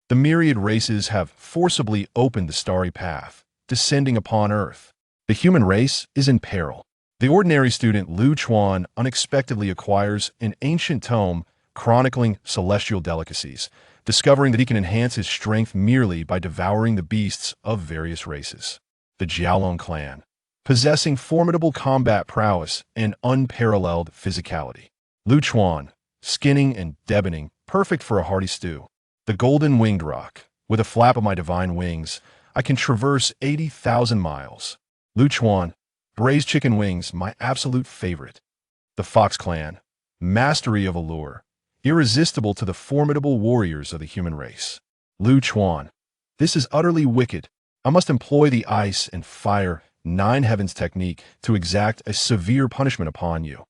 The myriad races have forcibly opened the starry path, descending upon Earth. The human race is in peril. The ordinary student Chuan unexpectedly acquires an ancient tome chronicling celestial delicacies, discovering that he can enhance his strength merely by devouring the beasts of various races. The Jiaolong clan, possessing formidable combat prowess and unparalleled physicality. Chuan, skinning and deboning, perfect for a hearty stew. The golden winged rock, with a flap of my divine wings, I can traverse 80,000 miles. Chuan, braised chicken wings, my absolute favorite. The Fox clan, mastery of allure, irresistible to the formidable warriors of the human race. Chuan, this is utterly wicked. I must employ the ice and fire nine heavens technique to exact a severe punishment upon you.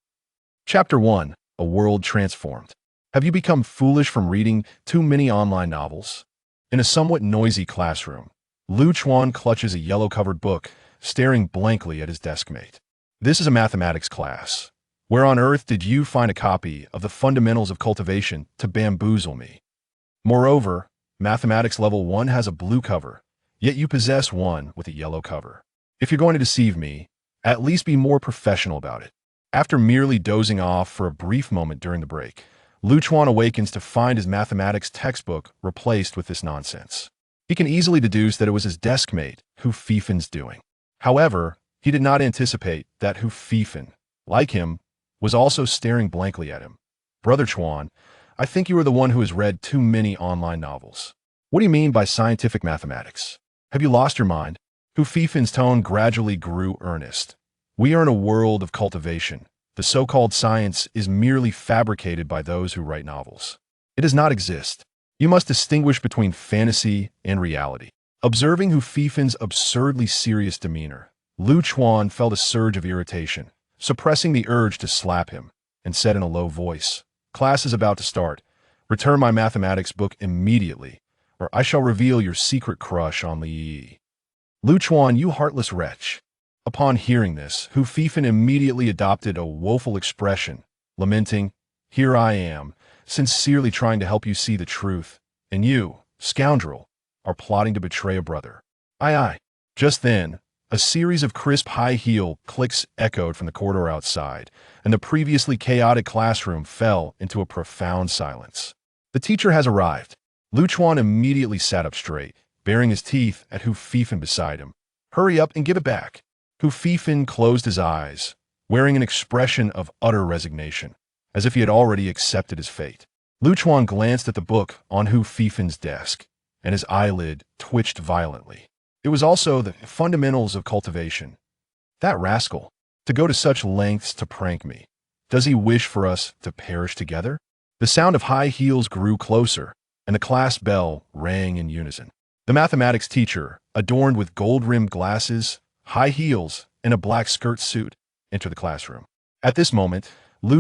Chapter 1. A World Transformed. Have you become foolish from reading too many online novels? In a somewhat noisy classroom, Chuan clutches a yellow-covered book, staring blankly at his deskmate. This is a mathematics class. Where on earth did you find a copy of the fundamentals of cultivation to bamboozle me? Moreover, Mathematics Level 1 has a blue cover, yet you possess one with a yellow cover. If you're going to deceive me, at least be more professional about it. After merely dozing off for a brief moment during the break, Chuan awakens to find his mathematics textbook replaced with this nonsense. He can easily deduce that it was his deskmate who Fifin's doing. However, he did not anticipate that who Fifin, like him, was also staring blankly at him. Brother Chuan, I think you are the one who has read too many online novels. What do you mean by scientific mathematics? Have you lost your mind? Hu Fifin's tone gradually grew earnest. We are in a world of cultivation. The so-called science is merely fabricated by those who write novels. It does not exist. You must distinguish between fantasy and reality. Observing Hu Fifin's absurdly serious demeanor, Chuan felt a surge of irritation, suppressing the urge to slap him, and said in a low voice, "Class is about to start. Return my mathematics book immediately, or I shall reveal your secret crush on Li. Chuan, you heartless wretch." Upon hearing this, Hu Fifin immediately adopted a woeful expression, lamenting, "Here I am, sincerely trying to help you see the truth, and you, scoundrel, are plotting to betray a brother. Aye, aye." Just then, a series of crisp high-heel clicks echoed from the corridor outside, and the previously chaotic classroom fell into a profound silence. The teacher has arrived. Chuan immediately sat up straight, baring his teeth at Hu Fifin beside him. "Hurry up and give it back." Hu Fifin closed his eyes, wearing an expression of utter resignation, as if he had already accepted his fate. Chuan glanced at the book on Hu Fifin's desk, and his eyelid twitched violently. It was also the fundamentals of cultivation. That rascal, to go to such lengths to prank me. Does he wish for us to perish together? The sound of high heels grew closer, and the class bell rang in unison. The mathematics teacher, adorned with gold-rimmed glasses, high heels, and a black skirt suit, entered the classroom. At this moment,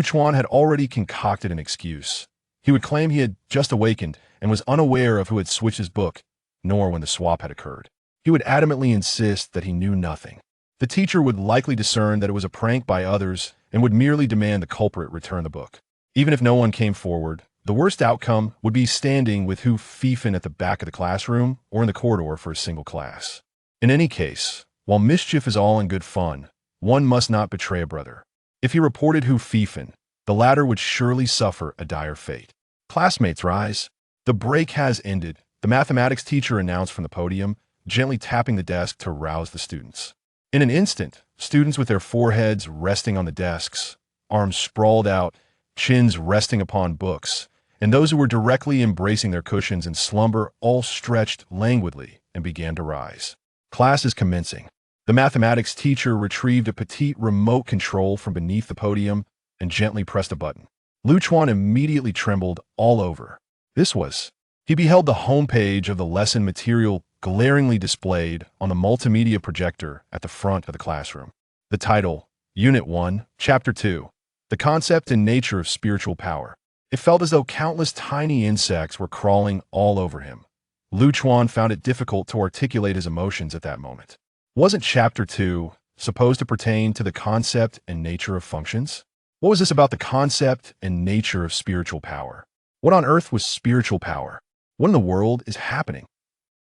Chuan had already concocted an excuse. He would claim he had just awakened and was unaware of who had switched his book, nor when the swap had occurred. He would adamantly insist that he knew nothing. The teacher would likely discern that it was a prank by others and would merely demand the culprit return the book. Even if no one came forward, the worst outcome would be standing with Hu Fifin at the back of the classroom or in the corridor for a single class. In any case, while mischief is all in good fun, one must not betray a brother. If he reported Hu Fifin, the latter would surely suffer a dire fate. "Classmates, rise. The break has ended," the mathematics teacher announced from the podium, gently tapping the desk to rouse the students. In an instant, students with their foreheads resting on the desks, arms sprawled out, chins resting upon books, and those who were directly embracing their cushions in slumber all stretched languidly and began to rise. Class is commencing. The mathematics teacher retrieved a petite remote control from beneath the podium and gently pressed a button. Chuan immediately trembled all over. He beheld the homepage of the lesson material glaringly displayed on the multimedia projector at the front of the classroom. The title, Unit 1, Chapter 2, The Concept and Nature of Spiritual Power. It felt as though countless tiny insects were crawling all over him. Chuan found it difficult to articulate his emotions at that moment. Wasn't Chapter 2 supposed to pertain to the concept and nature of functions? What was this about the concept and nature of spiritual power? What on earth was spiritual power? What in the world is happening?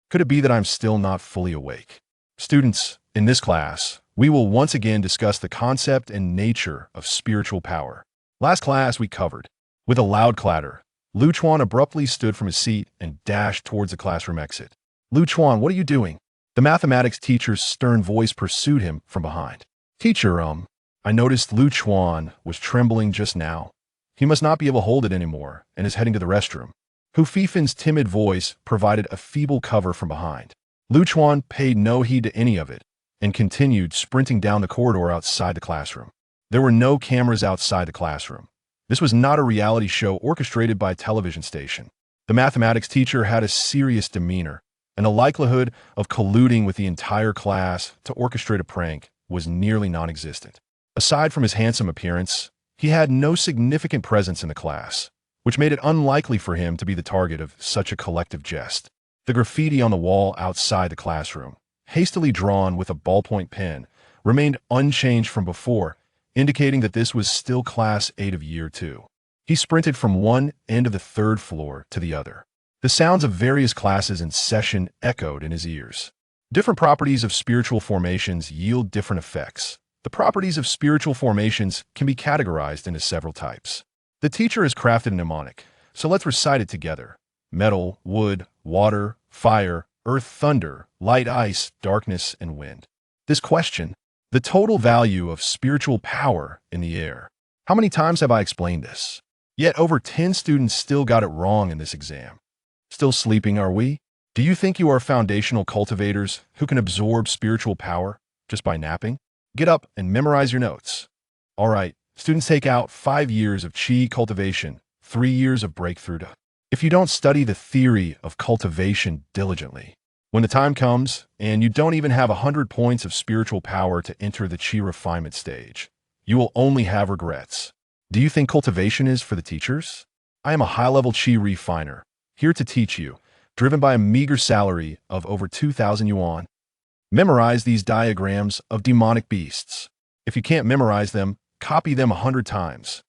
Could it be that I'm still not fully awake? Students, in this class, we will once again discuss the concept and nature of spiritual power. Last class we covered. With a loud clatter, Chuan abruptly stood from his seat and dashed towards the classroom exit. Chuan, what are you doing? The mathematics teacher's stern voice pursued him from behind. Teacher, I noticed Chuan was trembling just now. He must not be able to hold it anymore and is heading to the restroom. Hu Fifin's timid voice provided a feeble cover from behind. Chuan paid no heed to any of it and continued sprinting down the corridor outside the classroom. There were no cameras outside the classroom. This was not a reality show orchestrated by a television station. The mathematics teacher had a serious demeanor, and the likelihood of colluding with the entire class to orchestrate a prank was nearly non-existent. Aside from his handsome appearance, he had no significant presence in the class, which made it unlikely for him to be the target of such a collective jest. The graffiti on the wall outside the classroom, hastily drawn with a ballpoint pen, remained unchanged from before, indicating that this was still Class 8 of Year 2. He sprinted from one end of the third floor to the other. The sounds of various classes in session echoed in his ears. Different properties of spiritual formations yield different effects. The properties of spiritual formations can be categorized into several types. The teacher has crafted a mnemonic, so let's recite it together. Metal, wood, water, fire, earth, thunder, light, ice, darkness, and wind. This question, the total value of spiritual power in the air. How many times have I explained this? Yet over 10 students still got it wrong in this exam. Still sleeping, are we? Do you think you are foundational cultivators who can absorb spiritual power just by napping? Get up and memorize your notes. All right, students, take out 5 years of chi cultivation, 3 years of breakthrough. If you don't study the theory of cultivation diligently, when the time comes and you don't even have 100 points of spiritual power to enter the chi refinement stage, you will only have regrets. Do you think cultivation is for the teachers? I am a high-level chi refiner, here to teach you, driven by a meager salary of over 2,000 yuan. Memorize these diagrams of demonic beasts. If you can't memorize them, copy them 100 times.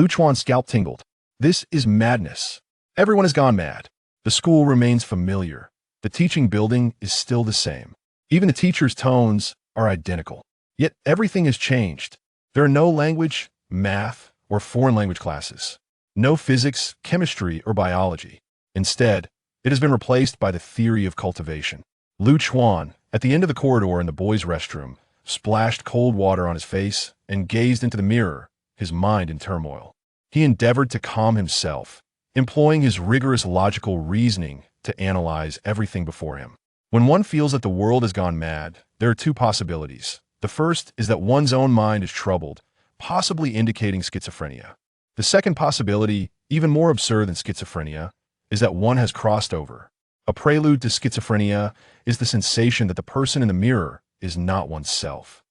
Chuan's scalp tingled. This is madness. Everyone has gone mad. The school remains familiar. The teaching building is still the same. Even the teachers' tones are identical. Yet everything has changed. There are no language, math, or foreign language classes. No physics, chemistry, or biology. Instead, it has been replaced by the theory of cultivation. Chuan, at the end of the corridor in the boys' restroom, splashed cold water on his face and gazed into the mirror, his mind in turmoil. He endeavored to calm himself, employing his rigorous logical reasoning to analyze everything before him. When one feels that the world has gone mad, there are two possibilities. The first is that one's own mind is troubled, possibly indicating schizophrenia. The second possibility, even more absurd than schizophrenia, is that one has crossed over. A prelude to schizophrenia is the sensation that the person in the mirror is not oneself.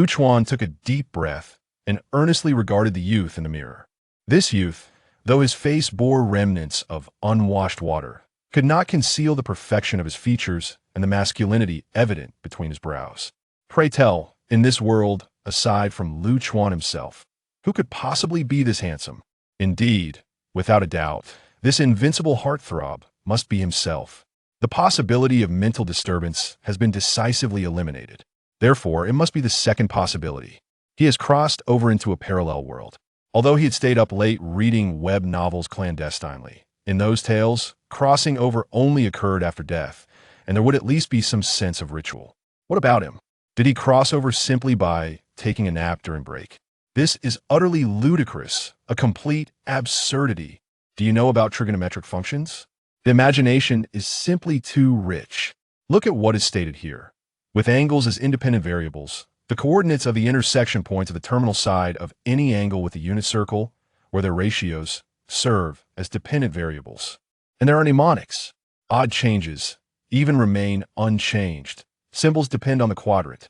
Chuan took a deep breath and earnestly regarded the youth in the mirror. This youth, though his face bore remnants of unwashed water, could not conceal the perfection of his features and the masculinity evident between his brows. Pray tell, in this world, aside from Chuan himself, who could possibly be this handsome? Indeed, without a doubt, this invincible heartthrob must be himself. The possibility of mental disturbance has been decisively eliminated. Therefore, it must be the second possibility. He has crossed over into a parallel world. Although he had stayed up late reading web novels clandestinely, in those tales, crossing over only occurred after death, and there would at least be some sense of ritual. What about him? Did he cross over simply by taking a nap during break? This is utterly ludicrous, a complete absurdity. Do you know about trigonometric functions? The imagination is simply too rich. Look at what is stated here. With angles as independent variables, the coordinates of the intersection points of the terminal side of any angle with a unit circle, or their ratios, serve as dependent variables. And there are mnemonics. Odd changes even remain unchanged. Symbols depend on the quadrant.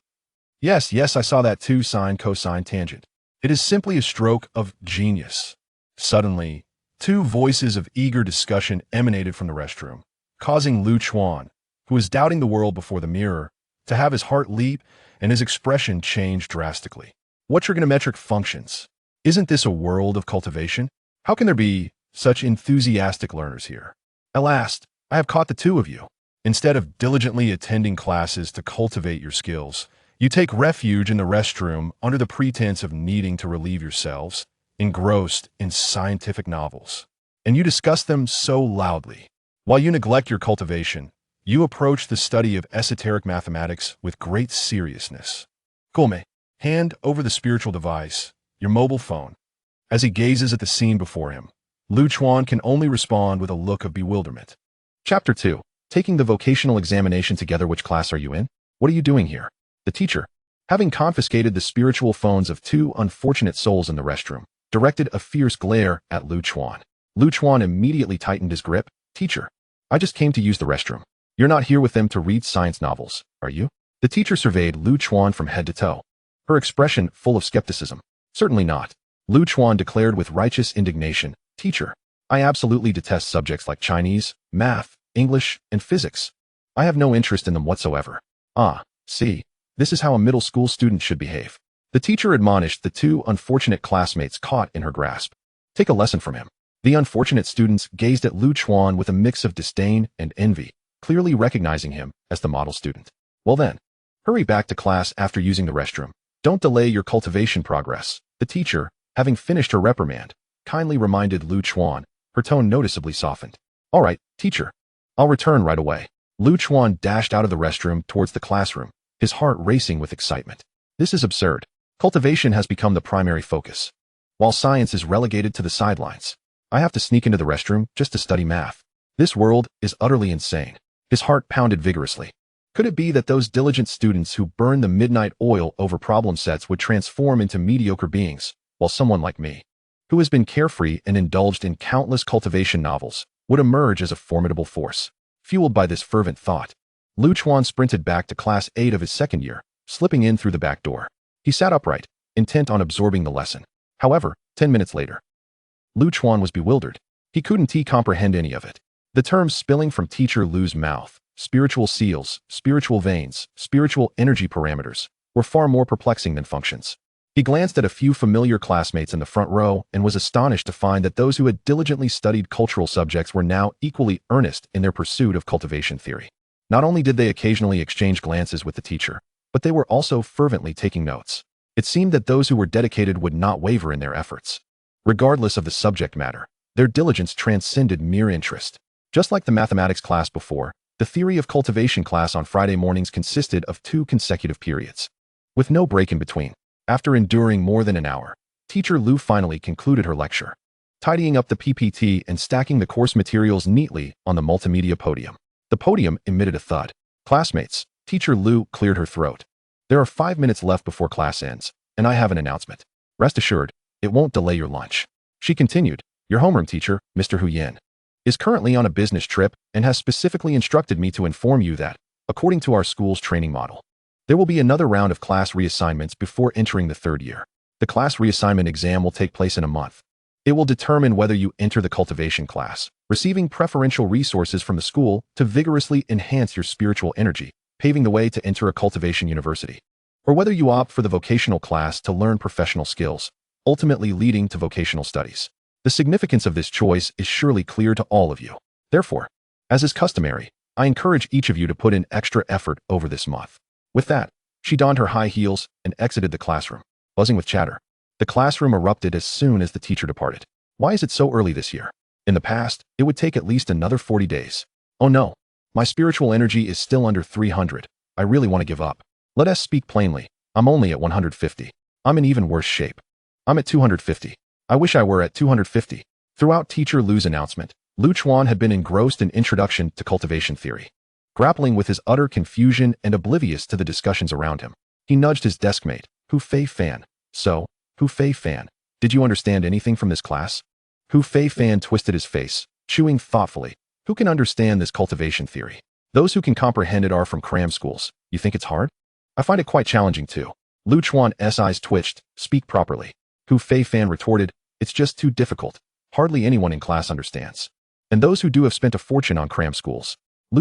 Yes, I saw that too, sine, cosine, tangent. It is simply a stroke of genius. Suddenly, 2 voices of eager discussion emanated from the restroom, causing Chuan, who was doubting the world before the mirror, to have his heart leap and his expression change drastically. What trigonometric functions? Isn't this a world of cultivation? How can there be such enthusiastic learners here? At last, I have caught the two of you. Instead of diligently attending classes to cultivate your skills, you take refuge in the restroom under the pretense of needing to relieve yourselves, engrossed in scientific novels. And you discuss them so loudly. While you neglect your cultivation, you approach the study of esoteric mathematics with great seriousness. Gome, hand over the spiritual device, your mobile phone. As he gazes at the scene before him, Chuan can only respond with a look of bewilderment. Chapter 2. Taking the vocational examination together. Which class are you in? What are you doing here? The teacher, having confiscated the spiritual phones of two unfortunate souls in the restroom, directed a fierce glare at Chuan. Chuan immediately tightened his grip. Teacher, I just came to use the restroom. You're not here with them to read science novels, are you? The teacher surveyed Chuan from head to toe, her expression full of skepticism. Certainly not. Chuan declared with righteous indignation. Teacher, I absolutely detest subjects like Chinese, math, English, and physics. I have no interest in them whatsoever. Ah, see, this is how a middle school student should behave. The teacher admonished the two unfortunate classmates caught in her grasp. Take a lesson from him. The unfortunate students gazed at Chuan with a mix of disdain and envy, clearly recognizing him as the model student. Well then, hurry back to class after using the restroom. Don't delay your cultivation progress. The teacher, having finished her reprimand, kindly reminded Chuan, her tone noticeably softened. All right, teacher. I'll return right away. Chuan dashed out of the restroom towards the classroom, his heart racing with excitement. This is absurd. Cultivation has become the primary focus, while science is relegated to the sidelines. I have to sneak into the restroom just to study math. This world is utterly insane. His heart pounded vigorously. Could it be that those diligent students who burn the midnight oil over problem sets would transform into mediocre beings, while someone like me, who has been carefree and indulged in countless cultivation novels, would emerge as a formidable force? Fueled by this fervent thought, Chuan sprinted back to Class 8 of his second year, slipping in through the back door. He sat upright, intent on absorbing the lesson. However, 10 minutes later, Chuan was bewildered. He couldn't comprehend any of it. The terms spilling from Teacher Lu's mouth, spiritual seals, spiritual veins, spiritual energy parameters, were far more perplexing than functions. He glanced at a few familiar classmates in the front row and was astonished to find that those who had diligently studied cultural subjects were now equally earnest in their pursuit of cultivation theory. Not only did they occasionally exchange glances with the teacher, but they were also fervently taking notes. It seemed that those who were dedicated would not waver in their efforts. Regardless of the subject matter, their diligence transcended mere interest. Just like the mathematics class before, the theory of cultivation class on Friday mornings consisted of 2 consecutive periods, with no break in between. After enduring more than an hour, Teacher Lu finally concluded her lecture, tidying up the PPT and stacking the course materials neatly on the multimedia podium. The podium emitted a thud. Classmates, Teacher Lu cleared her throat. There are 5 minutes left before class ends, and I have an announcement. Rest assured, it won't delay your lunch. She continued, your homeroom teacher, Mr. Hu Yin, is currently on a business trip and has specifically instructed me to inform you that, according to our school's training model, there will be another round of class reassignments before entering the 3rd year. The class reassignment exam will take place in a month. It will determine whether you enter the cultivation class, receiving preferential resources from the school to vigorously enhance your spiritual energy, paving the way to enter a cultivation university, or whether you opt for the vocational class to learn professional skills, ultimately leading to vocational studies. The significance of this choice is surely clear to all of you. Therefore, as is customary, I encourage each of you to put in extra effort over this month. With that, she donned her high heels and exited the classroom, buzzing with chatter. The classroom erupted as soon as the teacher departed. Why is it so early this year? In the past, it would take at least another 40 days. Oh no, my spiritual energy is still under 300. I really want to give up. Let us speak plainly. I'm only at 150. I'm in even worse shape. I'm at 250. I wish I were at 250. Throughout Teacher Lu's announcement, Chuan had been engrossed in introduction to cultivation theory. Grappling with his utter confusion and oblivious to the discussions around him, he nudged his deskmate, Hu Fei Fan. So, Hu Fei Fan, did you understand anything from this class? Hu Fei Fan twisted his face, chewing thoughtfully. Who can understand this cultivation theory? Those who can comprehend it are from cram schools. You think it's hard? I find it quite challenging too. Chuan's eyes twitched. Speak properly. Hu Fei Fan retorted, it's just too difficult. Hardly anyone in class understands. And those who do have spent a fortune on cram schools.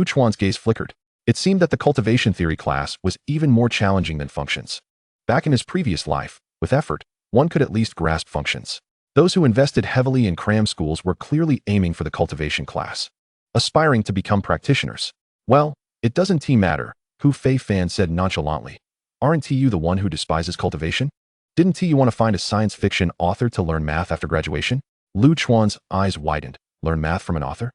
Chuan's gaze flickered. It seemed that the cultivation theory class was even more challenging than functions. Back in his previous life, with effort, one could at least grasp functions. Those who invested heavily in cram schools were clearly aiming for the cultivation class. aspiring to become practitioners. Well, it doesn't matter, Hu Fei Fan said nonchalantly. Aren't you the one who despises cultivation? Didn't you want to find a science fiction author to learn math after graduation? Lu Chuan's eyes widened. Learn math from an author?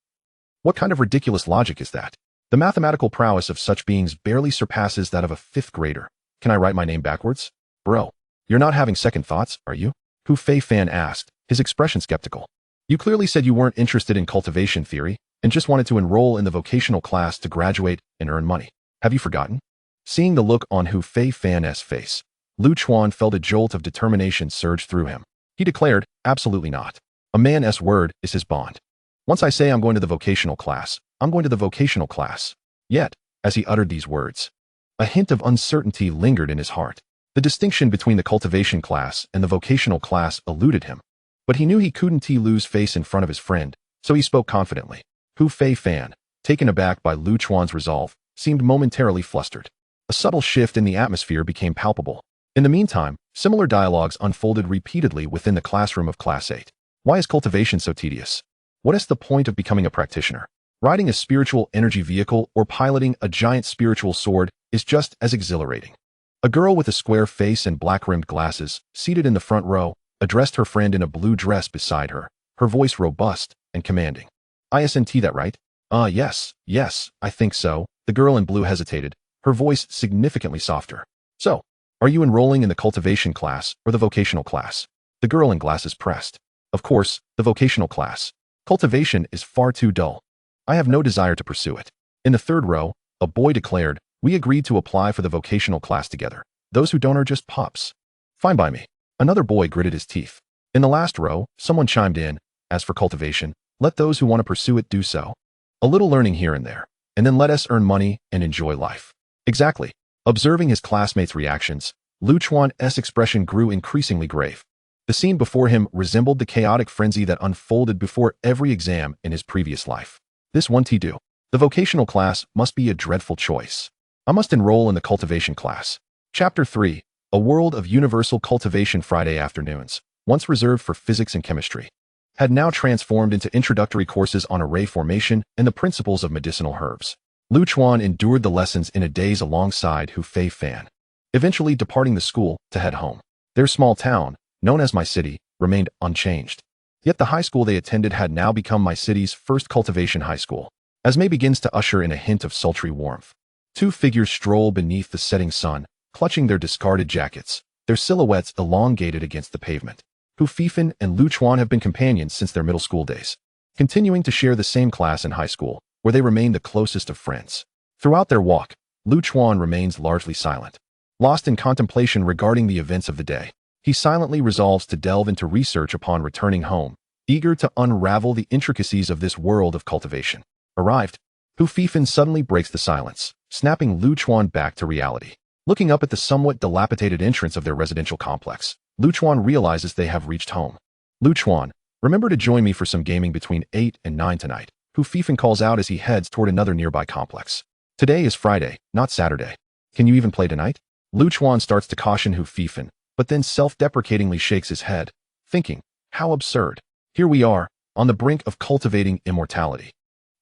What kind of ridiculous logic is that? The mathematical prowess of such beings barely surpasses that of a fifth grader. Can I write my name backwards? Bro, you're not having second thoughts, are you? Hu Fei Fan asked, his expression skeptical. You clearly said you weren't interested in cultivation theory and just wanted to enroll in the vocational class to graduate and earn money. Have you forgotten? Seeing the look on Hu Fei Fan's face, Lu Chuan felt a jolt of determination surge through him. He declared, absolutely not. A man's word is his bond. Once I say I'm going to the vocational class, I'm going to the vocational class. Yet, as he uttered these words, a hint of uncertainty lingered in his heart. The distinction between the cultivation class and the vocational class eluded him. But he knew he couldn't lose face in front of his friend, so he spoke confidently. Hu Fei Fan, taken aback by Lu Chuan's resolve, seemed momentarily flustered. A subtle shift in the atmosphere became palpable. In the meantime, similar dialogues unfolded repeatedly within the classroom of Class 8. Why is cultivation so tedious? What is the point of becoming a practitioner? Riding a spiritual energy vehicle or piloting a giant spiritual sword is just as exhilarating. A girl with a square face and black-rimmed glasses, seated in the front row, addressed her friend in a blue dress beside her, her voice robust and commanding. Isn't that right? Yes, I think so. The girl in blue hesitated, her voice significantly softer. So, are you enrolling in the cultivation class or the vocational class? The girl in glasses pressed. Of course, the vocational class. Cultivation is far too dull. I have no desire to pursue it. In the third row, a boy declared, we agreed to apply for the vocational class together. Those who don't are just pups. Fine by me. Another boy gritted his teeth. In the last row, someone chimed in, as for cultivation, let those who want to pursue it do so. A little learning here and there, and then let us earn money and enjoy life. Exactly. Observing his classmates' reactions, Lu Chuan's expression grew increasingly grave. The scene before him resembled the chaotic frenzy that unfolded before every exam in his previous life. This won't do. The vocational class must be a dreadful choice. I must enroll in the cultivation class. Chapter 3, A World of Universal Cultivation. Friday afternoons, once reserved for physics and chemistry, had now transformed into introductory courses on array formation and the principles of medicinal herbs. Lu Chuan endured the lessons in a daze alongside Hu Fei Fan, eventually departing the school to head home. Their small town, known as My City, remained unchanged. Yet the high school they attended had now become My City's first cultivation high school. As May begins to usher in a hint of sultry warmth, two figures stroll beneath the setting sun, clutching their discarded jackets, their silhouettes elongated against the pavement. Hu Feifan and Lu Chuan have been companions since their middle school days, continuing to share the same class in high school, where they remain the closest of friends. Throughout their walk, Lu Chuan remains largely silent. Lost in contemplation regarding the events of the day, he silently resolves to delve into research upon returning home, eager to unravel the intricacies of this world of cultivation. Arrived, Hu Feifan suddenly breaks the silence, snapping Lu Chuan back to reality. Looking up at the somewhat dilapidated entrance of their residential complex, Lu Chuan realizes they have reached home. Lu Chuan, remember to join me for some gaming between 8 and 9 tonight, Hu Feifan calls out as he heads toward another nearby complex. Today is Friday, not Saturday. Can you even play tonight? Lu Chuan starts to caution Hu Feifan, but then self-deprecatingly shakes his head, thinking, how absurd. Here we are, on the brink of cultivating immortality.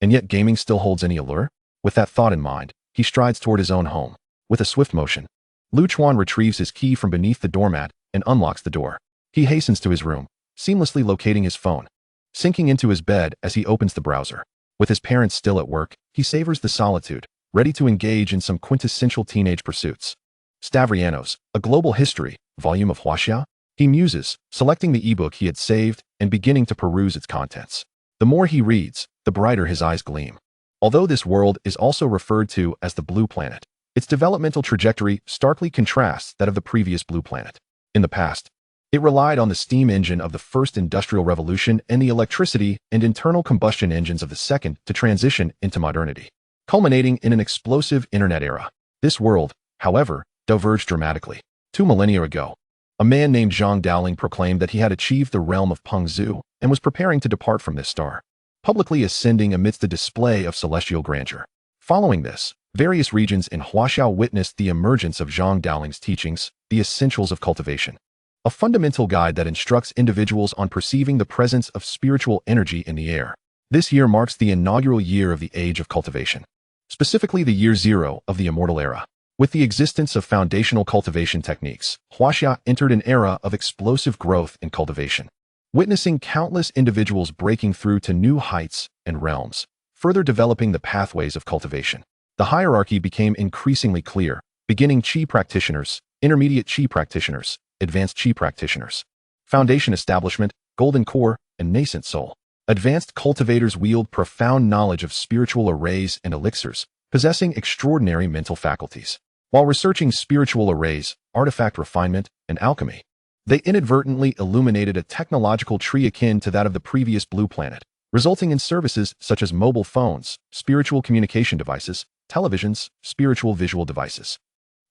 And yet gaming still holds any allure? With that thought in mind, he strides toward his own home. With a swift motion, Lu Chuan retrieves his key from beneath the doormat and unlocks the door. He hastens to his room, seamlessly locating his phone, sinking into his bed as he opens the browser. With his parents still at work, he savors the solitude, ready to engage in some quintessential teenage pursuits. Stavrianos, A Global History, volume of Huaxia? He muses, selecting the ebook he had saved and beginning to peruse its contents. The more he reads, the brighter his eyes gleam. Although this world is also referred to as the Blue Planet, its developmental trajectory starkly contrasts that of the previous Blue Planet. In the past, it relied on the steam engine of the first industrial revolution and the electricity and internal combustion engines of the second to transition into modernity, culminating in an explosive internet era. This world, however, diverged dramatically. 2 millennia ago, a man named Zhang Daoling proclaimed that he had achieved the realm of Pengzu and was preparing to depart from this star, publicly ascending amidst a display of celestial grandeur. Following this, various regions in Huaxiao witnessed the emergence of Zhang Daoling's teachings, The Essentials of Cultivation, a fundamental guide that instructs individuals on perceiving the presence of spiritual energy in the air. This year marks the inaugural year of the Age of Cultivation, specifically the year zero of the Immortal Era. With the existence of foundational cultivation techniques, Huaxia entered an era of explosive growth in cultivation, witnessing countless individuals breaking through to new heights and realms, further developing the pathways of cultivation. The hierarchy became increasingly clear, beginning Qi practitioners, intermediate Qi practitioners, advanced Qi practitioners, foundation establishment, golden core, and nascent soul. Advanced cultivators wield profound knowledge of spiritual arrays and elixirs, possessing extraordinary mental faculties. While researching spiritual arrays, artifact refinement, and alchemy, they inadvertently illuminated a technological tree akin to that of the previous blue planet, resulting in services such as mobile phones, spiritual communication devices, televisions, spiritual visual devices,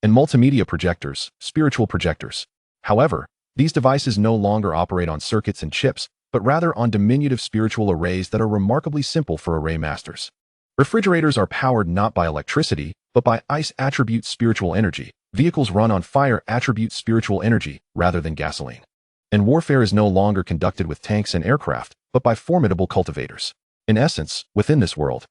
and multimedia projectors, spiritual projectors. However, these devices no longer operate on circuits and chips, but rather on diminutive spiritual arrays that are remarkably simple for array masters. Refrigerators are powered not by electricity, but by ice attribute spiritual energy. Vehicles run on fire attribute spiritual energy rather than gasoline. And warfare is no longer conducted with tanks and aircraft, but by formidable cultivators. In essence, within this world,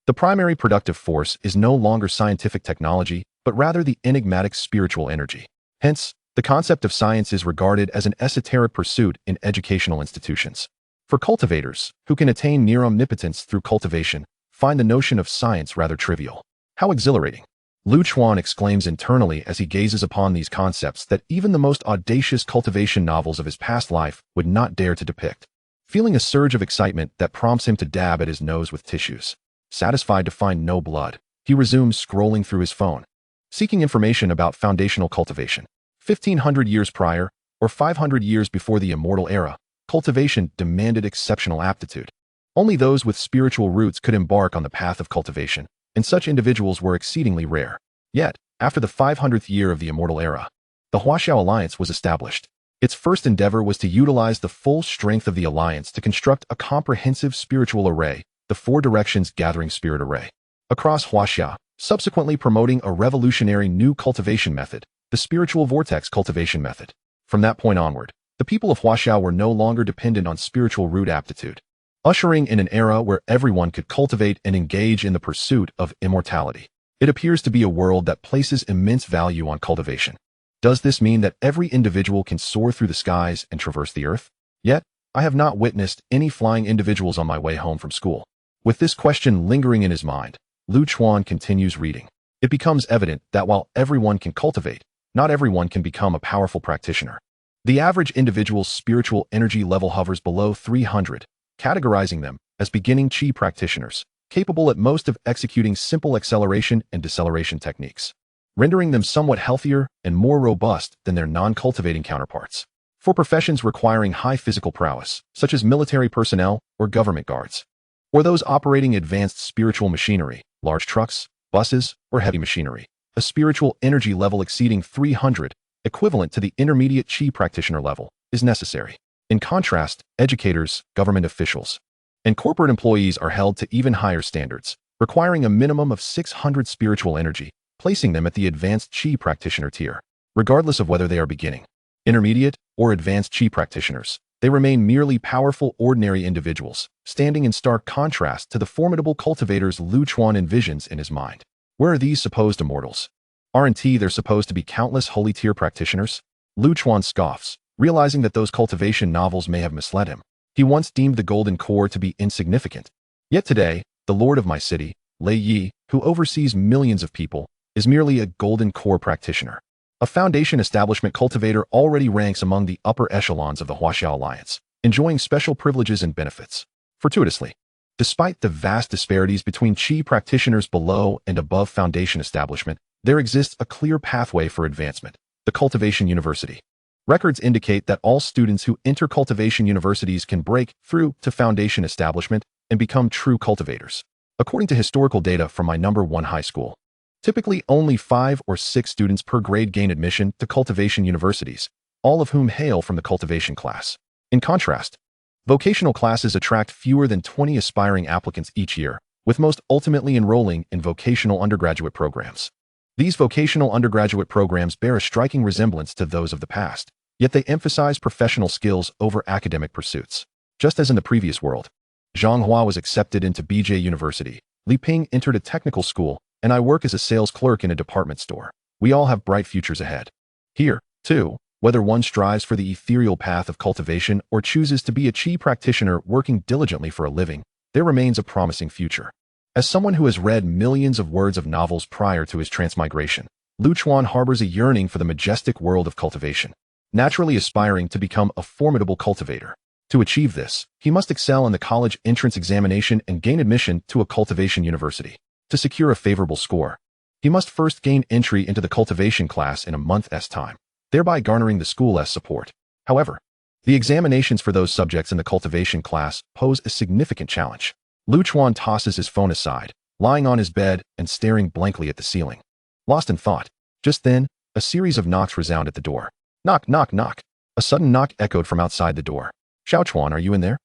the primary productive force is no longer scientific technology, but rather the enigmatic spiritual energy. Hence, the concept of science is regarded as an esoteric pursuit in educational institutions. For cultivators, who can attain near omnipotence through cultivation, find the notion of science rather trivial. How exhilarating! Chuan exclaims internally as he gazes upon these concepts that even the most audacious cultivation novels of his past life would not dare to depict. Feeling a surge of excitement that prompts him to dab at his nose with tissues. Satisfied to find no blood, he resumes scrolling through his phone, seeking information about foundational cultivation. 1,500 years prior, or 500 years before the Immortal Era, cultivation demanded exceptional aptitude. Only those with spiritual roots could embark on the path of cultivation, and such individuals were exceedingly rare. Yet, after the 500th year of the Immortal Era, the Huaxiao Alliance was established. Its first endeavor was to utilize the full strength of the alliance to construct a comprehensive spiritual array, the Four Directions Gathering Spirit Array, across Huaxia, subsequently promoting a revolutionary new cultivation method, the Spiritual Vortex Cultivation Method. From that point onward, the people of Huaxia were no longer dependent on spiritual root aptitude, ushering in an era where everyone could cultivate and engage in the pursuit of immortality. It appears to be a world that places immense value on cultivation. Does this mean that every individual can soar through the skies and traverse the earth? Yet, I have not witnessed any flying individuals on my way home from school. With this question lingering in his mind, Chuan continues reading. It becomes evident that while everyone can cultivate, not everyone can become a powerful practitioner. The average individual's spiritual energy level hovers below 300, categorizing them as beginning Qi practitioners, capable at most of executing simple acceleration and deceleration techniques, rendering them somewhat healthier and more robust than their non-cultivating counterparts. For professions requiring high physical prowess, such as military personnel or government guards, or those operating advanced spiritual machinery, large trucks, buses, or heavy machinery, a spiritual energy level exceeding 300, equivalent to the intermediate Qi practitioner level, is necessary. In contrast, educators, government officials, and corporate employees are held to even higher standards, requiring a minimum of 600 spiritual energy, placing them at the advanced Qi practitioner tier. Regardless of whether they are beginning, intermediate, or advanced Qi practitioners, they remain merely powerful ordinary individuals, standing in stark contrast to the formidable cultivators Chuan envisions in his mind. Where are these supposed immortals? Aren't there supposed to be countless holy tier practitioners? Chuan scoffs, realizing that those cultivation novels may have misled him. He once deemed the golden core to be insignificant. Yet today, the lord of my city, Lei Yi, who oversees millions of people, is merely a golden core practitioner. A foundation establishment cultivator already ranks among the upper echelons of the Huaxiao Alliance, enjoying special privileges and benefits. Fortuitously, despite the vast disparities between Qi practitioners below and above foundation establishment, there exists a clear pathway for advancement, the Cultivation University. Records indicate that all students who enter cultivation universities can break through to foundation establishment and become true cultivators. According to historical data from my #1 high school, typically only 5 or 6 students per grade gain admission to cultivation universities, all of whom hail from the cultivation class. In contrast, vocational classes attract fewer than 20 aspiring applicants each year, with most ultimately enrolling in vocational undergraduate programs. These vocational undergraduate programs bear a striking resemblance to those of the past, yet they emphasize professional skills over academic pursuits. Just as in the previous world, Zhanghua was accepted into BJ University. Li Ping entered a technical school, and I work as a sales clerk in a department store. We all have bright futures ahead. Here, too, whether one strives for the ethereal path of cultivation or chooses to be a chi practitioner working diligently for a living, there remains a promising future. As someone who has read millions of words of novels prior to his transmigration, Lu Chuan harbors a yearning for the majestic world of cultivation, naturally aspiring to become a formidable cultivator. To achieve this, he must excel in the college entrance examination and gain admission to a cultivation university. To secure a favorable score, he must first gain entry into the cultivation class in a month's time, thereby garnering the school's support. However, the examinations for those subjects in the cultivation class pose a significant challenge. Lu Chuan tosses his phone aside, lying on his bed and staring blankly at the ceiling. Lost in thought. Just then, a series of knocks resounded at the door. Knock, knock, knock. A sudden knock echoed from outside the door. Xiao Chuan, are you in there?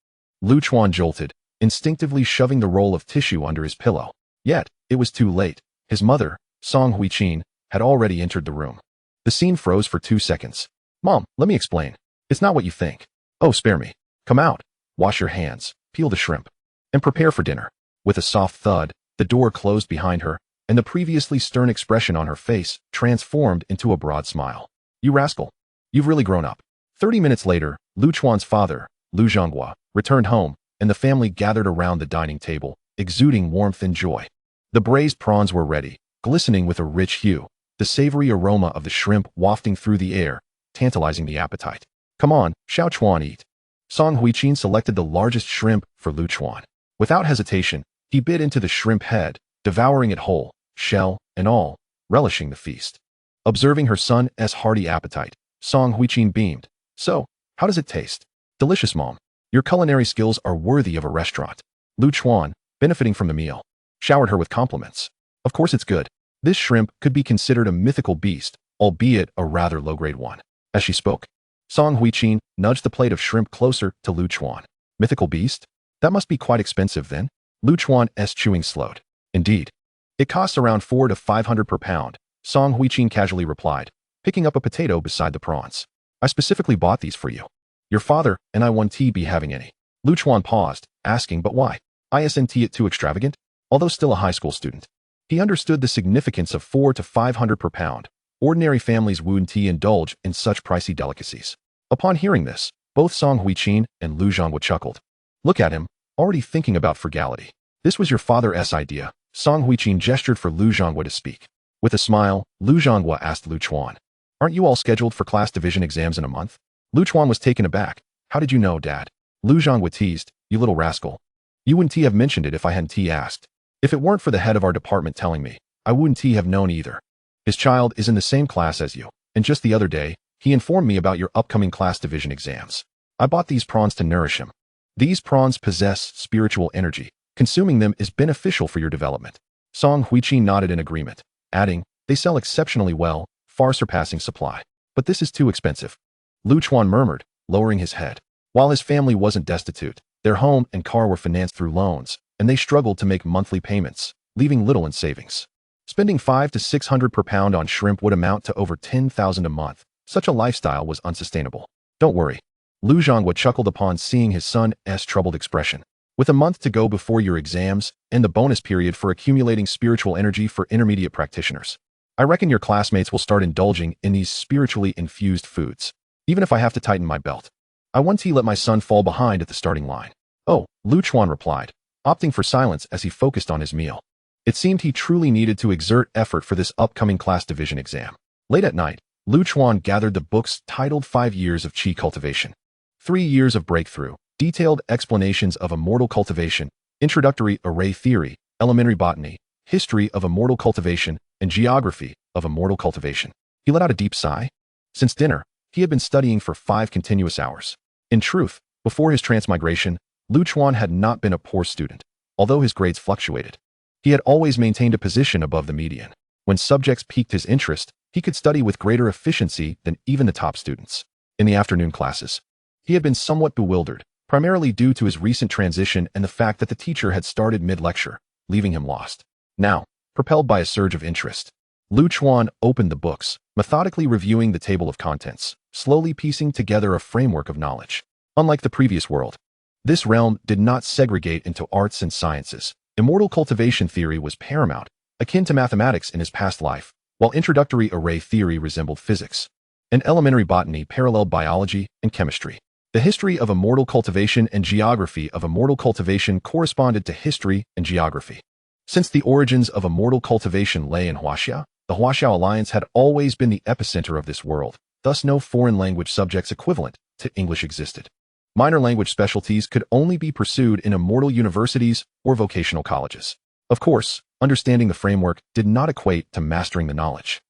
Lu Chuan jolted, instinctively shoving the roll of tissue under his pillow. Yet, it was too late. His mother, Song Huiqin, had already entered the room. The scene froze for 2 seconds. Mom, let me explain. It's not what you think. Oh, spare me. Come out. Wash your hands, peel the shrimp, and prepare for dinner. With a soft thud, the door closed behind her, and the previously stern expression on her face transformed into a broad smile. You rascal. You've really grown up. 30 minutes later, Lu Chuan's father, Lu Zhanghua, returned home, and the family gathered around the dining table, exuding warmth and joy. The braised prawns were ready, glistening with a rich hue, the savory aroma of the shrimp wafting through the air, tantalizing the appetite. Come on, Xiao Chuan, eat. Song Huiqin selected the largest shrimp for Lu Chuan. Without hesitation, he bit into the shrimp head, devouring it whole, shell and all, relishing the feast. Observing her son's hearty appetite, Song Huiqin beamed. So, how does it taste? Delicious, Mom. Your culinary skills are worthy of a restaurant. Lu Chuan, benefiting from the meal, showered her with compliments. Of course it's good. This shrimp could be considered a mythical beast, albeit a rather low-grade one. As she spoke, Song Huiqin nudged the plate of shrimp closer to Lu Chuan. Mythical beast? That must be quite expensive then? Lu Chuan's chewing slowed. Indeed. It costs around 400 to 500 per pound, Song Huiqin casually replied, picking up a potato beside the prawns. I specifically bought these for you. Your father and I won't be having any. Lu Chuan paused, asking, but why? Isn't it too extravagant? Although still a high school student, he understood the significance of 400 to 500 per pound. Ordinary families wouldn't indulge in such pricey delicacies. Upon hearing this, both Song Huiqin and Lu Zhanghua chuckled. Look at him, already thinking about frugality. This was your father's idea. Song Huiqin gestured for Lu Zhanghua to speak. With a smile, Lu Zhanghua asked Lu Chuan, aren't you all scheduled for class division exams in a month? Lu Chuan was taken aback. How did you know, Dad? Lu Zhanghua teased, you little rascal. You wouldn't have mentioned it if I hadn't asked. If it weren't for the head of our department telling me, I wouldn't have known either. His child is in the same class as you, and just the other day, he informed me about your upcoming class division exams. I bought these prawns to nourish him. These prawns possess spiritual energy. Consuming them is beneficial for your development. Song Huiqin nodded in agreement, adding, they sell exceptionally well, far surpassing supply. But this is too expensive. Lu Chuan murmured, lowering his head. While his family wasn't destitute, their home and car were financed through loans, and they struggled to make monthly payments, leaving little in savings. Spending 500 to 600 per pound on shrimp would amount to over 10,000 a month. Such a lifestyle was unsustainable. Don't worry. Lu Zhanghua chuckled upon seeing his son's troubled expression. With a month to go before your exams and the bonus period for accumulating spiritual energy for intermediate practitioners, I reckon your classmates will start indulging in these spiritually infused foods, even if I have to tighten my belt. I won't let my son fall behind at the starting line. Oh, Lu Chuan replied, opting for silence as he focused on his meal. It seemed he truly needed to exert effort for this upcoming class division exam. Late at night, Lu Chuan gathered the books titled 5 Years of Qi Cultivation, 3 Years of Breakthrough, Detailed Explanations of Immortal Cultivation, Introductory Array Theory, Elementary Botany, History of Immortal Cultivation, and Geography of Immortal Cultivation. He let out a deep sigh. Since dinner, he had been studying for 5 continuous hours. In truth, before his transmigration, Lu Chuan had not been a poor student, although his grades fluctuated. He had always maintained a position above the median. When subjects piqued his interest, he could study with greater efficiency than even the top students. In the afternoon classes, he had been somewhat bewildered, primarily due to his recent transition and the fact that the teacher had started mid-lecture, leaving him lost. Now, propelled by a surge of interest, Lu Chuan opened the books, methodically reviewing the table of contents, slowly piecing together a framework of knowledge. Unlike the previous world, This realm did not segregate into arts and sciences. Immortal cultivation theory was paramount, akin to mathematics in his past life, while introductory array theory resembled physics. And elementary botany paralleled biology and chemistry. The history of immortal cultivation and geography of immortal cultivation corresponded to history and geography. Since the origins of immortal cultivation lay in Huaxia, the Huaxiao Alliance had always been the epicenter of this world, thus no foreign language subjects equivalent to English existed. Minor language specialties could only be pursued in immortal universities or vocational colleges. Of course, understanding the framework did not equate to mastering the knowledge.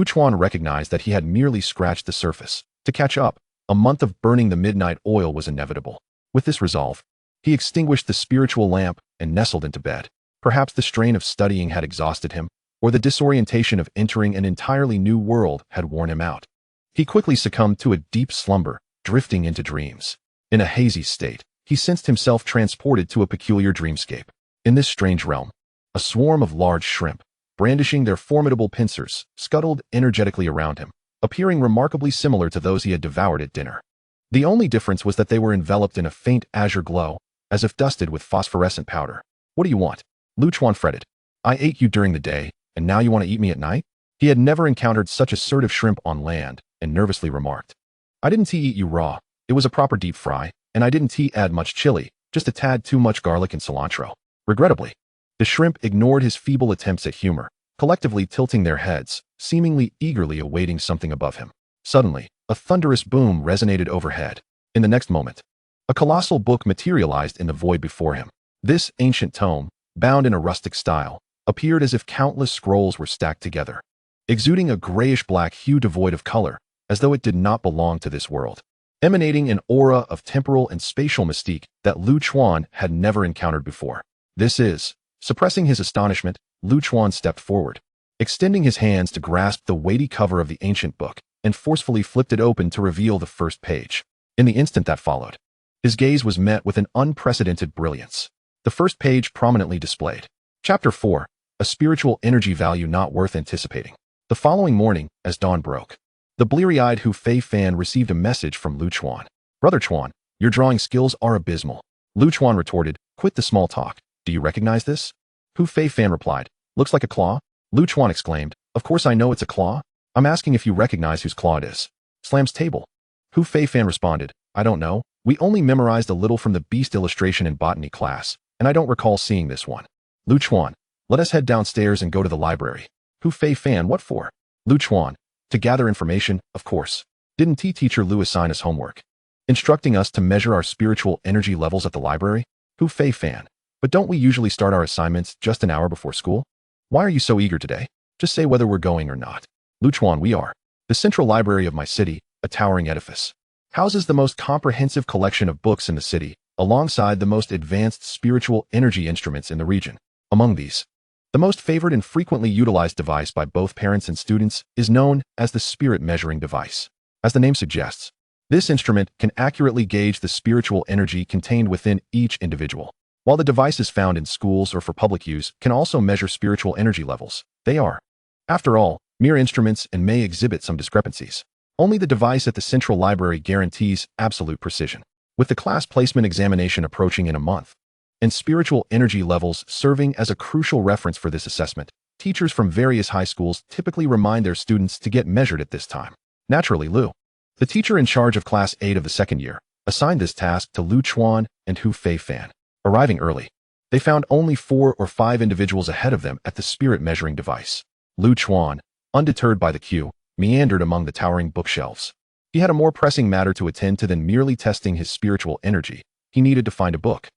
Chuan recognized that he had merely scratched the surface. To catch up, a month of burning the midnight oil was inevitable. With this resolve, he extinguished the spiritual lamp and nestled into bed. Perhaps the strain of studying had exhausted him, or the disorientation of entering an entirely new world had worn him out. He quickly succumbed to a deep slumber, drifting into dreams. In a hazy state, he sensed himself transported to a peculiar dreamscape. In this strange realm, a swarm of large shrimp, brandishing their formidable pincers, scuttled energetically around him, appearing remarkably similar to those he had devoured at dinner. The only difference was that they were enveloped in a faint azure glow, as if dusted with phosphorescent powder. What do you want? Chuan fretted. I ate you during the day, and now you want to eat me at night? He had never encountered such assertive shrimp on land, and nervously remarked. I didn't eat you raw. It was a proper deep fry, and I didn't add much chili, just a tad too much garlic and cilantro. Regrettably, the shrimp ignored his feeble attempts at humor, collectively tilting their heads, seemingly eagerly awaiting something above him. Suddenly, a thunderous boom resonated overhead. In the next moment, a colossal book materialized in the void before him. This ancient tome, bound in a rustic style, appeared as if countless scrolls were stacked together, exuding a grayish-black hue devoid of color, as though it did not belong to this world, emanating an aura of temporal and spatial mystique that Chuan had never encountered before. Suppressing his astonishment, Chuan stepped forward, extending his hands to grasp the weighty cover of the ancient book, and forcefully flipped it open to reveal the first page. In the instant that followed, his gaze was met with an unprecedented brilliance. The first page prominently displayed. Chapter 4, A Spiritual Energy Value Not Worth Anticipating. The following morning, as dawn broke, the bleary-eyed Hu Fei Fan received a message from Chuan. Brother Chuan, your drawing skills are abysmal. Chuan retorted, quit the small talk. Do you recognize this? Hu Fei Fan replied, looks like a claw. Chuan exclaimed, of course I know it's a claw. I'm asking if you recognize whose claw it is. Slams table. Hu Fei Fan responded, I don't know. We only memorized a little from the beast illustration in botany class, and I don't recall seeing this one. Chuan, let us head downstairs and go to the library. Hu Fei Fan, what for? Chuan, to gather information, of course. Didn't teacher Lu assign us homework, instructing us to measure our spiritual energy levels at the library? Hu Fei Fan, but don't we usually start our assignments just an hour before school? Why are you so eager today? Just say whether we're going or not. Chuan, we are. The central library of my city, a towering edifice, houses the most comprehensive collection of books in the city, alongside the most advanced spiritual energy instruments in the region. Among these, the most favored and frequently utilized device by both parents and students is known as the spirit measuring device. As the name suggests, this instrument can accurately gauge the spiritual energy contained within each individual. While the devices found in schools or for public use can also measure spiritual energy levels, they are, after all, mere instruments and may exhibit some discrepancies. Only the device at the central library guarantees absolute precision. With the class placement examination approaching in a month, and spiritual energy levels serving as a crucial reference for this assessment, teachers from various high schools typically remind their students to get measured at this time. Naturally, Lu, the teacher in charge of Class 8 of the second year, assigned this task to Chuan and Hu Fei Fan. Arriving early, they found only 4 or 5 individuals ahead of them at the spirit measuring device. Chuan, undeterred by the queue, meandered among the towering bookshelves. He had a more pressing matter to attend to than merely testing his spiritual energy. He needed to find a book.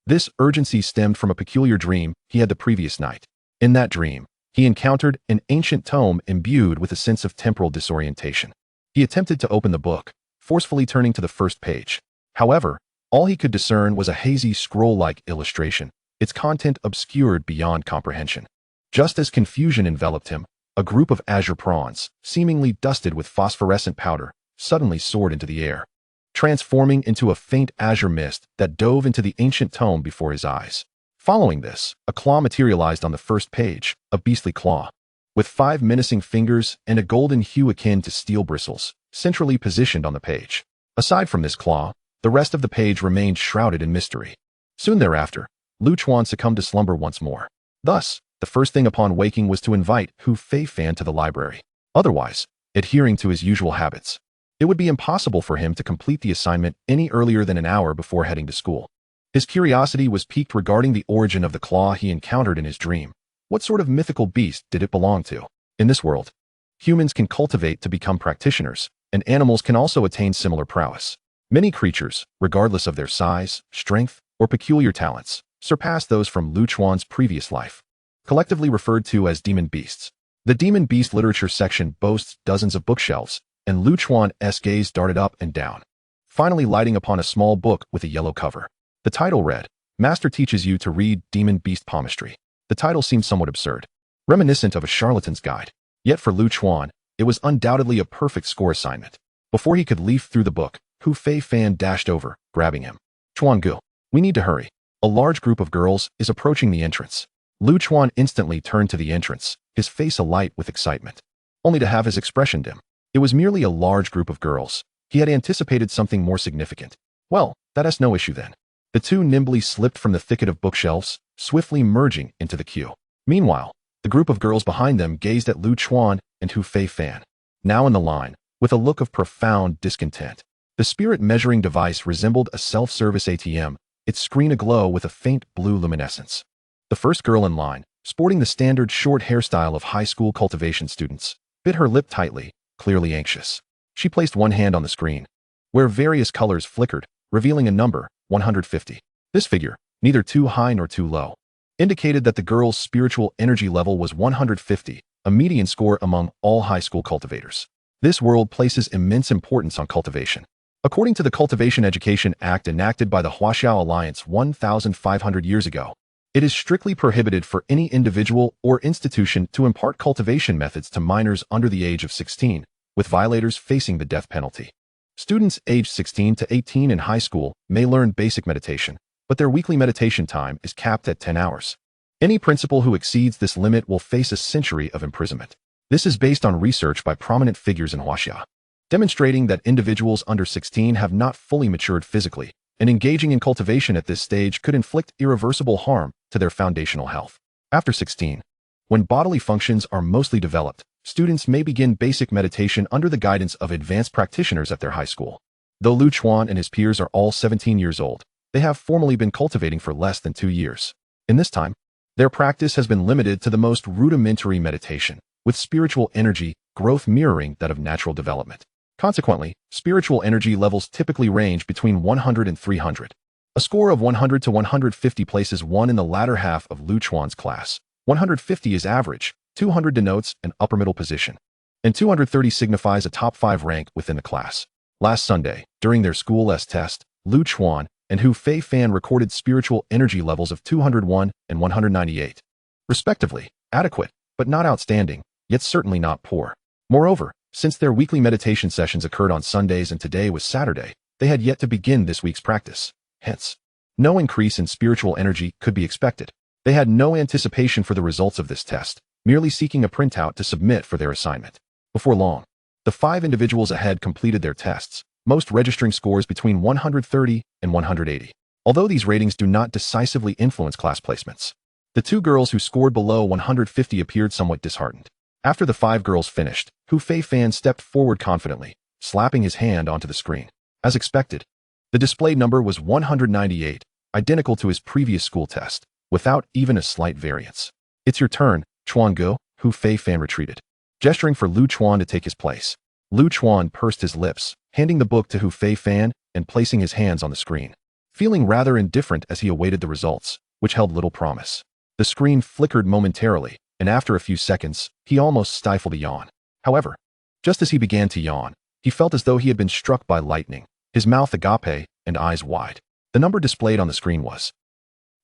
This urgency stemmed from a peculiar dream he had the previous night. In that dream, he encountered an ancient tome imbued with a sense of temporal disorientation. He attempted to open the book, forcefully turning to the first page. However, all he could discern was a hazy scroll-like illustration, its content obscured beyond comprehension. Just as confusion enveloped him, a group of azure prawns, seemingly dusted with phosphorescent powder, suddenly soared into the air, transforming into a faint azure mist that dove into the ancient tome before his eyes. Following this, a claw materialized on the first page, a beastly claw, with 5 menacing fingers and a golden hue akin to steel bristles, centrally positioned on the page. Aside from this claw, The rest of the page remained shrouded in mystery. Soon thereafter, Lu Chuan succumbed to slumber once more. Thus, the first thing upon waking was to invite Hu Feifan to the library. Otherwise, adhering to his usual habits, it would be impossible for him to complete the assignment any earlier than an hour before heading to school. His curiosity was piqued regarding the origin of the claw he encountered in his dream. What sort of mythical beast did it belong to? In this world, humans can cultivate to become practitioners, and animals can also attain similar prowess. Many creatures, regardless of their size, strength, or peculiar talents, surpass those from Lu Chuan's previous life, collectively referred to as demon beasts. The demon beast literature section boasts dozens of bookshelves, and Lu Chuan's gaze darted up and down, finally lighting upon a small book with a yellow cover. The title read, Master Teaches You to Read Demon Beast Palmistry. The title seemed somewhat absurd, reminiscent of a charlatan's guide. Yet for Lu Chuan, it was undoubtedly a perfect score assignment. Before he could leaf through the book, Hu Feifan dashed over, grabbing him. Chuan Gu, we need to hurry. A large group of girls is approaching the entrance. Lu Chuan instantly turned to the entrance, his face alight with excitement, only to have his expression dim. It was merely a large group of girls. He had anticipated something more significant. Well, that's no issue then. The two nimbly slipped from the thicket of bookshelves, swiftly merging into the queue. Meanwhile, the group of girls behind them gazed at Lu Chuan and Hu Feifan, now in the line, with a look of profound discontent. The spirit measuring device resembled a self-service ATM, its screen aglow with a faint blue luminescence. The first girl in line, sporting the standard short hairstyle of high school cultivation students, bit her lip tightly, clearly anxious. She placed one hand on the screen, where various colors flickered, revealing a number, 150. This figure, neither too high nor too low, indicated that the girl's spiritual energy level was 150, a median score among all high school cultivators. This world places immense importance on cultivation. According to the Cultivation Education Act enacted by the Huaxiao Alliance 1,500 years ago, it is strictly prohibited for any individual or institution to impart cultivation methods to minors under the age of 16, with violators facing the death penalty. Students aged 16 to 18 in high school may learn basic meditation, but their weekly meditation time is capped at 10 hours. Any principal who exceeds this limit will face a century of imprisonment. This is based on research by prominent figures in Huaxia, demonstrating that individuals under 16 have not fully matured physically, and engaging in cultivation at this stage could inflict irreversible harm to their foundational health. After 16, when bodily functions are mostly developed, students may begin basic meditation under the guidance of advanced practitioners at their high school. Though Lu Chuan and his peers are all 17 years old, they have formally been cultivating for less than 2 years. In this time, their practice has been limited to the most rudimentary meditation, with spiritual energy growth mirroring that of natural development. Consequently, spiritual energy levels typically range between 100 and 300. A score of 100 to 150 places one in the latter half of Lu Chuan's class. 150 is average, 200 denotes an upper middle position, and 230 signifies a top 5 rank within the class. Last Sunday, during their school's test, Lu Chuan and Hu Feifan recorded spiritual energy levels of 201 and 198, respectively, adequate, but not outstanding, yet certainly not poor. Moreover, since their weekly meditation sessions occurred on Sundays and today was Saturday, they had yet to begin this week's practice. Hence, no increase in spiritual energy could be expected. They had no anticipation for the results of this test, merely seeking a printout to submit for their assignment. Before long, the 5 individuals ahead completed their tests, most registering scores between 130 and 180. Although these ratings do not decisively influence class placements, the 2 girls who scored below 150 appeared somewhat disheartened. After the 5 girls finished, Hu Feifan stepped forward confidently, slapping his hand onto the screen. As expected, the displayed number was 198, identical to his previous school test, without even a slight variance. It's your turn, Chuan Gu, Hu Feifan retreated, gesturing for Lu Chuan to take his place. Lu Chuan pursed his lips, handing the book to Hu Feifan and placing his hands on the screen, feeling rather indifferent as he awaited the results, which held little promise. The screen flickered momentarily, and after a few seconds, he almost stifled a yawn. However, just as he began to yawn, he felt as though he had been struck by lightning, his mouth agape and eyes wide. The number displayed on the screen was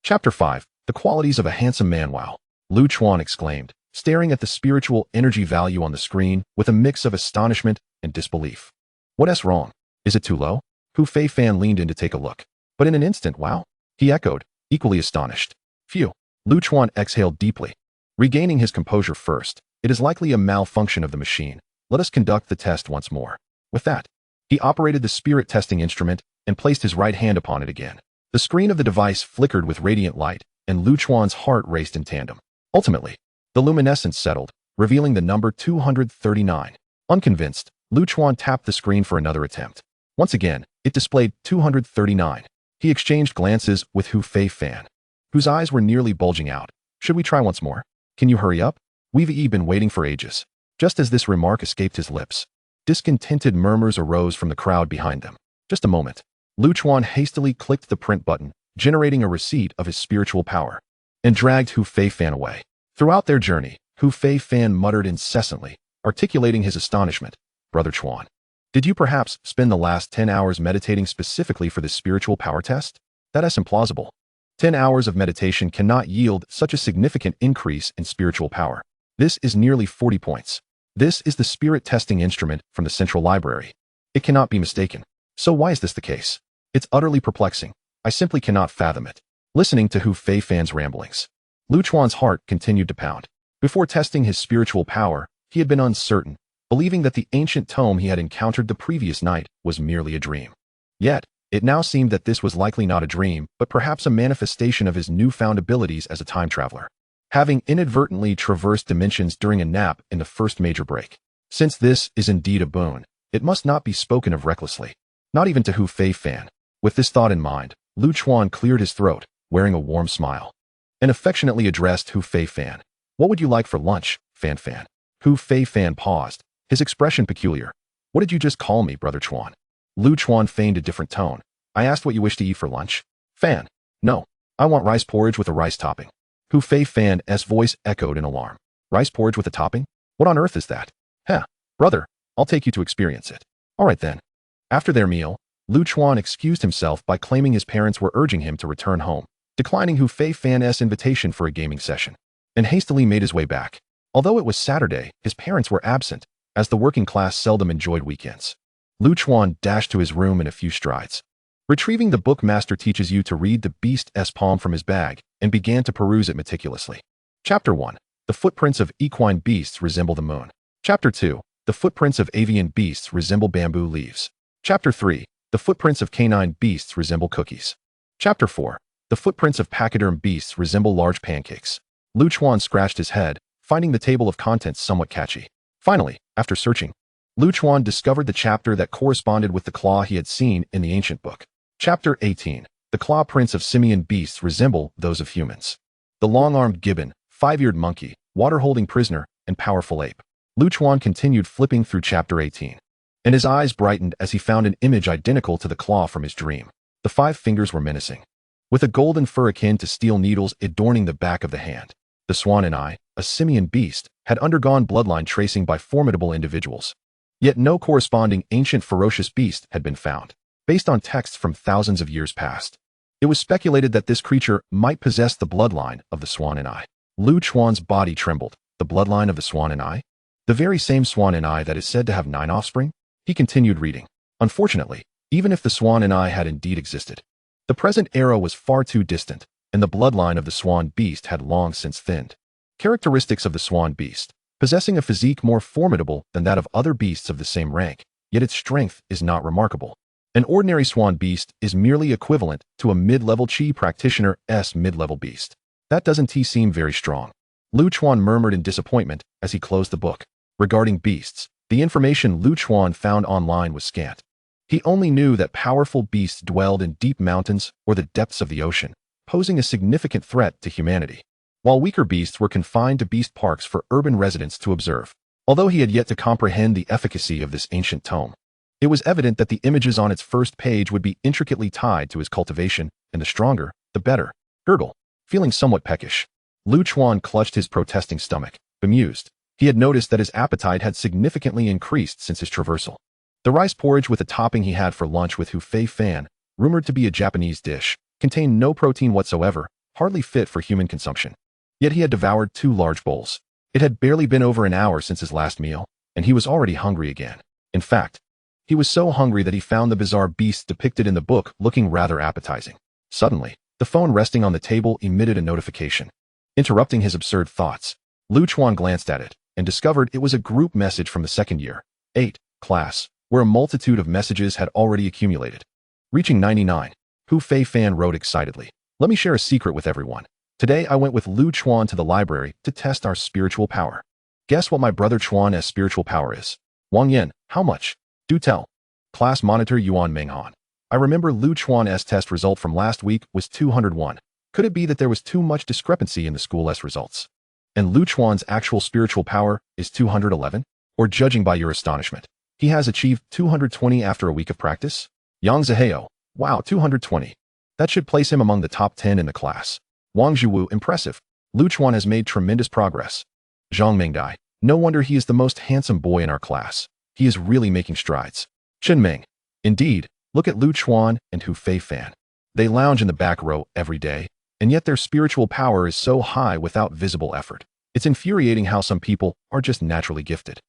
Chapter 5, The Qualities of a Handsome Man. Wow, Lu Chuan exclaimed, staring at the spiritual energy value on the screen with a mix of astonishment and disbelief. What's wrong? Is it too low? Hu Feifan leaned in to take a look. But in an instant, wow, he echoed, equally astonished. Phew. Lu Chuan exhaled deeply. Regaining his composure first, it is likely a malfunction of the machine. Let us conduct the test once more. With that, he operated the spirit testing instrument and placed his right hand upon it again. The screen of the device flickered with radiant light, and Lu Chuan's heart raced in tandem. Ultimately, the luminescence settled, revealing the number 239. Unconvinced, Lu Chuan tapped the screen for another attempt. Once again, it displayed 239. He exchanged glances with Hu Fei Fan, whose eyes were nearly bulging out. Should we try once more? Can you hurry up? We've been waiting for ages. Just as this remark escaped his lips, discontented murmurs arose from the crowd behind them. Just a moment. Lu Chuan hastily clicked the print button, generating a receipt of his spiritual power, and dragged Hu Fei Fan away. Throughout their journey, Hu Fei Fan muttered incessantly, articulating his astonishment. Brother Chuan, did you perhaps spend the last 10 hours meditating specifically for this spiritual power test? That is implausible. 10 hours of meditation cannot yield such a significant increase in spiritual power. This is nearly 40 points. This is the spirit testing instrument from the central library. It cannot be mistaken. So why is this the case? It's utterly perplexing. I simply cannot fathom it. Listening to Hu Fei Fan's ramblings, Lu Chuan's heart continued to pound. Before testing his spiritual power, he had been uncertain, believing that the ancient tome he had encountered the previous night was merely a dream. Yet, it now seemed that this was likely not a dream, but perhaps a manifestation of his newfound abilities as a time traveler, having inadvertently traversed dimensions during a nap in the first major break. Since this is indeed a boon, it must not be spoken of recklessly, not even to Hu Fei Fan. With this thought in mind, Lu Chuan cleared his throat, wearing a warm smile, and affectionately addressed Hu Fei Fan. What would you like for lunch, Fan Fan? Hu Fei Fan paused, his expression peculiar. What did you just call me, Brother Chuan? Lu Chuan feigned a different tone. I asked what you wish to eat for lunch. Fan. No. I want rice porridge with a rice topping. Hu Fei Fan's voice echoed in alarm. Rice porridge with a topping? What on earth is that? Heh. Brother, I'll take you to experience it. All right then. After their meal, Lu Chuan excused himself by claiming his parents were urging him to return home, declining Hu Fei Fan's invitation for a gaming session, and hastily made his way back. Although it was Saturday, his parents were absent, as the working class seldom enjoyed weekends. Lu Chuan dashed to his room in a few strides. Retrieving the book Master teaches you to read the Beast's palm from his bag, and began to peruse it meticulously. Chapter 1. The footprints of equine beasts resemble the moon. Chapter 2. The footprints of avian beasts resemble bamboo leaves. Chapter 3. The footprints of canine beasts resemble cookies. Chapter 4. The footprints of pachyderm beasts resemble large pancakes. Lu Chuan scratched his head, finding the table of contents somewhat catchy. Finally, after searching, Lu Chuan discovered the chapter that corresponded with the claw he had seen in the ancient book. Chapter 18. The claw prints of simian beasts resemble those of humans. The long-armed gibbon, five-eared monkey, water-holding prisoner, and powerful ape. Lu Chuan continued flipping through Chapter 18, and his eyes brightened as he found an image identical to the claw from his dream. The 5 fingers were menacing, with a golden fur akin to steel needles adorning the back of the hand. The swan and I, a simian beast, had undergone bloodline tracing by formidable individuals. Yet no corresponding ancient ferocious beast had been found. Based on texts from thousands of years past, it was speculated that this creature might possess the bloodline of the swan and I. Lu Chuan's body trembled. The bloodline of the swan and I? The very same swan and I that is said to have 9 offspring? He continued reading. Unfortunately, even if the swan and I had indeed existed, the present era was far too distant, and the bloodline of the swan beast had long since thinned. Characteristics of the swan beast: possessing a physique more formidable than that of other beasts of the same rank, yet its strength is not remarkable. An ordinary swan beast is merely equivalent to a mid-level chi practitioner's mid-level beast. That doesn't seem very strong. Lu Chuan murmured in disappointment as he closed the book. Regarding beasts, the information Lu Chuan found online was scant. He only knew that powerful beasts dwelled in deep mountains or the depths of the ocean, posing a significant threat to humanity, while weaker beasts were confined to beast parks for urban residents to observe. Although he had yet to comprehend the efficacy of this ancient tome, it was evident that the images on its first page would be intricately tied to his cultivation, and the stronger, the better. Gurgle. Feeling somewhat peckish, Lu Chuan clutched his protesting stomach, bemused. He had noticed that his appetite had significantly increased since his traversal. The rice porridge with a topping he had for lunch with Hu Fei Fan, rumored to be a Japanese dish, contained no protein whatsoever, hardly fit for human consumption. Yet he had devoured 2 large bowls. It had barely been over an hour since his last meal, and he was already hungry again. In fact, he was so hungry that he found the bizarre beasts depicted in the book looking rather appetizing. Suddenly, the phone resting on the table emitted a notification. Interrupting his absurd thoughts, Lu Chuan glanced at it and discovered it was a group message from the second year 8 class, where a multitude of messages had already accumulated. Reaching 99. Hu Fei Fan wrote excitedly. Let me share a secret with everyone. Today I went with Lu Chuan to the library to test our spiritual power. Guess what my brother Chuan's spiritual power is? Wang Yin, how much? Do tell. Class monitor Yuan Menghan. I remember Lu Chuan's test result from last week was 201. Could it be that there was too much discrepancy in the school's results? And Lu Chuan's actual spiritual power is 211? Or judging by your astonishment, he has achieved 220 after a week of practice? Yang Ziheo, wow, 220. That should place him among the top 10 in the class. Wang Zhiwu, impressive. Lu Chuan has made tremendous progress. Zhang Mengdai, no wonder he is the most handsome boy in our class. He is really making strides. Chen Meng, indeed, look at Lu Chuan and Hu Fei Fan. They lounge in the back row every day, and yet their spiritual power is so high without visible effort. It's infuriating how some people are just naturally gifted.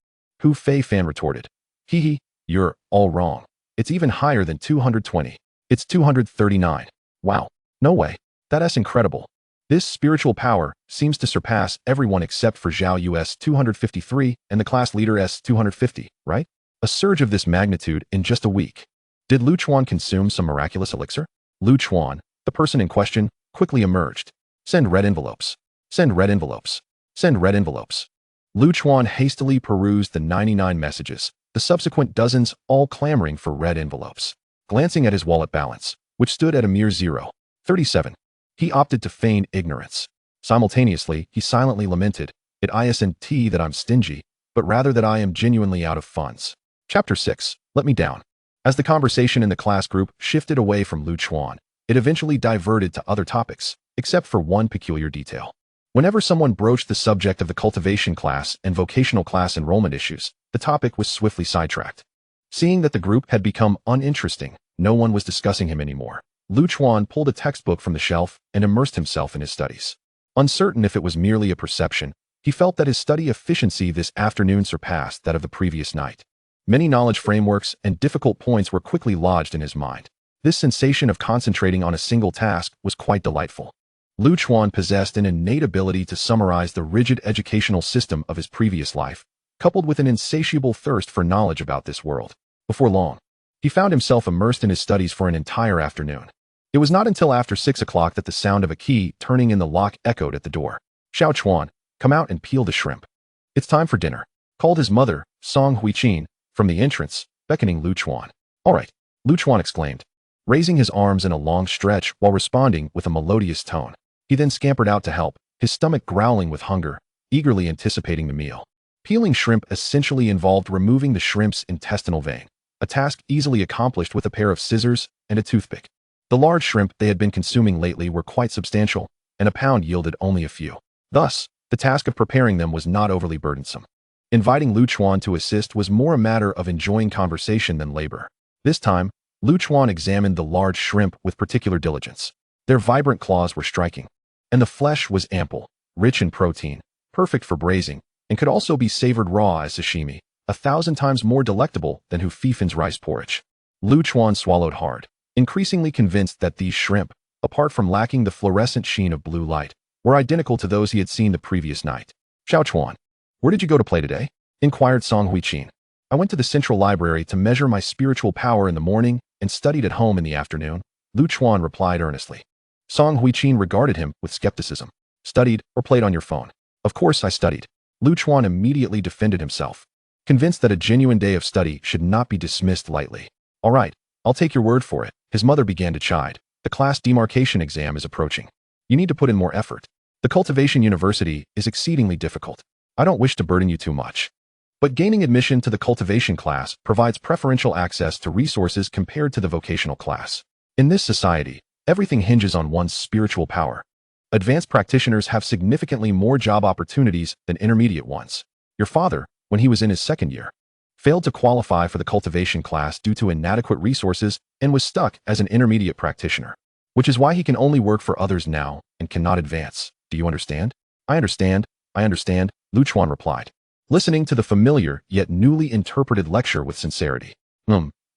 Hu Fei Fan retorted. Hee, you're all wrong. It's even higher than 220. It's 239. Wow, no way. That's incredible. This spiritual power seems to surpass everyone except for Zhao Yu's 253 and the class leader's 250, right? A surge of this magnitude in just a week. Did Lu Chuan consume some miraculous elixir? Lu Chuan, the person in question, quickly emerged. Send red envelopes. Send red envelopes. Send red envelopes. Lu Chuan hastily perused the 99 messages, the subsequent dozens all clamoring for red envelopes. Glancing at his wallet balance, which stood at a mere 0.37, he opted to feign ignorance. Simultaneously, he silently lamented, "It isn't that I'm stingy, but rather that I am genuinely out of funds." Chapter 6. Let me down. As the conversation in the class group shifted away from Lu Chuan, it eventually diverted to other topics, except for one peculiar detail. Whenever someone broached the subject of the cultivation class and vocational class enrollment issues, the topic was swiftly sidetracked. Seeing that the group had become uninteresting, no one was discussing him anymore. Lu Chuan pulled a textbook from the shelf and immersed himself in his studies. Uncertain if it was merely a perception, he felt that his study efficiency this afternoon surpassed that of the previous night. Many knowledge frameworks and difficult points were quickly lodged in his mind. This sensation of concentrating on a single task was quite delightful. Lu Chuan possessed an innate ability to summarize the rigid educational system of his previous life, coupled with an insatiable thirst for knowledge about this world. Before long, he found himself immersed in his studies for an entire afternoon. It was not until after 6 o'clock that the sound of a key turning in the lock echoed at the door. "Xiao Chuan, come out and peel the shrimp. It's time for dinner," called his mother, Song Huiqin, from the entrance, beckoning Lu Chuan. "All right," Lu Chuan exclaimed, raising his arms in a long stretch while responding with a melodious tone. He then scampered out to help, his stomach growling with hunger, eagerly anticipating the meal. Peeling shrimp essentially involved removing the shrimp's intestinal vein, a task easily accomplished with a pair of scissors and a toothpick. The large shrimp they had been consuming lately were quite substantial, and a pound yielded only a few. Thus, the task of preparing them was not overly burdensome. Inviting Lu Chuan to assist was more a matter of enjoying conversation than labor. This time, Lu Chuan examined the large shrimp with particular diligence. Their vibrant claws were striking, and the flesh was ample, rich in protein, perfect for braising, and could also be savored raw as sashimi, 1,000 times more delectable than Hu Feifan's rice porridge. Lu Chuan swallowed hard, increasingly convinced that these shrimp, apart from lacking the fluorescent sheen of blue light, were identical to those he had seen the previous night. "Xiao Chuan, where did you go to play today?" inquired Song Huiqin. "I went to the central library to measure my spiritual power in the morning and studied at home in the afternoon," Lu Chuan replied earnestly. Song Huiqin regarded him with skepticism. "Studied or played on your phone?" "Of course I studied." Lu Chuan immediately defended himself, convinced that a genuine day of study should not be dismissed lightly. "All right, I'll take your word for it," his mother began to chide. "The class demarcation exam is approaching. You need to put in more effort. The cultivation university is exceedingly difficult. I don't wish to burden you too much, but gaining admission to the cultivation class provides preferential access to resources compared to the vocational class. In this society, everything hinges on one's spiritual power. Advanced practitioners have significantly more job opportunities than intermediate ones. Your father, when he was in his second year, failed to qualify for the cultivation class due to inadequate resources and was stuck as an intermediate practitioner, which is why he can only work for others now and cannot advance. Do you understand?" I understand, Lu Chuan replied, listening to the familiar yet newly interpreted lecture with sincerity.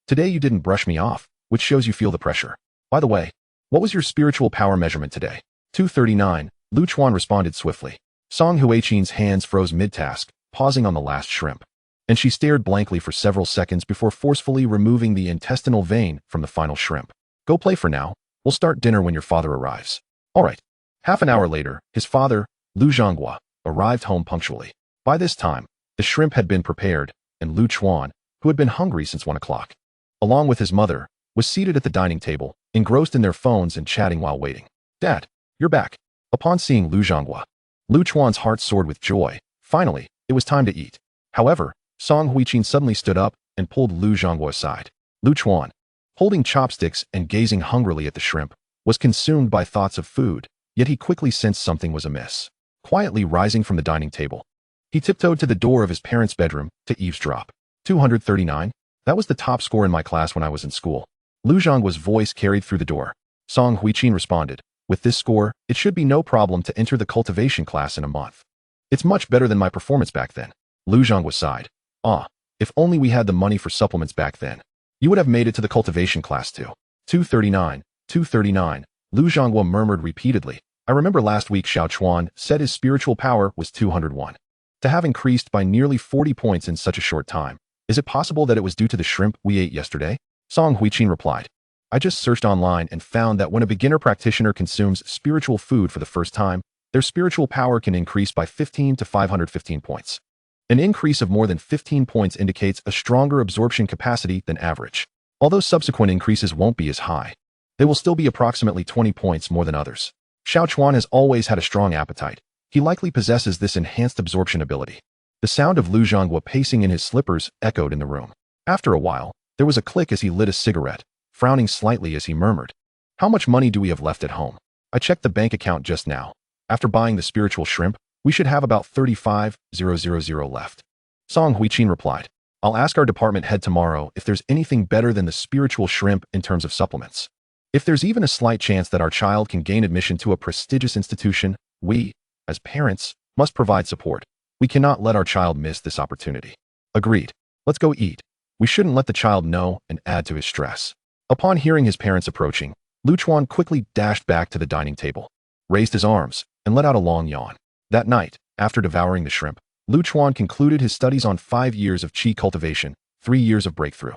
Today you didn't brush me off, which shows you feel the pressure. By the way, what was your spiritual power measurement today?" 239, Lu Chuan responded swiftly. Song Huiqin's hands froze mid-task, pausing on the last shrimp. and she stared blankly for several seconds before forcefully removing the intestinal vein from the final shrimp. Go play for now. We'll start dinner when your father arrives. All right. Half an hour later, his father, Lu Zhonghua, arrived home punctually. By this time, the shrimp had been prepared, and Lu Chuan, who had been hungry since 1 o'clock, along with his mother, was seated at the dining table, engrossed in their phones and chatting while waiting. Dad, you're back. Upon seeing Lu Zhonghua, Lu Chuan's heart soared with joy. Finally, it was time to eat. However, Song Huiqin suddenly stood up and pulled Lu Zhonghua aside. Lu Chuan, holding chopsticks and gazing hungrily at the shrimp, was consumed by thoughts of food, yet he quickly sensed something was amiss. Quietly rising from the dining table, he tiptoed to the door of his parents' bedroom to eavesdrop. 239? That was the top score in my class when I was in school. Lu Zhonghua's voice carried through the door. Song Huiqin responded, with this score, it should be no problem to enter the cultivation class in a month. It's much better than my performance back then. Lu Zhonghua sighed. Ah, if only we had the money for supplements back then. You would have made it to the cultivation class too. 239, 239, Lu Zhonghua murmured repeatedly. I remember last week Xiao Chuan said his spiritual power was 201. To have increased by nearly 40 points in such a short time. Is it possible that it was due to the shrimp we ate yesterday? Song Huiqin replied. I just searched online and found that when a beginner practitioner consumes spiritual food for the first time, their spiritual power can increase by 15 to 515 points. An increase of more than 15 points indicates a stronger absorption capacity than average. Although subsequent increases won't be as high, they will still be approximately 20 points more than others. Xiao Chuan has always had a strong appetite. He likely possesses this enhanced absorption ability. The sound of Lu Zhonghua pacing in his slippers echoed in the room. After a while, there was a click as he lit a cigarette, frowning slightly as he murmured, How much money do we have left at home? I checked the bank account just now. After buying the spiritual shrimp, we should have about 35,000 left. Song Huiqin replied, I'll ask our department head tomorrow if there's anything better than the spiritual shrimp in terms of supplements. If there's even a slight chance that our child can gain admission to a prestigious institution, we, as parents, must provide support. We cannot let our child miss this opportunity. Agreed. Let's go eat. We shouldn't let the child know and add to his stress. Upon hearing his parents approaching, Lu Chuan quickly dashed back to the dining table, raised his arms, and let out a long yawn. That night, after devouring the shrimp, Lu Chuan concluded his studies on 5 years of qi cultivation, 3 years of breakthrough.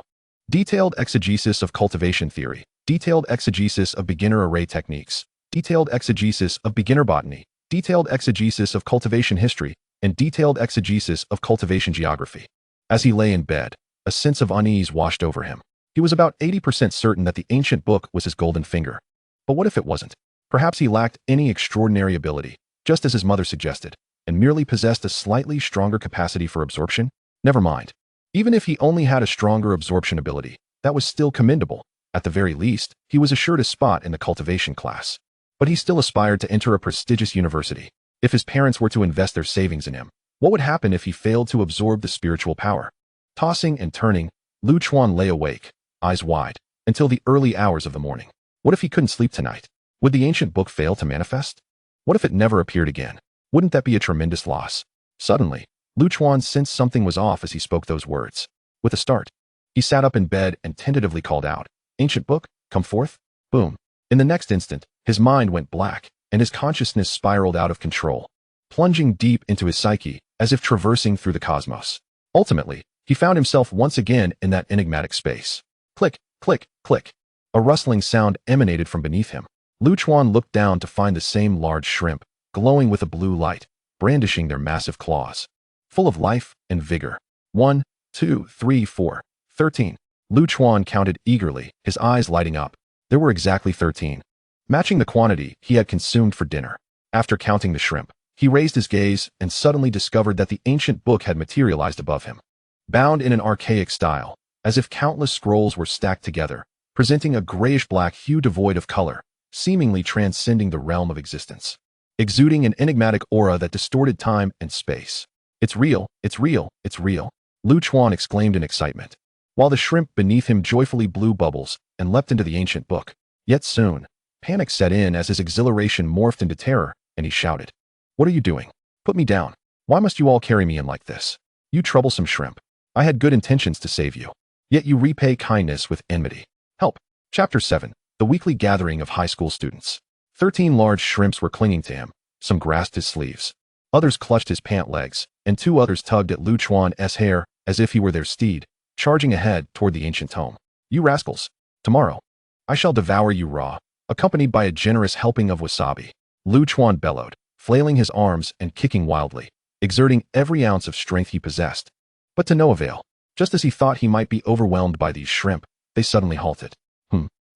Detailed exegesis of cultivation theory, detailed exegesis of beginner array techniques, detailed exegesis of beginner botany, detailed exegesis of cultivation history, and detailed exegesis of cultivation geography. As he lay in bed, a sense of unease washed over him. He was about 80% certain that the ancient book was his golden finger. But what if it wasn't? Perhaps he lacked any extraordinary ability, just as his mother suggested, and merely possessed a slightly stronger capacity for absorption? Never mind. Even if he only had a stronger absorption ability, that was still commendable. At the very least, he was assured a spot in the cultivation class. But he still aspired to enter a prestigious university. If his parents were to invest their savings in him, what would happen if he failed to absorb the spiritual power? Tossing and turning, Lu Chuan lay awake, eyes wide, until the early hours of the morning. What if he couldn't sleep tonight? Would the ancient book fail to manifest? What if it never appeared again? Wouldn't that be a tremendous loss? Suddenly, Lu Chuan sensed something was off as he spoke those words. With a start, he sat up in bed and tentatively called out, Ancient book, come forth? Boom. In the next instant, his mind went black, and his consciousness spiraled out of control, plunging deep into his psyche, as if traversing through the cosmos. Ultimately, he found himself once again in that enigmatic space. Click, click, click. A rustling sound emanated from beneath him. Lu Chuan looked down to find the same large shrimp, glowing with a blue light, brandishing their massive claws, full of life and vigor. 1, 2, 3, 4, 13. Lu Chuan counted eagerly, his eyes lighting up. There were exactly 13, matching the quantity he had consumed for dinner. After counting the shrimp, he raised his gaze and suddenly discovered that the ancient book had materialized above him, bound in an archaic style, as if countless scrolls were stacked together, presenting a grayish-black hue devoid of color, seemingly transcending the realm of existence, exuding an enigmatic aura that distorted time and space. It's real, it's real, it's real, Lu Chuan exclaimed in excitement, while the shrimp beneath him joyfully blew bubbles and leapt into the ancient book. Yet soon, panic set in as his exhilaration morphed into terror, and he shouted, What are you doing? Put me down. Why must you all carry me in like this? You troublesome shrimp. I had good intentions to save you. Yet you repay kindness with enmity. Help. Chapter 7. The weekly gathering of high school students. 13 large shrimps were clinging to him. Some grasped his sleeves. Others clutched his pant legs, and 2 others tugged at Lu Chuan's hair as if he were their steed, charging ahead toward the ancient tome. You rascals! Tomorrow, I shall devour you raw, accompanied by a generous helping of wasabi. Lu Chuan bellowed, flailing his arms and kicking wildly, exerting every ounce of strength he possessed. But to no avail. Just as he thought he might be overwhelmed by these shrimp, they suddenly halted.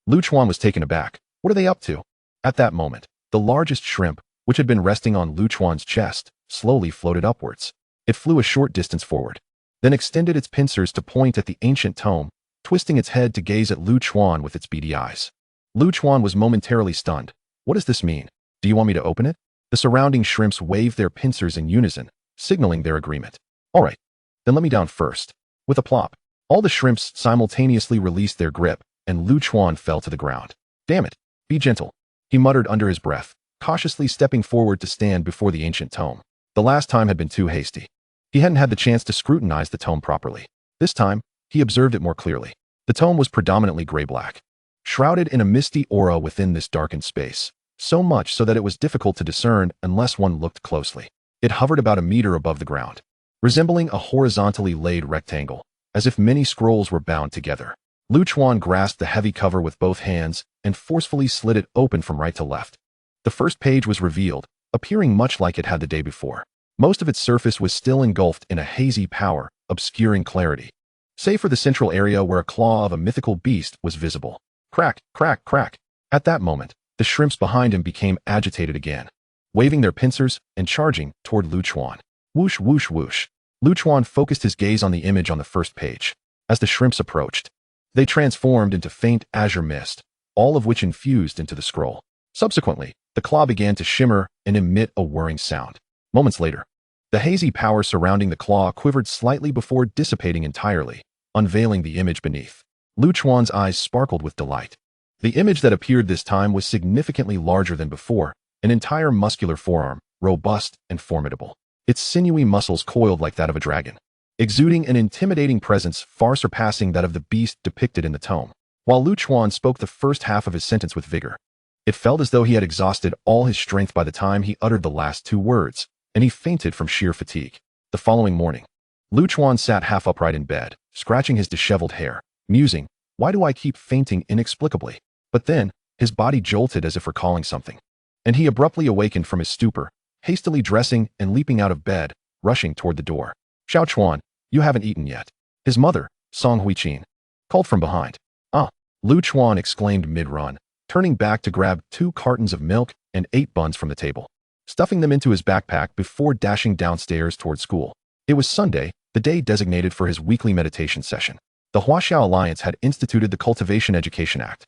Lu Chuan was taken aback. What are they up to? At that moment, the largest shrimp, which had been resting on Lu Chuan's chest, slowly floated upwards. It flew a short distance forward, then extended its pincers to point at the ancient tome, twisting its head to gaze at Lu Chuan with its beady eyes. Lu Chuan was momentarily stunned. What does this mean? Do you want me to open it? The surrounding shrimps waved their pincers in unison, signaling their agreement. All right, then let me down first. With a plop, all the shrimps simultaneously released their grip, and Lu Chuan fell to the ground. Damn it, be gentle, he muttered under his breath, cautiously stepping forward to stand before the ancient tome. The last time had been too hasty. He hadn't had the chance to scrutinize the tome properly. This time, he observed it more clearly. The tome was predominantly gray-black, shrouded in a misty aura within this darkened space, so much so that it was difficult to discern unless one looked closely. It hovered about a meter above the ground, resembling a horizontally laid rectangle, as if many scrolls were bound together. Lu Chuan grasped the heavy cover with both hands and forcefully slid it open from right to left. The first page was revealed, appearing much like it had the day before. Most of its surface was still engulfed in a hazy power, obscuring clarity, save for the central area where a claw of a mythical beast was visible. Crack, crack, crack. At that moment, the shrimps behind him became agitated again, waving their pincers and charging toward Lu Chuan. Whoosh, whoosh, whoosh. Lu Chuan focused his gaze on the image on the first page. As the shrimps approached, they transformed into faint azure mist, all of which infused into the scroll. Subsequently, the claw began to shimmer and emit a whirring sound. Moments later, the hazy power surrounding the claw quivered slightly before dissipating entirely, unveiling the image beneath. Lu Chuan's eyes sparkled with delight. The image that appeared this time was significantly larger than before, an entire muscular forearm, robust and formidable. Its sinewy muscles coiled like that of a dragon, exuding an intimidating presence far surpassing that of the beast depicted in the tome. While Lu Chuan spoke the first half of his sentence with vigor, it felt as though he had exhausted all his strength by the time he uttered the last two words, and he fainted from sheer fatigue. The following morning, Lu Chuan sat half upright in bed, scratching his disheveled hair, musing, why do I keep fainting inexplicably? But then, his body jolted as if recalling something, and he abruptly awakened from his stupor, hastily dressing and leaping out of bed, rushing toward the door. Xiao Chuan, you haven't eaten yet. His mother, Song Huiqin, called from behind. Ah, Lu Chuan exclaimed mid-run, turning back to grab 2 cartons of milk and 8 buns from the table, stuffing them into his backpack before dashing downstairs toward school. It was Sunday, the day designated for his weekly meditation session. The Huaxiao Alliance had instituted the Cultivation Education Act,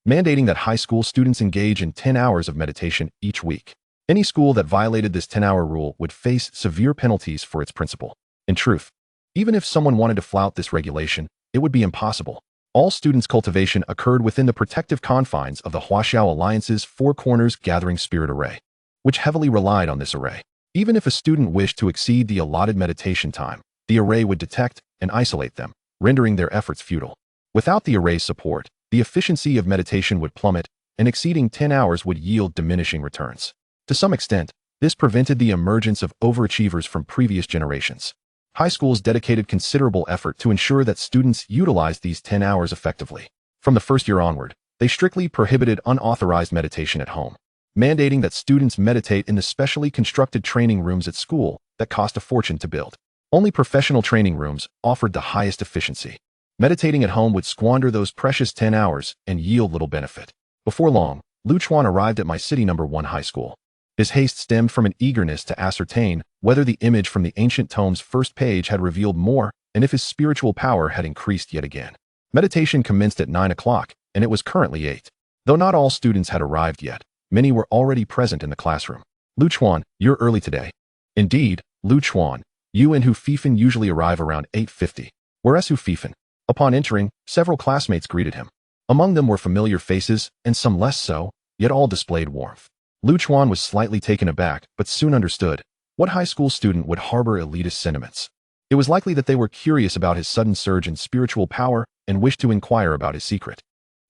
mandating that high school students engage in 10 hours of meditation each week. Any school that violated this 10-hour rule would face severe penalties for its principal. In truth, even if someone wanted to flout this regulation, it would be impossible. All students' cultivation occurred within the protective confines of the Huaxiao Alliance's Four Corners Gathering Spirit Array, which heavily relied on this array. Even if a student wished to exceed the allotted meditation time, the array would detect and isolate them, rendering their efforts futile. Without the array's support, the efficiency of meditation would plummet, and exceeding 10 hours would yield diminishing returns. To some extent, this prevented the emergence of overachievers from previous generations. High schools dedicated considerable effort to ensure that students utilized these 10 hours effectively. From the first year onward, they strictly prohibited unauthorized meditation at home, mandating that students meditate in the specially constructed training rooms at school that cost a fortune to build. Only professional training rooms offered the highest efficiency. Meditating at home would squander those precious 10 hours and yield little benefit. Before long, Lu Chuan arrived at my city number 1 high school. His haste stemmed from an eagerness to ascertain whether the image from the ancient tome's first page had revealed more and if his spiritual power had increased yet again. Meditation commenced at 9 o'clock, and it was currently 8. Though not all students had arrived yet, many were already present in the classroom. Lu Chuan, you're early today. Indeed, Lu Chuan, you and Hu Fifan usually arrive around 8:50. Whereas Hu Fifan, upon entering, several classmates greeted him. Among them were familiar faces, and some less so, yet all displayed warmth. Lu Chuan was slightly taken aback, but soon understood. What high school student would harbor elitist sentiments? It was likely that they were curious about his sudden surge in spiritual power and wished to inquire about his secret.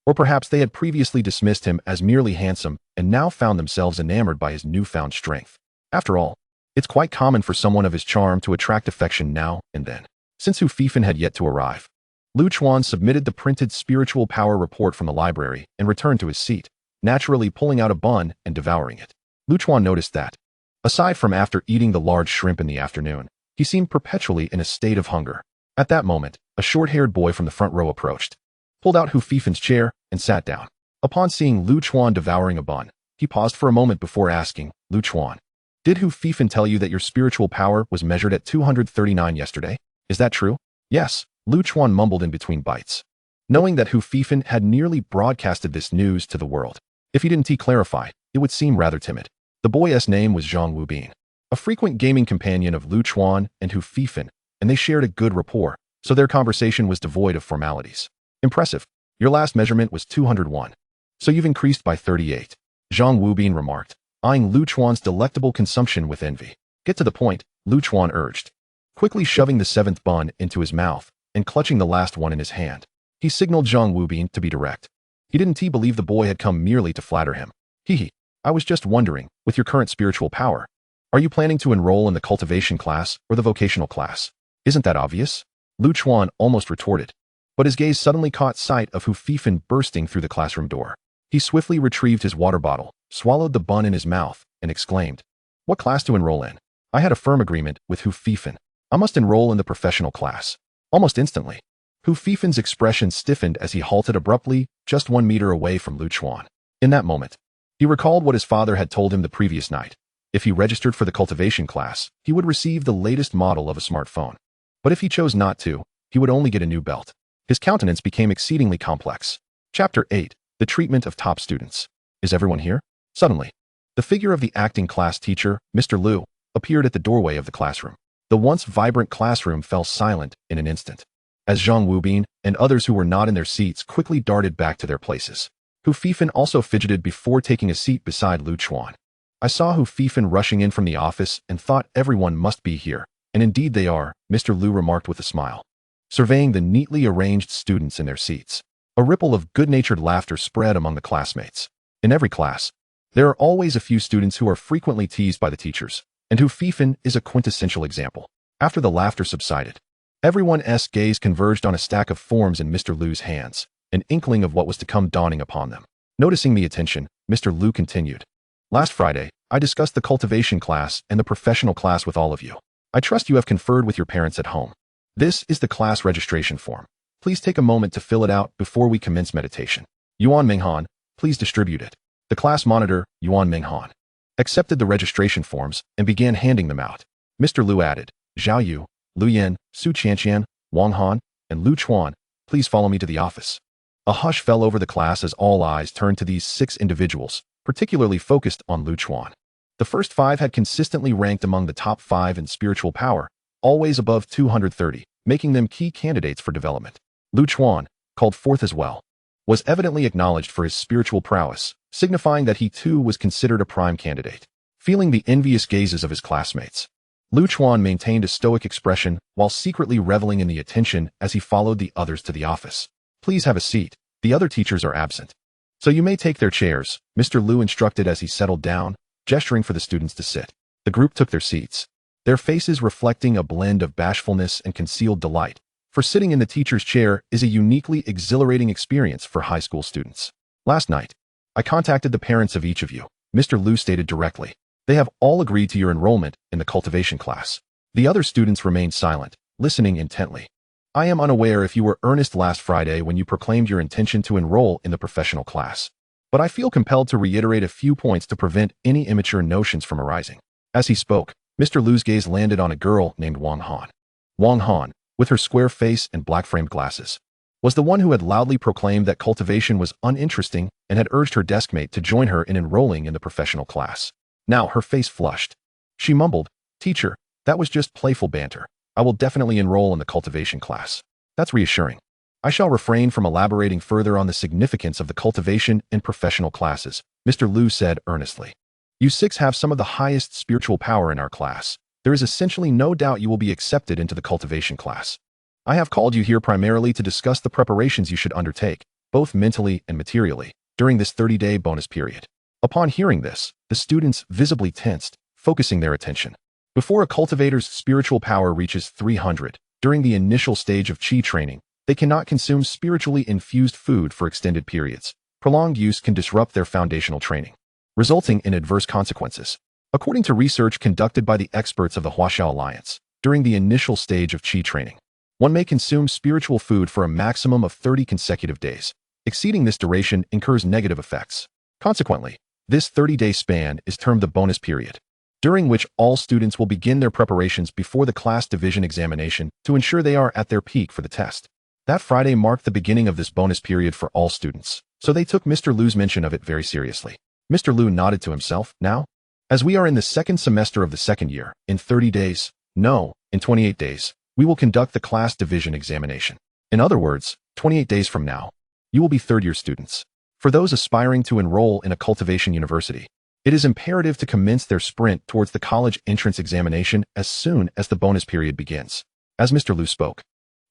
Or perhaps they had previously dismissed him as merely handsome and now found themselves enamored by his newfound strength. After all, it's quite common for someone of his charm to attract affection now and then. Since Hu Fifan had yet to arrive, Lu Chuan submitted the printed spiritual power report from the library and returned to his seat, naturally pulling out a bun and devouring it. Lu Chuan noticed that, aside from after eating the large shrimp in the afternoon, he seemed perpetually in a state of hunger. At that moment, a short-haired boy from the front row approached, pulled out Hu Fifan's chair, and sat down. Upon seeing Lu Chuan devouring a bun, he paused for a moment before asking, "Lu Chuan, did Hu Fifan tell you that your spiritual power was measured at 239 yesterday? Is that true?" "Yes," Lu Chuan mumbled in between bites, knowing that Hu Fifan had nearly broadcasted this news to the world. If he didn't clarify, it would seem rather timid. The boy's name was Zhang Wubin, a frequent gaming companion of Lu Chuan and Hu Fifan, and they shared a good rapport, so their conversation was devoid of formalities. "Impressive. Your last measurement was 201. So you've increased by 38. Zhang Wubin remarked, eyeing Lu Chuan's delectable consumption with envy. "Get to the point," Lu Chuan urged, quickly shoving the seventh bun into his mouth and clutching the last one in his hand. He signaled Zhang Wubin to be direct. He didn't believe the boy had come merely to flatter him. "Hee. I was just wondering, with your current spiritual power, are you planning to enroll in the cultivation class or the vocational class? Isn't that obvious?" Lu Chuan almost retorted, but his gaze suddenly caught sight of Hu Fifan bursting through the classroom door. He swiftly retrieved his water bottle, swallowed the bun in his mouth, and exclaimed, "What class to enroll in? I had a firm agreement with Hu Fifan. I must enroll in the professional class." Almost instantly, Hu Fifan's expression stiffened as he halted abruptly just 1 meter away from Lu Chuan. In that moment, he recalled what his father had told him the previous night. If he registered for the cultivation class, he would receive the latest model of a smartphone. But if he chose not to, he would only get a new belt. His countenance became exceedingly complex. Chapter 8. The Treatment of Top Students. "Is everyone here?" Suddenly, the figure of the acting class teacher, Mr. Lu, appeared at the doorway of the classroom. The once vibrant classroom fell silent in an instant, as Zhang Wubin and others who were not in their seats quickly darted back to their places. Hu Fifan also fidgeted before taking a seat beside Lu Chuan. "I saw Hu Fifan rushing in from the office and thought everyone must be here, and indeed they are," Mr. Lu remarked with a smile, surveying the neatly arranged students in their seats. A ripple of good-natured laughter spread among the classmates. In every class, there are always a few students who are frequently teased by the teachers, and Hu Fifan is a quintessential example. After the laughter subsided, everyone's gaze converged on a stack of forms in Mr. Lu's hands, an inkling of what was to come dawning upon them. Noticing the attention, Mr. Lu continued, "Last Friday, I discussed the cultivation class and the professional class with all of you. I trust you have conferred with your parents at home. This is the class registration form. Please take a moment to fill it out before we commence meditation. Yuan Minghan, please distribute it." The class monitor, Yuan Minghan, accepted the registration forms and began handing them out. Mr. Lu added, "Zhao Yu, Lu Yan, Su Qianqian, Wang Han, and Lu Chuan, please follow me to the office." A hush fell over the class as all eyes turned to these 6 individuals, particularly focused on Lu Chuan. The first 5 had consistently ranked among the top 5 in spiritual power, always above 230, making them key candidates for development. Lu Chuan, called forth as well, was evidently acknowledged for his spiritual prowess, signifying that he too was considered a prime candidate. Feeling the envious gazes of his classmates, Lu Chuan maintained a stoic expression while secretly reveling in the attention as he followed the others to the office. "Please have a seat. The other teachers are absent, so you may take their chairs," Mr. Lu instructed as he settled down, gesturing for the students to sit. The group took their seats, their faces reflecting a blend of bashfulness and concealed delight, for sitting in the teacher's chair is a uniquely exhilarating experience for high school students. "Last night, I contacted the parents of each of you," Mr. Lu stated directly. "They have all agreed to your enrollment in the cultivation class." The other students remained silent, listening intently. "I am unaware if you were earnest last Friday when you proclaimed your intention to enroll in the professional class, but I feel compelled to reiterate a few points to prevent any immature notions from arising." As he spoke, Mr. Lu's gaze landed on a girl named Wang Han. Wang Han, with her square face and black-framed glasses, was the one who had loudly proclaimed that cultivation was uninteresting and had urged her deskmate to join her in enrolling in the professional class. Now her face flushed. She mumbled, "Teacher, that was just playful banter. I will definitely enroll in the cultivation class." "That's reassuring. I shall refrain from elaborating further on the significance of the cultivation and professional classes," Mr. Lu said earnestly. "You 6 have some of the highest spiritual power in our class. There is essentially no doubt you will be accepted into the cultivation class. I have called you here primarily to discuss the preparations you should undertake, both mentally and materially, during this 30-day bonus period." Upon hearing this, the students visibly tensed, focusing their attention. Before a cultivator's spiritual power reaches 300, During the initial stage of Qi training, they cannot consume spiritually infused food for extended periods. Prolonged use can disrupt their foundational training, resulting in adverse consequences. According to research conducted by the experts of the Huaxiao Alliance, during the initial stage of Qi training, one may consume spiritual food for a maximum of 30 consecutive days. Exceeding this duration incurs negative effects. Consequently, this 30-day span is termed the bonus period, during which all students will begin their preparations before the class division examination to ensure they are at their peak for the test. That Friday marked the beginning of this bonus period for all students, so they took Mr. Lu's mention of it very seriously. Mr. Lu nodded to himself. Now, as we are in the second semester of the second year, in 30 days, no, in 28 days, we will conduct the class division examination. In other words, 28 days from now, you will be third-year students. For those aspiring to enroll in a cultivation university, it is imperative to commence their sprint towards the college entrance examination as soon as the bonus period begins. As Mr. Lu spoke,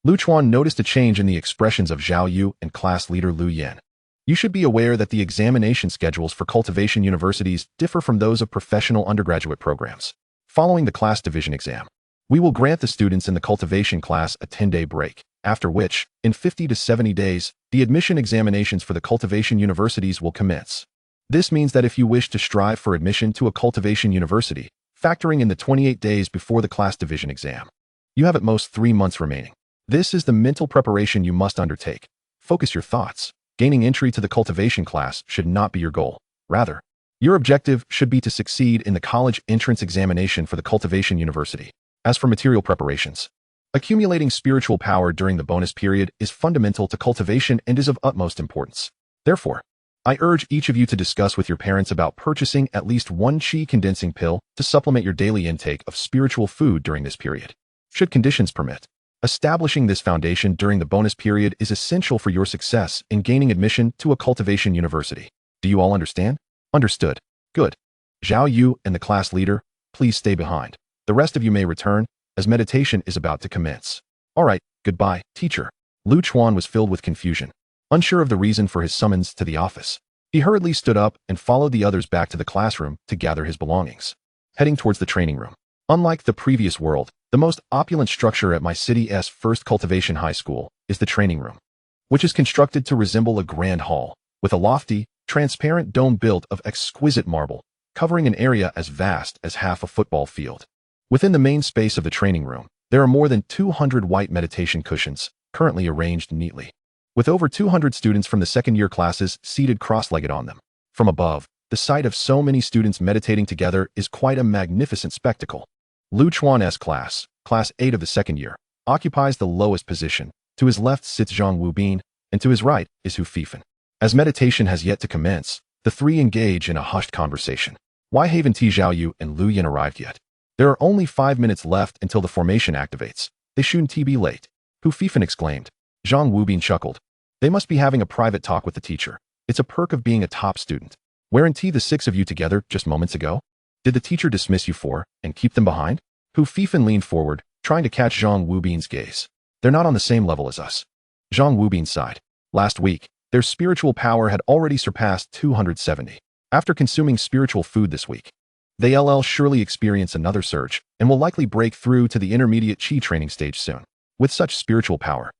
Lu Chuan noticed a change in the expressions of Zhao Yu and class leader Lu Yan. You should be aware that the examination schedules for cultivation universities differ from those of professional undergraduate programs. Following the class division exam, we will grant the students in the cultivation class a 10-day break, after which, in 50 to 70 days, the admission examinations for the cultivation universities will commence. This means that if you wish to strive for admission to a cultivation university, factoring in the 28 days before the class division exam, you have at most 3 months remaining. This is the mental preparation you must undertake. Focus your thoughts. Gaining entry to the cultivation class should not be your goal. Rather, your objective should be to succeed in the college entrance examination for the cultivation university. As for material preparations, accumulating spiritual power during the bonus period is fundamental to cultivation and is of utmost importance. Therefore, I urge each of you to discuss with your parents about purchasing at least one Qi condensing pill to supplement your daily intake of spiritual food during this period. Should conditions permit, establishing this foundation during the bonus period is essential for your success in gaining admission to a cultivation university. Do you all understand? Understood. Good. Zhao Yu and the class leader, please stay behind. The rest of you may return, as meditation is about to commence. All right, goodbye, teacher. Lu Chuan was filled with confusion, unsure of the reason for his summons to the office. He hurriedly stood up and followed the others back to the classroom to gather his belongings, heading towards the training room. Unlike the previous world, the most opulent structure at my city's first cultivation high school is the training room, which is constructed to resemble a grand hall, with a lofty, transparent dome built of exquisite marble, covering an area as vast as half a football field. Within the main space of the training room, there are more than 200 white meditation cushions, currently arranged neatly, with over 200 students from the second-year classes seated cross-legged on them. From above, the sight of so many students meditating together is quite a magnificent spectacle. Lu Chuan's class, Class 8 of the second year, occupies the lowest position. To his left sits Zhang Wubin, and to his right is Hu Fifan. As meditation has yet to commence, the three engage in a hushed conversation. Why haven't Zhao Yu and Lu Yan arrived yet? There are only 5 minutes left until the formation activates. They shouldn't be late. Hu Fifan exclaimed. Zhang Wubin chuckled. They must be having a private talk with the teacher. It's a perk of being a top student. Weren't the 6 of you together just moments ago? Did the teacher dismiss you for and keep them behind? Hu Fifan leaned forward, trying to catch Zhang Wubin's gaze. They're not on the same level as us. Zhang Wubin sighed. Last week, their spiritual power had already surpassed 270. After consuming spiritual food this week, they'll surely experience another surge and will likely break through to the intermediate Qi training stage soon. With such spiritual power,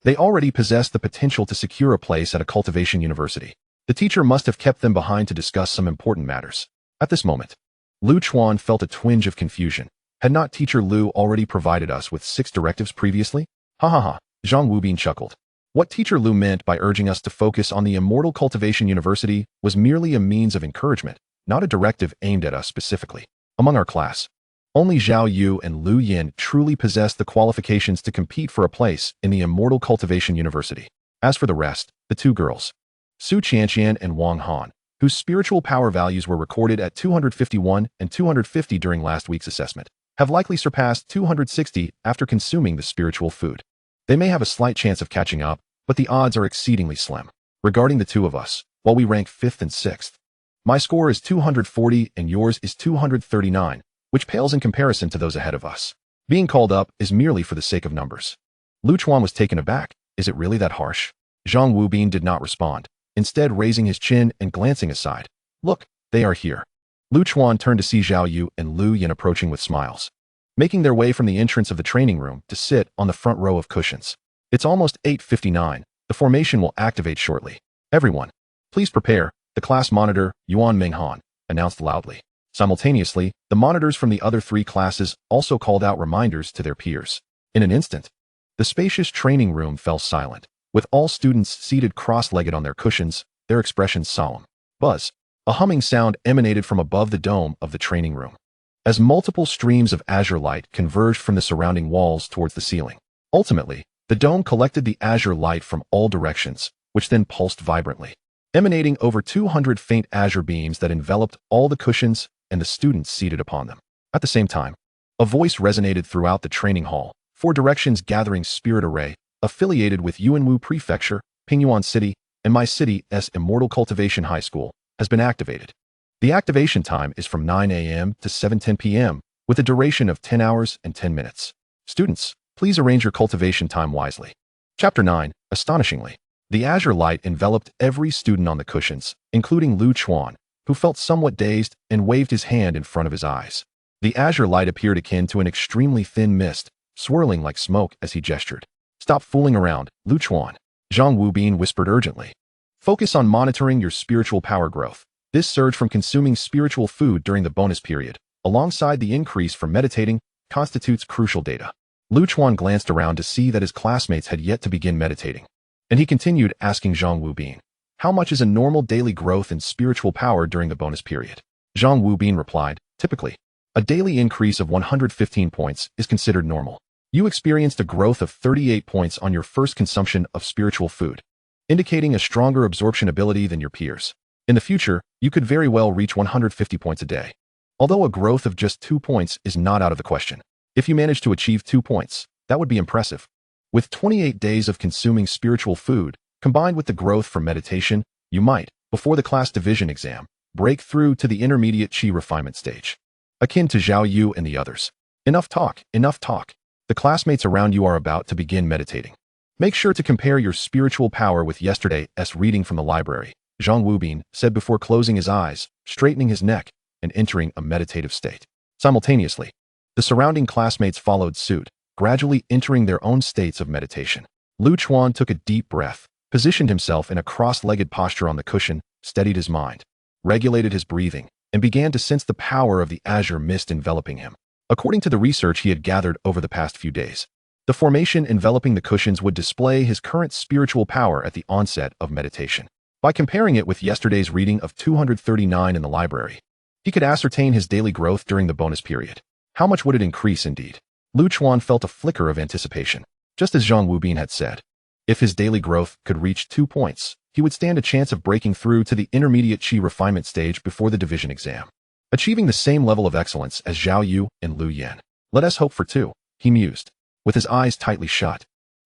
they already possess the potential to secure a place at a cultivation university. The teacher must have kept them behind to discuss some important matters. At this moment, Lu Chuan felt a twinge of confusion. Had not teacher Lu already provided us with 6 directives previously? Ha ha ha, Zhang Wubin chuckled. What teacher Lu meant by urging us to focus on the immortal cultivation university was merely a means of encouragement, not a directive aimed at us specifically. Among our class, only Zhao Yu and Lu Yan truly possess the qualifications to compete for a place in the immortal cultivation university. As for the rest, the 2 girls, Su Qianqian and Wang Han, whose spiritual power values were recorded at 251 and 250 during last week's assessment, have likely surpassed 260 after consuming the spiritual food. They may have a slight chance of catching up, but the odds are exceedingly slim. Regarding the 2 of us, while we rank 5th and 6th, my score is 240 and yours is 239, which pales in comparison to those ahead of us. Being called up is merely for the sake of numbers. Lu Chuan was taken aback. Is it really that harsh? Zhang Wubin did not respond, instead raising his chin and glancing aside. Look, they are here. Lu Chuan turned to see Zhao Yu and Lu Yan approaching with smiles. making their way from the entrance of the training room to sit on the front row of cushions. It's almost 8:59. The formation will activate shortly. Everyone, please prepare, the class monitor, Yuan Minghan, announced loudly. Simultaneously, the monitors from the other 3 classes also called out reminders to their peers. In an instant, the spacious training room fell silent, with all students seated cross-legged on their cushions, their expressions solemn. Buzz. A humming sound emanated from above the dome of the training room, as multiple streams of azure light converged from the surrounding walls towards the ceiling. Ultimately, the dome collected the azure light from all directions, which then pulsed vibrantly, emanating over 200 faint azure beams that enveloped all the cushions and the students seated upon them. At the same time, a voice resonated throughout the training hall. 4 directions gathering spirit array, affiliated with Yuanwu Prefecture, Pingyuan City, and my city's Immortal Cultivation High School, has been activated. The activation time is from 9 a.m. to 7:10 p.m., with a duration of 10 hours and 10 minutes. Students, please arrange your cultivation time wisely. Chapter 9. Astonishingly, the azure light enveloped every student on the cushions, including Lu Chuan, who felt somewhat dazed and waved his hand in front of his eyes. The azure light appeared akin to an extremely thin mist, swirling like smoke as he gestured. Stop fooling around, Lu Chuan, Zhang Wubin whispered urgently. Focus on monitoring your spiritual power growth. This surge from consuming spiritual food during the bonus period, alongside the increase from meditating, constitutes crucial data. Lu Chuan glanced around to see that his classmates had yet to begin meditating, and he continued asking Zhang Wubin, how much is a normal daily growth in spiritual power during the bonus period? Zhang Wubin replied, typically, a daily increase of 115 points is considered normal. You experienced a growth of 38 points on your first consumption of spiritual food, indicating a stronger absorption ability than your peers. In the future, you could very well reach 150 points a day. Although a growth of just 2 points is not out of the question. If you manage to achieve 2 points, that would be impressive. With 28 days of consuming spiritual food, combined with the growth from meditation, you might, before the class division exam, break through to the intermediate Qi refinement stage, akin to Zhao Yu and the others. Enough talk, enough talk. The classmates around you are about to begin meditating. Make sure to compare your spiritual power with yesterday's reading from the library, Zhang Wubin said before closing his eyes, straightening his neck, and entering a meditative state. Simultaneously, the surrounding classmates followed suit, gradually entering their own states of meditation. Lu Chuan took a deep breath, positioned himself in a cross-legged posture on the cushion, steadied his mind, regulated his breathing, and began to sense the power of the azure mist enveloping him. According to the research he had gathered over the past few days, the formation enveloping the cushions would display his current spiritual power at the onset of meditation. By comparing it with yesterday's reading of 239 in the library, he could ascertain his daily growth during the bonus period. How much would it increase indeed? Lu Chuan felt a flicker of anticipation. Just as Zhang Wubin had said, if his daily growth could reach 2 points, he would stand a chance of breaking through to the intermediate Qi refinement stage before the division exam, achieving the same level of excellence as Zhao Yu and Lu Yan. Let us hope for 2, he mused. With his eyes tightly shut,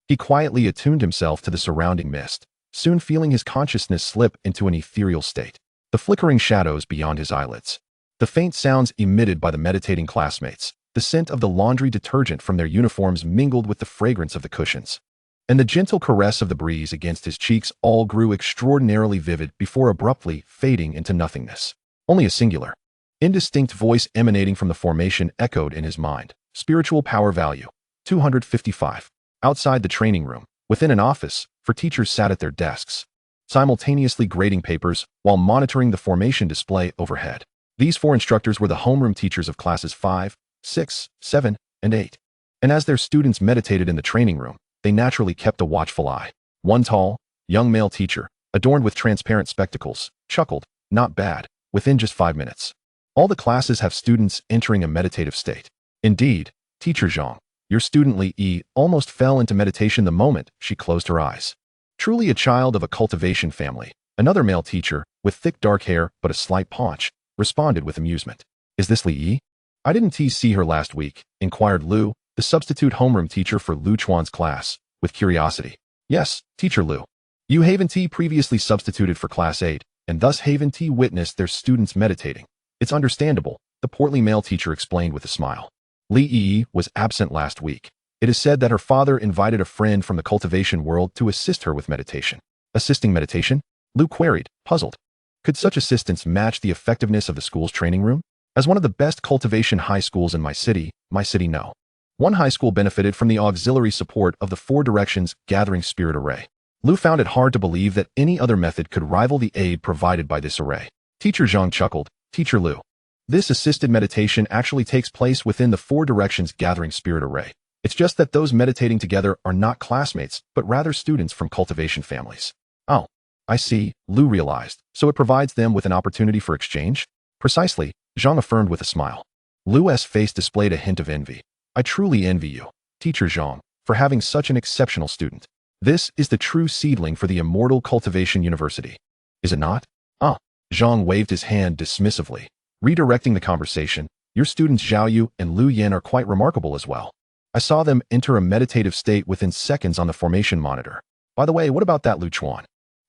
he quietly attuned himself to the surrounding mist, soon feeling his consciousness slip into an ethereal state. The flickering shadows beyond his eyelids, the faint sounds emitted by the meditating classmates, the scent of the laundry detergent from their uniforms mingled with the fragrance of the cushions, and the gentle caress of the breeze against his cheeks all grew extraordinarily vivid before abruptly fading into nothingness. Only a singular, indistinct voice emanating from the formation echoed in his mind. Spiritual power value, 255. Outside the training room, within an office, 4 teachers sat at their desks, simultaneously grading papers while monitoring the formation display overhead. These 4 instructors were the homeroom teachers of classes 5, 6, 7, and 8. And as their students meditated in the training room, they naturally kept a watchful eye. One tall, young male teacher, adorned with transparent spectacles, chuckled, not bad, within just 5 minutes. All the classes have students entering a meditative state. Indeed, Teacher Zhang, your student Li Yi almost fell into meditation the moment she closed her eyes. Truly a child of a cultivation family, another male teacher, with thick dark hair but a slight paunch, responded with amusement. Is this Li Yi? I didn't see her last week, inquired Lu, the substitute homeroom teacher for Lu Chuan's class, with curiosity. Yes, Teacher Lu. You haven't previously substituted for class 8, and thus haven't witnessed their students meditating. It's understandable, the portly male teacher explained with a smile. Li Yi was absent last week. It is said that her father invited a friend from the cultivation world to assist her with meditation. Assisting meditation? Lu queried, puzzled. Could such assistance match the effectiveness of the school's training room? As one of the best cultivation high schools in my city, no. One high school benefited from the auxiliary support of the Four Directions Gathering Spirit Array. Lu found it hard to believe that any other method could rival the aid provided by this array. Teacher Zhang chuckled. Teacher Lu. This assisted meditation actually takes place within the Four Directions Gathering Spirit Array. It's just that those meditating together are not classmates, but rather students from cultivation families. Oh, I see, Lu realized. So it provides them with an opportunity for exchange? Precisely, Zhang affirmed with a smile. Lu's face displayed a hint of envy. I truly envy you, Teacher Zhang, for having such an exceptional student. This is the true seedling for the immortal cultivation university. Is it not? Ah, Zhang waved his hand dismissively, redirecting the conversation. Your students Zhao Yu and Lu Yin are quite remarkable as well. I saw them enter a meditative state within seconds on the formation monitor. By the way, what about that Lu Chuan?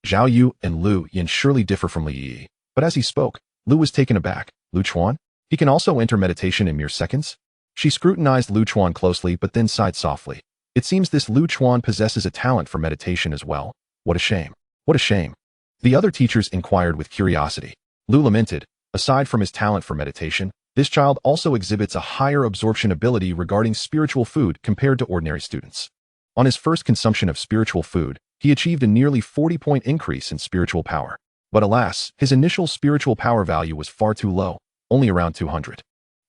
Zhao Yu and Lu Yin surely differ from Li Yi, but as he spoke, Lu was taken aback. Lu Chuan? He can also enter meditation in mere seconds? She scrutinized Lu Chuan closely but then sighed softly. It seems this Lu Chuan possesses a talent for meditation as well. What a shame. What a shame. The other teachers inquired with curiosity. Lu lamented, aside from his talent for meditation, this child also exhibits a higher absorption ability regarding spiritual food compared to ordinary students. On his first consumption of spiritual food, he achieved a nearly 40-point increase in spiritual power. But alas, his initial spiritual power value was far too low, only around 200.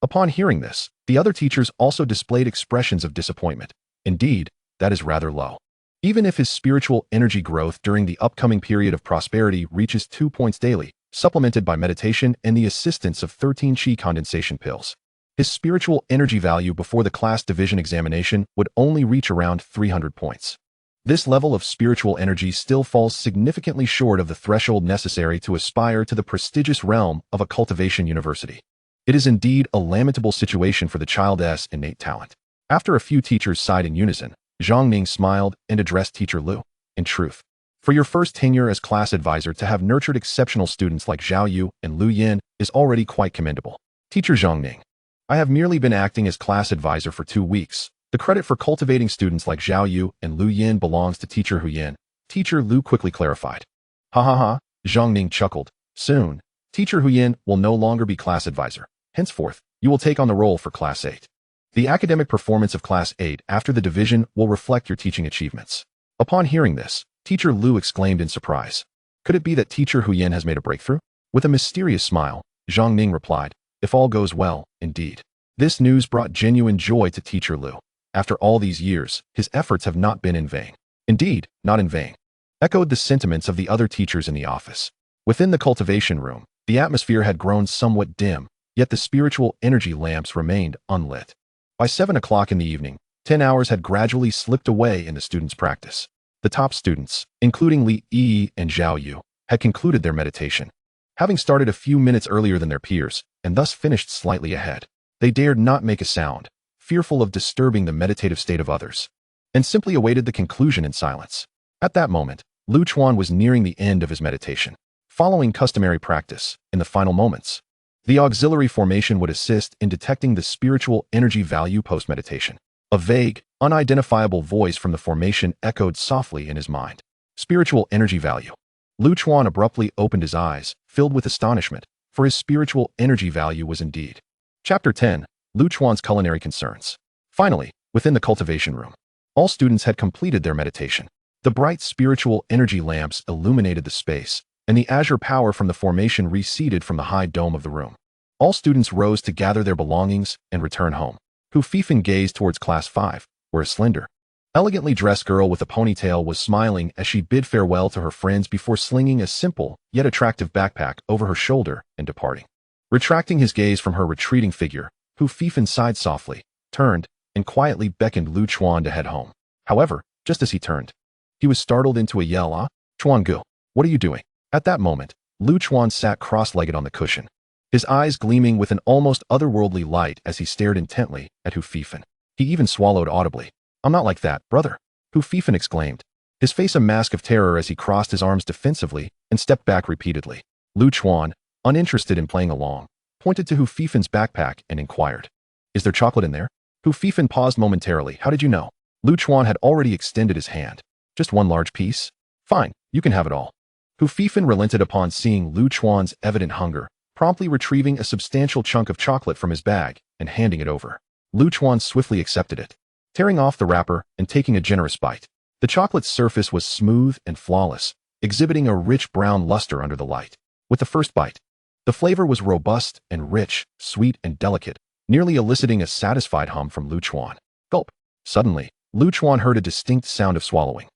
Upon hearing this, the other teachers also displayed expressions of disappointment. Indeed, that is rather low. Even if his spiritual energy growth during the upcoming period of prosperity reaches 2 points daily, supplemented by meditation and the assistance of 13 Qi condensation pills, his spiritual energy value before the class division examination would only reach around 300 points. This level of spiritual energy still falls significantly short of the threshold necessary to aspire to the prestigious realm of a cultivation university. It is indeed a lamentable situation for the child's innate talent. After a few teachers sighed in unison, Zhang Ning smiled and addressed Teacher Lu. In truth, for your first tenure as class advisor to have nurtured exceptional students like Zhao Yu and Lu Yin is already quite commendable. Teacher Zhang Ning. I have merely been acting as class advisor for 2 weeks. The credit for cultivating students like Zhao Yu and Lu Yin belongs to Teacher Hu Yin. Teacher Lu quickly clarified. Ha ha ha, Zhang Ning chuckled. Soon, Teacher Hu Yin will no longer be class advisor. Henceforth, you will take on the role for Class 8. The academic performance of Class 8 after the division will reflect your teaching achievements. Upon hearing this, Teacher Lu exclaimed in surprise. Could it be that Teacher Hu Yin has made a breakthrough? With a mysterious smile, Zhang Ning replied, if all goes well, indeed. This news brought genuine joy to Teacher Lu. After all these years, his efforts have not been in vain. Indeed, not in vain. Echoed the sentiments of the other teachers in the office. Within the cultivation room, the atmosphere had grown somewhat dim, yet the spiritual energy lamps remained unlit. By 7 o'clock in the evening, 10 hours had gradually slipped away in the students' practice. The top students, including Li Yi and Zhao Yu, had concluded their meditation. Having started a few minutes earlier than their peers, and thus finished slightly ahead, they dared not make a sound, fearful of disturbing the meditative state of others, and simply awaited the conclusion in silence. At that moment, Lu Chuan was nearing the end of his meditation. Following customary practice, in the final moments, the auxiliary formation would assist in detecting the spiritual energy value post-meditation. A vague, unidentifiable voice from the formation echoed softly in his mind. Spiritual energy value. Lu Chuan abruptly opened his eyes, filled with astonishment, for his spiritual energy value was indeed. Chapter 10. Lu Chuan's culinary concerns. Finally, within the cultivation room, all students had completed their meditation. The bright spiritual energy lamps illuminated the space, and the azure power from the formation receded from the high dome of the room. All students rose to gather their belongings and return home. Hu Fifan gazed towards Class 5, where a slender, elegantly dressed girl with a ponytail was smiling as she bid farewell to her friends before slinging a simple, yet attractive backpack over her shoulder and departing. Retracting his gaze from her retreating figure, Hu Fifan sighed softly, turned, and quietly beckoned Lu Chuan to head home. However, just as he turned, he was startled into a yell. Ah, Chuan Gu, what are you doing? At that moment, Lu Chuan sat cross-legged on the cushion, his eyes gleaming with an almost otherworldly light as he stared intently at Hu Fifan. He even swallowed audibly. I'm not like that, brother, Hu Fifan exclaimed, his face a mask of terror as he crossed his arms defensively and stepped back repeatedly. Lu Chuan, uninterested in playing along, pointed to Hu Fifan's backpack and inquired, is there chocolate in there? Hu Fifan paused momentarily. How did you know? Lu Chuan had already extended his hand. Just one large piece? Fine, you can have it all. Hu Fifan relented upon seeing Lu Chuan's evident hunger, promptly retrieving a substantial chunk of chocolate from his bag and handing it over. Lu Chuan swiftly accepted it, tearing off the wrapper and taking a generous bite. The chocolate's surface was smooth and flawless, exhibiting a rich brown luster under the light. With the first bite, the flavor was robust and rich, sweet and delicate, nearly eliciting a satisfied hum from Lu Chuan. Gulp. Suddenly, Lu Chuan heard a distinct sound of swallowing,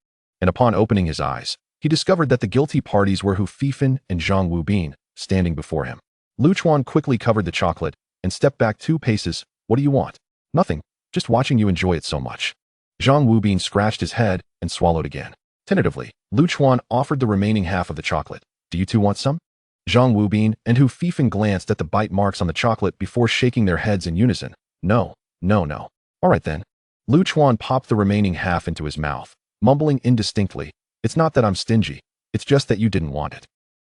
and upon opening his eyes, he discovered that the guilty parties were Hu Fifan and Zhang Wubin, standing before him. Lu Chuan quickly covered the chocolate and stepped back 2 paces. What do you want? Nothing, just watching you enjoy it so much. Zhang Wubin scratched his head and swallowed again. Tentatively, Lu Chuan offered the remaining half of the chocolate. Do you two want some? Zhang Wubin and Hu Fifan glanced at the bite marks on the chocolate before shaking their heads in unison. No, no, no. All right then. Lu Chuan popped the remaining half into his mouth, mumbling indistinctly, it's not that I'm stingy, it's just that you didn't want it.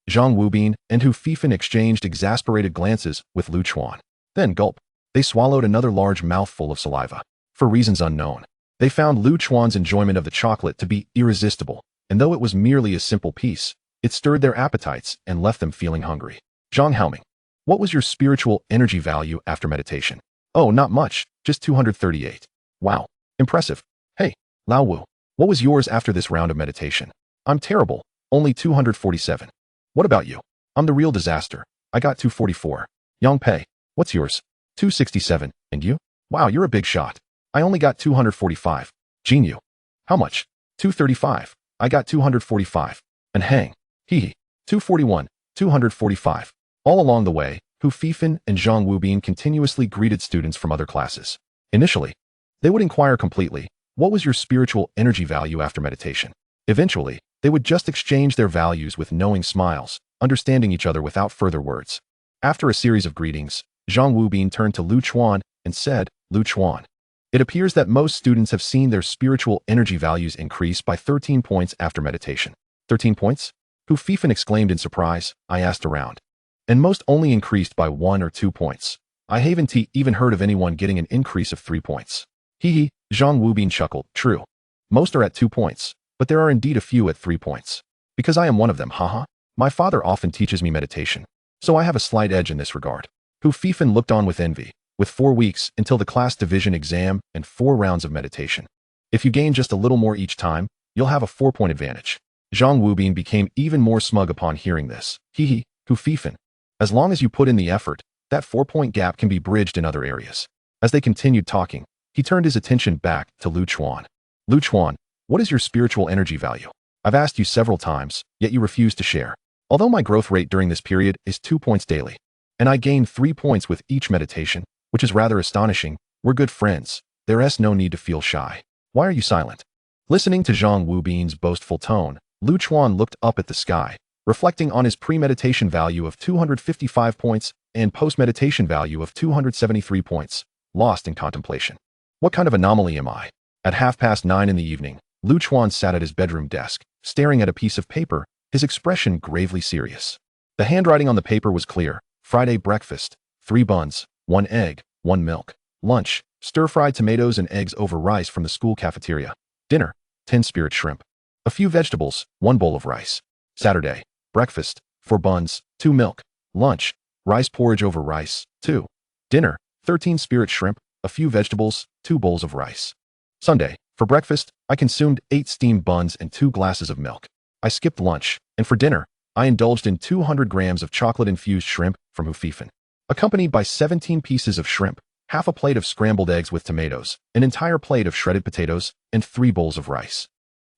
Zhang Wubin and Hu Fifan exchanged exasperated glances with Lu Chuan. Then gulp. They swallowed another large mouthful of saliva. For reasons unknown, they found Lu Chuan's enjoyment of the chocolate to be irresistible, and though it was merely a simple piece, it stirred their appetites and left them feeling hungry. Zhang Haoming, what was your spiritual energy value after meditation? Oh, not much, just 238. Wow, impressive. Hey, Lao Wu, what was yours after this round of meditation? I'm terrible, only 247. What about you? I'm the real disaster. I got 244. Yang Pei, what's yours? 267. And you? Wow, you're a big shot. I only got 245. Jin Yu, how much? 235. I got 245. And Hang, hee, 241, 245. All along the way, Hu Fifan and Zhang Wubin continuously greeted students from other classes. Initially, they would inquire completely, what was your spiritual energy value after meditation? Eventually, they would just exchange their values with knowing smiles, understanding each other without further words. After a series of greetings, Zhang Wubin turned to Lu Chuan and said, Lu Chuan, it appears that most students have seen their spiritual energy values increase by 13 points after meditation. 13 points? Hu Fifan exclaimed in surprise. I asked around. And most only increased by 1 or 2 points. I haven't even heard of anyone getting an increase of 3 points. Hee, Zhang Wubin chuckled. True. Most are at 2 points, but there are indeed a few at 3 points. Because I am one of them, haha. My father often teaches me meditation, so I have a slight edge in this regard. Hu Fifan looked on with envy, with 4 weeks until the class division exam and 4 rounds of meditation. If you gain just a little more each time, you'll have a 4-point advantage. Zhang Wubin became even more smug upon hearing this. Hee, Hu Fifan. As long as you put in the effort, that 4-point gap can be bridged in other areas. As they continued talking, he turned his attention back to Lu Chuan. Lu Chuan, what is your spiritual energy value? I've asked you several times, yet you refuse to share. Although my growth rate during this period is 2 points daily, and I gain 3 points with each meditation, which is rather astonishing, we're good friends. There's no need to feel shy. Why are you silent? Listening to Zhang Wubin's boastful tone, Lu Chuan looked up at the sky, reflecting on his pre-meditation value of 255 points and post-meditation value of 273 points, lost in contemplation. What kind of anomaly am I? At 9:30 in the evening, Lu Chuan sat at his bedroom desk, staring at a piece of paper, his expression gravely serious. The handwriting on the paper was clear. Friday breakfast, 3 buns, 1 egg, 1 milk. Lunch, stir-fried tomatoes and eggs over rice from the school cafeteria. Dinner, 10 spirit shrimp. A few vegetables, 1 bowl of rice. Saturday, breakfast, 4 buns, 2 milk. Lunch, rice porridge over rice, 2. Dinner, 13 spirit shrimp, a few vegetables, 2 bowls of rice. Sunday, for breakfast, I consumed 8 steamed buns and 2 glasses of milk. I skipped lunch, and for dinner, I indulged in 200 grams of chocolate-infused shrimp from Hu Fifan, accompanied by 17 pieces of shrimp, half a plate of scrambled eggs with tomatoes, an entire plate of shredded potatoes, and 3 bowls of rice.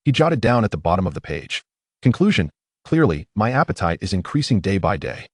He jotted down at the bottom of the page. Conclusion, clearly, my appetite is increasing day by day.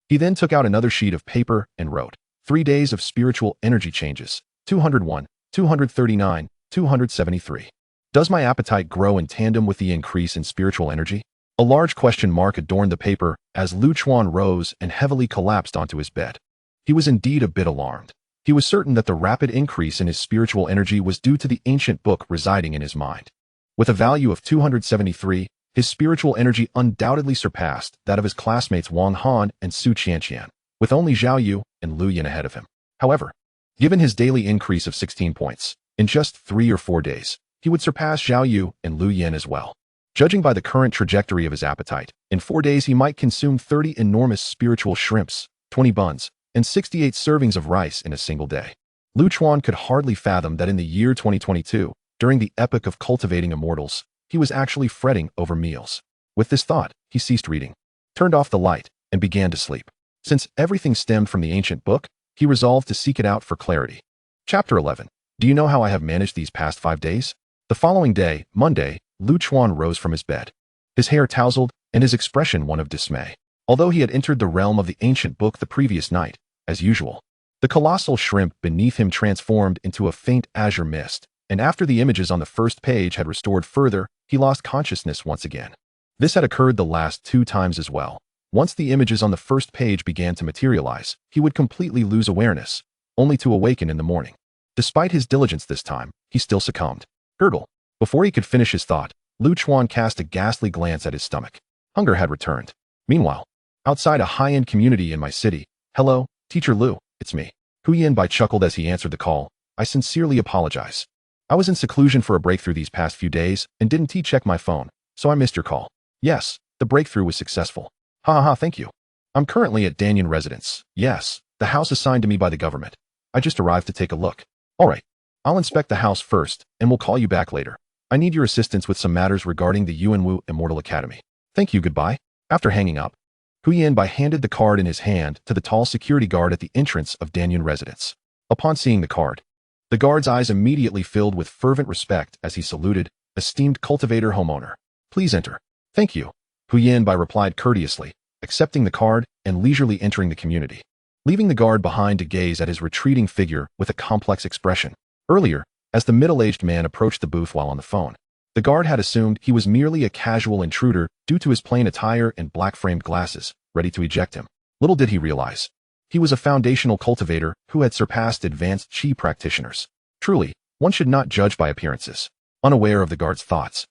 He then took out another sheet of paper and wrote, 3 days of spiritual energy changes, 201, 239, 273. Does my appetite grow in tandem with the increase in spiritual energy? A large question mark adorned the paper as Lu Chuan rose and heavily collapsed onto his bed. He was indeed a bit alarmed. He was certain that the rapid increase in his spiritual energy was due to the ancient book residing in his mind. With a value of 273, his spiritual energy undoubtedly surpassed that of his classmates Wang Han and Su Qianqian, with only Zhao Yu and Lu Yin ahead of him. However, given his daily increase of 16 points, in just 3 or 4 days, he would surpass Zhao Yu and Lu Yin as well. Judging by the current trajectory of his appetite, in 4 days he might consume 30 enormous spiritual shrimps, 20 buns, and 68 servings of rice in a single day. Lu Chuan could hardly fathom that in the year 2022, during the epoch of cultivating immortals, he was actually fretting over meals. With this thought, he ceased reading, turned off the light, and began to sleep. Since everything stemmed from the ancient book, he resolved to seek it out for clarity. Chapter 11. Do you know how I have managed these past 5 days? The following day, Monday, Lu Chuan rose from his bed, his hair tousled and his expression one of dismay. Although he had entered the realm of the ancient book the previous night, as usual, the colossal shrimp beneath him transformed into a faint azure mist, and after the images on the first page had restored further, he lost consciousness once again. This had occurred the last 2 times as well. Once the images on the first page began to materialize, he would completely lose awareness, only to awaken in the morning. Despite his diligence this time, he still succumbed. Gurgle. Before he could finish his thought, Lu Chuan cast a ghastly glance at his stomach. Hunger had returned. Meanwhile, outside a high-end community in my city, "Hello, Teacher Lu, it's me." Hu Yanbai chuckled as he answered the call. "I sincerely apologize. I was in seclusion for a breakthrough these past few days and didn't check my phone, so I missed your call." "Yes, the breakthrough was successful." "Ha ha ha, thank you. I'm currently at Danyan residence. Yes, the house assigned to me by the government. I just arrived to take a look." "All right. I'll inspect the house first, and we'll call you back later. I need your assistance with some matters regarding the Yuanwu Immortal Academy." "Thank you, goodbye." After hanging up, Hu Yanbai handed the card in his hand to the tall security guard at the entrance of Danyan residence. Upon seeing the card, the guard's eyes immediately filled with fervent respect as he saluted, "Esteemed cultivator homeowner, please enter." "Thank you," Hu Yanbai replied courteously, accepting the card and leisurely entering the community, leaving the guard behind to gaze at his retreating figure with a complex expression. Earlier, as the middle-aged man approached the booth while on the phone, the guard had assumed he was merely a casual intruder due to his plain attire and black-framed glasses, ready to eject him. Little did he realize, he was a foundational cultivator who had surpassed advanced chi practitioners. Truly, one should not judge by appearances. Unaware of the guard's thoughts,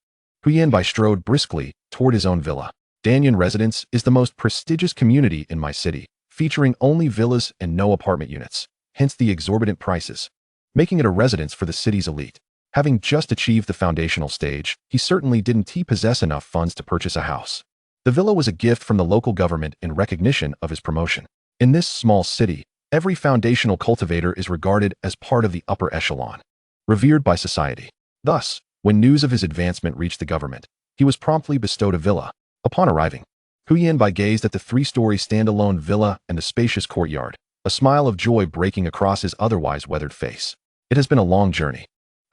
Hu Yanbai strode briskly toward his own villa. Danyan residence is the most prestigious community in my city, featuring only villas and no apartment units, hence the exorbitant prices, making it a residence for the city's elite. Having just achieved the foundational stage, he certainly didn't possess enough funds to purchase a house. The villa was a gift from the local government in recognition of his promotion. In this small city, every foundational cultivator is regarded as part of the upper echelon, revered by society. Thus, when news of his advancement reached the government, he was promptly bestowed a villa. Upon arriving, Hu Yanbai gazed at the 3-story standalone villa and the spacious courtyard, a smile of joy breaking across his otherwise weathered face. It has been a long journey.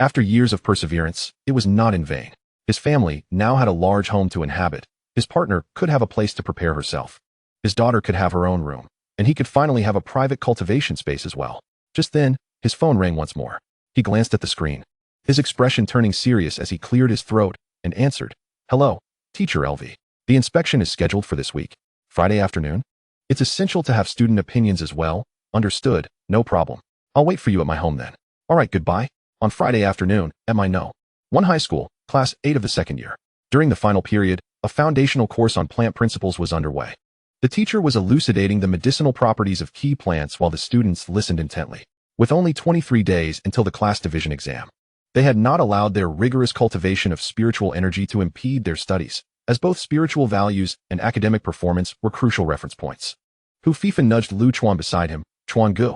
After years of perseverance, it was not in vain. His family now had a large home to inhabit. His partner could have a place to prepare herself. His daughter could have her own room, and he could finally have a private cultivation space as well. Just then, his phone rang once more. He glanced at the screen, his expression turning serious as he cleared his throat and answered, "Hello, Teacher LV. The inspection is scheduled for this week, Friday afternoon. It's essential to have student opinions as well. Understood, no problem. I'll wait for you at my home then. All right, goodbye. On Friday afternoon, at my No. 1 high school, class 8 of the second year." During the final period, a foundational course on plant principles was underway. The teacher was elucidating the medicinal properties of key plants while the students listened intently. With only 23 days until the class division exam, they had not allowed their rigorous cultivation of spiritual energy to impede their studies, as both spiritual values and academic performance were crucial reference points. Hu Fifan nudged Lu Chuan beside him. Chuan Gu.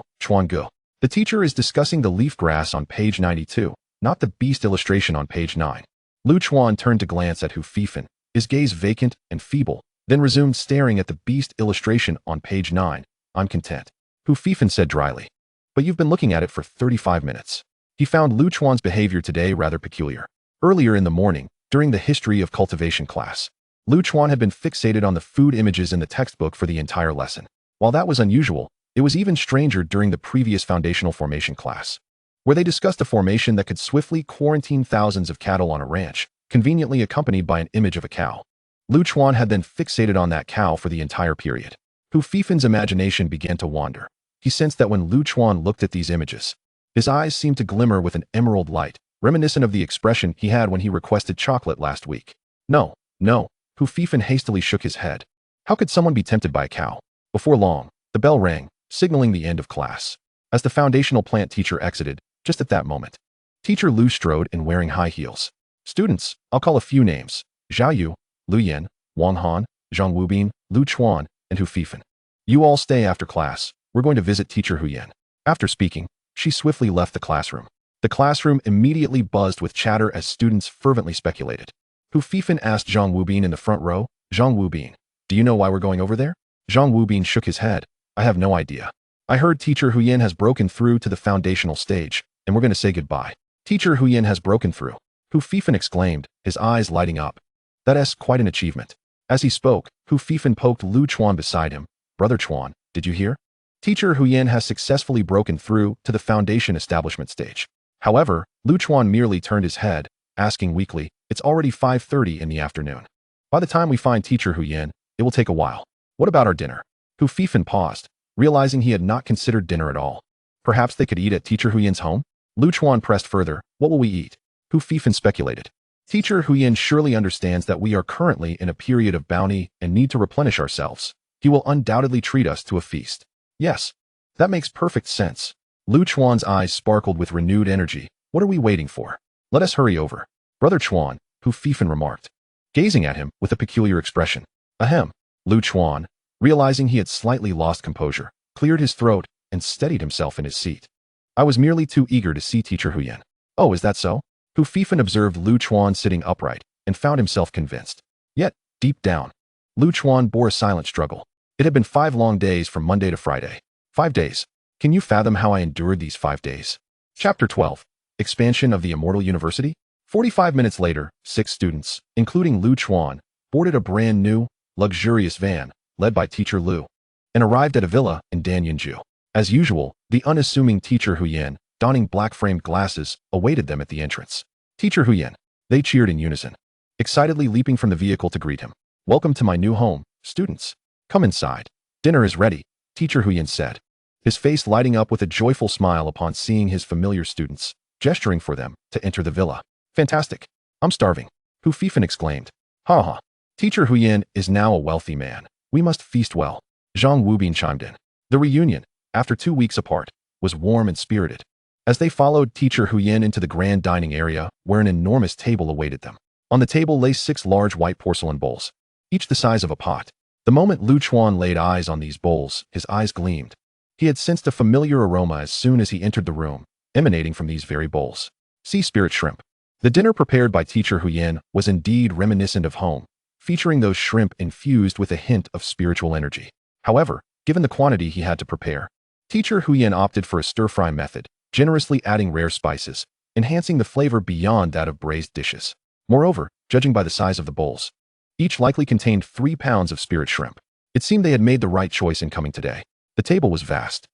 The teacher is discussing the leaf grass on page 92, not the beast illustration on page 9. Lu Chuan turned to glance at Hu Fifan, his gaze vacant and feeble, then resumed staring at the beast illustration on page 9. "I'm content," Hu Fifan said dryly. "But you've been looking at it for 35 minutes. He found Lu Chuan's behavior today rather peculiar. Earlier in the morning, during the history of cultivation class, Lu Chuan had been fixated on the food images in the textbook for the entire lesson. While that was unusual, it was even stranger during the previous foundational formation class, where they discussed a formation that could swiftly quarantine thousands of cattle on a ranch, conveniently accompanied by an image of a cow. Lu Chuan had then fixated on that cow for the entire period. Hu Fifan's imagination began to wander. He sensed that when Lu Chuan looked at these images, his eyes seemed to glimmer with an emerald light, reminiscent of the expression he had when he requested chocolate last week. No, Hu Fifan hastily shook his head. How could someone be tempted by a cow? Before long, the bell rang, signaling the end of class. As the foundational plant teacher exited, just at that moment, Teacher Lu strode in wearing high heels. "Students, I'll call a few names: Zhao Yu, Lu Yan, Wang Han, Zhang Wubin, Lu Chuan, and Hu Fifan. You all stay after class. We're going to visit Teacher Huyen. After speaking, she swiftly left the classroom. The classroom immediately buzzed with chatter as students fervently speculated. Hu Fifan asked Zhang Wubin in the front row. Zhang Wubin, do you know why we're going over there? Zhang Wubin shook his head. I have no idea. I heard Teacher Huyen has broken through to the foundational stage, and we're going to say goodbye. Teacher Huyen has broken through. Hu Fifan exclaimed, his eyes lighting up. That's quite an achievement. As he spoke, Hu Fifan poked Lu Chuan beside him. Brother Chuan, did you hear? Teacher Huyen has successfully broken through to the foundation establishment stage. However, Lu Chuan merely turned his head, asking weakly, it's already 5:30 in the afternoon. By the time we find Teacher Huyen, it will take a while. What about our dinner? Hu Fifan paused, realizing he had not considered dinner at all. Perhaps they could eat at Teacher Huyen's home? Lu Chuan pressed further, what will we eat? Hu Fifan speculated. Teacher Huyen surely understands that we are currently in a period of bounty and need to replenish ourselves. He will undoubtedly treat us to a feast. Yes, that makes perfect sense. Lu Chuan's eyes sparkled with renewed energy. What are we waiting for? Let us hurry over. Brother Chuan, Hu Fifan remarked, gazing at him with a peculiar expression. Ahem. Lu Chuan, realizing he had slightly lost composure, cleared his throat and steadied himself in his seat. I was merely too eager to see Teacher Huyen. Oh, is that so? Hu Fifan observed Lu Chuan sitting upright and found himself convinced. Yet, deep down, Lu Chuan bore a silent struggle. It had been 5 long days from Monday to Friday. 5 days. Can you fathom how I endured these 5 days? Chapter 12. Expansion of the Immortal University? 45 minutes later, 6 students, including Lu Chuan, boarded a brand new, luxurious van, led by Teacher Lu, and arrived at a villa in Danyanju. As usual, the unassuming Teacher Huyen, donning black-framed glasses, awaited them at the entrance. Teacher Huyen. They cheered in unison, excitedly leaping from the vehicle to greet him. Welcome to my new home, students. Come inside. Dinner is ready, Teacher Huyen said, his face lighting up with a joyful smile upon seeing his familiar students, gesturing for them to enter the villa. Fantastic. I'm starving, Hu Fifan exclaimed. Ha ha. Teacher Huyen is now a wealthy man. We must feast well. Zhang Wubin chimed in. The reunion, after 2 weeks apart, was warm and spirited. As they followed Teacher Huyen into the grand dining area, where an enormous table awaited them. On the table lay 6 large white porcelain bowls, each the size of a pot. The moment Lu Chuan laid eyes on these bowls, his eyes gleamed. He had sensed a familiar aroma as soon as he entered the room, emanating from these very bowls. Sea spirit shrimp. The dinner prepared by Teacher Huyen was indeed reminiscent of home, featuring those shrimp infused with a hint of spiritual energy. However, given the quantity he had to prepare, Teacher Huyen opted for a stir-fry method, generously adding rare spices, enhancing the flavor beyond that of braised dishes. Moreover, judging by the size of the bowls, each likely contained 3 pounds of spirit shrimp. It seemed they had made the right choice in coming today. The table was vast,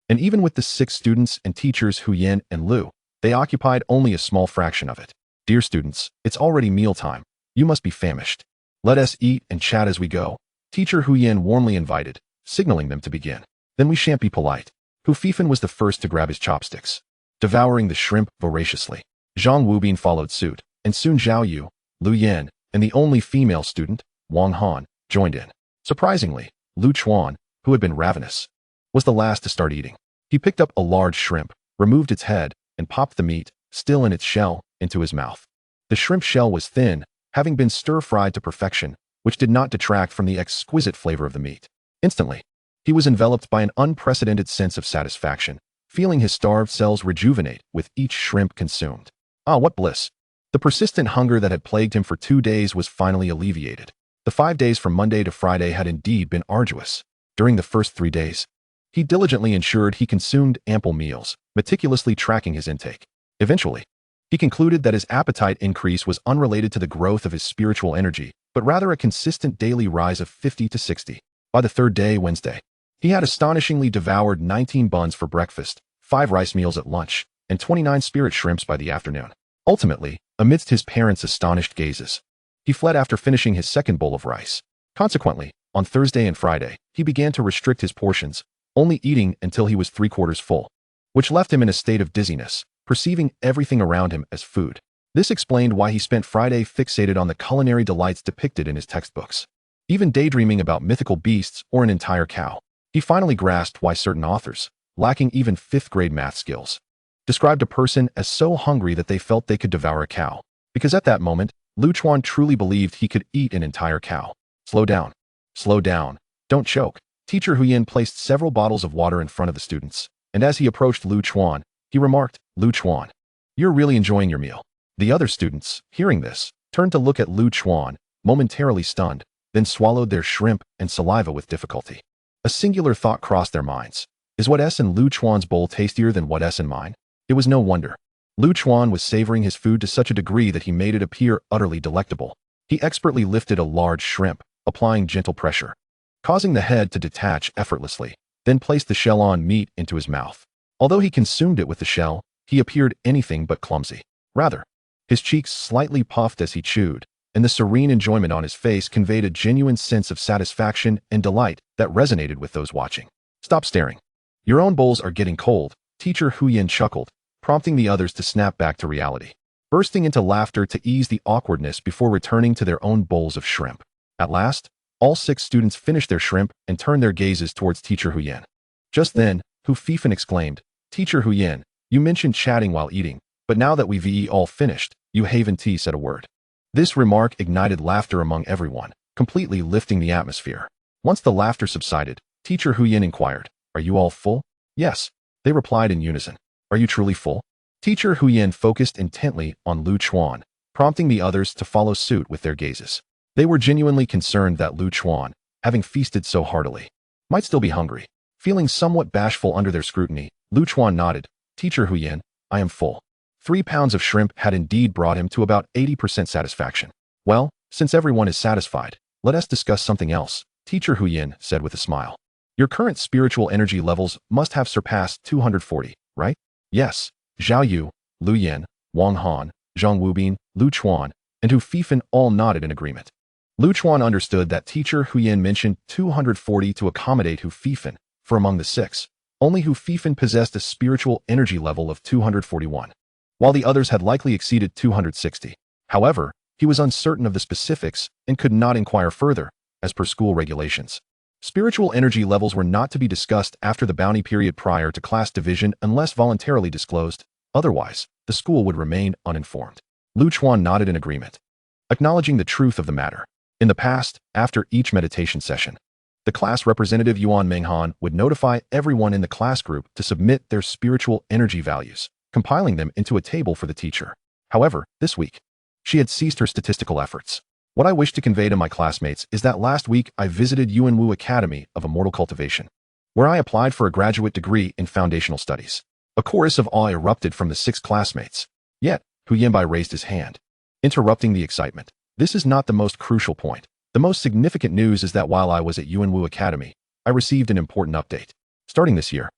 and even with the 6 students and teachers Huyen and Lu, they occupied only a small fraction of it. Dear students, it's already mealtime. You must be famished. Let us eat and chat as we go, Teacher Huyen warmly invited, signaling them to begin. Then we shan't be polite. Hu Fifan was the first to grab his chopsticks, devouring the shrimp voraciously. Zhang Wubin followed suit, and soon Zhao Yu, Lu Yan, and the only female student, Wang Han, joined in. Surprisingly, Lu Chuan, who had been ravenous, was the last to start eating. He picked up a large shrimp, removed its head, and popped the meat, still in its shell, into his mouth. The shrimp shell was thin, having been stir-fried to perfection, which did not detract from the exquisite flavor of the meat. Instantly, he was enveloped by an unprecedented sense of satisfaction, feeling his starved cells rejuvenate with each shrimp consumed. Ah, what bliss! The persistent hunger that had plagued him for 2 days was finally alleviated. The 5 days from Monday to Friday had indeed been arduous. During the first 3 days, he diligently ensured he consumed ample meals, meticulously tracking his intake. Eventually, he concluded that his appetite increase was unrelated to the growth of his spiritual energy, but rather a consistent daily rise of 50 to 60. By the 3rd day, Wednesday, he had astonishingly devoured 19 buns for breakfast, 5 rice meals at lunch, and 29 spirit shrimps by the afternoon. Ultimately, amidst his parents' astonished gazes, he fled after finishing his 2nd bowl of rice. Consequently, on Thursday and Friday, he began to restrict his portions, only eating until he was 3/4 full, which left him in a state of dizziness, perceiving everything around him as food. This explained why he spent Friday fixated on the culinary delights depicted in his textbooks, even daydreaming about mythical beasts or an entire cow. He finally grasped why certain authors, lacking even 5th-grade math skills, described a person as so hungry that they felt they could devour a cow, because at that moment, Lu Chuan truly believed he could eat an entire cow. Slow down. Slow down. Don't choke. Teacher Huyen placed several bottles of water in front of the students, and as he approached Lu Chuan, he remarked, "Lu Chuan, you're really enjoying your meal." The other students, hearing this, turned to look at Lu Chuan, momentarily stunned, then swallowed their shrimp and saliva with difficulty. A singular thought crossed their minds. Is what's in Lu Chuan's bowl tastier than what's in mine? It was no wonder. Lu Chuan was savoring his food to such a degree that he made it appear utterly delectable. He expertly lifted a large shrimp, applying gentle pressure, causing the head to detach effortlessly, then placed the shell-on meat into his mouth. Although he consumed it with the shell, he appeared anything but clumsy. Rather, his cheeks slightly puffed as he chewed, and the serene enjoyment on his face conveyed a genuine sense of satisfaction and delight that resonated with those watching. "Stop staring. Your own bowls are getting cold," Teacher Huyen chuckled, prompting the others to snap back to reality, bursting into laughter to ease the awkwardness before returning to their own bowls of shrimp. At last, all 6 students finished their shrimp and turned their gazes towards Teacher Huyen. Just then, Hu Fifan exclaimed, "Teacher Huyen, you mentioned chatting while eating, but now that we've all finished, you haven't said a word." This remark ignited laughter among everyone, completely lifting the atmosphere. Once the laughter subsided, Teacher Huyen inquired, "Are you all full?" "Yes," they replied in unison. "Are you truly full?" Teacher Huyen focused intently on Lu Chuan, prompting the others to follow suit with their gazes. They were genuinely concerned that Lu Chuan, having feasted so heartily, might still be hungry. Feeling somewhat bashful under their scrutiny, Lu Chuan nodded, "Teacher Huyen, I am full." 3 pounds of shrimp had indeed brought him to about 80% satisfaction. "Well, since everyone is satisfied, let us discuss something else," Teacher Huyen said with a smile. "Your current spiritual energy levels must have surpassed 240, right?" "Yes." Zhao Yu, Lu Yen, Wang Han, Zhang Wubin, Lu Chuan, and Hu Fifan all nodded in agreement. Lu Chuan understood that Teacher Huyen mentioned 240 to accommodate Hu Fifan, for among the 6, only Hu Fifan possessed a spiritual energy level of 241, while the others had likely exceeded 260. However, he was uncertain of the specifics and could not inquire further, as per school regulations. Spiritual energy levels were not to be discussed after the bounty period prior to class division unless voluntarily disclosed, otherwise, the school would remain uninformed. Lu Chuan nodded in agreement, acknowledging the truth of the matter. In the past, after each meditation session, the class representative Yuan Menghan would notify everyone in the class group to submit their spiritual energy values, compiling them into a table for the teacher. However, this week, she had ceased her statistical efforts. What I wish to convey to my classmates is that last week I visited Yuanwu Academy of Immortal Cultivation, where I applied for a graduate degree in foundational studies. A chorus of awe erupted from the 6 classmates. Yet, Hu Yanbai raised his hand, interrupting the excitement. This is not the most crucial point. The most significant news is that while I was at Yuanwu Academy, I received an important update. Starting this year,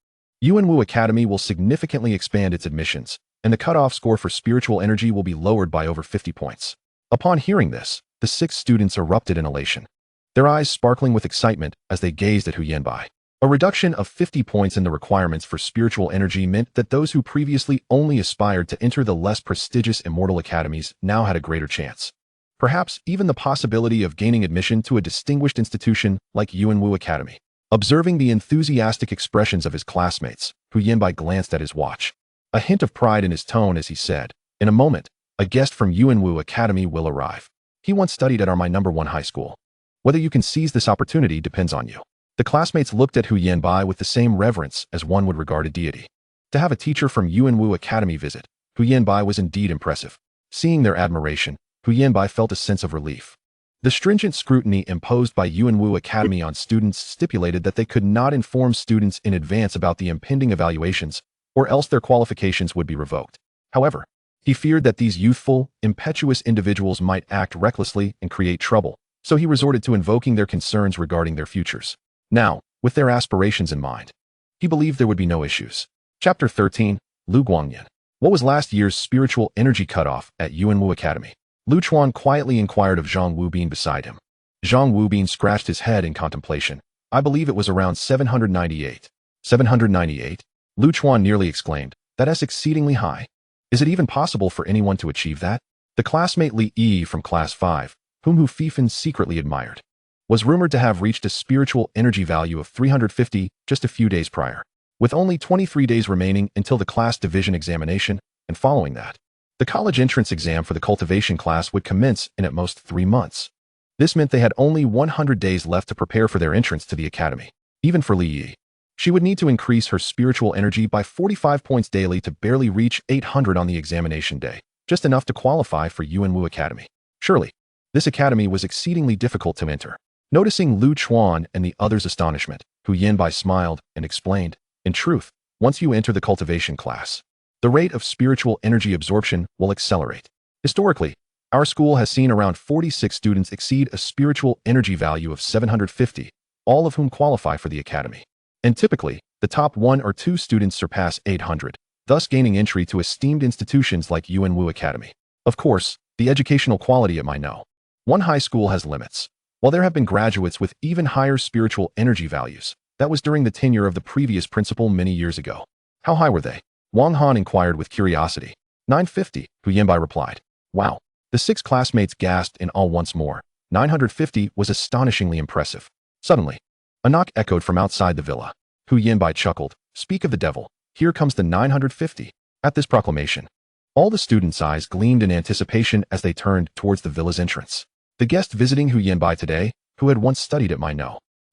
Yuanwu Academy will significantly expand its admissions, and the cutoff score for spiritual energy will be lowered by over 50 points. Upon hearing this, the 6 students erupted in elation, their eyes sparkling with excitement as they gazed at Hu Yanbai. A reduction of 50 points in the requirements for spiritual energy meant that those who previously only aspired to enter the less prestigious immortal academies now had a greater chance. Perhaps even the possibility of gaining admission to a distinguished institution like Yuanwu Academy. Observing the enthusiastic expressions of his classmates, Hu Yanbai glanced at his watch, a hint of pride in his tone as he said, "In a moment, a guest from Yuanwu Academy will arrive. He once studied at our my #1 high school. Whether you can seize this opportunity depends on you." The classmates looked at Hu Yanbai with the same reverence as one would regard a deity. To have a teacher from Yuanwu Academy visit, Hu Yanbai was indeed impressive. Seeing their admiration, Hu Yanbai felt a sense of relief. The stringent scrutiny imposed by Yuanwu Academy on students stipulated that they could not inform students in advance about the impending evaluations, or else their qualifications would be revoked. However, he feared that these youthful, impetuous individuals might act recklessly and create trouble, so he resorted to invoking their concerns regarding their futures. Now, with their aspirations in mind, he believed there would be no issues. Chapter 13, Lu Guangyan. What was last year's spiritual energy cutoff at Yuanwu Academy? Lu Chuan quietly inquired of Zhang Wubin beside him. Zhang Wubin scratched his head in contemplation. "I believe it was around 798. 798? Lu Chuan nearly exclaimed. "That's exceedingly high. Is it even possible for anyone to achieve that?" The classmate Li Yi from Class 5, whom Hu Fifan secretly admired, was rumored to have reached a spiritual energy value of 350 just a few days prior. With only 23 days remaining until the class division examination, and following that, the college entrance exam for the cultivation class would commence in at most 3 months. This meant they had only 100 days left to prepare for their entrance to the academy. even for Li Yi. She would need to increase her spiritual energy by 45 points daily to barely reach 800 on the examination day, just enough to qualify for Yuanwu Academy. Surely, this academy was exceedingly difficult to enter. Noticing Lu Chuan and the others' astonishment, Hu Yanbai smiled and explained, in truth, once you enter the cultivation class, the rate of spiritual energy absorption will accelerate. Historically, our school has seen around 46 students exceed a spiritual energy value of 750, all of whom qualify for the academy. And typically, the top 1 or 2 students surpass 800, thus gaining entry to esteemed institutions like Yuanwu Academy. Of course, the educational quality at my one high school has limits. While there have been graduates with even higher spiritual energy values, that was during the tenure of the previous principal many years ago. How high were they? Wang Han inquired with curiosity. 950, Hu Yanbai replied. Wow. The 6 classmates gasped in all once more. 950 was astonishingly impressive. Suddenly, a knock echoed from outside the villa. Hu Yanbai chuckled. Speak of the devil. Here comes the 950. At this proclamation, all the students' eyes gleamed in anticipation as they turned towards the villa's entrance. The guest visiting Hu Yanbai today, who had once studied at my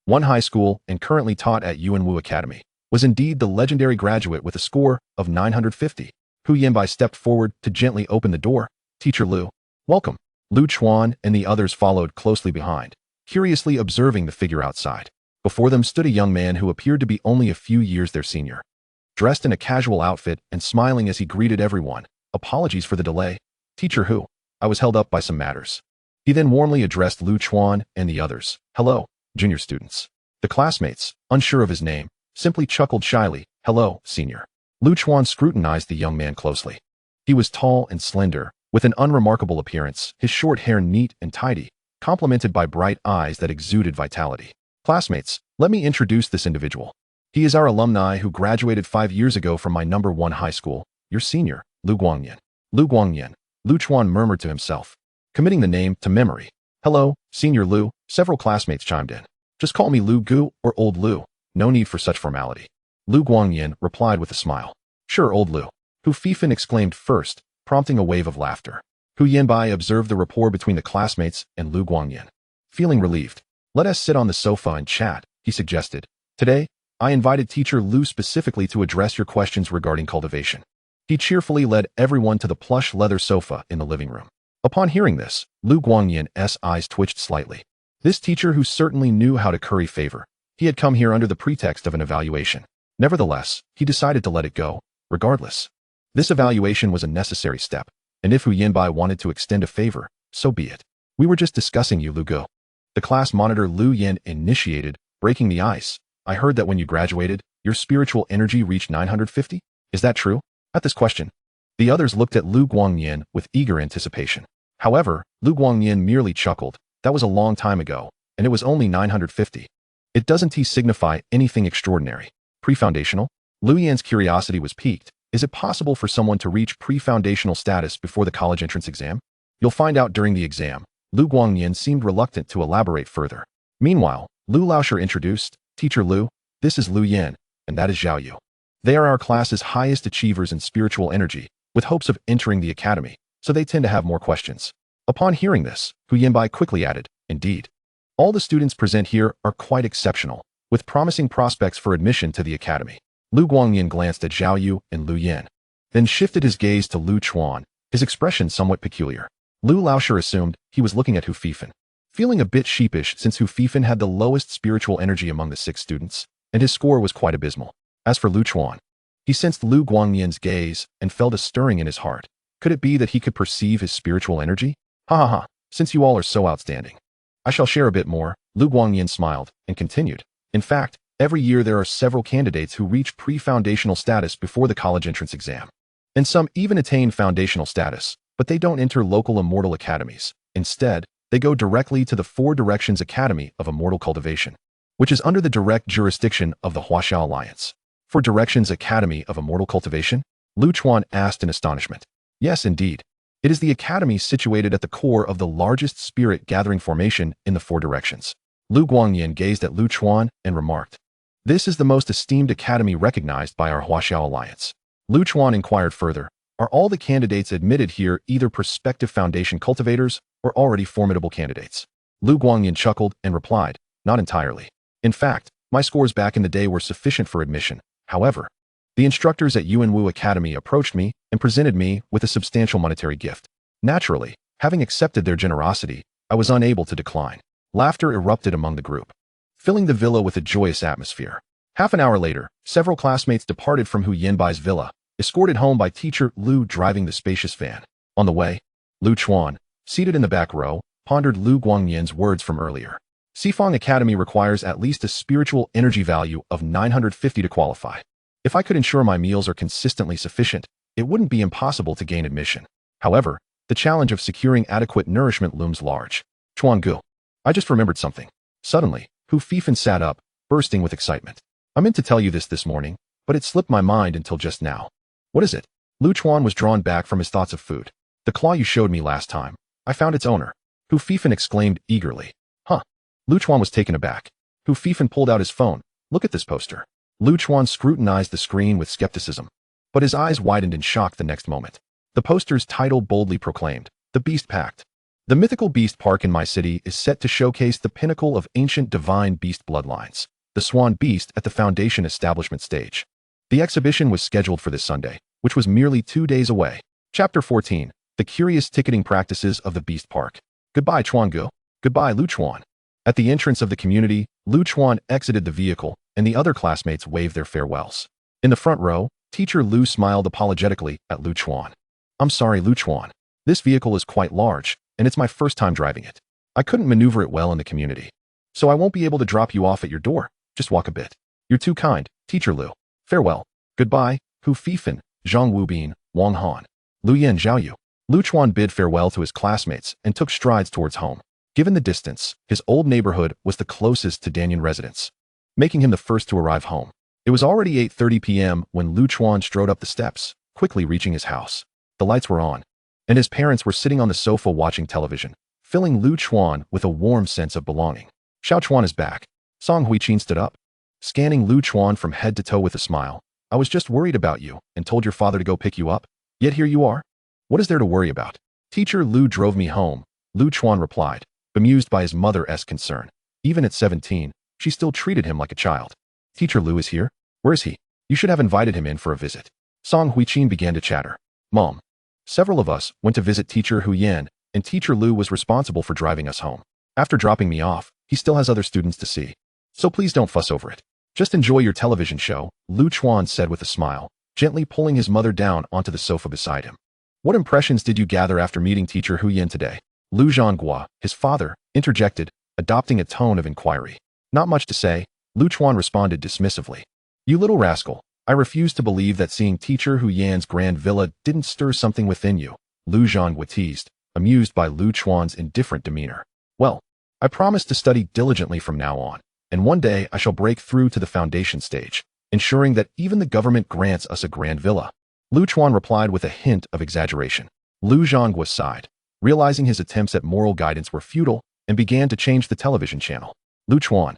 one high school and currently taught at Yuanwu Academy, was indeed the legendary graduate with a score of 950. Hu Yanbai stepped forward to gently open the door. Teacher Lu, welcome. Lu Chuan and the others followed closely behind, curiously observing the figure outside. Before them stood a young man who appeared to be only a few years their senior. Dressed in a casual outfit and smiling as he greeted everyone. Apologies for the delay. Teacher Hu, I was held up by some matters. He then warmly addressed Lu Chuan and the others. Hello, junior students. The classmates, unsure of his name, simply chuckled shyly. Hello, senior. Lu Chuan scrutinized the young man closely. He was tall and slender, with an unremarkable appearance, his short hair neat and tidy, complemented by bright eyes that exuded vitality. Classmates, let me introduce this individual. He is our alumni who graduated 5 years ago from my #1 high school, your senior, Lu Guangyan. Lu Guangyan, Lu Chuan murmured to himself, committing the name to memory. Hello, Senior Lu, several classmates chimed in. Just call me Lu Gu or Old Lu, no need for such formality. Lu Guangyan replied with a smile. Sure, Old Lu. Hu Fifan exclaimed first, prompting a wave of laughter. Hu Yanbai observed the rapport between the classmates and Lu Guangyan. Feeling relieved, let us sit on the sofa and chat, he suggested. Today, I invited Teacher Lu specifically to address your questions regarding cultivation. He cheerfully led everyone to the plush leather sofa in the living room. Upon hearing this, Lu Guangyan's eyes twitched slightly. This teacher who certainly knew how to curry favor. He had come here under the pretext of an evaluation. Nevertheless, he decided to let it go, regardless. This evaluation was a necessary step, and if Hu Yanbai wanted to extend a favor, so be it. We were just discussing you, Lu Gu. The class monitor Lu Yan initiated, breaking the ice. I heard that when you graduated, your spiritual energy reached 950? Is that true? At this question, the others looked at Lu Guangyan with eager anticipation. However, Lu Guangyan merely chuckled. That was a long time ago, and it was only 950. It doesn't signify anything extraordinary. Pre-foundational? Lu Yan's curiosity was piqued. Is it possible for someone to reach pre-foundational status before the college entrance exam? You'll find out during the exam. Lu Guangyan seemed reluctant to elaborate further. Meanwhile, Lu Laoshi introduced, Teacher Lu, this is Lu Yan, and that is Zhao Yu. They are our class's highest achievers in spiritual energy, with hopes of entering the academy, so they tend to have more questions. Upon hearing this, Hu Yanbai quickly added, indeed. All the students present here are quite exceptional, with promising prospects for admission to the academy. Lu Guangyan glanced at Zhao Yu and Lu Yan, then shifted his gaze to Lu Chuan, his expression somewhat peculiar. Lu Laoshi assumed he was looking at Hu Fifan. Feeling a bit sheepish since Hu Fifan had the lowest spiritual energy among the 6 students, and his score was quite abysmal. As for Lu Chuan, he sensed Lu Guangyan's gaze and felt a stirring in his heart. Could it be that he could perceive his spiritual energy? Ha ha ha, since you all are so outstanding, I shall share a bit more. Lu Guangyan smiled and continued. In fact, every year there are several candidates who reach pre-foundational status before the college entrance exam. And some even attain foundational status, but they don't enter local immortal academies. Instead, they go directly to the 4 Directions Academy of Immortal Cultivation, which is under the direct jurisdiction of the Huaxiao Alliance. 4 Directions Academy of Immortal Cultivation? Lu Chuan asked in astonishment. Yes, indeed. It is the academy situated at the core of the largest spirit gathering formation in the 4 Directions. Lu Guangyan gazed at Lu Chuan and remarked, this is the most esteemed academy recognized by our Huaxiao Alliance. Lu Chuan inquired further, are all the candidates admitted here either prospective foundation cultivators or already formidable candidates? Lu Guangyan chuckled and replied, not entirely. In fact, My scores back in the day were sufficient for admission. However, the instructors at Yuanwu Academy approached me and presented me with a substantial monetary gift. Naturally, having accepted their generosity, I was unable to decline. Laughter erupted among the group, filling the villa with a joyous atmosphere. Half an hour later, several classmates departed from Hu Yanbai's villa, escorted home by teacher Lu driving the spacious van. On the way, Lu Chuan, seated in the back row, pondered Lu Guangyin's words from earlier. Sifang Academy requires at least a spiritual energy value of 950 to qualify. If I could ensure my meals are consistently sufficient, it wouldn't be impossible to gain admission. However, the challenge of securing adequate nourishment looms large. Chuan Gu. I just remembered something. Suddenly, Hu Fifan sat up, bursting with excitement. I meant to tell you this morning, but it slipped my mind until just now. What is it? Lu Chuan was drawn back from his thoughts of food. The claw you showed me last time. I found its owner. Hu Fifan exclaimed eagerly. Huh. Lu Chuan was taken aback. Hu Fifan pulled out his phone. Look at this poster. Lu Chuan scrutinized the screen with skepticism, but his eyes widened in shock the next moment. The poster's title boldly proclaimed, The Beast Pact. The mythical beast park in my city is set to showcase the pinnacle of ancient divine beast bloodlines, the Swan Beast at the Foundation establishment stage. The exhibition was scheduled for this Sunday, which was merely 2 days away. Chapter 14. The Curious Ticketing Practices of the Beast Park. Goodbye, Chuan Gu. Goodbye, Lu Chuan. At the entrance of the community, Lu Chuan exited the vehicle, and the other classmates waved their farewells. In the front row, teacher Lu smiled apologetically at Lu Chuan. I'm sorry, Lu Chuan. This vehicle is quite large, and it's my first time driving it. I couldn't maneuver it well in the community, so I won't be able to drop you off at your door. Just walk a bit. You're too kind, teacher Lu. Farewell. Goodbye, Hu Fifan, Zhang Wubin, Wang Han, Lu Yan Zhaoyu. Lu Chuan bid farewell to his classmates and took strides towards home. Given the distance, his old neighborhood was the closest to Danyan residence, making him the first to arrive home. It was already 8:30 p.m. when Lu Chuan strode up the steps, quickly reaching his house. The lights were on, and his parents were sitting on the sofa watching television, filling Lu Chuan with a warm sense of belonging. Xiao Chuan is back. Song Huiqin stood up, scanning Lu Chuan from head to toe with a smile. I was just worried about you and told your father to go pick you up, yet here you are. What is there to worry about? Teacher Lu drove me home, Lu Chuan replied, bemused by his mother's concern. Even at 17, she still treated him like a child. Teacher Lu is here? Where is he? You should have invited him in for a visit. Song Huiqin began to chatter. Mom. Several of us went to visit teacher Hu Yan, and teacher Lu was responsible for driving us home. After dropping me off, he still has other students to see. So please don't fuss over it. Just enjoy your television show, Lu Chuan said with a smile, gently pulling his mother down onto the sofa beside him. What impressions did you gather after meeting teacher Hu Yan today? Lu Zhanghua, his father, interjected, adopting a tone of inquiry. Not much to say, Lu Chuan responded dismissively. You little rascal, I refuse to believe that seeing teacher Hu Yan's grand villa didn't stir something within you, Lu Zhanghua teased, amused by Lu Chuan's indifferent demeanor. Well, I promise to study diligently from now on, and one day I shall break through to the foundation stage, ensuring that even the government grants us a grand villa. Lu Chuan replied with a hint of exaggeration. Lu Zhanghua sighed, realizing his attempts at moral guidance were futile, and began to change the television channel. Lu Chuan,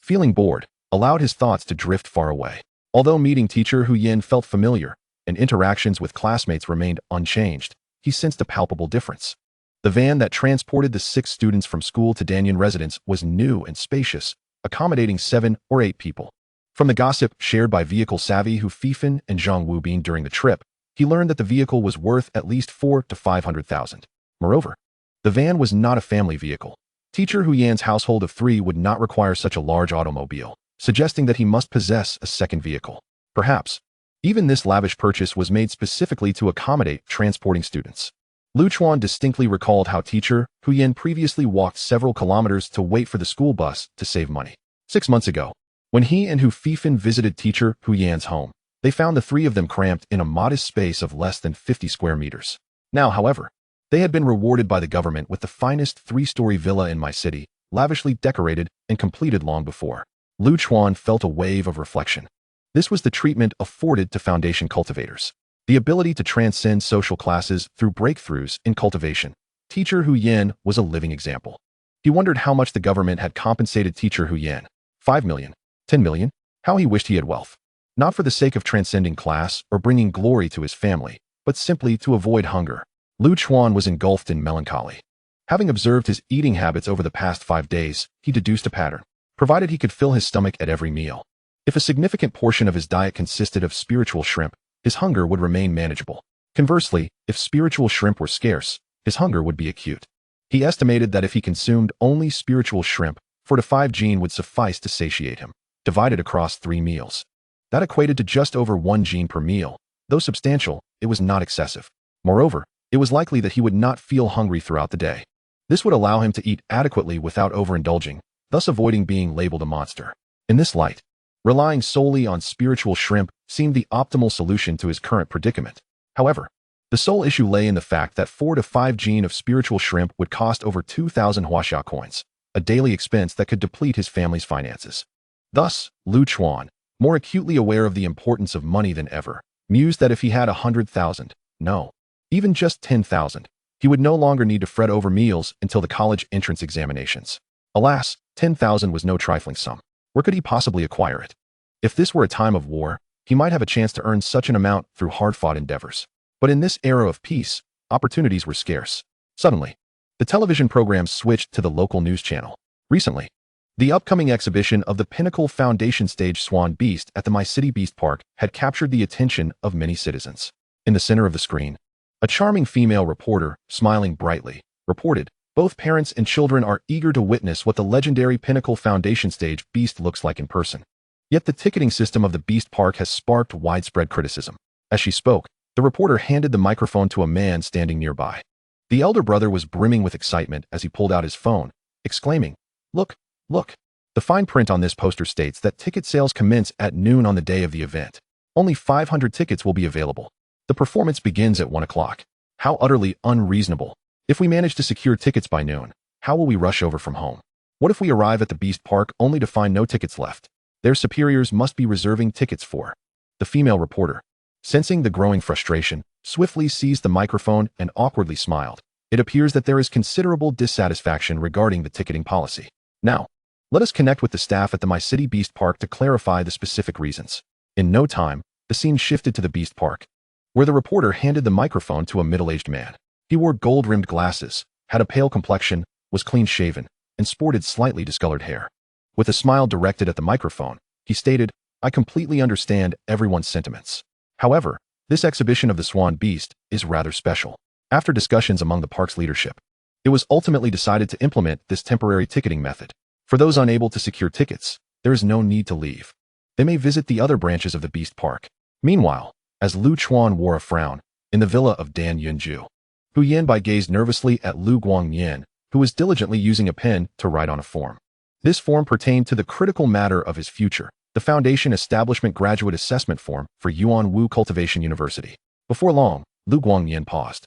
feeling bored, allowed his thoughts to drift far away. Although meeting teacher Hu Yan felt familiar, and interactions with classmates remained unchanged, he sensed a palpable difference. The van that transported the 6 students from school to Danyan residence was new and spacious, accommodating 7 or 8 people. From the gossip shared by vehicle-savvy Hu Fifan and Zhang Wubin during the trip, he learned that the vehicle was worth at least 400,000 to 500,000. Moreover, the van was not a family vehicle. Teacher Hu Yan's household of 3 would not require such a large automobile, suggesting that he must possess a second vehicle. Perhaps, even this lavish purchase was made specifically to accommodate transporting students. Lu Chuan distinctly recalled how teacher Hu Yan previously walked several kilometers to wait for the school bus to save money. 6 months ago, when he and Hu Fifan visited teacher Hu Yan's home, they found the 3 of them cramped in a modest space of less than 50 square meters. Now, however, they had been rewarded by the government with the finest 3-story villa in my city, lavishly decorated and completed long before. Lu Chuan felt a wave of reflection. This was the treatment afforded to foundation cultivators. The ability to transcend social classes through breakthroughs in cultivation. Teacher Hu Yan was a living example. He wondered how much the government had compensated teacher Hu Yan. 5 million? 10 million? How he wished he had wealth. Not for the sake of transcending class or bringing glory to his family, but simply to avoid hunger. Lu Chuan was engulfed in melancholy. Having observed his eating habits over the past 5 days, he deduced a pattern. provided he could fill his stomach at every meal. If a significant portion of his diet consisted of spiritual shrimp, his hunger would remain manageable. Conversely, if spiritual shrimp were scarce, his hunger would be acute. He estimated that if he consumed only spiritual shrimp, 4 to 5 gene would suffice to satiate him, divided across 3 meals. That equated to just over 1 gene per meal. Though substantial, it was not excessive. Moreover, it was likely that he would not feel hungry throughout the day. This would allow him to eat adequately without overindulging, thus avoiding being labeled a monster. In this light, relying solely on spiritual shrimp seemed the optimal solution to his current predicament. However, the sole issue lay in the fact that 4 to 5 gene of spiritual shrimp would cost over 2,000 huaxia coins, a daily expense that could deplete his family's finances. Thus, Chuan, more acutely aware of the importance of money than ever, mused that if he had 100,000, no, even just 10,000, he would no longer need to fret over meals until the college entrance examinations. Alas, 10,000 was no trifling sum. Where could he possibly acquire it? If this were a time of war, he might have a chance to earn such an amount through hard-fought endeavors. But in this era of peace, opportunities were scarce. Suddenly, the television program switched to the local news channel. Recently, the upcoming exhibition of the Pinnacle Foundation stage Swan Beast at the My City Beast Park had captured the attention of many citizens. In the center of the screen, a charming female reporter, smiling brightly, reported, "Both parents and children are eager to witness what the legendary Pinnacle Foundation stage Beast looks like in person." Yet the ticketing system of the Beast Park has sparked widespread criticism. As she spoke, the reporter handed the microphone to a man standing nearby. The elder brother was brimming with excitement as he pulled out his phone, exclaiming, "Look, look! The fine print on this poster states that ticket sales commence at noon on the day of the event. Only 500 tickets will be available. The performance begins at 1 o'clock. How utterly unreasonable. If we manage to secure tickets by noon, how will we rush over from home? What if we arrive at the Beast Park only to find no tickets left? Their superiors must be reserving tickets for." The female reporter, sensing the growing frustration, swiftly seized the microphone and awkwardly smiled. It appears that there is considerable dissatisfaction regarding the ticketing policy. Now, let us connect with the staff at the My City Beast Park to clarify the specific reasons. In no time, the scene shifted to the Beast Park, where the reporter handed the microphone to a middle-aged man. He wore gold-rimmed glasses, had a pale complexion, was clean-shaven, and sported slightly discolored hair. With a smile directed at the microphone, he stated, "I completely understand everyone's sentiments. However, this exhibition of the Swan Beast is rather special." After discussions among the park's leadership, it was ultimately decided to implement this temporary ticketing method. For those unable to secure tickets, there is no need to leave. They may visit the other branches of the Beast Park. Meanwhile, as Chuan wore a frown, in the villa of Dan Yunju, Hu Yanbai gazed nervously at Lu Guangyan, who was diligently using a pen to write on a form. This form pertained to the critical matter of his future, the Foundation Establishment Graduate Assessment Form for Yuan Wu Cultivation University. Before long, Lu Guangyan paused,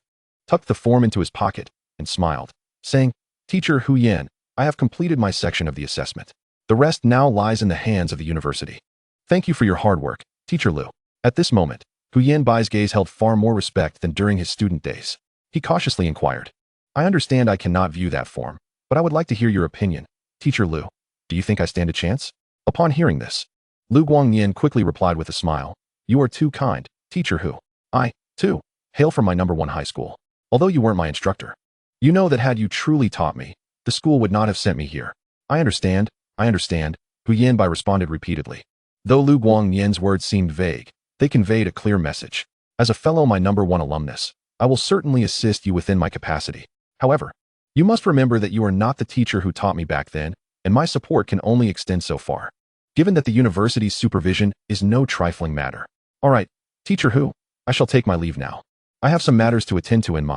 tucked the form into his pocket, and smiled, saying, "Teacher Hu Yan, I have completed my section of the assessment. The rest now lies in the hands of the university. Thank you for your hard work, Teacher Lu." At this moment, Hu Yanbai's gaze held far more respect than during his student days. He cautiously inquired, "I understand I cannot view that form, but I would like to hear your opinion. Teacher Lu, do you think I stand a chance?" Upon hearing this, Lu Guangyan quickly replied with a smile, "You are too kind, Teacher Hu. I, too, hail from my #1 high school. Although you weren't my instructor, you know that had you truly taught me, the school would not have sent me here." I understand, Hu Yanbai responded repeatedly. Though Lu Guangyan's words seemed vague, they conveyed a clear message. "As a fellow my #1 alumnus, I will certainly assist you within my capacity. However, you must remember that you are not the teacher who taught me back then, and my support can only extend so far, given that the university's supervision is no trifling matter. All right, Teacher Hu, I shall take my leave now. I have some matters to attend to and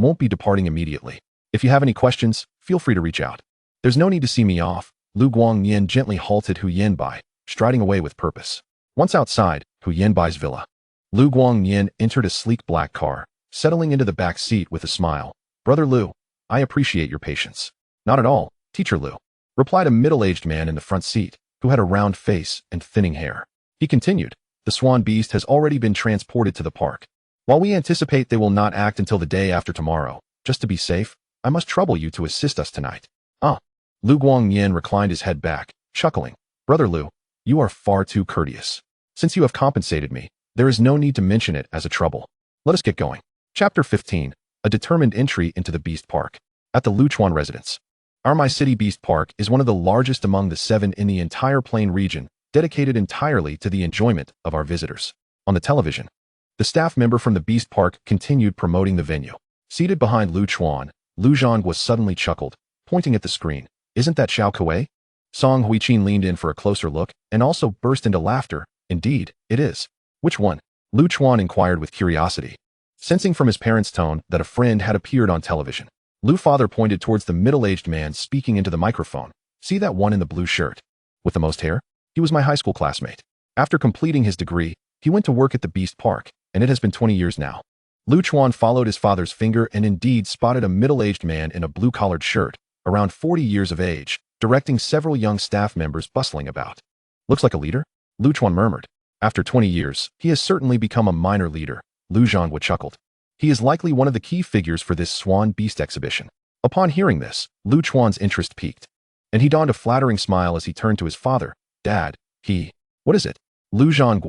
won't be departing immediately. If you have any questions, feel free to reach out." "There's no need to see me off." Lu Guangyan gently halted Hu Yanbai, striding away with purpose. Once outside Hu Yanbai's villa, Lu Guangyan entered a sleek black car, settling into the back seat with a smile. "Brother Lu, I appreciate your patience." "Not at all, Teacher Lu," replied a middle-aged man in the front seat, who had a round face and thinning hair. He continued, "The Swan Beast has already been transported to the park. While we anticipate they will not act until the day after tomorrow, just to be safe, I must trouble you to assist us tonight." "Ah." Lu Guangyan reclined his head back, chuckling. "Brother Lu, you are far too courteous. Since you have compensated me, there is no need to mention it as a trouble. Let us get going." Chapter 15. A determined entry into the Beast Park. At the Chuan residence, Our My City Beast Park is one of the largest among the 7 in the entire Plain region, dedicated entirely to the enjoyment of our visitors. On the television, the staff member from the Beast Park continued promoting the venue. Seated behind Lu Chuan, Lu Zhang suddenly chuckled, pointing at the screen. Isn't that Xiao Kuei? Song Huiqin leaned in for a closer look and also burst into laughter. Indeed, it is. Which one? Lu Chuan inquired with curiosity, sensing from his parents' tone that a friend had appeared on television. Lu father pointed towards the middle-aged man speaking into the microphone. See that one in the blue shirt? With the most hair? He was my high school classmate. After completing his degree, he went to work at the Beast Park, and it has been 20 years now. Lu Chuan followed his father's finger and indeed spotted a middle-aged man in a blue-collared shirt, around 40 years of age, directing several young staff members bustling about. Looks like a leader? Lu Chuan murmured. After 20 years, he has certainly become a minor leader, Lu Zhang chuckled. He is likely one of the key figures for this Swan Beast exhibition. Upon hearing this, Lu Chuan's interest peaked, and he donned a flattering smile as he turned to his father. Dad, what is it? Lu Zhang,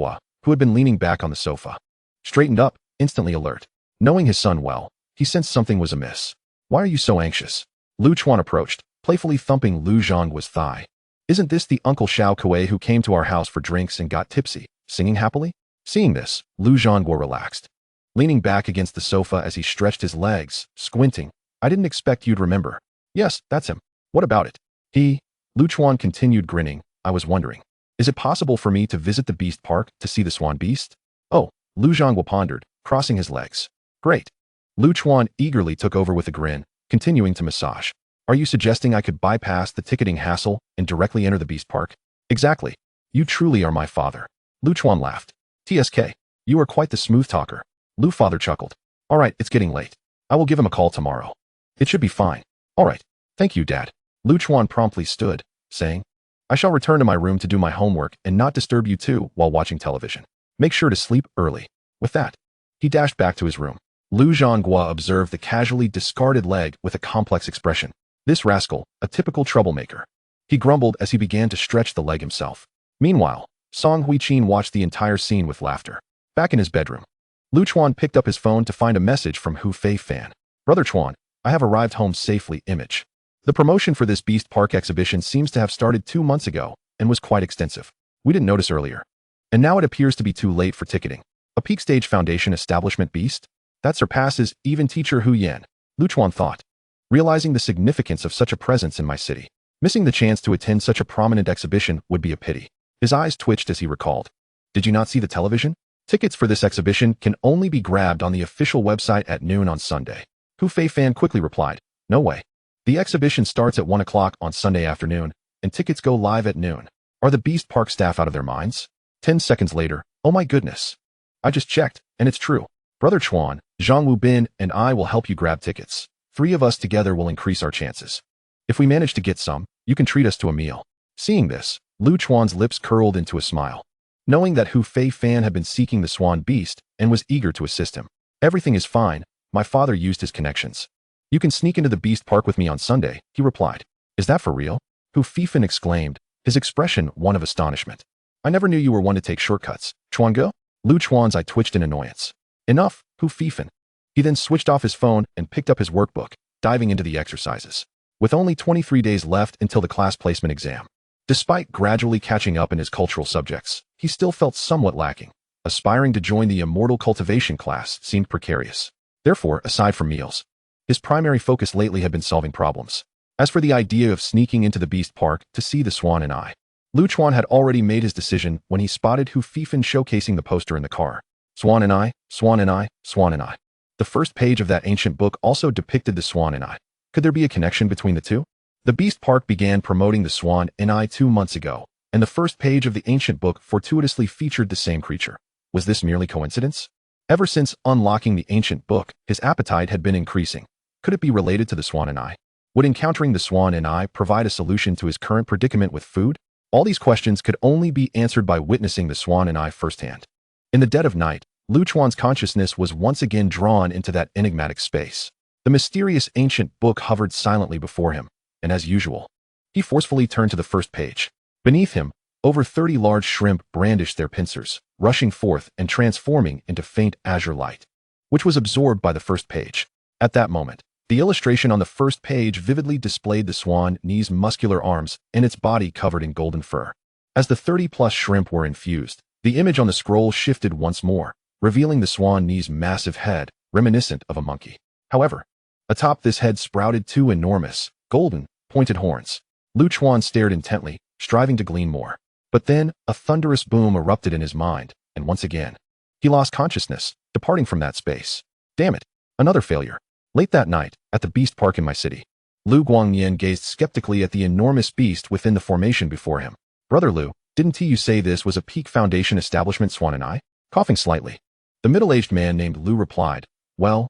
who had been leaning back on the sofa, straightened up, instantly alert. Knowing his son well, he sensed something was amiss. Why are you so anxious? Lu Chuan approached, playfully thumping Lu Zhang's thigh. Isn't this the Uncle Xiao Kuei who came to our house for drinks and got tipsy, singing happily? Seeing this, Lu Zhang relaxed, leaning back against the sofa as he stretched his legs, squinting. I didn't expect you'd remember. Yes, that's him. What about it? Lu Chuan continued grinning. I was wondering, is it possible for me to visit the Beast Park to see the Swan Beast? Oh, Lu Zhang pondered, crossing his legs. Great. Lu Chuan eagerly took over with a grin, continuing to massage. Are you suggesting I could bypass the ticketing hassle and directly enter the Beast Park? Exactly. You truly are my father. Lu Chuan laughed. TSK, you are quite the smooth talker. Lu father chuckled. All right, it's getting late. I will give him a call tomorrow. It should be fine. All right. Thank you, Dad. Lu Chuan promptly stood, saying, I shall return to my room to do my homework and not disturb you too while watching television. Make sure to sleep early. With that, he dashed back to his room. Lu Zhang observed the casually discarded leg with a complex expression. This rascal, a typical troublemaker. He grumbled as he began to stretch the leg himself. Meanwhile, Song Huiqin watched the entire scene with laughter. Back in his bedroom, Lu Chuan picked up his phone to find a message from Hu Fei Fan. Brother Chuan, I have arrived home safely. Image. The promotion for this Beast Park exhibition seems to have started 2 months ago and was quite extensive. We didn't notice earlier. And now it appears to be too late for ticketing. A peak stage foundation establishment beast? That surpasses even teacher Hu Yan, Lu Chuan thought. Realizing the significance of such a presence in my city, missing the chance to attend such a prominent exhibition would be a pity. His eyes twitched as he recalled. Did you not see the television? Tickets for this exhibition can only be grabbed on the official website at noon on Sunday. Hu Fei Fan quickly replied, no way. The exhibition starts at 1 o'clock on Sunday afternoon, and tickets go live at noon. Are the Beast Park staff out of their minds? 10 seconds later, oh my goodness. I just checked, and it's true. Brother Chuan, Zhang Wubin, and I will help you grab tickets. 3 of us together will increase our chances. If we manage to get some, you can treat us to a meal. Seeing this, Lu Chuan's lips curled into a smile. Knowing that Hu Fei Fan had been seeking the Swan Beast and was eager to assist him. Everything is fine. My father used his connections. You can sneak into the Beast Park with me on Sunday, he replied. Is that for real? Hu Fei Fan exclaimed, his expression one of astonishment. I never knew you were one to take shortcuts. Chuan go? Lu Chuan's eye twitched in annoyance. Enough, Hu Fei Fan. He then switched off his phone and picked up his workbook, diving into the exercises. With only 23 days left until the class placement exam. Despite gradually catching up in his cultural subjects, he still felt somewhat lacking. Aspiring to join the immortal cultivation class seemed precarious. Therefore, aside from meals, his primary focus lately had been solving problems. As for the idea of sneaking into the Beast Park to see the Swan and I, Lu Chuan had already made his decision when he spotted Hu Fei Fan showcasing the poster in the car. Swan and I, Swan and I, Swan and I. The first page of that ancient book also depicted the Swan and I. Could there be a connection between the two? The Beast Park began promoting the Swan and I 2 months ago, and the first page of the ancient book fortuitously featured the same creature. Was this merely coincidence? Ever since unlocking the ancient book, his appetite had been increasing. Could it be related to the Swan and I? Would encountering the Swan and I provide a solution to his current predicament with food? All these questions could only be answered by witnessing the Swan and I firsthand. In the dead of night, Lu Chuan's consciousness was once again drawn into that enigmatic space. The mysterious ancient book hovered silently before him, and as usual, he forcefully turned to the first page. Beneath him, over 30 large shrimp brandished their pincers, rushing forth and transforming into faint azure light, which was absorbed by the first page. At that moment, The illustration on the first page vividly displayed the swan knee's muscular arms and its body covered in golden fur. As the 30-plus shrimp were infused, the image on the scroll shifted once more, revealing the swan knee's massive head, reminiscent of a monkey. However, atop this head sprouted two enormous, golden, pointed horns. Chuan stared intently, striving to glean more. But then, a thunderous boom erupted in his mind, and once again, he lost consciousness, departing from that space. Damn it, another failure. Late that night, at the Beast Park in my city, Lu Guangyan gazed skeptically at the enormous beast within the formation before him. Brother Lu, didn't you say this was a peak foundation establishment, Swan and I? Coughing slightly. The middle-aged man named Lu replied, well,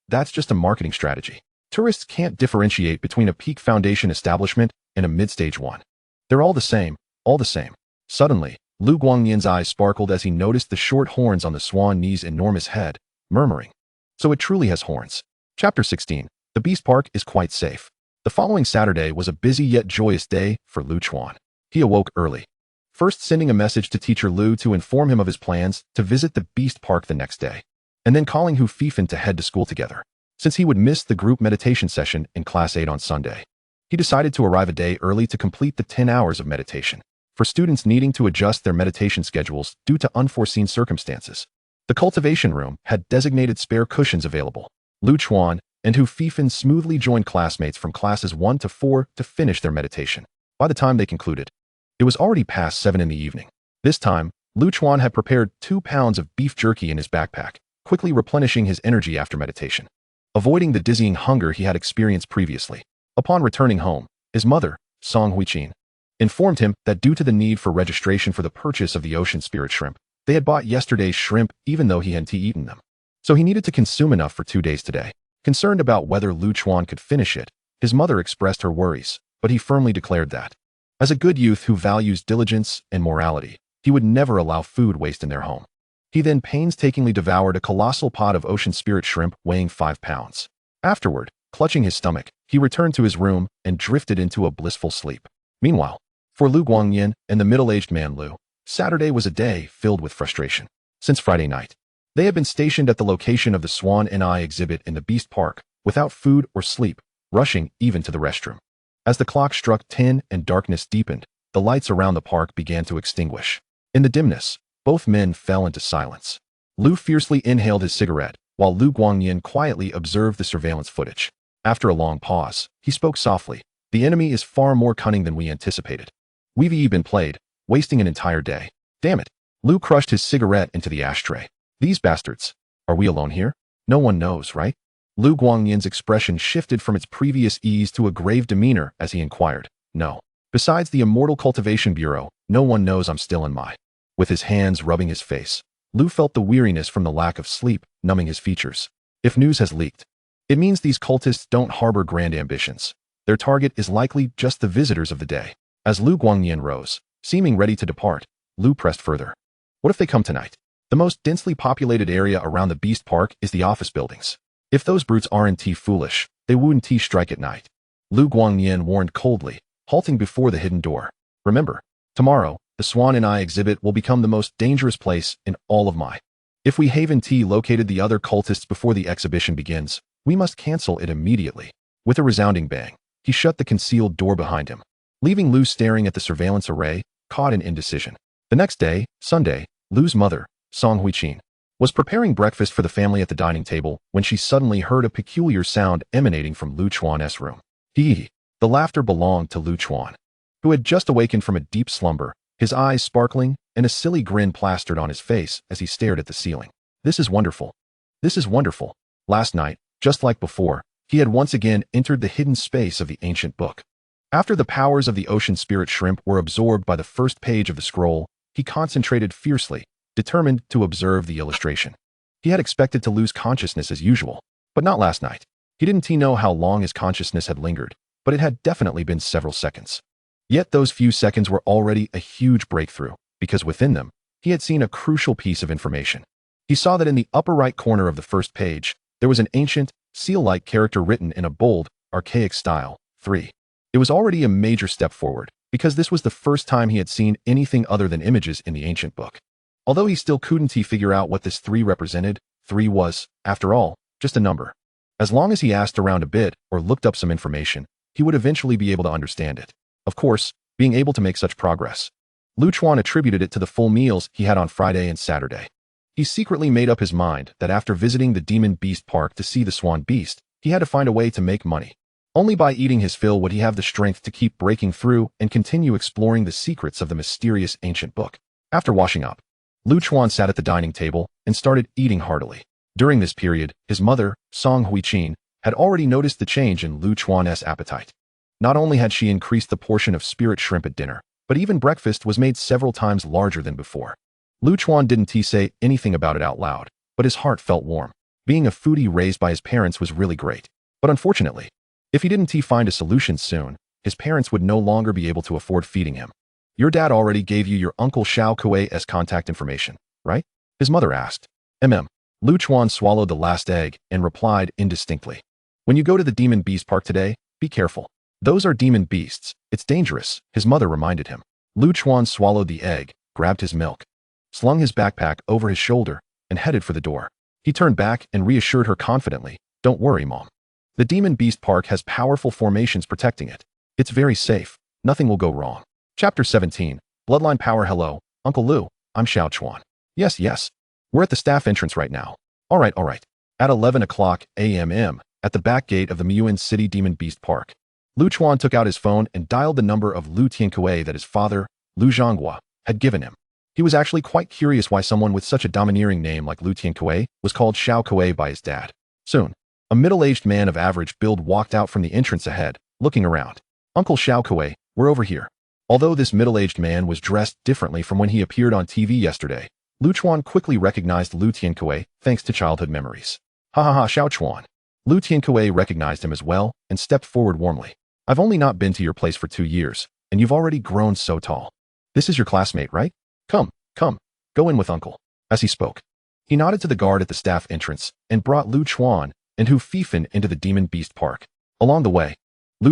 that's just a marketing strategy. Tourists can't differentiate between a peak foundation establishment and a mid-stage one. They're all the same, all the same. Suddenly, Lu Guangyan's eyes sparkled as he noticed the short horns on the swan knee's enormous head, murmuring, so it truly has horns. Chapter 16. The Beast Park is quite safe. The following Saturday was a busy yet joyous day for Lu Chuan. He awoke early, first sending a message to teacher Lu to inform him of his plans to visit the Beast Park the next day, and then calling Hu Fifan to head to school together. Since he would miss the group meditation session in Class 8 on Sunday, he decided to arrive a day early to complete the 10 hours of meditation. For students needing to adjust their meditation schedules due to unforeseen circumstances, the cultivation room had designated spare cushions available. Lu Chuan and Hu Fifan smoothly joined classmates from classes 1 to 4 to finish their meditation. By the time they concluded, it was already past 7 in the evening. This time, Lu Chuan had prepared 2 pounds of beef jerky in his backpack, quickly replenishing his energy after meditation, avoiding the dizzying hunger he had experienced previously. Upon returning home, his mother, Song Huichin, informed him that due to the need for registration for the purchase of the ocean spirit shrimp, they had bought yesterday's shrimp even though he hadn't eaten them. So he needed to consume enough for 2 days today. Concerned about whether Lu Chuan could finish it, his mother expressed her worries, but he firmly declared that, as a good youth who values diligence and morality, he would never allow food waste in their home. He then painstakingly devoured a colossal pot of ocean spirit shrimp weighing 5 pounds. Afterward, clutching his stomach, he returned to his room and drifted into a blissful sleep. Meanwhile, for Lu Guangyan and the middle-aged man Lu, Saturday was a day filled with frustration. Since Friday night, they had been stationed at the location of the Swan and I exhibit in the Beast Park, without food or sleep, rushing even to the restroom. As the clock struck 10 and darkness deepened, the lights around the park began to extinguish. In the dimness, both men fell into silence. Lu fiercely inhaled his cigarette, while Lu Guangyan quietly observed the surveillance footage. After a long pause, he spoke softly. The enemy is far more cunning than we anticipated. We've been played, wasting an entire day. Damn it. Lu crushed his cigarette into the ashtray. These bastards. Are we alone here? No one knows, right? Lu Guangyan's expression shifted from its previous ease to a grave demeanor as he inquired. No. Besides the Immortal Cultivation Bureau, no one knows I'm still in my. With his hands rubbing his face, Lu felt the weariness from the lack of sleep numbing his features. If news has leaked, it means these cultists don't harbor grand ambitions. Their target is likely just the visitors of the day. As Lu Guangyan rose, seeming ready to depart, Lu pressed further. What if they come tonight? The most densely populated area around the Beast Park is the office buildings. If those brutes aren't foolish, they wouldn't strike at night. Lu Guangyan warned coldly, halting before the hidden door. Remember, tomorrow, the Swan and I exhibit will become the most dangerous place in all of my. If we haven't located the other cultists before the exhibition begins, we must cancel it immediately. With a resounding bang, he shut the concealed door behind him, leaving Lu staring at the surveillance array, caught in indecision. The next day, Sunday, Lu's mother, Song Huichin, was preparing breakfast for the family at the dining table when she suddenly heard a peculiar sound emanating from Lu Chuan's room. The laughter belonged to Lu Chuan, who had just awakened from a deep slumber, his eyes sparkling and a silly grin plastered on his face as he stared at the ceiling. This is wonderful. This is wonderful. Last night, just like before, he had once again entered the hidden space of the ancient book. After the powers of the ocean spirit shrimp were absorbed by the first page of the scroll, he concentrated fiercely, determined to observe the illustration. He had expected to lose consciousness as usual, but not last night. He didn't know how long his consciousness had lingered, but it had definitely been several seconds. Yet those few seconds were already a huge breakthrough, because within them, he had seen a crucial piece of information. He saw that in the upper right corner of the first page, there was an ancient, seal-like character written in a bold, archaic style, 3. It was already a major step forward, because this was the first time he had seen anything other than images in the ancient book. Although he still couldn't figure out what this 3 represented, 3 was, after all, just a number. As long as he asked around a bit or looked up some information, he would eventually be able to understand it. Of course, being able to make such progress, Chuan attributed it to the full meals he had on Friday and Saturday. He secretly made up his mind that after visiting the Demon Beast Park to see the Swan Beast, he had to find a way to make money. Only by eating his fill would he have the strength to keep breaking through and continue exploring the secrets of the mysterious ancient book. After washing up, Chuan sat at the dining table and started eating heartily. During this period, his mother, Song Huichin, had already noticed the change in Chuan's appetite. Not only had she increased the portion of spirit shrimp at dinner, but even breakfast was made several times larger than before. Chuan didn't say anything about it out loud, but his heart felt warm. Being a foodie raised by his parents was really great. But unfortunately, if he didn't find a solution soon, his parents would no longer be able to afford feeding him. Your dad already gave you your Uncle Xiao Kuei's contact information, right? His mother asked. Chuan swallowed the last egg and replied indistinctly. When you go to the Demon Beast Park today, be careful. Those are demon beasts. It's dangerous, his mother reminded him. Chuan swallowed the egg, grabbed his milk, slung his backpack over his shoulder, and headed for the door. He turned back and reassured her confidently, "Don't worry, Mom. The Demon Beast Park has powerful formations protecting it. It's very safe. Nothing will go wrong." Chapter 17. Bloodline Power. Hello, Uncle Lu. I'm Xiao Chuan. Yes. We're at the staff entrance right now. All right. At 11 o'clock a.m. at the back gate of the Miyuan City Demon Beast Park, Chuan took out his phone and dialed the number of Lu Tiankui that his father, Lu Zhonghua, had given him. He was actually quite curious why someone with such a domineering name like Lu Tiankui was called Xiao Kui by his dad. Soon, a middle-aged man of average build walked out from the entrance ahead, looking around. "Uncle Xiao Kui, we're over here." Although this middle-aged man was dressed differently from when he appeared on TV yesterday, Chuan quickly recognized Lu Tiankui thanks to childhood memories. Ha, Xiao Chuan. Lu Tiankui recognized him as well and stepped forward warmly. "I've only not been to your place for 2 years, and you've already grown so tall. This is your classmate, right? Come, go in with Uncle." As he spoke, he nodded to the guard at the staff entrance and brought Chuan and Hu Fifan into the Demon Beast Park. Along the way,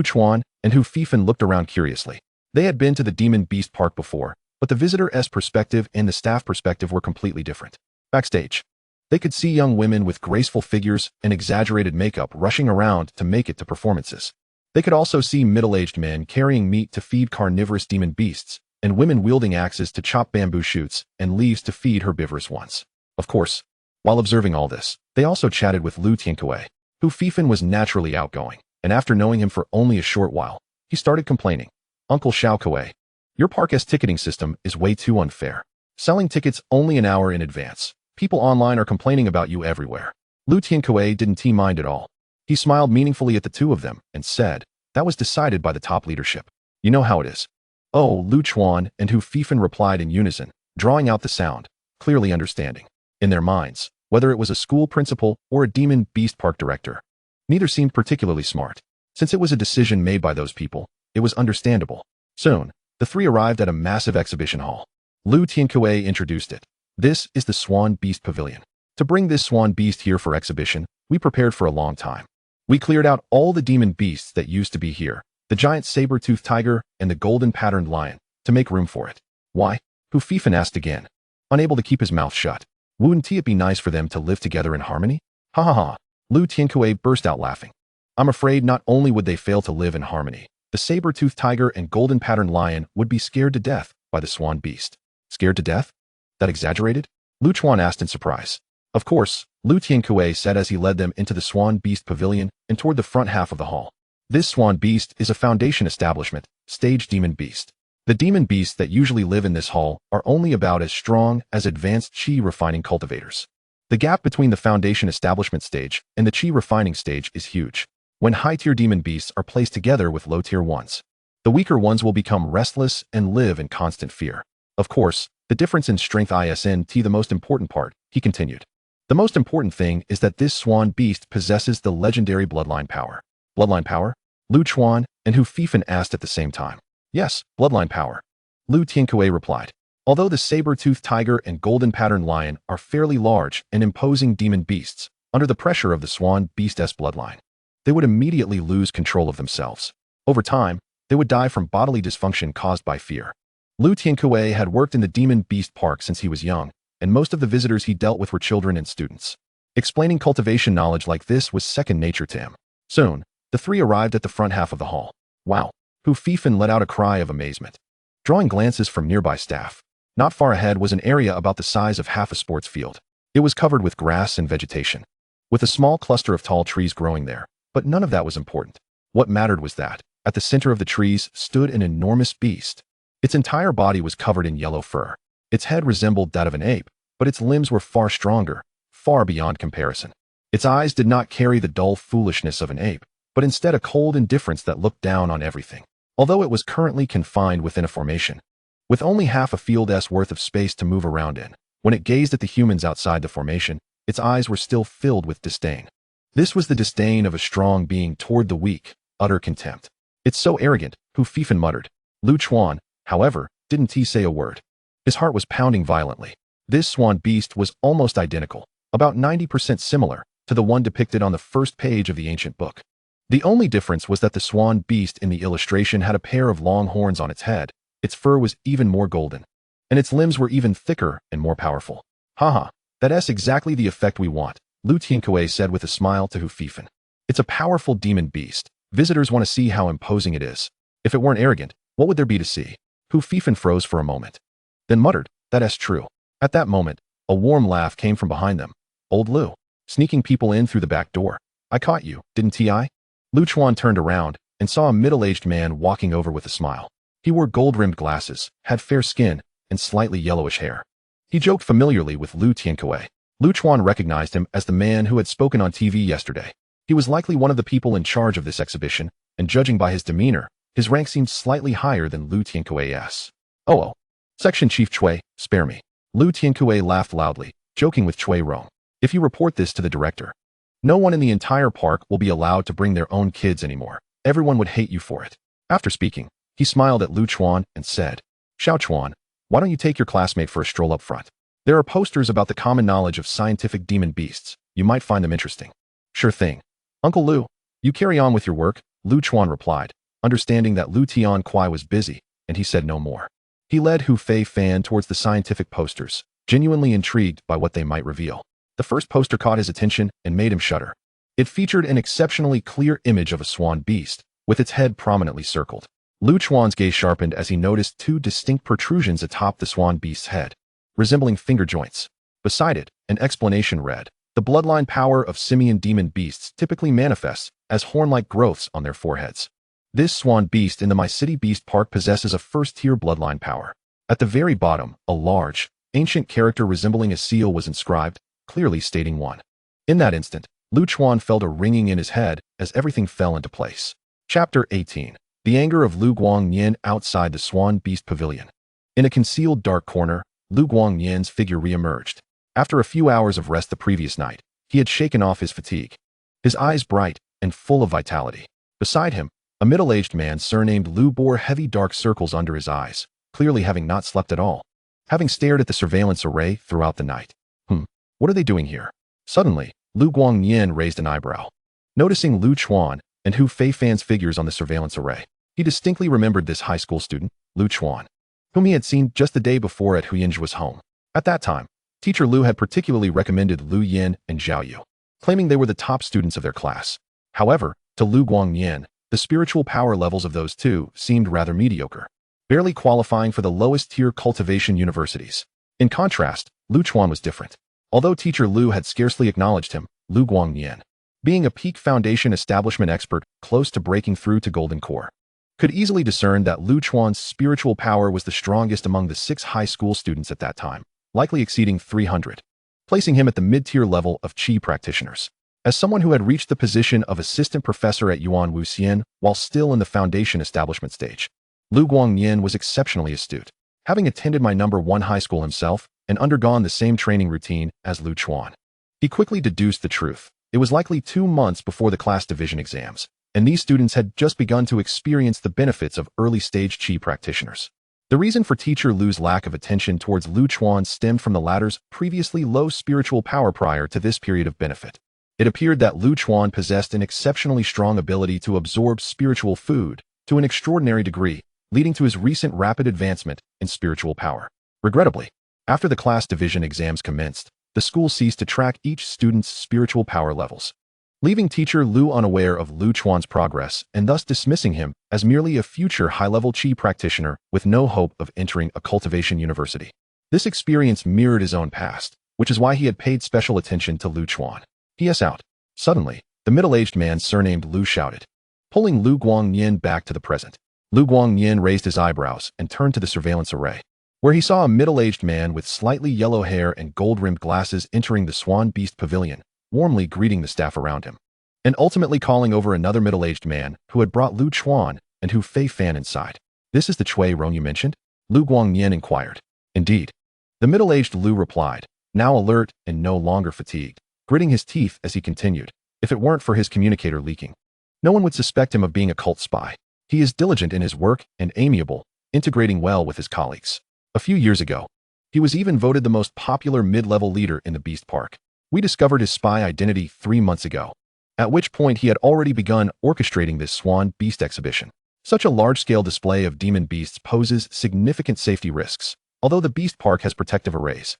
Chuan and Hu Fifan looked around curiously. They had been to the Demon Beast Park before, but the visitor's perspective and the staff perspective were completely different. Backstage, they could see young women with graceful figures and exaggerated makeup rushing around to make it to performances. They could also see middle-aged men carrying meat to feed carnivorous demon beasts, and women wielding axes to chop bamboo shoots and leaves to feed herbivorous ones. Of course, while observing all this, they also chatted with Lu Tiankui. Hu Fifan was naturally outgoing, and after knowing him for only a short while, he started complaining. "Uncle Xiao Kui, your park's ticketing system is way too unfair. Selling tickets only an hour in advance. People online are complaining about you everywhere." Lu Tiankui didn't mind at all. He smiled meaningfully at the two of them and said, "That was decided by the top leadership. You know how it is." "Oh," Chuan and Hu Fifan replied in unison, drawing out the sound, clearly understanding. In their minds, whether it was a school principal or a Demon Beast Park director, neither seemed particularly smart. Since it was a decision made by those people, it was understandable. Soon, the three arrived at a massive exhibition hall. Lu Tiankui introduced it. "This is the Swan Beast Pavilion. To bring this Swan Beast here for exhibition, we prepared for a long time. We cleared out all the demon beasts that used to be here, the giant saber-toothed tiger and the golden patterned lion, to make room for it." "Why?" Hu Fifan asked again, unable to keep his mouth shut. "Wouldn't it be nice for them to live together in harmony?" Ha. Lu Tiankui burst out laughing. "I'm afraid not only would they fail to live in harmony, the saber-toothed tiger and golden patterned lion would be scared to death by the Swan Beast." "Scared to death? That exaggerated?" Chuan asked in surprise. "Of course," Lu Tiankui said as he led them into the Swan Beast Pavilion and toward the front half of the hall. "This Swan Beast is a foundation establishment, stage demon beast. The demon beasts that usually live in this hall are only about as strong as advanced chi refining cultivators. The gap between the foundation establishment stage and the chi refining stage is huge. When high-tier demon beasts are placed together with low-tier ones, the weaker ones will become restless and live in constant fear. Of course, the difference in strength isn't the most important part," he continued. "The most important thing is that this Swan Beast possesses the legendary bloodline power." "Bloodline power?" Chuan and Hu Fifan asked at the same time. "Yes, bloodline power," Lu Tiankui replied. "Although the saber-toothed tiger and golden patterned lion are fairly large and imposing demon beasts, under the pressure of the Swan Beast's bloodline, they would immediately lose control of themselves. Over time, they would die from bodily dysfunction caused by fear." Lu Tiankui had worked in the Demon Beast Park since he was young, and most of the visitors he dealt with were children and students. Explaining cultivation knowledge like this was second nature to him. Soon, the three arrived at the front half of the hall. Wow! Hu Feifan let out a cry of amazement, drawing glances from nearby staff. Not far ahead was an area about the size of half a sports field. It was covered with grass and vegetation, with a small cluster of tall trees growing there, but none of that was important. What mattered was that, at the center of the trees, stood an enormous beast. Its entire body was covered in yellow fur. Its head resembled that of an ape, but its limbs were far stronger, far beyond comparison. Its eyes did not carry the dull foolishness of an ape, but instead a cold indifference that looked down on everything. Although it was currently confined within a formation, with only half a field's worth of space to move around in, when it gazed at the humans outside the formation, its eyes were still filled with disdain. This was the disdain of a strong being toward the weak, utter contempt. "It's so arrogant," Hu Feifan muttered. Lu Chuan, however, didn't say a word. His heart was pounding violently. This swan beast was almost identical, about 90% similar, to the one depicted on the first page of the ancient book. The only difference was that the swan beast in the illustration had a pair of long horns on its head, its fur was even more golden, and its limbs were even thicker and more powerful. "Haha, that's exactly the effect we want," Lu Tiankuei said with a smile to Hu Feifan. "It's a powerful demon beast. Visitors want to see how imposing it is. If it weren't arrogant, what would there be to see?" Hu Feifan froze for a moment, then muttered, "That's true." At that moment, a warm laugh came from behind them. "Old Lu, sneaking people in through the back door. I caught you, didn't I?" Lu Chuan turned around and saw a middle-aged man walking over with a smile. He wore gold-rimmed glasses, had fair skin, and slightly yellowish hair. He joked familiarly with Lu Tiankuei. Lu Chuan recognized him as the man who had spoken on TV yesterday. He was likely one of the people in charge of this exhibition, and judging by his demeanor, his rank seemed slightly higher than Lu Tiankuei's. Oh, Section Chief Chui, spare me." Lu Tiankuei laughed loudly, joking with Chui Rong. "If you report this to the director, no one in the entire park will be allowed to bring their own kids anymore. Everyone would hate you for it." After speaking, he smiled at Lu Chuan and said, "Xiao Chuan, why don't you take your classmate for a stroll up front? There are posters about the common knowledge of scientific demon beasts. You might find them interesting." "Sure thing. Uncle Lu, you carry on with your work," Lu Chuan replied, understanding that Lu Tiankuei was busy, and he said no more. He led Hu Feifan towards the scientific posters, genuinely intrigued by what they might reveal. The first poster caught his attention and made him shudder. It featured an exceptionally clear image of a swan beast, with its head prominently circled. Lu Chuan's gaze sharpened as he noticed two distinct protrusions atop the swan beast's head, resembling finger joints. Beside it, an explanation read, "The bloodline power of simian demon beasts typically manifests as horn-like growths on their foreheads. This swan beast in the My City Beast Park possesses a first-tier bloodline power." At the very bottom, a large, ancient character resembling a seal was inscribed, clearly stating 1. In that instant, Lu Chuan felt a ringing in his head as everything fell into place. Chapter 18. The anger of Lu Guangyan outside the Swan Beast Pavilion. In a concealed dark corner, Lu Guangyan's figure re-emerged. After a few hours of rest the previous night, he had shaken off his fatigue, his eyes bright and full of vitality. Beside him, a middle-aged man surnamed Lu bore heavy dark circles under his eyes, clearly having not slept at all, having stared at the surveillance array throughout the night. What are they doing here? Suddenly, Lu Guangyan raised an eyebrow. Noticing Lu Chuan and Hu Feifan's figures on the surveillance array, he distinctly remembered this high school student, Lu Chuan, whom he had seen just the day before at Hu Yinzhua's home. At that time, Teacher Lu had particularly recommended Lu Yin and Zhao Yu, claiming they were the top students of their class. However, to Lu Guangyan, the spiritual power levels of those two seemed rather mediocre, barely qualifying for the lowest-tier cultivation universities. In contrast, Lu Chuan was different. Although Teacher Lu had scarcely acknowledged him, Lu Guangyan, being a peak foundation establishment expert close to breaking through to Golden Core, could easily discern that Lu Chuan's spiritual power was the strongest among the 6 high school students at that time, likely exceeding 300, placing him at the mid-tier level of Qi practitioners. As someone who had reached the position of assistant professor at Yuan Wuxian while still in the foundation establishment stage, Lu Guangyan was exceptionally astute. Having attended my number 1 high school himself and undergone the same training routine as Lu Chuan, he quickly deduced the truth. It was likely 2 months before the class division exams, and these students had just begun to experience the benefits of early-stage Qi practitioners. The reason for Teacher Lu's lack of attention towards Lu Chuan stemmed from the latter's previously low spiritual power prior to this period of benefit. It appeared that Lu Chuan possessed an exceptionally strong ability to absorb spiritual food to an extraordinary degree, leading to his recent rapid advancement in spiritual power. Regrettably, after the class division exams commenced, the school ceased to track each student's spiritual power levels, leaving teacher Lu unaware of Lu Chuan's progress and thus dismissing him as merely a future high-level Qi practitioner with no hope of entering a cultivation university. This experience mirrored his own past, which is why he had paid special attention to Lu Chuan. P.S. out. Suddenly, the middle-aged man surnamed Lu shouted, pulling Lu Guangnian back to the present. Lu Guangnian raised his eyebrows and turned to the surveillance array, where he saw a middle-aged man with slightly yellow hair and gold-rimmed glasses entering the Swan Beast Pavilion, warmly greeting the staff around him, and ultimately calling over another middle-aged man who had brought Lu Chuan and Hu Fei Fan inside. "This is the Cui Rong you mentioned?" Lu Guangnian inquired. "Indeed." The middle-aged Lu replied, now alert and no longer fatigued, gritting his teeth as he continued. "If it weren't for his communicator leaking, no one would suspect him of being a cult spy. He is diligent in his work and amiable, integrating well with his colleagues. A few years ago, he was even voted the most popular mid-level leader in the Beast Park. We discovered his spy identity 3 months ago, at which point he had already begun orchestrating this Swan Beast exhibition. Such a large-scale display of demon beasts poses significant safety risks, although the Beast Park has protective arrays.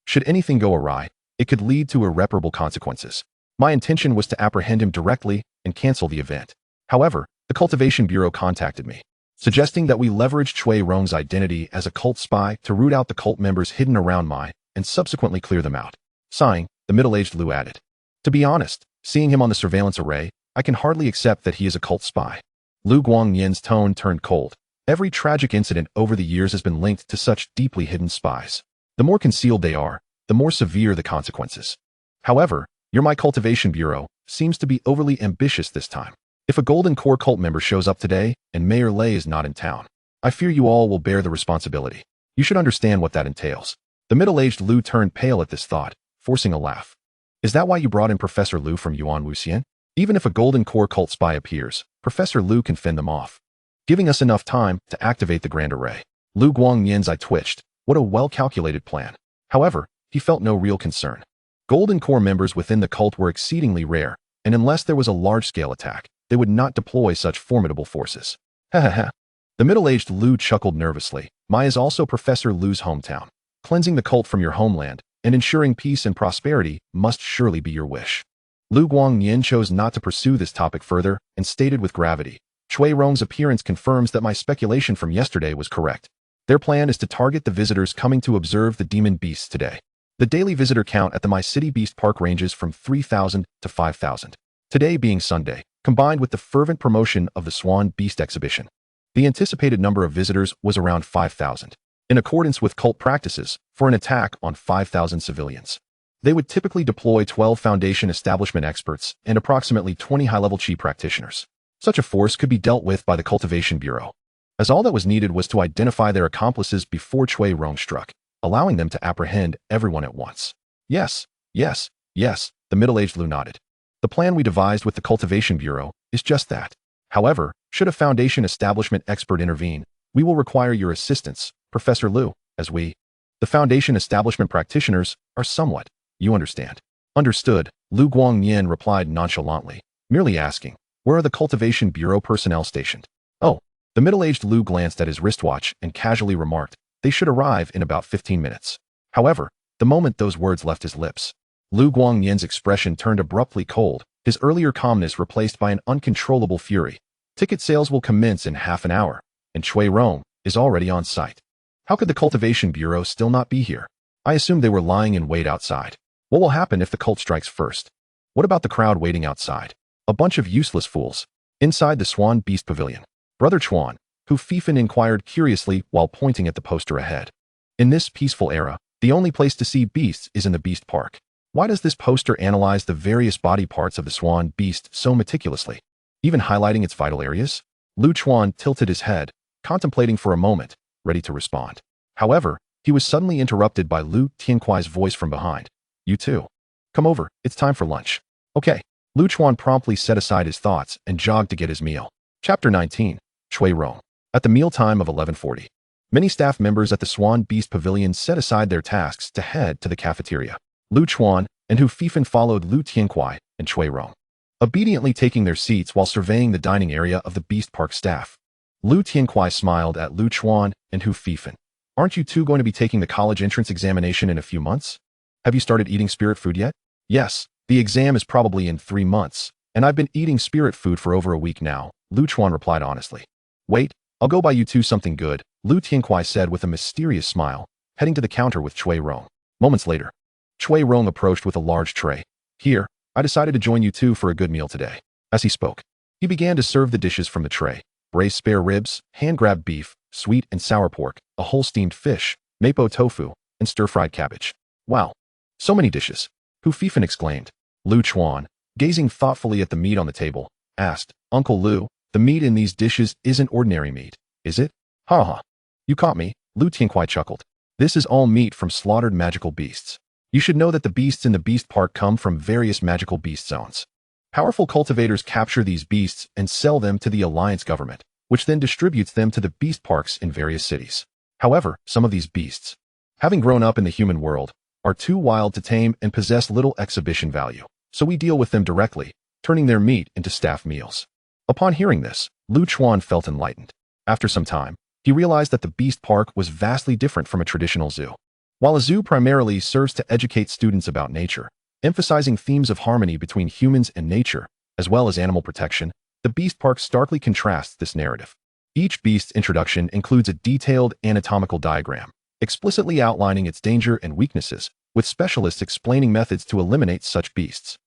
Should anything go awry, it could lead to irreparable consequences. My intention was to apprehend him directly and cancel the event. However, the Cultivation Bureau contacted me, suggesting that we leverage Cui Rong's identity as a cult spy to root out the cult members hidden around Mai and subsequently clear them out. Sighing, the middle-aged Lu added, "To be honest, seeing him on the surveillance array, I can hardly accept that he is a cult spy." Lu Guangnian's tone turned cold. Every tragic incident over the years has been linked to such deeply hidden spies. The more concealed they are, the more severe the consequences. However, your My Cultivation Bureau seems to be overly ambitious this time. If a Golden Core cult member shows up today and Mayor Lei is not in town, I fear you all will bear the responsibility. You should understand what that entails. The middle-aged Lu turned pale at this thought, forcing a laugh. "Is that why you brought in Professor Lu from Yuan Wuxian? Even if a Golden Core cult spy appears, Professor Lu can fend them off, giving us enough time to activate the Grand Array." Lu Guangnian's eye twitched. What a well-calculated plan. However, he felt no real concern. Golden Core members within the cult were exceedingly rare, and unless there was a large-scale attack, they would not deploy such formidable forces. Ha ha ha. The middle-aged Lu chuckled nervously. Mai is also Professor Lu's hometown. Cleansing the cult from your homeland and ensuring peace and prosperity must surely be your wish. Lu Guangnian chose not to pursue this topic further and stated with gravity, "Cui Rong's appearance confirms that my speculation from yesterday was correct. Their plan is to target the visitors coming to observe the demon beasts today. The daily visitor count at the My City Beast Park ranges from 3,000 to 5,000. Today being Sunday, combined with the fervent promotion of the Swan Beast exhibition, the anticipated number of visitors was around 5,000. In accordance with cult practices, for an attack on 5,000 civilians, they would typically deploy 12 Foundation establishment experts and approximately 20 high-level Qi practitioners. Such a force could be dealt with by the Cultivation Bureau, as all that was needed was to identify their accomplices before Cui Rong struck, allowing them to apprehend everyone at once. Yes, yes, yes, the middle-aged Lu nodded. The plan we devised with the Cultivation Bureau is just that. However, should a Foundation establishment expert intervene, we will require your assistance, Professor Lu, as we, the Foundation establishment practitioners, are somewhat, you understand. Understood, Lu Guangnian replied nonchalantly, merely asking, where are the Cultivation Bureau personnel stationed? Oh, the middle-aged Lu glanced at his wristwatch and casually remarked, they should arrive in about 15 minutes. However, the moment those words left his lips, Lu Guangnian's expression turned abruptly cold, his earlier calmness replaced by an uncontrollable fury. Ticket sales will commence in half an hour, and Cui Rong is already on site. How could the Cultivation Bureau still not be here? I assumed they were lying in wait outside. What will happen if the cult strikes first? What about the crowd waiting outside? A bunch of useless fools. Inside the Swan Beast Pavilion, Brother Chuan, Hu Feifan inquired curiously while pointing at the poster ahead. In this peaceful era, the only place to see beasts is in the Beast Park. Why does this poster analyze the various body parts of the Swan Beast so meticulously, even highlighting its vital areas? Lu Chuan tilted his head, contemplating for a moment, ready to respond. However, he was suddenly interrupted by Lu Tiankuai's voice from behind. You too. Come over, it's time for lunch. Okay. Lu Chuan promptly set aside his thoughts and jogged to get his meal. Chapter 19. Cui Rong. At the mealtime of 11:40, many staff members at the Swan Beast Pavilion set aside their tasks to head to the cafeteria. Lu Chuan and Hu Feifan followed Lu Tiankuai and Cui Rong, obediently taking their seats while surveying the dining area of the Beast Park staff. Lu Tiankuai smiled at Lu Chuan and Hu Feifan. Aren't you two going to be taking the college entrance examination in a few months? Have you started eating spirit food yet? Yes, the exam is probably in 3 months, and I've been eating spirit food for over a week now, Lu Chuan replied honestly. Wait, I'll go buy you two something good, Lu Tianquai said with a mysterious smile, heading to the counter with Chui Rong. Moments later, Chui Rong approached with a large tray. Here, I decided to join you two for a good meal today. As he spoke, he began to serve the dishes from the tray. Braised spare ribs, hand-grabbed beef, sweet and sour pork, a whole steamed fish, mapo tofu, and stir-fried cabbage. Wow, so many dishes. Hu Fifan exclaimed. Lu Chuan, gazing thoughtfully at the meat on the table, asked, Uncle Lu, the meat in these dishes isn't ordinary meat, is it? Ha ha. You caught me, Lu Tianquai chuckled. This is all meat from slaughtered magical beasts. You should know that the beasts in the beast park come from various magical beast zones. Powerful cultivators capture these beasts and sell them to the Alliance government, which then distributes them to the beast parks in various cities. However, some of these beasts, having grown up in the human world, are too wild to tame and possess little exhibition value, so we deal with them directly, turning their meat into staff meals. Upon hearing this, Lu Chuan felt enlightened. After some time, he realized that the beast park was vastly different from a traditional zoo. While a zoo primarily serves to educate students about nature, emphasizing themes of harmony between humans and nature, as well as animal protection, the beast park starkly contrasts this narrative. Each beast's introduction includes a detailed anatomical diagram, explicitly outlining its danger and weaknesses, with specialists explaining methods to eliminate such beasts.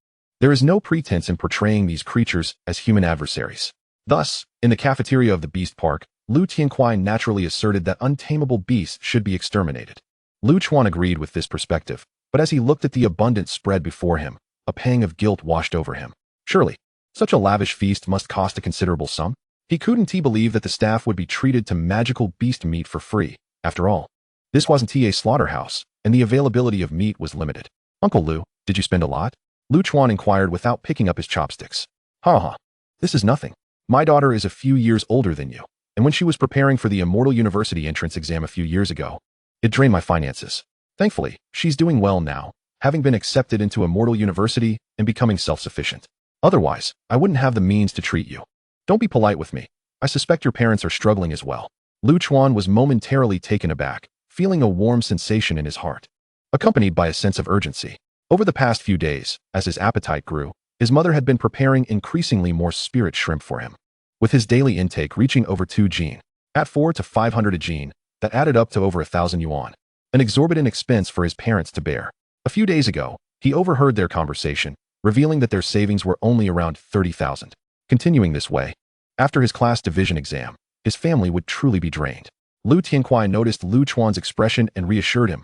There is no pretense in portraying these creatures as human adversaries. Thus, in the cafeteria of the beast park, Lu Tianquai naturally asserted that untamable beasts should be exterminated. Lu Chuan agreed with this perspective, but as he looked at the abundant spread before him, a pang of guilt washed over him. Surely, such a lavish feast must cost a considerable sum? He couldn't believe that the staff would be treated to magical beast meat for free. After all, this wasn't a slaughterhouse, and the availability of meat was limited. Uncle Lu, did you spend a lot? Lu Chuan inquired without picking up his chopsticks. Ha ha, this is nothing. My daughter is a few years older than you, and when she was preparing for the Immortal University entrance exam a few years ago, it drained my finances. Thankfully, she's doing well now, having been accepted into Immortal University and becoming self-sufficient. Otherwise, I wouldn't have the means to treat you. Don't be polite with me. I suspect your parents are struggling as well. Lu Chuan was momentarily taken aback, feeling a warm sensation in his heart, accompanied by a sense of urgency. Over the past few days, as his appetite grew, his mother had been preparing increasingly more spirit shrimp for him, with his daily intake reaching over 2 jin, at 400 to 500 a jin, that added up to over 1,000 yuan, an exorbitant expense for his parents to bear. A few days ago, he overheard their conversation, revealing that their savings were only around 30,000. Continuing this way, after his class division exam, his family would truly be drained. Lu Tianquai noticed Lu Chuan's expression and reassured him.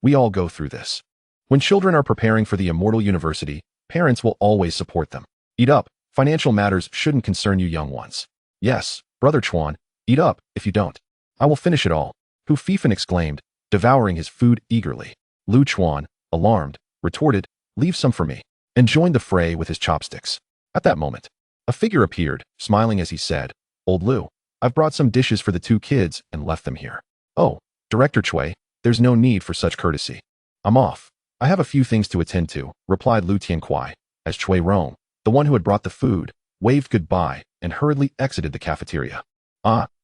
We all go through this. When children are preparing for the Immortal University, parents will always support them. Eat up, financial matters shouldn't concern you young ones. Yes, brother Chuan, eat up if you don't. I will finish it all, Hu Fifan exclaimed, devouring his food eagerly. Lu Chuan, alarmed, retorted, leave some for me, and joined the fray with his chopsticks. At that moment, a figure appeared, smiling as he said, Old Lu, I've brought some dishes for the 2 kids and left them here. Oh, Director Chui, there's no need for such courtesy. I'm off. I have a few things to attend to, replied Lu Tianquai, as Chui Rong, the one who had brought the food, waved goodbye and hurriedly exited the cafeteria.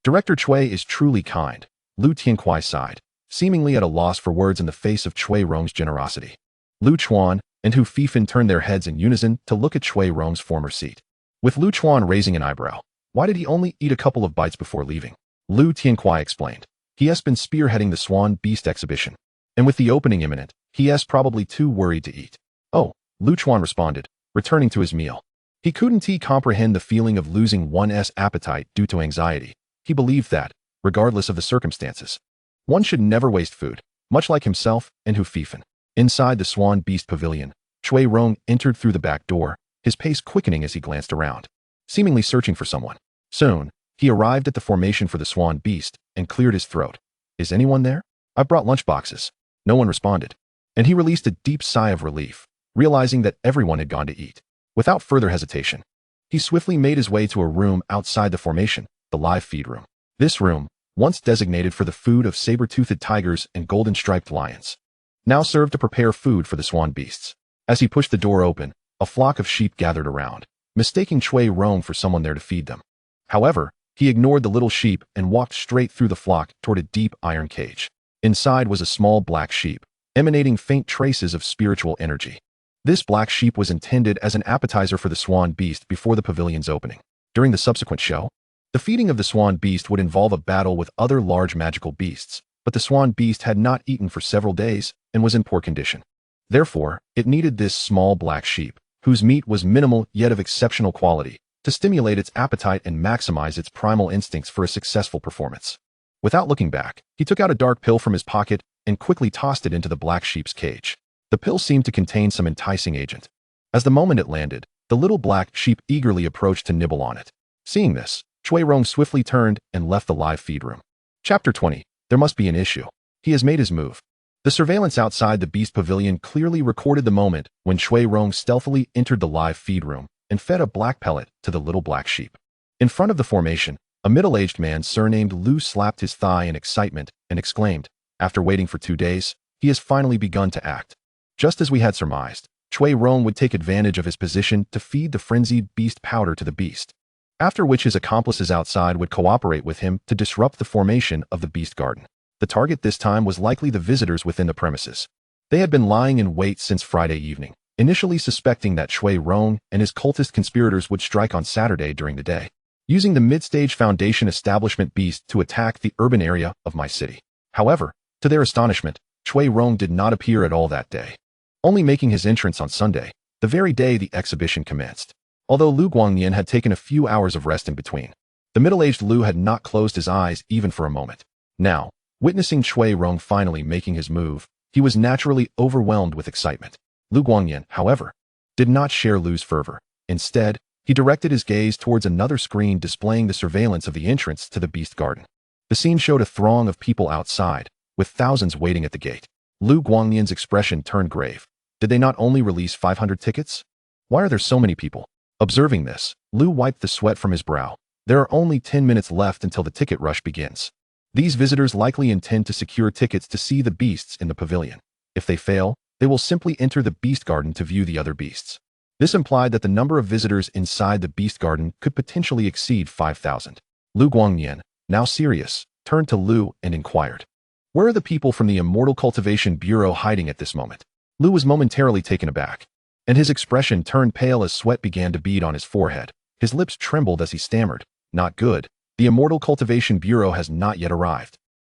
Director Chui is truly kind, Lu Tianquai sighed, seemingly at a loss for words in the face of Chui Rong's generosity. Lu Chuan and Hu Fifan turned their heads in unison to look at Chui Rong's former seat, with Lu Chuan raising an eyebrow. Why did he only eat a couple of bites before leaving? Lu Tianquai explained. He has been spearheading the Swan Beast exhibition, and with the opening imminent, he is probably too worried to eat. Oh, Lu Chuan responded, returning to his meal. He couldn't comprehend the feeling of losing one's appetite due to anxiety. He believed that, regardless of the circumstances, one should never waste food, much like himself and Hu Fifan. Inside the Swan Beast Pavilion, Chui Rong entered through the back door, his pace quickening as he glanced around, seemingly searching for someone. Soon, he arrived at the formation for the Swan Beast and cleared his throat. Is anyone there? I brought lunchboxes. No one responded, and he released a deep sigh of relief, realizing that everyone had gone to eat. Without further hesitation, he swiftly made his way to a room outside the formation, the live feed room. This room, once designated for the food of saber-toothed tigers and golden-striped lions, now served to prepare food for the swan beasts. As he pushed the door open, a flock of sheep gathered around, mistaking Chui Rong for someone there to feed them. However, he ignored the little sheep and walked straight through the flock toward a deep iron cage. Inside was a small black sheep, emanating faint traces of spiritual energy. This black sheep was intended as an appetizer for the swan beast before the pavilion's opening. During the subsequent show, the feeding of the swan beast would involve a battle with other large magical beasts, but the swan beast had not eaten for several days and was in poor condition. Therefore, it needed this small black sheep, whose meat was minimal yet of exceptional quality, to stimulate its appetite and maximize its primal instincts for a successful performance. Without looking back, he took out a dark pill from his pocket and quickly tossed it into the black sheep's cage. The pill seemed to contain some enticing agent. As the moment it landed, the little black sheep eagerly approached to nibble on it. Seeing this, Chui Rong swiftly turned and left the live feed room. Chapter 20. There must be an issue. He has made his move. The surveillance outside the beast pavilion clearly recorded the moment when Chui Rong stealthily entered the live feed room and fed a black pellet to the little black sheep. In front of the formation, a middle-aged man surnamed Lu slapped his thigh in excitement and exclaimed, "After waiting for 2 days, he has finally begun to act." Just as we had surmised, Chui Rong would take advantage of his position to feed the frenzied beast powder to the beast, after which his accomplices outside would cooperate with him to disrupt the formation of the beast garden. The target this time was likely the visitors within the premises. They had been lying in wait since Friday evening, initially suspecting that Chui Rong and his cultist conspirators would strike on Saturday during the day, using the mid-stage Foundation establishment beast to attack the urban area of my city. However, to their astonishment, Chui Rong did not appear at all that day, only making his entrance on Sunday, the very day the exhibition commenced. Although Lu Guangnian had taken a few hours of rest in between, the middle-aged Lu had not closed his eyes even for a moment. Now, witnessing Chui Rong finally making his move, he was naturally overwhelmed with excitement. Lu Guangnian, however, did not share Lu's fervor. Instead, he directed his gaze towards another screen displaying the surveillance of the entrance to the beast garden. The scene showed a throng of people outside, with thousands waiting at the gate. Lu Guangnian's expression turned grave. Did they not only release 500 tickets? Why are there so many people? Observing this, Lu wiped the sweat from his brow. There are only 10 minutes left until the ticket rush begins. These visitors likely intend to secure tickets to see the beasts in the pavilion. If they fail, they will simply enter the beast garden to view the other beasts. This implied that the number of visitors inside the beast garden could potentially exceed 5,000. Lu Guangnian, now serious, turned to Lu and inquired, "Where are the people from the Immortal Cultivation Bureau hiding at this moment?" Lu was momentarily taken aback, and his expression turned pale as sweat began to bead on his forehead. His lips trembled as he stammered, "Not good. The Immortal Cultivation Bureau has not yet arrived."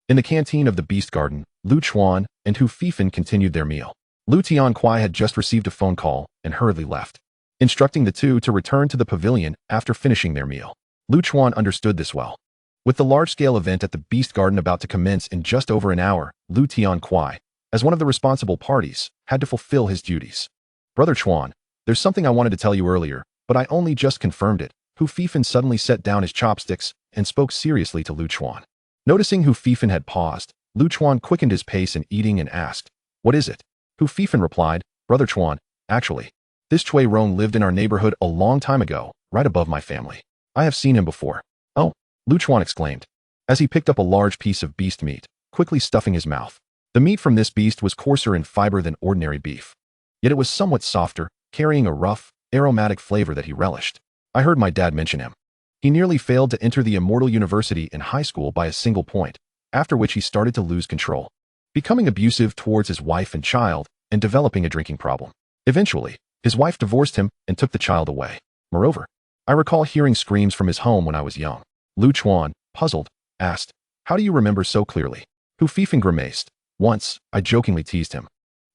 In the canteen of the beast garden, Lu Chuan and Hu Fifan continued their meal. Lu Tianquai had just received a phone call and hurriedly left, instructing the two to return to the pavilion after finishing their meal. Lu Chuan understood this well. With the large-scale event at the beast garden about to commence in just over an hour, Lu Tianquai, as one of the responsible parties, had to fulfill his duties. "Brother Chuan, there's something I wanted to tell you earlier, but I only just confirmed it." Hu Fifan suddenly set down his chopsticks and spoke seriously to Lu Chuan. Noticing Hu Fifan had paused, Lu Chuan quickened his pace in eating and asked, "What is it?" Hu Fifan replied, "Brother Chuan, actually, this Chui Rong lived in our neighborhood a long time ago, right above my family. I have seen him before." "Oh," Lu Chuan exclaimed, as he picked up a large piece of beast meat, quickly stuffing his mouth. The meat from this beast was coarser in fiber than ordinary beef, yet it was somewhat softer, carrying a rough, aromatic flavor that he relished. "I heard my dad mention him. He nearly failed to enter the Immortal University in high school by a single point, after which he started to lose control, becoming abusive towards his wife and child and developing a drinking problem. Eventually, his wife divorced him and took the child away. Moreover, I recall hearing screams from his home when I was young." Lu Chuan, puzzled, asked, "How do you remember so clearly?" Hu Fifan grimaced. "Once, I jokingly teased him,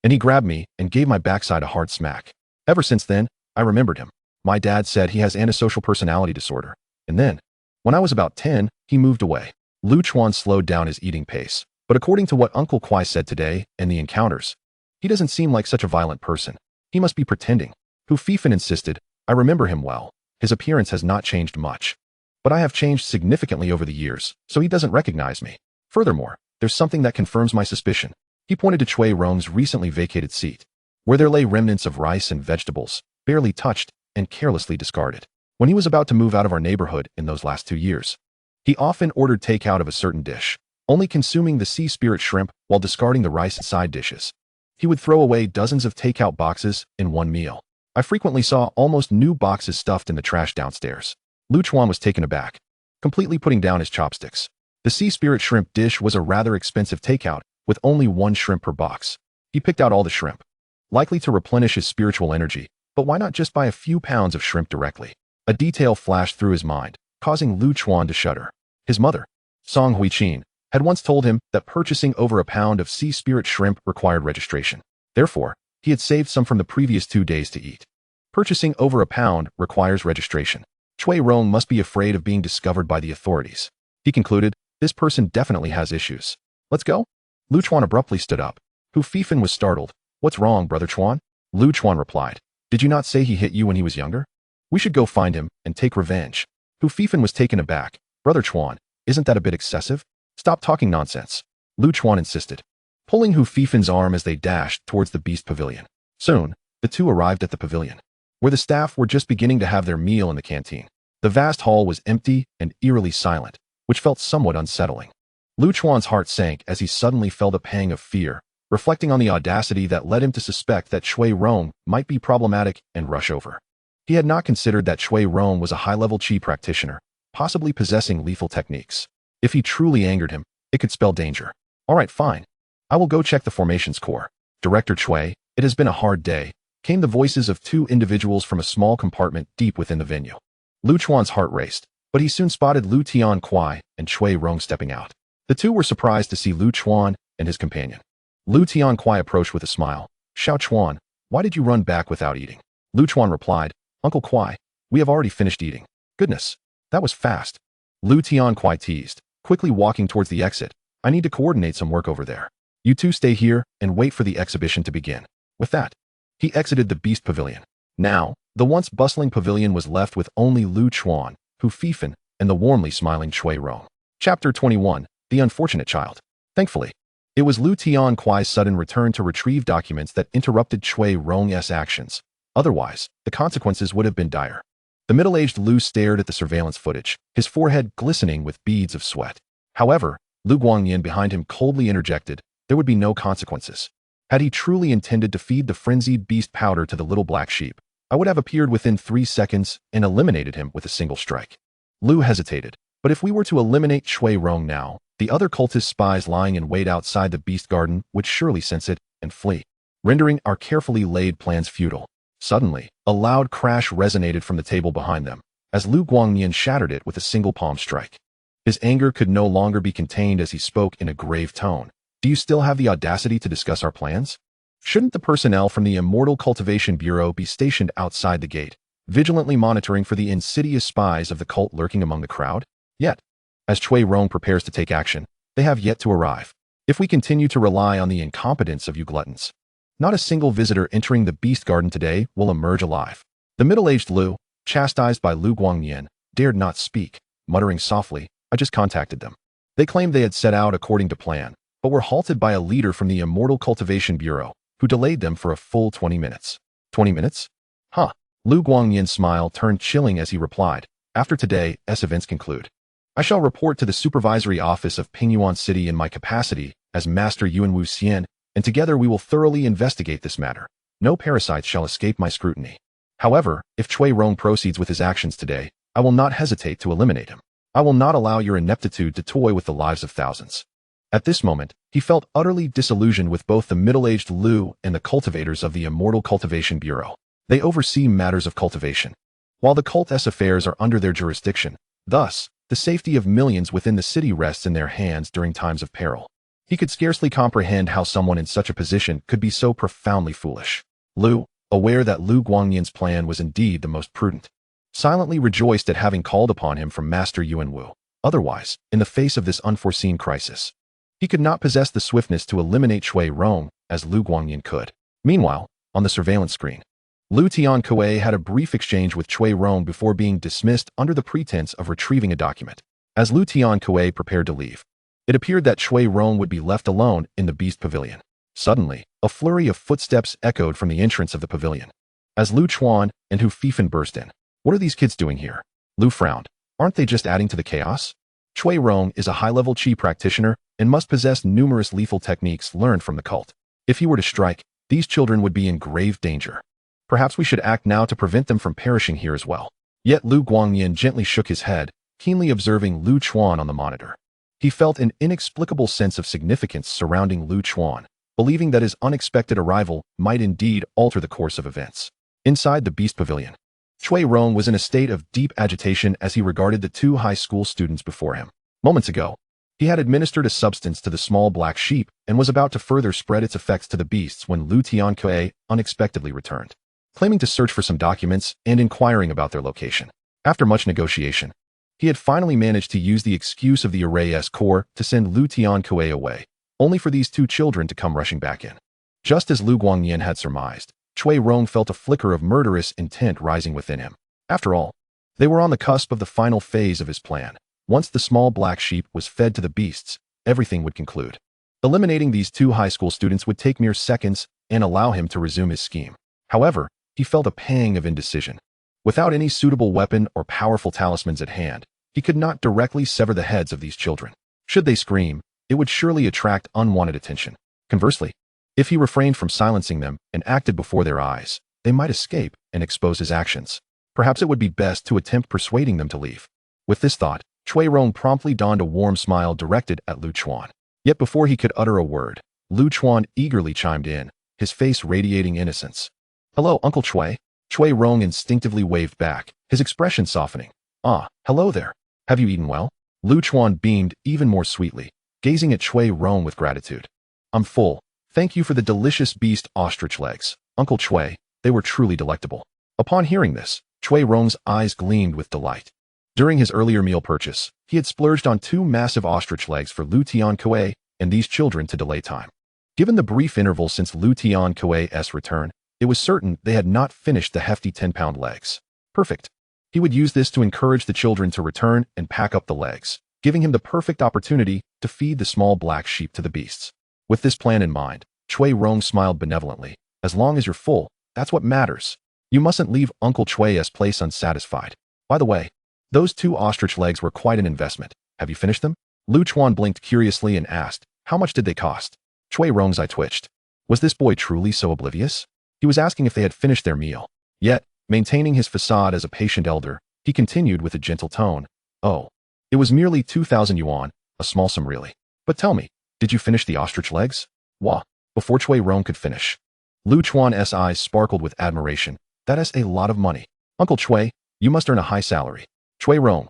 and he grabbed me and gave my backside a hard smack. Ever since then, I remembered him. My dad said he has antisocial personality disorder, and then, when I was about 10, he moved away." Lu Chuan slowed down his eating pace, but according to what Uncle Kwai said today and the encounters, he doesn't seem like such a violent person. He must be pretending. Hu Fifan insisted, "I remember him well. His appearance has not changed much, but I have changed significantly over the years, so he doesn't recognize me. Furthermore, there's something that confirms my suspicion." He pointed to Chui Rong's recently vacated seat, where there lay remnants of rice and vegetables, barely touched and carelessly discarded. When he was about to move out of our neighborhood in those last 2 years, he often ordered takeout of a certain dish, only consuming the sea spirit shrimp while discarding the rice and side dishes. He would throw away dozens of takeout boxes in one meal. I frequently saw almost new boxes stuffed in the trash downstairs. Lu Chuan was taken aback, completely putting down his chopsticks. The sea spirit shrimp dish was a rather expensive takeout, with only 1 shrimp per box. He picked out all the shrimp, likely to replenish his spiritual energy, but why not just buy a few pounds of shrimp directly? A detail flashed through his mind, causing Lu Chuan to shudder. His mother, Song Huichin, had once told him that purchasing over a pound of sea spirit shrimp required registration. Therefore, he had saved some from the previous 2 days to eat. Purchasing over a pound requires registration. Chui Rong must be afraid of being discovered by the authorities. He concluded, this person definitely has issues. Let's go? Lu Chuan abruptly stood up. Hu Fifan was startled. What's wrong, Brother Chuan? Lu Chuan replied. Did you not say he hit you when he was younger? We should go find him and take revenge. Hu Fifan was taken aback. Brother Chuan, isn't that a bit excessive? Stop talking nonsense. Lu Chuan insisted, pulling Hu Fifan's arm as they dashed towards the Beast Pavilion. Soon, the two arrived at the pavilion, where the staff were just beginning to have their meal in the canteen. The vast hall was empty and eerily silent, which felt somewhat unsettling. Lu Chuan's heart sank as he suddenly felt a pang of fear, reflecting on the audacity that led him to suspect that Chui Rong might be problematic and rush over. He had not considered that Chui Rong was a high-level chi practitioner, possibly possessing lethal techniques. If he truly angered him, it could spell danger. All right, fine. I will go check the formations core. Director Chui, it has been a hard day, came the voices of 2 individuals from a small compartment deep within the venue. Lu Chuan's heart raced, but he soon spotted Lu Tian Kuai and Chui Rong stepping out. The two were surprised to see Lu Chuan and his companion. Lu Tian Kuai approached with a smile. Xiao Chuan, why did you run back without eating? Lu Chuan replied, Uncle Kuai, we have already finished eating. Goodness, that was fast. Lu Tian Kuai teased, quickly walking towards the exit. I need to coordinate some work over there. You two stay here and wait for the exhibition to begin. With that, he exited the Beast Pavilion. Now, the once bustling pavilion was left with only Lu Chuan, Hu Fifan, and the warmly smiling Chui Rong. Chapter 21, The Unfortunate Child. Thankfully, it was Lu Tian Kuai's sudden return to retrieve documents that interrupted Chui Rong's actions. Otherwise, the consequences would have been dire. The middle-aged Lu stared at the surveillance footage, his forehead glistening with beads of sweat. However, Lu Guangyan behind him coldly interjected, there would be no consequences. Had he truly intended to feed the frenzied beast powder to the little black sheep, I would have appeared within 3 seconds and eliminated him with a single strike. Lu hesitated, but if we were to eliminate Chui Rong now, the other cultist spies lying in wait outside the beast garden would surely sense it and flee, rendering our carefully laid plans futile. Suddenly, a loud crash resonated from the table behind them, as Lu Guangyan shattered it with a single palm strike. His anger could no longer be contained as he spoke in a grave tone. Do you still have the audacity to discuss our plans? Shouldn't the personnel from the Immortal Cultivation Bureau be stationed outside the gate, vigilantly monitoring for the insidious spies of the cult lurking among the crowd? Yet, as Chui Rong prepares to take action, they have yet to arrive. If we continue to rely on the incompetence of you gluttons, not a single visitor entering the Beast Garden today will emerge alive. The middle-aged Lu, chastised by Lu Guangyan, dared not speak, muttering softly, I just contacted them. They claimed they had set out according to plan, but were halted by a leader from the Immortal Cultivation Bureau, who delayed them for a full 20 minutes. 20 minutes? Huh. Lu Guangyan's smile turned chilling as he replied, after today, events conclude. I shall report to the supervisory office of Pingyuan City in my capacity as Master Yuanwu Xian, and together we will thoroughly investigate this matter. No parasites shall escape my scrutiny. However, if Chui Rong proceeds with his actions today, I will not hesitate to eliminate him. I will not allow your ineptitude to toy with the lives of thousands. At this moment, he felt utterly disillusioned with both the middle-aged Lu and the cultivators of the Immortal Cultivation Bureau. They oversee matters of cultivation, while the cult's affairs are under their jurisdiction. Thus, the safety of millions within the city rests in their hands during times of peril. He could scarcely comprehend how someone in such a position could be so profoundly foolish. Lu, aware that Lu Guangyan's plan was indeed the most prudent, silently rejoiced at having called upon him from Master Yuanwu. Otherwise, in the face of this unforeseen crisis, he could not possess the swiftness to eliminate Chui Rong as Lu Guangyan could. Meanwhile, on the surveillance screen, Lu Tian Kuei had a brief exchange with Chui Rong before being dismissed under the pretense of retrieving a document. As Lu Tian Kuei prepared to leave, it appeared that Chui Rong would be left alone in the Beast Pavilion. Suddenly, a flurry of footsteps echoed from the entrance of the pavilion, as Lu Chuan and Hu Fifan burst in. What are these kids doing here? Lu frowned. Aren't they just adding to the chaos? Chui Rong is a high-level chi practitioner and must possess numerous lethal techniques learned from the cult. If he were to strike, these children would be in grave danger. Perhaps we should act now to prevent them from perishing here as well. Yet Lu Guangyan gently shook his head, keenly observing Lu Chuan on the monitor. He felt an inexplicable sense of significance surrounding Lu Chuan, believing that his unexpected arrival might indeed alter the course of events. Inside the Beast Pavilion, Chui Rong was in a state of deep agitation as he regarded the two high school students before him. Moments ago, he had administered a substance to the small black sheep and was about to further spread its effects to the beasts when Lu Tianque unexpectedly returned, claiming to search for some documents and inquiring about their location. After much negotiation, he had finally managed to use the excuse of the Array's Corps to send Lu Tianque away, only for these two children to come rushing back in. Just as Lu Guangnian had surmised, Chui Rong felt a flicker of murderous intent rising within him. After all, they were on the cusp of the final phase of his plan. Once the small black sheep was fed to the beasts, everything would conclude. Eliminating these two high school students would take mere seconds and allow him to resume his scheme. However, he felt a pang of indecision. Without any suitable weapon or powerful talismans at hand, he could not directly sever the heads of these children. Should they scream, it would surely attract unwanted attention. Conversely, if he refrained from silencing them and acted before their eyes, they might escape and expose his actions. Perhaps it would be best to attempt persuading them to leave. With this thought, Chui Rong promptly donned a warm smile directed at Lu Chuan. Yet before he could utter a word, Lu Chuan eagerly chimed in, his face radiating innocence. "Hello, Uncle Chui." Chui Rong instinctively waved back, his expression softening. "Ah, hello there. Have you eaten well?" Lu Chuan beamed even more sweetly, gazing at Chui Rong with gratitude. "I'm full. Thank you for the delicious beast ostrich legs, Uncle Chui. They were truly delectable." Upon hearing this, Chui Rong's eyes gleamed with delight. During his earlier meal purchase, he had splurged on 2 massive ostrich legs for Lu Tianque and these children to delay time. Given the brief interval since Lu Tianque's return, it was certain they had not finished the hefty 10-pound legs. Perfect. He would use this to encourage the children to return and pack up the legs, giving him the perfect opportunity to feed the small black sheep to the beasts. With this plan in mind, Chui Rong smiled benevolently. "As long as you're full, that's what matters. You mustn't leave Uncle Chui's place unsatisfied. By the way, those 2 ostrich legs were quite an investment. Have you finished them?" Lu Chuan blinked curiously and asked, "How much did they cost?" Chui Rong's eye twitched. Was this boy truly so oblivious? He was asking if they had finished their meal. Yet, maintaining his facade as a patient elder, he continued with a gentle tone. "Oh, it was merely 2,000 yuan, a small sum really. But tell me, did you finish the ostrich legs?" "Wah." Before Chui Rong could finish, Lu Chuan's eyes sparkled with admiration. "That is a lot of money. Uncle Chui, you must earn a high salary." Chui Rong,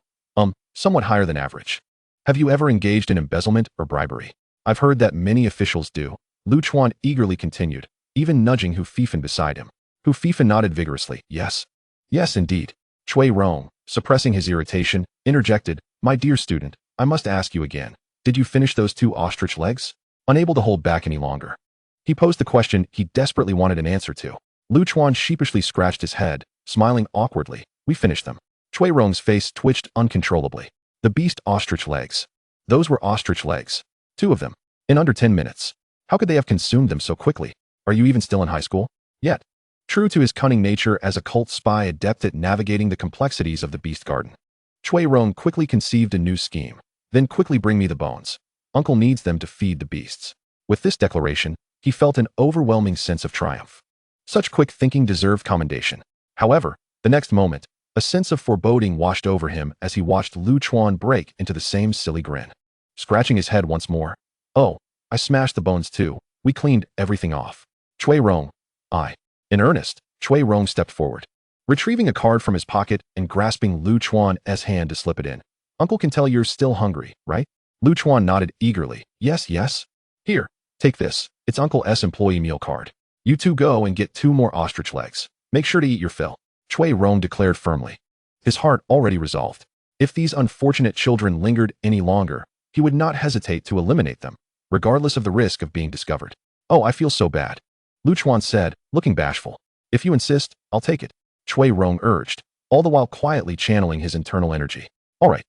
somewhat higher than average. "Have you ever engaged in embezzlement or bribery?" "I've heard that many officials do." Lu Chuan eagerly continued, even nudging Hu Fifan beside him. Hu Fifan nodded vigorously. "Yes. Yes, indeed." Chui Rong, suppressing his irritation, interjected, "My dear student, I must ask you again. Did you finish those 2 ostrich legs?" Unable to hold back any longer, he posed the question he desperately wanted an answer to. Lu Chuan sheepishly scratched his head, smiling awkwardly. "We finished them." Chui Rong's face twitched uncontrollably. The beast ostrich legs. Those were ostrich legs. 2 of them. In under 10 minutes. How could they have consumed them so quickly? Are you even still in high school? Yet, true to his cunning nature as a cult spy adept at navigating the complexities of the beast garden, Chui Rong quickly conceived a new scheme. "Then quickly bring me the bones. Uncle needs them to feed the beasts." With this declaration, he felt an overwhelming sense of triumph. Such quick thinking deserved commendation. However, the next moment, a sense of foreboding washed over him as he watched Lu Chuan break into the same silly grin. Scratching his head once more. "Oh, I smashed the bones too. We cleaned everything off." Chui Rong. "I." In earnest, Chui Rong stepped forward, retrieving a card from his pocket and grasping Lu Chuan's hand to slip it in. "Uncle can tell you're still hungry, right?" Lu Chuan nodded eagerly. "Yes, yes. Here, take this. It's Uncle's employee meal card. You 2 go and get 2 more ostrich legs. Make sure to eat your fill." Chui Rong declared firmly, his heart already resolved. If these unfortunate children lingered any longer, he would not hesitate to eliminate them, regardless of the risk of being discovered. "Oh, I feel so bad," Lu Chuan said, looking bashful. "If you insist, I'll take it," Chui Rong urged, all the while quietly channeling his internal energy. "All right.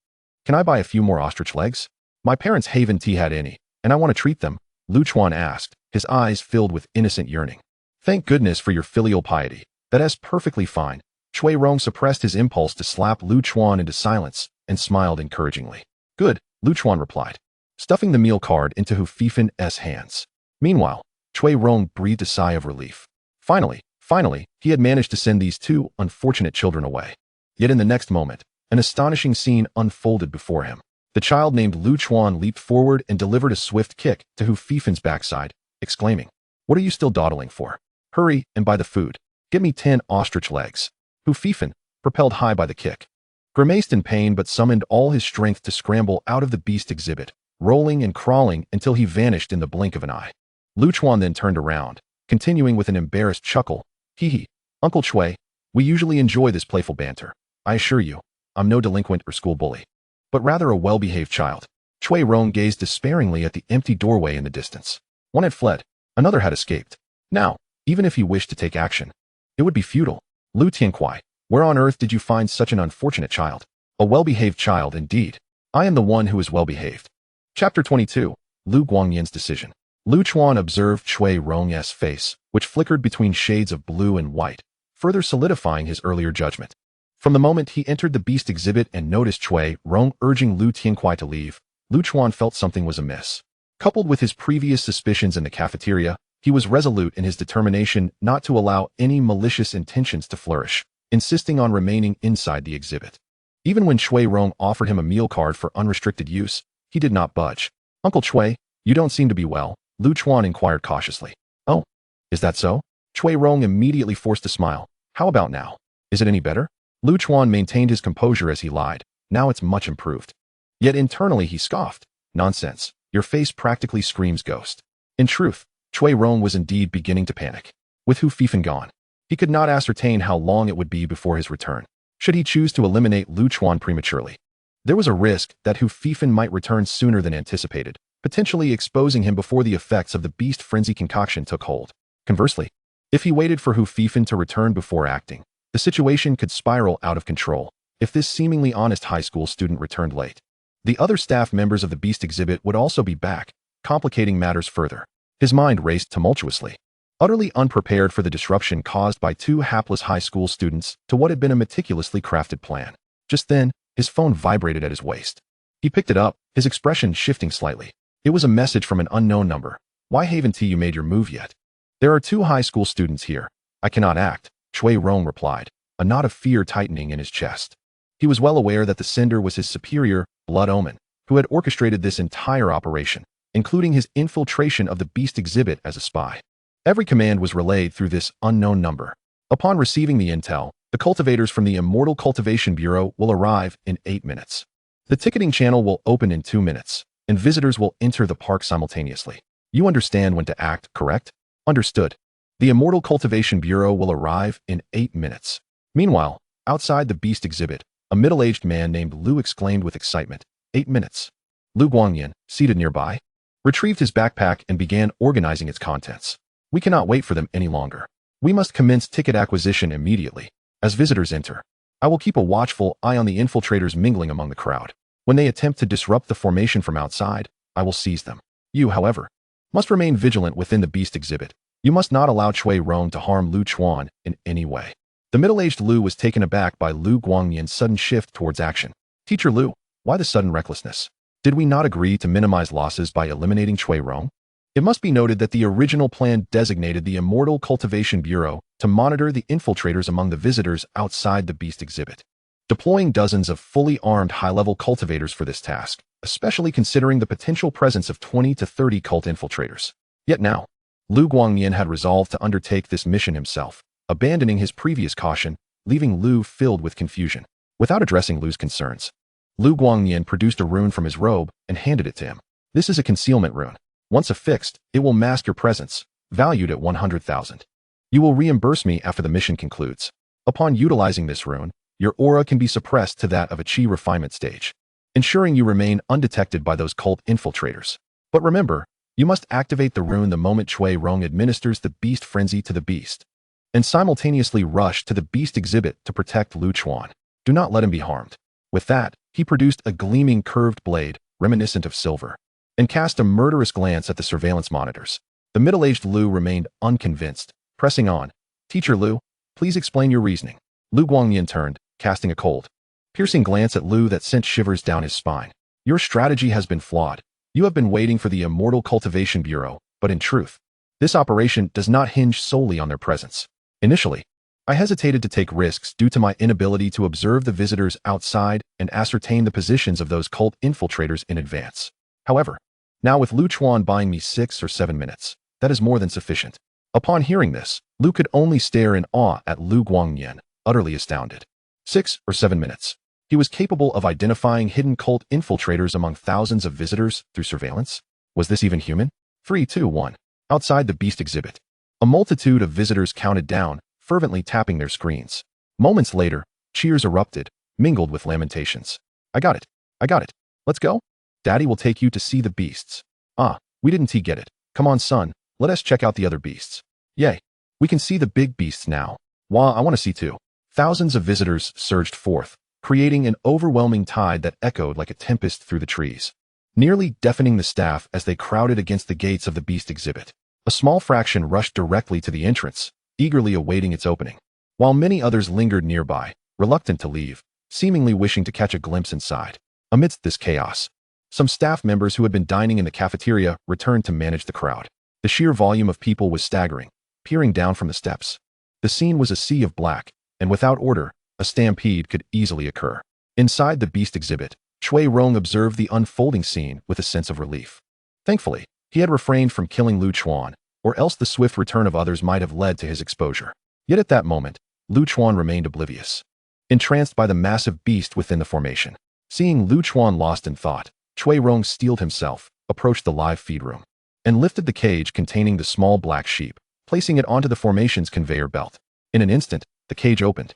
Can I buy a few more ostrich legs? My parents haven't had any, and I want to treat them," Lu Chuan asked, his eyes filled with innocent yearning. "Thank goodness for your filial piety. That is perfectly fine." Chui Rong suppressed his impulse to slap Lu Chuan into silence and smiled encouragingly. "Good," Lu Chuan replied, stuffing the meal card into Hu Fifan's hands. Meanwhile, Chui Rong breathed a sigh of relief. Finally, he had managed to send these 2 unfortunate children away. Yet in the next moment, an astonishing scene unfolded before him. The child named Lu Chuan leaped forward and delivered a swift kick to Hu Fifan's backside, exclaiming, "What are you still dawdling for? Hurry and buy the food. Get me 10 ostrich legs." Hu Fifan, propelled high by the kick, grimaced in pain but summoned all his strength to scramble out of the beast exhibit, rolling and crawling until he vanished in the blink of an eye. Lu Chuan then turned around, continuing with an embarrassed chuckle, "Hee hee, Uncle Chui, we usually enjoy this playful banter. I assure you, I'm no delinquent or school bully, but rather a well-behaved child." Chui Rong gazed despairingly at the empty doorway in the distance. One had fled, another had escaped. Now, even if he wished to take action, it would be futile. Lu Tiankuai, where on earth did you find such an unfortunate child? A well-behaved child, indeed. I am the one who is well-behaved. Chapter 22, Lu Guangyan's Decision. Lu Chuan observed Chui Rong's face, which flickered between shades of blue and white, further solidifying his earlier judgment. From the moment he entered the beast exhibit and noticed Chui Rong urging Lu Tiankuai to leave, Lu Chuan felt something was amiss. Coupled with his previous suspicions in the cafeteria, he was resolute in his determination not to allow any malicious intentions to flourish, insisting on remaining inside the exhibit. Even when Chui Rong offered him a meal card for unrestricted use, he did not budge. "Uncle Chui, you don't seem to be well," Lu Chuan inquired cautiously. "Oh, is that so?" Chui Rong immediately forced a smile. "How about now? Is it any better?" Lu Chuan maintained his composure as he lied. "Now it's much improved." Yet internally he scoffed. "Nonsense. Your face practically screams ghost." In truth, Chui Rong was indeed beginning to panic. With Hu Fifan gone, he could not ascertain how long it would be before his return. Should he choose to eliminate Lu Chuan prematurely, there was a risk that Hu Fifan might return sooner than anticipated, potentially exposing him before the effects of the beast frenzy concoction took hold. Conversely, if he waited for Hu Fifan to return before acting, the situation could spiral out of control. If this seemingly honest high school student returned late, the other staff members of the beast exhibit would also be back, complicating matters further. His mind raced tumultuously, utterly unprepared for the disruption caused by two hapless high school students to what had been a meticulously crafted plan. Just then, his phone vibrated at his waist. He picked it up, his expression shifting slightly. It was a message from an unknown number. "Why haven't you made your move yet? There are two high school students here. I cannot act," Chui Rong replied, a knot of fear tightening in his chest. He was well aware that the sender was his superior, Blood Omen, who had orchestrated this entire operation, including his infiltration of the beast exhibit as a spy. Every command was relayed through this unknown number. Upon receiving the intel, the cultivators from the Immortal Cultivation Bureau will arrive in 8 minutes. The ticketing channel will open in 2 minutes, and visitors will enter the park simultaneously. You understand when to act, correct? Understood. The Immortal Cultivation Bureau will arrive in 8 minutes. Meanwhile, outside the beast exhibit, a middle-aged man named Lu exclaimed with excitement, 8 minutes. Lu Guangyan, seated nearby, retrieved his backpack and began organizing its contents. "We cannot wait for them any longer. We must commence ticket acquisition immediately. As visitors enter, I will keep a watchful eye on the infiltrators mingling among the crowd. When they attempt to disrupt the formation from outside, I will seize them. You, however, must remain vigilant within the beast exhibit. You must not allow Chui Rong to harm Lu Chuan in any way." The middle-aged Lu was taken aback by Lu Guangyan's sudden shift towards action. "Teacher Lu, why the sudden recklessness? Did we not agree to minimize losses by eliminating Chui Rong?" It must be noted that the original plan designated the Immortal Cultivation Bureau to monitor the infiltrators among the visitors outside the beast exhibit, deploying dozens of fully armed high-level cultivators for this task, especially considering the potential presence of 20 to 30 cult infiltrators. Yet now, Lu Guangyan had resolved to undertake this mission himself, abandoning his previous caution, leaving Lu filled with confusion. Without addressing Lu's concerns, Lu Guangyan produced a rune from his robe and handed it to him. "This is a concealment rune. Once affixed, it will mask your presence, valued at 100,000. You will reimburse me after the mission concludes. Upon utilizing this rune, your aura can be suppressed to that of a chi refinement stage, ensuring you remain undetected by those cult infiltrators. But remember, you must activate the rune the moment Chui Rong administers the beast frenzy to the beast, and simultaneously rush to the beast exhibit to protect Lu Chuan. Do not let him be harmed." With that, he produced a gleaming curved blade, reminiscent of silver, and cast a murderous glance at the surveillance monitors. The middle-aged Lu remained unconvinced, pressing on. "Teacher Lu, please explain your reasoning." Lu Guangyan turned, casting a cold, piercing glance at Lu that sent shivers down his spine. "Your strategy has been flawed. You have been waiting for the Immortal Cultivation Bureau, but in truth, this operation does not hinge solely on their presence. Initially, I hesitated to take risks due to my inability to observe the visitors outside and ascertain the positions of those cult infiltrators in advance. However, now with Lu Chuan buying me 6 or 7 minutes, That is more than sufficient. Upon hearing this, Lu could only stare in awe at Lu Guangnian, utterly astounded. 6 or 7 minutes. He was capable of identifying hidden cult infiltrators among thousands of visitors through surveillance? Was this even human? 3, 2, 1. Outside the beast exhibit. A multitude of visitors counted down, fervently tapping their screens. Moments later, cheers erupted, mingled with lamentations. I got it. I got it. Let's go. Daddy will take you to see the beasts. Ah, we didn't get it. Come on, son. Let us check out the other beasts. Yay. We can see the big beasts now. Wow, I want to see too. Thousands of visitors surged forth, creating an overwhelming tide that echoed like a tempest through the trees, nearly deafening the staff as they crowded against the gates of the beast exhibit. A small fraction rushed directly to the entrance, eagerly awaiting its opening, while many others lingered nearby, reluctant to leave, seemingly wishing to catch a glimpse inside. Amidst this chaos, some staff members who had been dining in the cafeteria returned to manage the crowd. The sheer volume of people was staggering, peering down from the steps. The scene was a sea of black, and without order, a stampede could easily occur. Inside the beast exhibit, Chui Rong observed the unfolding scene with a sense of relief. Thankfully, he had refrained from killing Lu Chuan, or else the swift return of others might have led to his exposure. Yet at that moment, Lu Chuan remained oblivious, entranced by the massive beast within the formation. Seeing Lu Chuan lost in thought, Chui Rong steeled himself, approached the live feed room, and lifted the cage containing the small black sheep, placing it onto the formation's conveyor belt. In an instant, the cage opened,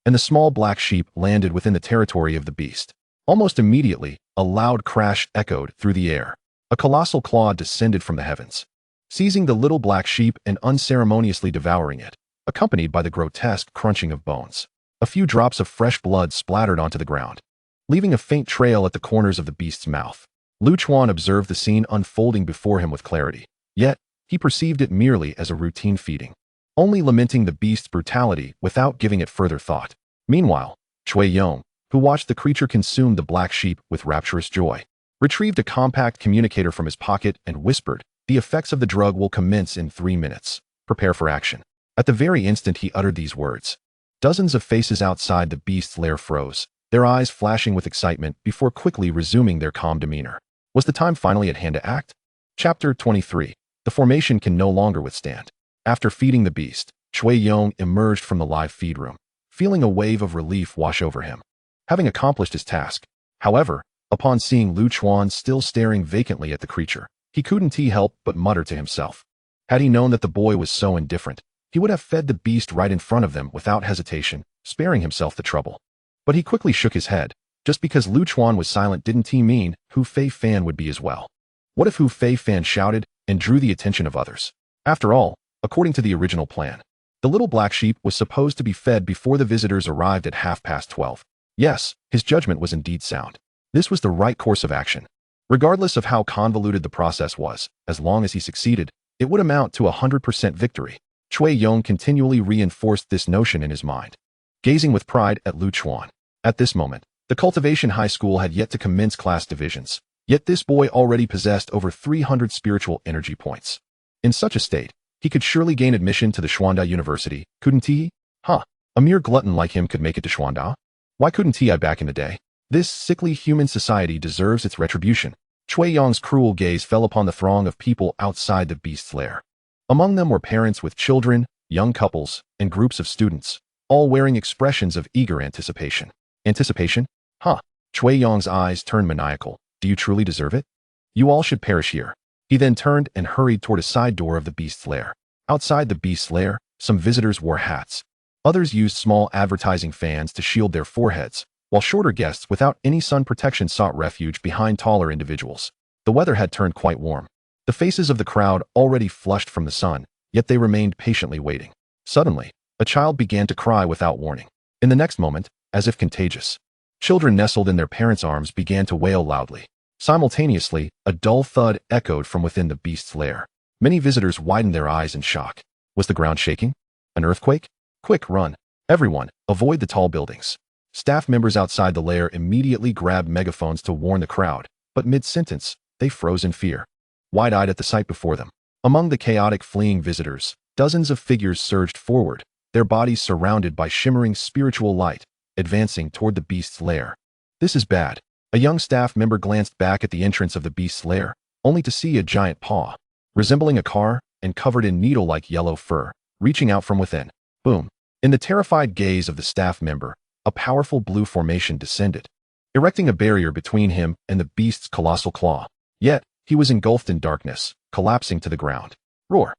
and the small black sheep landed within the territory of the beast. Almost immediately, a loud crash echoed through the air. A colossal claw descended from the heavens, seizing the little black sheep and unceremoniously devouring it, accompanied by the grotesque crunching of bones. A few drops of fresh blood splattered onto the ground, leaving a faint trail at the corners of the beast's mouth. Lu Chuan observed the scene unfolding before him with clarity, yet he perceived it merely as a routine feeding, only lamenting the beast's brutality without giving it further thought. Meanwhile, Chui Yong, who watched the creature consume the black sheep with rapturous joy, retrieved a compact communicator from his pocket and whispered, "The effects of the drug will commence in 3 minutes. Prepare for action." At the very instant he uttered these words, dozens of faces outside the beast's lair froze, their eyes flashing with excitement before quickly resuming their calm demeanor. Was the time finally at hand to act? Chapter 23. The formation can no longer withstand. After feeding the beast, Chui Yong emerged from the live feed room, feeling a wave of relief wash over him, having accomplished his task. However, upon seeing Lu Chuan still staring vacantly at the creature, he couldn't help but mutter to himself. Had he known that the boy was so indifferent, he would have fed the beast right in front of them without hesitation, sparing himself the trouble. But he quickly shook his head. Just because Lu Chuan was silent didn't mean Hu Fei Fan would be as well. What if Hu Fei Fan shouted and drew the attention of others? After all, according to the original plan, the little black sheep was supposed to be fed before the visitors arrived at 12:30. Yes, his judgment was indeed sound. This was the right course of action. Regardless of how convoluted the process was, as long as he succeeded, it would amount to 100% victory. Chui Yong continually reinforced this notion in his mind, gazing with pride at Lu Chuan. At this moment, the Cultivation High School had yet to commence class divisions, yet this boy already possessed over 300 spiritual energy points. In such a state, he could surely gain admission to the Xuanda University, couldn't he? Huh, a mere glutton like him could make it to Xuanda? Why couldn't he back in the day? This sickly human society deserves its retribution. Chui Yong's cruel gaze fell upon the throng of people outside the beast's lair. Among them were parents with children, young couples, and groups of students, all wearing expressions of eager anticipation. Anticipation? Huh. Chui Yong's eyes turned maniacal. Do you truly deserve it? You all should perish here. He then turned and hurried toward a side door of the beast's lair. Outside the beast's lair, some visitors wore hats. Others used small advertising fans to shield their foreheads, while shorter guests without any sun protection sought refuge behind taller individuals. The weather had turned quite warm. The faces of the crowd already flushed from the sun, yet they remained patiently waiting. Suddenly, a child began to cry without warning. In the next moment, as if contagious, children nestled in their parents' arms began to wail loudly. Simultaneously, a dull thud echoed from within the beast's lair. Many visitors widened their eyes in shock. Was the ground shaking? An earthquake? Quick, run. Everyone, avoid the tall buildings. Staff members outside the lair immediately grabbed megaphones to warn the crowd, but mid-sentence, they froze in fear, wide-eyed at the sight before them. Among the chaotic fleeing visitors, dozens of figures surged forward, their bodies surrounded by shimmering spiritual light, advancing toward the beast's lair. This is bad. A young staff member glanced back at the entrance of the beast's lair, only to see a giant paw, resembling a car, and covered in needle-like yellow fur, reaching out from within. Boom. In the terrified gaze of the staff member, a powerful blue formation descended, erecting a barrier between him and the beast's colossal claw. Yet, he was engulfed in darkness, collapsing to the ground. Roar.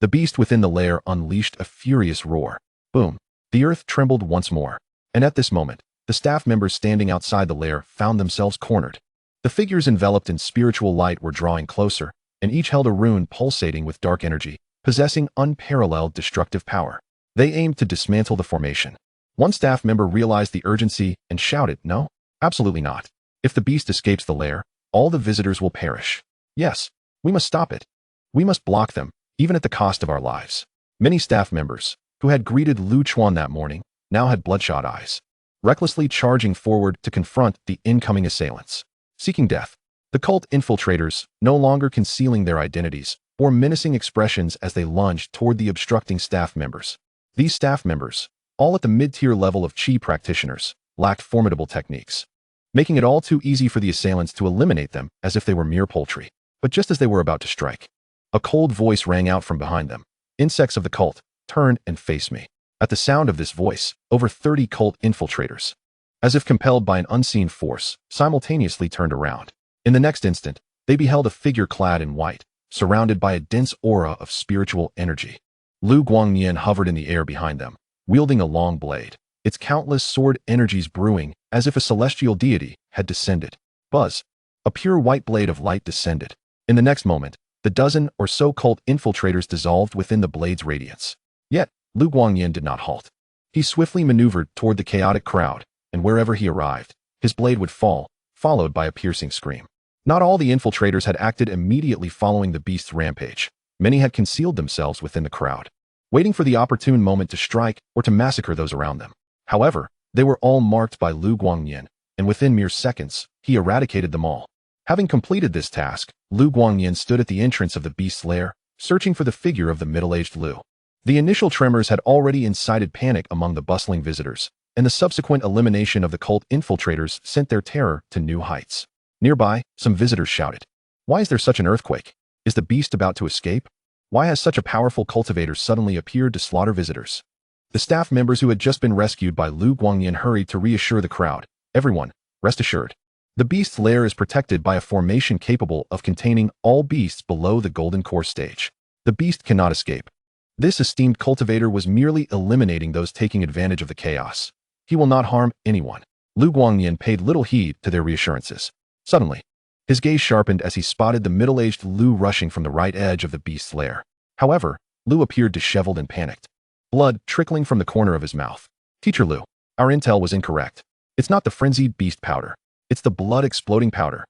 The beast within the lair unleashed a furious roar. Boom. The earth trembled once more. And at this moment, the staff members standing outside the lair found themselves cornered. The figures enveloped in spiritual light were drawing closer, and each held a rune pulsating with dark energy, possessing unparalleled destructive power. They aimed to dismantle the formation. One staff member realized the urgency and shouted, "No, absolutely not. If the beast escapes the lair, all the visitors will perish. Yes, we must stop it. We must block them, even at the cost of our lives." Many staff members, who had greeted Lu Chuan that morning, now had bloodshot eyes, recklessly charging forward to confront the incoming assailants. Seeking death, the cult infiltrators, no longer concealing their identities, bore menacing expressions as they lunged toward the obstructing staff members. These staff members, all at the mid-tier level of Qi practitioners, lacked formidable techniques, making it all too easy for the assailants to eliminate them as if they were mere poultry. But just as they were about to strike, a cold voice rang out from behind them. "Insects of the cult, turn and face me." At the sound of this voice, over 30 cult infiltrators, as if compelled by an unseen force, simultaneously turned around. In the next instant, they beheld a figure clad in white, surrounded by a dense aura of spiritual energy. Lu Guangnian hovered in the air behind them, wielding a long blade, its countless sword energies brewing as if a celestial deity had descended. Buzz! A pure white blade of light descended. In the next moment, the dozen or so cult infiltrators dissolved within the blade's radiance. Yet, Lu Guangnian did not halt. He swiftly maneuvered toward the chaotic crowd, and wherever he arrived, his blade would fall, followed by a piercing scream. Not all the infiltrators had acted immediately following the beast's rampage. Many had concealed themselves within the crowd, waiting for the opportune moment to strike or to massacre those around them. However, they were all marked by Lu Guangnian, and within mere seconds, he eradicated them all. Having completed this task, Lu Guangnian stood at the entrance of the beast's lair, searching for the figure of the middle-aged Lu. The initial tremors had already incited panic among the bustling visitors, and the subsequent elimination of the cult infiltrators sent their terror to new heights. Nearby, some visitors shouted, "Why is there such an earthquake? Is the beast about to escape? Why has such a powerful cultivator suddenly appeared to slaughter visitors?" The staff members who had just been rescued by Lu Guangnian hurried to reassure the crowd. "Everyone, rest assured. The beast's lair is protected by a formation capable of containing all beasts below the golden core stage. The beast cannot escape. This esteemed cultivator was merely eliminating those taking advantage of the chaos. He will not harm anyone." Lu Guangnian paid little heed to their reassurances. Suddenly, his gaze sharpened as he spotted the middle-aged Lu rushing from the right edge of the beast's lair. However, Lu appeared disheveled and panicked, blood trickling from the corner of his mouth. "Teacher Lu, our intel was incorrect. It's not the frenzied beast powder. It's the blood-exploding powder.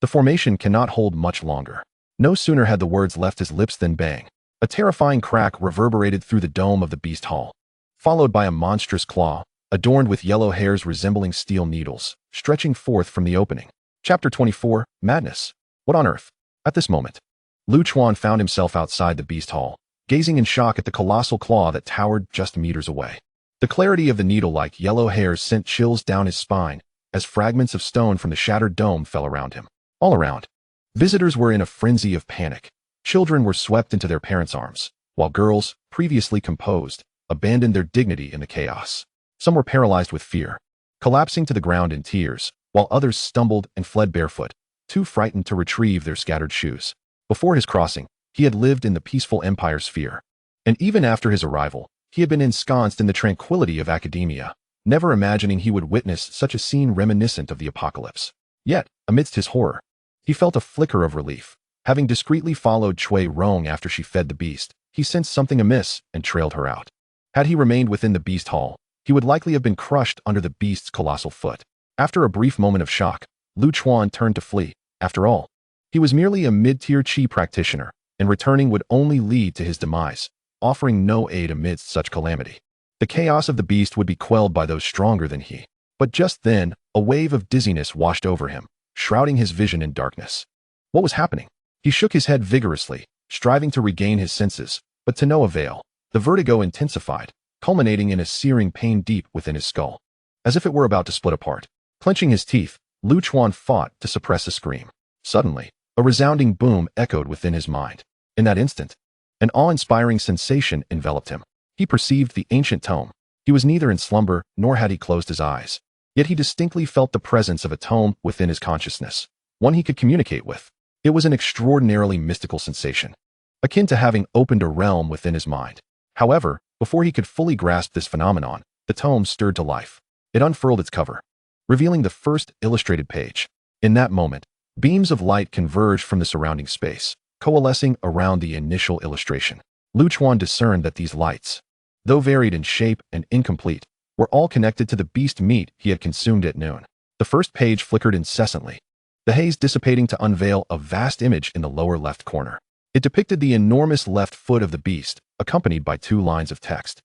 The formation cannot hold much longer." No sooner had the words left his lips than bang. A terrifying crack reverberated through the dome of the beast hall, followed by a monstrous claw, adorned with yellow hairs resembling steel needles, stretching forth from the opening. Chapter 24, Madness. What on earth? At this moment, Lu Chuan found himself outside the beast hall, gazing in shock at the colossal claw that towered just meters away. The clarity of the needle-like yellow hairs sent chills down his spine as fragments of stone from the shattered dome fell around him. All around, visitors were in a frenzy of panic. Children were swept into their parents' arms, while girls, previously composed, abandoned their dignity in the chaos. Some were paralyzed with fear, collapsing to the ground in tears, while others stumbled and fled barefoot, too frightened to retrieve their scattered shoes. Before his crossing, he had lived in the peaceful empire sphere, and even after his arrival, he had been ensconced in the tranquility of academia, never imagining he would witness such a scene reminiscent of the apocalypse. Yet, amidst his horror, he felt a flicker of relief. Having discreetly followed Cui Rong after she fed the beast, he sensed something amiss and trailed her out. Had he remained within the beast hall, he would likely have been crushed under the beast's colossal foot. After a brief moment of shock, Lu Chuan turned to flee. After all, he was merely a mid-tier Qi practitioner, and returning would only lead to his demise, offering no aid amidst such calamity. The chaos of the beast would be quelled by those stronger than he. But just then, a wave of dizziness washed over him, shrouding his vision in darkness. What was happening? He shook his head vigorously, striving to regain his senses, but to no avail. The vertigo intensified, culminating in a searing pain deep within his skull, as if it were about to split apart. Clenching his teeth, Lu Chuan fought to suppress a scream. Suddenly, a resounding boom echoed within his mind. In that instant, An awe-inspiring sensation enveloped him. He perceived the ancient tome. He was neither in slumber, nor had he closed his eyes. Yet he distinctly felt the presence of a tome within his consciousness, one he could communicate with. It was an extraordinarily mystical sensation, akin to having opened a realm within his mind. However, before he could fully grasp this phenomenon, the tome stirred to life. It unfurled its cover, revealing the first illustrated page. In that moment, beams of light converged from the surrounding space, coalescing around the initial illustration. Chuan discerned that these lights, though varied in shape and incomplete, were all connected to the beast meat he had consumed at noon. The first page flickered incessantly, the haze dissipating to unveil a vast image in the lower left corner. It depicted the enormous left foot of the beast, accompanied by 2 lines of text.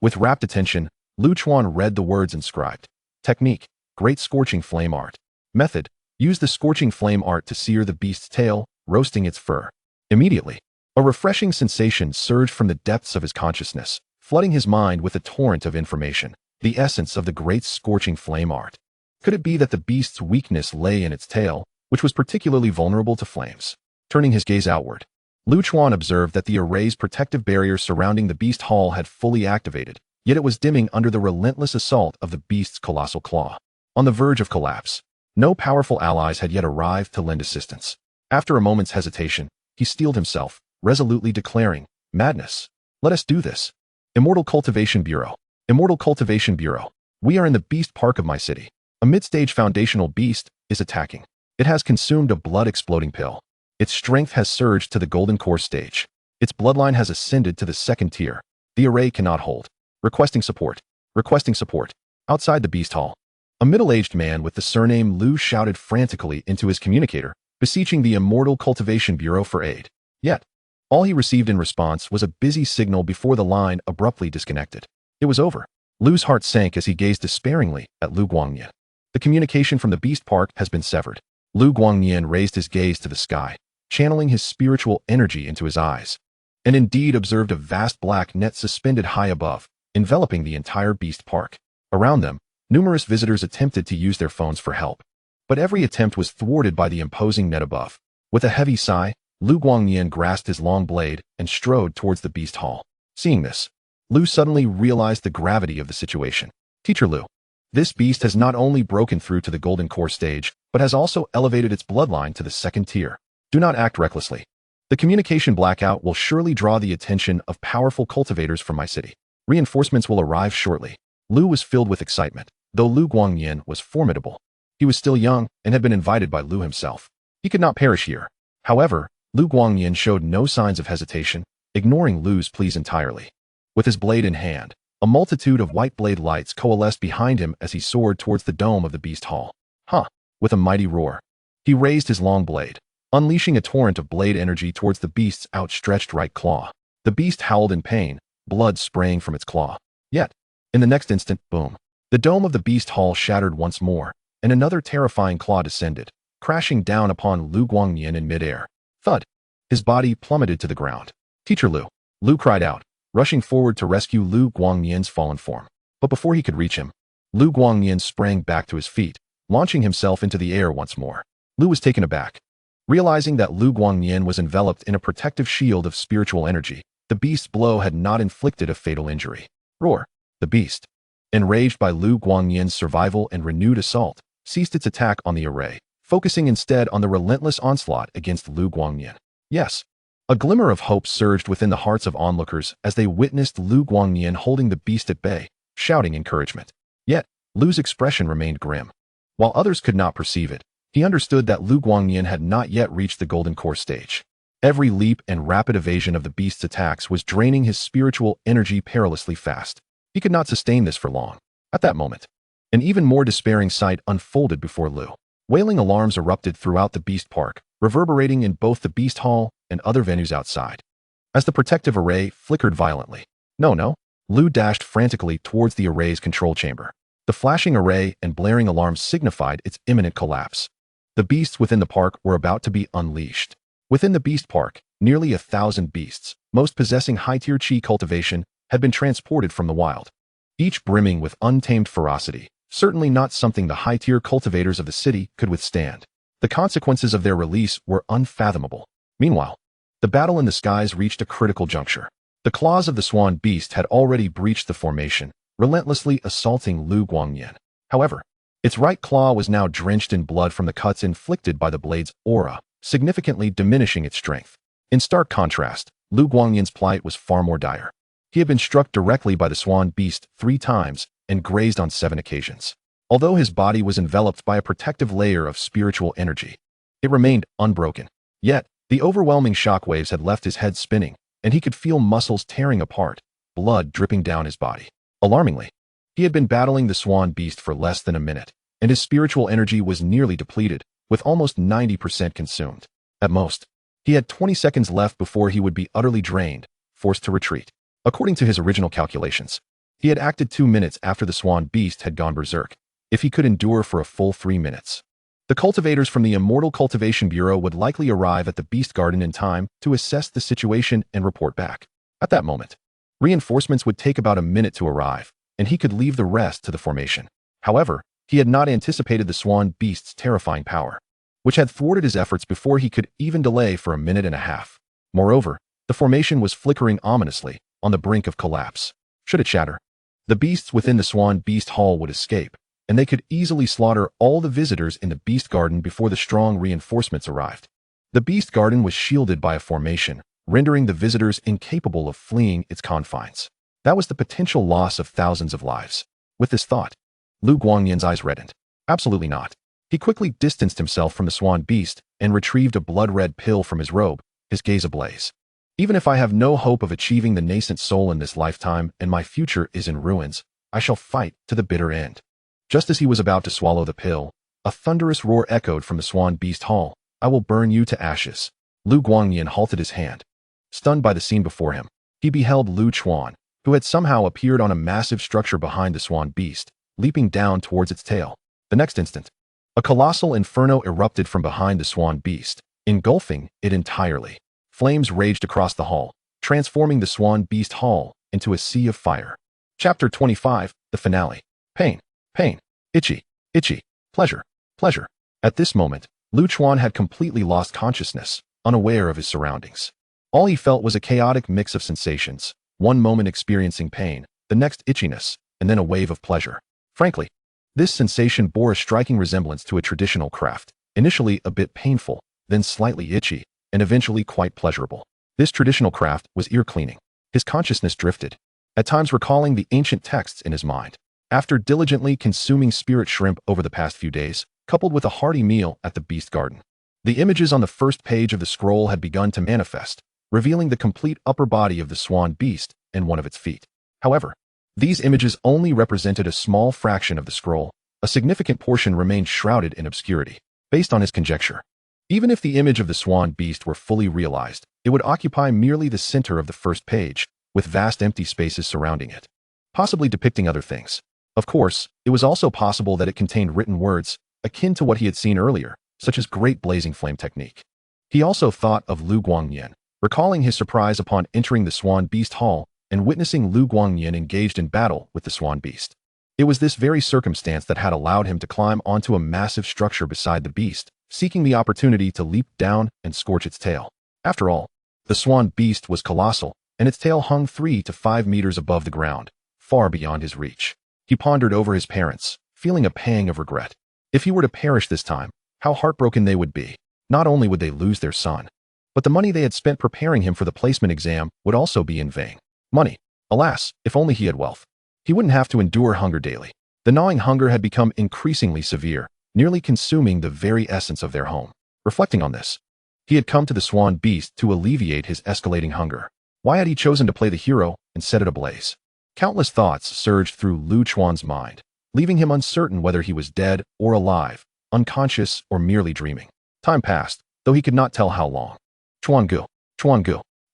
With rapt attention, Chuan read the words inscribed. Technique: Great Scorching Flame Art. Method: Use the scorching flame art to sear the beast's tail, roasting its fur. Immediately, a refreshing sensation surged from the depths of his consciousness, flooding his mind with a torrent of information. The essence of the great scorching flame art. Could it be that the beast's weakness lay in its tail, which was particularly vulnerable to flames? Turning his gaze outward, Chuan observed that the array's protective barrier surrounding the beast hall had fully activated, yet it was dimming under the relentless assault of the beast's colossal claw. On the verge of collapse, no powerful allies had yet arrived to lend assistance. After a moment's hesitation, he steeled himself, resolutely declaring, "Madness! Let us do this. Immortal Cultivation Bureau. Immortal Cultivation Bureau. We are in the beast park of my city. A mid-stage foundational beast is attacking. It has consumed a blood-exploding pill. Its strength has surged to the golden core stage. Its bloodline has ascended to the 2nd tier. The array cannot hold. Requesting support. Requesting support." Outside the beast hall, a middle-aged man with the surname Lu shouted frantically into his communicator, beseeching the Immortal Cultivation Bureau for aid. Yet, all he received in response was a busy signal before the line abruptly disconnected. It was over. Lu's heart sank as he gazed despairingly at Lu Guangnian. The communication from the beast park has been severed. Lu Guangnian raised his gaze to the sky, channeling his spiritual energy into his eyes, and indeed observed a vast black net suspended high above, enveloping the entire beast park. Around them, numerous visitors attempted to use their phones for help, but every attempt was thwarted by the imposing net above. With a heavy sigh, Lu Guangnian grasped his long blade and strode towards the beast hall. Seeing this, Lu suddenly realized the gravity of the situation. "Teacher Lu, this beast has not only broken through to the golden core stage, but has also elevated its bloodline to the 2nd tier. Do not act recklessly. The communication blackout will surely draw the attention of powerful cultivators from my city. Reinforcements will arrive shortly." Lu was filled with excitement. Though Lu Guangnian was formidable, he was still young and had been invited by Lu himself. He could not perish here. However, Lu Guangnian showed no signs of hesitation, ignoring Lu's pleas entirely. With his blade in hand, a multitude of white blade lights coalesced behind him as he soared towards the dome of the beast hall. With a mighty roar, he raised his long blade, unleashing a torrent of blade energy towards the beast's outstretched right claw. The beast howled in pain, blood spraying from its claw. Yet, in the next instant, boom. The dome of the beast hall shattered once more, and another terrifying claw descended, crashing down upon Lu Guangnian in midair. Thud! His body plummeted to the ground. "Teacher Lu!" Lu cried out, rushing forward to rescue Lu Guangnian's fallen form. But before he could reach him, Lu Guangnian sprang back to his feet, launching himself into the air once more. Lu was taken aback. Realizing that Lu Guangnian was enveloped in a protective shield of spiritual energy, the beast's blow had not inflicted a fatal injury. Roar! The beast, enraged by Lu Guangnian's survival and renewed assault, ceased its attack on the array, focusing instead on the relentless onslaught against Lu Guangnian. Yes, a glimmer of hope surged within the hearts of onlookers as they witnessed Lu Guangnian holding the beast at bay, shouting encouragement. Yet, Lu's expression remained grim. While others could not perceive it, he understood that Lu Guangnian had not yet reached the golden core stage. Every leap and rapid evasion of the beast's attacks was draining his spiritual energy perilously fast. He could not sustain this for long. At that moment, an even more despairing sight unfolded before Lu. Wailing alarms erupted throughout the beast park, reverberating in both the beast hall and other venues outside. As the protective array flickered violently, no, Lu dashed frantically towards the array's control chamber. The flashing array and blaring alarms signified its imminent collapse. The beasts within the park were about to be unleashed. Within the beast park, nearly 1,000 beasts, most possessing high-tier chi cultivation, had been transported from the wild, each brimming with untamed ferocity, certainly not something the high-tier cultivators of the city could withstand. The consequences of their release were unfathomable. Meanwhile, The battle in the skies reached a critical juncture. The claws of the swan beast had already breached the formation, relentlessly assaulting Lu Guangyan. However, its right claw was now drenched in blood from the cuts inflicted by the blade's aura, significantly diminishing its strength. In stark contrast, Lu Guangyan's plight was far more dire. He had been struck directly by the swan beast 3 times and grazed on 7 occasions. Although his body was enveloped by a protective layer of spiritual energy, it remained unbroken. Yet, the overwhelming shockwaves had left his head spinning, and he could feel muscles tearing apart, blood dripping down his body. Alarmingly, he had been battling the swan beast for less than a minute, and his spiritual energy was nearly depleted, with almost 90% consumed. At most, he had 20 seconds left before he would be utterly drained, forced to retreat. According to his original calculations, he had acted 2 minutes after the swan beast had gone berserk, if he could endure for a full 3 minutes. The cultivators from the Immortal Cultivation Bureau would likely arrive at the Beast Garden in time to assess the situation and report back. At that moment, reinforcements would take about a minute to arrive, and he could leave the rest to the formation. However, he had not anticipated the swan beast's terrifying power, which had thwarted his efforts before he could even delay for a minute and a half. Moreover, the formation was flickering ominously, on the brink of collapse. Should it shatter, the beasts within the swan beast hall would escape, and they could easily slaughter all the visitors in the Beast Garden before the strong reinforcements arrived. The Beast Garden was shielded by a formation, rendering the visitors incapable of fleeing its confines. That was the potential loss of thousands of lives. With this thought, Lu Guangyan's eyes reddened. Absolutely not. He quickly distanced himself from the swan beast and retrieved a blood-red pill from his robe, his gaze ablaze. Even if I have no hope of achieving the nascent soul in this lifetime and my future is in ruins, I shall fight to the bitter end. Just as he was about to swallow the pill, a thunderous roar echoed from the swan beast hall. I will burn you to ashes. Lu Guangyan halted his hand. Stunned by the scene before him, he beheld Lu Chuan, who had somehow appeared on a massive structure behind the swan beast, leaping down towards its tail. The next instant, a colossal inferno erupted from behind the swan beast, engulfing it entirely. Flames raged across the hall, transforming the swan beast hall into a sea of fire. Chapter 25, the finale. Pain. Pain. Itchy. Itchy. Pleasure. Pleasure. At this moment, Lu Chuan had completely lost consciousness, unaware of his surroundings. All he felt was a chaotic mix of sensations, one moment experiencing pain, the next itchiness, and then a wave of pleasure. Frankly, this sensation bore a striking resemblance to a traditional craft, initially a bit painful, then slightly itchy, and eventually quite pleasurable. This traditional craft was ear cleaning. His consciousness drifted, at times recalling the ancient texts in his mind. After diligently consuming spirit shrimp over the past few days, coupled with a hearty meal at the Beast Garden, the images on the first page of the scroll had begun to manifest, revealing the complete upper body of the swan beast and one of its feet. However, these images only represented a small fraction of the scroll. A significant portion remained shrouded in obscurity. Based on his conjecture, even if the image of the swan beast were fully realized, it would occupy merely the center of the first page, with vast empty spaces surrounding it, possibly depicting other things. Of course, it was also possible that it contained written words, akin to what he had seen earlier, such as Great Blazing Flame Technique. He also thought of Lu Guangyan, recalling his surprise upon entering the Swan Beast Hall and witnessing Lu Guangyan engaged in battle with the Swan Beast. It was this very circumstance that had allowed him to climb onto a massive structure beside the beast, seeking the opportunity to leap down and scorch its tail. After all, the Swan Beast was colossal, and its tail hung 3 to 5 meters above the ground, far beyond his reach. He pondered over his parents, feeling a pang of regret. If he were to perish this time, how heartbroken they would be. Not only would they lose their son, but the money they had spent preparing him for the placement exam would also be in vain. Money. Alas, if only he had wealth. He wouldn't have to endure hunger daily. The gnawing hunger had become increasingly severe, nearly consuming the very essence of their home. Reflecting on this, he had come to the Swan Beast to alleviate his escalating hunger. Why had he chosen to play the hero and set it ablaze? Countless thoughts surged through Lu Chuan's mind, leaving him uncertain whether he was dead or alive, unconscious or merely dreaming. Time passed, though he could not tell how long. Chuan Gu,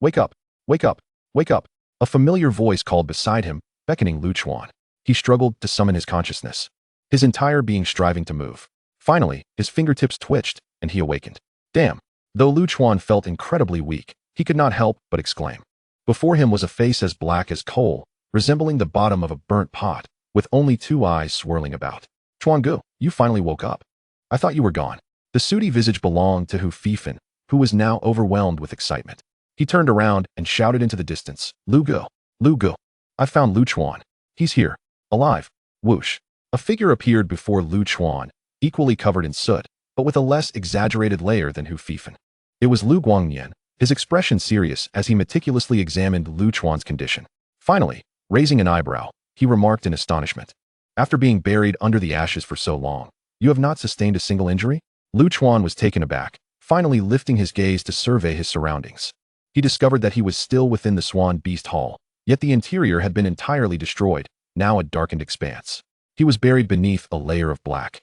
wake up, wake up, wake up. A familiar voice called beside him, beckoning Lu Chuan. He struggled to summon his consciousness, his entire being striving to move. Finally, his fingertips twitched, and he awakened. Damn! Though Lu Chuan felt incredibly weak, he could not help but exclaim. Before him was a face as black as coal, resembling the bottom of a burnt pot, with only 2 eyes swirling about. Chuan Gu, you finally woke up. I thought you were gone. The sooty visage belonged to Hu Fifan, who was now overwhelmed with excitement. He turned around and shouted into the distance, Lu Gu, Lu Gu. I found Lu Chuan. He's here. Alive. Whoosh. A figure appeared before Lu Chuan, equally covered in soot, but with a less exaggerated layer than Hu Fifan. It was Lu Guangyan, his expression serious as he meticulously examined Lu Chuan's condition. Finally, raising an eyebrow, he remarked in astonishment. After being buried under the ashes for so long, you have not sustained a single injury? Lu Chuan was taken aback, finally lifting his gaze to survey his surroundings. He discovered that he was still within the Swan Beast Hall, yet the interior had been entirely destroyed, now a darkened expanse. He was buried beneath a layer of black,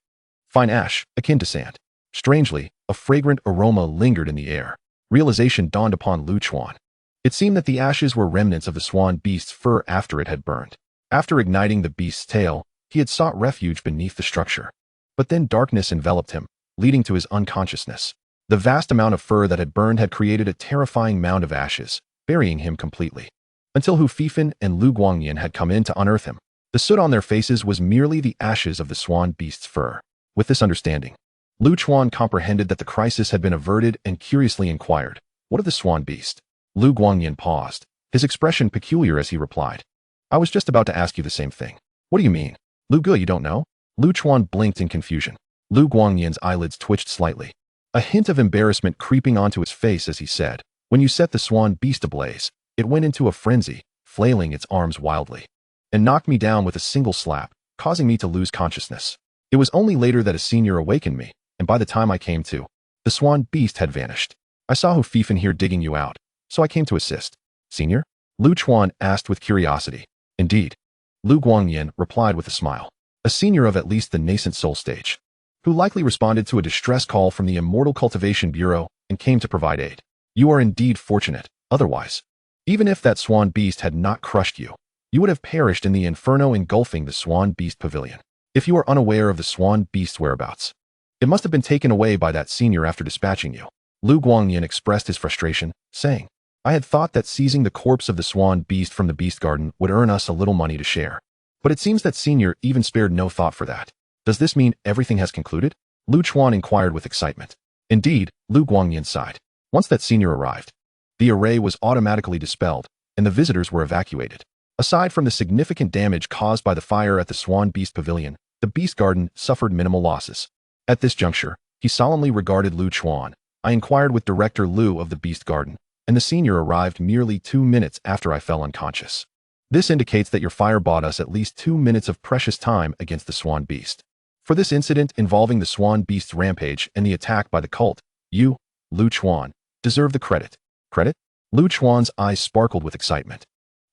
fine ash, akin to sand. Strangely, a fragrant aroma lingered in the air. Realization dawned upon Lu Chuan. It seemed that the ashes were remnants of the swan beast's fur after it had burned. After igniting the beast's tail, he had sought refuge beneath the structure. But then darkness enveloped him, leading to his unconsciousness. The vast amount of fur that had burned had created a terrifying mound of ashes, burying him completely. Until Hu Fifan and Lu Guangyan had come in to unearth him. The soot on their faces was merely the ashes of the swan beast's fur. With this understanding, Lu Chuan comprehended that the crisis had been averted and curiously inquired, "What of the swan beast?" Lu Guangyan paused, his expression peculiar as he replied, "I was just about to ask you the same thing." "What do you mean?" "Lu Gu, you don't know?" Lu Chuan blinked in confusion. Lu Guangyan's eyelids twitched slightly, a hint of embarrassment creeping onto his face as he said, "When you set the swan beast ablaze, it went into a frenzy, flailing its arms wildly, and knocked me down with a single slap, causing me to lose consciousness. It was only later that a senior awakened me, and by the time I came to, the swan beast had vanished. I saw Hu Fifan here digging you out, so I came to assist." "Senior?" Lu Chuan asked with curiosity. "Indeed." Lu Guangyan replied with a smile. "A senior of at least the nascent soul stage, who likely responded to a distress call from the Immortal Cultivation Bureau and came to provide aid. You are indeed fortunate, otherwise, even if that swan beast had not crushed you, you would have perished in the inferno engulfing the swan beast pavilion. If you are unaware of the swan beast's whereabouts, it must have been taken away by that senior after dispatching you." Lu Guangyan expressed his frustration, saying, "I had thought that seizing the corpse of the swan beast from the beast garden would earn us a little money to share. But it seems that senior even spared no thought for that. Does this mean everything has concluded?" Lu Chuan inquired with excitement. "Indeed," Lu Guangyan sighed. "Once that senior arrived, the array was automatically dispelled, and the visitors were evacuated. Aside from the significant damage caused by the fire at the Swan Beast Pavilion, the Beast Garden suffered minimal losses." At this juncture, he solemnly regarded Lu Chuan. "I inquired with Director Lu of the Beast Garden, and the senior arrived merely 2 minutes after I fell unconscious. This indicates that your fire bought us at least 2 minutes of precious time against the Swan Beast. For this incident involving the Swan Beast's rampage and the attack by the cult, you, Lu Chuan, deserve the credit." "Credit?" Lu Chuan's eyes sparkled with excitement,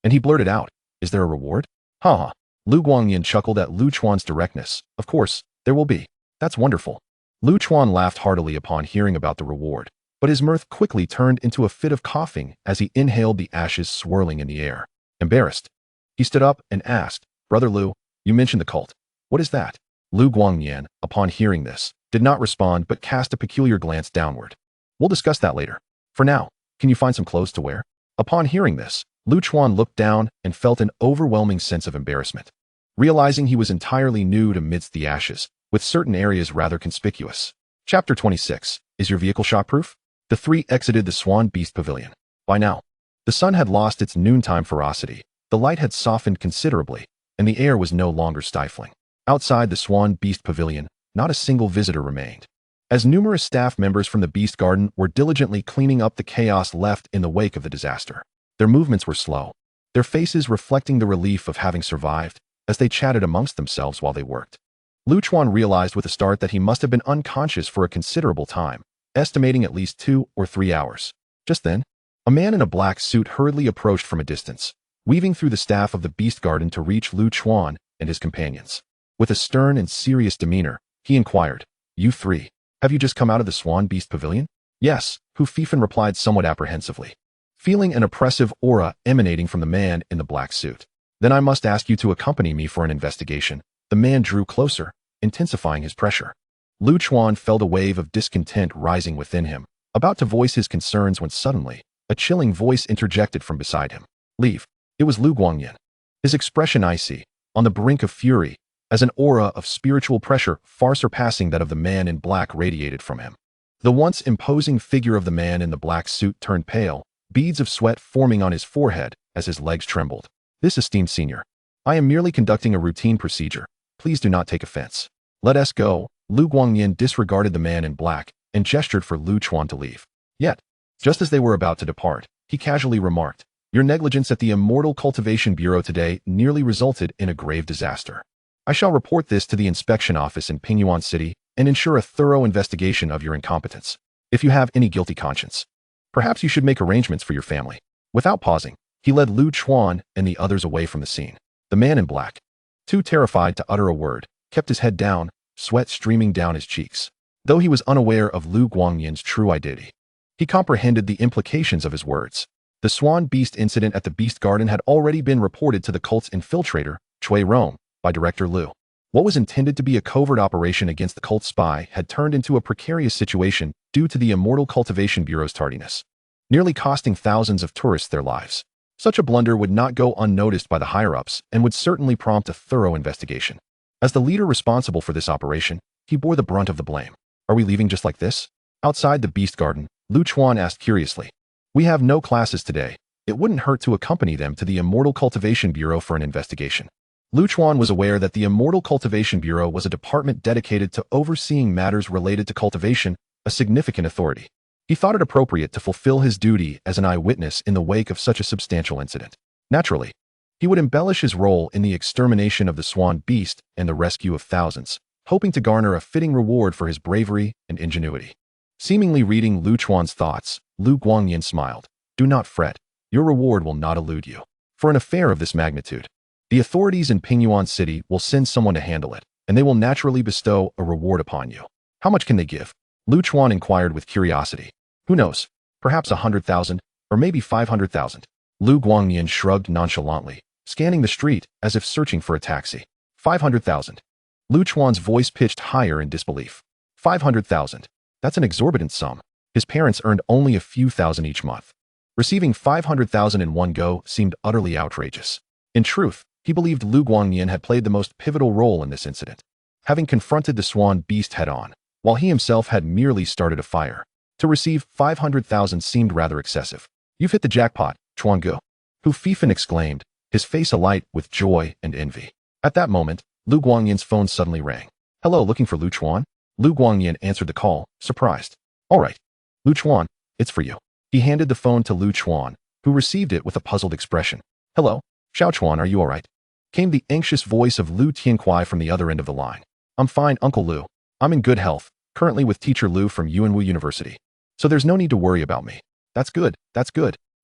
and he blurted out, "Is there a reward?" "Ha ha." Lu Guangyan chuckled at Lu Chuan's directness. "Of course, there will be. That's wonderful." Lu Chuan laughed heartily upon hearing about the reward, but his mirth quickly turned into a fit of coughing as he inhaled the ashes swirling in the air. Embarrassed, he stood up and asked, "Brother Lu, you mentioned the cult. What is that?" Lu Guangyan, upon hearing this, did not respond but cast a peculiar glance downward. "We'll discuss that later. For now, can you find some clothes to wear?" Upon hearing this, Lu Chuan looked down and felt an overwhelming sense of embarrassment, realizing he was entirely nude amidst the ashes, with certain areas rather conspicuous. Chapter 26. Is your vehicle shockproof? The three exited the Swan Beast Pavilion. By now, the sun had lost its noontime ferocity, the light had softened considerably, and the air was no longer stifling. Outside the Swan Beast Pavilion, not a single visitor remained, as numerous staff members from the Beast Garden were diligently cleaning up the chaos left in the wake of the disaster. Their movements were slow, their faces reflecting the relief of having survived, as they chatted amongst themselves while they worked. Lu Chuan realized with a start that he must have been unconscious for a considerable time, estimating at least 2 or 3 hours. Just then, a man in a black suit hurriedly approached from a distance, weaving through the staff of the Beast Garden to reach Lu Chuan and his companions. With a stern and serious demeanor, he inquired, "You three, have you just come out of the Swan Beast Pavilion?" "Yes," Hu Fifan replied somewhat apprehensively, feeling an oppressive aura emanating from the man in the black suit. "Then I must ask you to accompany me for an investigation." The man drew closer, intensifying his pressure. Lu Chuan felt a wave of discontent rising within him, about to voice his concerns when suddenly, a chilling voice interjected from beside him. "Leave." It was Lu Guangyan, his expression icy, on the brink of fury, as an aura of spiritual pressure far surpassing that of the man in black radiated from him. The once imposing figure of the man in the black suit turned pale, beads of sweat forming on his forehead as his legs trembled. This esteemed senior. I am merely conducting a routine procedure. Please do not take offense. Let us go. Lu Guangyin disregarded the man in black and gestured for Lu Chuan to leave. Yet, just as they were about to depart, he casually remarked, "Your negligence at the Immortal Cultivation Bureau today nearly resulted in a grave disaster. I shall report this to the inspection office in Pingyuan City and ensure a thorough investigation of your incompetence. If you have any guilty conscience, perhaps you should make arrangements for your family." Without pausing, he led Lu Chuan and the others away from the scene. The man in black, too terrified to utter a word, kept his head down, sweat streaming down his cheeks. Though he was unaware of Lu Guangyin's true identity, he comprehended the implications of his words. The Swan Beast incident at the Beast Garden had already been reported to the cult's infiltrator, Chui Rome, by Director Lu. What was intended to be a covert operation against the cult spy had turned into a precarious situation due to the Immortal Cultivation Bureau's tardiness, nearly costing thousands of tourists their lives. Such a blunder would not go unnoticed by the higher-ups and would certainly prompt a thorough investigation. As the leader responsible for this operation, he bore the brunt of the blame. "Are we leaving just like this?" Outside the Beast Garden, Lu Chuan asked curiously. "We have no classes today. It wouldn't hurt to accompany them to the Immortal Cultivation Bureau for an investigation." Lu Chuan was aware that the Immortal Cultivation Bureau was a department dedicated to overseeing matters related to cultivation, a significant authority. He thought it appropriate to fulfill his duty as an eyewitness in the wake of such a substantial incident. Naturally, he would embellish his role in the extermination of the Swan Beast and the rescue of thousands, hoping to garner a fitting reward for his bravery and ingenuity. Seemingly reading Lu Chuan's thoughts, Lu Guangyin smiled. "Do not fret. Your reward will not elude you. For an affair of this magnitude, the authorities in Pingyuan City will send someone to handle it, and they will naturally bestow a reward upon you." "How much can they give?" Lu Chuan inquired with curiosity. "Who knows? Perhaps 100,000, or maybe 500,000. Lu Guangyin shrugged nonchalantly, scanning the street as if searching for a taxi. 500,000. Lu Chuan's voice pitched higher in disbelief. 500,000. That's an exorbitant sum. His parents earned only a few thousand each month. Receiving 500,000 in one go seemed utterly outrageous. In truth, he believed Lu Guangyin had played the most pivotal role in this incident, having confronted the Swan Beast head-on, while he himself had merely started a fire. To receive 500,000 seemed rather excessive. "You've hit the jackpot, Chuan Gu," Hu Fifan exclaimed, his face alight with joy and envy. At that moment, Lu Guangyin's phone suddenly rang. "Hello, looking for Lu Chuan?" Lu Guangyin answered the call, surprised. "All right. Lu Chuan, it's for you." He handed the phone to Lu Chuan, who received it with a puzzled expression. "Hello, Xiao Chuan, are you all right?" Came the anxious voice of Lu Tiankuai from the other end of the line. "I'm fine, Uncle Lu. I'm in good health, currently with Teacher Lu from Yuanwu University. So there's no need to worry about me." That's good,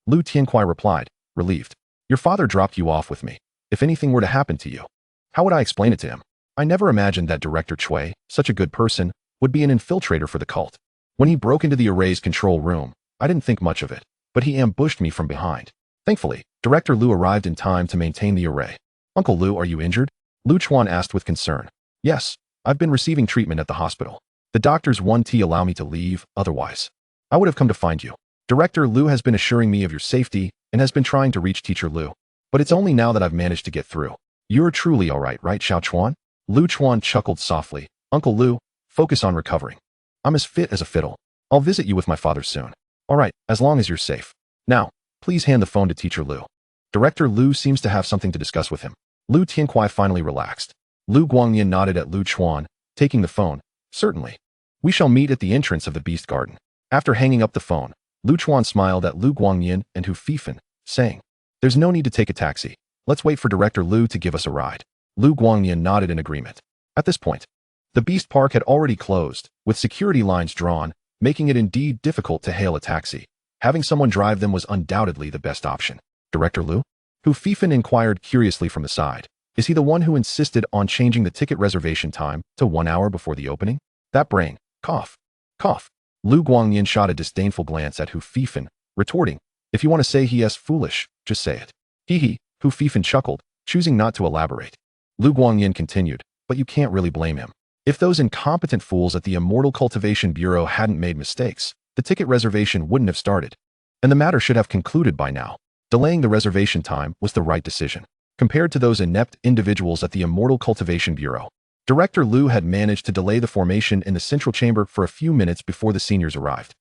Lu Tiankuai replied, relieved. "Your father dropped you off with me. If anything were to happen to you, how would I explain it to him? I never imagined that Director Chui, such a good person, would be an infiltrator for the cult. When he broke into the array's control room, I didn't think much of it, but he ambushed me from behind. Thankfully, Director Lu arrived in time to maintain the array." "Uncle Lu, are you injured?" Lu Chuan asked with concern. "Yes, I've been receiving treatment at the hospital. The doctors won't allow me to leave, otherwise I would have come to find you. Director Lu has been assuring me of your safety and has been trying to reach Teacher Lu, but it's only now that I've managed to get through. You're truly all right, Xiao Chuan?" Lu Chuan chuckled softly. "Uncle Lu, focus on recovering. I'm as fit as a fiddle. I'll visit you with my father soon. All right, as long as you're safe. Now, please hand the phone to Teacher Lu. Director Lu seems to have something to discuss with him." Lu Tiankuai finally relaxed. Lu Guangyin nodded at Lu Chuan, taking the phone. "Certainly. We shall meet at the entrance of the Beast Garden." After hanging up the phone, Lu Chuan smiled at Lu Guangyin and Hu Fifan, saying, "There's no need to take a taxi. Let's wait for Director Lu to give us a ride." Lu Guangyin nodded in agreement. At this point, the Beast Park had already closed, with security lines drawn, making it indeed difficult to hail a taxi. Having someone drive them was undoubtedly the best option. "Director Lu?" Hu Fifan inquired curiously from the side. "Is he the one who insisted on changing the ticket reservation time to 1 hour before the opening? That brain, cough. Lu Guangyin shot a disdainful glance at Hu Fifan, retorting, "If you want to say he is foolish, just say it." Hee. Hu Fifan chuckled, choosing not to elaborate. Lu Guangyin continued, "But you can't really blame him. If those incompetent fools at the Immortal Cultivation Bureau hadn't made mistakes, the ticket reservation wouldn't have started. And the matter should have concluded by now. Delaying the reservation time was the right decision. Compared to those inept individuals at the Immortal Cultivation Bureau, Director Lu had managed to delay the formation in the central chamber for a few minutes before the seniors arrived.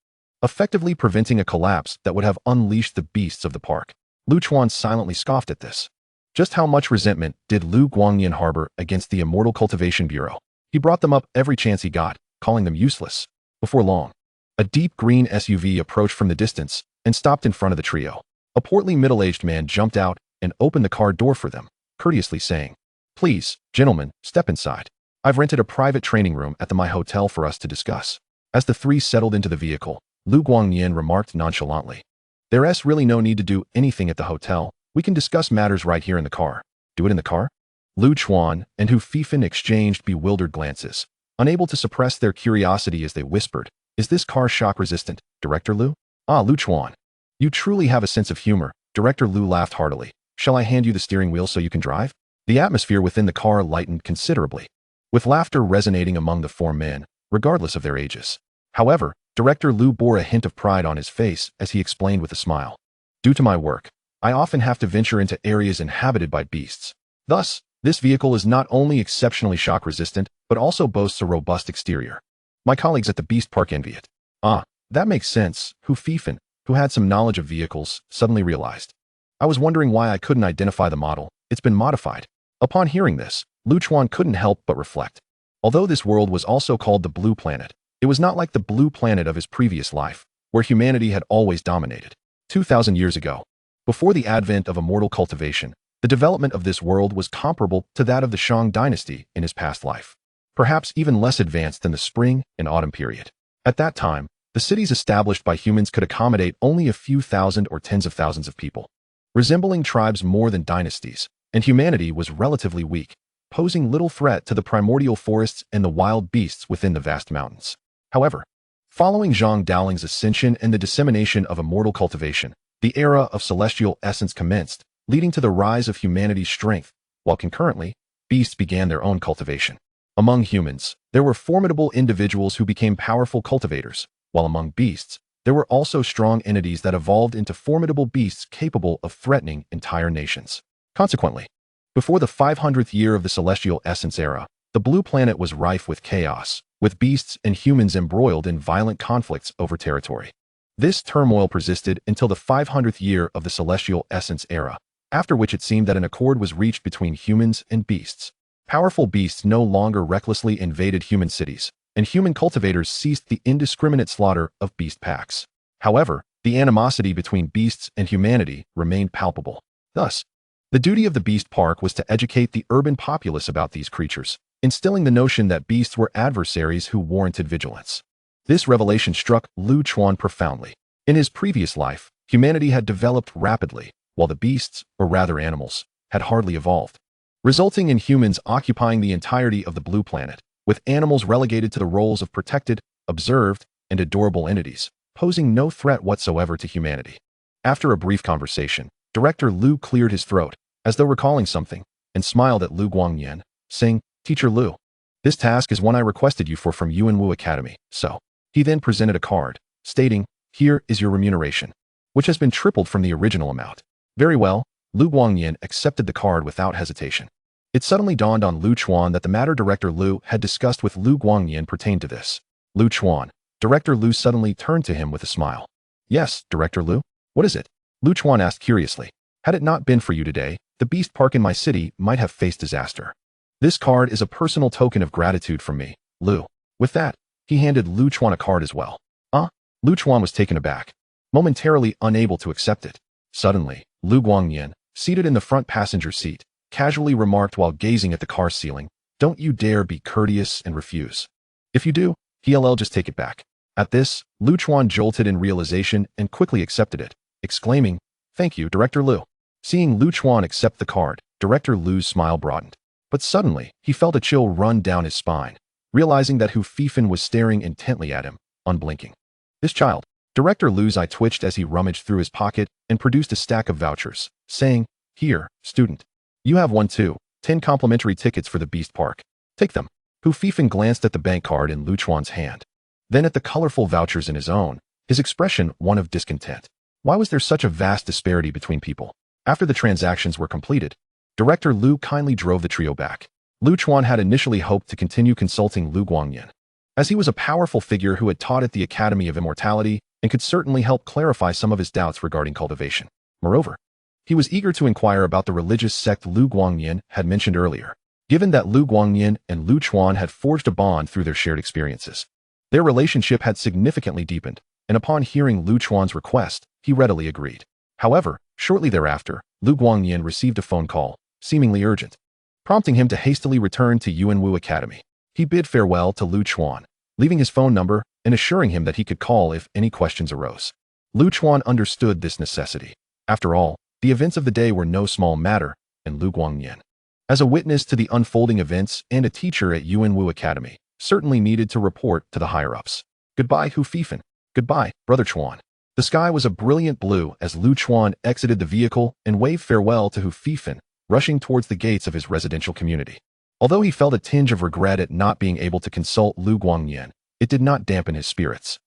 effectively preventing a collapse that would have unleashed the beasts of the park. Lu Chuan silently scoffed at this. Just how much resentment did Lu Guangyan harbor against the Immortal Cultivation Bureau? He brought them up every chance he got, calling them useless. Before long, a deep green SUV approached from the distance and stopped in front of the trio. A portly middle-aged man jumped out and opened the car door for them, courteously saying, "Please, gentlemen, step inside. I've rented a private training room at my hotel for us to discuss." As the three settled into the vehicle, Lu Guangyan remarked nonchalantly, "There's really no need to do anything at the hotel. We can discuss matters right here in the car." "Do it in the car?" Lu Chuan and Hu Fifan exchanged bewildered glances, unable to suppress their curiosity as they whispered, "Is this car shock-resistant, Director Lu?" "Ah, Lu Chuan. You truly have a sense of humor." Director Lu laughed heartily. "Shall I hand you the steering wheel so you can drive?" The atmosphere within the car lightened considerably, with laughter resonating among the four men, regardless of their ages. However, Director Lu bore a hint of pride on his face as he explained with a smile. "Due to my work, I often have to venture into areas inhabited by beasts. Thus, this vehicle is not only exceptionally shock-resistant, but also boasts a robust exterior. My colleagues at the Beast Park envy it." "Ah, that makes sense," Hu Fifan, who had some knowledge of vehicles, suddenly realized. "I was wondering why I couldn't identify the model. It's been modified." Upon hearing this, Lu Chuan couldn't help but reflect. Although this world was also called the Blue Planet, it was not like the Blue Planet of his previous life, where humanity had always dominated. 2,000 years ago, before the advent of immortal cultivation, the development of this world was comparable to that of the Shang dynasty in his past life, perhaps even less advanced than the spring and autumn period. At that time, the cities established by humans could accommodate only a few thousand or tens of thousands of people, resembling tribes more than dynasties, and humanity was relatively weak, posing little threat to the primordial forests and the wild beasts within the vast mountains. However, following Zhang Daoling's ascension and the dissemination of immortal cultivation, the era of celestial essence commenced, leading to the rise of humanity's strength, while concurrently, beasts began their own cultivation. Among humans, there were formidable individuals who became powerful cultivators, while among beasts, there were also strong entities that evolved into formidable beasts capable of threatening entire nations. Consequently, before the 500th year of the celestial essence era, the Blue Planet was rife with chaos, with beasts and humans embroiled in violent conflicts over territory. This turmoil persisted until the 500th year of the celestial essence era, after which it seemed that an accord was reached between humans and beasts. Powerful beasts no longer recklessly invaded human cities, and human cultivators ceased the indiscriminate slaughter of beast packs. However, the animosity between beasts and humanity remained palpable. Thus, the duty of the Beast Park was to educate the urban populace about these creatures, instilling the notion that beasts were adversaries who warranted vigilance. This revelation struck Lu Chuan profoundly. In his previous life, humanity had developed rapidly, while the beasts, or rather animals, had hardly evolved, resulting in humans occupying the entirety of the Blue Planet, with animals relegated to the roles of protected, observed, and adorable entities, posing no threat whatsoever to humanity. After a brief conversation, Director Lu cleared his throat, as though recalling something, and smiled at Lu Guangyan, saying, "Teacher Lu, this task is one I requested you for from Yuanwu Academy, so." He then presented a card, stating, "Here is your remuneration," which has been tripled from the original amount. Very well, Lu Guangyan accepted the card without hesitation. It suddenly dawned on Lu Chuan that the matter Director Lu had discussed with Lu Guangyan pertained to this. Lu Chuan, Director Lu suddenly turned to him with a smile. "Yes, Director Lu? What is it?" Lu Chuan asked curiously. "Had it not been for you today, the Beast Park in my city might have faced disaster. This card is a personal token of gratitude from me, Lu." With that, he handed Lu Chuan a card as well. "Ah?" Lu Chuan was taken aback, momentarily unable to accept it. Suddenly, Lu Guangyan, seated in the front passenger seat, casually remarked while gazing at the car ceiling, "Don't you dare be courteous and refuse. If you do, he'll just take it back." At this, Lu Chuan jolted in realization and quickly accepted it, exclaiming, "Thank you, Director Lu." Seeing Lu Chuan accept the card, Director Lu's smile broadened. But suddenly, he felt a chill run down his spine, realizing that Hu Fifan was staring intently at him, unblinking. This child. Director Lu's eye twitched as he rummaged through his pocket and produced a stack of vouchers, saying, "Here, student. You have one too, 10 complimentary tickets for the Beast Park. Take them." Hu Fifan glanced at the bank card in Lu Chuan's hand, then at the colorful vouchers in his own, his expression one of discontent. Why was there such a vast disparity between people? After the transactions were completed, Director Lu kindly drove the trio back. Lu Chuan had initially hoped to continue consulting Lu Guangyan, as he was a powerful figure who had taught at the Academy of Immortality and could certainly help clarify some of his doubts regarding cultivation. Moreover, he was eager to inquire about the religious sect Lu Guangnian had mentioned earlier, given that Lu Guangnian and Lu Chuan had forged a bond through their shared experiences. Their relationship had significantly deepened, and upon hearing Lu Chuan's request, he readily agreed. However, shortly thereafter, Lu Guangnian received a phone call, seemingly urgent, prompting him to hastily return to Yuanwu Academy. He bid farewell to Lu Chuan, leaving his phone number and assuring him that he could call if any questions arose. Lu Chuan understood this necessity. After all, the events of the day were no small matter, and Lu Guangnian, as a witness to the unfolding events and a teacher at Yuanwu Academy, certainly needed to report to the higher-ups. Goodbye, Hu Fifan. Goodbye, Brother Chuan. The sky was a brilliant blue as Lu Chuan exited the vehicle and waved farewell to Hu Fifan, rushing towards the gates of his residential community. Although he felt a tinge of regret at not being able to consult Lu Guangnian, it did not dampen his spirits.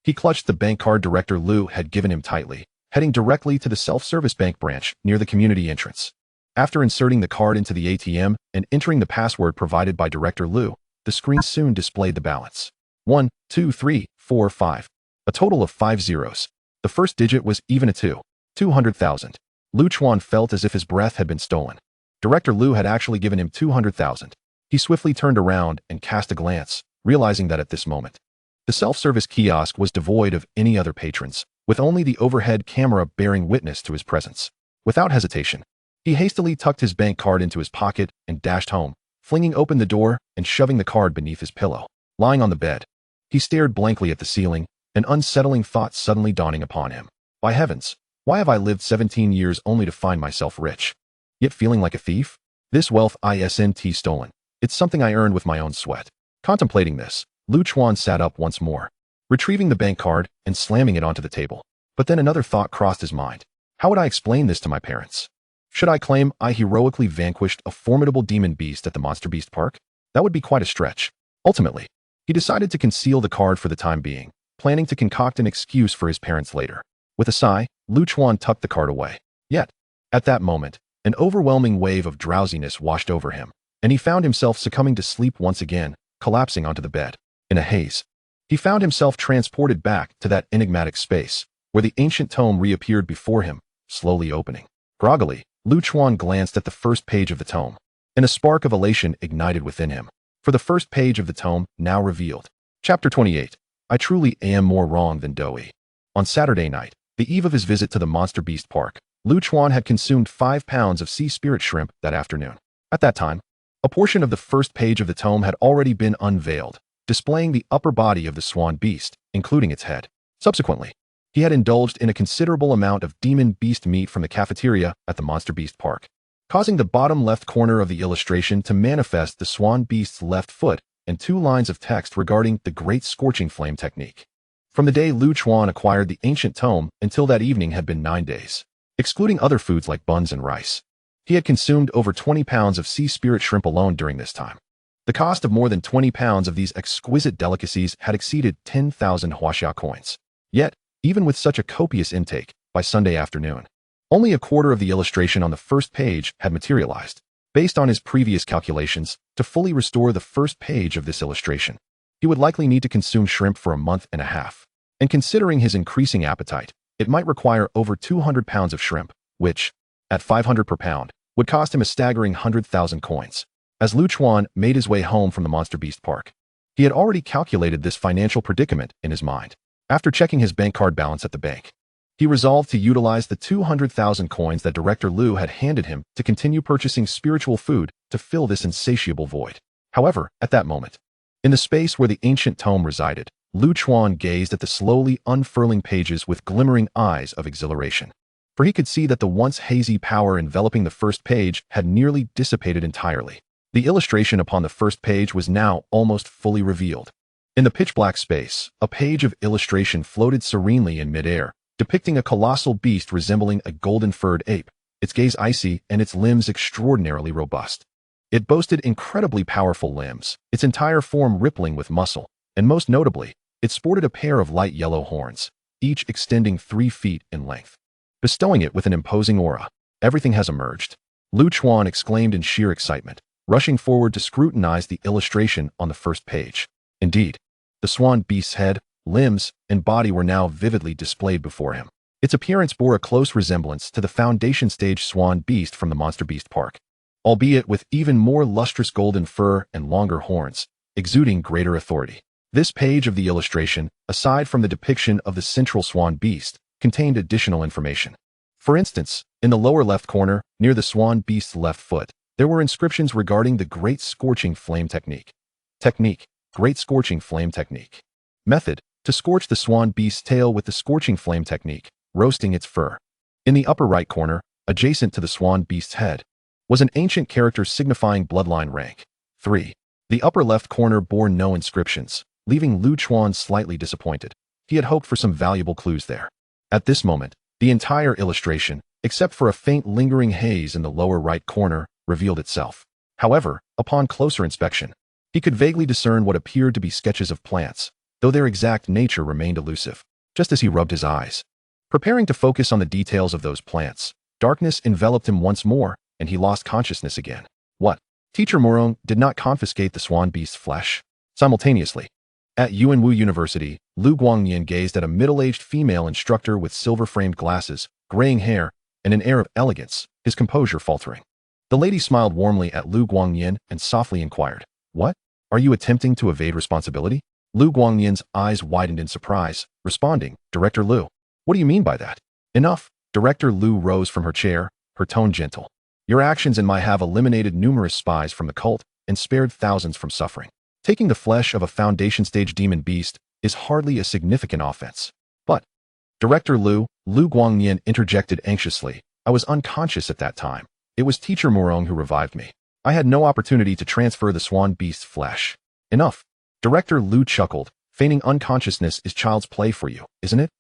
He clutched the bank card Director Lu had given him tightly, heading directly to the self-service bank branch near the community entrance. After inserting the card into the ATM and entering the password provided by Director Lu, the screen soon displayed the balance. 1, 2, 3, 4, 5. A total of 5 zeros. The first digit was even a 2. 200,000. Lu Chuan felt as if his breath had been stolen. Director Lu had actually given him 200,000. He swiftly turned around and cast a glance, realizing that at this moment, the self-service kiosk was devoid of any other patrons, with only the overhead camera bearing witness to his presence. Without hesitation, he hastily tucked his bank card into his pocket and dashed home, flinging open the door and shoving the card beneath his pillow. Lying on the bed, he stared blankly at the ceiling, an unsettling thought suddenly dawning upon him. By heavens, why have I lived 17 years only to find myself rich? Yet feeling like a thief? This wealth isn't stolen. It's something I earned with my own sweat. Contemplating this, Lu Chuan sat up once more, retrieving the bank card and slamming it onto the table. But then another thought crossed his mind. How would I explain this to my parents? Should I claim I heroically vanquished a formidable demon beast at the Monster Beast Park? That would be quite a stretch. Ultimately, he decided to conceal the card for the time being, planning to concoct an excuse for his parents later. With a sigh, Lu Chuan tucked the card away. Yet, at that moment, an overwhelming wave of drowsiness washed over him, and he found himself succumbing to sleep once again, collapsing onto the bed. In a haze, he found himself transported back to that enigmatic space, where the ancient tome reappeared before him, slowly opening. Groggily, Lu Chuan glanced at the first page of the tome, and a spark of elation ignited within him. For the first page of the tome now revealed. Chapter 28. I truly am more wrong than doughy. On Saturday night, the eve of his visit to the Monster Beast Park, Lu Chuan had consumed 5 pounds of sea spirit shrimp that afternoon. At that time, a portion of the first page of the tome had already been unveiled, displaying the upper body of the swan beast, including its head. Subsequently, he had indulged in a considerable amount of demon beast meat from the cafeteria at the Monster Beast Park, causing the bottom left corner of the illustration to manifest the swan beast's left foot and 2 lines of text regarding the Great Scorching Flame technique. From the day Lu Chuan acquired the ancient tome until that evening had been 9 days. Excluding other foods like buns and rice, he had consumed over 20 pounds of sea spirit shrimp alone during this time. The cost of more than 20 pounds of these exquisite delicacies had exceeded 10,000 huaxia coins. Yet, even with such a copious intake, by Sunday afternoon, only a quarter of the illustration on the first page had materialized. Based on his previous calculations, to fully restore the first page of this illustration, he would likely need to consume shrimp for a month and a half. And considering his increasing appetite, it might require over 200 pounds of shrimp, which, at 500 per pound, would cost him a staggering 100,000 coins. As Lu Chuan made his way home from the Monster Beast Park, he had already calculated this financial predicament in his mind. After checking his bank card balance at the bank, he resolved to utilize the 200,000 coins that Director Lu had handed him to continue purchasing spiritual food to fill this insatiable void. However, at that moment, in the space where the ancient tome resided, Lu Chuan gazed at the slowly unfurling pages with glimmering eyes of exhilaration. For he could see that the once hazy power enveloping the first page had nearly dissipated entirely. The illustration upon the first page was now almost fully revealed. In the pitch-black space, a page of illustration floated serenely in midair, depicting a colossal beast resembling a golden-furred ape, its gaze icy and its limbs extraordinarily robust. It boasted incredibly powerful limbs, its entire form rippling with muscle, and most notably, it sported a pair of light yellow horns, each extending 3 feet in length, bestowing it with an imposing aura. Everything has emerged, Lu Chuan exclaimed in sheer excitement, rushing forward to scrutinize the illustration on the first page. Indeed, the swan beast's head, limbs, and body were now vividly displayed before him. Its appearance bore a close resemblance to the foundation stage swan beast from the Monster Beast Park, albeit with even more lustrous golden fur and longer horns, exuding greater authority. This page of the illustration, aside from the depiction of the central swan beast, contained additional information. For instance, in the lower left corner, near the swan beast's left foot, there were inscriptions regarding the Great Scorching Flame Technique. Technique: Great Scorching Flame Technique. Method: to scorch the swan beast's tail with the Scorching Flame Technique, roasting its fur. In the upper right corner, adjacent to the swan beast's head, was an ancient character signifying bloodline rank. 3. The upper left corner bore no inscriptions, leaving Lu Chuan slightly disappointed. He had hoped for some valuable clues there. At this moment, the entire illustration, except for a faint lingering haze in the lower right corner, revealed itself. However, upon closer inspection, he could vaguely discern what appeared to be sketches of plants, though their exact nature remained elusive. Just as he rubbed his eyes, preparing to focus on the details of those plants, darkness enveloped him once more, and he lost consciousness again. What? Teacher Murong did not confiscate the swan beast's flesh. Simultaneously, at Yuanwu University, Lu Guangnian gazed at a middle-aged female instructor with silver-framed glasses, graying hair, and an air of elegance, his composure faltering. The lady smiled warmly at Lu Guangnian and softly inquired, "What? Are you attempting to evade responsibility?" Lu Guangnian's eyes widened in surprise, responding, "Director Lu, what do you mean by that?" "Enough." Director Lu rose from her chair, her tone gentle. "Your actions and my have eliminated numerous spies from the cult and spared thousands from suffering. Taking the flesh of a foundation stage demon beast is hardly a significant offense." "But, Director Lu," Lu Guangnian interjected anxiously, "I was unconscious at that time. It was Teacher Murong who revived me. I had no opportunity to transfer the swan beast's flesh." "Enough." Director Lu chuckled. "Feigning unconsciousness is child's play for you, isn't it?"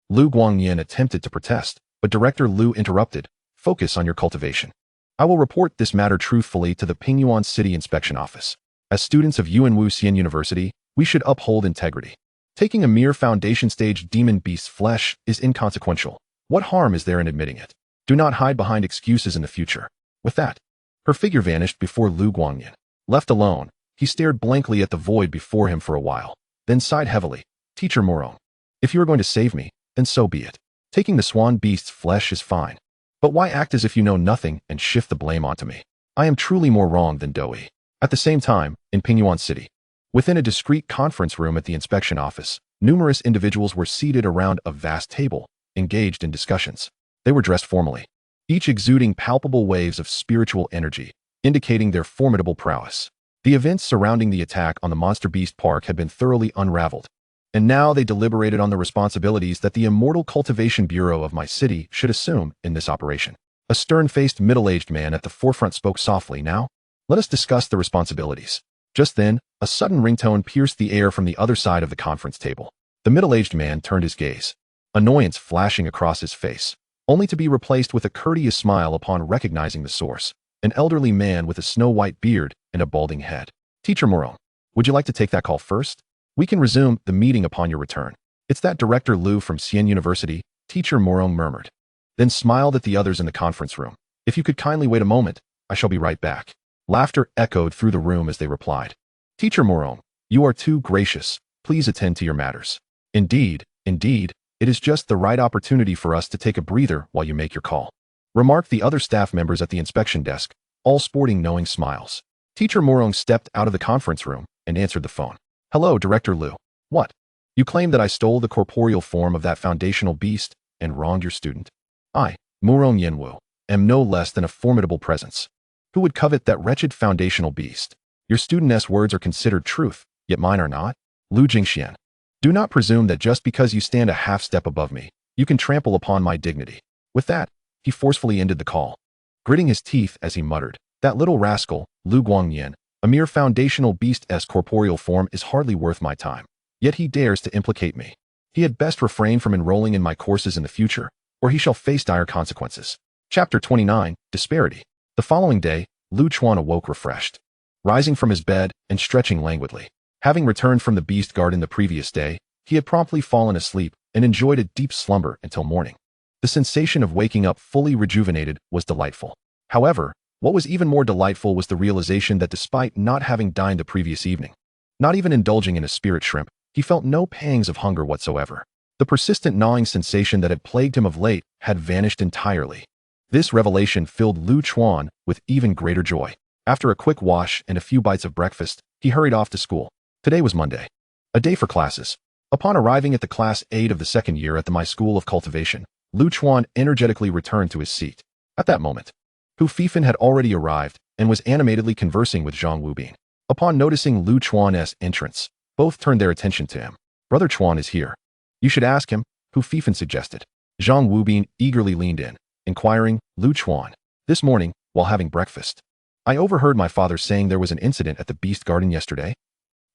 Lu Guangnian attempted to protest, but Director Lu interrupted. "Focus on your cultivation. I will report this matter truthfully to the Pingyuan City Inspection Office. As students of Yuanwu Xian University, we should uphold integrity. Taking a mere foundation stage demon beast's flesh is inconsequential. What harm is there in admitting it? Do not hide behind excuses in the future." With that, her figure vanished before Lu Guangnian. Left alone, he stared blankly at the void before him for a while, then sighed heavily. "Teacher Murong, if you are going to save me, then so be it. Taking the swan beast's flesh is fine. But why act as if you know nothing and shift the blame onto me? I am truly more wrong than Doi." At the same time, in Pingyuan City, within a discreet conference room at the inspection office, numerous individuals were seated around a vast table, engaged in discussions. They were dressed formally, each exuding palpable waves of spiritual energy, indicating their formidable prowess. The events surrounding the attack on the Monster Beast Park had been thoroughly unraveled, and now they deliberated on the responsibilities that the Immortal Cultivation Bureau of my city should assume in this operation. A stern-faced middle-aged man at the forefront spoke softly. "Now, let us discuss the responsibilities." Just then, a sudden ringtone pierced the air from the other side of the conference table. The middle-aged man turned his gaze, annoyance flashing across his face, only to be replaced with a courteous smile upon recognizing the source, an elderly man with a snow-white beard and a balding head. "Teacher Murong, would you like to take that call first? We can resume the meeting upon your return." "It's that Director Lu from Xian University," Teacher Murong murmured, then smiled at the others in the conference room. "If you could kindly wait a moment, I shall be right back." Laughter echoed through the room as they replied. "Teacher Murong, you are too gracious. Please attend to your matters." Indeed, it is just the right opportunity for us to take a breather while you make your call," remarked the other staff members at the inspection desk, all sporting knowing smiles. Teacher Murong stepped out of the conference room and answered the phone. "Hello, Director Lu. What? You claim that I stole the corporeal form of that foundational beast and wronged your student? I, Murong Yanwu, am no less than a formidable presence. Who would covet that wretched foundational beast? Your student's words are considered truth, yet mine are not. Lu Jingxian, do not presume that just because you stand a half step above me, you can trample upon my dignity." With that, he forcefully ended the call, gritting his teeth as he muttered, "That little rascal, Lu Guangnian, a mere foundational beast's corporeal form is hardly worth my time. Yet he dares to implicate me. He had best refrain from enrolling in my courses in the future, or he shall face dire consequences." Chapter 29, Disparity. The following day, Lu Chuan awoke refreshed, rising from his bed and stretching languidly. Having returned from the beast garden the previous day, he had promptly fallen asleep and enjoyed a deep slumber until morning. The sensation of waking up fully rejuvenated was delightful. However, what was even more delightful was the realization that despite not having dined the previous evening, not even indulging in a spirit shrimp, He felt no pangs of hunger whatsoever. The persistent gnawing sensation that had plagued him of late had vanished entirely. This revelation filled Lu Chuan with even greater joy. After a quick wash and a few bites of breakfast, he hurried off to school. Today was Monday, a day for classes. Upon arriving at the Class 8 of the second year at the My School of Cultivation, Lu Chuan energetically returned to his seat. At that moment, Hu Fifan had already arrived and was animatedly conversing with Zhang Wubin. Upon noticing Lu Chuan's entrance, both turned their attention to him. Brother Chuan is here. You should ask him, Hu Fifan suggested. Zhang Wubin eagerly leaned in, inquiring, Lu Chuan, this morning, while having breakfast, I overheard my father saying there was an incident at the Beast Garden yesterday.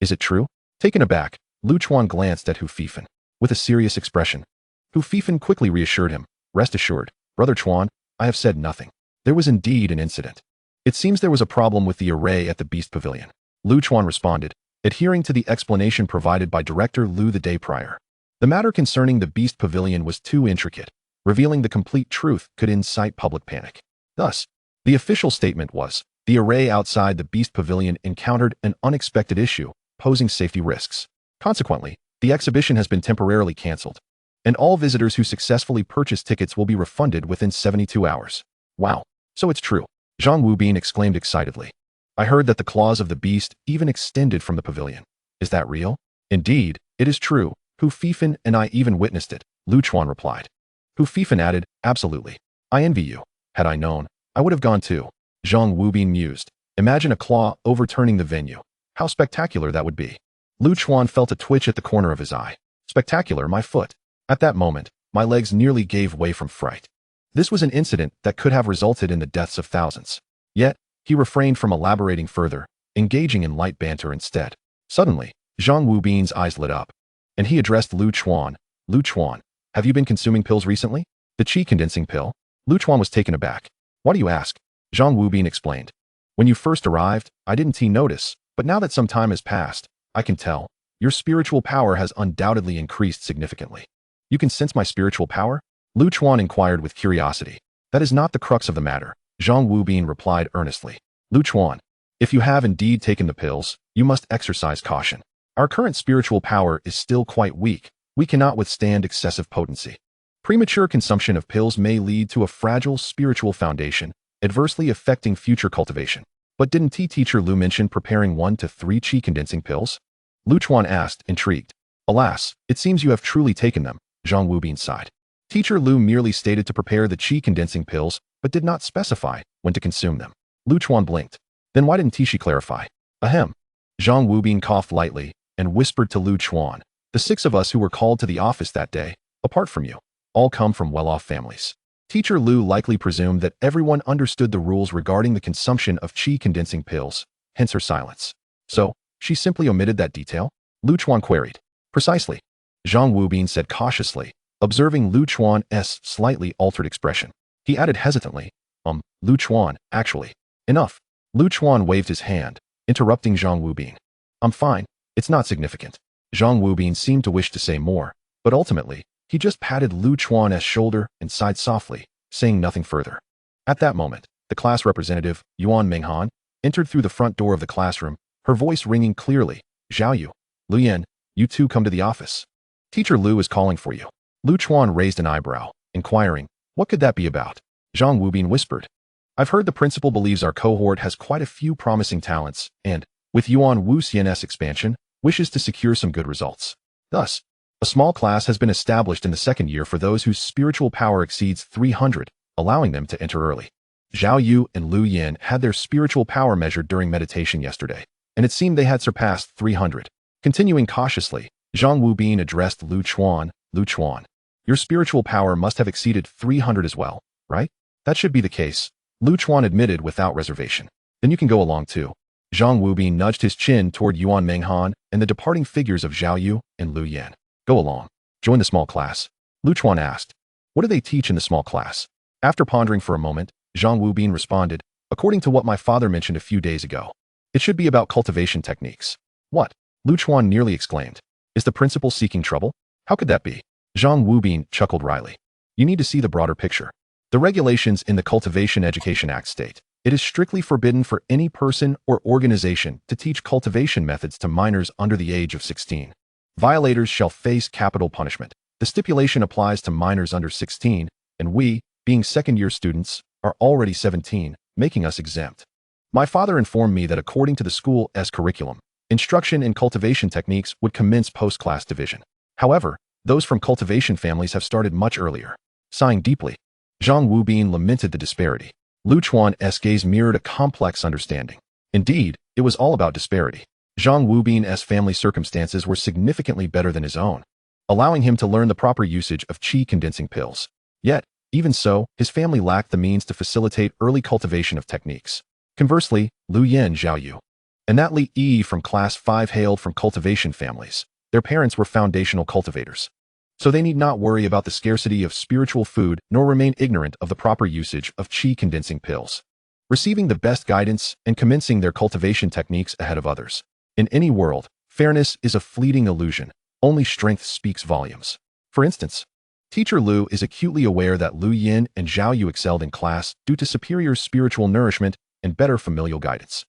Is it true? Taken aback, Lu Chuan glanced at Hu Fifan with a serious expression. Hu Fifan quickly reassured him, rest assured, Brother Chuan, I have said nothing. There was indeed an incident. It seems there was a problem with the array at the Beast Pavilion. Lu Chuan responded, adhering to the explanation provided by Director Lu the day prior. The matter concerning the Beast Pavilion was too intricate. Revealing the complete truth could incite public panic. Thus, the official statement was, the array outside the Beast Pavilion encountered an unexpected issue, posing safety risks. Consequently, the exhibition has been temporarily cancelled, and all visitors who successfully purchase tickets will be refunded within 72 hours. Wow, so it's true, Zhang Wubin exclaimed excitedly. I heard that the claws of the beast even extended from the pavilion. Is that real? Indeed, it is true. Hu Fifan and I even witnessed it, Lu Chuan replied. Hu Fifan added, absolutely. I envy you. Had I known, I would have gone too. Zhang Wubin mused. Imagine a claw overturning the venue. How spectacular that would be. Lu Chuan felt a twitch at the corner of his eye. Spectacular, my foot. At that moment, my legs nearly gave way from fright. This was an incident that could have resulted in the deaths of thousands. Yet, he refrained from elaborating further, engaging in light banter instead. Suddenly, Zhang Wubin's eyes lit up, and he addressed Lu Chuan. Lu Chuan, have you been consuming pills recently? The qi condensing pill? Lu Chuan was taken aback. Why do you ask? Zhang Wubin explained. When you first arrived, I didn't notice, but now that some time has passed, I can tell. Your spiritual power has undoubtedly increased significantly. You can sense my spiritual power? Lu Chuan inquired with curiosity. That is not the crux of the matter, Zhang Wubin replied earnestly. Lu Chuan, if you have indeed taken the pills, you must exercise caution. Our current spiritual power is still quite weak. We cannot withstand excessive potency. Premature consumption of pills may lead to a fragile spiritual foundation, adversely affecting future cultivation. But didn't teacher Lu mention preparing 1 to 3 qi condensing pills? Lu Chuan asked, intrigued. Alas, it seems you have truly taken them, Zhang Wubin sighed. Teacher Lu merely stated to prepare the qi condensing pills, but did not specify when to consume them. Lu Chuan blinked. Then why didn't she clarify? Ahem. Zhang Wubin coughed lightly and whispered to Lu Chuan. The 6 of us who were called to the office that day, apart from you, all come from well-off families. Teacher Lu likely presumed that everyone understood the rules regarding the consumption of qi condensing pills, hence her silence. So, she simply omitted that detail? Lu Chuan queried. Precisely. Zhang Wubin said cautiously, observing Lu Chuan's slightly altered expression. He added hesitantly, Lu Chuan, actually. Enough. Lu Chuan waved his hand, interrupting Zhang Wubin. I'm fine. It's not significant. Zhang Wubin seemed to wish to say more, but ultimately, he just patted Lu Chuan's shoulder and sighed softly, saying nothing further. At that moment, the class representative, Yuan Menghan, entered through the front door of the classroom, her voice ringing clearly. Zhao Yu, Lu Yan, you two come to the office. Teacher Lu is calling for you. Lu Chuan raised an eyebrow, inquiring, what could that be about? Zhang Wubin whispered. I've heard the principal believes our cohort has quite a few promising talents and, with Yuan Wuxian's expansion, wishes to secure some good results. Thus, a small class has been established in the second year for those whose spiritual power exceeds 300, allowing them to enter early. Zhao Yu and Lu Yan had their spiritual power measured during meditation yesterday, and it seemed they had surpassed 300. Continuing cautiously, Zhang Wubin addressed Lu Chuan. Lu Chuan, your spiritual power must have exceeded 300 as well, right? That should be the case, Lu Chuan admitted without reservation. Then you can go along too. Zhang Wubin nudged his chin toward Yuan Menghan and the departing figures of Zhao Yu and Lu Yan. Go along. Join the small class. Lu Chuan asked. What do they teach in the small class? After pondering for a moment, Zhang Wubin responded, according to what my father mentioned a few days ago. It should be about cultivation techniques. What? Lu Chuan nearly exclaimed. Is the principal seeking trouble? How could that be? Zhang Wubin chuckled wryly. You need to see the broader picture. The regulations in the Cultivation Education Act state, it is strictly forbidden for any person or organization to teach cultivation methods to minors under the age of 16. Violators shall face capital punishment. The stipulation applies to minors under 16, and we, being second-year students, are already 17, making us exempt. My father informed me that according to the school's curriculum, instruction in cultivation techniques would commence post-class division. However, those from cultivation families have started much earlier. Sighing deeply, Zhang Wubin lamented the disparity. Lu Chuan's gaze mirrored a complex understanding. Indeed, it was all about disparity. Zhang Wubin's family circumstances were significantly better than his own, allowing him to learn the proper usage of qi condensing pills. Yet, even so, his family lacked the means to facilitate early cultivation of techniques. Conversely, Lu Yin Zhaoyu and that Li Yi from Class 5 hailed from cultivation families. Their parents were foundational cultivators, so they need not worry about the scarcity of spiritual food nor remain ignorant of the proper usage of qi condensing pills, receiving the best guidance and commencing their cultivation techniques ahead of others. In any world, fairness is a fleeting illusion. Only strength speaks volumes. For instance, Teacher Lu is acutely aware that Lu Yin and Zhao Yu excelled in class due to superior spiritual nourishment and better familial guidance.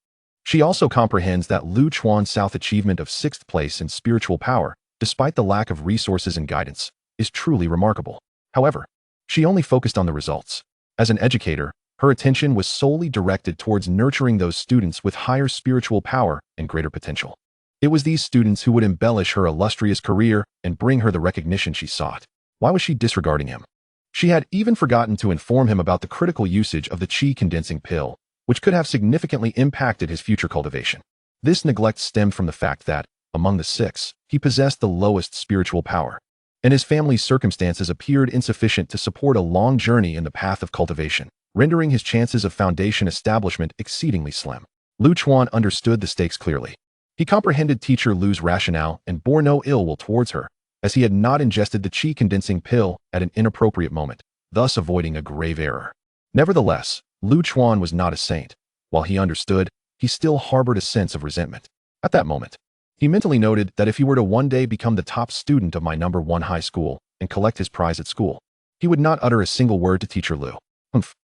She also comprehends that Lu Chuan's South achievement of 6th place in spiritual power, despite the lack of resources and guidance, is truly remarkable. However, she only focused on the results. As an educator, her attention was solely directed towards nurturing those students with higher spiritual power and greater potential. It was these students who would embellish her illustrious career and bring her the recognition she sought. Why was she disregarding him? She had even forgotten to inform him about the critical usage of the qi condensing pill, which could have significantly impacted his future cultivation. This neglect stemmed from the fact that, among the 6, he possessed the lowest spiritual power, and his family's circumstances appeared insufficient to support a long journey in the path of cultivation, rendering his chances of foundation establishment exceedingly slim. Lu Chuan understood the stakes clearly. He comprehended Teacher Lu's rationale and bore no ill will towards her, as he had not ingested the qi condensing pill at an inappropriate moment, thus avoiding a grave error. Nevertheless, Lu Chuan was not a saint. While he understood, he still harbored a sense of resentment. At that moment, he mentally noted that if he were to one day become the top student of my number 1 high school and collect his prize at school, he would not utter a single word to Teacher Lu.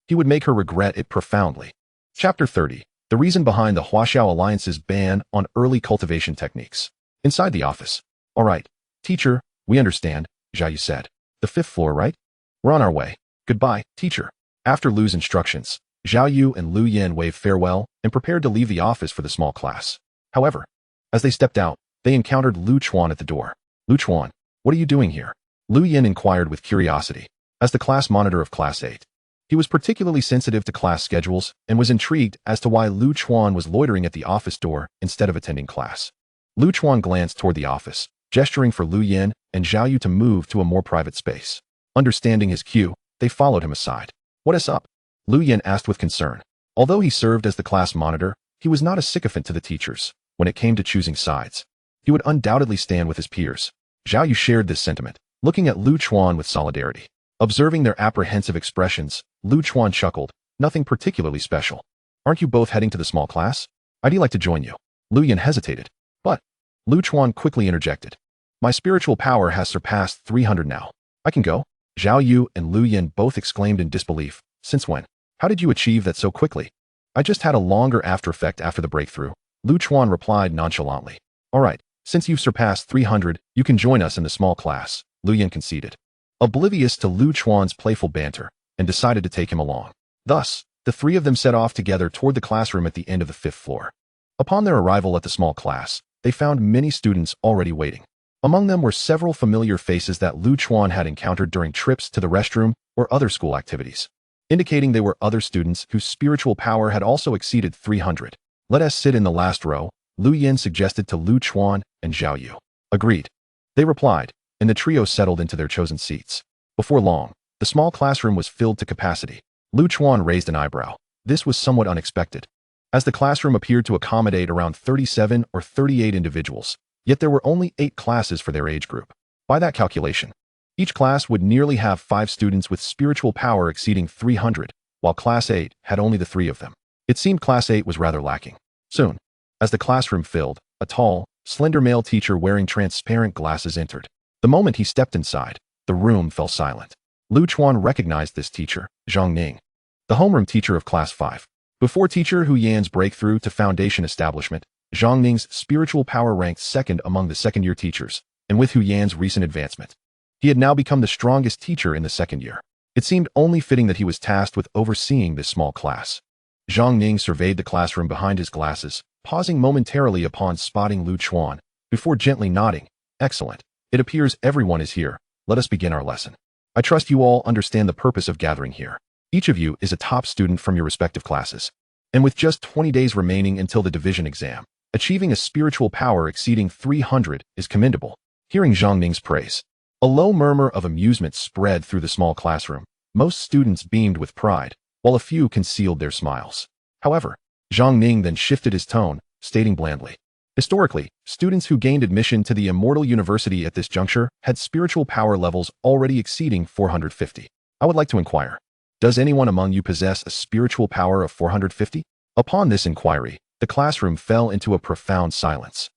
He would make her regret it profoundly. Chapter 30. The reason behind the Huaxiao Alliance's ban on early cultivation techniques. Inside the office. All right, teacher, we understand, Zhao Yu said. The 5th floor, right? We're on our way. Goodbye, teacher. After Lu's instructions, Zhao Yu and Lu Yin waved farewell and prepared to leave the office for the small class. However, as they stepped out, they encountered Lu Chuan at the door. Lu Chuan, what are you doing here? Lu Yin inquired with curiosity. As the class monitor of Class 8, he was particularly sensitive to class schedules and was intrigued as to why Lu Chuan was loitering at the office door instead of attending class. Lu Chuan glanced toward the office, gesturing for Lu Yin and Zhao Yu to move to a more private space. Understanding his cue, they followed him aside. What is up? Lu Yin asked with concern. Although he served as the class monitor, he was not a sycophant to the teachers. When it came to choosing sides, he would undoubtedly stand with his peers. Zhao Yu shared this sentiment, looking at Lu Chuan with solidarity. Observing their apprehensive expressions, Lu Chuan chuckled. Nothing particularly special. Aren't you both heading to the small class? I'd like to join you. Lu Yin hesitated. But Lu Chuan quickly interjected. My spiritual power has surpassed 300 now. I can go. Zhao Yu and Lu Yin both exclaimed in disbelief. Since when? How did you achieve that so quickly? I just had a longer after effect after the breakthrough. Lu Chuan replied nonchalantly. All right, since you've surpassed 300, you can join us in the small class, Lu Yin conceded, oblivious to Lu Chuan's playful banter, and decided to take him along. Thus, the 3 of them set off together toward the classroom at the end of the 5th floor. Upon their arrival at the small class, they found many students already waiting. Among them were several familiar faces that Lu Chuan had encountered during trips to the restroom or other school activities, indicating they were other students whose spiritual power had also exceeded 300. Let us sit in the last row, Lu Yin suggested to Lu Chuan and Zhao Yu. Agreed. They replied, and the trio settled into their chosen seats. Before long, the small classroom was filled to capacity. Lu Chuan raised an eyebrow. This was somewhat unexpected, as the classroom appeared to accommodate around 37 or 38 individuals, yet there were only 8 classes for their age group. By that calculation, each class would nearly have 5 students with spiritual power exceeding 300, while Class 8 had only the 3 of them. It seemed Class 8 was rather lacking. Soon, as the classroom filled, a tall, slender male teacher wearing transparent glasses entered. The moment he stepped inside, the room fell silent. Lu Chuan recognized this teacher, Zhang Ning, the homeroom teacher of Class 5. Before Teacher Hu Yan's breakthrough to foundation establishment, Zhang Ning's spiritual power ranked second among the second-year teachers, and with Hu Yan's recent advancement, he had now become the strongest teacher in the second year. It seemed only fitting that he was tasked with overseeing this small class. Zhang Ning surveyed the classroom behind his glasses, pausing momentarily upon spotting Lu Chuan, before gently nodding. Excellent. It appears everyone is here. Let us begin our lesson. I trust you all understand the purpose of gathering here. Each of you is a top student from your respective classes. And with just 20 days remaining until the division exam, achieving a spiritual power exceeding 300 is commendable. Hearing Zhang Ning's praise, a low murmur of amusement spread through the small classroom. Most students beamed with pride, while a few concealed their smiles. However, Zhang Ning then shifted his tone, stating blandly, historically, students who gained admission to the Immortal University at this juncture had spiritual power levels already exceeding 450. I would like to inquire, does anyone among you possess a spiritual power of 450? Upon this inquiry, the classroom fell into a profound silence.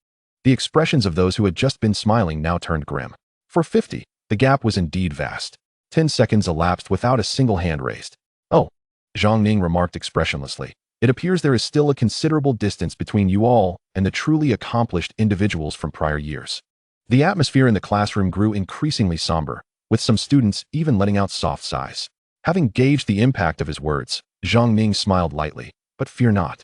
The expressions of those who had just been smiling now turned grim. For 50, the gap was indeed vast. 10 seconds elapsed without a single hand raised. Oh, Zhang Ning remarked expressionlessly. It appears there is still a considerable distance between you all and the truly accomplished individuals from prior years. The atmosphere in the classroom grew increasingly somber, with some students even letting out soft sighs. Having gauged the impact of his words, Zhang Ning smiled lightly, but fear not.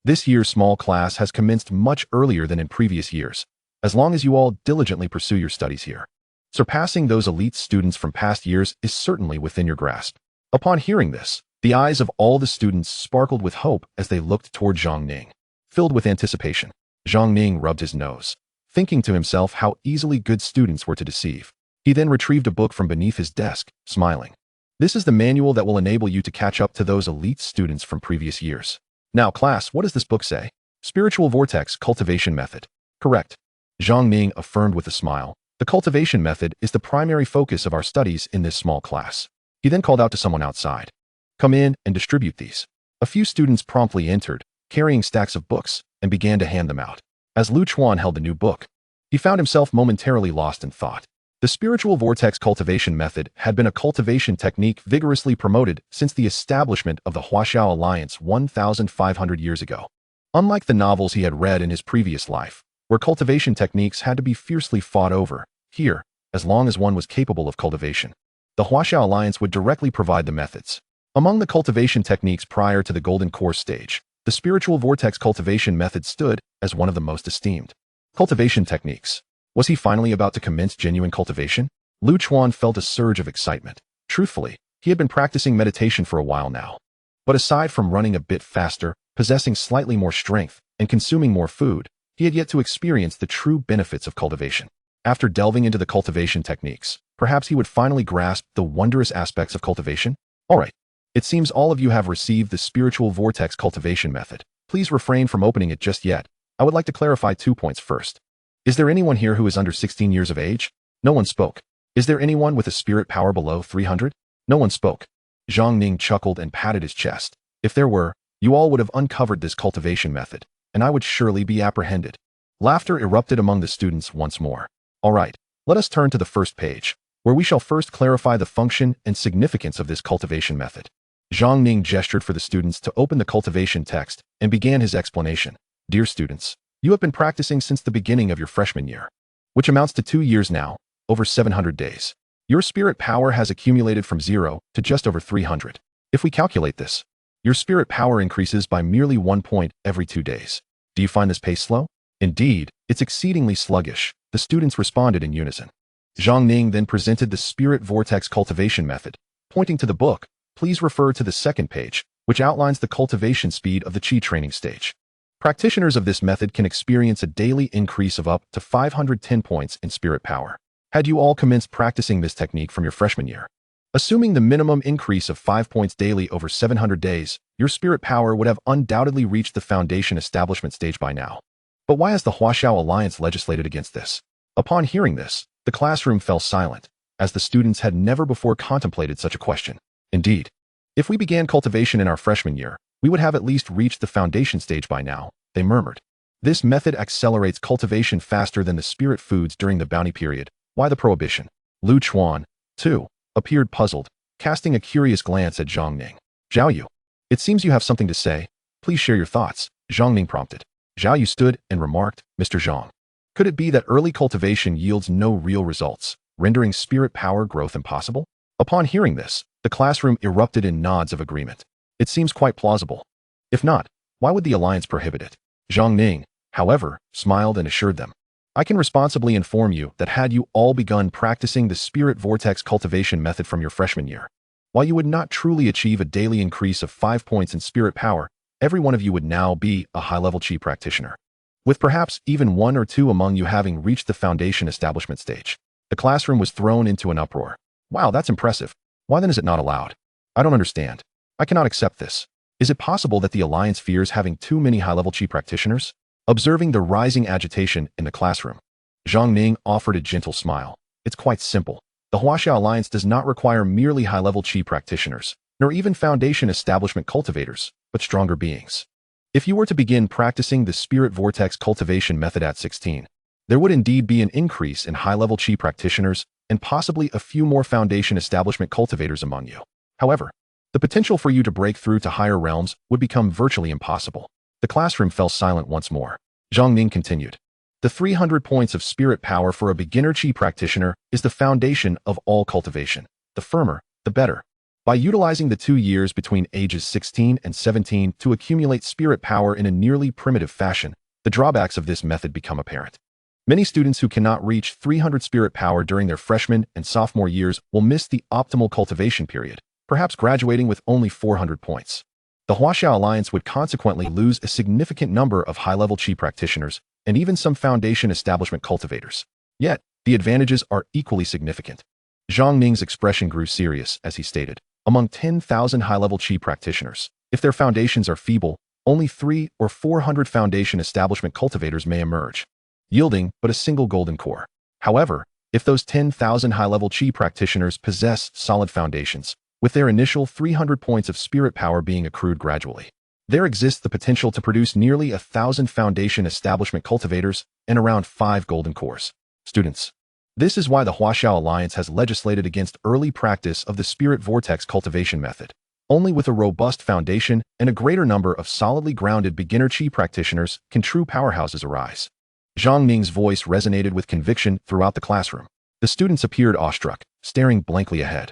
This year's small class has commenced much earlier than in previous years, as long as you all diligently pursue your studies here. Surpassing those elite students from past years is certainly within your grasp. Upon hearing this, the eyes of all the students sparkled with hope as they looked toward Zhang Ning. Filled with anticipation, Zhang Ning rubbed his nose, thinking to himself how easily good students were to deceive. He then retrieved a book from beneath his desk, smiling. This is the manual that will enable you to catch up to those elite students from previous years. Now, class, what does this book say? Spiritual Vortex Cultivation Method. Correct. Zhang Ning affirmed with a smile. The cultivation method is the primary focus of our studies in this small class. He then called out to someone outside. Come in and distribute these. A few students promptly entered, carrying stacks of books, and began to hand them out. As Lu Chuan held the new book, he found himself momentarily lost in thought. The spiritual vortex cultivation method had been a cultivation technique vigorously promoted since the establishment of the Huaxiao Alliance 1,500 years ago. Unlike the novels he had read in his previous life, where cultivation techniques had to be fiercely fought over, here, as long as one was capable of cultivation, the Huaxiao Alliance would directly provide the methods. Among the cultivation techniques prior to the Golden Core stage, the spiritual vortex cultivation method stood as one of the most esteemed. Cultivation techniques. Was he finally about to commence genuine cultivation? Lu Chuan felt a surge of excitement. Truthfully, he had been practicing meditation for a while now. But aside from running a bit faster, possessing slightly more strength, and consuming more food, he had yet to experience the true benefits of cultivation. After delving into the cultivation techniques, perhaps he would finally grasp the wondrous aspects of cultivation? Alright. It seems all of you have received the spiritual vortex cultivation method. Please refrain from opening it just yet. I would like to clarify 2 points first. Is there anyone here who is under 16 years of age? No one spoke. Is there anyone with a spirit power below 300? No one spoke. Zhang Ning chuckled and patted his chest. If there were, you all would have uncovered this cultivation method, and I would surely be apprehended. Laughter erupted among the students once more. All right, let us turn to the first page, where we shall first clarify the function and significance of this cultivation method. Zhang Ning gestured for the students to open the cultivation text and began his explanation. Dear students, you have been practicing since the beginning of your freshman year, which amounts to 2 years now, over 700 days. Your spirit power has accumulated from 0 to just over 300. If we calculate this, your spirit power increases by merely 1 point every 2 days. Do you find this pace slow? Indeed, it's exceedingly sluggish, the students responded in unison. Zhang Ning then presented the spirit vortex cultivation method. Pointing to the book, please refer to the second page, which outlines the cultivation speed of the Qi training stage. Practitioners of this method can experience a daily increase of up to 510 points in spirit power. Had you all commenced practicing this technique from your freshman year, assuming the minimum increase of 5 points daily over 700 days, your spirit power would have undoubtedly reached the foundation establishment stage by now. But why has the Huaxiao Alliance legislated against this? Upon hearing this, the classroom fell silent, as the students had never before contemplated such a question. Indeed, if we began cultivation in our freshman year, we would have at least reached the foundation stage by now, they murmured. This method accelerates cultivation faster than the spirit foods during the bounty period. Why the prohibition? Lu Chuan, too, appeared puzzled, casting a curious glance at Zhang Ning. Zhao Yu, it seems you have something to say. Please share your thoughts, Zhang Ning prompted. Zhao Yu stood and remarked, Mr. Zhang. Could it be that early cultivation yields no real results, rendering spirit power growth impossible? Upon hearing this, the classroom erupted in nods of agreement. It seems quite plausible. If not, why would the Alliance prohibit it? Zhang Ning, however, smiled and assured them. I can responsibly inform you that had you all begun practicing the spirit vortex cultivation method from your freshman year, while you would not truly achieve a daily increase of 5 points in spirit power, every one of you would now be a high-level chi practitioner, with perhaps even one or two among you having reached the foundation establishment stage. The classroom was thrown into an uproar. Wow, that's impressive. Why then is it not allowed? I don't understand. I cannot accept this. Is it possible that the Alliance fears having too many high-level chi practitioners? Observing the rising agitation in the classroom, Zhang Ning offered a gentle smile. It's quite simple. The Huaxia Alliance does not require merely high-level chi practitioners, nor even foundation establishment cultivators, but stronger beings. If you were to begin practicing the spirit vortex cultivation method at 16, there would indeed be an increase in high-level chi practitioners and possibly a few more foundation establishment cultivators among you. However, the potential for you to break through to higher realms would become virtually impossible. The classroom fell silent once more. Zhang Ning continued. The 300 points of spirit power for a beginner chi practitioner is the foundation of all cultivation. The firmer, the better. By utilizing the 2 years between ages 16 and 17 to accumulate spirit power in a nearly primitive fashion, the drawbacks of this method become apparent. Many students who cannot reach 300 spirit power during their freshman and sophomore years will miss the optimal cultivation period, perhaps graduating with only 400 points. The Huaxia Alliance would consequently lose a significant number of high-level chi practitioners and even some foundation establishment cultivators. Yet, the advantages are equally significant. Zhang Ning's expression grew serious as he stated, among 10,000 high-level chi practitioners, if their foundations are feeble, only 300 or 400 foundation establishment cultivators may emerge, yielding but a single golden core. However, if those 10,000 high-level chi practitioners possess solid foundations, with their initial 300 points of spirit power being accrued gradually, there exists the potential to produce nearly 1,000 foundation establishment cultivators and around 5 golden cores. Students, this is why the Huaxia Alliance has legislated against early practice of the spirit vortex cultivation method. Only with a robust foundation and a greater number of solidly grounded beginner chi practitioners can true powerhouses arise. Zhang Ning's voice resonated with conviction throughout the classroom. The students appeared awestruck, staring blankly ahead.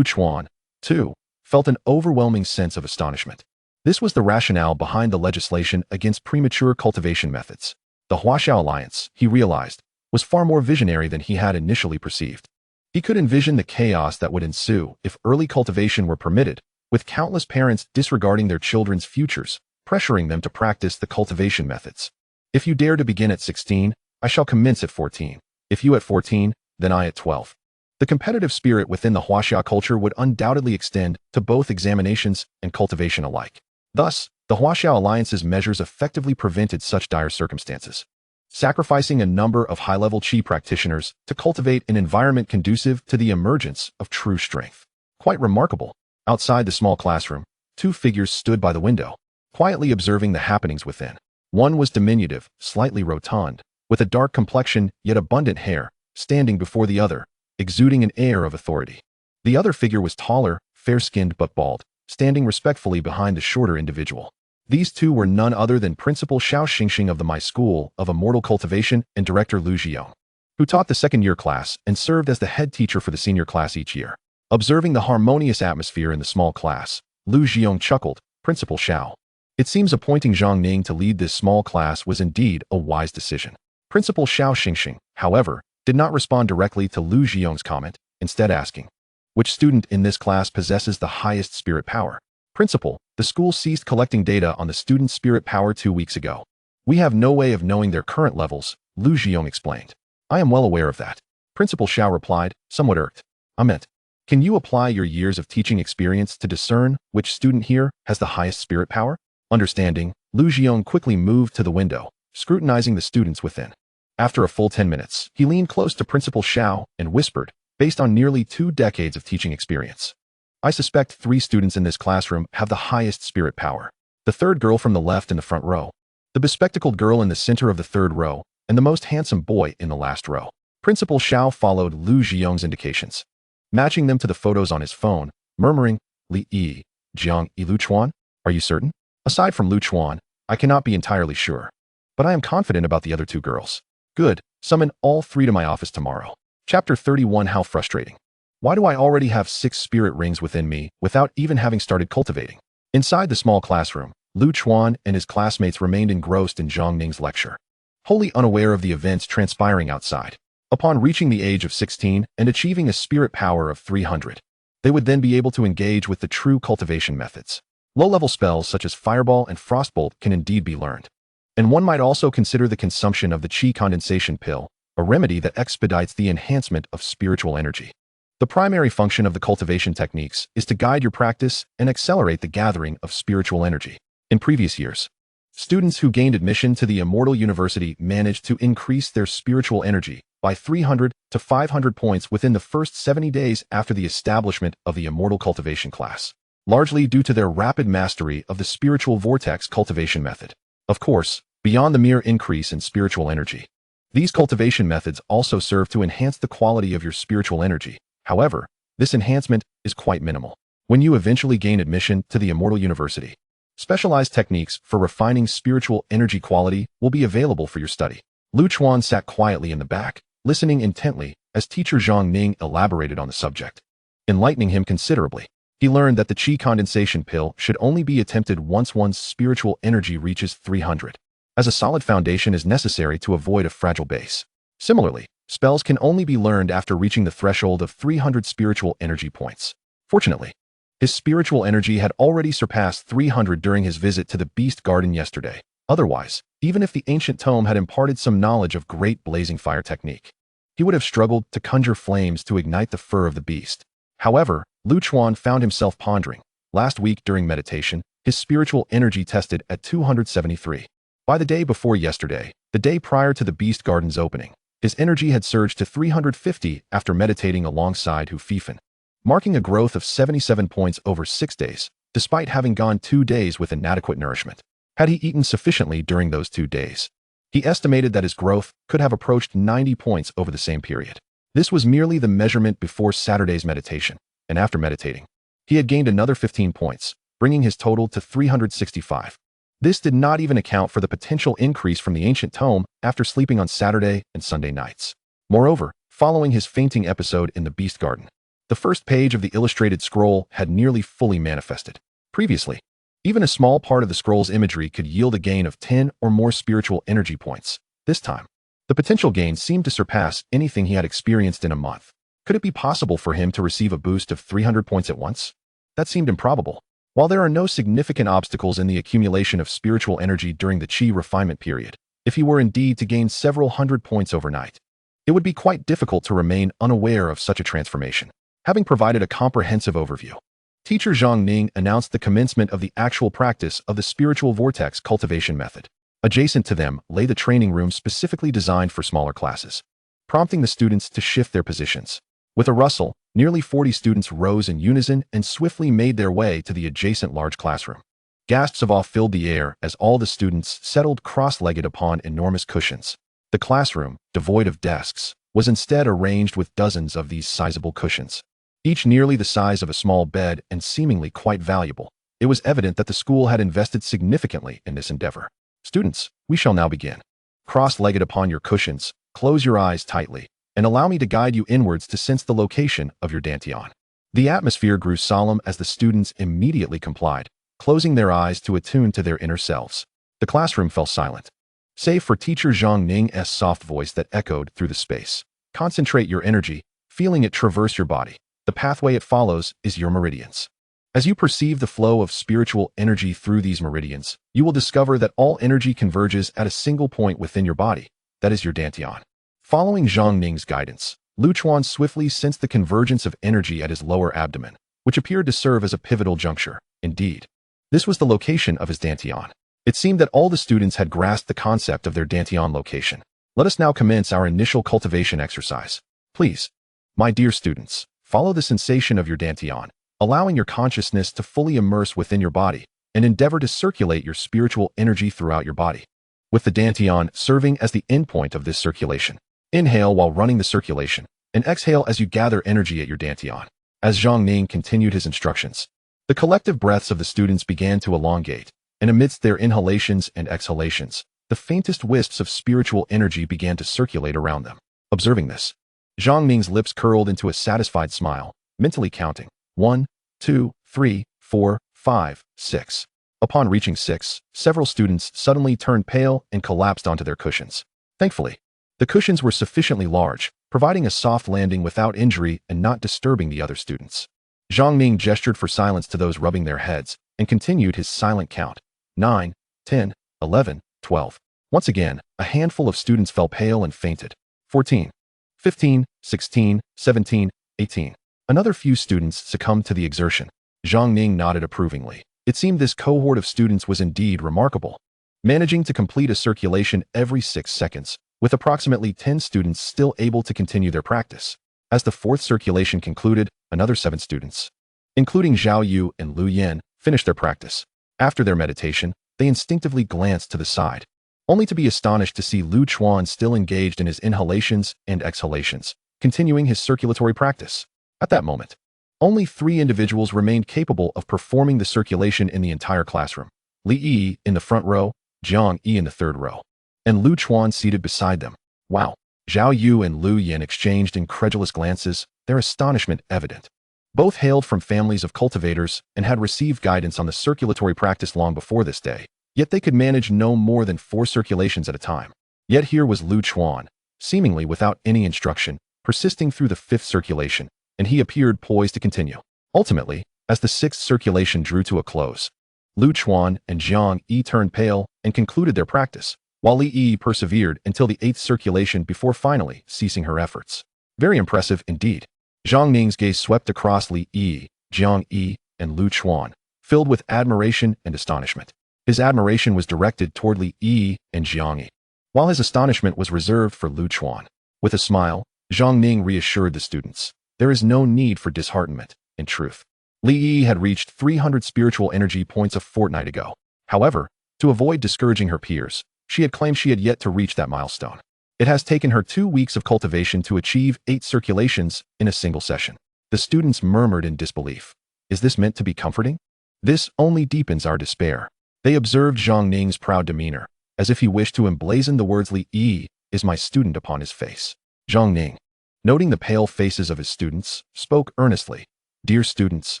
Chuan, too, felt an overwhelming sense of astonishment. This was the rationale behind the legislation against premature cultivation methods. The Huaxia Alliance, he realized, was far more visionary than he had initially perceived. He could envision the chaos that would ensue if early cultivation were permitted, with countless parents disregarding their children's futures, pressuring them to practice the cultivation methods. If you dare to begin at 16, I shall commence at 14. If you at 14, then I at 12. The competitive spirit within the Huaxia culture would undoubtedly extend to both examinations and cultivation alike. Thus, the Huaxia Alliance's measures effectively prevented such dire circumstances, sacrificing a number of high-level chi practitioners to cultivate an environment conducive to the emergence of true strength. Quite remarkable. Outside the small classroom, 2 figures stood by the window, quietly observing the happenings within. One was diminutive, slightly rotund, with a dark complexion yet abundant hair, standing before the other, exuding an air of authority. The other figure was taller, fair-skinned but bald, standing respectfully behind the shorter individual. These two were none other than Principal Xiao Xingxing of the My School of Immortal Cultivation and Director Lu Zhiyong, who taught the second-year class and served as the head teacher for the senior class each year. Observing the harmonious atmosphere in the small class, Lu Zhiyong chuckled. Principal Xiao, it seems appointing Zhang Ning to lead this small class was indeed a wise decision. Principal Xiao Xingxing, however, did not respond directly to Lu Zhiyong's comment, instead asking, which student in this class possesses the highest spirit power? Principal, the school ceased collecting data on the student's spirit power 2 weeks ago. We have no way of knowing their current levels, Lu Zhiyong explained. I am well aware of that. Principal Xiao replied, somewhat irked. I meant, can you apply your years of teaching experience to discern which student here has the highest spirit power? Understanding, Lu Zhiyong quickly moved to the window, scrutinizing the students within. After a full 10 minutes, he leaned close to Principal Xiao and whispered, based on nearly 2 decades of teaching experience, I suspect 3 students in this classroom have the highest spirit power. The third girl from the left in the front row, the bespectacled girl in the center of the third row, and the most handsome boy in the last row. Principal Xiao followed Lu Zhiyong's indications, matching them to the photos on his phone, murmuring, Li Yi, Jiang Yi Lu Chuan, are you certain? Aside from Lu Chuan, I cannot be entirely sure, but I am confident about the other 2 girls. Good, Summon all 3 to my office tomorrow. Chapter 31. How frustrating. Why do I already have 6 spirit rings within me without even having started cultivating? Inside the small classroom, Chuan and his classmates remained engrossed in Zhang Ning's lecture, wholly unaware of the events transpiring outside. Upon reaching the age of 16 and achieving a spirit power of 300, they would then be able to engage with the true cultivation methods. Low-level spells such as Fireball and Frostbolt can indeed be learned. And one might also consider the consumption of the Qi condensation pill, a remedy that expedites the enhancement of spiritual energy. The primary function of the cultivation techniques is to guide your practice and accelerate the gathering of spiritual energy. In previous years, students who gained admission to the Immortal University managed to increase their spiritual energy by 300 to 500 points within the first 70 days after the establishment of the Immortal Cultivation class, largely due to their rapid mastery of the spiritual vortex cultivation method. Of course, beyond the mere increase in spiritual energy, these cultivation methods also serve to enhance the quality of your spiritual energy. However, this enhancement is quite minimal. When you eventually gain admission to the Immortal University, specialized techniques for refining spiritual energy quality will be available for your study. Chuan sat quietly in the back, listening intently as teacher Zhang Ning elaborated on the subject, enlightening him considerably. He learned that the Qi condensation pill should only be attempted once one's spiritual energy reaches 300, as a solid foundation is necessary to avoid a fragile base. Similarly, spells can only be learned after reaching the threshold of 300 spiritual energy points. Fortunately, his spiritual energy had already surpassed 300 during his visit to the Beast Garden yesterday. Otherwise, even if the ancient tome had imparted some knowledge of great blazing fire technique, he would have struggled to conjure flames to ignite the fur of the beast. However, Chuan found himself pondering. Last week during meditation, his spiritual energy tested at 273. By the day before yesterday, the day prior to the Beast Garden's opening, his energy had surged to 350 after meditating alongside Hu Fifan, marking a growth of 77 points over 6 days, despite having gone 2 days with inadequate nourishment. Had he eaten sufficiently during those 2 days, he estimated that his growth could have approached 90 points over the same period. This was merely the measurement before Saturday's meditation, and after meditating, he had gained another 15 points, bringing his total to 365. This did not even account for the potential increase from the ancient tome after sleeping on Saturday and Sunday nights. Moreover, following his fainting episode in the Beast Garden, the first page of the illustrated scroll had nearly fully manifested. Previously, even a small part of the scroll's imagery could yield a gain of 10 or more spiritual energy points. This time, the potential gain seemed to surpass anything he had experienced in a month. Could it be possible for him to receive a boost of 300 points at once? That seemed improbable. While there are no significant obstacles in the accumulation of spiritual energy during the Qi refinement period, if he were indeed to gain several hundred points overnight, it would be quite difficult to remain unaware of such a transformation. Having provided a comprehensive overview, teacher Zhang Ning announced the commencement of the actual practice of the spiritual vortex cultivation method. Adjacent to them lay the training room specifically designed for smaller classes, prompting the students to shift their positions. With a rustle, nearly 40 students rose in unison and swiftly made their way to the adjacent large classroom. Gasps of awe filled the air as all the students settled cross-legged upon enormous cushions. The classroom, devoid of desks, was instead arranged with dozens of these sizable cushions, each nearly the size of a small bed and seemingly quite valuable. It was evident that the school had invested significantly in this endeavor. Students, we shall now begin. Cross-legged upon your cushions, close your eyes tightly, and allow me to guide you inwards to sense the location of your dantian. The atmosphere grew solemn as the students immediately complied, closing their eyes to attune to their inner selves. The classroom fell silent, save for teacher Zhang Ning's soft voice that echoed through the space. Concentrate your energy, feeling it traverse your body. The pathway it follows is your meridians. As you perceive the flow of spiritual energy through these meridians, you will discover that all energy converges at a single point within your body. That is your dantian. Following Zhang Ning's guidance, Chuan swiftly sensed the convergence of energy at his lower abdomen, which appeared to serve as a pivotal juncture. Indeed, this was the location of his dantian. It seemed that all the students had grasped the concept of their dantian location. Let us now commence our initial cultivation exercise. Please, my dear students, follow the sensation of your dantian, allowing your consciousness to fully immerse within your body and endeavor to circulate your spiritual energy throughout your body, with the dantian serving as the endpoint of this circulation. Inhale while running the circulation, and exhale as you gather energy at your dantian. As Zhang Ning continued his instructions, the collective breaths of the students began to elongate, and amidst their inhalations and exhalations, the faintest wisps of spiritual energy began to circulate around them. Observing this, Zhang Ning's lips curled into a satisfied smile, mentally counting 1, 2, 3, 4, 5, 6. Upon reaching 6, several students suddenly turned pale and collapsed onto their cushions. Thankfully, the cushions were sufficiently large, providing a soft landing without injury and not disturbing the other students. Zhang Ning gestured for silence to those rubbing their heads and continued his silent count. 9, 10, 11, 12. Once again, a handful of students fell pale and fainted. 14, 15, 16, 17, 18. Another few students succumbed to the exertion. Zhang Ning nodded approvingly. It seemed this cohort of students was indeed remarkable, managing to complete a circulation every 6 seconds, with approximately 10 students still able to continue their practice. As the 4th circulation concluded, another 7 students, including Zhao Yu and Lu Yan, finished their practice. After their meditation, they instinctively glanced to the side, only to be astonished to see Lu Chuan still engaged in his inhalations and exhalations, continuing his circulatory practice. At that moment, only 3 individuals remained capable of performing the circulation in the entire classroom. Li Yi in the front row, Jiang Yi in the 3rd row, and Lu Chuan seated beside them. Wow! Zhao Yu and Lu Yan exchanged incredulous glances, their astonishment evident. Both hailed from families of cultivators and had received guidance on the circulatory practice long before this day, yet they could manage no more than 4 circulations at a time. Yet here was Lu Chuan, seemingly without any instruction, persisting through the 5th circulation, and he appeared poised to continue. Ultimately, as the 6th circulation drew to a close, Lu Chuan and Jiang Yi turned pale and concluded their practice, while Li Yi persevered until the 8th circulation before finally ceasing her efforts. Very impressive indeed. Zhang Ning's gaze swept across Li Yi, Jiang Yi, and Lu Chuan, filled with admiration and astonishment. His admiration was directed toward Li Yi and Jiang Yi, while his astonishment was reserved for Lu Chuan. With a smile, Zhang Ning reassured the students. There is no need for disheartenment. In truth, Li Yi had reached 300 spiritual energy points a fortnight ago. However, to avoid discouraging her peers, she had claimed she had yet to reach that milestone. It has taken her 2 weeks of cultivation to achieve 8 circulations in a single session. The students murmured in disbelief. Is this meant to be comforting? This only deepens our despair. They observed Zhang Ning's proud demeanor, as if he wished to emblazon the words Li Yi is my student upon his face. Zhang Ning, noting the pale faces of his students, spoke earnestly. Dear students,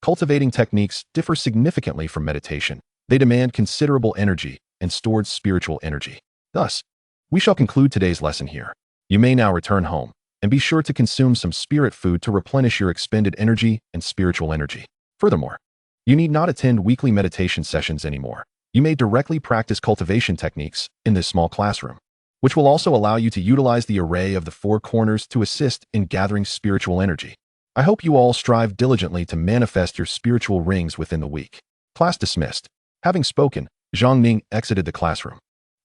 cultivating techniques differ significantly from meditation. They demand considerable energy and stored spiritual energy. Thus, we shall conclude today's lesson here. You may now return home, and be sure to consume some spirit food to replenish your expended energy and spiritual energy. Furthermore, you need not attend weekly meditation sessions anymore. You may directly practice cultivation techniques in this small classroom, which will also allow you to utilize the array of the 4 corners to assist in gathering spiritual energy. I hope you all strive diligently to manifest your spiritual rings within the week. Class dismissed. Having spoken, Zhang Ning exited the classroom.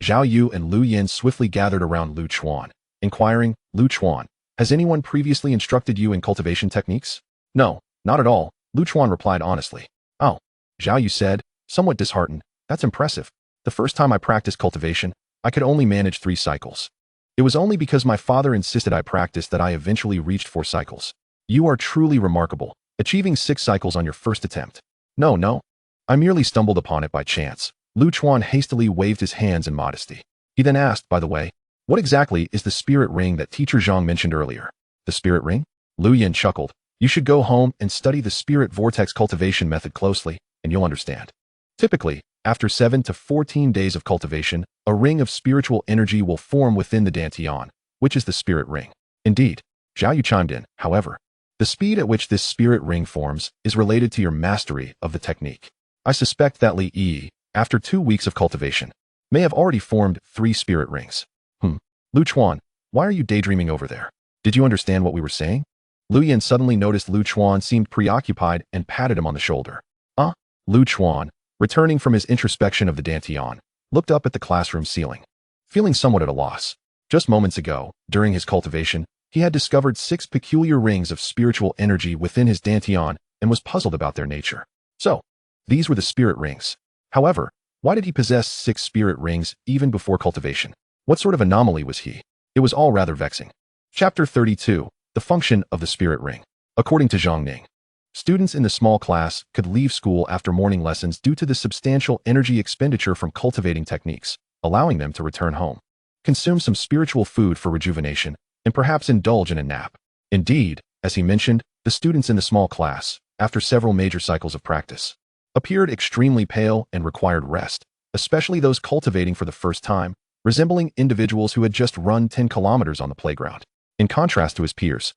Zhao Yu and Lu Yan swiftly gathered around Lu Chuan, inquiring, Lu Chuan, has anyone previously instructed you in cultivation techniques? No, not at all, Lu Chuan replied honestly. Oh, Zhao Yu said, somewhat disheartened, that's impressive. The first time I practiced cultivation, I could only manage 3 cycles. It was only because my father insisted I practice that I eventually reached 4 cycles. You are truly remarkable, achieving 6 cycles on your first attempt. No, I merely stumbled upon it by chance. Lu Chuan hastily waved his hands in modesty. He then asked, by the way, what exactly is the spirit ring that teacher Zhang mentioned earlier? The spirit ring? Lu Yan chuckled. You should go home and study the spirit vortex cultivation method closely, and you'll understand. Typically, after 7 to 14 days of cultivation, a ring of spiritual energy will form within the dantian, which is the spirit ring. Indeed, Zhao Yu chimed in, however, the speed at which this spirit ring forms is related to your mastery of the technique. I suspect that Li Yi, after 2 weeks of cultivation, may have already formed 3 spirit rings. Lu Chuan, why are you daydreaming over there? Did you understand what we were saying? Lu Yan suddenly noticed Lu Chuan seemed preoccupied and patted him on the shoulder. Lu Chuan, returning from his introspection of the dantian, looked up at the classroom ceiling, feeling somewhat at a loss. Just moments ago, during his cultivation, he had discovered 6 peculiar rings of spiritual energy within his dantian and was puzzled about their nature. So, these were the spirit rings. However, why did he possess 6 spirit rings even before cultivation? What sort of anomaly was he? It was all rather vexing. Chapter 32. The function of the spirit ring. According to Zhang Ning, students in the small class could leave school after morning lessons due to the substantial energy expenditure from cultivating techniques. allowing them to return home, consume some spiritual food for rejuvenation, and perhaps indulge in a nap. Indeed, as he mentioned, the students in the small class, after several major cycles of practice, appeared extremely pale and required rest, especially those cultivating for the first time, resembling individuals who had just run 10 kilometers on the playground. In contrast to his peers,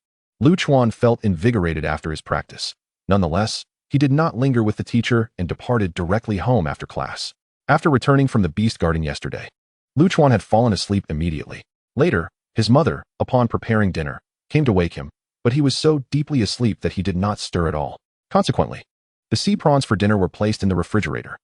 Chuan felt invigorated after his practice. Nonetheless, he did not linger with the teacher and departed directly home after class. After returning from the Beast Garden yesterday, Chuan had fallen asleep immediately. Later, his mother, upon preparing dinner, came to wake him, but he was so deeply asleep that he did not stir at all. Consequently, the sea prawns for dinner were placed in the refrigerator.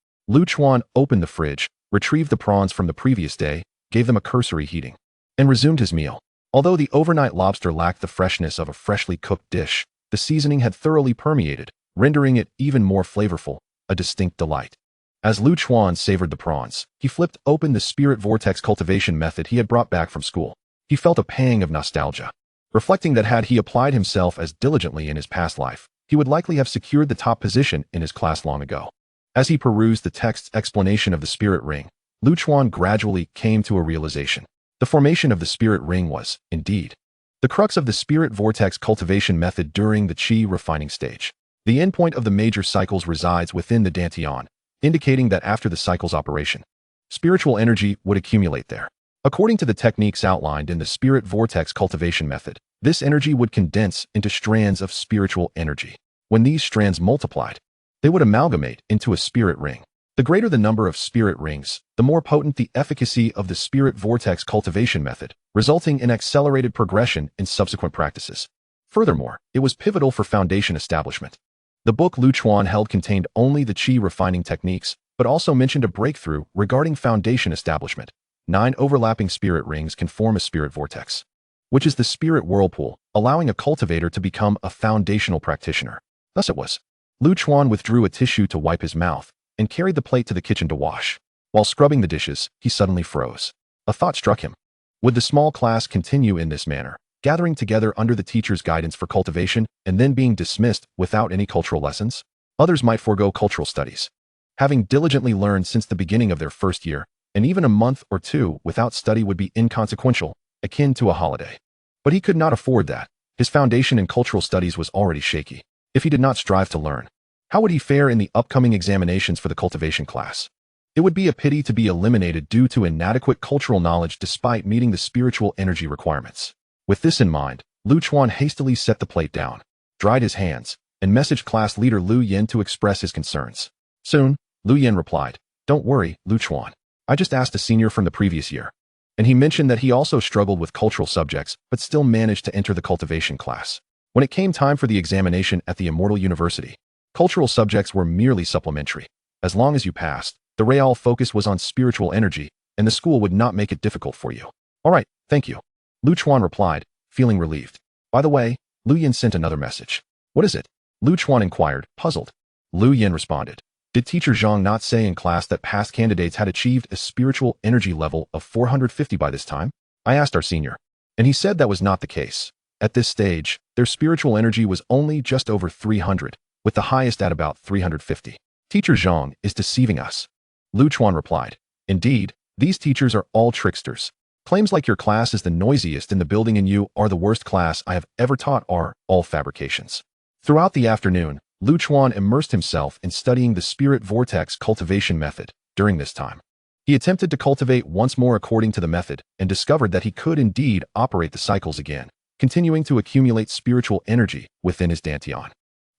Chuan opened the fridge, retrieved the prawns from the previous day, gave them a cursory heating, and resumed his meal. Although the overnight lobster lacked the freshness of a freshly cooked dish, the seasoning had thoroughly permeated, rendering it even more flavorful, a distinct delight. As Chuan savored the prawns, he flipped open the spirit vortex cultivation method he had brought back from school. He felt a pang of nostalgia, reflecting that had he applied himself as diligently in his past life, he would likely have secured the top position in his class long ago. As he perused the text's explanation of the spirit ring, Chuan gradually came to a realization. The formation of the spirit ring was, indeed, the crux of the spirit vortex cultivation method during the chi refining stage. The endpoint of the major cycles resides within the dantian, indicating that after the cycle's operation, spiritual energy would accumulate there. According to the techniques outlined in the spirit vortex cultivation method, this energy would condense into strands of spiritual energy. When these strands multiplied, they would amalgamate into a spirit ring. The greater the number of spirit rings, the more potent the efficacy of the spirit vortex cultivation method, resulting in accelerated progression in subsequent practices. Furthermore, it was pivotal for foundation establishment. The book Chuan held contained only the chi refining techniques, but also mentioned a breakthrough regarding foundation establishment. 9 overlapping spirit rings can form a spirit vortex, which is the spirit whirlpool, allowing a cultivator to become a foundational practitioner. Thus it was. Chuan withdrew a tissue to wipe his mouth and carried the plate to the kitchen to wash. While scrubbing the dishes, he suddenly froze. A thought struck him. Would the small class continue in this manner, gathering together under the teacher's guidance for cultivation and then being dismissed without any cultural lessons? Others might forego cultural studies, having diligently learned since the beginning of their first year, and even a month or two without study would be inconsequential, akin to a holiday. But he could not afford that. His foundation in cultural studies was already shaky. If he did not strive to learn, how would he fare in the upcoming examinations for the cultivation class? It would be a pity to be eliminated due to inadequate cultural knowledge despite meeting the spiritual energy requirements. With this in mind, Chuan hastily set the plate down, dried his hands, and messaged class leader Lu Yin to express his concerns. Soon, Lu Yin replied, "Don't worry, Chuan. I just asked a senior from the previous year." And he mentioned that he also struggled with cultural subjects but still managed to enter the cultivation class. When it came time for the examination at the Immortal University, cultural subjects were merely supplementary. As long as you passed, the real focus was on spiritual energy, and the school would not make it difficult for you. "All right, thank you," Chuan replied, feeling relieved. By the way, Lu Yin sent another message. "What is it?" Chuan inquired, puzzled. Lu Yin responded, "Did teacher Zhang not say in class that past candidates had achieved a spiritual energy level of 450 by this time? I asked our senior, and he said that was not the case. At this stage, their spiritual energy was only just over 300, with the highest at about 350. Teacher Zhang is deceiving us." Chuan replied, "Indeed, these teachers are all tricksters. Claims like your class is the noisiest in the building and you are the worst class I have ever taught are all fabrications." Throughout the afternoon, Chuan immersed himself in studying the spirit vortex cultivation method. During this time, he attempted to cultivate once more according to the method and discovered that he could indeed operate the cycles again, continuing to accumulate spiritual energy within his dantian.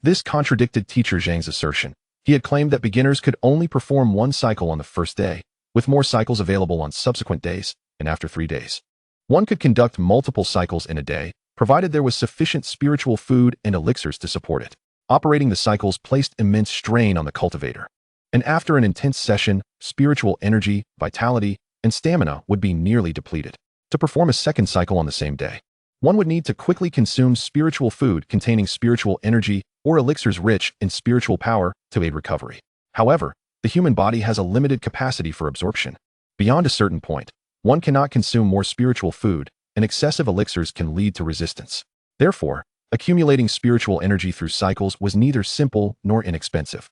This contradicted teacher Zhang's assertion. He had claimed that beginners could only perform one cycle on the first day, with more cycles available on subsequent days, and after 3 days. One could conduct multiple cycles in a day, provided there was sufficient spiritual food and elixirs to support it. Operating the cycles placed immense strain on the cultivator. And after an intense session, spiritual energy, vitality, and stamina would be nearly depleted. To perform a second cycle on the same day, one would need to quickly consume spiritual food containing spiritual energy or elixirs rich in spiritual power to aid recovery. However, the human body has a limited capacity for absorption. Beyond a certain point, one cannot consume more spiritual food, and excessive elixirs can lead to resistance. Therefore, accumulating spiritual energy through cycles was neither simple nor inexpensive.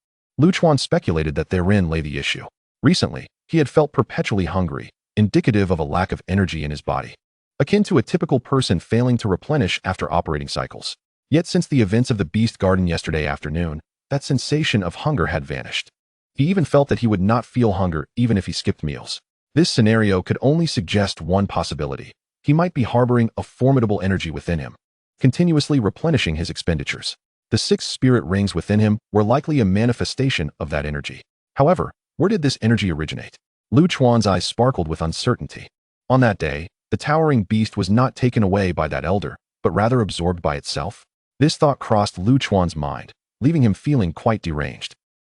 Chuan speculated that therein lay the issue. Recently, he had felt perpetually hungry, indicative of a lack of energy in his body, akin to a typical person failing to replenish after operating cycles. Yet since the events of the Beast Garden yesterday afternoon, that sensation of hunger had vanished. He even felt that he would not feel hunger even if he skipped meals. This scenario could only suggest one possibility. He might be harboring a formidable energy within him, continuously replenishing his expenditures. The 6 spirit rings within him were likely a manifestation of that energy. However, where did this energy originate? Lu Chuan's eyes sparkled with uncertainty. On that day, the towering beast was not taken away by that elder, but rather absorbed by itself. This thought crossed Lu Chuan's mind, leaving him feeling quite deranged.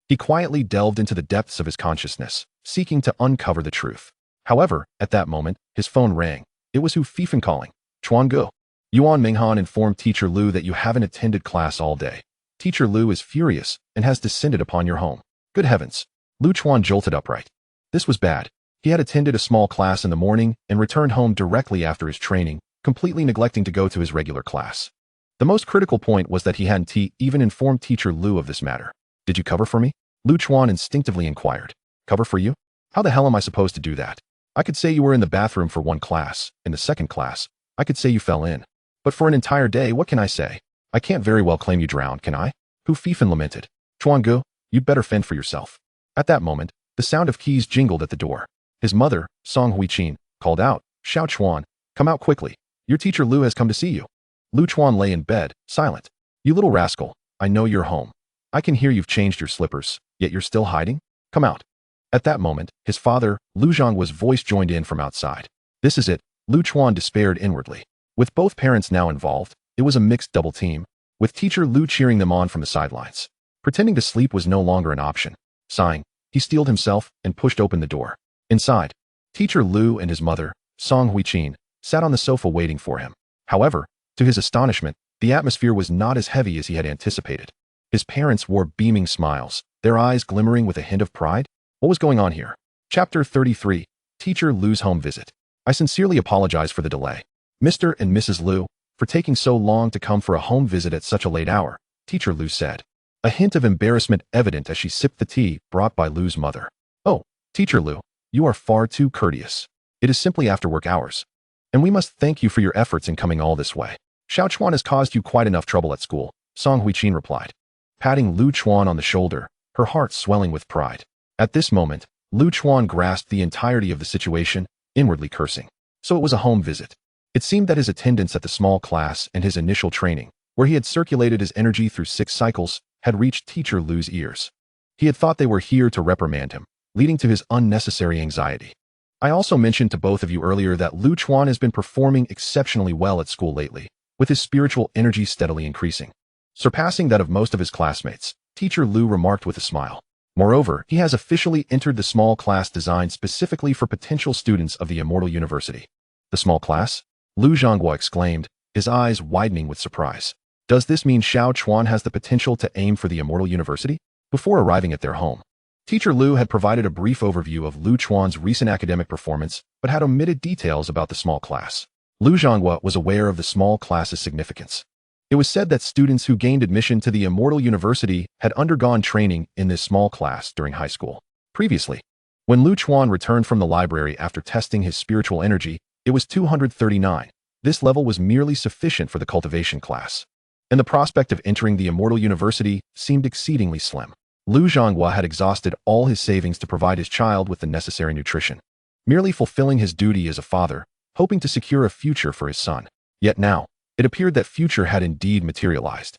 He quietly delved into the depths of his consciousness, seeking to uncover the truth. However, at that moment, his phone rang. It was Hu Fifan calling. Chuan Gu. Yuan Minghan informed Teacher Lu that you haven't attended class all day. Teacher Lu is furious and has descended upon your home. Good heavens. Lu Chuan jolted upright. This was bad. He had attended a small class in the morning and returned home directly after his training, completely neglecting to go to his regular class. The most critical point was that he hadn't even informed Teacher Lu of this matter. Did you cover for me? Lu Chuan instinctively inquired. Cover for you? How the hell am I supposed to do that? I could say you were in the bathroom for one class. In the second class, I could say you fell in. But for an entire day, what can I say? I can't very well claim you drowned, can I? Hu Fifan lamented. Chuan Gu, you'd better fend for yourself. At that moment, the sound of keys jingled at the door. His mother, Song Huiqin, called out, Xiao Chuan, come out quickly. Your teacher Lu has come to see you. Lu Chuan lay in bed, silent. You little rascal, I know you're home. I can hear you've changed your slippers, yet you're still hiding? Come out. At that moment, his father, Lu Zhang's voice joined in from outside. This is it, Lu Chuan despaired inwardly. With both parents now involved, it was a mixed double team, with teacher Lu cheering them on from the sidelines. Pretending to sleep was no longer an option. Sighing, he steeled himself and pushed open the door. Inside, teacher Lu and his mother, Song Huiqin, sat on the sofa waiting for him. However, to his astonishment, the atmosphere was not as heavy as he had anticipated. His parents wore beaming smiles, their eyes glimmering with a hint of pride. What was going on here? Chapter 33, Teacher Lu's Home Visit. I sincerely apologize for the delay. Mr. and Mrs. Lu, for taking so long to come for a home visit at such a late hour, Teacher Lu said. A hint of embarrassment evident as she sipped the tea brought by Lu's mother. Oh, Teacher Lu, you are far too courteous. It is simply after work hours. And we must thank you for your efforts in coming all this way. Xiao Chuan has caused you quite enough trouble at school, Song Huiqin replied. Patting Lu Chuan on the shoulder, her heart swelling with pride. At this moment, Lu Chuan grasped the entirety of the situation, inwardly cursing. So it was a home visit. It seemed that his attendance at the small class and his initial training, where he had circulated his energy through 6 cycles, had reached Teacher Lu's ears. He had thought they were here to reprimand him, leading to his unnecessary anxiety. I also mentioned to both of you earlier that Lu Chuan has been performing exceptionally well at school lately, with his spiritual energy steadily increasing, surpassing that of most of his classmates, Teacher Lu remarked with a smile. Moreover, he has officially entered the small class designed specifically for potential students of the Immortal University. The small class? Lu Zhanghua exclaimed, his eyes widening with surprise. Does this mean Xiao Chuan has the potential to aim for the Immortal University? Before arriving at their home, Teacher Lu had provided a brief overview of Lu Chuan's recent academic performance, but had omitted details about the small class. Lu Zhanghua was aware of the small class's significance. It was said that students who gained admission to the Immortal University had undergone training in this small class during high school. Previously, when Lu Chuan returned from the library after testing his spiritual energy, it was 239. This level was merely sufficient for the cultivation class, and the prospect of entering the Immortal University seemed exceedingly slim. Lu Zhanghua had exhausted all his savings to provide his child with the necessary nutrition, merely fulfilling his duty as a father, hoping to secure a future for his son. Yet now, it appeared that future had indeed materialized.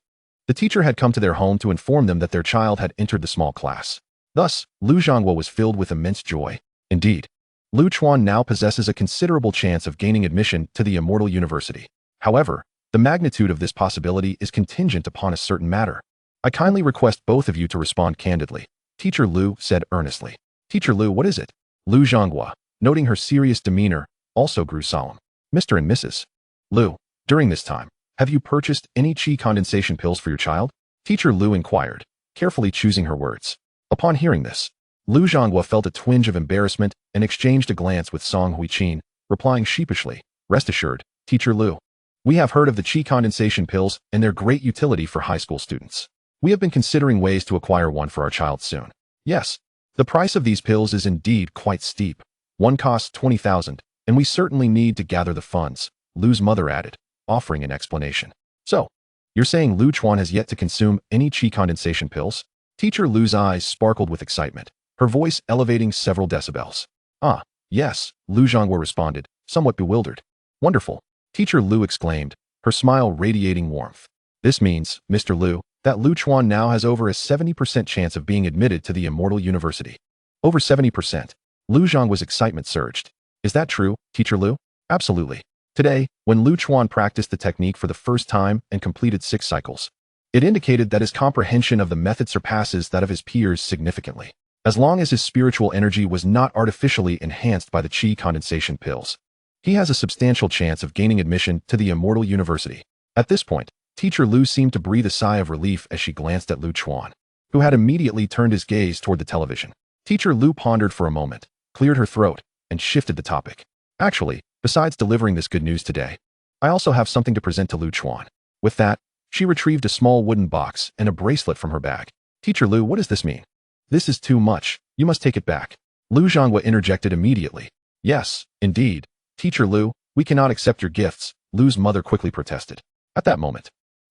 The teacher had come to their home to inform them that their child had entered the small class. Thus, Lu Zhanghua was filled with immense joy. Indeed, Lu Chuan now possesses a considerable chance of gaining admission to the Immortal University. However, the magnitude of this possibility is contingent upon a certain matter. I kindly request both of you to respond candidly, Teacher Lu said earnestly. Teacher Lu, what is it? Lu Zhanghua, noting her serious demeanor, also grew solemn. Mr. and Mrs. Lu, during this time, have you purchased any qi condensation pills for your child? Teacher Lu inquired, carefully choosing her words. Upon hearing this, Lu Zhanghua felt a twinge of embarrassment and exchanged a glance with Song Huiqin, replying sheepishly, Rest assured, Teacher Lu. We have heard of the qi condensation pills and their great utility for high school students. We have been considering ways to acquire one for our child soon. Yes, the price of these pills is indeed quite steep. One costs 20,000, and we certainly need to gather the funds, Lu's mother added, offering an explanation. So, you're saying Lu Chuan has yet to consume any qi condensation pills? Teacher Lu's eyes sparkled with excitement, her voice elevating several decibels. Ah, yes, Lu Zhonghua responded, somewhat bewildered. Wonderful, Teacher Lu exclaimed, her smile radiating warmth. This means, Mr. Lu, that Lu Chuan now has over a 70% chance of being admitted to the Immortal University. Over 70%. Lu Zhonghua's excitement surged. Is that true, Teacher Lu? Absolutely. Today, when Lu Chuan practiced the technique for the first time and completed 6 cycles, it indicated that his comprehension of the method surpasses that of his peers significantly, as long as his spiritual energy was not artificially enhanced by the qi condensation pills. He has a substantial chance of gaining admission to the Immortal University. At this point, Teacher Lu seemed to breathe a sigh of relief as she glanced at Lu Chuan, who had immediately turned his gaze toward the television. Teacher Lu pondered for a moment, cleared her throat, and shifted the topic. Actually, besides delivering this good news today, I also have something to present to Lu Chuan. With that, she retrieved a small wooden box and a bracelet from her bag. Teacher Lu, what does this mean? This is too much. You must take it back. Lu Zhonghua interjected immediately. Yes, indeed. Teacher Lu, we cannot accept your gifts, Lu's mother quickly protested. At that moment,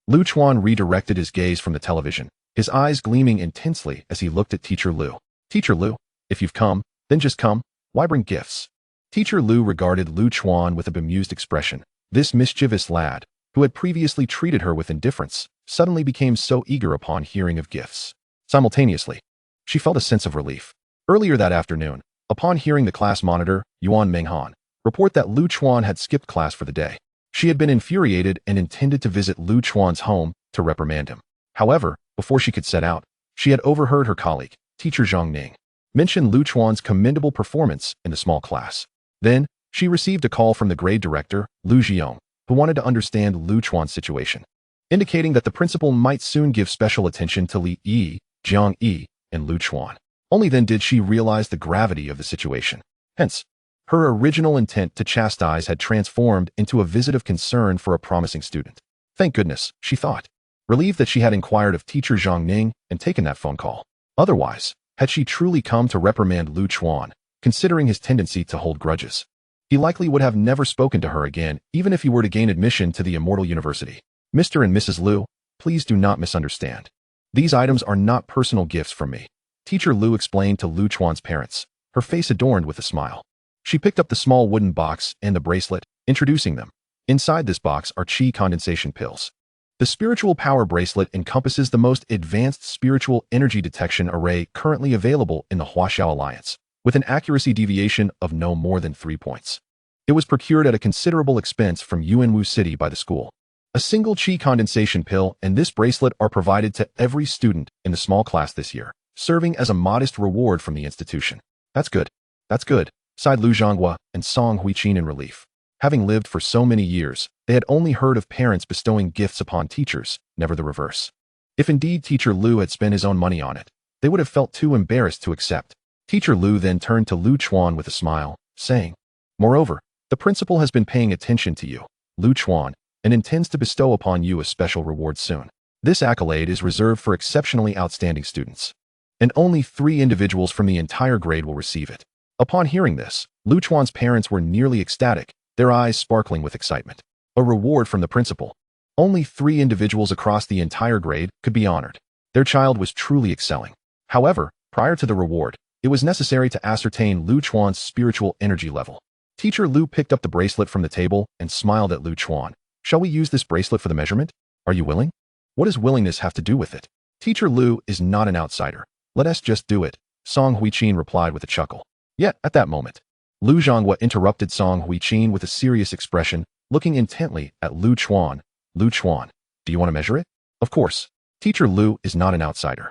Lu Chuan redirected his gaze from the television, his eyes gleaming intensely as he looked at Teacher Lu. Teacher Lu, if you've come, then just come. Why bring gifts? Teacher Lu regarded Lu Chuan with a bemused expression. This mischievous lad, who had previously treated her with indifference, suddenly became so eager upon hearing of gifts. Simultaneously, she felt a sense of relief. Earlier that afternoon, upon hearing the class monitor, Yuan Menghan, report that Lu Chuan had skipped class for the day, she had been infuriated and intended to visit Lu Chuan's home to reprimand him. However, before she could set out, she had overheard her colleague, Teacher Zhang Ning, mention Lu Chuan's commendable performance in the small class. Then, she received a call from the grade director, Lu Jiong, who wanted to understand Lu Chuan's situation, indicating that the principal might soon give special attention to Li Yi, Jiang Yi, and Lu Chuan. Only then did she realize the gravity of the situation. Hence, her original intent to chastise had transformed into a visit of concern for a promising student. Thank goodness, she thought, relieved that she had inquired of Teacher Zhang Ning and taken that phone call. Otherwise, had she truly come to reprimand Lu Chuan, considering his tendency to hold grudges, he likely would have never spoken to her again, even if he were to gain admission to the Immortal University. Mr. and Mrs. Lu, please do not misunderstand. These items are not personal gifts from me, Teacher Lu explained to Lu Chuan's parents, her face adorned with a smile. She picked up the small wooden box and the bracelet, introducing them. Inside this box are qi condensation pills. The spiritual power bracelet encompasses the most advanced spiritual energy detection array currently available in the Huaxiao Alliance, with an accuracy deviation of no more than 3 points. It was procured at a considerable expense from Yuanwu City by the school. A single qi condensation pill and this bracelet are provided to every student in the small class this year, serving as a modest reward from the institution. That's good. That's good, sighed Lu Zhonghua and Song Huiqin in relief. Having lived for so many years, they had only heard of parents bestowing gifts upon teachers, never the reverse. If indeed Teacher Lu had spent his own money on it, they would have felt too embarrassed to accept. Teacher Lu then turned to Lu Chuan with a smile, saying, "Moreover, the principal has been paying attention to you, Lu Chuan, and intends to bestow upon you a special reward soon. This accolade is reserved for exceptionally outstanding students, and only 3 individuals from the entire grade will receive it." Upon hearing this, Lu Chuan's parents were nearly ecstatic, their eyes sparkling with excitement. A reward from the principal. Only 3 individuals across the entire grade could be honored. Their child was truly excelling. However, prior to the reward, it was necessary to ascertain Lu Chuan's spiritual energy level. Teacher Lu picked up the bracelet from the table and smiled at Lu Chuan. "Shall we use this bracelet for the measurement? Are you willing?" "What does willingness have to do with it? Teacher Lu is not an outsider. Let us just do it," Song Huiqin replied with a chuckle. Yet, at that moment, Lu Zhonghua interrupted Song Huiqin with a serious expression, looking intently at Lu Chuan. "Lu Chuan, do you want to measure it?" "Of course. Teacher Lu is not an outsider.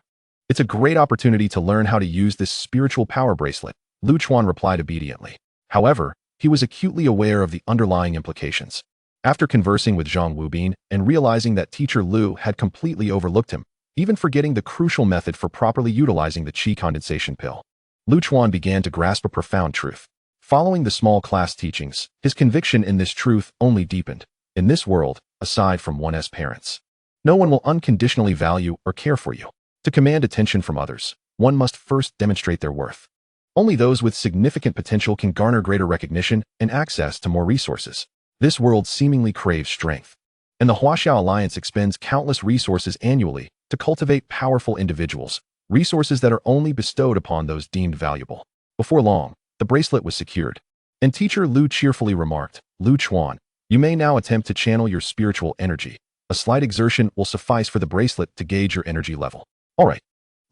It's a great opportunity to learn how to use this spiritual power bracelet," Lu Chuan replied obediently. However, he was acutely aware of the underlying implications. After conversing with Zhang Wubin and realizing that Teacher Lu had completely overlooked him, even forgetting the crucial method for properly utilizing the qi condensation pill, Lu Chuan began to grasp a profound truth. Following the small class teachings, his conviction in this truth only deepened. In this world, aside from one's parents, no one will unconditionally value or care for you. To command attention from others, one must first demonstrate their worth. Only those with significant potential can garner greater recognition and access to more resources. This world seemingly craves strength, and the Huaxiao Alliance expends countless resources annually to cultivate powerful individuals, resources that are only bestowed upon those deemed valuable. Before long, the bracelet was secured, and Teacher Lu cheerfully remarked, "Lu Chuan, you may now attempt to channel your spiritual energy. A slight exertion will suffice for the bracelet to gauge your energy level." All right.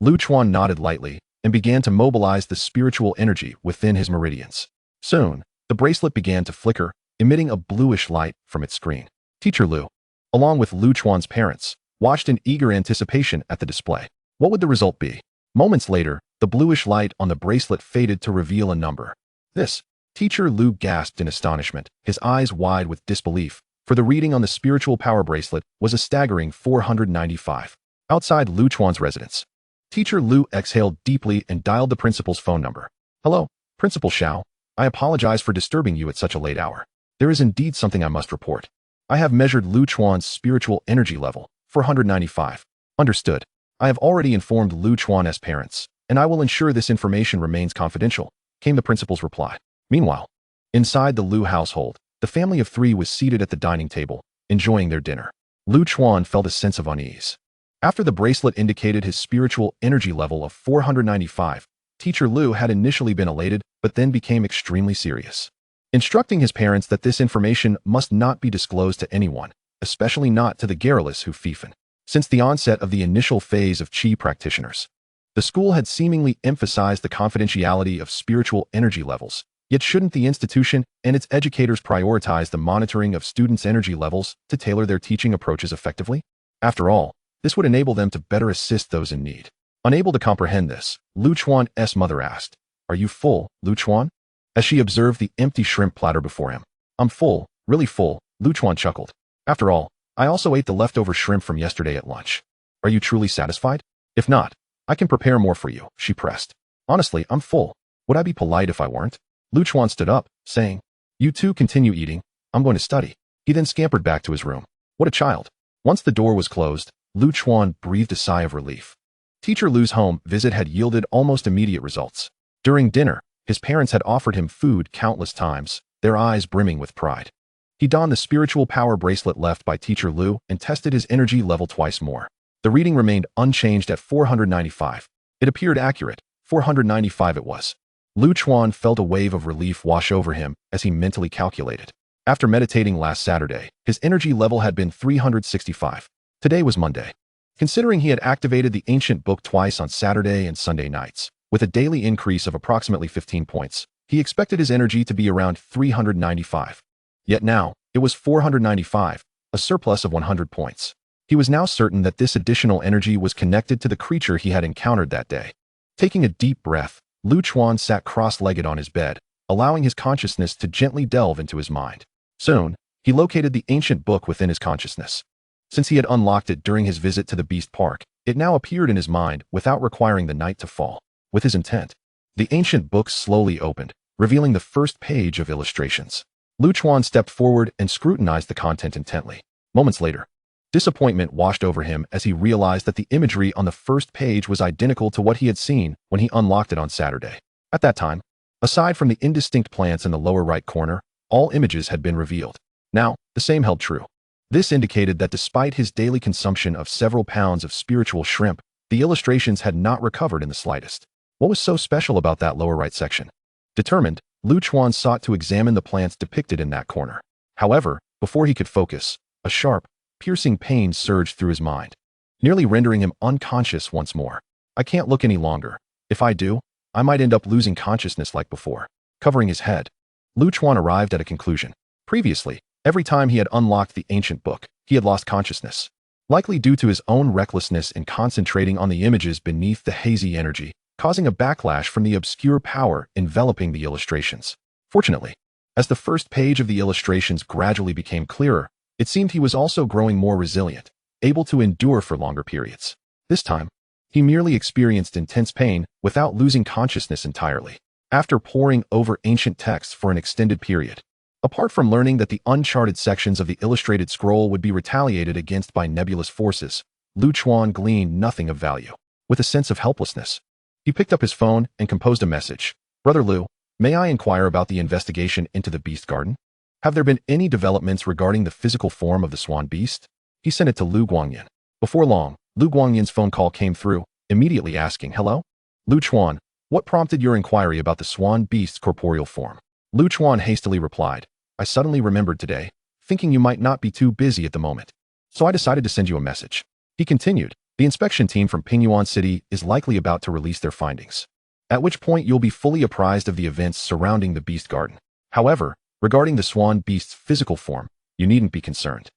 Lu Chuan nodded lightly and began to mobilize the spiritual energy within his meridians. Soon, the bracelet began to flicker, emitting a bluish light from its screen. Teacher Lu, along with Lu Chuan's parents, watched in eager anticipation at the display. What would the result be? Moments later, the bluish light on the bracelet faded to reveal a number. This, Teacher Lu gasped in astonishment, his eyes wide with disbelief, for the reading on the spiritual power bracelet was a staggering 495. Outside Lu Chuan's residence, Teacher Lu exhaled deeply and dialed the principal's phone number. "Hello, Principal Xiao. I apologize for disturbing you at such a late hour. There is indeed something I must report. I have measured Lu Chuan's spiritual energy level, 495. Understood. I have already informed Lu Chuan's parents, and I will ensure this information remains confidential," came the principal's reply. Meanwhile, inside the Lu household, the family of three was seated at the dining table, enjoying their dinner. Lu Chuan felt a sense of unease. After the bracelet indicated his spiritual energy level of 495, Teacher Lu had initially been elated, but then became extremely serious, instructing his parents that this information must not be disclosed to anyone, especially not to the garrulous Hu Fifan. Since the onset of the initial phase of Qi practitioners, the school had seemingly emphasized the confidentiality of spiritual energy levels. Yet shouldn't the institution and its educators prioritize the monitoring of students' energy levels to tailor their teaching approaches effectively? After all, this would enable them to better assist those in need. Unable to comprehend this, Lu Chuan's mother asked, "Are you full, Lu Chuan?" as she observed the empty shrimp platter before him. "I'm full, really full," Lu Chuan chuckled. "After all, I also ate the leftover shrimp from yesterday at lunch. Are you truly satisfied? If not, I can prepare more for you," she pressed. "Honestly, I'm full. Would I be polite if I weren't?" Lu Chuan stood up, saying, "You two continue eating. I'm going to study." He then scampered back to his room. What a child. Once the door was closed, Lu Chuan breathed a sigh of relief. Teacher Lu's home visit had yielded almost immediate results. During dinner, his parents had offered him food countless times, their eyes brimming with pride. He donned the spiritual power bracelet left by Teacher Lu and tested his energy level twice more. The reading remained unchanged at 495. It appeared accurate. 495 it was. Lu Chuan felt a wave of relief wash over him as he mentally calculated. After meditating last Saturday, his energy level had been 365. Today was Monday. Considering he had activated the ancient book twice on Saturday and Sunday nights, with a daily increase of approximately 15 points, he expected his energy to be around 395. Yet now, it was 495, a surplus of 100 points. He was now certain that this additional energy was connected to the creature he had encountered that day. Taking a deep breath, Lu Chuan sat cross-legged on his bed, allowing his consciousness to gently delve into his mind. Soon, he located the ancient book within his consciousness. Since he had unlocked it during his visit to the Beast Park, it now appeared in his mind without requiring the night to fall. With his intent, the ancient book slowly opened, revealing the first page of illustrations. Lu Chuan stepped forward and scrutinized the content intently. Moments later, disappointment washed over him as he realized that the imagery on the first page was identical to what he had seen when he unlocked it on Saturday. At that time, aside from the indistinct plants in the lower right corner, all images had been revealed. Now, the same held true. This indicated that despite his daily consumption of several pounds of spiritual shrimp, the illustrations had not recovered in the slightest. What was so special about that lower right section? Determined, Lu Chuan sought to examine the plants depicted in that corner. However, before he could focus, a sharp, piercing pain surged through his mind, nearly rendering him unconscious once more. "I can't look any longer. If I do, I might end up losing consciousness like before." Covering his head, Lu Chuan arrived at a conclusion. Previously, every time he had unlocked the ancient book, he had lost consciousness, likely due to his own recklessness in concentrating on the images beneath the hazy energy, causing a backlash from the obscure power enveloping the illustrations. Fortunately, as the first page of the illustrations gradually became clearer, it seemed he was also growing more resilient, able to endure for longer periods. This time, he merely experienced intense pain without losing consciousness entirely. After poring over ancient texts for an extended period, apart from learning that the uncharted sections of the illustrated scroll would be retaliated against by nebulous forces, Lu Chuan gleaned nothing of value. With a sense of helplessness, he picked up his phone and composed a message. Brother Lu, may I inquire about the investigation into the Beast Garden? Have there been any developments regarding the physical form of the Swan Beast? He sent it to Lu Guangyan. Before long, Lu Guangyan's phone call came through, immediately asking, "Hello? Lu Chuan, what prompted your inquiry about the Swan Beast's corporeal form?" Lu Chuan hastily replied, "I suddenly remembered today, thinking you might not be too busy at the moment. So I decided to send you a message." He continued, "The inspection team from Pingyuan City is likely about to release their findings, at which point you'll be fully apprised of the events surrounding the Beast Garden. However, regarding the Swan Beast's physical form, you needn't be concerned.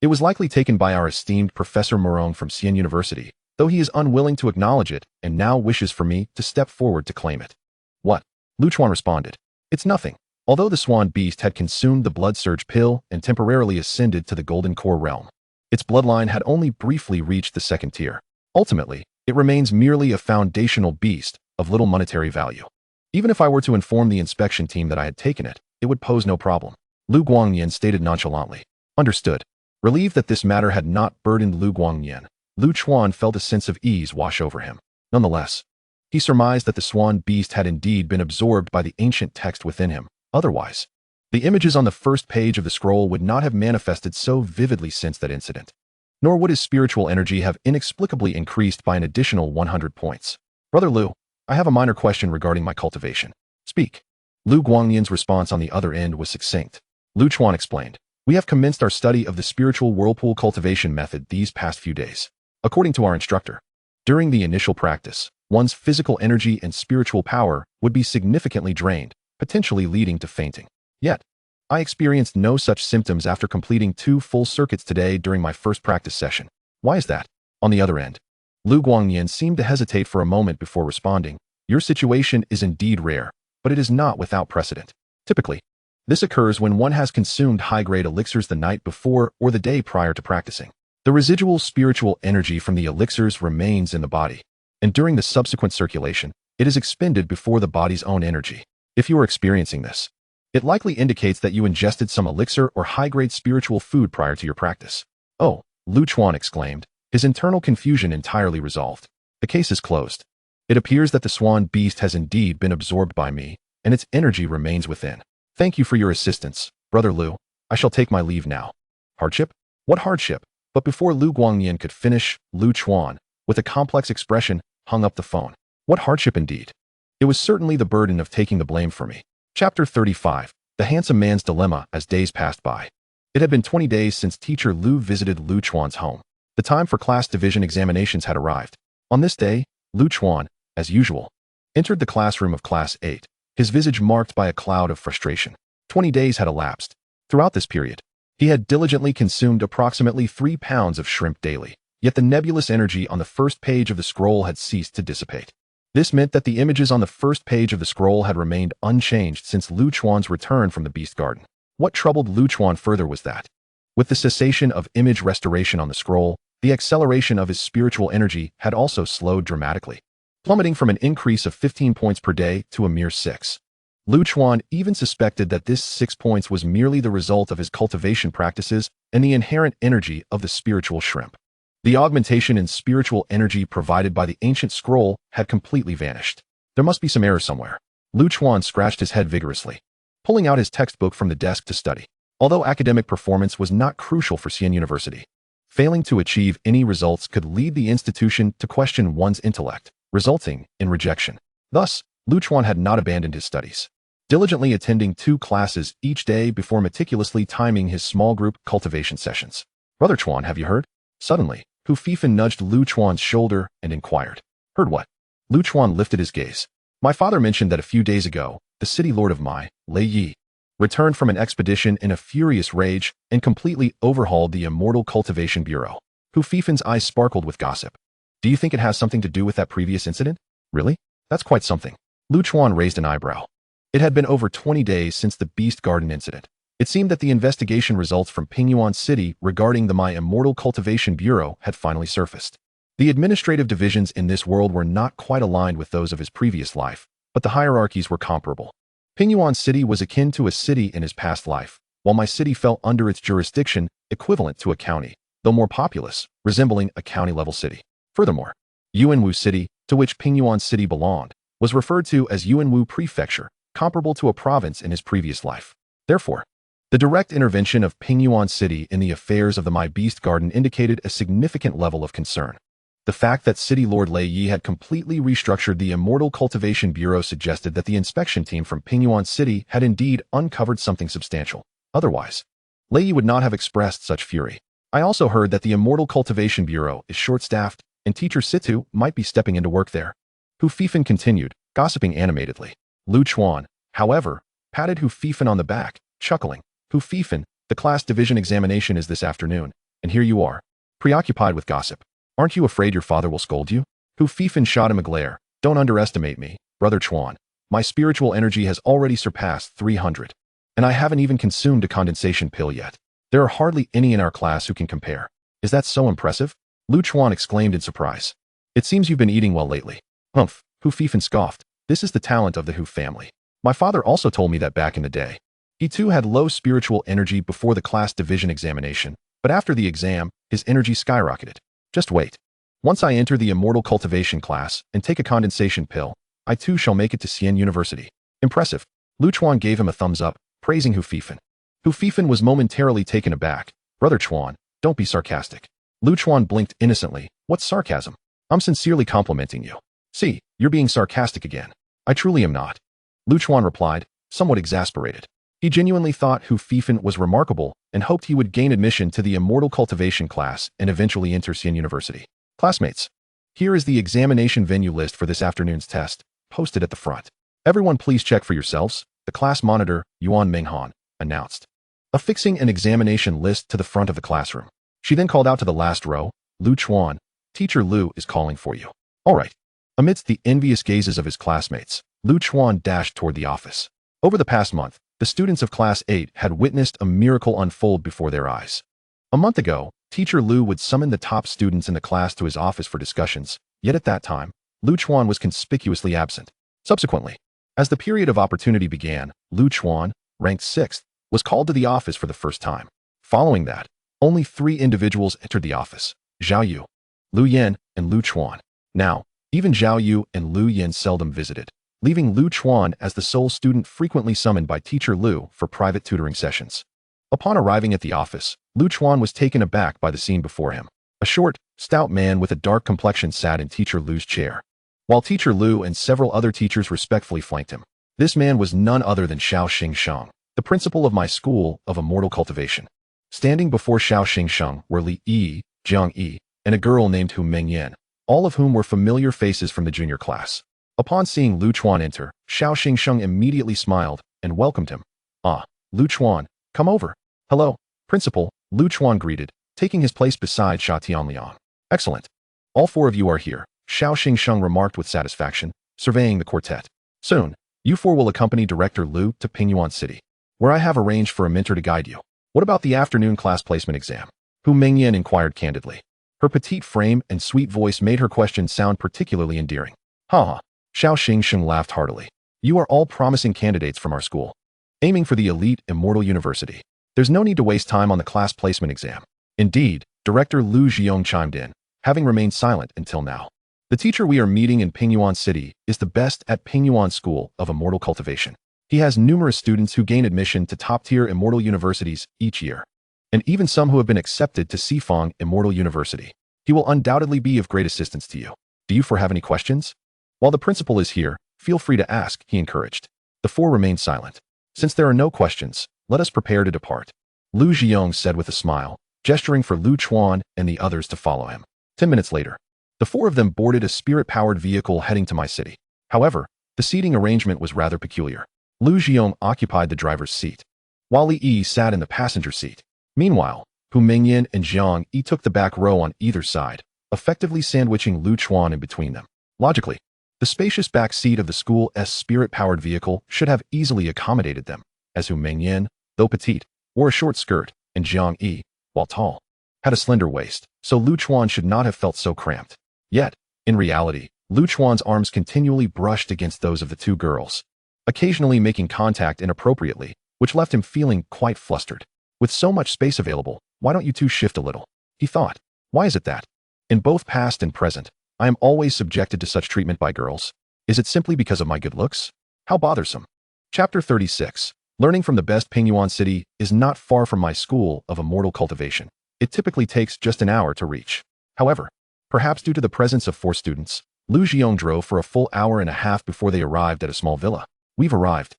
It was likely taken by our esteemed Professor Morong from Xian University, though he is unwilling to acknowledge it and now wishes for me to step forward to claim it." "What?" Lu Chuan responded. "It's nothing." Although the Swan Beast had consumed the Blood Surge pill and temporarily ascended to the Golden Core realm, its bloodline had only briefly reached the second tier. Ultimately, it remains merely a foundational beast of little monetary value. Even if I were to inform the inspection team that I had taken it, it would pose no problem. Lu Guangyan stated nonchalantly. Understood. Relieved that this matter had not burdened Lu Guangyan, Lu Chuan felt a sense of ease wash over him. Nonetheless, he surmised that the Swan Beast had indeed been absorbed by the ancient text within him. Otherwise, the images on the first page of the scroll would not have manifested so vividly since that incident. Nor would his spiritual energy have inexplicably increased by an additional 100 points. "Brother Lu, I have a minor question regarding my cultivation." "Speak." Lu Guangyan's response on the other end was succinct. Lu Chuan explained, "We have commenced our study of the spiritual whirlpool cultivation method these past few days. According to our instructor, during the initial practice, one's physical energy and spiritual power would be significantly drained, potentially leading to fainting. Yet, I experienced no such symptoms after completing 2 full circuits today during my first practice session. Why is that?" On the other end, Lu Guangyan seemed to hesitate for a moment before responding. "Your situation is indeed rare, but it is not without precedent. Typically, this occurs when one has consumed high-grade elixirs the night before or the day prior to practicing. The residual spiritual energy from the elixirs remains in the body, and during the subsequent circulation, it is expended before the body's own energy. If you are experiencing this, it likely indicates that you ingested some elixir or high-grade spiritual food prior to your practice." "Oh," Lu Chuan exclaimed, his internal confusion entirely resolved. "The case is closed. It appears that the Swan Beast has indeed been absorbed by me, and its energy remains within. Thank you for your assistance, Brother Lu. I shall take my leave now." "Hardship? What hardship?" But before Lu Guangyan could finish, Lu Chuan, with a complex expression, hung up the phone. "What hardship indeed? It was certainly the burden of taking the blame for me." Chapter 35. The Handsome Man's Dilemma. As days passed by, it had been 20 days since teacher Lu visited Lu Chuan's home. The time for class division examinations had arrived. On this day, Lu Chuan, as usual, entered the classroom of Class 8, his visage marked by a cloud of frustration. 20 days had elapsed. Throughout this period, he had diligently consumed approximately 3 pounds of shrimp daily, yet the nebulous energy on the first page of the scroll had ceased to dissipate. This meant that the images on the first page of the scroll had remained unchanged since Lu Chuan's return from the Beast Garden. What troubled Lu Chuan further was that, with the cessation of image restoration on the scroll, the acceleration of his spiritual energy had also slowed dramatically, plummeting from an increase of 15 points per day to a mere 6. Lu Chuan even suspected that this 6 points was merely the result of his cultivation practices and the inherent energy of the spiritual shrimp. The augmentation in spiritual energy provided by the ancient scroll had completely vanished. There must be some error somewhere. Lu Chuan scratched his head vigorously, pulling out his textbook from the desk to study. Although academic performance was not crucial for Xian University, failing to achieve any results could lead the institution to question one's intellect, resulting in rejection. Thus, Lu Chuan had not abandoned his studies, diligently attending 2 classes each day before meticulously timing his small group cultivation sessions. "Brother Chuan, have you heard?" Suddenly, Hu Fifan nudged Lu Chuan's shoulder and inquired. "Heard what?" Lu Chuan lifted his gaze. "My father mentioned that a few days ago, the city lord of Mai, Lei Yi, returned from an expedition in a furious rage and completely overhauled the Immortal Cultivation Bureau." Hu Fifan's eyes sparkled with gossip. "Do you think it has something to do with that previous incident?" "Really? That's quite something." Lu Chuan raised an eyebrow. It had been over 20 days since the Beast Garden incident. It seemed that the investigation results from Pingyuan City regarding the My Immortal Cultivation Bureau had finally surfaced. The administrative divisions in this world were not quite aligned with those of his previous life, but the hierarchies were comparable. Pingyuan City was akin to a city in his past life, while my city fell under its jurisdiction, equivalent to a county, though more populous, resembling a county-level city. Furthermore, Yuanwu City, to which Pingyuan City belonged, was referred to as Yuanwu Prefecture, comparable to a province in his previous life. Therefore, the direct intervention of Pingyuan City in the affairs of the My Beast Garden indicated a significant level of concern. The fact that City Lord Lei Yi had completely restructured the Immortal Cultivation Bureau suggested that the inspection team from Pingyuan City had indeed uncovered something substantial. Otherwise, Lei Yi would not have expressed such fury. I also heard that the Immortal Cultivation Bureau is short-staffed, and Teacher Situ might be stepping into work there. Hu Fifan continued, gossiping animatedly. Lu Chuan, however, patted Hu Fifan on the back, chuckling. Hu Fifan, the class division examination is this afternoon, and here you are, preoccupied with gossip. Aren't you afraid your father will scold you? Hu Fifan shot him a glare. Don't underestimate me, Brother Chuan. My spiritual energy has already surpassed 300. And I haven't even consumed a condensation pill yet. There are hardly any in our class who can compare. Is that so impressive? Lu Chuan exclaimed in surprise. It seems you've been eating well lately. Humph, Hu Fifan scoffed. This is the talent of the Hu family. My father also told me that back in the day. He too had low spiritual energy before the class division examination, but after the exam, his energy skyrocketed. Just wait. Once I enter the Immortal Cultivation class and take a condensation pill, I too shall make it to Xian University. Impressive. Lu Chuan gave him a thumbs up, praising Hu Fifan. Hu Fifan was momentarily taken aback. Brother Chuan, don't be sarcastic. Lu Chuan blinked innocently. What's sarcasm? I'm sincerely complimenting you. See, you're being sarcastic again. I truly am not. Lu Chuan replied, somewhat exasperated. He genuinely thought Hu Fifan was remarkable and hoped he would gain admission to the Immortal Cultivation class and eventually enter Xian University. Classmates, here is the examination venue list for this afternoon's test, posted at the front. Everyone please check for yourselves, the class monitor, Yuan Minghan, announced. Affixing an examination list to the front of the classroom. She then called out to the last row, Lu Chuan, Teacher Lu is calling for you. All right. Amidst the envious gazes of his classmates, Lu Chuan dashed toward the office. Over the past month, the students of Class 8 had witnessed a miracle unfold before their eyes. A month ago, Teacher Lu would summon the top students in the class to his office for discussions, yet at that time, Lu Chuan was conspicuously absent. Subsequently, as the period of opportunity began, Lu Chuan, ranked 6th, was called to the office for the first time. Following that, only 3 individuals entered the office, Zhao Yu, Lu Yan, and Lu Chuan. Now, even Zhao Yu and Lu Yan seldom visited, leaving Lu Chuan as the sole student frequently summoned by Teacher Lu for private tutoring sessions. Upon arriving at the office, Lu Chuan was taken aback by the scene before him. A short, stout man with a dark complexion sat in Teacher Lu's chair, while Teacher Lu and several other teachers respectfully flanked him. This man was none other than Xiao Xingsheng, the principal of my school of immortal cultivation. Standing before Xiao Xingsheng were Li Yi, Jiang Yi, and a girl named Hu Mingyan, all of whom were familiar faces from the junior class. Upon seeing Lu Chuan enter, Xiao Xingsheng immediately smiled and welcomed him. Ah, Lu Chuan, come over. Hello, Principal, Lu Chuan greeted, taking his place beside Sha Tianliang. Excellent. All 4 of you are here, Xiao Xingsheng remarked with satisfaction, surveying the quartet. Soon, you 4 will accompany Director Lu to Pingyuan City, where I have arranged for a mentor to guide you. What about the afternoon class placement exam? Hu Mingyan inquired candidly. Her petite frame and sweet voice made her question sound particularly endearing. Ha! Xiao Xingsheng laughed heartily. You are all promising candidates from our school, aiming for the elite immortal university. There's no need to waste time on the class placement exam. Indeed, Director Lu Jiong chimed in, having remained silent until now. The teacher we are meeting in Pingyuan City is the best at Pingyuan School of Immortal Cultivation. He has numerous students who gain admission to top-tier immortal universities each year, and even some who have been accepted to Sifang Immortal University. He will undoubtedly be of great assistance to you. Do you 4 have any questions? While the principal is here, feel free to ask, he encouraged. The 4 remained silent. Since there are no questions, let us prepare to depart, Lu Jiong said with a smile, gesturing for Lu Chuan and the others to follow him. 10 minutes later, the 4 of them boarded a spirit-powered vehicle heading to my city. However, the seating arrangement was rather peculiar. Lu Jiong occupied the driver's seat, while Li Yi sat in the passenger seat. Meanwhile, Hu Mingyan and Jiang Yi took the back row on either side, effectively sandwiching Lu Chuan in between them. Logically, the spacious back seat of the school's spirit-powered vehicle should have easily accommodated them, as Hu Mingyan, though petite, wore a short skirt, and Jiang Yi, while tall, had a slender waist, so Lu Chuan should not have felt so cramped. Yet, in reality, Lu Chuan's arms continually brushed against those of the 2 girls, occasionally making contact inappropriately, which left him feeling quite flustered. With so much space available, why don't you 2 shift a little? He thought. Why is it that, in both past and present, I am always subjected to such treatment by girls? Is it simply because of my good looks? How bothersome. Chapter 36. Learning from the best Pingyuan city is not far from my school of immortal cultivation. It typically takes just an hour to reach. However, perhaps due to the presence of 4 students, Lu Jiong drove for a full hour and a half before they arrived at a small villa. We've arrived.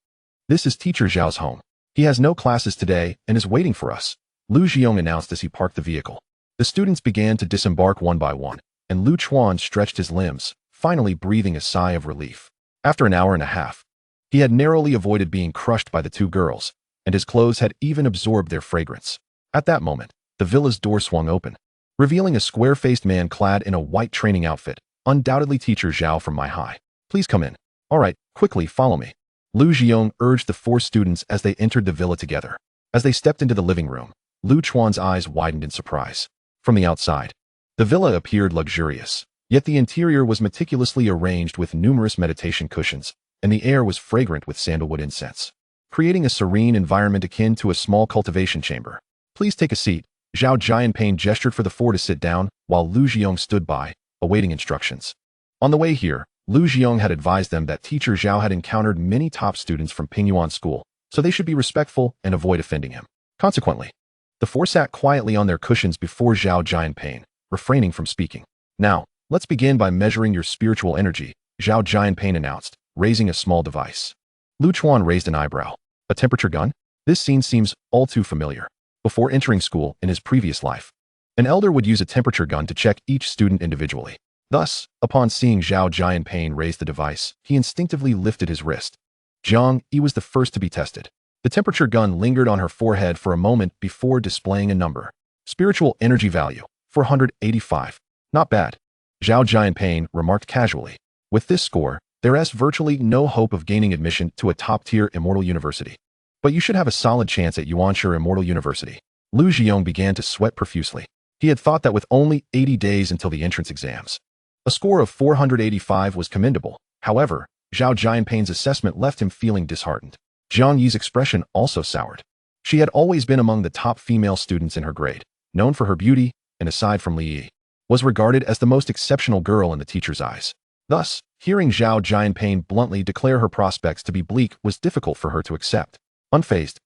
This is Teacher Zhao's home. He has no classes today and is waiting for us, Lu Jiong announced as he parked the vehicle. The students began to disembark one by one, and Lu Chuan stretched his limbs, finally breathing a sigh of relief. After an hour and a half, he had narrowly avoided being crushed by the 2 girls, and his clothes had even absorbed their fragrance. At that moment, the villa's door swung open, revealing a square-faced man clad in a white training outfit, undoubtedly Teacher Zhao from my high. Please come in. All right, quickly follow me. Lu Jiong urged the 4 students as they entered the villa together. As they stepped into the living room, Lu Chuan's eyes widened in surprise. From the outside, the villa appeared luxurious, yet the interior was meticulously arranged with numerous meditation cushions, and the air was fragrant with sandalwood incense, creating a serene environment akin to a small cultivation chamber. Please take a seat. Zhao Jianpain gestured for the 4 to sit down, while Lu Jiong stood by, awaiting instructions. On the way here, Lu Jiong had advised them that Teacher Zhao had encountered many top students from Pingyuan School, so they should be respectful and avoid offending him. Consequently, the 4 sat quietly on their cushions before Zhao Jianpain, refraining from speaking. Now, let's begin by measuring your spiritual energy, Zhao Jianpain announced, raising a small device. Lu Chuan raised an eyebrow. A temperature gun? This scene seems all too familiar. Before entering school in his previous life, an elder would use a temperature gun to check each student individually. Thus, upon seeing Zhao Jianpain raise the device, he instinctively lifted his wrist. Zhang Yi was the first to be tested. The temperature gun lingered on her forehead for a moment before displaying a number. Spiritual energy value, 485. Not bad. Zhao Jianpain remarked casually. With this score, there is virtually no hope of gaining admission to a top-tier immortal university. But you should have a solid chance at Yuanshu Immortal University. Lu Jiong began to sweat profusely. He had thought that with only 80 days until the entrance exams, a score of 485 was commendable. However, Zhao Jianpain's assessment left him feeling disheartened. Zhang Yi's expression also soured. She had always been among the top female students in her grade, known for her beauty, and aside from Li Yi, was regarded as the most exceptional girl in the teacher's eyes. Thus, hearing Zhao Jianpain bluntly declare her prospects to be bleak was difficult for her to accept. Unfazed,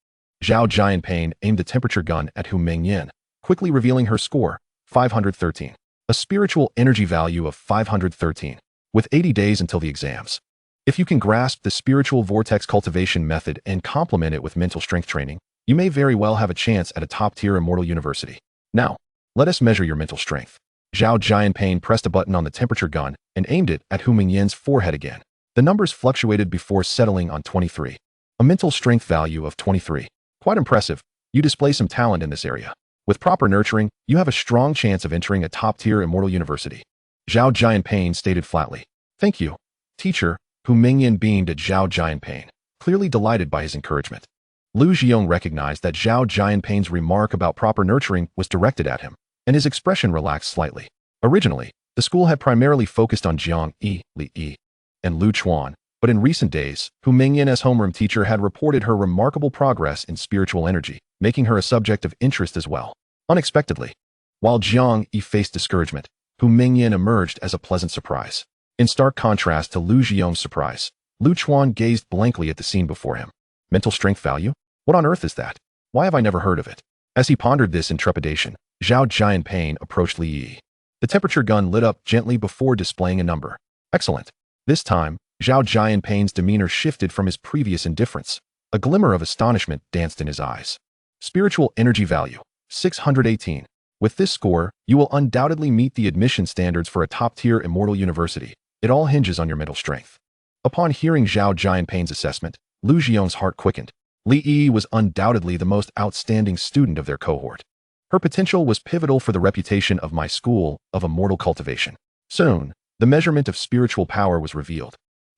Zhao Jianpain aimed the temperature gun at Hu Mengyan, quickly revealing her score, 513. A spiritual energy value of 513, with 80 days until the exams. If you can grasp the spiritual vortex cultivation method and complement it with mental strength training, you may very well have a chance at a top-tier immortal university. Now, let us measure your mental strength. Zhao Jianpain pressed a button on the temperature gun and aimed it at Hu Mengyan's forehead again. The numbers fluctuated before settling on 23. A mental strength value of 23. Quite impressive. You display some talent in this area. With proper nurturing, you have a strong chance of entering a top-tier immortal university. Zhao Jianpain stated flatly. Thank you, teacher. Hu Mengyan beamed at Zhao Jianpain, clearly delighted by his encouragement. Lu Jiong recognized that Zhao Jianpain's remark about proper nurturing was directed at him, and his expression relaxed slightly. Originally, the school had primarily focused on Jiang Yi, Li Yi, and Lu Chuan, but in recent days, Hu Mengyan as homeroom teacher had reported her remarkable progress in spiritual energy, making her a subject of interest as well. Unexpectedly, while Jiang Yi faced discouragement, Hu Mengyan emerged as a pleasant surprise. In stark contrast to Lu Jiong's surprise, Lu Chuan gazed blankly at the scene before him. Mental strength value? What on earth is that? Why have I never heard of it? As he pondered this in trepidation, Zhao Jianpain approached Li Yi. The temperature gun lit up gently before displaying a number. Excellent. This time, Zhao Jianpain's demeanor shifted from his previous indifference. A glimmer of astonishment danced in his eyes. Spiritual energy value, 618. With this score, you will undoubtedly meet the admission standards for a top-tier immortal university. It all hinges on your mental strength. Upon hearing Zhao Jianpain's assessment, Lu Jiong's heart quickened. Li Yi was undoubtedly the most outstanding student of their cohort. Her potential was pivotal for the reputation of my school of immortal cultivation. Soon, the measurement of spiritual power was revealed,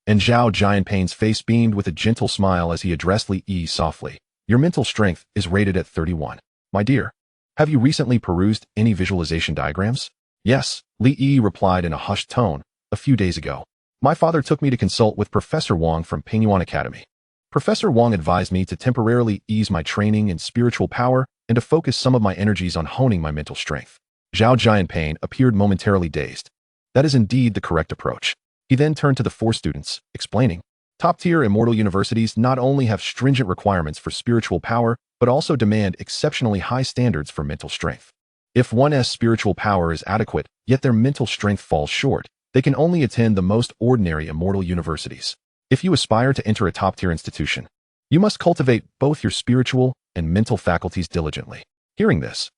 and Zhao Jianpain's face beamed with a gentle smile as he addressed Li Yi softly. Your mental strength is rated at 31. My dear, have you recently perused any visualization diagrams? Yes, Li Yi replied in a hushed tone. A few days ago, my father took me to consult with Professor Wang from Pingyuan Academy. Professor Wang advised me to temporarily ease my training in spiritual power and to focus some of my energies on honing my mental strength. Zhao Jianpain appeared momentarily dazed. That is indeed the correct approach. He then turned to the 4 students, explaining, top-tier immortal universities not only have stringent requirements for spiritual power, but also demand exceptionally high standards for mental strength. If one's spiritual power is adequate, yet their mental strength falls short, they can only attend the most ordinary immortal universities. If you aspire to enter a top-tier institution, you must cultivate both your spiritual and mental faculties diligently. Hearing this,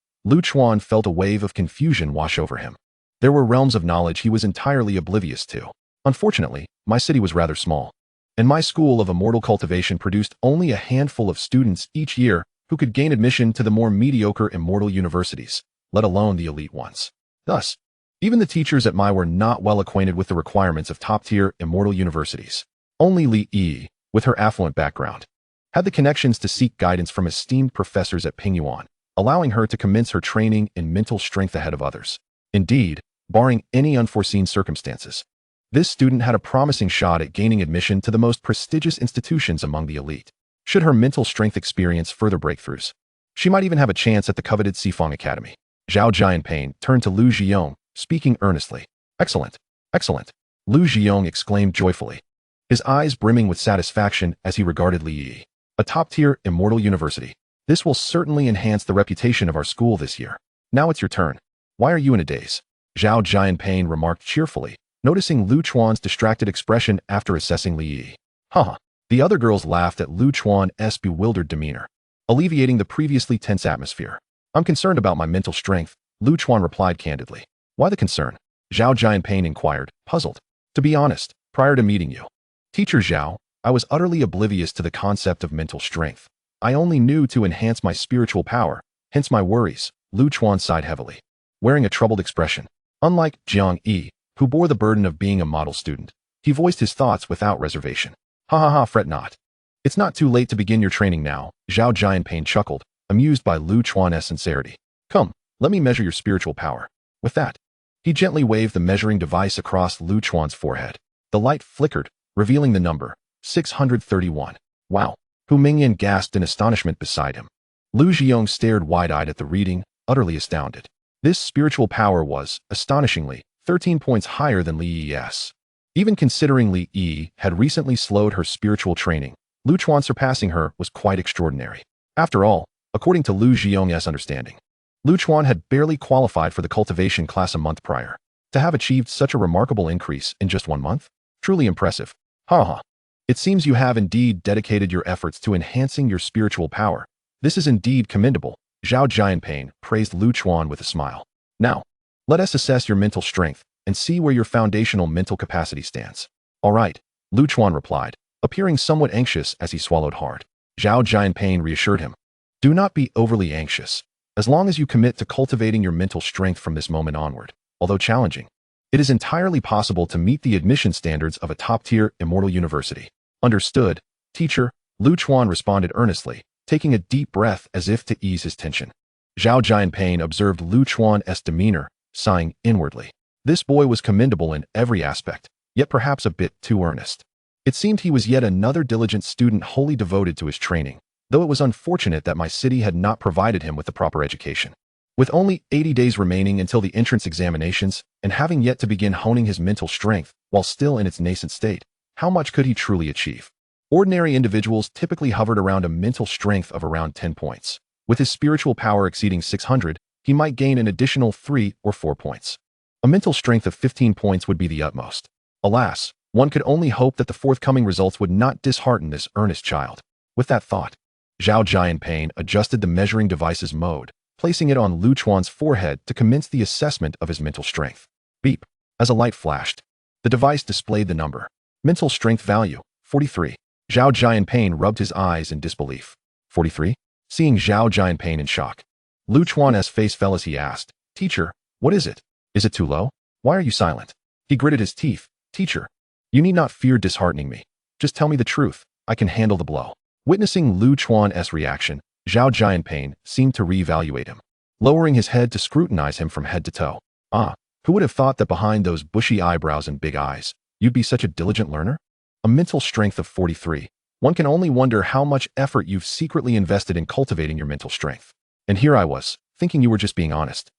Chuan felt a wave of confusion wash over him. There were realms of knowledge he was entirely oblivious to. Unfortunately, my city was rather small, and my school of immortal cultivation produced only a handful of students each year who could gain admission to the more mediocre immortal universities, let alone the elite ones. Thus, even the teachers at my were not well acquainted with the requirements of top-tier immortal universities. Only Li Yi, with her affluent background, had the connections to seek guidance from esteemed professors at Pingyuan, allowing her to commence her training in mental strength ahead of others. Indeed, barring any unforeseen circumstances, this student had a promising shot at gaining admission to the most prestigious institutions among the elite. Should her mental strength experience further breakthroughs, she might even have a chance at the coveted Sifang Academy. Zhao Jianping turned to Lu Zhiyong, speaking earnestly. Excellent, excellent, Lu Zhiyong exclaimed joyfully, his eyes brimming with satisfaction as he regarded Li Yi. A top-tier immortal university. This will certainly enhance the reputation of our school this year. Now it's your turn. Why are you in a daze? Zhao Jianping remarked cheerfully, noticing Lu Chuan's distracted expression after assessing Li Yi. Haha. The other girls laughed at Lu Chuan's bewildered demeanor, alleviating the previously tense atmosphere. I'm concerned about my mental strength, Lu Chuan replied candidly. Why the concern? Zhao Jianping inquired, puzzled. To be honest, prior to meeting you, Teacher Zhao, I was utterly oblivious to the concept of mental strength. I only knew to enhance my spiritual power, hence my worries. Lu Chuan sighed heavily, wearing a troubled expression. Unlike Jiang Yi, who bore the burden of being a model student, he voiced his thoughts without reservation. Ha ha ha, fret not. It's not too late to begin your training now, Zhao Jianping chuckled, amused by Lu Chuan's sincerity. Come, let me measure your spiritual power. With that, he gently waved the measuring device across Lu Chuan's forehead. The light flickered, revealing the number, 631. Wow. Hu Mingyan gasped in astonishment beside him. Lu Zhiyong stared wide-eyed at the reading, utterly astounded. This spiritual power was, astonishingly, 13 points higher than Li Yi's. Even considering Li Yi had recently slowed her spiritual training, Lu Chuan surpassing her was quite extraordinary. After all, according to Lu Zhiyong's understanding, Lu Chuan had barely qualified for the cultivation class a month prior. To have achieved such a remarkable increase in just 1 month? Truly impressive. Ha. It seems you have indeed dedicated your efforts to enhancing your spiritual power. This is indeed commendable, Zhao Jianping praised Lu Chuan with a smile. Now, let us assess your mental strength and see where your foundational mental capacity stands. All right, Lu Chuan replied, appearing somewhat anxious as he swallowed hard. Zhao Jianping reassured him. Do not be overly anxious. As long as you commit to cultivating your mental strength from this moment onward, although challenging, it is entirely possible to meet the admission standards of a top-tier immortal university. Understood, teacher, Lu Chuan responded earnestly, taking a deep breath as if to ease his tension. Zhao Jianping observed Lu Chuan's demeanor, sighing inwardly. This boy was commendable in every aspect, yet perhaps a bit too earnest. It seemed he was yet another diligent student wholly devoted to his training, though it was unfortunate that my city had not provided him with the proper education. With only 80 days remaining until the entrance examinations, and having yet to begin honing his mental strength while still in its nascent state, how much could he truly achieve? Ordinary individuals typically hovered around a mental strength of around 10 points. With his spiritual power exceeding 600, he might gain an additional 3 or 4 points. A mental strength of 15 points would be the utmost. Alas, one could only hope that the forthcoming results would not dishearten this earnest child. With that thought, Zhao Jianping adjusted the measuring device's mode, placing it on Lu Chuan's forehead to commence the assessment of his mental strength. Beep. As a light flashed, the device displayed the number. Mental strength value, 43. Zhao Jianping rubbed his eyes in disbelief. 43? Seeing Zhao Jianping in shock, Lu Chuan's face fell as he asked, Teacher, what is it? Is it too low? Why are you silent? He gritted his teeth. Teacher, you need not fear disheartening me. Just tell me the truth. I can handle the blow. Witnessing Lu Chuan's reaction, Zhao Jianping seemed to reevaluate him, lowering his head to scrutinize him from head to toe. Who would have thought that behind those bushy eyebrows and big eyes, you'd be such a diligent learner? A mental strength of 43. One can only wonder how much effort you've secretly invested in cultivating your mental strength. And here I was, thinking you were just being honest.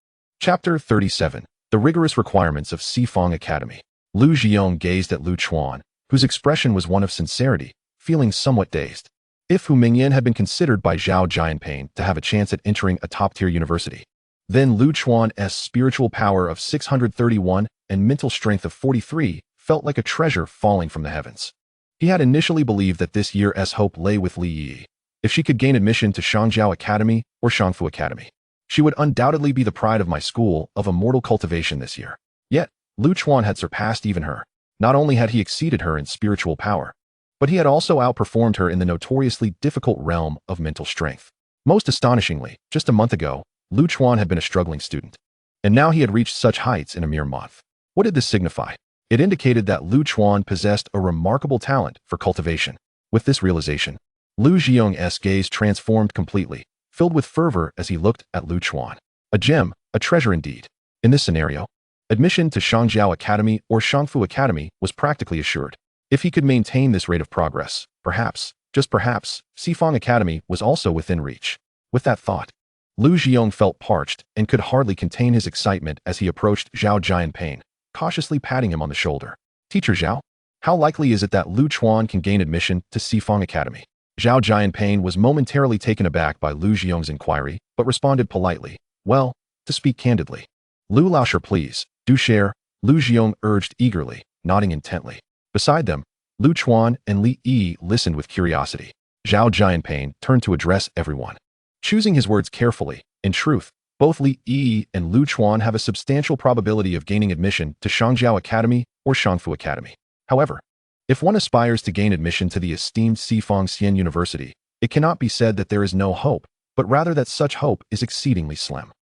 Chapter 37. The Rigorous Requirements of Sifang Academy. Lu Jiong gazed at Lu Chuan, whose expression was one of sincerity, feeling somewhat dazed. If Hu Mingyan had been considered by Zhao Jianping to have a chance at entering a top-tier university, then Lu Chuan's spiritual power of 631 and mental strength of 43 felt like a treasure falling from the heavens. He had initially believed that this year's hope lay with Li Yi. If she could gain admission to Shangjiao Academy or Shangfu Academy, she would undoubtedly be the pride of my school of immortal cultivation this year. Yet, Lu Chuan had surpassed even her. Not only had he exceeded her in spiritual power, but he had also outperformed her in the notoriously difficult realm of mental strength. Most astonishingly, just a month ago, Lu Chuan had been a struggling student, and now he had reached such heights in a mere month. What did this signify? It indicated that Lu Chuan possessed a remarkable talent for cultivation. With this realization, Lu Jiong's gaze transformed completely, filled with fervor as he looked at Lu Chuan. A gem, a treasure indeed. In this scenario, admission to Shangjiao Academy or Shangfu Academy was practically assured. If he could maintain this rate of progress, perhaps, just perhaps, Sifang Academy was also within reach. With that thought, Lu Jiong felt parched and could hardly contain his excitement as he approached Zhao Jianping, cautiously patting him on the shoulder. Teacher Zhao, how likely is it that Lu Chuan can gain admission to Sifang Academy? Zhao Jianping was momentarily taken aback by Lu Jiong's inquiry, but responded politely. Well, to speak candidly. Lu Laosher, please, do share, Lu Jiong urged eagerly, nodding intently. Beside them, Lu Chuan and Li Yi listened with curiosity. Zhao Jianping turned to address everyone. Choosing his words carefully, in truth, both Li Yi and Lu Chuan have a substantial probability of gaining admission to Shangjiao Academy or Shangfu Academy. However, if one aspires to gain admission to the esteemed Sifang Xian University, it cannot be said that there is no hope, but rather that such hope is exceedingly slim.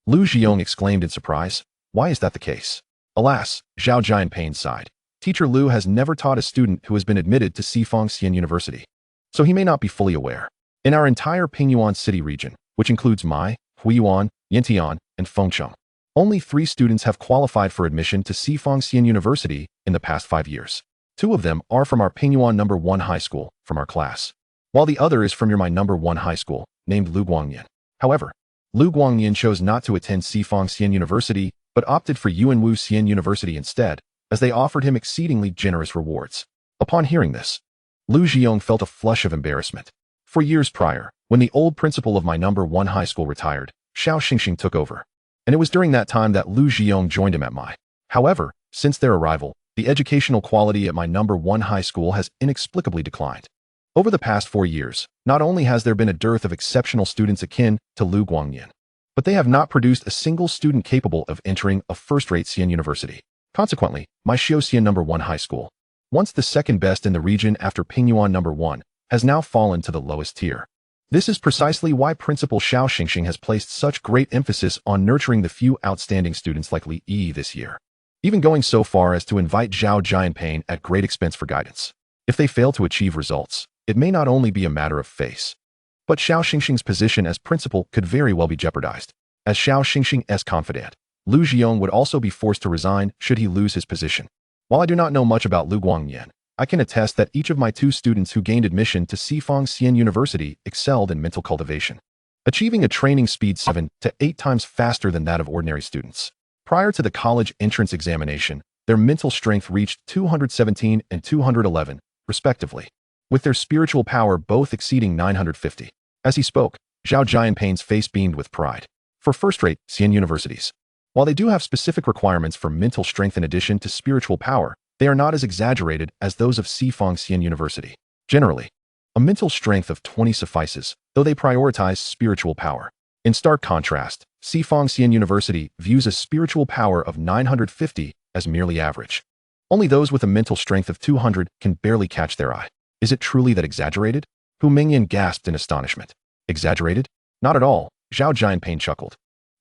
Lu Jiong exclaimed in surprise. Why is that the case? Alas, Zhao Jianping sighed. Teacher Lu has never taught a student who has been admitted to Sifang Xian University, so he may not be fully aware. In our entire Pingyuan city region, which includes Mai, Huiyuan, Yantian, and Fengcheng, only 3 students have qualified for admission to Sifang Xian University in the past 5 years. 2 of them are from our Pingyuan No. 1 high school, from our class, while the other is from your my No. 1 high school, named Lu Guangyan. However, Lu Guangyan chose not to attend Sifang Xian University, but opted for Yuanwu Xian University instead, as they offered him exceedingly generous rewards. Upon hearing this, Lu Jiong felt a flush of embarrassment. For years prior, when the old principal of my No. 1 high school retired, Xiao Xingxing took over, and it was during that time that Lu Jiong joined him at my. However, since their arrival, the educational quality at my No. 1 high school has inexplicably declined. Over the past 4 years, not only has there been a dearth of exceptional students akin to Lu Guangyan, but they have not produced a single student capable of entering a first-rate Xian University. Consequently, my Xiaoxian No. 1 high school, once the second best in the region after Pingyuan No. 1, has now fallen to the lowest tier. This is precisely why Principal Xiao Xingxing has placed such great emphasis on nurturing the few outstanding students like Li Yi this year, even going so far as to invite Zhao Jianping at great expense for guidance. If they fail to achieve results, it may not only be a matter of face, but Xiao Xingxing's position as principal could very well be jeopardized. As Xiao Xingxing's confidant, Lu Jiong would also be forced to resign should he lose his position. While I do not know much about Lu Guangyan, I can attest that each of my 2 students who gained admission to Sifang Xian University excelled in mental cultivation, achieving a training speed 7 to 8 times faster than that of ordinary students. Prior to the college entrance examination, their mental strength reached 217 and 211, respectively, with their spiritual power both exceeding 950. As he spoke, Zhao Jianping's face beamed with pride. For first-rate Xian universities, while they do have specific requirements for mental strength in addition to spiritual power, they are not as exaggerated as those of Sifang Xian University. Generally, a mental strength of 20 suffices, though they prioritize spiritual power. In stark contrast, Sifang Xian University views a spiritual power of 950 as merely average. Only those with a mental strength of 200 can barely catch their eye. Is it truly that exaggerated? Hu Mingyan gasped in astonishment. Exaggerated? Not at all, Zhao Jianping chuckled.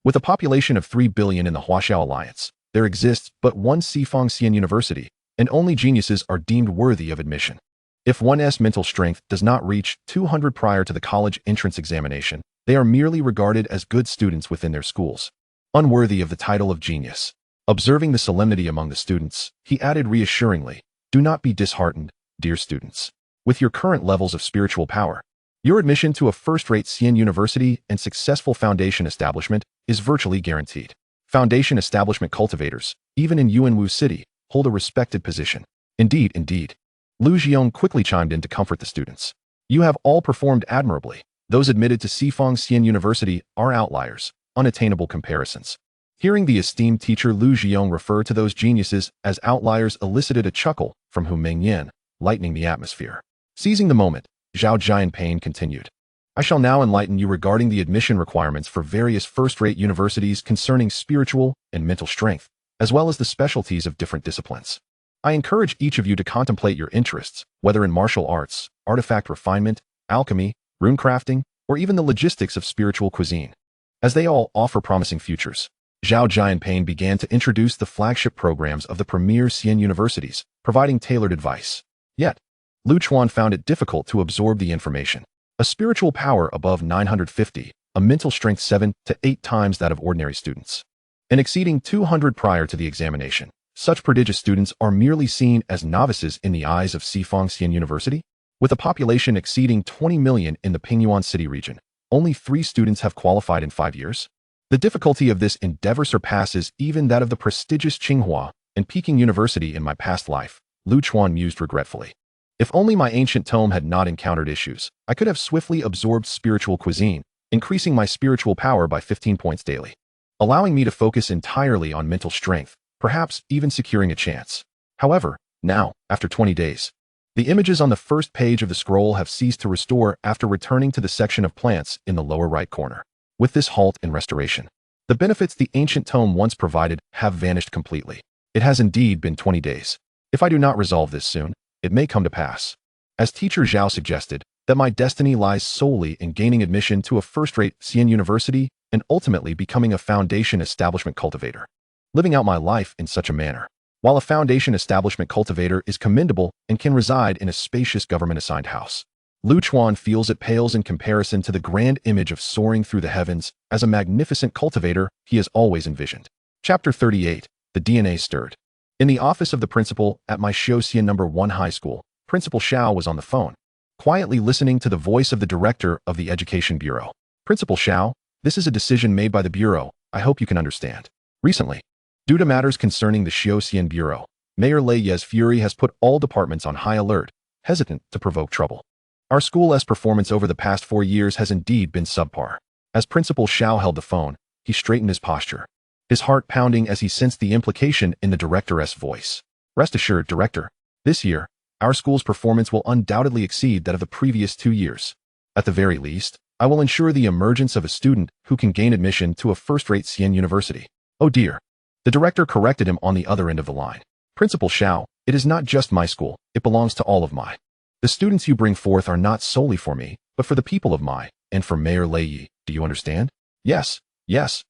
With a population of 3 billion in the Huaxiao Alliance, there exists but one Sifang Xian University, and only geniuses are deemed worthy of admission. If one's mental strength does not reach 200 prior to the college entrance examination, they are merely regarded as good students within their schools, unworthy of the title of genius. Observing the solemnity among the students, he added reassuringly, "Do not be disheartened, dear students. With your current levels of spiritual power, your admission to a first-rate Xian University and successful foundation establishment is virtually guaranteed. Foundation establishment cultivators, even in Yuanwu City, hold a respected position. Indeed, indeed. Lu Xiong quickly chimed in to comfort the students. You have all performed admirably. Those admitted to Sifang Xian University are outliers, unattainable comparisons. Hearing the esteemed teacher Lu Xiong refer to those geniuses as outliers elicited a chuckle from Hu Mengyan, lightening the atmosphere. Seizing the moment, Zhao Jianping continued. I shall now enlighten you regarding the admission requirements for various first-rate universities concerning spiritual and mental strength, as well as the specialties of different disciplines. I encourage each of you to contemplate your interests, whether in martial arts, artifact refinement, alchemy, runecrafting, or even the logistics of spiritual cuisine, as they all offer promising futures. Zhao Jianping began to introduce the flagship programs of the premier Xian universities, providing tailored advice. Yet, Lu Chuan found it difficult to absorb the information. A spiritual power above 950, a mental strength 7 to 8 times that of ordinary students, and exceeding 200 prior to the examination. Such prodigious students are merely seen as novices in the eyes of Sifang Xian University. With a population exceeding 20 million in the Pingyuan City region, only 3 students have qualified in 5 years. The difficulty of this endeavor surpasses even that of the prestigious Tsinghua and Peking University in my past life, Lu Chuan mused regretfully. If only my ancient tome had not encountered issues, I could have swiftly absorbed spiritual cuisine, increasing my spiritual power by 15 points daily, allowing me to focus entirely on mental strength, perhaps even securing a chance. However, now, after 20 days, the images on the first page of the scroll have ceased to restore after returning to the section of plants in the lower right corner. With this halt in restoration, the benefits the ancient tome once provided have vanished completely. It has indeed been 20 days. If I do not resolve this soon, it may come to pass, as teacher Zhao suggested, that my destiny lies solely in gaining admission to a first-rate Xian University and ultimately becoming a foundation establishment cultivator. Living out my life in such a manner, while a foundation establishment cultivator is commendable and can reside in a spacious government-assigned house, Lu Chuan feels it pales in comparison to the grand image of soaring through the heavens as a magnificent cultivator he has always envisioned. Chapter 38. The DNA stirred. In the office of the principal at my Xiaoxian No. 1 high school, Principal Xiao was on the phone, quietly listening to the voice of the director of the Education Bureau. Principal Xiao, this is a decision made by the Bureau. I hope you can understand. Recently, due to matters concerning the Xiaoxian Bureau, Mayor Lei Ye's fury has put all departments on high alert, hesitant to provoke trouble. Our school's performance over the past 4 years has indeed been subpar. As Principal Xiao held the phone, he straightened his posture, his heart pounding as he sensed the implication in the director's voice. Rest assured, Director, this year, our school's performance will undoubtedly exceed that of the previous 2 years. At the very least, I will ensure the emergence of a student who can gain admission to a first-rate Xian University. Oh dear. The director corrected him on the other end of the line. Principal Xiao, it is not just my school, it belongs to all of my. The students you bring forth are not solely for me, but for the people of my, and for Mayor Lei Yi. Do you understand? Yes,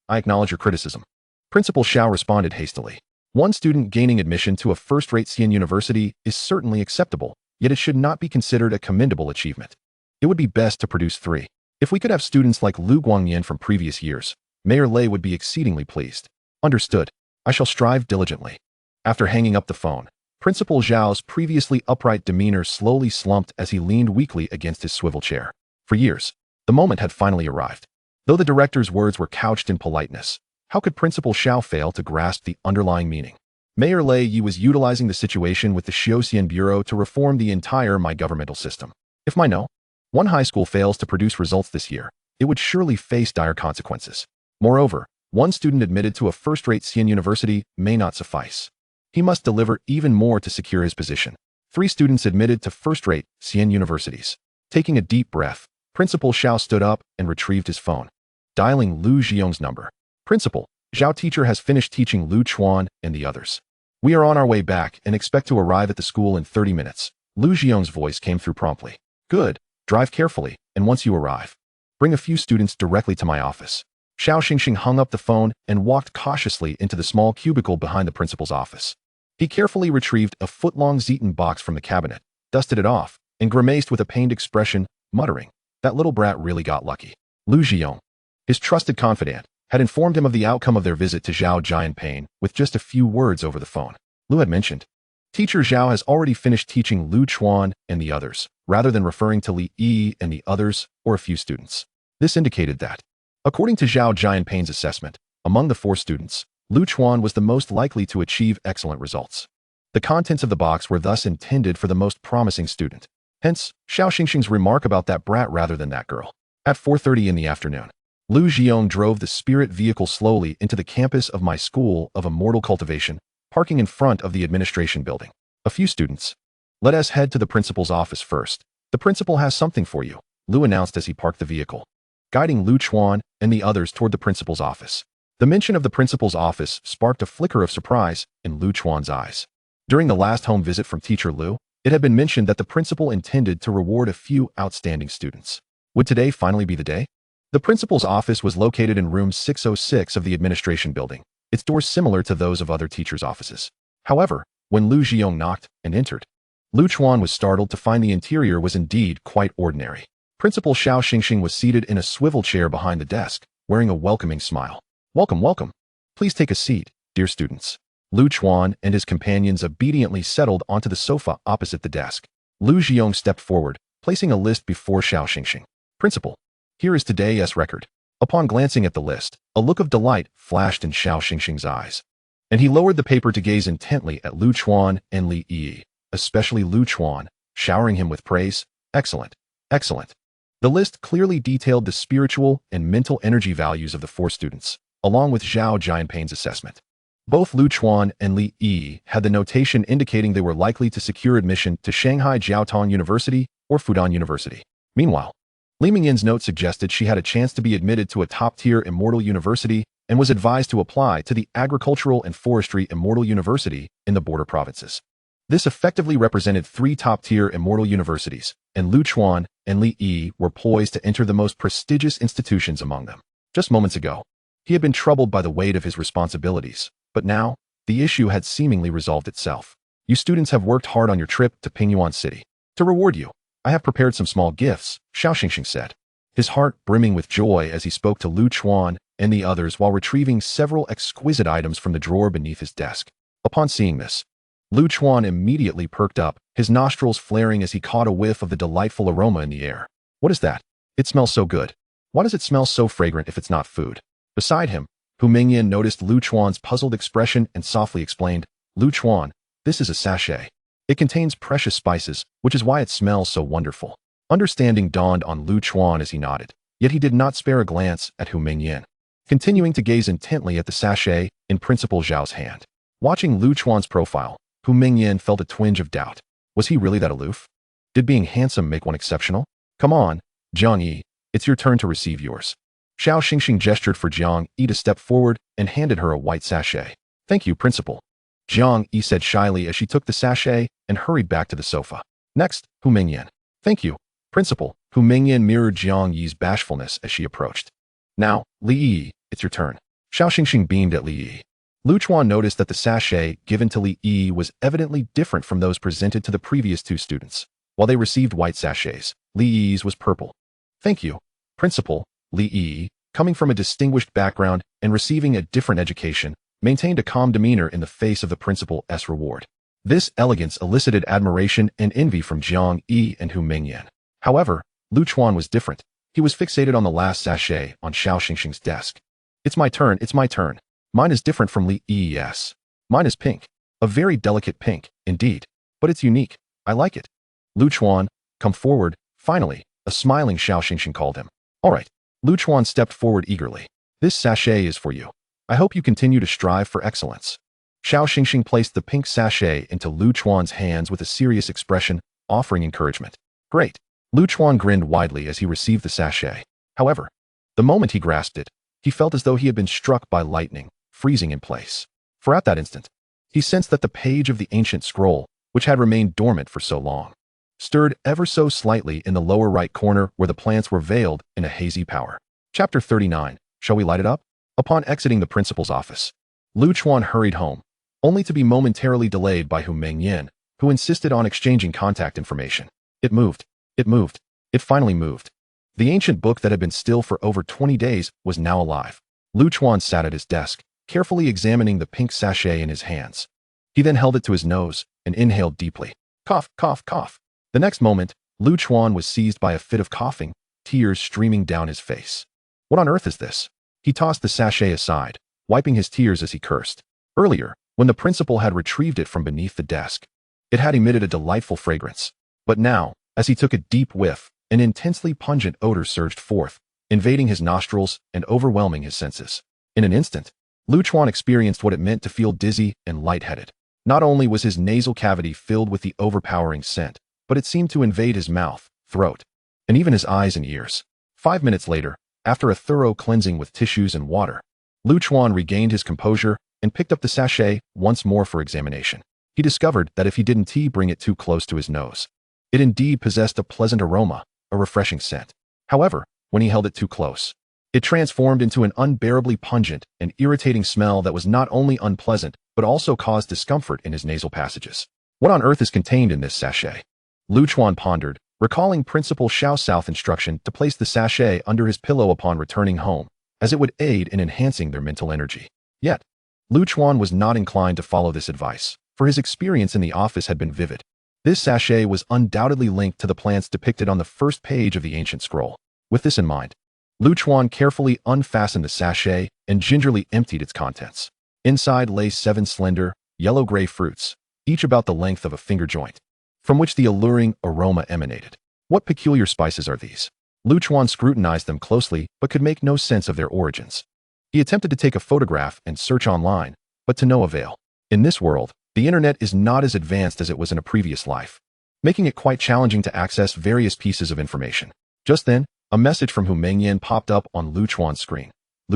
I acknowledge your criticism. Principal Xiao responded hastily. One student gaining admission to a first-rate Xian University is certainly acceptable, yet it should not be considered a commendable achievement. It would be best to produce 3. If we could have students like Lu Guangyan from previous years, Mayor Lei would be exceedingly pleased. Understood. I shall strive diligently. After hanging up the phone, Principal Zhao's previously upright demeanor slowly slumped as he leaned weakly against his swivel chair. For years, the moment had finally arrived. Though the director's words were couched in politeness, how could Principal Xiao fail to grasp the underlying meaning? Mayor Lei Yi was utilizing the situation with the Xiaoxian Bureau to reform the entire my governmental system. If my no. 1 high school fails to produce results this year, it would surely face dire consequences. Moreover, 1 student admitted to a first-rate Xian University may not suffice. He must deliver even more to secure his position. 3 students admitted to first-rate Xian universities. Taking a deep breath, Principal Xiao stood up and retrieved his phone. Dialing Lu Xiong's number. Principal, Zhao teacher has finished teaching Lu Chuan and the others. We are on our way back and expect to arrive at the school in 30 minutes. Lu Xiong's voice came through promptly. Good. Drive carefully, and once you arrive, bring a few students directly to my office. Xiao Xingxing hung up the phone and walked cautiously into the small cubicle behind the principal's office. He carefully retrieved a foot-long Zeton box from the cabinet, dusted it off, and grimaced with a pained expression, muttering, "That little brat really got lucky." Lu Xiong, his trusted confidant, had informed him of the outcome of their visit to Zhao Jianping with just a few words over the phone. Lu had mentioned, Teacher Zhao has already finished teaching Lu Chuan and the others, rather than referring to Li Yi and the others or a few students. This indicated that, according to Zhao Jianping's assessment, among the 4 students, Lu Chuan was the most likely to achieve excellent results. The contents of the box were thus intended for the most promising student. Hence, Xiao Xingxing's remark about that brat rather than that girl. At 4:30 in the afternoon, Lu Jiong drove the spirit vehicle slowly into the campus of my school of immortal cultivation, parking in front of the administration building. A few students. Let us head to the principal's office first. The principal has something for you, Lu announced as he parked the vehicle, guiding Lu Chuan and the others toward the principal's office. The mention of the principal's office sparked a flicker of surprise in Lu Chuan's eyes. During the last home visit from teacher Lu, it had been mentioned that the principal intended to reward a few outstanding students. Would today finally be the day? The principal's office was located in room 606 of the administration building, its doors similar to those of other teachers' offices. However, when Lu Jiong knocked and entered, Lu Chuan was startled to find the interior was indeed quite ordinary. Principal Xiao Xingxing was seated in a swivel chair behind the desk, wearing a welcoming smile. Welcome, welcome. Please take a seat, dear students. Lu Chuan and his companions obediently settled onto the sofa opposite the desk. Lu Jiong stepped forward, placing a list before Xiao Xingxing. Principal, here is today's record. Upon glancing at the list, a look of delight flashed in Xiao Xingxing's eyes, and he lowered the paper to gaze intently at Lu Chuan and Li Yi, especially Lu Chuan, showering him with praise. Excellent, excellent. The list clearly detailed the spiritual and mental energy values of the 4 students, along with Zhao Jianping's assessment. Both Lu Chuan and Li Yi had the notation indicating they were likely to secure admission to Shanghai Jiaotong University or Fudan University. Meanwhile, Li Mingyin's note suggested she had a chance to be admitted to a top-tier immortal university and was advised to apply to the Agricultural and Forestry Immortal University in the border provinces. This effectively represented 3 top-tier immortal universities, and Lu Chuan and Li Yi were poised to enter the most prestigious institutions among them. Just moments ago, he had been troubled by the weight of his responsibilities, but now, the issue had seemingly resolved itself. You students have worked hard on your trip to Pingyuan City. To reward you, I have prepared some small gifts, Xiao Xingxing said, his heart brimming with joy as he spoke to Lu Chuan and the others while retrieving several exquisite items from the drawer beneath his desk. Upon seeing this, Lu Chuan immediately perked up, his nostrils flaring as he caught a whiff of the delightful aroma in the air. What is that? It smells so good. Why does it smell so fragrant if it's not food? Beside him, Hu Mingyan noticed Lu Chuan's puzzled expression and softly explained, Lu Chuan, this is a sachet. It contains precious spices, which is why it smells so wonderful. Understanding dawned on Lu Chuan as he nodded, yet he did not spare a glance at Hu Mingyan, continuing to gaze intently at the sachet in Principal Zhao's hand. Watching Lu Chuan's profile, Hu Mingyan felt a twinge of doubt. Was he really that aloof? Did being handsome make one exceptional? Come on, Jiang Yi, it's your turn to receive yours. Xiao Xingxing gestured for Jiang Yi to step forward and handed her a white sachet. Thank you, Principal. Jiang Yi said shyly as she took the sachet and hurried back to the sofa. Next, Hu Mingyan. Thank you, Principal. Hu Mingyan mirrored Jiang Yi's bashfulness as she approached. Now, Li Yi, it's your turn. Xiao Xingxing beamed at Li Yi. Lu Chuan noticed that the sachet given to Li Yi was evidently different from those presented to the previous 2 students. While they received white sachets, Li Yi's was purple. Thank you, Principal. Li Yi, coming from a distinguished background and receiving a different education, maintained a calm demeanor in the face of the principal's reward. This elegance elicited admiration and envy from Jiang Yi and Hu Mingyan. However, Lu Chuan was different. He was fixated on the last sachet on Xiao Xingxing's desk. It's my turn, it's my turn. Mine is different from Li Yi's. Mine is pink. A very delicate pink, indeed. But it's unique. I like it. Lu Chuan, come forward. Finally, a smiling Xiao Xingxing called him. All right. Lu Chuan stepped forward eagerly. This sachet is for you. I hope you continue to strive for excellence. Xiao Xingxing placed the pink sachet into Lu Chuan's hands with a serious expression, offering encouragement. Great. Lu Chuan grinned widely as he received the sachet. However, the moment he grasped it, he felt as though he had been struck by lightning, freezing in place. For at that instant, he sensed that the page of the ancient scroll, which had remained dormant for so long, stirred ever so slightly in the lower right corner where the plants were veiled in a hazy power. Chapter 39. Shall we light it up? Upon exiting the principal's office, Lu Chuan hurried home, only to be momentarily delayed by Hu Mingyan, who insisted on exchanging contact information. It moved. It moved. It finally moved. The ancient book that had been still for over 20 days was now alive. Lu Chuan sat at his desk, carefully examining the pink sachet in his hands. He then held it to his nose and inhaled deeply. Cough, cough, cough. The next moment, Lu Chuan was seized by a fit of coughing, tears streaming down his face. What on earth is this? He tossed the sachet aside, wiping his tears as he cursed. Earlier, when the principal had retrieved it from beneath the desk. It had emitted a delightful fragrance. But now, as he took a deep whiff, an intensely pungent odor surged forth, invading his nostrils and overwhelming his senses. In an instant, Chuan experienced what it meant to feel dizzy and lightheaded. Not only was his nasal cavity filled with the overpowering scent, but it seemed to invade his mouth, throat, and even his eyes and ears. 5 minutes later, after a thorough cleansing with tissues and water, Chuan regained his composure and picked up the sachet once more for examination. He discovered that if he didn't bring it too close to his nose, it indeed possessed a pleasant aroma, a refreshing scent. However, when he held it too close, it transformed into an unbearably pungent and irritating smell that was not only unpleasant, but also caused discomfort in his nasal passages. What on earth is contained in this sachet? Chuan pondered, recalling Principal Xiao's South instruction to place the sachet under his pillow upon returning home, as it would aid in enhancing their mental energy. Yet, Chuan was not inclined to follow this advice, for his experience in the office had been vivid. This sachet was undoubtedly linked to the plants depicted on the first page of the ancient scroll. With this in mind, Chuan carefully unfastened the sachet and gingerly emptied its contents. Inside lay 7 slender, yellow-gray fruits, each about the length of a finger joint, from which the alluring aroma emanated. What peculiar spices are these? Chuan scrutinized them closely but could make no sense of their origins. He attempted to take a photograph and search online, but to no avail. In this world, the internet is not as advanced as it was in a previous life, making it quite challenging to access various pieces of information. Just then, a message from Hu Mengyan popped up on Chuan's screen.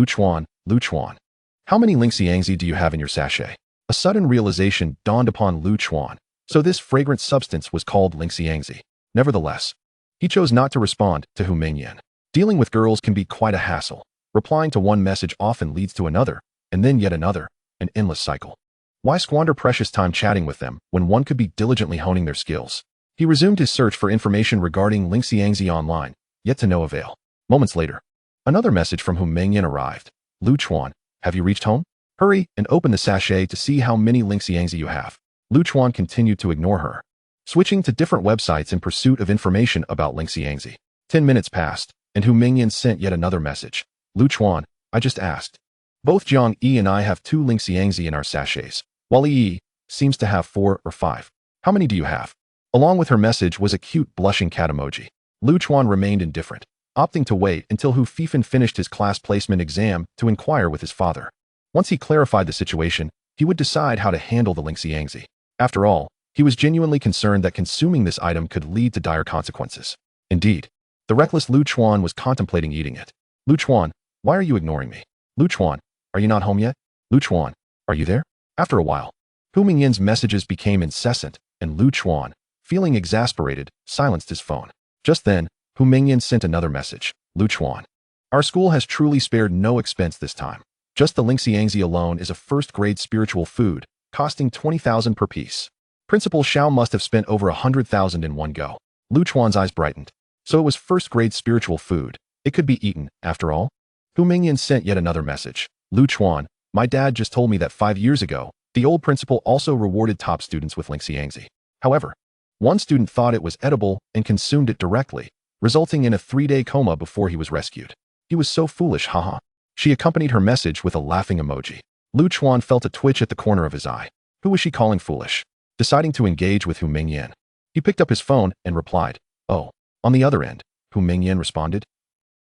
Chuan. How many Lingxiangzi do you have in your sachet? A sudden realization dawned upon Chuan. So this fragrant substance was called Lingxiangzi. Nevertheless, he chose not to respond to Hu Mengyan. Dealing with girls can be quite a hassle. Replying to one message often leads to another, and then yet another, an endless cycle. Why squander precious time chatting with them when one could be diligently honing their skills? He resumed his search for information regarding Lingxiangzi online, yet to no avail. Moments later, another message from Hu Mengyan arrived. Chuan, have you reached home? Hurry and open the sachet to see how many Lingxiangzi you have. Chuan continued to ignore her, switching to different websites in pursuit of information about Lingxiangzi. 10 minutes passed, and Hu Mengyan sent yet another message. Chuan, I just asked. Both Jiang Yi and I have 2 Lingxiangzi in our sachets, while Yi seems to have 4 or 5. How many do you have? Along with her message was a cute blushing cat emoji. Chuan remained indifferent, opting to wait until Hu Fifan finished his class placement exam to inquire with his father. Once he clarified the situation, he would decide how to handle the Lingxiangzi. After all, he was genuinely concerned that consuming this item could lead to dire consequences. Indeed, the reckless Chuan was contemplating eating it. Chuan, why are you ignoring me? Chuan, are you not home yet? Chuan, are you there? After a while, Hu Mengyan's messages became incessant, and Chuan, feeling exasperated, silenced his phone. Just then, Hu Mengyan sent another message. Chuan, our school has truly spared no expense this time. Just the Lingxiangzi alone is a first-grade spiritual food, costing 20,000 per piece. Principal Xiao must have spent over 100,000 in one go. Chuan's eyes brightened. So it was first-grade spiritual food. It could be eaten, after all. Hu Mengyan sent yet another message. Chuan, my dad just told me that 5 years ago, the old principal also rewarded top students with Lingxiangzi. However, one student thought it was edible and consumed it directly, resulting in a 3-day coma before he was rescued. He was so foolish, haha. She accompanied her message with a laughing emoji. Chuan felt a twitch at the corner of his eye. Who was she calling foolish? Deciding to engage with Hu Mengyan, he picked up his phone and replied, oh. On the other end, Hu Mengyan responded.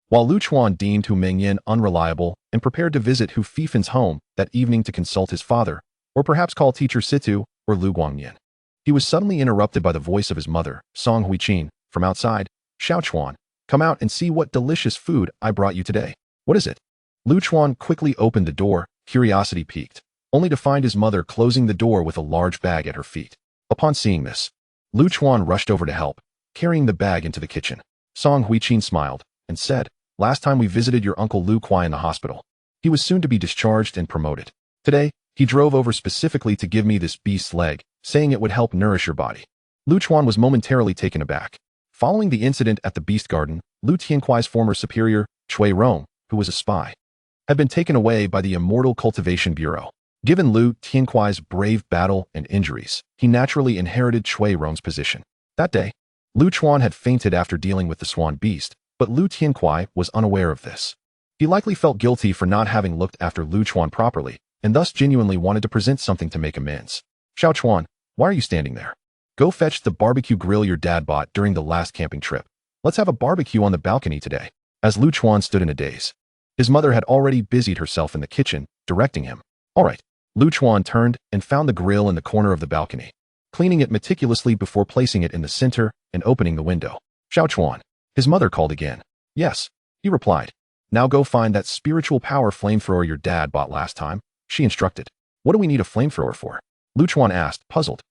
While Chuan deemed Hu Mengyan unreliable and prepared to visit Hu Fifan's home that evening to consult his father, or perhaps call teacher Situ or Lu Guangnian, he was suddenly interrupted by the voice of his mother, Song Huiqin, from outside. Xiao Chuan, come out and see what delicious food I brought you today. What is it? Chuan quickly opened the door, curiosity piqued, only to find his mother closing the door with a large bag at her feet. Upon seeing this, Chuan rushed over to help, carrying the bag into the kitchen. Song Huiqin smiled and said, last time we visited your uncle Lu Kuai in the hospital. He was soon to be discharged and promoted. Today, he drove over specifically to give me this beast's leg, saying it would help nourish your body. Chuan was momentarily taken aback. Following the incident at the Beast Garden, Lu Tiankuai's former superior, Cui Rong, who was a spy, had been taken away by the Immortal Cultivation Bureau. Given Lu Tiankuai's brave battle and injuries, he naturally inherited Cui Rong's position. That day, Chuan had fainted after dealing with the swan beast, but Lu Tiankuai was unaware of this. He likely felt guilty for not having looked after Chuan properly, and thus genuinely wanted to present something to make amends. Xiao Chuan, why are you standing there? Go fetch the barbecue grill your dad bought during the last camping trip. Let's have a barbecue on the balcony today. As Lu Chuan stood in a daze, his mother had already busied herself in the kitchen, directing him. All right. Lu Chuan turned and found the grill in the corner of the balcony, cleaning it meticulously before placing it in the center and opening the window. Xiao Chuan, his mother called again. Yes, he replied. Now go find that spiritual power flamethrower your dad bought last time, she instructed. What do we need a flamethrower for? Lu Chuan asked, puzzled.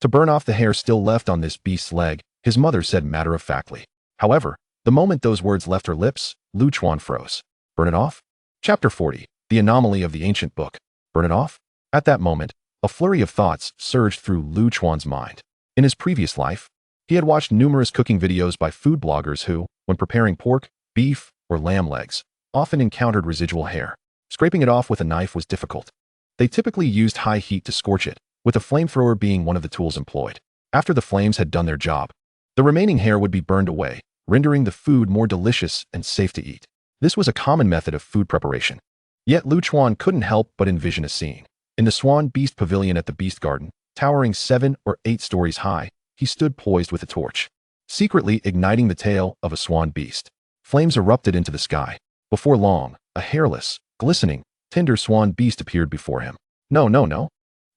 To burn off the hair still left on this beast's leg, his mother said matter-of-factly. However, the moment those words left her lips, Lu Chuan froze. Burn it off? Chapter 40, The Anomaly of the Ancient Book. Burn it off? At that moment, a flurry of thoughts surged through Lu Chuan's mind. In his previous life, he had watched numerous cooking videos by food bloggers who, when preparing pork, beef, or lamb legs, often encountered residual hair. Scraping it off with a knife was difficult. They typically used high heat to scorch it, with a flamethrower being one of the tools employed. After the flames had done their job, the remaining hair would be burned away, rendering the food more delicious and safe to eat. This was a common method of food preparation. Yet Lu Chuan couldn't help but envision a scene. In the Swan Beast Pavilion at the Beast Garden, towering 7 or 8 stories high, he stood poised with a torch, secretly igniting the tail of a swan beast. Flames erupted into the sky. Before long, a hairless, glistening, tender swan beast appeared before him. No.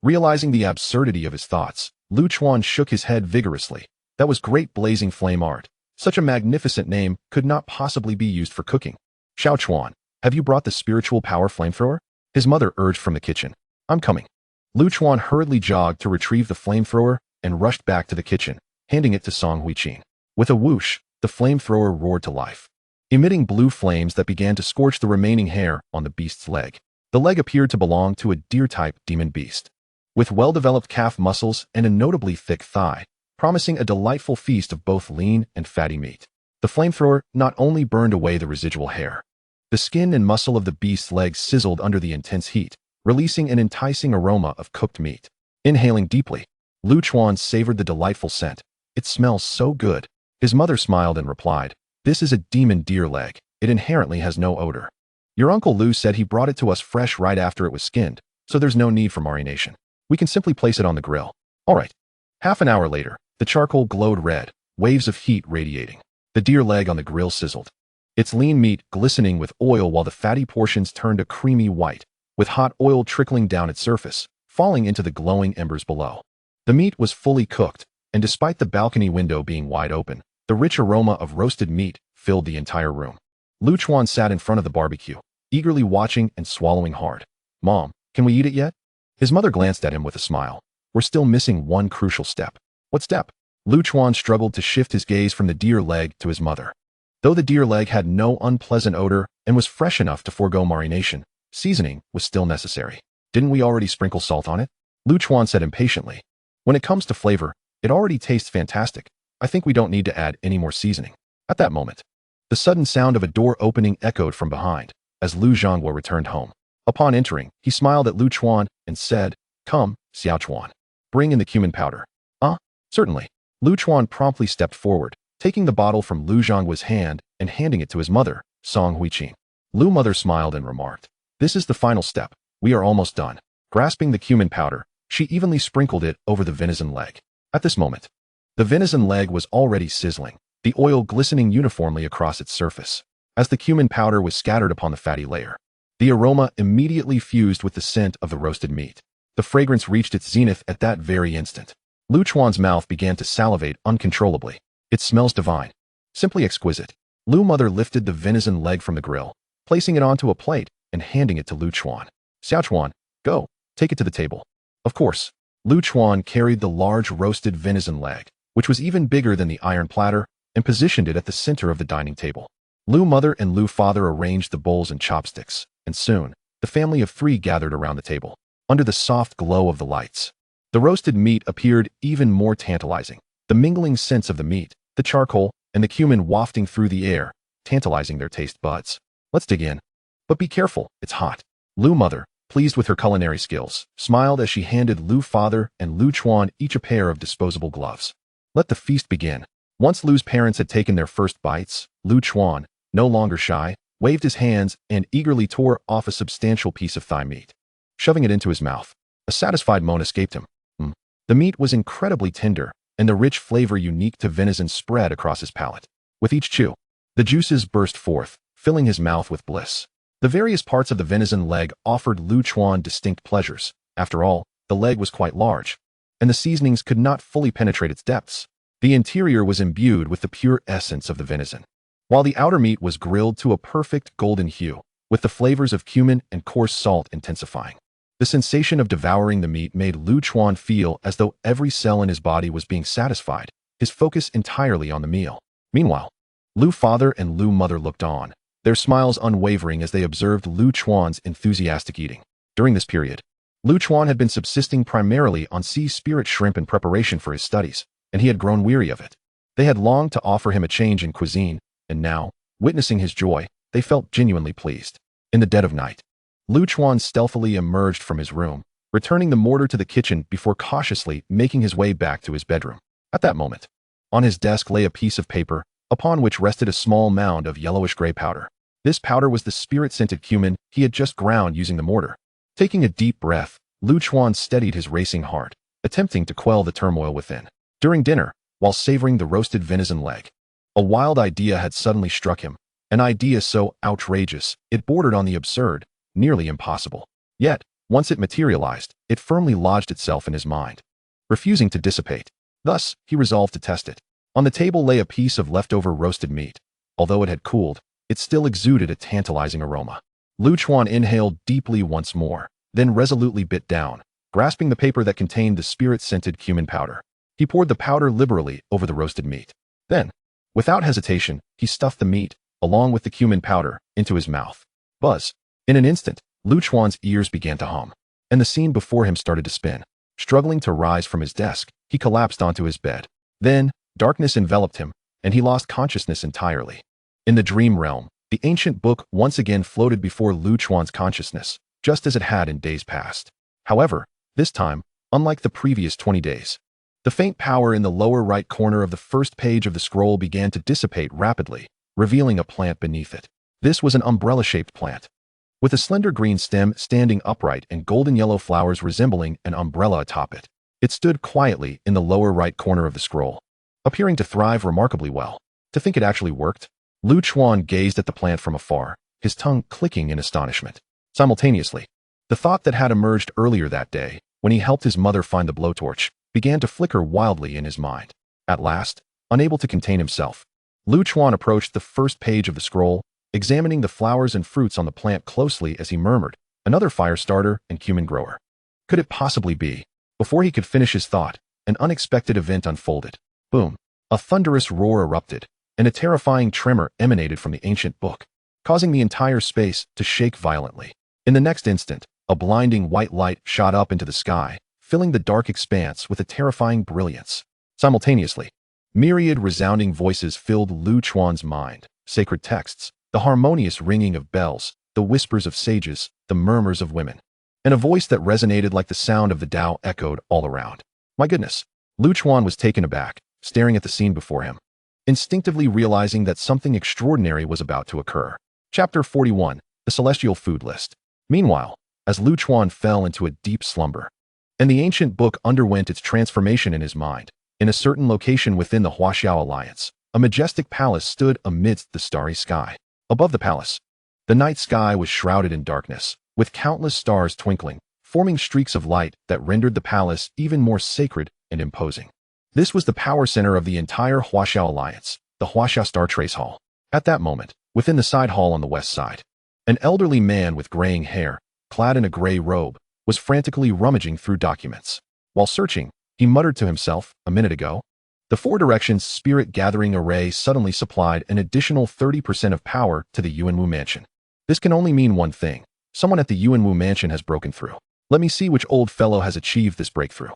Realizing the absurdity of his thoughts, Lu Chuan shook his head vigorously. That was great blazing flame art. Such a magnificent name could not possibly be used for cooking. Xiao Chuan, have you brought the spiritual power flamethrower? His mother urged from the kitchen. I'm coming. Lu Chuan hurriedly jogged to retrieve the flamethrower and rushed back to the kitchen, handing it to Song Huiqin. With a whoosh, the flamethrower roared to life, emitting blue flames that began to scorch the remaining hair on the beast's leg. The leg appeared to belong to a deer-type demon beast, with well-developed calf muscles and a notably thick thigh, promising a delightful feast of both lean and fatty meat. The flamethrower not only burned away the residual hair. The skin and muscle of the beast's legs sizzled under the intense heat, releasing an enticing aroma of cooked meat. Inhaling deeply, Lu Chuan savored the delightful scent. It smells so good. His mother smiled and replied, this is a demon deer leg. It inherently has no odor. Your Uncle Lu said he brought it to us fresh right after it was skinned, so there's no need for marination. We can simply place it on the grill. All right. Half an hour later, the charcoal glowed red, waves of heat radiating. The deer leg on the grill sizzled, its lean meat glistening with oil while the fatty portions turned a creamy white, with hot oil trickling down its surface, falling into the glowing embers below. The meat was fully cooked, and despite the balcony window being wide open, the rich aroma of roasted meat filled the entire room. Lu Chuan sat in front of the barbecue, eagerly watching and swallowing hard. Mom, can we eat it yet? His mother glanced at him with a smile. We're still missing one crucial step. What step? Lu Chuan struggled to shift his gaze from the deer leg to his mother. Though the deer leg had no unpleasant odor and was fresh enough to forego marination, seasoning was still necessary. Didn't we already sprinkle salt on it? Lu Chuan said impatiently. When it comes to flavor, it already tastes fantastic. I think we don't need to add any more seasoning. At that moment, the sudden sound of a door opening echoed from behind, as Lu Zhongguo returned home. Upon entering, he smiled at Lu Chuan and said, Come, Xiao Chuan. Bring in the cumin powder. Certainly. Lu Chuan promptly stepped forward, taking the bottle from Lu Zhongguo's hand and handing it to his mother, Song Huiqin. Lu mother smiled and remarked, This is the final step. We are almost done. Grasping the cumin powder, she evenly sprinkled it over the venison leg. At this moment, the venison leg was already sizzling, the oil glistening uniformly across its surface. As the cumin powder was scattered upon the fatty layer, the aroma immediately fused with the scent of the roasted meat. The fragrance reached its zenith at that very instant. Lu Chuan's mouth began to salivate uncontrollably. It smells divine. Simply exquisite. Lu mother lifted the venison leg from the grill, placing it onto a plate and handing it to Lu Chuan. Xiao Chuan, go, take it to the table. Of course, Lu Chuan carried the large roasted venison leg, which was even bigger than the iron platter, and positioned it at the center of the dining table. Lu mother and Lu father arranged the bowls and chopsticks, and soon, the family of 3 gathered around the table, under the soft glow of the lights. The roasted meat appeared even more tantalizing, the mingling scents of the meat, the charcoal, and the cumin wafting through the air, tantalizing their taste buds. Let's dig in. But be careful, it's hot. Lu mother, pleased with her culinary skills, smiled as she handed Lu father and Lu Chuan each a pair of disposable gloves. Let the feast begin. Once Lu's parents had taken their first bites, Lu Chuan, no longer shy, waved his hands and eagerly tore off a substantial piece of thigh meat. shoving it into his mouth. A satisfied moan escaped him. The meat was incredibly tender, and the rich flavor unique to venison spread across his palate. With each chew, the juices burst forth, filling his mouth with bliss. The various parts of the venison leg offered Lu Chuan distinct pleasures. After all, the leg was quite large, and the seasonings could not fully penetrate its depths. The interior was imbued with the pure essence of the venison, while the outer meat was grilled to a perfect golden hue, with the flavors of cumin and coarse salt intensifying. The sensation of devouring the meat made Lu Chuan feel as though every cell in his body was being satisfied, his focus entirely on the meal. Meanwhile, Lu father and Lu mother looked on, their smiles unwavering as they observed Lu Chuan's enthusiastic eating. During this period, Lu Chuan had been subsisting primarily on sea spirit shrimp in preparation for his studies, and he had grown weary of it. They had longed to offer him a change in cuisine, and now, witnessing his joy, they felt genuinely pleased. In the dead of night, Lu Chuan stealthily emerged from his room, returning the mortar to the kitchen before cautiously making his way back to his bedroom. At that moment, on his desk lay a piece of paper, upon which rested a small mound of yellowish-gray powder. This powder was the spirit-scented cumin he had just ground using the mortar. Taking a deep breath, Lu Chuan steadied his racing heart, attempting to quell the turmoil within. During dinner, while savoring the roasted venison leg, a wild idea had suddenly struck him, an idea so outrageous it bordered on the absurd, nearly impossible. Yet, once it materialized, it firmly lodged itself in his mind, refusing to dissipate. Thus, he resolved to test it. On the table lay a piece of leftover roasted meat. Although it had cooled, it still exuded a tantalizing aroma. Lu Chuan inhaled deeply once more, then resolutely bit down, grasping the paper that contained the spirit-scented cumin powder. He poured the powder liberally over the roasted meat. Then, without hesitation, he stuffed the meat, along with the cumin powder, into his mouth. Buzz! In an instant, Lu Chuan's ears began to hum, and the scene before him started to spin. Struggling to rise from his desk, he collapsed onto his bed. Then, darkness enveloped him, and he lost consciousness entirely. In the dream realm, the ancient book once again floated before Lu Chuan's consciousness, just as it had in days past. However, this time, unlike the previous 20 days, the faint power in the lower right corner of the first page of the scroll began to dissipate rapidly, revealing a plant beneath it. This was an umbrella-shaped plant, with a slender green stem standing upright and golden yellow flowers resembling an umbrella atop it. It stood quietly in the lower right corner of the scroll, appearing to thrive remarkably well. To think it actually worked, Lu Chuan gazed at the plant from afar, his tongue clicking in astonishment. Simultaneously, the thought that had emerged earlier that day, when he helped his mother find the blowtorch, began to flicker wildly in his mind. At last, unable to contain himself, Lu Chuan approached the first page of the scroll, examining the flowers and fruits on the plant closely as he murmured, "Another fire starter and cumin grower. Could it possibly be?" Before he could finish his thought, an unexpected event unfolded. Boom! A thunderous roar erupted, and a terrifying tremor emanated from the ancient book, causing the entire space to shake violently. In the next instant, a blinding white light shot up into the sky, filling the dark expanse with a terrifying brilliance. Simultaneously, myriad resounding voices filled Lu Chuan's mind, sacred texts, the harmonious ringing of bells, the whispers of sages, the murmurs of women, and a voice that resonated like the sound of the Tao echoed all around. My goodness! Lu Chuan was taken aback, staring at the scene before him, instinctively realizing that something extraordinary was about to occur. Chapter 41, The Celestial Food List. Meanwhile, as Lu Chuan fell into a deep slumber, and the ancient book underwent its transformation in his mind, in a certain location within the Huaxiao Alliance, a majestic palace stood amidst the starry sky. Above the palace, the night sky was shrouded in darkness, with countless stars twinkling, forming streaks of light that rendered the palace even more sacred and imposing. This was the power center of the entire Huaxiao Alliance, the Huaxia Star Trace Hall. At that moment, within the side hall on the west side, an elderly man with graying hair, clad in a gray robe, was frantically rummaging through documents. While searching, he muttered to himself, "A minute ago, the Four Directions Spirit Gathering Array suddenly supplied an additional 30% of power to the Yuanwu Mansion. This can only mean one thing. Someone at the Yuanwu Mansion has broken through. Let me see which old fellow has achieved this breakthrough.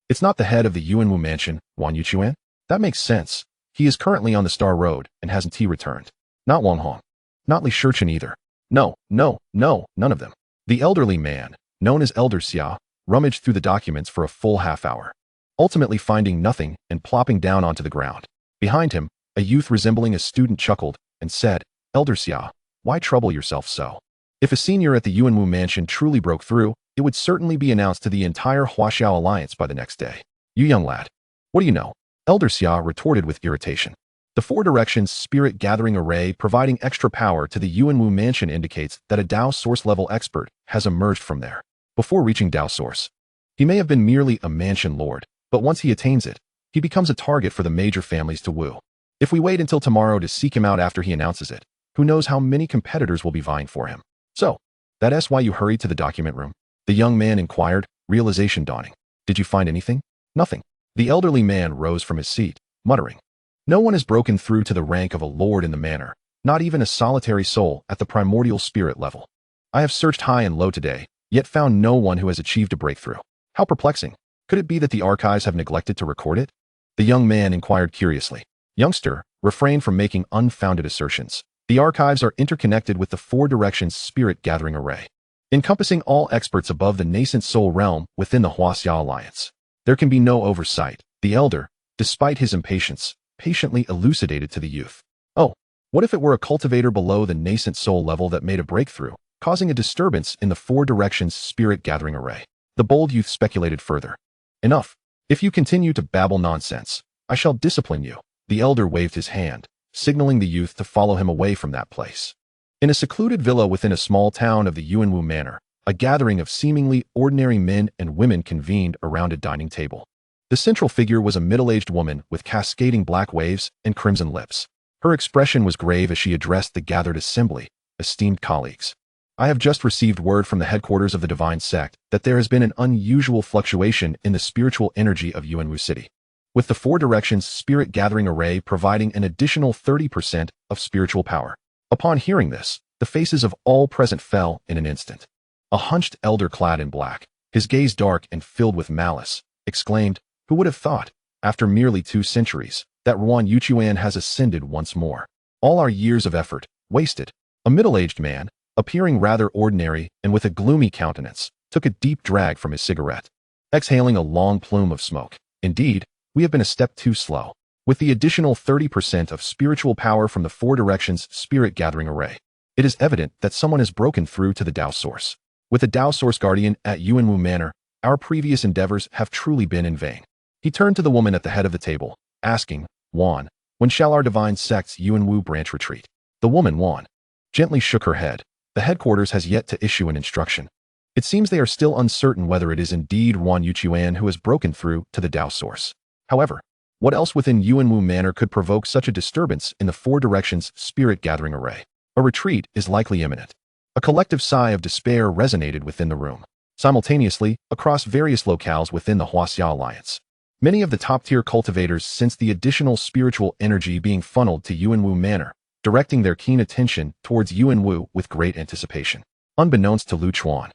It's not the head of the Yuanwu Mansion, Wang Yuchuan? That makes sense. He is currently on the Star Road and hasn't returned. Not Wang Hong. Not Li Shurchen either. No, none of them." The elderly man, known as Elder Xia, rummaged through the documents for a full half hour, ultimately finding nothing and plopping down onto the ground. Behind him, a youth resembling a student chuckled and said, "Elder Xia, why trouble yourself so? If a senior at the Yuanwu mansion truly broke through, it would certainly be announced to the entire Huaxiao alliance by the next day. You young lad. What do you know? Elder Xia retorted with irritation. The Four Directions Spirit Gathering Array providing extra power to the Yuanwu mansion indicates that a Dao Source level expert has emerged from there. Before reaching Dao Source, he may have been merely a mansion lord, but once he attains it, he becomes a target for the major families to woo. If we wait until tomorrow to seek him out after he announces it, who knows how many competitors will be vying for him. So, that's why you hurried to the document room? The young man inquired, realization dawning. Did you find anything? Nothing. The elderly man rose from his seat, muttering. No one has broken through to the rank of a lord in the manor, not even a solitary soul at the primordial spirit level. I have searched high and low today, yet found no one who has achieved a breakthrough. How perplexing. Could it be that the archives have neglected to record it? The young man inquired curiously. Youngster, refrain from making unfounded assertions. The archives are interconnected with the Four Directions Spirit Gathering Array, encompassing all experts above the nascent soul realm within the Huaxia Alliance. There can be no oversight, the elder, despite his impatience, patiently elucidated to the youth. Oh, what if it were a cultivator below the nascent soul level that made a breakthrough, causing a disturbance in the Four Directions Spirit Gathering Array? The bold youth speculated further. Enough. If you continue to babble nonsense, I shall discipline you. The elder waved his hand, signaling the youth to follow him away from that place. In a secluded villa within a small town of the Yuanwu Manor, a gathering of seemingly ordinary men and women convened around a dining table. The central figure was a middle-aged woman with cascading black waves and crimson lips. Her expression was grave as she addressed the gathered assembly. Esteemed colleagues, I have just received word from the headquarters of the divine sect that there has been an unusual fluctuation in the spiritual energy of Yuanwu City, with the Four Directions Spirit Gathering Array providing an additional 30% of spiritual power. Upon hearing this, the faces of all present fell in an instant. A hunched elder clad in black, his gaze dark and filled with malice, exclaimed, who would have thought, after merely 2 centuries, that Ruan Yuchuan has ascended once more? All our years of effort, wasted. A middle-aged man, appearing rather ordinary and with a gloomy countenance, took a deep drag from his cigarette, exhaling a long plume of smoke. Indeed, we have been a step too slow. With the additional 30% of spiritual power from the Four Directions Spirit Gathering Array, it is evident that someone has broken through to the Dao Source. With the Dao Source Guardian at Yuanwu Manor, our previous endeavors have truly been in vain. He turned to the woman at the head of the table, asking, Wan, when shall our divine sect's Yuanwu branch retreat? The woman, Wan, gently shook her head. The headquarters has yet to issue an instruction. It seems they are still uncertain whether it is indeed Ruan Yuchuan who has broken through to the Dao Source. However, what else within Yuanwu Manor could provoke such a disturbance in the Four Directions Spirit Gathering Array? A retreat is likely imminent. A collective sigh of despair resonated within the room. Simultaneously, across various locales within the Huaxia Alliance, many of the top-tier cultivators sensed the additional spiritual energy being funneled to Yuanwu Manor, directing their keen attention towards Yuanwu with great anticipation. Unbeknownst to Lu Chuan,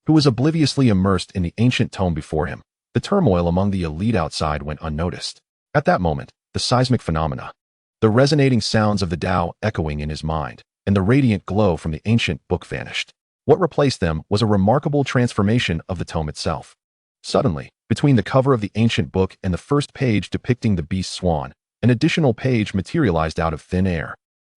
who was obliviously immersed in the ancient tome before him, the turmoil among the elite outside went unnoticed. At that moment, the seismic phenomena, the resonating sounds of the Tao echoing in his mind, and the radiant glow from the ancient book vanished. What replaced them was a remarkable transformation of the tome itself. Suddenly, between the cover of the ancient book and the first page depicting the beast swan, an additional page materialized out of thin air.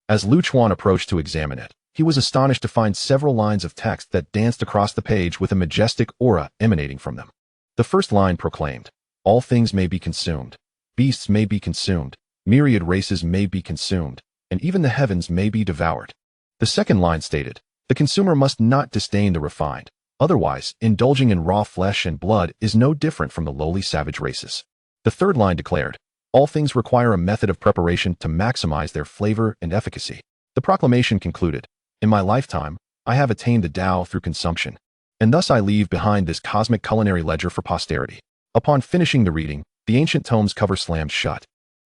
As Lu Chuan approached to examine it, he was astonished to find several lines of text that danced across the page with a majestic aura emanating from them. The first line proclaimed, all things may be consumed, beasts may be consumed, myriad races may be consumed, and even the heavens may be devoured. The second line stated, the consumer must not disdain the refined, otherwise, indulging in raw flesh and blood is no different from the lowly savage races. The third line declared, all things require a method of preparation to maximize their flavor and efficacy. The proclamation concluded, in my lifetime, I have attained the Tao through consumption, and thus I leave behind this cosmic culinary ledger for posterity. Upon finishing the reading, the ancient tome's cover slammed shut,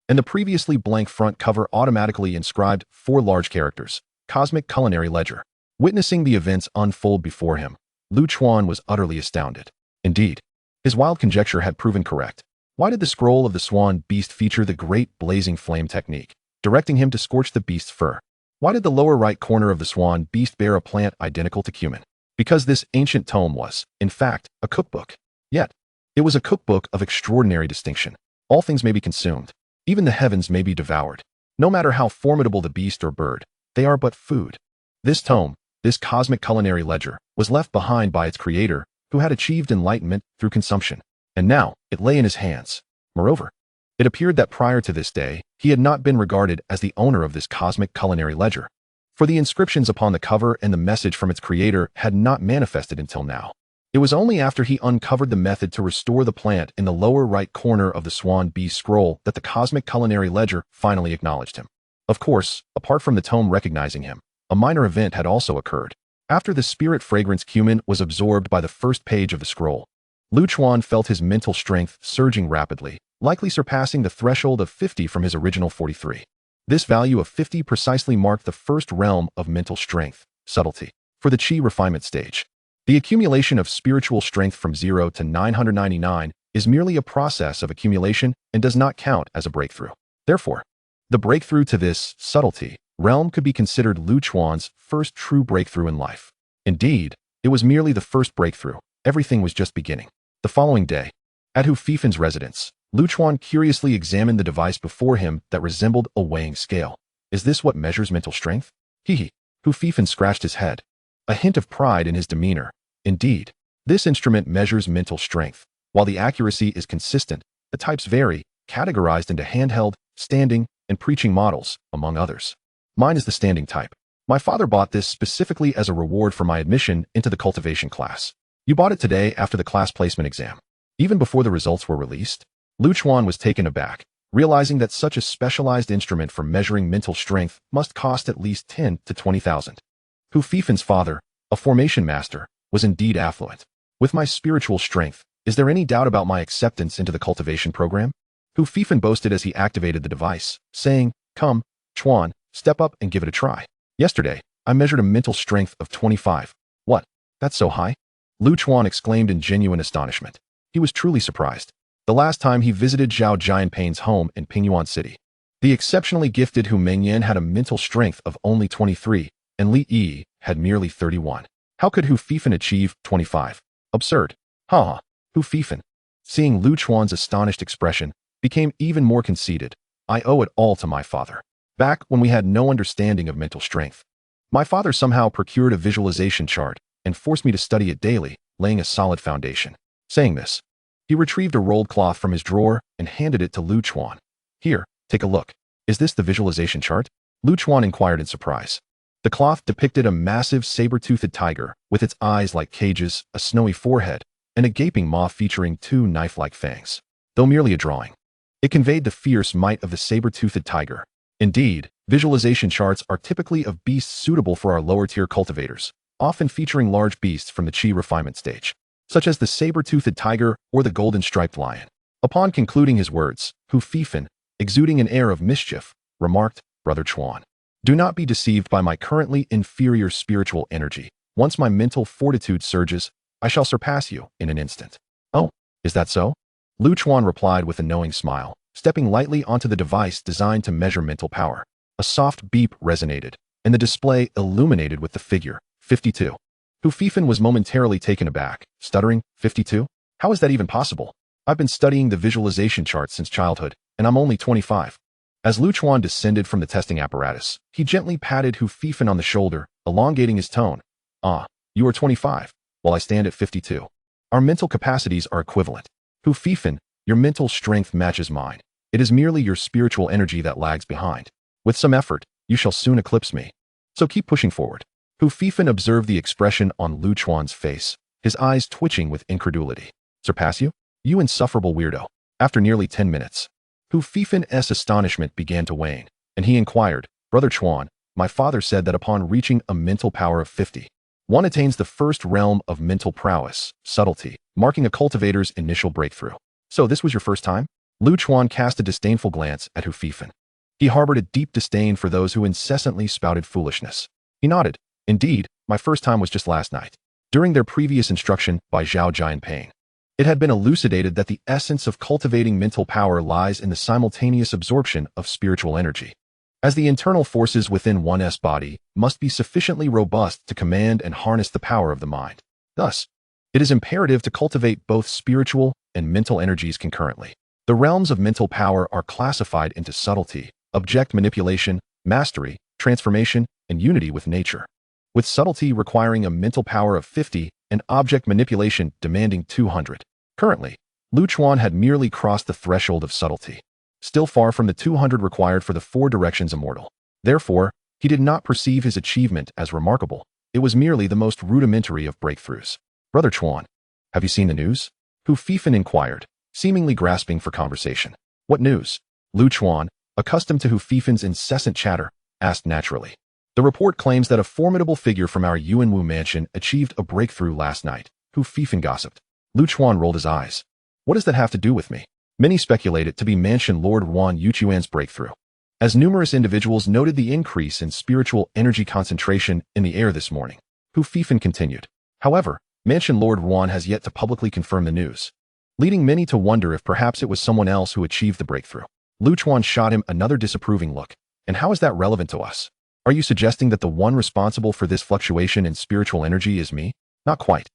and the previously blank front cover automatically inscribed 4 large characters, Cosmic Culinary Ledger. Witnessing the events unfold before him, Lu Chuan was utterly astounded. Indeed, his wild conjecture had proven correct. Why did the scroll of the swan beast feature the great blazing flame technique, directing him to scorch the beast's fur? Why did the lower right corner of the swan beast bear a plant identical to cumin? Because this ancient tome was, in fact, a cookbook. Yet, it was a cookbook of extraordinary distinction. All things may be consumed. Even the heavens may be devoured. No matter how formidable the beast or bird, they are but food. This tome, This cosmic culinary ledger was left behind by its creator, who had achieved enlightenment through consumption, and now it lay in his hands. Moreover, it appeared that prior to this day, he had not been regarded as the owner of this cosmic culinary ledger, for the inscriptions upon the cover and the message from its creator had not manifested until now. It was only after he uncovered the method to restore the plant in the lower right corner of the Swan Beast scroll that the cosmic culinary ledger finally acknowledged him. Of course, apart from the tome recognizing him, a minor event had also occurred. After the spirit fragrance cumin was absorbed by the first page of the scroll, Chuan felt his mental strength surging rapidly, likely surpassing the threshold of 50 from his original 43. This value of 50 precisely marked the first realm of mental strength, subtlety, for the Qi refinement stage. The accumulation of spiritual strength from 0 to 999 is merely a process of accumulation and does not count as a breakthrough. Therefore, the breakthrough to this subtlety realm could be considered Chuan's first true breakthrough in life. Indeed, it was merely the first breakthrough. Everything was just beginning. The following day, at Hu Fifan's residence, Chuan curiously examined the device before him that resembled a weighing scale. Is this what measures mental strength? Hu Fifan scratched his head, a hint of pride in his demeanor. Indeed, this instrument measures mental strength. While the accuracy is consistent, the types vary, categorized into handheld, standing, and preaching models, among others. Mine is the standing type. My father bought this specifically as a reward for my admission into the cultivation class. You bought it today after the class placement exam. Even before the results were released? Chuan was taken aback, realizing that such a specialized instrument for measuring mental strength must cost at least 10 to 20,000. Hu Fifan's father, a formation master, was indeed affluent. With my spiritual strength, is there any doubt about my acceptance into the cultivation program? Hu Fifan boasted as he activated the device, saying, "Come, Chuan, step up and give it a try. Yesterday, I measured a mental strength of 25. What? That's so high?" Chuan exclaimed in genuine astonishment. He was truly surprised. The last time he visited Zhao Jianping's home in Pingyuan City, the exceptionally gifted Hu Mengyan had a mental strength of only 23, and Li Yi had merely 31. How could Hu Fifan achieve 25? Absurd. Haha. Hu Fifan, seeing Chuan's astonished expression, became even more conceited. I owe it all to my father. Back when we had no understanding of mental strength, my father somehow procured a visualization chart and forced me to study it daily, laying a solid foundation. Saying this, he retrieved a rolled cloth from his drawer and handed it to Chuan. Here, take a look. Is this the visualization chart? Chuan inquired in surprise. The cloth depicted a massive saber-toothed tiger with its eyes like cages, a snowy forehead, and a gaping maw featuring 2 knife-like fangs. Though merely a drawing, it conveyed the fierce might of the saber-toothed tiger. Indeed, visualization charts are typically of beasts suitable for our lower-tier cultivators, often featuring large beasts from the Qi refinement stage, such as the saber-toothed tiger or the golden-striped lion. Upon concluding his words, Hu Fifan, exuding an air of mischief, remarked, "Brother Chuan, do not be deceived by my currently inferior spiritual energy. Once my mental fortitude surges, I shall surpass you in an instant." "Oh, is that so?" Chuan replied with a knowing smile, stepping lightly onto the device designed to measure mental power. A soft beep resonated, and the display illuminated with the figure, 52. Hu Fifan was momentarily taken aback, stuttering, 52? How is that even possible? I've been studying the visualization chart since childhood, and I'm only 25. As Chuan descended from the testing apparatus, he gently patted Hu Fifan on the shoulder, elongating his tone. "Ah, you are 25, while I stand at 52. Our mental capacities are equivalent. Hu Fifan, your mental strength matches mine. It is merely your spiritual energy that lags behind. With some effort, you shall soon eclipse me. So keep pushing forward." Hu Fifan observed the expression on Chuan's face, his eyes twitching with incredulity. "Surpass you? You insufferable weirdo." After nearly 10 minutes, Hu Fifan's astonishment began to wane, and he inquired, "Brother Chuan, my father said that upon reaching a mental power of 50, one attains the first realm of mental prowess, subtlety, marking a cultivator's initial breakthrough. So this was your first time?" Chuan cast a disdainful glance at Hu Fifan. He harbored a deep disdain for those who incessantly spouted foolishness. He nodded. "Indeed, my first time was just last night, during their previous instruction by Zhao Jianping. It had been elucidated that the essence of cultivating mental power lies in the simultaneous absorption of spiritual energy, as the internal forces within one's body must be sufficiently robust to command and harness the power of the mind. Thus, it is imperative to cultivate both spiritual and mental energies concurrently. The realms of mental power are classified into subtlety, object manipulation, mastery, transformation, and unity with nature. with subtlety requiring a mental power of 50 and object manipulation demanding 200. Currently, Lu Chuan had merely crossed the threshold of subtlety, still far from the 200 required for the 4 directions immortal. Therefore, he did not perceive his achievement as remarkable. It was merely the most rudimentary of breakthroughs. Brother Chuan, have you seen the news? Hu Fifan inquired, seemingly grasping for conversation. What news? Lu Chuan, accustomed to Hu Fifan's incessant chatter, asked naturally. The report claims that a formidable figure from our Yuanwu mansion achieved a breakthrough last night. Hu Fifan gossiped. Lu Chuan rolled his eyes. What does that have to do with me? Many speculate it to be Mansion Lord Wan Yuchuan's breakthrough, as numerous individuals noted the increase in spiritual energy concentration in the air this morning. Hu Fifan continued. However, Mansion Lord Wan has yet to publicly confirm the news, leading many to wonder if perhaps it was someone else who achieved the breakthrough. Lu Chuan shot him another disapproving look. And how is that relevant to us? Are you suggesting that the one responsible for this fluctuation in spiritual energy is me? Not quite.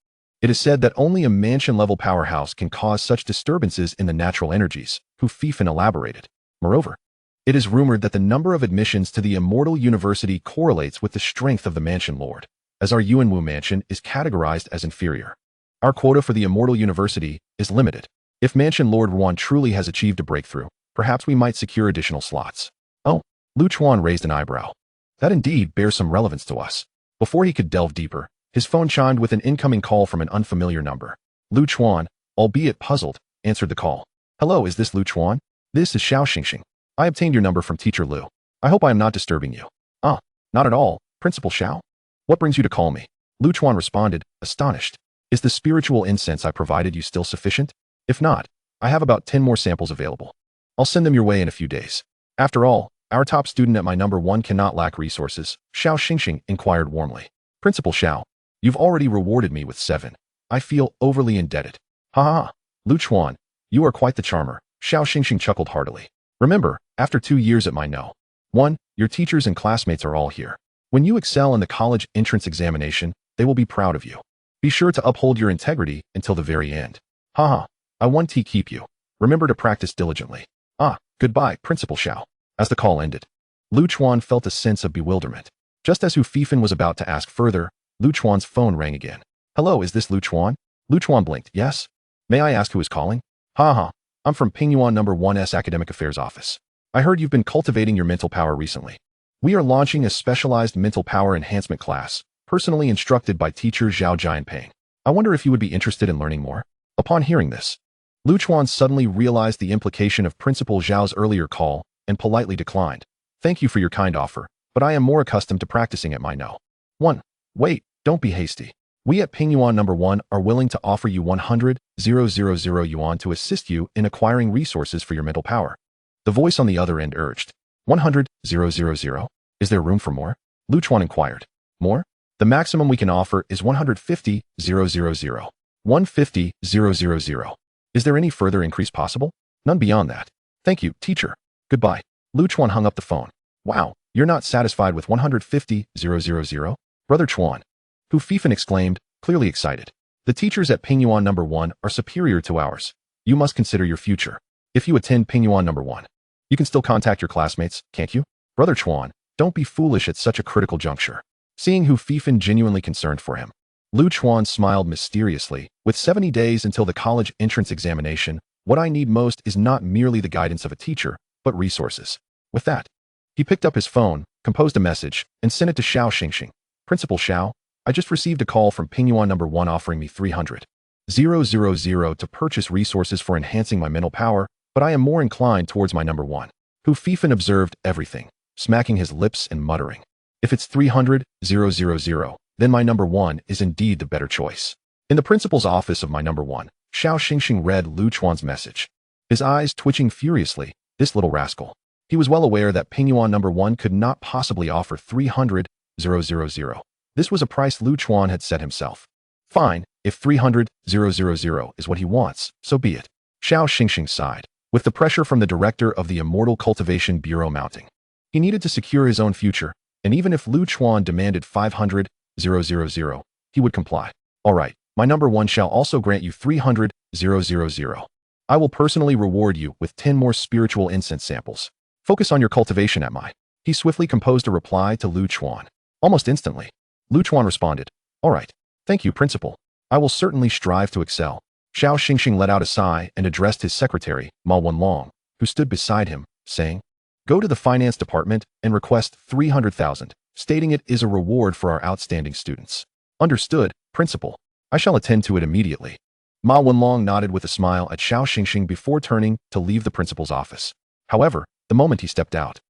It is said that only a mansion-level powerhouse can cause such disturbances in the natural energies, Hu Fifan elaborated. Moreover, it is rumored that the number of admissions to the Immortal University correlates with the strength of the Mansion Lord, as our Yuanwu mansion is categorized as inferior. Our quota for the Immortal University is limited. If Mansion Lord Wan truly has achieved a breakthrough, perhaps we might secure additional slots. Oh, Lu Chuan raised an eyebrow. That indeed bears some relevance to us. Before he could delve deeper, his phone chimed with an incoming call from an unfamiliar number. Lu Chuan, albeit puzzled, answered the call. Hello, is this Lu Chuan? This is Xiao Xingxing. I obtained your number from Teacher Lu. I hope I am not disturbing you. Ah, not at all, Principal Xiao. What brings you to call me? Lu Chuan responded, astonished. Is the spiritual incense I provided you still sufficient? If not, I have about 10 more samples available. I'll send them your way in a few days. After all, our top student at my number 1 cannot lack resources, Xiao Xingxing inquired warmly. Principal Xiao, you've already rewarded me with 7. I feel overly indebted. Ha ha, Lu Chuan, you are quite the charmer, Xiao Xingxing chuckled heartily. Remember, after 2 years at my No. 1, your teachers and classmates are all here. When you excel in the college entrance examination, they will be proud of you. Be sure to uphold your integrity until the very end. Ha ha, I want to keep you. Remember to practice diligently. Ah, goodbye, Principal Xiao. As the call ended, Lu Chuan felt a sense of bewilderment. Just as Hu Fifan was about to ask further, Lu Chuan's phone rang again. Hello, is this Lu Chuan? Lu Chuan blinked. Yes? May I ask who is calling? Ha ha, I'm from Pingyuan No. 1's Academic Affairs Office. I heard you've been cultivating your mental power recently. We are launching a specialized mental power enhancement class, personally instructed by teacher Zhao Jianping. I wonder if you would be interested in learning more? Upon hearing this, Lu Chuan suddenly realized the implication of Principal Zhao's earlier call and politely declined. Thank you for your kind offer, but I am more accustomed to practicing at my No. 1. Wait, don't be hasty. We at Pingyuan No. 1 are willing to offer you 100,000 yuan to assist you in acquiring resources for your mental power. The voice on the other end urged. 100,000? Is there room for more? Lu Chuan inquired. More? The maximum we can offer is 150,000. 150,000. Is there any further increase possible? None beyond that. Thank you, teacher. Goodbye. Lu Chuan hung up the phone. Wow, you're not satisfied with 150,000? Brother Chuan. Hu Fifan exclaimed, clearly excited. The teachers at Pingyuan No. 1 are superior to ours. You must consider your future. If you attend Pingyuan No. 1, you can still contact your classmates, can't you? Brother Chuan, don't be foolish at such a critical juncture. Seeing Hu Fifan genuinely concerned for him, Lu Chuan smiled mysteriously. With 70 days until the college entrance examination, what I need most is not merely the guidance of a teacher, but resources. With that, he picked up his phone, composed a message, and sent it to Xiao Xingxing. Principal Xiao, I just received a call from Pingyuan No. 1 offering me 300,000 to purchase resources for enhancing my mental power, but I am more inclined towards my No. 1. Hu Fifan observed everything, smacking his lips and muttering. If it's 300,000, then my No. 1 is indeed the better choice. In the principal's office of my No. 1, Xiao Xingxing read Lu Chuan's message, his eyes twitching furiously. This little rascal. He was well aware that Pingyuan No. 1 could not possibly offer 300,000. This was a price Lu Chuan had set himself. Fine, if 300,000 is what he wants, so be it. Xiao Xingxing sighed, with the pressure from the director of the Immortal Cultivation Bureau mounting. He needed to secure his own future, and even if Lu Chuan demanded 500,000, he would comply. All right, my No. 1 shall also grant you 300,000. I will personally reward you with 10 more spiritual incense samples. Focus on your cultivation at my. He swiftly composed a reply to Lu Chuan. Almost instantly, Lu Chuan responded, "All right. Thank you, principal. I will certainly strive to excel." Xiao Xingxing let out a sigh and addressed his secretary, Ma Wenlong, who stood beside him, saying, "Go to the finance department and request 300,000, stating it is a reward for our outstanding students." "Understood, principal. I shall attend to it immediately." Ma Wenlong nodded with a smile at Xiao Xingxing before turning to leave the principal's office. However, the moment he stepped out,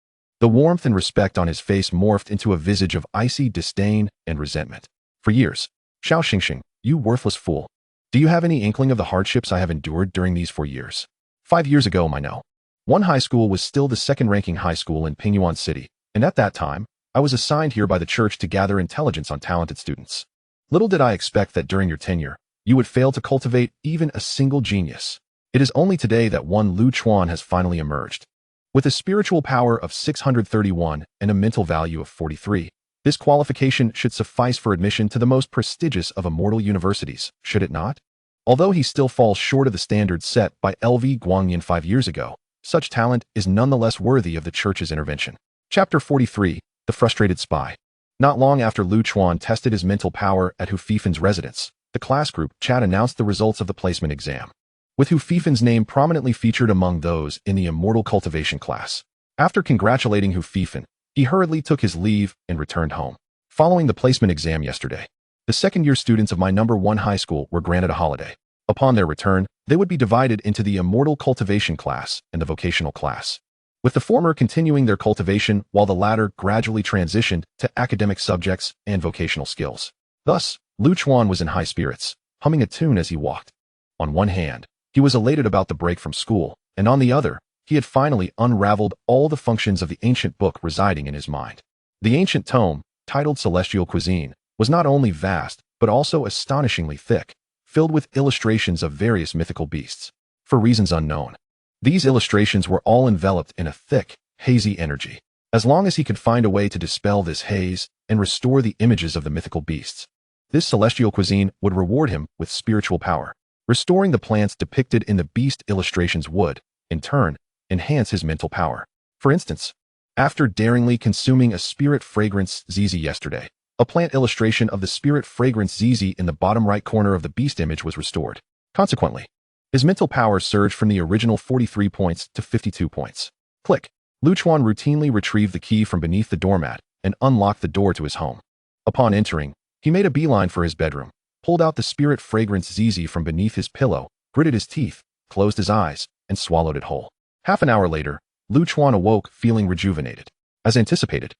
the warmth and respect on his face morphed into a visage of icy disdain and resentment. "For years, Xiao Xingxing, you worthless fool. Do you have any inkling of the hardships I have endured during these 4 years? 5 years ago, my no. One high school was still the second-ranking high school in Pingyuan City, and at that time, I was assigned here by the church to gather intelligence on talented students. Little did I expect that during your tenure, you would fail to cultivate even a single genius. It is only today that one Lu Chuan has finally emerged. With a spiritual power of 631 and a mental value of 43, this qualification should suffice for admission to the most prestigious of immortal universities, should it not? Although he still falls short of the standards set by LV Guangyan 5 years ago, such talent is nonetheless worthy of the church's intervention." Chapter 43, The Frustrated Spy. Not long after Lu Chuan tested his mental power at Hu Fifan's residence, the class group chat announced the results of the placement exam, with Hu Fifan's name prominently featured among those in the Immortal Cultivation class. After congratulating Hu Fifan, he hurriedly took his leave and returned home. Following the placement exam yesterday, the second-year students of my number 1 high school were granted a holiday. Upon their return, they would be divided into the Immortal Cultivation class and the Vocational class, with the former continuing their cultivation while the latter gradually transitioned to academic subjects and vocational skills. Thus, Lu Chuan was in high spirits, humming a tune as he walked. On one hand, he was elated about the break from school, and on the other, he had finally unraveled all the functions of the ancient book residing in his mind. The ancient tome, titled Celestial Cuisine, was not only vast, but also astonishingly thick, filled with illustrations of various mythical beasts. For reasons unknown, these illustrations were all enveloped in a thick, hazy energy. As long as he could find a way to dispel this haze and restore the images of the mythical beasts, this celestial cuisine would reward him with spiritual power. Restoring the plants depicted in the beast illustrations would, in turn, enhance his mental power. For instance, after daringly consuming a spirit fragrance zizi yesterday, a plant illustration of the spirit fragrance zizi in the bottom right corner of the beast image was restored. Consequently, his mental power surged from the original 43 points to 52 points. Click. Lu Chuan routinely retrieved the key from beneath the doormat and unlocked the door to his home. Upon entering, he made a beeline for his bedroom, pulled out the spirit fragrance zizi from beneath his pillow, gritted his teeth, closed his eyes, and swallowed it whole. Half an hour later, Lu Chuan awoke feeling rejuvenated. As anticipated,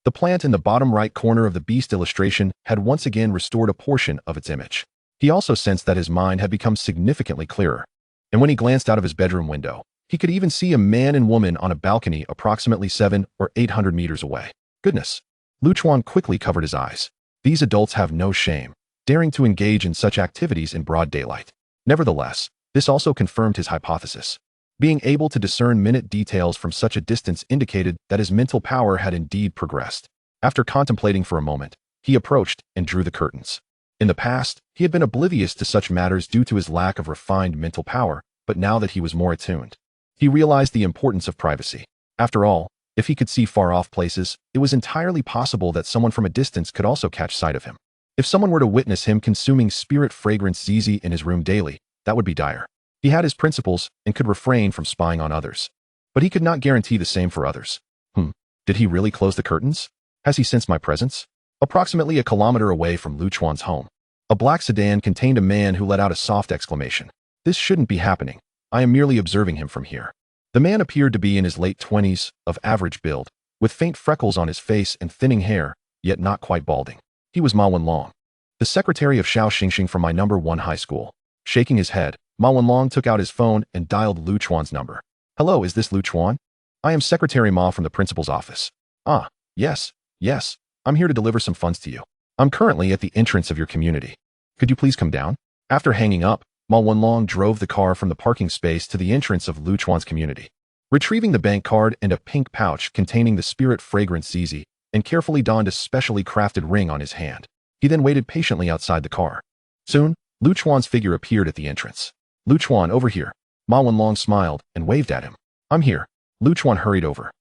the plant in the bottom right corner of the beast illustration had once again restored a portion of its image. He also sensed that his mind had become significantly clearer, and when he glanced out of his bedroom window, he could even see a man and woman on a balcony approximately 700 or 800 meters away. Goodness! Lu Chuan quickly covered his eyes. These adults have no shame, daring to engage in such activities in broad daylight. Nevertheless, this also confirmed his hypothesis. Being able to discern minute details from such a distance indicated that his mental power had indeed progressed. After contemplating for a moment, he approached and drew the curtains. In the past, he had been oblivious to such matters due to his lack of refined mental power, but now that he was more attuned, he realized the importance of privacy. After all, if he could see far-off places, it was entirely possible that someone from a distance could also catch sight of him. If someone were to witness him consuming spirit fragrance zizi in his room daily, that would be dire. He had his principles and could refrain from spying on others, but he could not guarantee the same for others. Did he really close the curtains? Has he sensed my presence? Approximately a kilometer away from Lu Chuan's home, a black sedan contained a man who let out a soft exclamation. This shouldn't be happening. I am merely observing him from here. The man appeared to be in his late 20s, of average build, with faint freckles on his face and thinning hair, yet not quite balding. He was Ma Wenlong, the secretary of Xiao Xingxing from my number 1 high school. Shaking his head, Ma Wenlong took out his phone and dialed Lu Chuan's number. "Hello, is this Lu Chuan? I am Secretary Ma from the principal's office." "Ah, yes, I'm here to deliver some funds to you. I'm currently at the entrance of your community. Could you please come down?" After hanging up, Ma Wenlong drove the car from the parking space to the entrance of Lu Chuan's community. Retrieving the bank card and a pink pouch containing the spirit fragrance zizi, and carefully donned a specially crafted ring on his hand, he then waited patiently outside the car. Soon, Lu Chuan's figure appeared at the entrance. "Lu Chuan, over here." Ma Wenlong smiled and waved at him. "I'm here." Lu Chuan hurried over.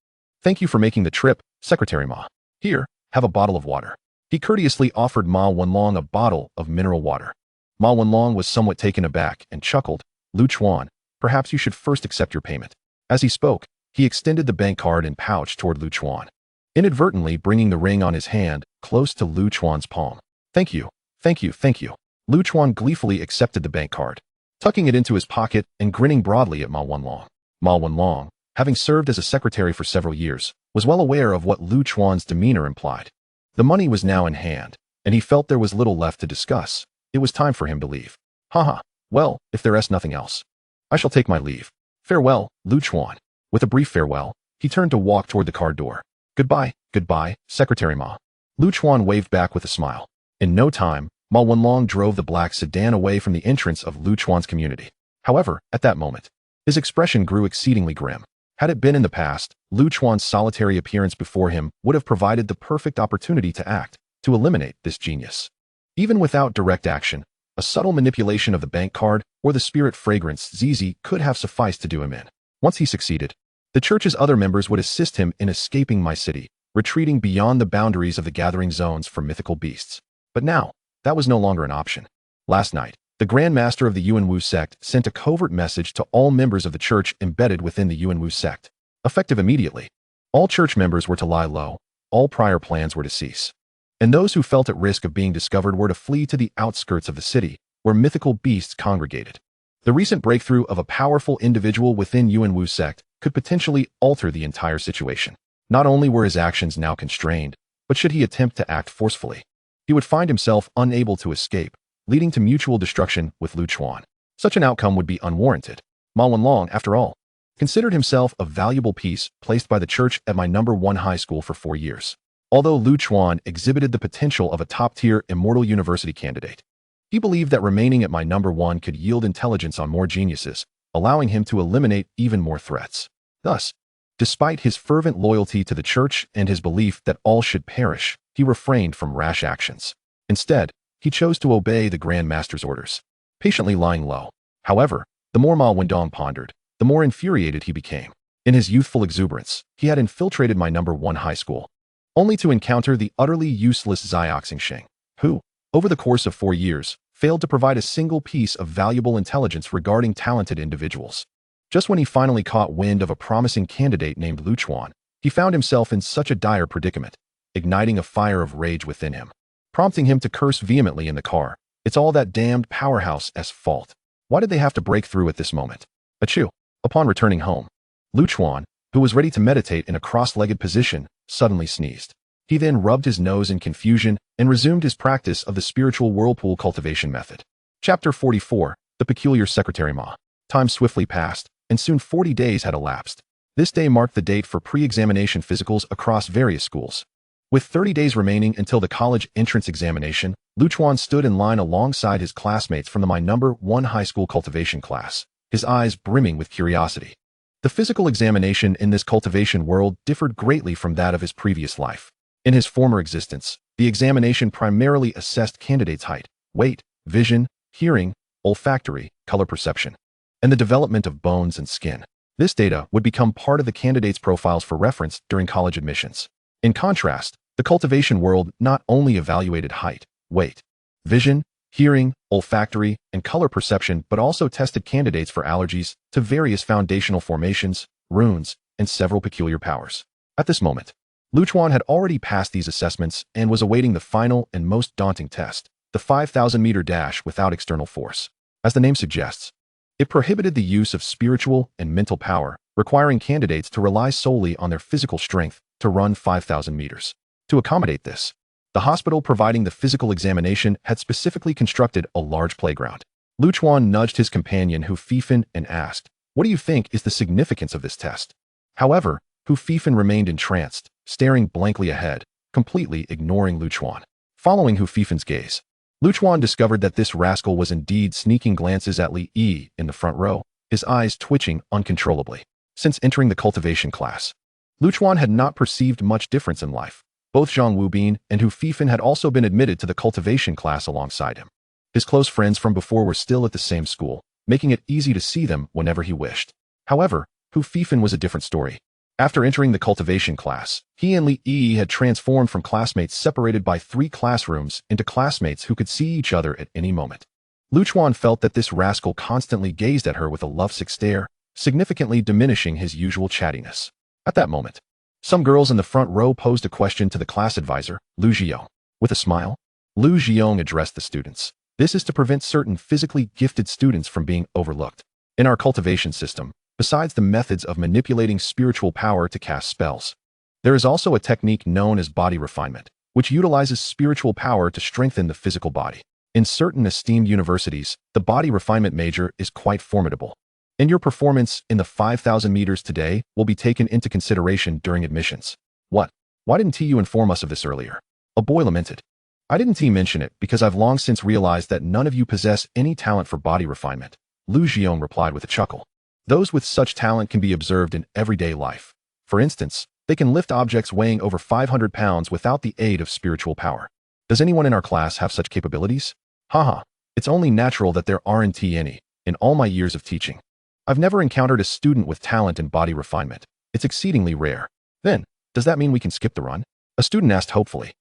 "Thank you for making the trip, Secretary Ma. Here, have a bottle of water." He courteously offered Ma Wenlong a bottle of mineral water. Ma Wenlong was somewhat taken aback and chuckled. Lu Chuan, perhaps you should first accept your payment. As he spoke, he extended the bank card and pouch toward Lu Chuan, inadvertently bringing the ring on his hand close to Lu Chuan's palm. Thank you, thank you, thank you. Lu Chuan gleefully accepted the bank card, tucking it into his pocket and grinning broadly at Ma Wenlong. Ma Wenlong, having served as a secretary for several years, was well aware of what Lu Chuan's demeanor implied. The money was now in hand, and he felt there was little left to discuss. It was time for him to leave. Haha, well, if there is nothing else, I shall take my leave. Farewell, Lu Chuan. With a brief farewell, he turned to walk toward the car door. Goodbye, goodbye, Secretary Ma. Lu Chuan waved back with a smile. In no time, Ma Wenlong drove the black sedan away from the entrance of Lu Chuan's community. However, at that moment, his expression grew exceedingly grim. Had it been in the past, Lu Chuan's solitary appearance before him would have provided the perfect opportunity to act, to eliminate this genius. Even without direct action, a subtle manipulation of the bank card or the spirit fragrance ZZ could have sufficed to do him in. Once he succeeded, the church's other members would assist him in escaping my city, retreating beyond the boundaries of the gathering zones for mythical beasts. But now, that was no longer an option. Last night, the Grand Master of the Yuanwu sect sent a covert message to all members of the church embedded within the Yuanwu sect. Effective immediately, all church members were to lie low, all prior plans were to cease. And those who felt at risk of being discovered were to flee to the outskirts of the city, where mythical beasts congregated. The recent breakthrough of a powerful individual within Yuanwu sect could potentially alter the entire situation. Not only were his actions now constrained, but should he attempt to act forcefully, he would find himself unable to escape, leading to mutual destruction with Lu Chuan. Such an outcome would be unwarranted. Ma Wenlong, after all, considered himself a valuable piece placed by the church at my #1 high school for 4 years. Although Lu Chuan exhibited the potential of a top-tier immortal university candidate, he believed that remaining at my #1 could yield intelligence on more geniuses, allowing him to eliminate even more threats. Thus, despite his fervent loyalty to the church and his belief that all should perish, he refrained from rash actions. Instead, he chose to obey the Grand Master's orders, patiently lying low. However, the more Ma Wenlong pondered, the more infuriated he became. In his youthful exuberance, he had infiltrated my #1 high school, only to encounter the utterly useless Xingxing, who, over the course of 4 years, failed to provide a single piece of valuable intelligence regarding talented individuals. Just when he finally caught wind of a promising candidate named Lu Chuan, he found himself in such a dire predicament, igniting a fire of rage within him, prompting him to curse vehemently in the car. It's all that damned powerhouse's fault. Why did they have to break through at this moment? Achoo! Upon returning home, Lu Chuan, who was ready to meditate in a cross-legged position, suddenly sneezed. He then rubbed his nose in confusion and resumed his practice of the spiritual whirlpool cultivation method. Chapter 44, The Peculiar Secretary Ma. Time swiftly passed, and soon 40 days had elapsed. This day marked the date for pre-examination physicals across various schools. With 30 days remaining until the college entrance examination, Lu Chuan stood in line alongside his classmates from the my #1 high school cultivation class, his eyes brimming with curiosity. The physical examination in this cultivation world differed greatly from that of his previous life. In his former existence, the examination primarily assessed candidates' height, weight, vision, hearing, olfactory, color perception, and the development of bones and skin. This data would become part of the candidates' profiles for reference during college admissions. In contrast, the cultivation world not only evaluated height, weight, vision, hearing, olfactory, and color perception, but also tested candidates for allergies to various foundational formations, runes, and several peculiar powers. At this moment, Lu Chuan had already passed these assessments and was awaiting the final and most daunting test, the 5,000-meter dash without external force. As the name suggests, it prohibited the use of spiritual and mental power, requiring candidates to rely solely on their physical strength to run 5,000 meters. To accommodate this, the hospital providing the physical examination had specifically constructed a large playground. Lu Chuan nudged his companion Hu Fifan and asked, "What do you think is the significance of this test?" However, Hu Fifan remained entranced, staring blankly ahead, completely ignoring Lu Chuan. Following Hu Fifan's gaze, Lu Chuan discovered that this rascal was indeed sneaking glances at Li Yi in the front row, his eyes twitching uncontrollably. Since entering the cultivation class, Lu Chuan had not perceived much difference in life. Both Zhang Wubin and Hu Fifan had also been admitted to the cultivation class alongside him. His close friends from before were still at the same school, making it easy to see them whenever he wished. However, Hu Fifan was a different story. After entering the cultivation class, he and Li Yi had transformed from classmates separated by 3 classrooms into classmates who could see each other at any moment. Lu Chuan felt that this rascal constantly gazed at her with a lovesick stare, significantly diminishing his usual chattiness. At that moment, some girls in the front row posed a question to the class advisor, Lu Zhiyong. With a smile, Lu Zhiyong addressed the students. This is to prevent certain physically gifted students from being overlooked. In our cultivation system, besides the methods of manipulating spiritual power to cast spells, there is also a technique known as body refinement, which utilizes spiritual power to strengthen the physical body. In certain esteemed universities, the body refinement major is quite formidable, and your performance in the 5,000 meters today will be taken into consideration during admissions. What? Why didn't you inform us of this earlier? A boy lamented. I didn't mention it because I've long since realized that none of you possess any talent for body refinement, Lu Zhiyong replied with a chuckle. Those with such talent can be observed in everyday life. For instance, they can lift objects weighing over 500 pounds without the aid of spiritual power. Does anyone in our class have such capabilities? Haha, it's only natural that there aren't any. In all my years of teaching, I've never encountered a student with talent in body refinement. It's exceedingly rare. Then, does that mean we can skip the run? A student asked hopefully.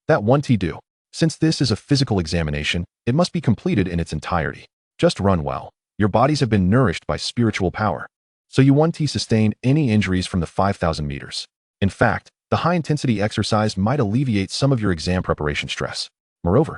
That won't do. Since this is a physical examination, it must be completed in its entirety. Just run well. Your bodies have been nourished by spiritual power, so you won't sustain any injuries from the 5,000 meters. In fact, the high-intensity exercise might alleviate some of your exam preparation stress. Moreover,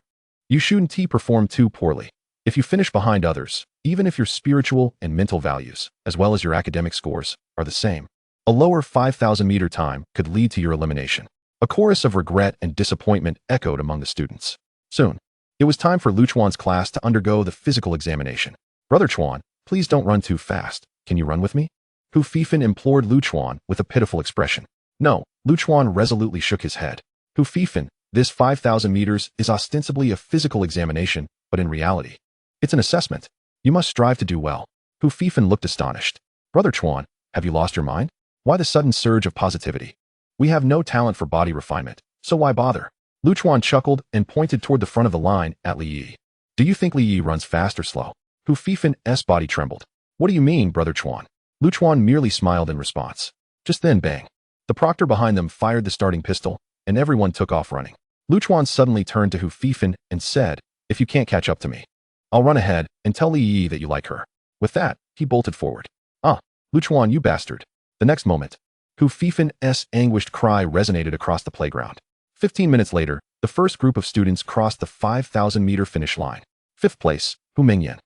you shouldn't perform too poorly. If you finish behind others, even if your spiritual and mental values, as well as your academic scores, are the same, a lower 5,000-meter time could lead to your elimination. A chorus of regret and disappointment echoed among the students. Soon, it was time for Lu Chuan's class to undergo the physical examination. Brother Chuan, please don't run too fast. Can you run with me? Hu Fifan implored Lu Chuan with a pitiful expression. No, Lu Chuan resolutely shook his head. Hu Fifan, this 5,000 meters is ostensibly a physical examination, but in reality, it's an assessment. You must strive to do well. Hu Fifan looked astonished. Brother Chuan, have you lost your mind? Why the sudden surge of positivity? We have no talent for body refinement, so why bother? Lu Chuan chuckled and pointed toward the front of the line at Li Yi. Do you think Li Yi runs fast or slow? Hu Fifan's body trembled. What do you mean, Brother Chuan? Lu Chuan merely smiled in response. Just then, bang. The proctor behind them fired the starting pistol, and everyone took off running. Lu Chuan suddenly turned to Hu Fifan and said, if you can't catch up to me, I'll run ahead and tell Li Yi that you like her. With that, he bolted forward. Ah, Lu Chuan, you bastard. The next moment, Hu Fifan's anguished cry resonated across the playground. 15 minutes later, the first group of students crossed the 5,000-meter finish line. 5th place, Hu Mingyan.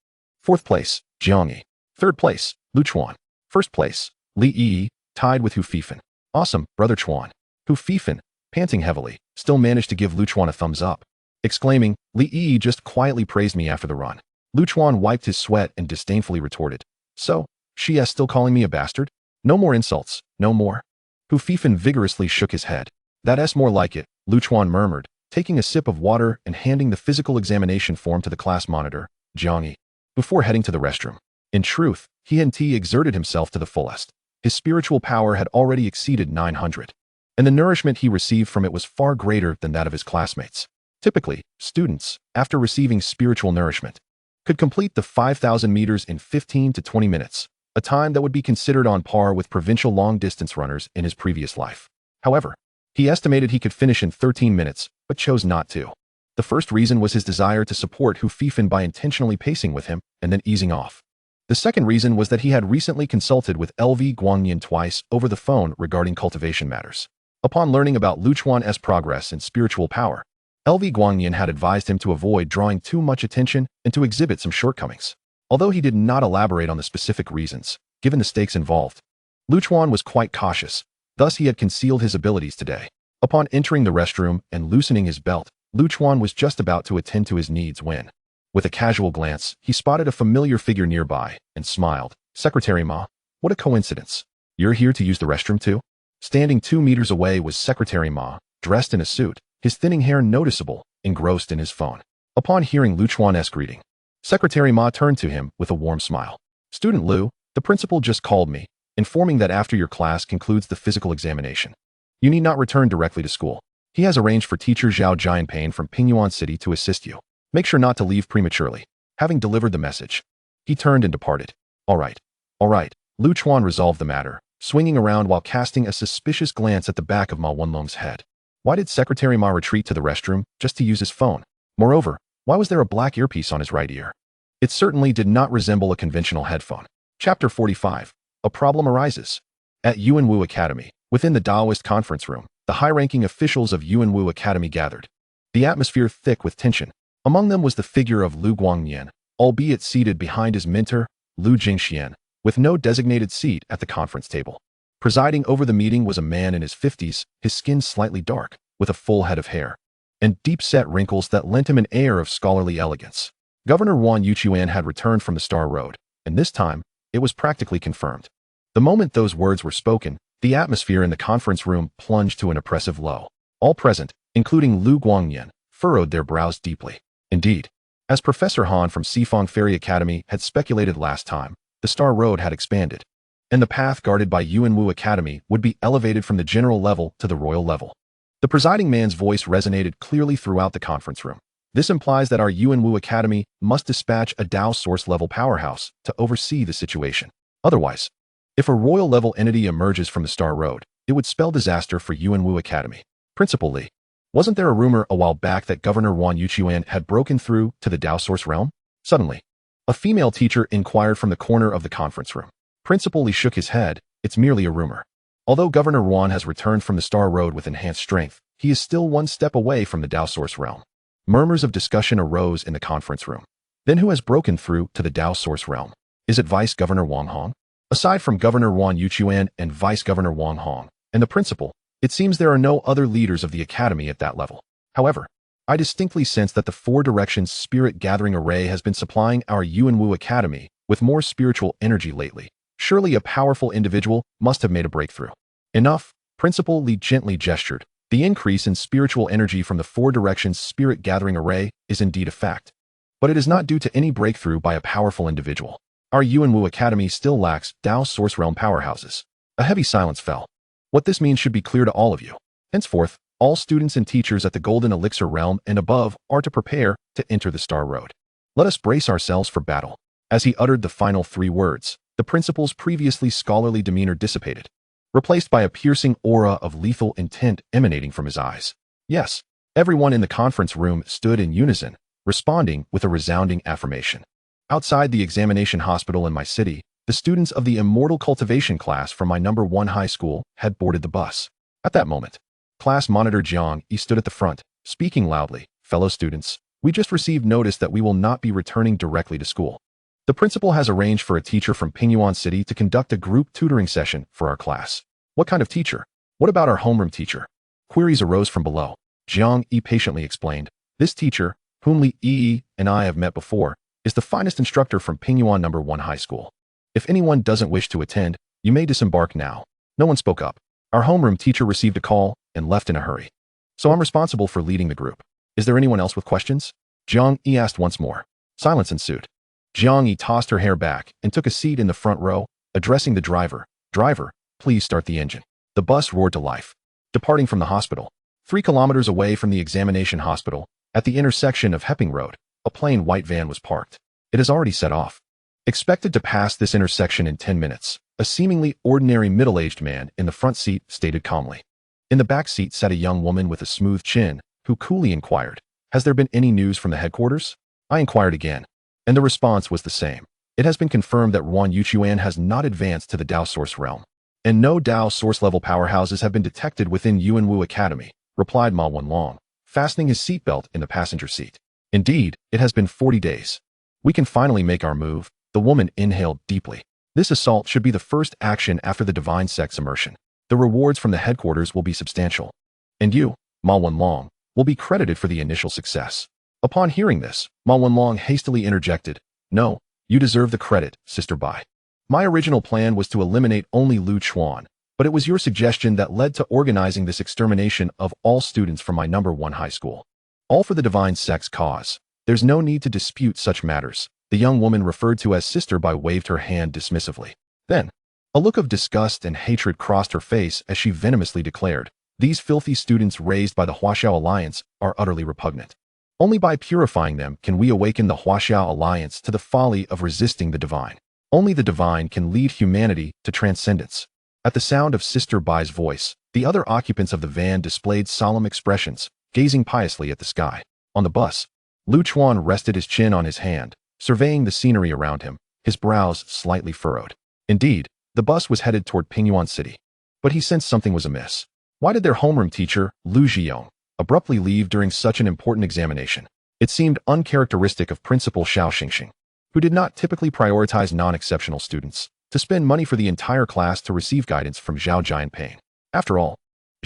4th place, Jiang Yi. 3rd place, Lu Chuan. 1st place, Li Yi, tied with Hu Fifan. Awesome, Brother Chuan. Hu Fifan, panting heavily, still managed to give Lu Chuan a thumbs up, exclaiming, Li Yi just quietly praised me after the run. Lu Chuan wiped his sweat and disdainfully retorted. So, she is still calling me a bastard? No more insults, no more. Hu Fifan vigorously shook his head. That's more like it, Lu Chuan murmured, taking a sip of water and handing the physical examination form to the class monitor, Jiang Yi, before heading to the restroom. In truth, he exerted himself to the fullest. His spiritual power had already exceeded 900, and the nourishment he received from it was far greater than that of his classmates. Typically, students, after receiving spiritual nourishment, could complete the 5,000 meters in 15 to 20 minutes, a time that would be considered on par with provincial long-distance runners in his previous life. However, he estimated he could finish in 13 minutes, but chose not to. The first reason was his desire to support Hu Fifan by intentionally pacing with him and then easing off. The second reason was that he had recently consulted with LV Guangyan twice over the phone regarding cultivation matters. Upon learning about Lu Chuan's progress in spiritual power, LV Guangyan had advised him to avoid drawing too much attention and to exhibit some shortcomings. Although he did not elaborate on the specific reasons, given the stakes involved, Lu Chuan was quite cautious, thus he had concealed his abilities today. Upon entering the restroom and loosening his belt, Lu Chuan was just about to attend to his needs when, with a casual glance, he spotted a familiar figure nearby and smiled. Secretary Ma, what a coincidence. You're here to use the restroom too? Standing 2 meters away was Secretary Ma, dressed in a suit, his thinning hair noticeable, engrossed in his phone. Upon hearing Lu Chuan's greeting, Secretary Ma turned to him with a warm smile. Student Lu, the principal just called me, informing that after your class concludes the physical examination, you need not return directly to school. He has arranged for teacher Zhao Jianpain from Pingyuan City to assist you. Make sure not to leave prematurely. Having delivered the message, he turned and departed. All right. Lu Chuan resolved the matter, swinging around while casting a suspicious glance at the back of Ma Wenlong's head. Why did Secretary Ma retreat to the restroom just to use his phone? Moreover, why was there a black earpiece on his right ear? It certainly did not resemble a conventional headphone. Chapter 45. A problem arises. At Yuanwu Academy, within the Taoist conference room, the high-ranking officials of Yuanwu Academy gathered, the atmosphere thick with tension. Among them was the figure of Lu Guangnian, albeit seated behind his mentor, Lu Jingxian, with no designated seat at the conference table. Presiding over the meeting was a man in his 50s, his skin slightly dark, with a full head of hair, and deep-set wrinkles that lent him an air of scholarly elegance. Governor Wan Yuchuan had returned from the Star Road, and this time, it was practically confirmed. The moment those words were spoken, the atmosphere in the conference room plunged to an oppressive low. All present, including Lu Guangnian, furrowed their brows deeply. Indeed, as Professor Han from Sifong Fairy Academy had speculated last time, the Star Road had expanded, and the path guarded by Yuanwu Academy would be elevated from the general level to the royal level. The presiding man's voice resonated clearly throughout the conference room. This implies that our Yuanwu Academy must dispatch a Dao source-level powerhouse to oversee the situation. Otherwise, if a royal-level entity emerges from the Star Road, it would spell disaster for Yuanwu Academy. Principal Li, wasn't there a rumor a while back that Governor Wan Yuchuan had broken through to the Dao source realm? Suddenly, a female teacher inquired from the corner of the conference room. Principal Li shook his head. It's merely a rumor. Although Governor Wan has returned from the Star Road with enhanced strength, he is still one step away from the Dao source realm. Murmurs of discussion arose in the conference room. Then who has broken through to the Dao source realm? Is it Vice Governor Wang Hong? Aside from Governor Wan Yuchuan and Vice Governor Wang Hong, and the principal, it seems there are no other leaders of the academy at that level. However, I distinctly sense that the Four Directions Spirit Gathering Array has been supplying our Yuanwu Academy with more spiritual energy lately. Surely a powerful individual must have made a breakthrough. Enough, Principal Li gently gestured. The increase in spiritual energy from the Four Directions Spirit Gathering Array is indeed a fact. But it is not due to any breakthrough by a powerful individual. Our Yuanwu Academy still lacks Dao Source Realm powerhouses. A heavy silence fell. What this means should be clear to all of you. Henceforth, all students and teachers at the Golden Elixir Realm and above are to prepare to enter the Star Road. Let us brace ourselves for battle. As he uttered the final 3 words, the principal's previously scholarly demeanor dissipated, replaced by a piercing aura of lethal intent emanating from his eyes. Yes, everyone in the conference room stood in unison, responding with a resounding affirmation. Outside the examination hospital in my city, the students of the Immortal Cultivation class from my number 1 high school had boarded the bus. At that moment, class monitor Jiang Yi stood at the front, speaking loudly. Fellow students, we just received notice that we will not be returning directly to school. The principal has arranged for a teacher from Pingyuan City to conduct a group tutoring session for our class. What kind of teacher? What about our homeroom teacher? Queries arose from below. Jiang Yi patiently explained. This teacher, whom Li Yi and I have met before, is the finest instructor from Pingyuan number 1 high school. If anyone doesn't wish to attend, you may disembark now. No one spoke up. Our homeroom teacher received a call and left in a hurry. So I'm responsible for leading the group. Is there anyone else with questions? Jiang Yi asked once more. Silence ensued. Jiang Yi tossed her hair back and took a seat in the front row, addressing the driver. Driver, please start the engine. The bus roared to life. Departing from the hospital, 3 kilometers away from the examination hospital, at the intersection of Hepping Road, a plain white van was parked. It has already set off. Expected to pass this intersection in 10 minutes, a seemingly ordinary middle-aged man in the front seat stated calmly. In the back seat sat a young woman with a smooth chin, who coolly inquired, has there been any news from the headquarters? I inquired again, and the response was the same. It has been confirmed that Wan Yuchuan has not advanced to the Dao Source Realm, and no Dao Source-level powerhouses have been detected within Yuanwu Academy, replied Ma Wenlong, fastening his seatbelt in the passenger seat. Indeed, it has been 40 days. We can finally make our move. The woman inhaled deeply. This assault should be the first action after the divine sex immersion. The rewards from the headquarters will be substantial. And you, Ma Wenlong, will be credited for the initial success. Upon hearing this, Ma Wenlong hastily interjected, No, you deserve the credit, Sister Bai. My original plan was to eliminate only Lu Chuan, but it was your suggestion that led to organizing this extermination of all students from my number 1 high school. All for the divine sex cause. There's no need to dispute such matters. The young woman referred to as Sister Bai waved her hand dismissively. Then, a look of disgust and hatred crossed her face as she venomously declared, These filthy students raised by the Huaxiao Alliance are utterly repugnant. Only by purifying them can we awaken the Huaxiao Alliance to the folly of resisting the divine. Only the divine can lead humanity to transcendence. At the sound of Sister Bai's voice, the other occupants of the van displayed solemn expressions, gazing piously at the sky. On the bus, Lu Chuan rested his chin on his hand, surveying the scenery around him, his brows slightly furrowed. Indeed, the bus was headed toward Pingyuan City. But he sensed something was amiss. Why did their homeroom teacher, Lu Zhiyong, abruptly leave during such an important examination? It seemed uncharacteristic of Principal Xiao Xingxing, who did not typically prioritize non-exceptional students, to spend money for the entire class to receive guidance from Zhao Jianping. After all,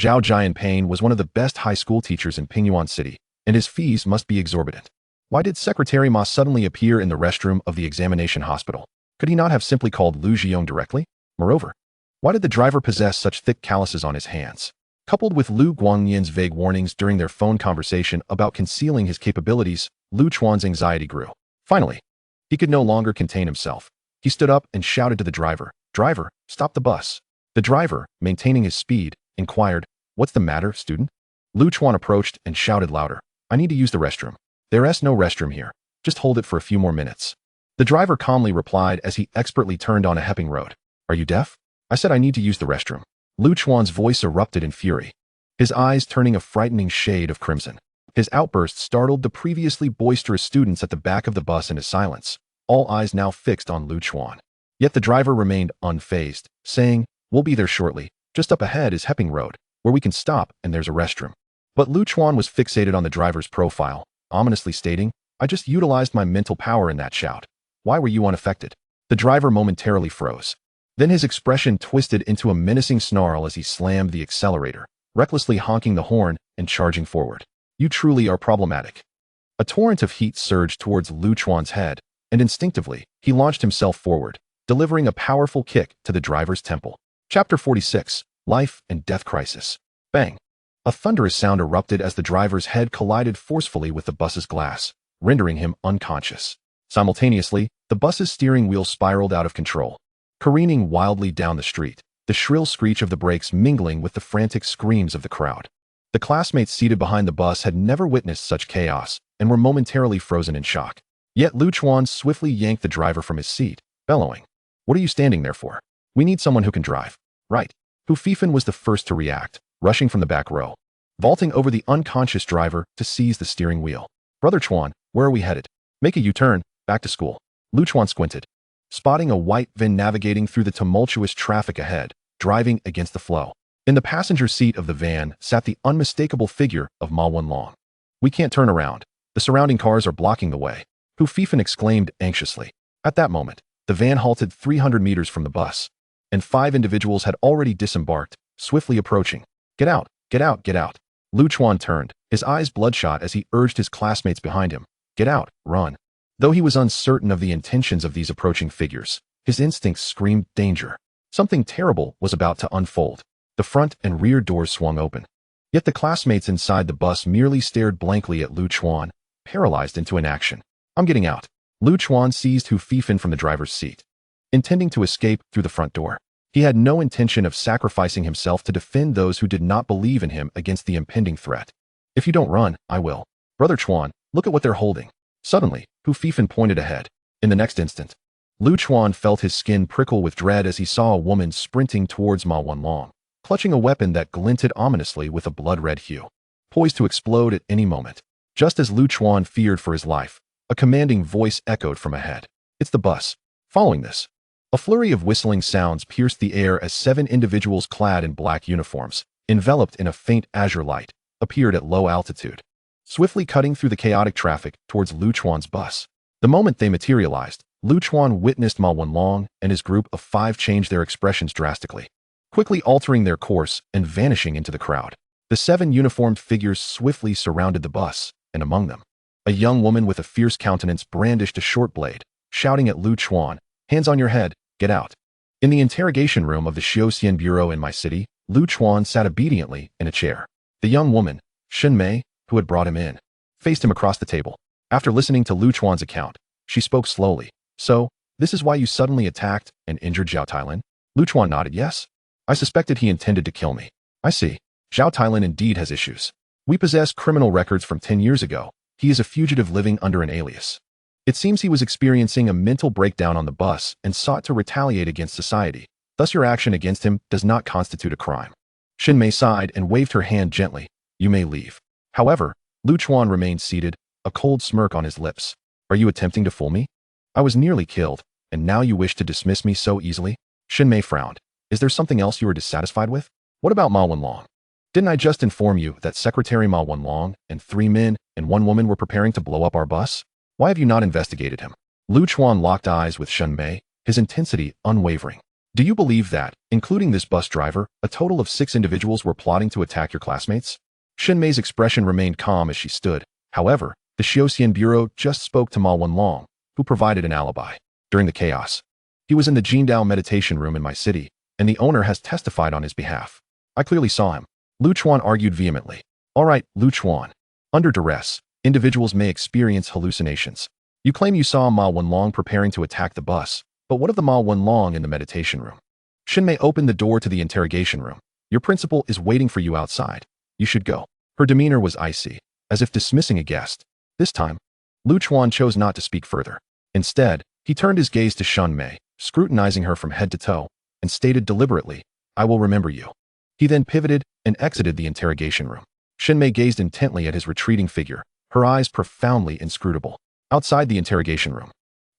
Zhao Jianping was one of the best high school teachers in Pingyuan City, and his fees must be exorbitant. Why did Secretary Ma suddenly appear in the restroom of the examination hospital? Could he not have simply called Lu Zhiyong directly? Moreover, why did the driver possess such thick calluses on his hands? Coupled with Lu Guangyin's vague warnings during their phone conversation about concealing his capabilities, Lu Chuan's anxiety grew. Finally, he could no longer contain himself. He stood up and shouted to the driver, "Driver, stop the bus." The driver, maintaining his speed, inquired, "What's the matter, student?" Lu Chuan approached and shouted louder, "I need to use the restroom." "There's no restroom here. Just hold it for a few more minutes." The driver calmly replied as he expertly turned on a Hepping road. "Are you deaf? I said I need to use the restroom." Lu Chuan's voice erupted in fury, his eyes turning a frightening shade of crimson. His outburst startled the previously boisterous students at the back of the bus into silence, all eyes now fixed on Lu Chuan. Yet the driver remained unfazed, saying, "We'll be there shortly. Just up ahead is Hepping Road, where we can stop and there's a restroom." But Lu Chuan was fixated on the driver's profile, ominously stating, "I just utilized my mental power in that shout. Why were you unaffected?" The driver momentarily froze. Then his expression twisted into a menacing snarl as he slammed the accelerator, recklessly honking the horn and charging forward. "You truly are problematic." A torrent of heat surged towards Lu Chuan's head, and instinctively, he launched himself forward, delivering a powerful kick to the driver's temple. Chapter 46, Life and Death Crisis. Bang! A thunderous sound erupted as the driver's head collided forcefully with the bus's glass, rendering him unconscious. Simultaneously, the bus's steering wheel spiraled out of control, careening wildly down the street, the shrill screech of the brakes mingling with the frantic screams of the crowd. The classmates seated behind the bus had never witnessed such chaos and were momentarily frozen in shock. Yet Lu Chuan swiftly yanked the driver from his seat, bellowing, "What are you standing there for? We need someone who can drive." "Right." Hu Fifan was the first to react, rushing from the back row, vaulting over the unconscious driver to seize the steering wheel. "Brother Chuan, where are we headed?" "Make a U-turn, back to school." Lu Chuan squinted, spotting a white van navigating through the tumultuous traffic ahead, driving against the flow. In the passenger seat of the van sat the unmistakable figure of Ma Wenlong. "We can't turn around. The surrounding cars are blocking the way," Hu Fifan exclaimed anxiously. At that moment, the van halted 300 meters from the bus, and 5 individuals had already disembarked, swiftly approaching. "Get out, get out, get out." Lu Chuan turned, his eyes bloodshot as he urged his classmates behind him. "Get out, run." Though he was uncertain of the intentions of these approaching figures, his instincts screamed danger. Something terrible was about to unfold. The front and rear doors swung open. Yet the classmates inside the bus merely stared blankly at Lu Chuan, paralyzed into inaction. "I'm getting out." Lu Chuan seized Hu Fifan from the driver's seat, intending to escape through the front door. He had no intention of sacrificing himself to defend those who did not believe in him against the impending threat. "If you don't run, I will." "Brother Chuan, look at what they're holding." Suddenly, Hu Fifan pointed ahead. In the next instant, Lu Chuan felt his skin prickle with dread as he saw a woman sprinting towards Ma Wenlong, clutching a weapon that glinted ominously with a blood-red hue, poised to explode at any moment. Just as Lu Chuan feared for his life, a commanding voice echoed from ahead. "It's the bus." Following this, a flurry of whistling sounds pierced the air as 7 individuals clad in black uniforms, enveloped in a faint azure light, appeared at low altitude, swiftly cutting through the chaotic traffic towards Lu Chuan's bus. The moment they materialized, Lu Chuan witnessed Ma Wenlong and his group of 5 change their expressions drastically, quickly altering their course and vanishing into the crowd. The 7 uniformed figures swiftly surrounded the bus, and among them, a young woman with a fierce countenance brandished a short blade, shouting at Lu Chuan, "Hands on your head, get out." In the interrogation room of the Xiaoxian Bureau in my city, Lu Chuan sat obediently in a chair. The young woman, Shen Mei, who had brought him in, faced him across the table. After listening to Lu Chuan's account, she spoke slowly. "So, this is why you suddenly attacked and injured Zhao Tailin?" Lu Chuan nodded yes. "I suspected he intended to kill me." "I see. Zhao Tailin indeed has issues. We possess criminal records from 10 years ago. He is a fugitive living under an alias. It seems he was experiencing a mental breakdown on the bus and sought to retaliate against society. Thus your action against him does not constitute a crime. Xinmei sighed and waved her hand gently. You may leave. However, Lu Chuan remained seated, a cold smirk on his lips. Are you attempting to fool me? I was nearly killed, and now you wish to dismiss me so easily? Xinmei frowned. Is there something else you are dissatisfied with? What about Ma Wenlong? Didn't I just inform you that Secretary Ma Wenlong and 3 men and 1 woman were preparing to blow up our bus? Why have you not investigated him? Lu Chuan locked eyes with Xinmei, his intensity unwavering. Do you believe that, including this bus driver, a total of 6 individuals were plotting to attack your classmates? Xinmei's expression remained calm as she stood. However, the Xiaoxian Bureau just spoke to Ma Wenlong, who provided an alibi. During the chaos, he was in the Jindao meditation room in my city, and the owner has testified on his behalf. I clearly saw him. Lu Chuan argued vehemently. All right, Lu Chuan. Under duress, individuals may experience hallucinations. You claim you saw Ma Wenlong preparing to attack the bus, but what of the Ma Wenlong in the meditation room? Xinmei opened the door to the interrogation room. Your principal is waiting for you outside. You should go. Her demeanor was icy, as if dismissing a guest. This time, Lu Chuan chose not to speak further. Instead, he turned his gaze to Xinmei, scrutinizing her from head to toe, and stated deliberately, I will remember you. He then pivoted and exited the interrogation room. Xinmei gazed intently at his retreating figure, her eyes profoundly inscrutable. Outside the interrogation room,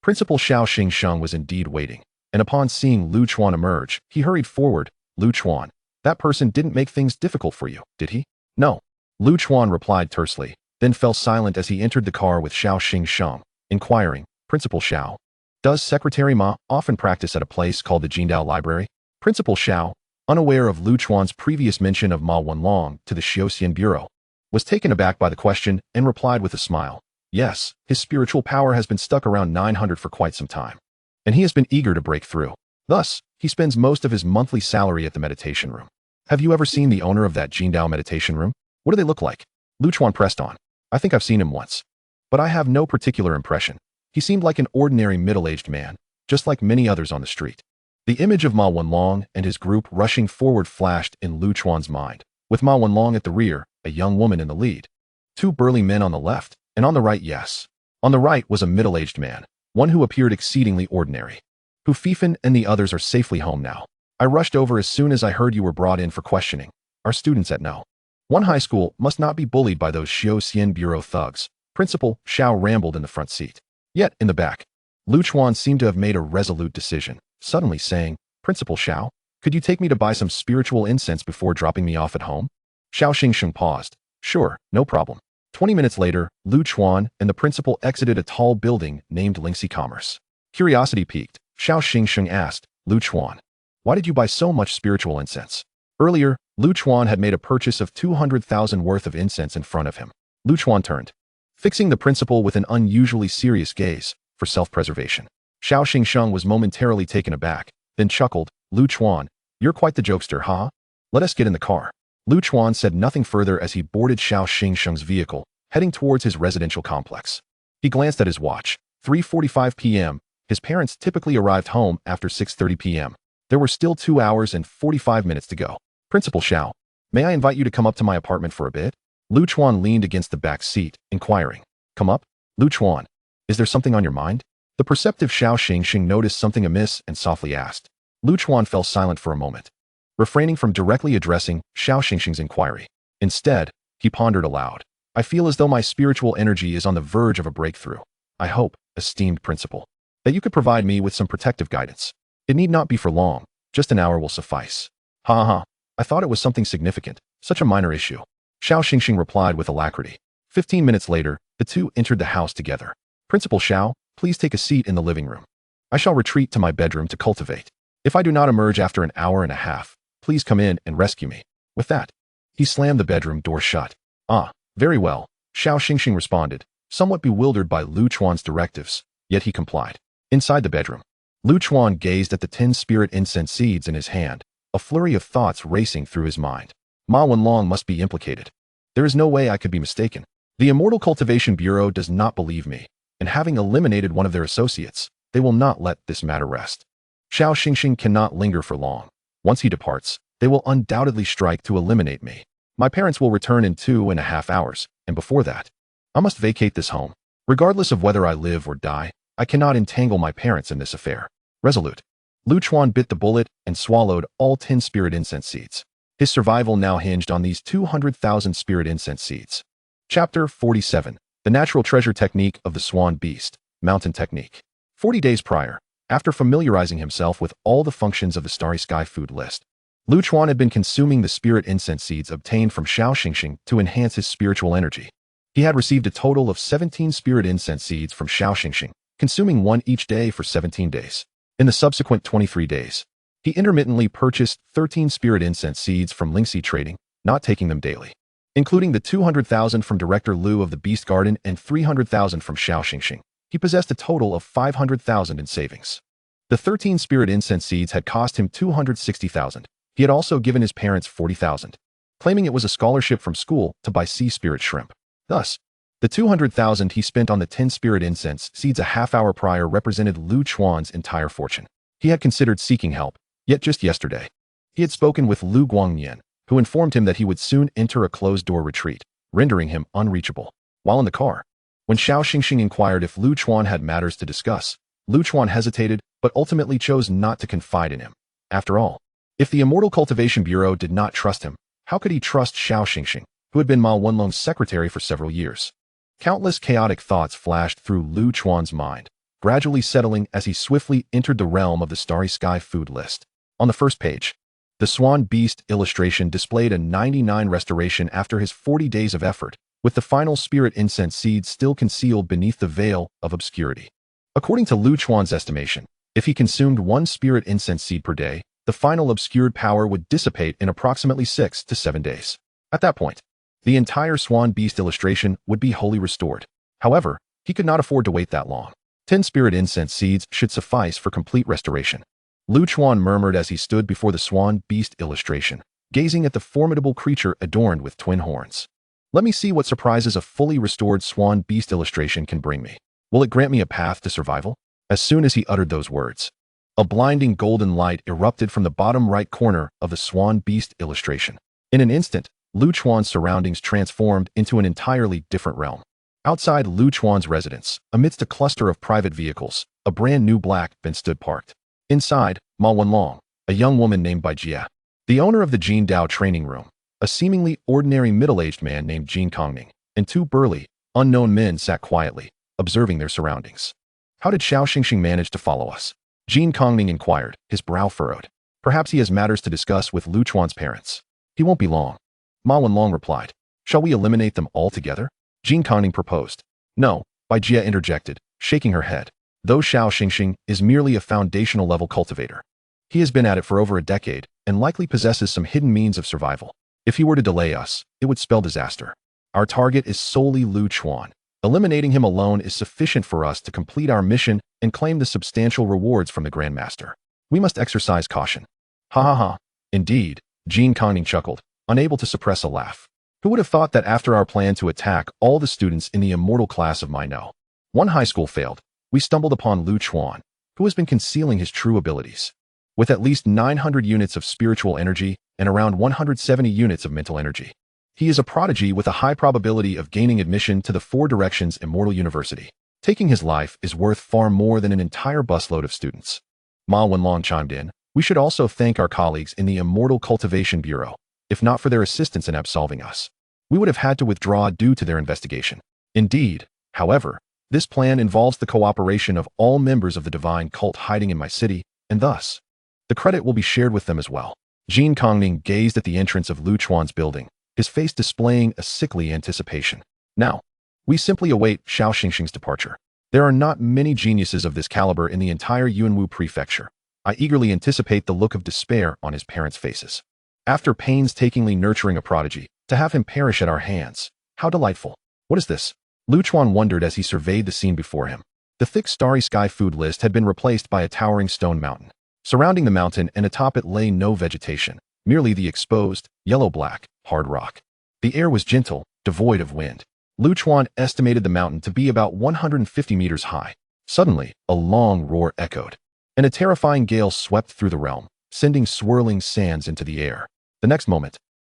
Principal Xiao Xingsheng was indeed waiting, and upon seeing Lu Chuan emerge, he hurried forward. Lu Chuan, that person didn't make things difficult for you, did he? No. Lu Chuan replied tersely, then fell silent as he entered the car with Xiao Xingsheng, inquiring, Principal Xiao, does Secretary Ma often practice at a place called the Jindao Library? Principal Xiao, unaware of Lu Chuan's previous mention of Ma Wenlong to the Xiaoxian Bureau, was taken aback by the question and replied with a smile. Yes, his spiritual power has been stuck around 900 for quite some time, and he has been eager to break through. Thus, he spends most of his monthly salary at the meditation room. Have you ever seen the owner of that Jindao meditation room? What do they look like? Lu Chuan pressed on. I think I've seen him once, but I have no particular impression. He seemed like an ordinary middle-aged man, just like many others on the street. The image of Ma Wenlong and his group rushing forward flashed in Lu Chuan's mind, with Ma Wenlong at the rear, a young woman in the lead. 2 burly men on the left, and on the right, yes. On the right was a middle-aged man, one who appeared exceedingly ordinary. Hu Fifan and the others are safely home now. I rushed over as soon as I heard you were brought in for questioning. Our students at No. 1 high school must not be bullied by those Xiaoxian Bureau thugs. Principal Xiao rambled in the front seat. Yet, in the back, Lu Chuan seemed to have made a resolute decision, suddenly saying, Principal Xiao, could you take me to buy some spiritual incense before dropping me off at home? Xiao Xingsheng paused. Sure, no problem. 20 minutes later, Lu Chuan and the principal exited a tall building named Lingxi Commerce. Curiosity piqued, Xiao Xingsheng asked, Lu Chuan, why did you buy so much spiritual incense? Earlier, Lu Chuan had made a purchase of 200,000 worth of incense in front of him. Lu Chuan turned, fixing the principal with an unusually serious gaze, for self-preservation. Xiao Xingsheng was momentarily taken aback, then chuckled, Lu Chuan, you're quite the jokester, huh? Let us get in the car. Lu Chuan said nothing further as he boarded Xiao Xingsheng's vehicle, heading towards his residential complex. He glanced at his watch. 3:45 p.m. His parents typically arrived home after 6:30 p.m. There were still 2 hours and 45 minutes to go. Principal Xiao, may I invite you to come up to my apartment for a bit? Lu Chuan leaned against the back seat, inquiring. Come up? Lu Chuan, is there something on your mind? The perceptive Xiao Xingsheng noticed something amiss and softly asked. Lu Chuan fell silent for a moment, refraining from directly addressing Xiao Xingsheng's inquiry. Instead, he pondered aloud. I feel as though my spiritual energy is on the verge of a breakthrough. I hope, esteemed principal, that you could provide me with some protective guidance. It need not be for long, just an hour will suffice. Ha ha, I thought it was something significant, such a minor issue. Xiao Xingsheng replied with alacrity. 15 minutes later, the two entered the house together. Principal Xiao, please take a seat in the living room. I shall retreat to my bedroom to cultivate. If I do not emerge after an hour and a half, please come in and rescue me. With that, he slammed the bedroom door shut. Ah, very well, Xiao Xingsheng responded, somewhat bewildered by Lu Chuan's directives, yet he complied. Inside the bedroom, Lu Chuan gazed at the 10 spirit incense seeds in his hand, a flurry of thoughts racing through his mind. Ma Wenlong must be implicated. There is no way I could be mistaken. The Immortal Cultivation Bureau does not believe me, and having eliminated one of their associates, they will not let this matter rest. Xiao Xingsheng cannot linger for long. Once he departs, they will undoubtedly strike to eliminate me. My parents will return in 2.5 hours, and before that, I must vacate this home. Regardless of whether I live or die, I cannot entangle my parents in this affair. Resolute, Lu Chuan bit the bullet and swallowed all 10 spirit incense seeds. His survival now hinged on these 200,000 spirit incense seeds. Chapter 47. The Natural Treasure Technique of the Swan Beast, Mountain Technique. 40 days prior, after familiarizing himself with all the functions of the Starry Sky food list, Lu Chuan had been consuming the spirit incense seeds obtained from Shaoxingxing to enhance his spiritual energy. He had received a total of 17 spirit incense seeds from Shaoxingxing, consuming one each day for 17 days. In the subsequent 23 days, he intermittently purchased 13 spirit incense seeds from Lingxi Trading, not taking them daily. Including the 200,000 from Director Lu of the Beast Garden and 300,000 from Shaoxingxing, he possessed a total of 500,000 in savings. The 13 spirit incense seeds had cost him 260,000. He had also given his parents 40,000, claiming it was a scholarship from school to buy sea spirit shrimp. Thus, the 200,000 he spent on the 10 spirit incense seeds a half-hour prior represented Lu Chuan's entire fortune. He had considered seeking help, yet just yesterday, he had spoken with Lu Guangnian, who informed him that he would soon enter a closed-door retreat, rendering him unreachable. While in the car, when Shaoxingxing inquired if Lu Chuan had matters to discuss, Lu Chuan hesitated but ultimately chose not to confide in him. After all, if the Immortal Cultivation Bureau did not trust him, how could he trust Shaoxingxing, who had been Ma Wenlong's secretary for several years? Countless chaotic thoughts flashed through Lu Chuan's mind, gradually settling as he swiftly entered the realm of the Starry Sky food list. On the first page, the Swan Beast illustration displayed a 99 restoration after his 40 days of effort, with the final spirit incense seeds still concealed beneath the veil of obscurity. According to Lu Chuan's estimation, if he consumed one spirit incense seed per day, the final obscured power would dissipate in approximately 6 to 7 days. At that point, the entire Swan Beast illustration would be wholly restored. However, he could not afford to wait that long. 10 spirit incense seeds should suffice for complete restoration. Lu Chuan murmured as he stood before the Swan Beast illustration, gazing at the formidable creature adorned with twin horns. Let me see what surprises a fully restored Swan Beast illustration can bring me. Will it grant me a path to survival? As soon as he uttered those words, a blinding golden light erupted from the bottom right corner of the Swan Beast illustration. In an instant, Lu Chuan's surroundings transformed into an entirely different realm. Outside Lu Chuan's residence, amidst a cluster of private vehicles, a brand new black Benz stood parked. Inside, Ma Wenlong, a young woman named Bai Jia, the owner of the Jin Dao training room, a seemingly ordinary middle-aged man named Jin Kongning, and two burly, unknown men sat quietly, observing their surroundings. How did Shaoxingxing manage to follow us? Jin Kongning inquired, his brow furrowed. Perhaps he has matters to discuss with Lu Chuan's parents. He won't be long. Ma Wenlong replied. Shall we eliminate them altogether? Jin Kongning proposed. No, Bai Jia interjected, shaking her head. Though Shaoxingxing is merely a foundational-level cultivator, he has been at it for over a decade and likely possesses some hidden means of survival. If he were to delay us, it would spell disaster. Our target is solely Lu Chuan. Eliminating him alone is sufficient for us to complete our mission and claim the substantial rewards from the Grandmaster. We must exercise caution. Ha ha ha. Indeed, Jin Kongning chuckled, unable to suppress a laugh. Who would have thought that after our plan to attack all the students in the immortal class of Minot, one high school failed, we stumbled upon Lu Chuan, who has been concealing his true abilities. With at least 900 units of spiritual energy and around 170 units of mental energy, he is a prodigy with a high probability of gaining admission to the Four Directions Immortal University. Taking his life is worth far more than an entire busload of students. Ma Wenlong chimed in. We should also thank our colleagues in the Immortal Cultivation Bureau. If not for their assistance in absolving us, we would have had to withdraw due to their investigation. Indeed, however, this plan involves the cooperation of all members of the divine cult hiding in my city, and thus, the credit will be shared with them as well. Jin Kongning gazed at the entrance of Lu Chuan's building, his face displaying a sickly anticipation. Now, we simply await Shaoxingxing's departure. There are not many geniuses of this caliber in the entire Yunwu prefecture. I eagerly anticipate the look of despair on his parents' faces. After painstakingly nurturing a prodigy, to have him perish at our hands, how delightful. What is this? Lu Chuan wondered as he surveyed the scene before him. The thick Starry Sky food list had been replaced by a towering stone mountain. Surrounding the mountain and atop it lay no vegetation, merely the exposed, yellow-black, hard rock. The air was gentle, devoid of wind. Lu Chuan estimated the mountain to be about 150 meters high. Suddenly, a long roar echoed, and a terrifying gale swept through the realm, sending swirling sands into the air. The next moment,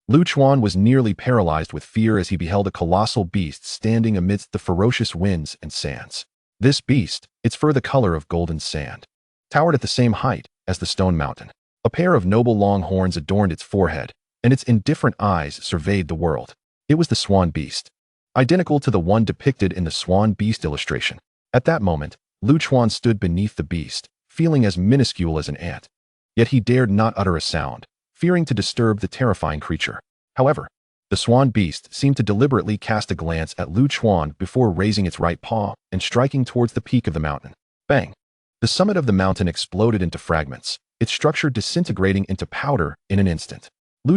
Lu Chuan was nearly paralyzed with fear as he beheld a colossal beast standing amidst the ferocious winds and sands. This beast, its fur the color of golden sand, towered at the same height as the stone mountain. A pair of noble long horns adorned its forehead, and its indifferent eyes surveyed the world. It was the swan beast, identical to the one depicted in the swan beast illustration. At that moment, Chuan stood beneath the beast, feeling as minuscule as an ant. Yet he dared not utter a sound, fearing to disturb the terrifying creature. However, the swan beast seemed to deliberately cast a glance at Chuan before raising its right paw and striking towards the peak of the mountain. Bang! The summit of the mountain exploded into fragments, its structure disintegrating into powder in an instant.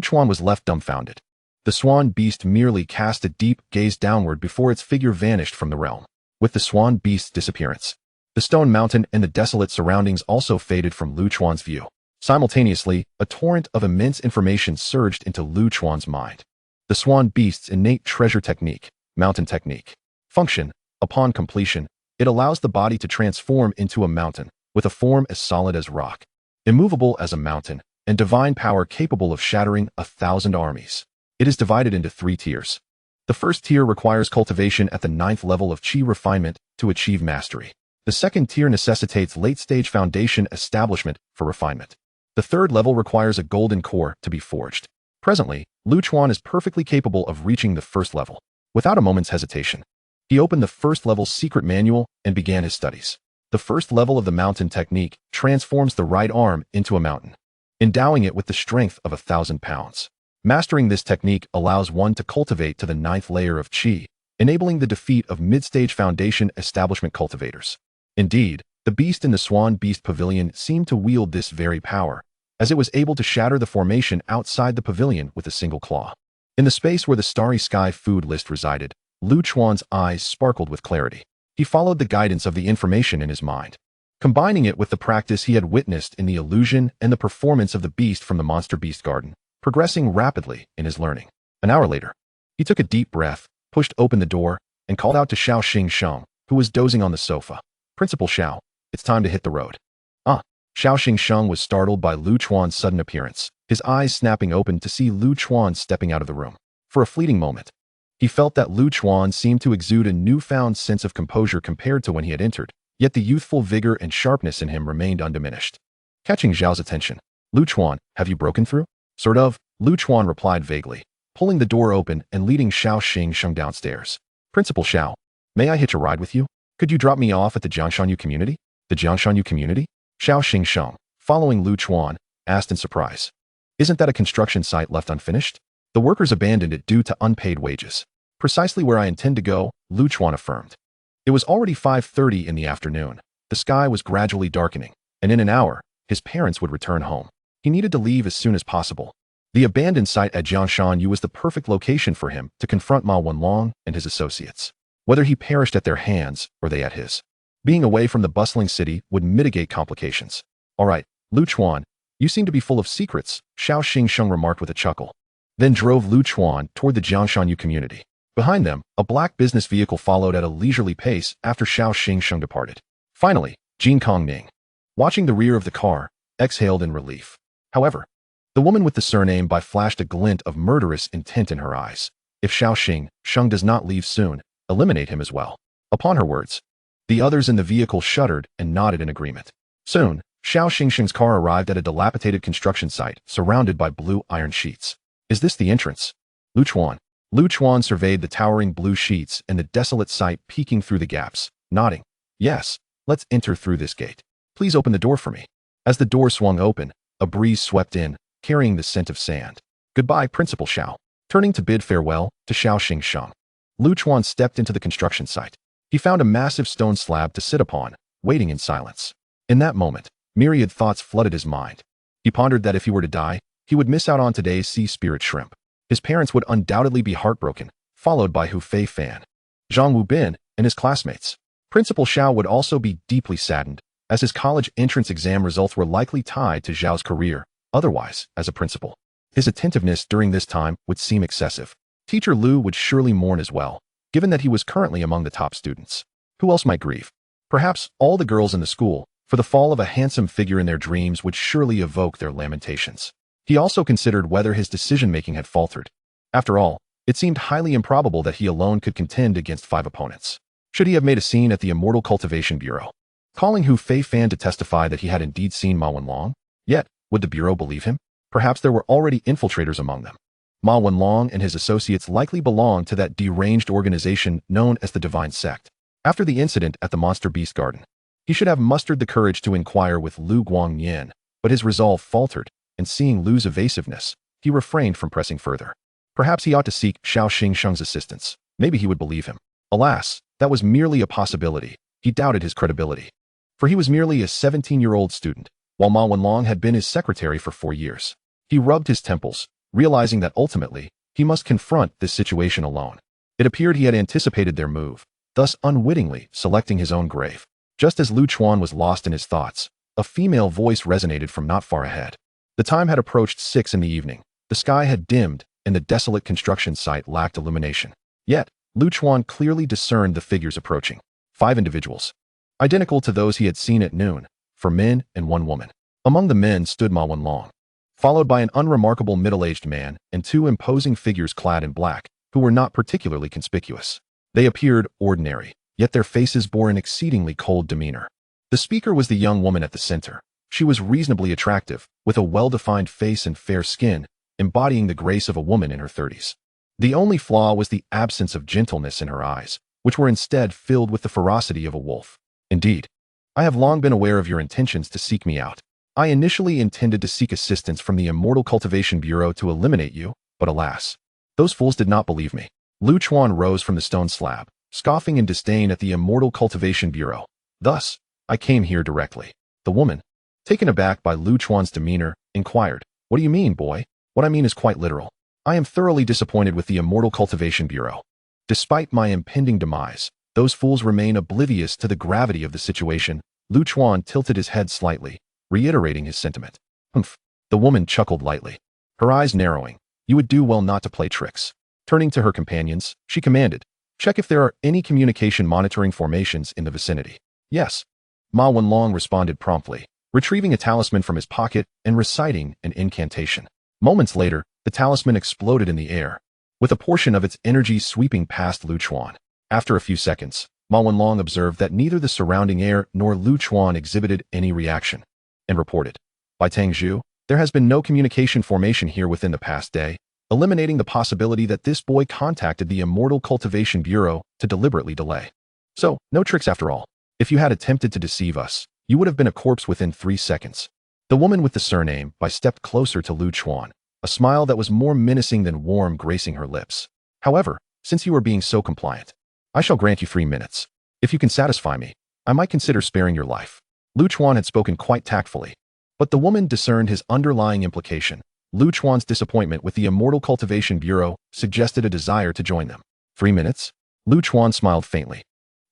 Chuan was left dumbfounded. The swan beast merely cast a deep gaze downward before its figure vanished from the realm. With the swan beast's disappearance, the stone mountain and the desolate surroundings also faded from Chuan's view. Simultaneously, a torrent of immense information surged into Chuan's mind. The swan beast's innate treasure technique, mountain technique. Function: upon completion, it allows the body to transform into a mountain, with a form as solid as rock, immovable as a mountain, and divine power capable of shattering 1,000 armies. It is divided into 3 tiers. The first tier requires cultivation at the 9th level of Qi refinement to achieve mastery. The second tier necessitates late-stage foundation establishment for refinement. The third level requires a golden core to be forged. Presently, Chuan is perfectly capable of reaching the first level. Without a moment's hesitation, he opened the first level's secret manual and began his studies. The first level of the mountain technique transforms the right arm into a mountain, endowing it with the strength of 1,000 pounds. Mastering this technique allows one to cultivate to the 9th layer of Qi, enabling the defeat of mid-stage foundation establishment cultivators. Indeed, the beast in the Swan Beast Pavilion seemed to wield this very power, as it was able to shatter the formation outside the pavilion with a single claw. In the space where the Starry Sky food list resided, Chuan's eyes sparkled with clarity. He followed the guidance of the information in his mind, combining it with the practice he had witnessed in the illusion and the performance of the beast from the Monster Beast Garden, progressing rapidly in his learning. An hour later, he took a deep breath, pushed open the door, and called out to Xiao Xingsheng, who was dozing on the sofa. "Principal Xiao, it's time to hit the road." Xiao Xingsheng was startled by Chuan's sudden appearance, his eyes snapping open to see Chuan stepping out of the room. For a fleeting moment, he felt that Chuan seemed to exude a newfound sense of composure compared to when he had entered, yet the youthful vigor and sharpness in him remained undiminished. Catching Xiao's attention, "Chuan, have you broken through?" "Sort of," Chuan replied vaguely, pulling the door open and leading Xiao Xingsheng downstairs. "Principal Xiao, may I hitch a ride with you? Could you drop me off at the Jiangshanyu community?" "The Jiangshanyu community?" Xiao Xingsheng, following Chuan, asked in surprise. "Isn't that a construction site left unfinished? The workers abandoned it due to unpaid wages." "Precisely where I intend to go," Chuan affirmed. It was already 5:30 in the afternoon. The sky was gradually darkening, and in an hour, his parents would return home. He needed to leave as soon as possible. The abandoned site at Jiangshanyu was the perfect location for him to confront Ma Wenlong and his associates, whether he perished at their hands or they at his. Being away from the bustling city would mitigate complications. "All right, Chuan, you seem to be full of secrets," Xiao Xingsheng remarked with a chuckle, then drove Chuan toward the Jiangshanyu community. Behind them, a black business vehicle followed at a leisurely pace after Xiao Xingsheng departed. Finally, Jin Kongming, watching the rear of the car, exhaled in relief. However, the woman with the surname Bai flashed a glint of murderous intent in her eyes. If Xiao Xingsheng does not leave soon, eliminate him as well. Upon her words, the others in the vehicle shuddered and nodded in agreement. Soon, Xiao Xingsheng's car arrived at a dilapidated construction site surrounded by blue iron sheets. "Is this the entrance?" Chuan surveyed the towering blue sheets and the desolate site peeking through the gaps, nodding. "Yes, let's enter through this gate. Please open the door for me." As the door swung open, a breeze swept in, carrying the scent of sand. "Goodbye, Principal Xiao." Turning to bid farewell to Xiao Xingsheng, Chuan stepped into the construction site. He found a massive stone slab to sit upon, waiting in silence. In that moment, myriad thoughts flooded his mind. He pondered that if he were to die, he would miss out on today's sea spirit shrimp. His parents would undoubtedly be heartbroken, followed by Hu Fei Fan, Zhang Wubin, and his classmates. Principal Xiao would also be deeply saddened, as his college entrance exam results were likely tied to Zhao's career, otherwise, as a principal. His attentiveness during this time would seem excessive. Teacher Lu would surely mourn as well, given that he was currently among the top students. Who else might grieve? Perhaps all the girls in the school, for the fall of a handsome figure in their dreams would surely evoke their lamentations. He also considered whether his decision-making had faltered. After all, it seemed highly improbable that he alone could contend against 5 opponents. Should he have made a scene at the Immortal Cultivation Bureau, calling Hu Fei Fan to testify that he had indeed seen Ma Wenlong? Yet, would the Bureau believe him? Perhaps there were already infiltrators among them. Ma Wenlong and his associates likely belonged to that deranged organization known as the Divine Sect. After the incident at the Monster Beast Garden, he should have mustered the courage to inquire with Lu Guangyin, but his resolve faltered, and seeing Lu's evasiveness, he refrained from pressing further. Perhaps he ought to seek Xiao Xingsheng's assistance. Maybe he would believe him. Alas, that was merely a possibility. He doubted his credibility. For he was merely a 17-year-old student, while Ma Wenlong had been his secretary for 4 years. He rubbed his temples, realizing that ultimately, he must confront this situation alone. It appeared he had anticipated their move, thus unwittingly selecting his own grave. Just as Lu Chuan was lost in his thoughts, a female voice resonated from not far ahead. The time had approached 6 in the evening. The sky had dimmed, and the desolate construction site lacked illumination. Yet, Lu Chuan clearly discerned the figures approaching. 5 individuals, identical to those he had seen at noon, 4 men and 1 woman. Among the men stood Ma Wenlong, followed by an unremarkable middle-aged man and 2 imposing figures clad in black, who were not particularly conspicuous. They appeared ordinary, yet their faces bore an exceedingly cold demeanor. The speaker was the young woman at the center. She was reasonably attractive, with a well-defined face and fair skin, embodying the grace of a woman in her 30s. The only flaw was the absence of gentleness in her eyes, which were instead filled with the ferocity of a wolf. Indeed, I have long been aware of your intentions to seek me out. I initially intended to seek assistance from the Immortal Cultivation Bureau to eliminate you, but alas, those fools did not believe me. Lu Chuan rose from the stone slab, scoffing in disdain at the Immortal Cultivation Bureau. Thus, I came here directly. The woman, taken aback by Lu Chuan's demeanor, inquired, "What do you mean, boy?" "What I mean is quite literal. I am thoroughly disappointed with the Immortal Cultivation Bureau. Despite my impending demise, those fools remain oblivious to the gravity of the situation." Lu Chuan tilted his head slightly, reiterating his sentiment. "Humph." The woman chuckled lightly, her eyes narrowing. "You would do well not to play tricks." Turning to her companions, she commanded, "Check if there are any communication monitoring formations in the vicinity." "Yes." Ma Wenlong responded promptly, retrieving a talisman from his pocket and reciting an incantation. Moments later, the talisman exploded in the air, with a portion of its energy sweeping past Lu Chuan. After a few seconds, Ma Wenlong observed that neither the surrounding air nor Lu Chuan exhibited any reaction, and reported, "By Tangzhu, there has been no communication formation here within the past day," eliminating the possibility that this boy contacted the Immortal Cultivation Bureau to deliberately delay. So, no tricks after all. If you had attempted to deceive us, you would have been a corpse within 3 seconds. The woman with the surname stepped closer to Lu Chuan, a smile that was more menacing than warm gracing her lips. "However, since you are being so compliant, I shall grant you 3 minutes. If you can satisfy me, I might consider sparing your life." Lu Chuan had spoken quite tactfully, but the woman discerned his underlying implication. Lu Chuan's disappointment with the Immortal Cultivation Bureau suggested a desire to join them. 3 minutes? Lu Chuan smiled faintly.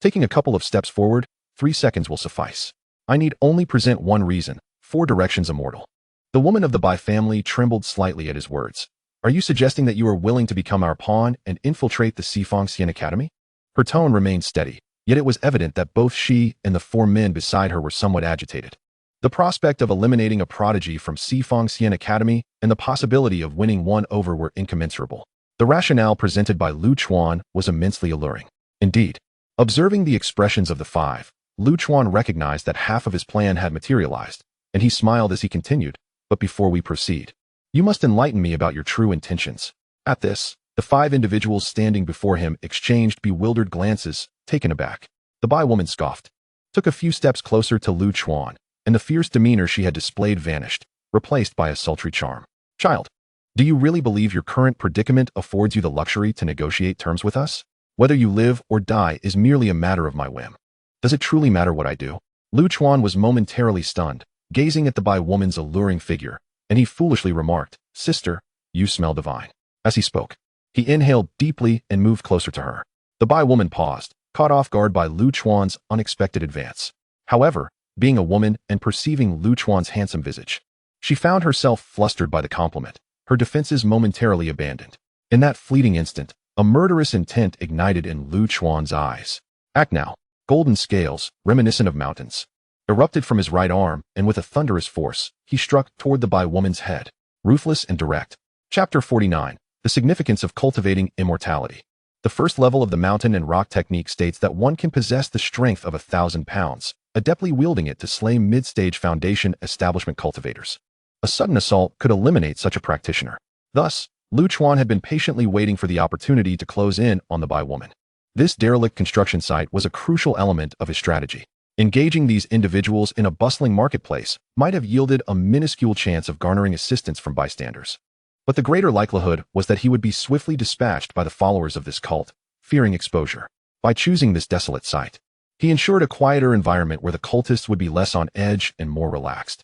Taking a couple of steps forward, 3 seconds will suffice. I need only present one reason, 4 directions immortal. The woman of the Bai family trembled slightly at his words. "Are you suggesting that you are willing to become our pawn and infiltrate the Xifeng Academy?" Her tone remained steady, yet it was evident that both she and the 4 men beside her were somewhat agitated. The prospect of eliminating a prodigy from Xifeng Academy and the possibility of winning one over were incommensurable. The rationale presented by Lu Chuan was immensely alluring. Indeed, observing the expressions of the 5, Lu Chuan recognized that half of his plan had materialized, and he smiled as he continued, "But before we proceed, you must enlighten me about your true intentions." At this, the 5 individuals standing before him exchanged bewildered glances, taken aback. The Bai woman scoffed, took a few steps closer to Lu Chuan, and the fierce demeanor she had displayed vanished, replaced by a sultry charm. "Child, do you really believe your current predicament affords you the luxury to negotiate terms with us? Whether you live or die is merely a matter of my whim. Does it truly matter what I do?" Lu Chuan was momentarily stunned, gazing at the Bai woman's alluring figure, and he foolishly remarked, "Sister, you smell divine." As he spoke, he inhaled deeply and moved closer to her. The Bai woman paused, caught off guard by Lu Chuan's unexpected advance. However, being a woman and perceiving Lu Chuan's handsome visage, she found herself flustered by the compliment, her defenses momentarily abandoned. In that fleeting instant, a murderous intent ignited in Lu Chuan's eyes. Act now. Golden scales, reminiscent of mountains, erupted from his right arm, and with a thunderous force, he struck toward the Bai woman's head. Ruthless and direct. Chapter 49. The significance of cultivating immortality. The first level of the mountain and rock technique states that one can possess the strength of 1,000 pounds, adeptly wielding it to slay mid-stage foundation establishment cultivators. A sudden assault could eliminate such a practitioner. Thus, Chuan had been patiently waiting for the opportunity to close in on the Bai woman. This derelict construction site was a crucial element of his strategy. Engaging these individuals in a bustling marketplace might have yielded a minuscule chance of garnering assistance from bystanders. But the greater likelihood was that he would be swiftly dispatched by the followers of this cult, fearing exposure. By choosing this desolate site, he ensured a quieter environment where the cultists would be less on edge and more relaxed,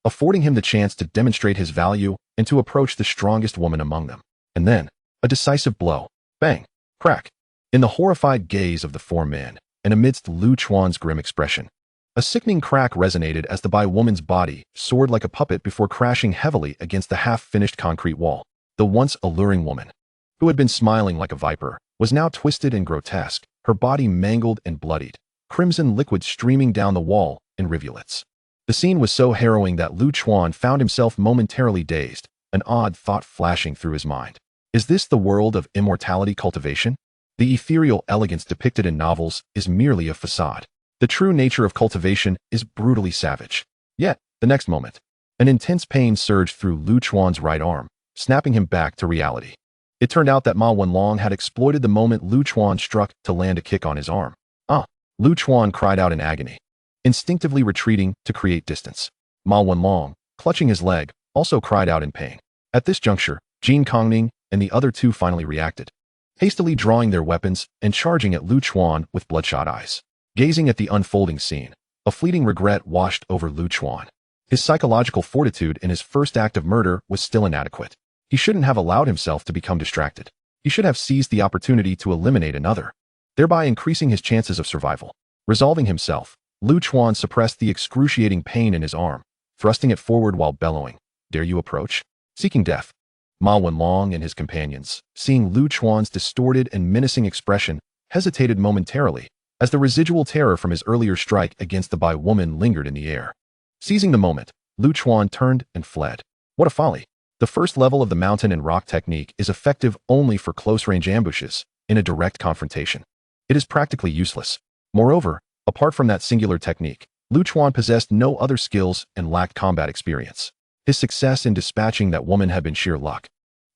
affording him the chance to demonstrate his value and to approach the strongest woman among them. And then, a decisive blow. Bang! Crack! In the horrified gaze of the four men, and amidst Chuan's grim expression, a sickening crack resonated as the Bai woman's body soared like a puppet before crashing heavily against the half-finished concrete wall. The once alluring woman, who had been smiling like a viper, was now twisted and grotesque, her body mangled and bloodied, crimson liquid streaming down the wall in rivulets. The scene was so harrowing that Chuan found himself momentarily dazed, an odd thought flashing through his mind. Is this the world of immortality cultivation? The ethereal elegance depicted in novels is merely a facade. The true nature of cultivation is brutally savage. Yet, the next moment, an intense pain surged through Chuan's right arm, snapping him back to reality. It turned out that Ma Wenlong had exploited the moment Chuan struck to land a kick on his arm. Chuan cried out in agony, instinctively retreating to create distance. Ma Wenlong, clutching his leg, also cried out in pain. At this juncture, Jin Kongning and the other two finally reacted, hastily drawing their weapons and charging at Chuan with bloodshot eyes. Gazing at the unfolding scene, a fleeting regret washed over Chuan. His psychological fortitude in his first act of murder was still inadequate. He shouldn't have allowed himself to become distracted. He should have seized the opportunity to eliminate another, thereby increasing his chances of survival. Resolving himself, Chuan suppressed the excruciating pain in his arm, thrusting it forward while bellowing, "Dare you approach?" Seeking death. Ma Wenlong and his companions, seeing Chuan's distorted and menacing expression, hesitated momentarily, as the residual terror from his earlier strike against the Bai woman lingered in the air. Seizing the moment, Chuan turned and fled. What a folly! The first level of the mountain and rock technique is effective only for close-range ambushes, in a direct confrontation. It is practically useless. Moreover, apart from that singular technique, Chuan possessed no other skills and lacked combat experience. His success in dispatching that woman had been sheer luck.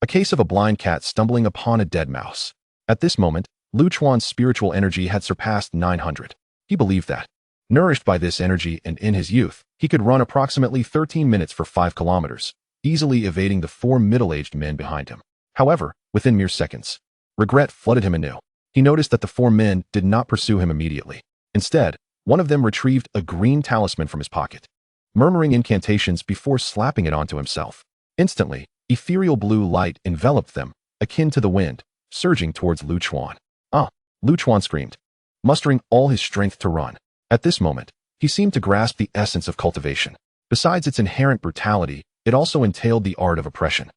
A case of a blind cat stumbling upon a dead mouse. At this moment, Chuan's spiritual energy had surpassed 900. He believed that, nourished by this energy and in his youth, he could run approximately 13 minutes for 5 kilometers, easily evading the 4 middle-aged men behind him. However, within mere seconds, regret flooded him anew. He noticed that the 4 men did not pursue him immediately. Instead, one of them retrieved a green talisman from his pocket, murmuring incantations before slapping it onto himself. Instantly, ethereal blue light enveloped them, akin to the wind, surging towards Chuan. Chuan screamed, mustering all his strength to run. At this moment, he seemed to grasp the essence of cultivation. Besides its inherent brutality, it also entailed the art of oppression.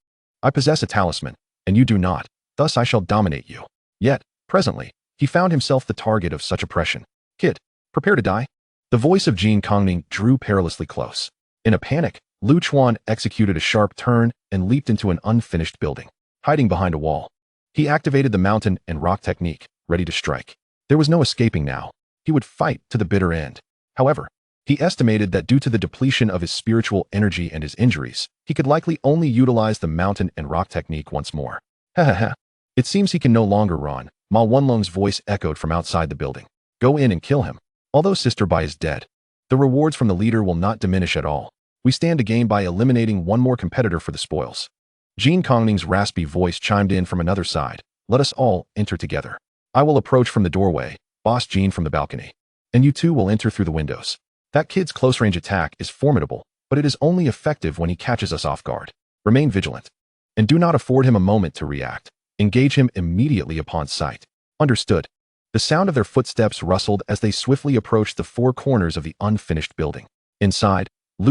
I possess a talisman, and you do not, thus I shall dominate you. Yet, presently, he found himself the target of such oppression. Kid, prepare to die. The voice of Jin Kongning drew perilously close. In a panic, Chuan executed a sharp turn and leaped into an unfinished building, hiding behind a wall. He activated the mountain and rock technique, ready to strike. There was no escaping now. He would fight to the bitter end. However, he estimated that due to the depletion of his spiritual energy and his injuries, he could likely only utilize the mountain and rock technique once more. It seems he can no longer run. Ma Wenlong's voice echoed from outside the building. Go in and kill him. Although Sister Bai is dead, the rewards from the leader will not diminish at all. We stand to gain by eliminating one more competitor for the spoils. Jin Kongning's raspy voice chimed in from another side. Let us all enter together. I will approach from the doorway, Boss Jin from the balcony. And you two will enter through the windows. That kid's close-range attack is formidable, but it is only effective when he catches us off guard. Remain vigilant. And do not afford him a moment to react. Engage him immediately upon sight. Understood. The sound of their footsteps rustled as they swiftly approached the 4 corners of the unfinished building. Inside,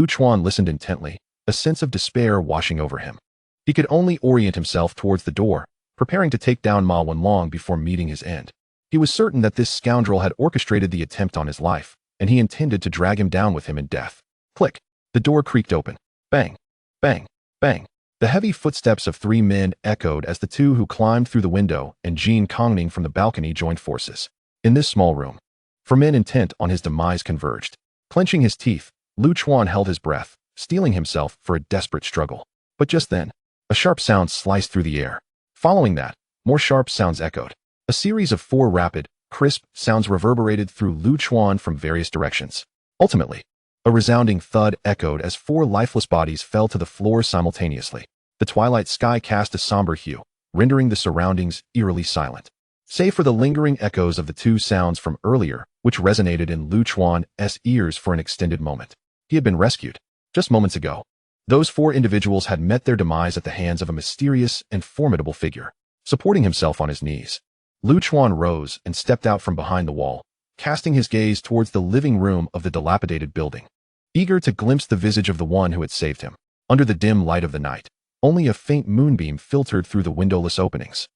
Chuan listened intently, a sense of despair washing over him. He could only orient himself towards the door, preparing to take down Ma Wenlong before meeting his end. He was certain that this scoundrel had orchestrated the attempt on his life, and he intended to drag him down with him in death. Click. The door creaked open. Bang. Bang. Bang. The heavy footsteps of 3 men echoed as the 2 who climbed through the window and Jin Kongning from the balcony joined forces. In this small room, 4 men intent on his demise converged. Clenching his teeth, Lu Chuan held his breath, steeling himself for a desperate struggle. But just then, a sharp sound sliced through the air. Following that, more sharp sounds echoed. A series of 4 rapid, crisp sounds reverberated through Lu Chuan from various directions. Ultimately, a resounding thud echoed as 4 lifeless bodies fell to the floor simultaneously. The twilight sky cast a somber hue, rendering the surroundings eerily silent. Save for the lingering echoes of the 2 sounds from earlier, which resonated in Lu Chuan's ears for an extended moment. He had been rescued. Just moments ago, those 4 individuals had met their demise at the hands of a mysterious and formidable figure. Supporting himself on his knees, Lu Chuan rose and stepped out from behind the wall, casting his gaze towards the living room of the dilapidated building. Eager to glimpse the visage of the one who had saved him, under the dim light of the night, only a faint moonbeam filtered through the windowless openings,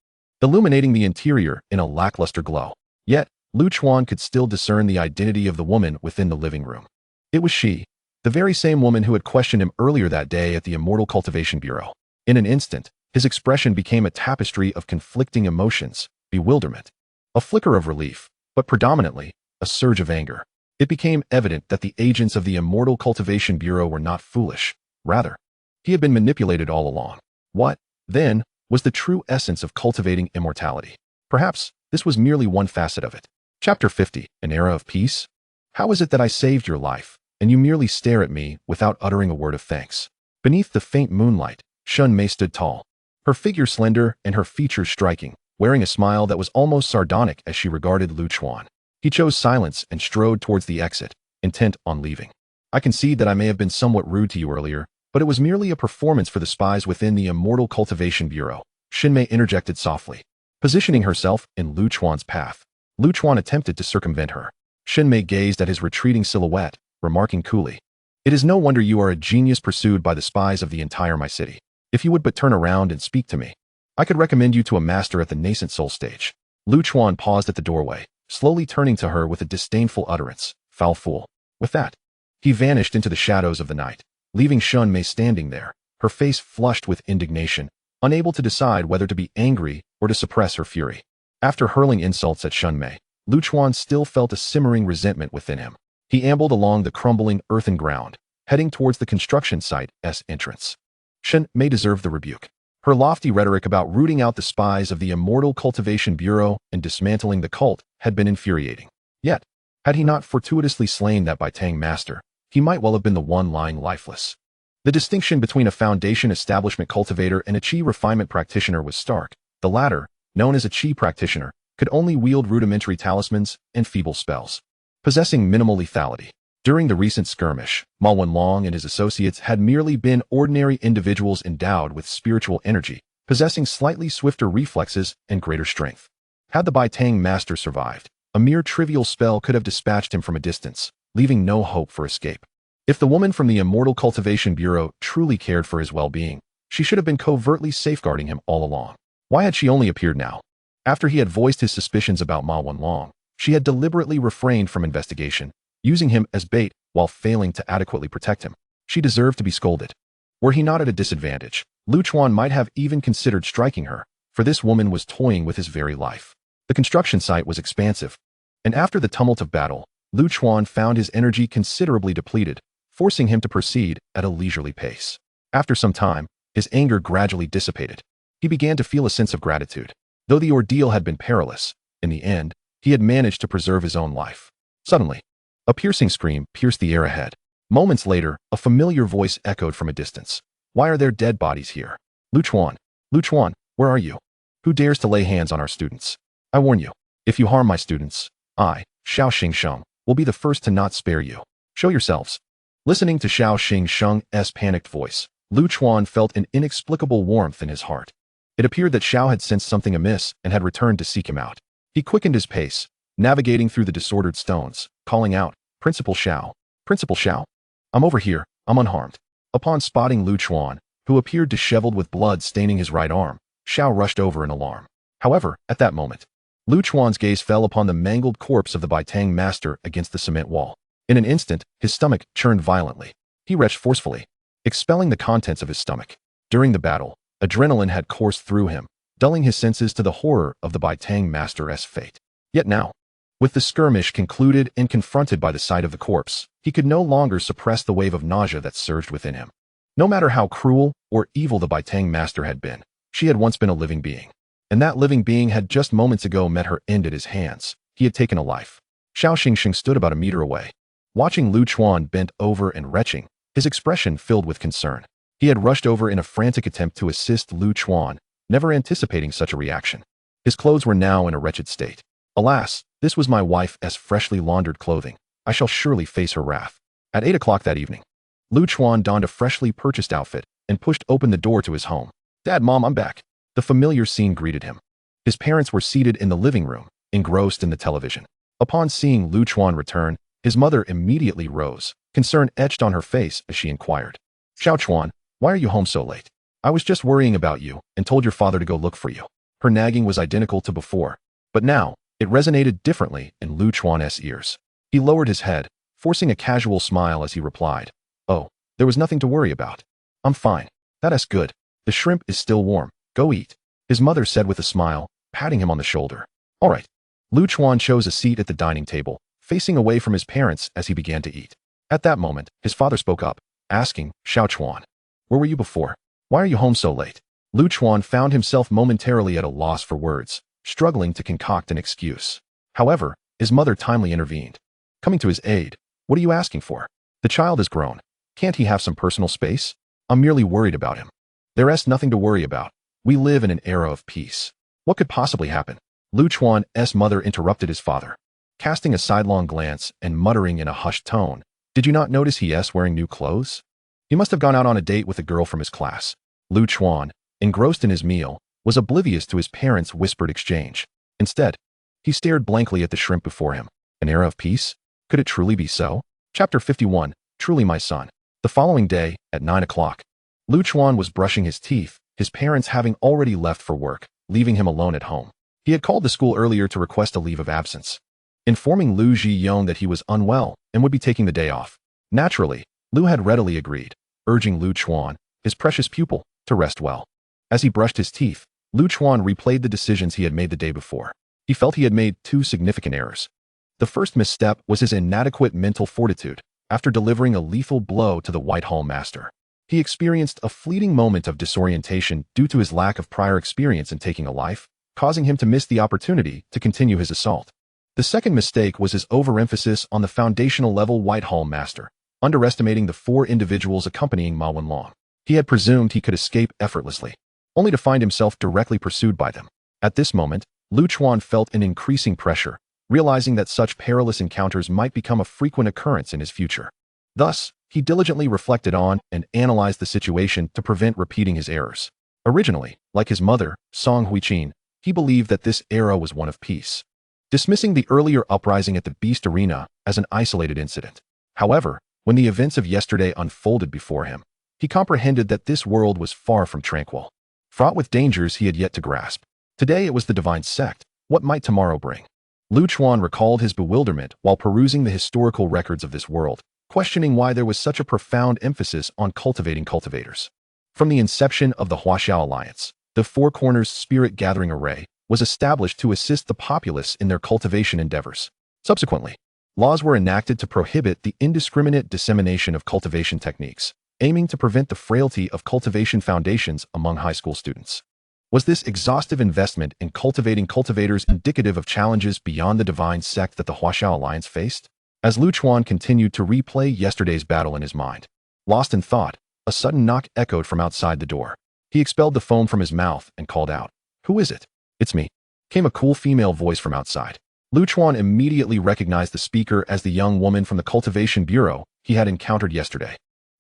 illuminating the interior in a lackluster glow. Yet, Lu Chuan could still discern the identity of the woman within the living room. It was she, the very same woman who had questioned him earlier that day at the Immortal Cultivation Bureau. In an instant, his expression became a tapestry of conflicting emotions, bewilderment, a flicker of relief, but predominantly, a surge of anger. It became evident that the agents of the Immortal Cultivation Bureau were not foolish. Rather, he had been manipulated all along. What, then, was the true essence of cultivating immortality? Perhaps, this was merely one facet of it. Chapter 50, An Era of Peace? How is it that I saved your life, and you merely stare at me without uttering a word of thanks? Beneath the faint moonlight, Shun Mei stood tall, her figure slender and her features striking, wearing a smile that was almost sardonic as she regarded Lu Chuan. He chose silence and strode towards the exit, intent on leaving. I concede that I may have been somewhat rude to you earlier, but it was merely a performance for the spies within the Immortal Cultivation Bureau, Shinmei interjected softly. Positioning herself in Lu Chuan's path, Lu Chuan attempted to circumvent her. Shinmei gazed at his retreating silhouette, remarking coolly, "It is no wonder you are a genius pursued by the spies of the entire my city. If you would but turn around and speak to me, I could recommend you to a master at the nascent soul stage." Lu Chuan paused at the doorway, slowly turning to her with a disdainful utterance, "Foul fool." With that, he vanished into the shadows of the night, leaving Shun Mei standing there, her face flushed with indignation, unable to decide whether to be angry or to suppress her fury. After hurling insults at Shun Mei, Lu Chuan still felt a simmering resentment within him. He ambled along the crumbling earthen ground, heading towards the construction site's entrance. Shun Mei deserved the rebuke. Her lofty rhetoric about rooting out the spies of the Immortal Cultivation Bureau and dismantling the cult had been infuriating. Yet, had he not fortuitously slain that Baitang master, he might well have been the one lying lifeless. The distinction between a foundation establishment cultivator and a chi refinement practitioner was stark. The latter, known as a chi practitioner, could only wield rudimentary talismans and feeble spells, possessing minimal lethality. During the recent skirmish, Ma Wenlong and his associates had merely been ordinary individuals endowed with spiritual energy, possessing slightly swifter reflexes and greater strength. Had the Baitang master survived, a mere trivial spell could have dispatched him from a distance, leaving no hope for escape. If the woman from the Immortal Cultivation Bureau truly cared for his well-being, she should have been covertly safeguarding him all along. Why had she only appeared now? After he had voiced his suspicions about Ma Wenlong, she had deliberately refrained from investigation, using him as bait while failing to adequately protect him. She deserved to be scolded. Were he not at a disadvantage, Lu Chuan might have even considered striking her, for this woman was toying with his very life. The construction site was expansive, and after the tumult of battle, Lu Chuan found his energy considerably depleted, forcing him to proceed at a leisurely pace. After some time, his anger gradually dissipated. He began to feel a sense of gratitude. Though the ordeal had been perilous, in the end, he had managed to preserve his own life. Suddenly, a piercing scream pierced the air ahead. Moments later, a familiar voice echoed from a distance. "Why are there dead bodies here? Lu Chuan, where are you? Who dares to lay hands on our students? I warn you, if you harm my students, I, Xiao Xingsheng, will be the first to not spare you. Show yourselves." Listening to Xiao Xingsheng's panicked voice, Lu Chuan felt an inexplicable warmth in his heart. It appeared that Xiao had sensed something amiss and had returned to seek him out. He quickened his pace, navigating through the disordered stones, calling out, Principal Xiao, I'm over here, I'm unharmed." Upon spotting Lu Chuan, who appeared disheveled with blood staining his right arm, Xiao rushed over in alarm. However, at that moment, Lu Chuan's gaze fell upon the mangled corpse of the Baitang master against the cement wall. In an instant, his stomach churned violently. He retched forcefully, expelling the contents of his stomach. During the battle, adrenaline had coursed through him, dulling his senses to the horror of the Baitang master's fate. Yet now, with the skirmish concluded and confronted by the sight of the corpse, He could no longer suppress the wave of nausea that surged within him. No matter how cruel or evil the Baitang master had been, she had once been a living being. And that living being had just moments ago met her end at his hands. He had taken a life. Xiao Xingxing stood about a meter away, watching Lu Chuan bent over and retching, his expression filled with concern. He had rushed over in a frantic attempt to assist Lu Chuan, never anticipating such a reaction. His clothes were now in a wretched state. Alas, this was my wife's freshly laundered clothing. I shall surely face her wrath. At 8 o'clock that evening, Lu Chuan donned a freshly purchased outfit and pushed open the door to his home. "Dad, Mom, I'm back." The familiar scene greeted him. His parents were seated in the living room, engrossed in the television. Upon seeing Lu Chuan return, his mother immediately rose, concern etched on her face as she inquired. "Xiao Chuan, why are you home so late? I was just worrying about you and told your father to go look for you." Her nagging was identical to before, but now it resonated differently in Lu Chuan's ears. He lowered his head, forcing a casual smile as he replied, "Oh, there was nothing to worry about. I'm fine. That's good. The shrimp is still warm. Go eat," his mother said with a smile, patting him on the shoulder. "All right." Lu Chuan chose a seat at the dining table, facing away from his parents as he began to eat. At that moment, his father spoke up, asking, "Xiao Chuan, where were you before? Why are you home so late?" Lu Chuan found himself momentarily at a loss for words, struggling to concoct an excuse. However, his mother timely intervened, coming to his aid. "What are you asking for? The child is grown. Can't he have some personal space? I'm merely worried about him." "There's nothing to worry about. We live in an era of peace. What could possibly happen?" Lu Chuan's mother interrupted his father, casting a sidelong glance and muttering in a hushed tone, "Did you not notice he's wearing new clothes? He must have gone out on a date with a girl from his class." Lu Chuan, engrossed in his meal, was oblivious to his parents' whispered exchange. Instead, he stared blankly at the shrimp before him. An era of peace? Could it truly be so? Chapter 51, Truly My Son. The following day, at 9 o'clock, Lu Chuan was brushing his teeth, his parents having already left for work, leaving him alone at home. He had called the school earlier to request a leave of absence, informing Lu Zhiyong that he was unwell and would be taking the day off. Naturally, Lu had readily agreed, urging Lu Chuan, his precious pupil, to rest well. As he brushed his teeth, Lu Chuan replayed the decisions he had made the day before. He felt he had made two significant errors. The first misstep was his inadequate mental fortitude. After delivering a lethal blow to the Whitehall master, he experienced a fleeting moment of disorientation due to his lack of prior experience in taking a life, causing him to miss the opportunity to continue his assault. The second mistake was his overemphasis on the foundational level Whitehall master, underestimating the four individuals accompanying Ma Wenlong. He had presumed he could escape effortlessly, only to find himself directly pursued by them. At this moment, Lu Chuan felt an increasing pressure, realizing that such perilous encounters might become a frequent occurrence in his future. Thus, he diligently reflected on and analyzed the situation to prevent repeating his errors. Originally, like his mother, Song Huiqin, he believed that this era was one of peace, dismissing the earlier uprising at the Beast Arena as an isolated incident. However, when the events of yesterday unfolded before him, he comprehended that this world was far from tranquil, fraught with dangers he had yet to grasp. Today it was the divine sect. What might tomorrow bring? Lu Chuan recalled his bewilderment while perusing the historical records of this world, questioning why there was such a profound emphasis on cultivating cultivators. From the inception of the Huaxiao Alliance, the Four Corners Spirit Gathering Array was established to assist the populace in their cultivation endeavors. Subsequently, laws were enacted to prohibit the indiscriminate dissemination of cultivation techniques, aiming to prevent the frailty of cultivation foundations among high school students. Was this exhaustive investment in cultivating cultivators indicative of challenges beyond the divine sect that the Huaxiao Alliance faced? As Lu Chuan continued to replay yesterday's battle in his mind, lost in thought, a sudden knock echoed from outside the door. He expelled the foam from his mouth and called out, "Who is it?" "It's me," came a cool female voice from outside. Lu Chuan immediately recognized the speaker as the young woman from the Cultivation Bureau he had encountered yesterday.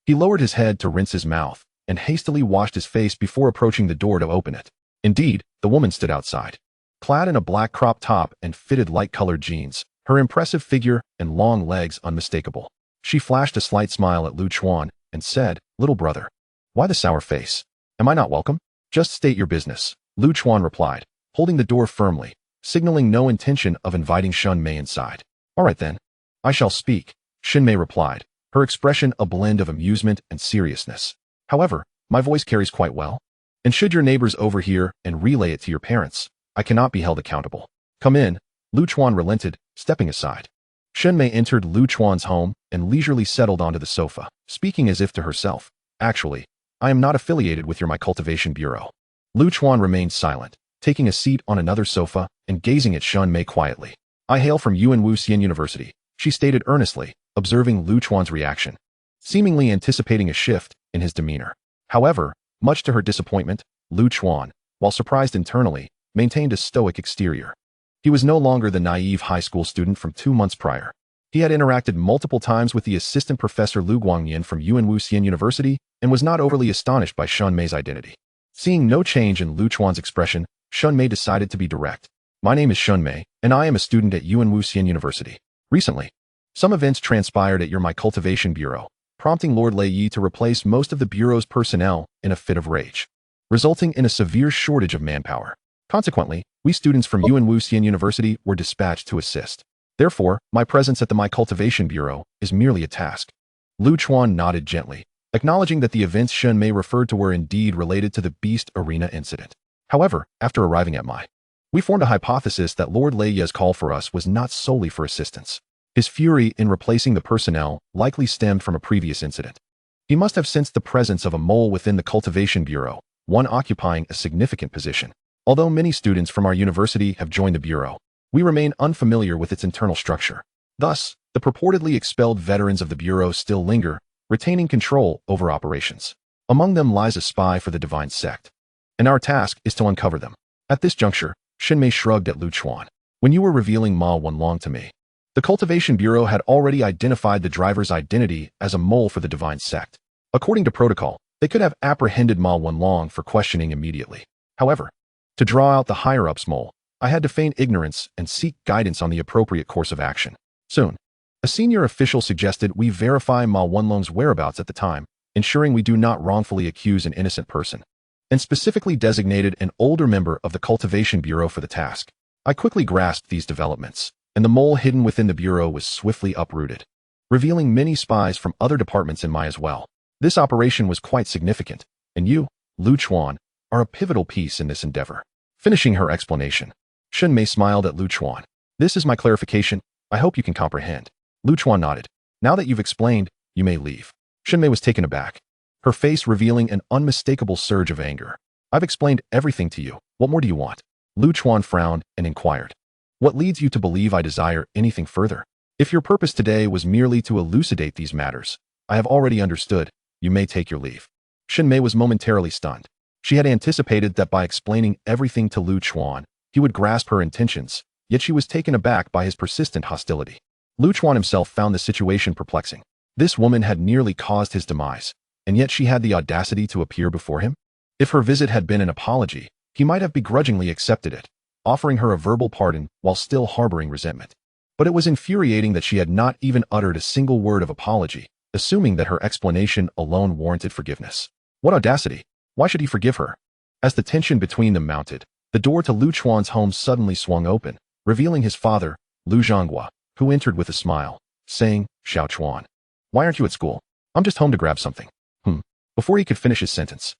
He lowered his head to rinse his mouth and hastily washed his face before approaching the door to open it. Indeed, the woman stood outside, clad in a black crop top and fitted light-colored jeans, her impressive figure and long legs unmistakable. She flashed a slight smile at Lu Chuan and said, "Little brother, why the sour face? Am I not welcome?" "Just state your business," Lu Chuan replied, holding the door firmly, signaling no intention of inviting Shun Mei inside. "All right then, I shall speak," Shin Mei replied, her expression a blend of amusement and seriousness. "However, my voice carries quite well, and should your neighbors overhear and relay it to your parents, I cannot be held accountable." "Come in," Lu Chuan relented, stepping aside. Shunmei entered Lu Chuan's home and leisurely settled onto the sofa, speaking as if to herself. Actually, I am not affiliated with my cultivation bureau. Lu Chuan remained silent, taking a seat on another sofa and gazing at Shunmei quietly. I hail from Yuan-Wuxian University, she stated earnestly, observing Lu Chuan's reaction, seemingly anticipating a shift in his demeanor. However, much to her disappointment, Lu Chuan, while surprised internally, maintained a stoic exterior. He was no longer the naive high school student from 2 months prior. He had interacted multiple times with the assistant professor Lu Guangyan from Yuan-Wuxian University and was not overly astonished by Shunmei's identity. Seeing no change in Lu Chuan's expression, Shunmei decided to be direct. My name is Shunmei, and I am a student at Yuan-Wuxian University. Recently, some events transpired at my cultivation bureau, prompting Lord Lei Yi to replace most of the bureau's personnel in a fit of rage, resulting in a severe shortage of manpower. Consequently, we students from Yuan-Wuxian University were dispatched to assist. Therefore, my presence at my cultivation bureau is merely a task. Lu Chuan nodded gently, acknowledging that the events Shunmei referred to were indeed related to the Beast Arena incident. However, after arriving at we formed a hypothesis that Lord Lei Yi's call for us was not solely for assistance. His fury in replacing the personnel likely stemmed from a previous incident. He must have sensed the presence of a mole within the cultivation bureau, one occupying a significant position. Although many students from our university have joined the bureau, we remain unfamiliar with its internal structure. Thus, the purportedly expelled veterans of the bureau still linger, retaining control over operations. Among them lies a spy for the divine sect, and our task is to uncover them. At this juncture, Shunmei shrugged at Lu Chuan. When you were revealing Ma Wenlong to me, the cultivation bureau had already identified the driver's identity as a mole for the divine sect. According to protocol, they could have apprehended Ma Wenlong for questioning immediately. However, to draw out the higher-ups mole, I had to feign ignorance and seek guidance on the appropriate course of action. Soon, a senior official suggested we verify Ma Wenlong's whereabouts at the time, ensuring we do not wrongfully accuse an innocent person, and specifically designated an older member of the cultivation bureau for the task. I quickly grasped these developments, and the mole hidden within the bureau was swiftly uprooted, revealing many spies from other departments in my as well. This operation was quite significant, and you, Lu Chuan, are a pivotal piece in this endeavor. Finishing her explanation, Shunmei smiled at Lu Chuan. This is my clarification. I hope you can comprehend. Lu Chuan nodded. Now that you've explained, you may leave. Shunmei was taken aback, her face revealing an unmistakable surge of anger. I've explained everything to you. What more do you want? Lu Chuan frowned and inquired. What leads you to believe I desire anything further? If your purpose today was merely to elucidate these matters, I have already understood. You may take your leave. Shunmei was momentarily stunned. She had anticipated that by explaining everything to Lu Chuan, he would grasp her intentions, yet she was taken aback by his persistent hostility. Lu Chuan himself found the situation perplexing. This woman had nearly caused his demise, and yet she had the audacity to appear before him? If her visit had been an apology, he might have begrudgingly accepted it, offering her a verbal pardon while still harboring resentment. But it was infuriating that she had not even uttered a single word of apology, assuming that her explanation alone warranted forgiveness. What audacity! Why should he forgive her? As the tension between them mounted, the door to Lu Chuan's home suddenly swung open, revealing his father, Lu Zhonghua, who entered with a smile, saying, Xiao Chuan, why aren't you at school? I'm just home to grab something. Before he could finish his sentence,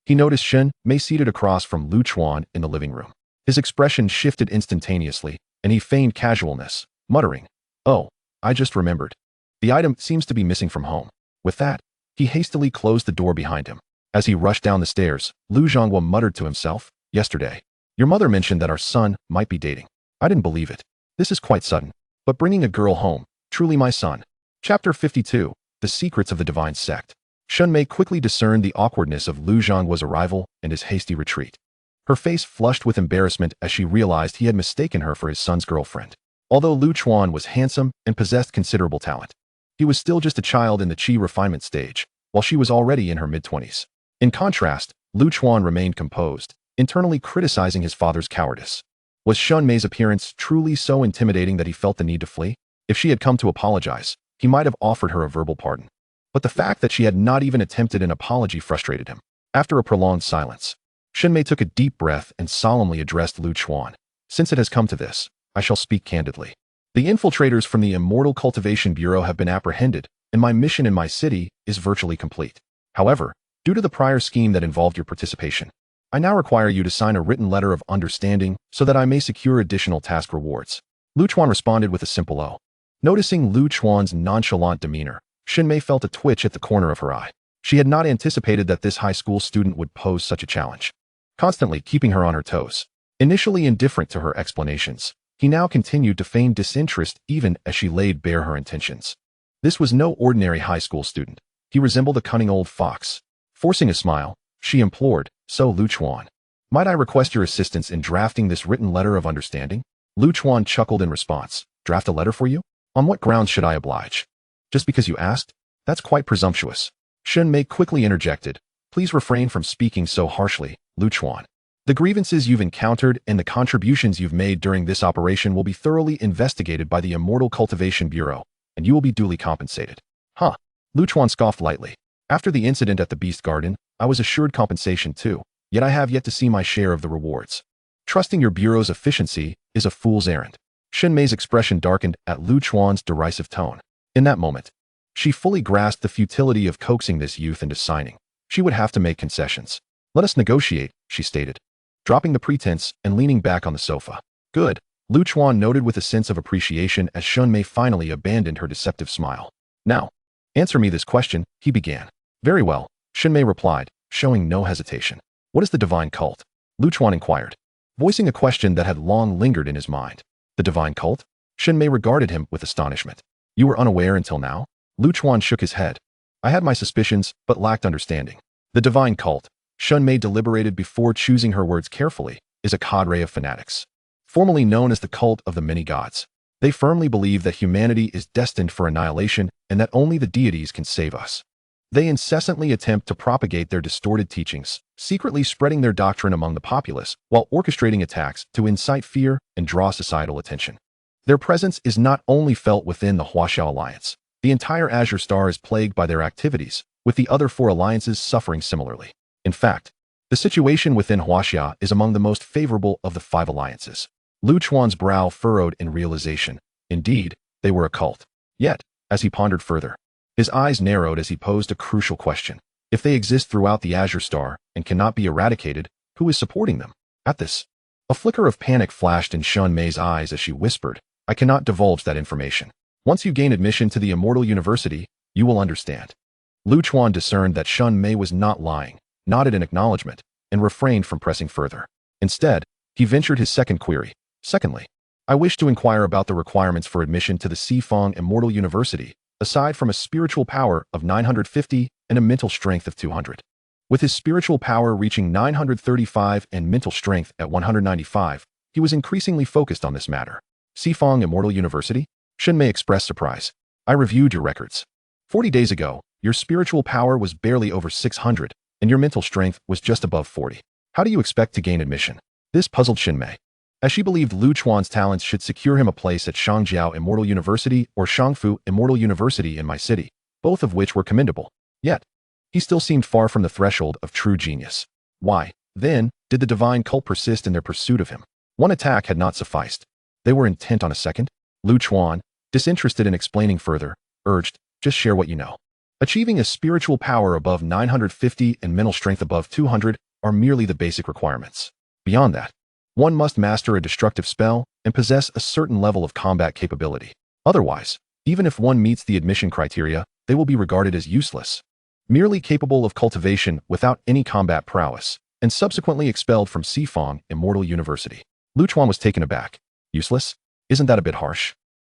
he noticed Shunmei seated across from Lu Chuan in the living room. His expression shifted instantaneously, and he feigned casualness, muttering, Oh, I just remembered. The item seems to be missing from home. With that, he hastily closed the door behind him. As he rushed down the stairs, Lu Zhonghua muttered to himself, Yesterday, your mother mentioned that our son might be dating. I didn't believe it. This is quite sudden. But bringing a girl home, truly my son. Chapter 52, The Secrets of the Divine Sect. Shunmei quickly discerned the awkwardness of Lu Zhonghua's arrival and his hasty retreat. Her face flushed with embarrassment as she realized he had mistaken her for his son's girlfriend. Although Lu Chuan was handsome and possessed considerable talent, he was still just a child in the chi refinement stage, while she was already in her mid-20s. In contrast, Lu Chuan remained composed, internally criticizing his father's cowardice. Was Shunmei's appearance truly so intimidating that he felt the need to flee? If she had come to apologize, he might have offered her a verbal pardon. But the fact that she had not even attempted an apology frustrated him. After a prolonged silence, Shunmei took a deep breath and solemnly addressed Lu Chuan. Since it has come to this, I shall speak candidly. The infiltrators from the Immortal Cultivation Bureau have been apprehended, and my mission in my city is virtually complete. However, due to the prior scheme that involved your participation, I now require you to sign a written letter of understanding so that I may secure additional task rewards. Lu Chuan responded with a simple O. Noticing Lu Chuan's nonchalant demeanor, Xinmei felt a twitch at the corner of her eye. She had not anticipated that this high school student would pose such a challenge, constantly keeping her on her toes. Initially indifferent to her explanations, he now continued to feign disinterest even as she laid bare her intentions. This was no ordinary high school student. He resembled a cunning old fox. Forcing a smile, she implored, "So, Lu Chuan, might I request your assistance in drafting this written letter of understanding?" Lu Chuan chuckled in response. "Draft a letter for you? On what grounds should I oblige? Just because you asked? That's quite presumptuous." Xinmei quickly interjected. "Please refrain from speaking so harshly, Lu Chuan. The grievances you've encountered and the contributions you've made during this operation will be thoroughly investigated by the Immortal Cultivation Bureau, and you will be duly compensated." "Huh." Lu Chuan scoffed lightly. "After the incident at the Beast Garden, I was assured compensation too, yet I have yet to see my share of the rewards. Trusting your bureau's efficiency is a fool's errand." Xinmei's expression darkened at Lu Chuan's derisive tone. In that moment, she fully grasped the futility of coaxing this youth into signing. She would have to make concessions. "Let us negotiate," she stated, dropping the pretense and leaning back on the sofa. "Good," Lu Chuan noted with a sense of appreciation as Xinmei finally abandoned her deceptive smile. "Now, answer me this question," he began. "Very well," Xinmei replied, showing no hesitation. "What is the divine cult?" Lu Chuan inquired, voicing a question that had long lingered in his mind. "The divine cult?" Xinmei regarded him with astonishment. "You were unaware until now?" Lu Chuan shook his head. "I had my suspicions, but lacked understanding. The divine cult," Xinmei deliberated before choosing her words carefully, "is a cadre of fanatics, formerly known as the cult of the many gods. They firmly believe that humanity is destined for annihilation and that only the deities can save us. They incessantly attempt to propagate their distorted teachings, secretly spreading their doctrine among the populace while orchestrating attacks to incite fear and draw societal attention. Their presence is not only felt within the Huaxiao Alliance. The entire Azure Star is plagued by their activities, with the other 4 alliances suffering similarly. In fact, the situation within Huaxia is among the most favorable of the 5 alliances." Lu Chuan's brow furrowed in realization. Indeed, they were a cult. Yet, as he pondered further, his eyes narrowed as he posed a crucial question. If they exist throughout the Azure Star and cannot be eradicated, who is supporting them? At this, a flicker of panic flashed in Xinmei's eyes as she whispered, "I cannot divulge that information. Once you gain admission to the Immortal University, you will understand." Lu Chuan discerned that Xinmei was not lying, nodded in acknowledgement, and refrained from pressing further. Instead, he ventured his second query. "Secondly, I wish to inquire about the requirements for admission to the Xifang Immortal University, aside from a spiritual power of 950 and a mental strength of 200. With his spiritual power reaching 935 and mental strength at 195, he was increasingly focused on this matter. "Xifang Immortal University?" Xinmei expressed surprise. "I reviewed your records. 40 days ago, your spiritual power was barely over 600, and your mental strength was just above 40. How do you expect to gain admission?" This puzzled Xinmei, as she believed Lu Chuan's talents should secure him a place at Shangjiao Immortal University or Shangfu Immortal University in my city, both of which were commendable. Yet, he still seemed far from the threshold of true genius. Why, then, did the divine cult persist in their pursuit of him? One attack had not sufficed. They were intent on a second? Lu Chuan, disinterested in explaining further, urged, "Just share what you know." Achieving a spiritual power above 950 and mental strength above 200 are merely the basic requirements. Beyond that, one must master a destructive spell and possess a certain level of combat capability. Otherwise, even if one meets the admission criteria, they will be regarded as useless, merely capable of cultivation without any combat prowess, and subsequently expelled from Xifang Immortal University. Lu Chuan was taken aback. "Useless? Isn't that a bit harsh?"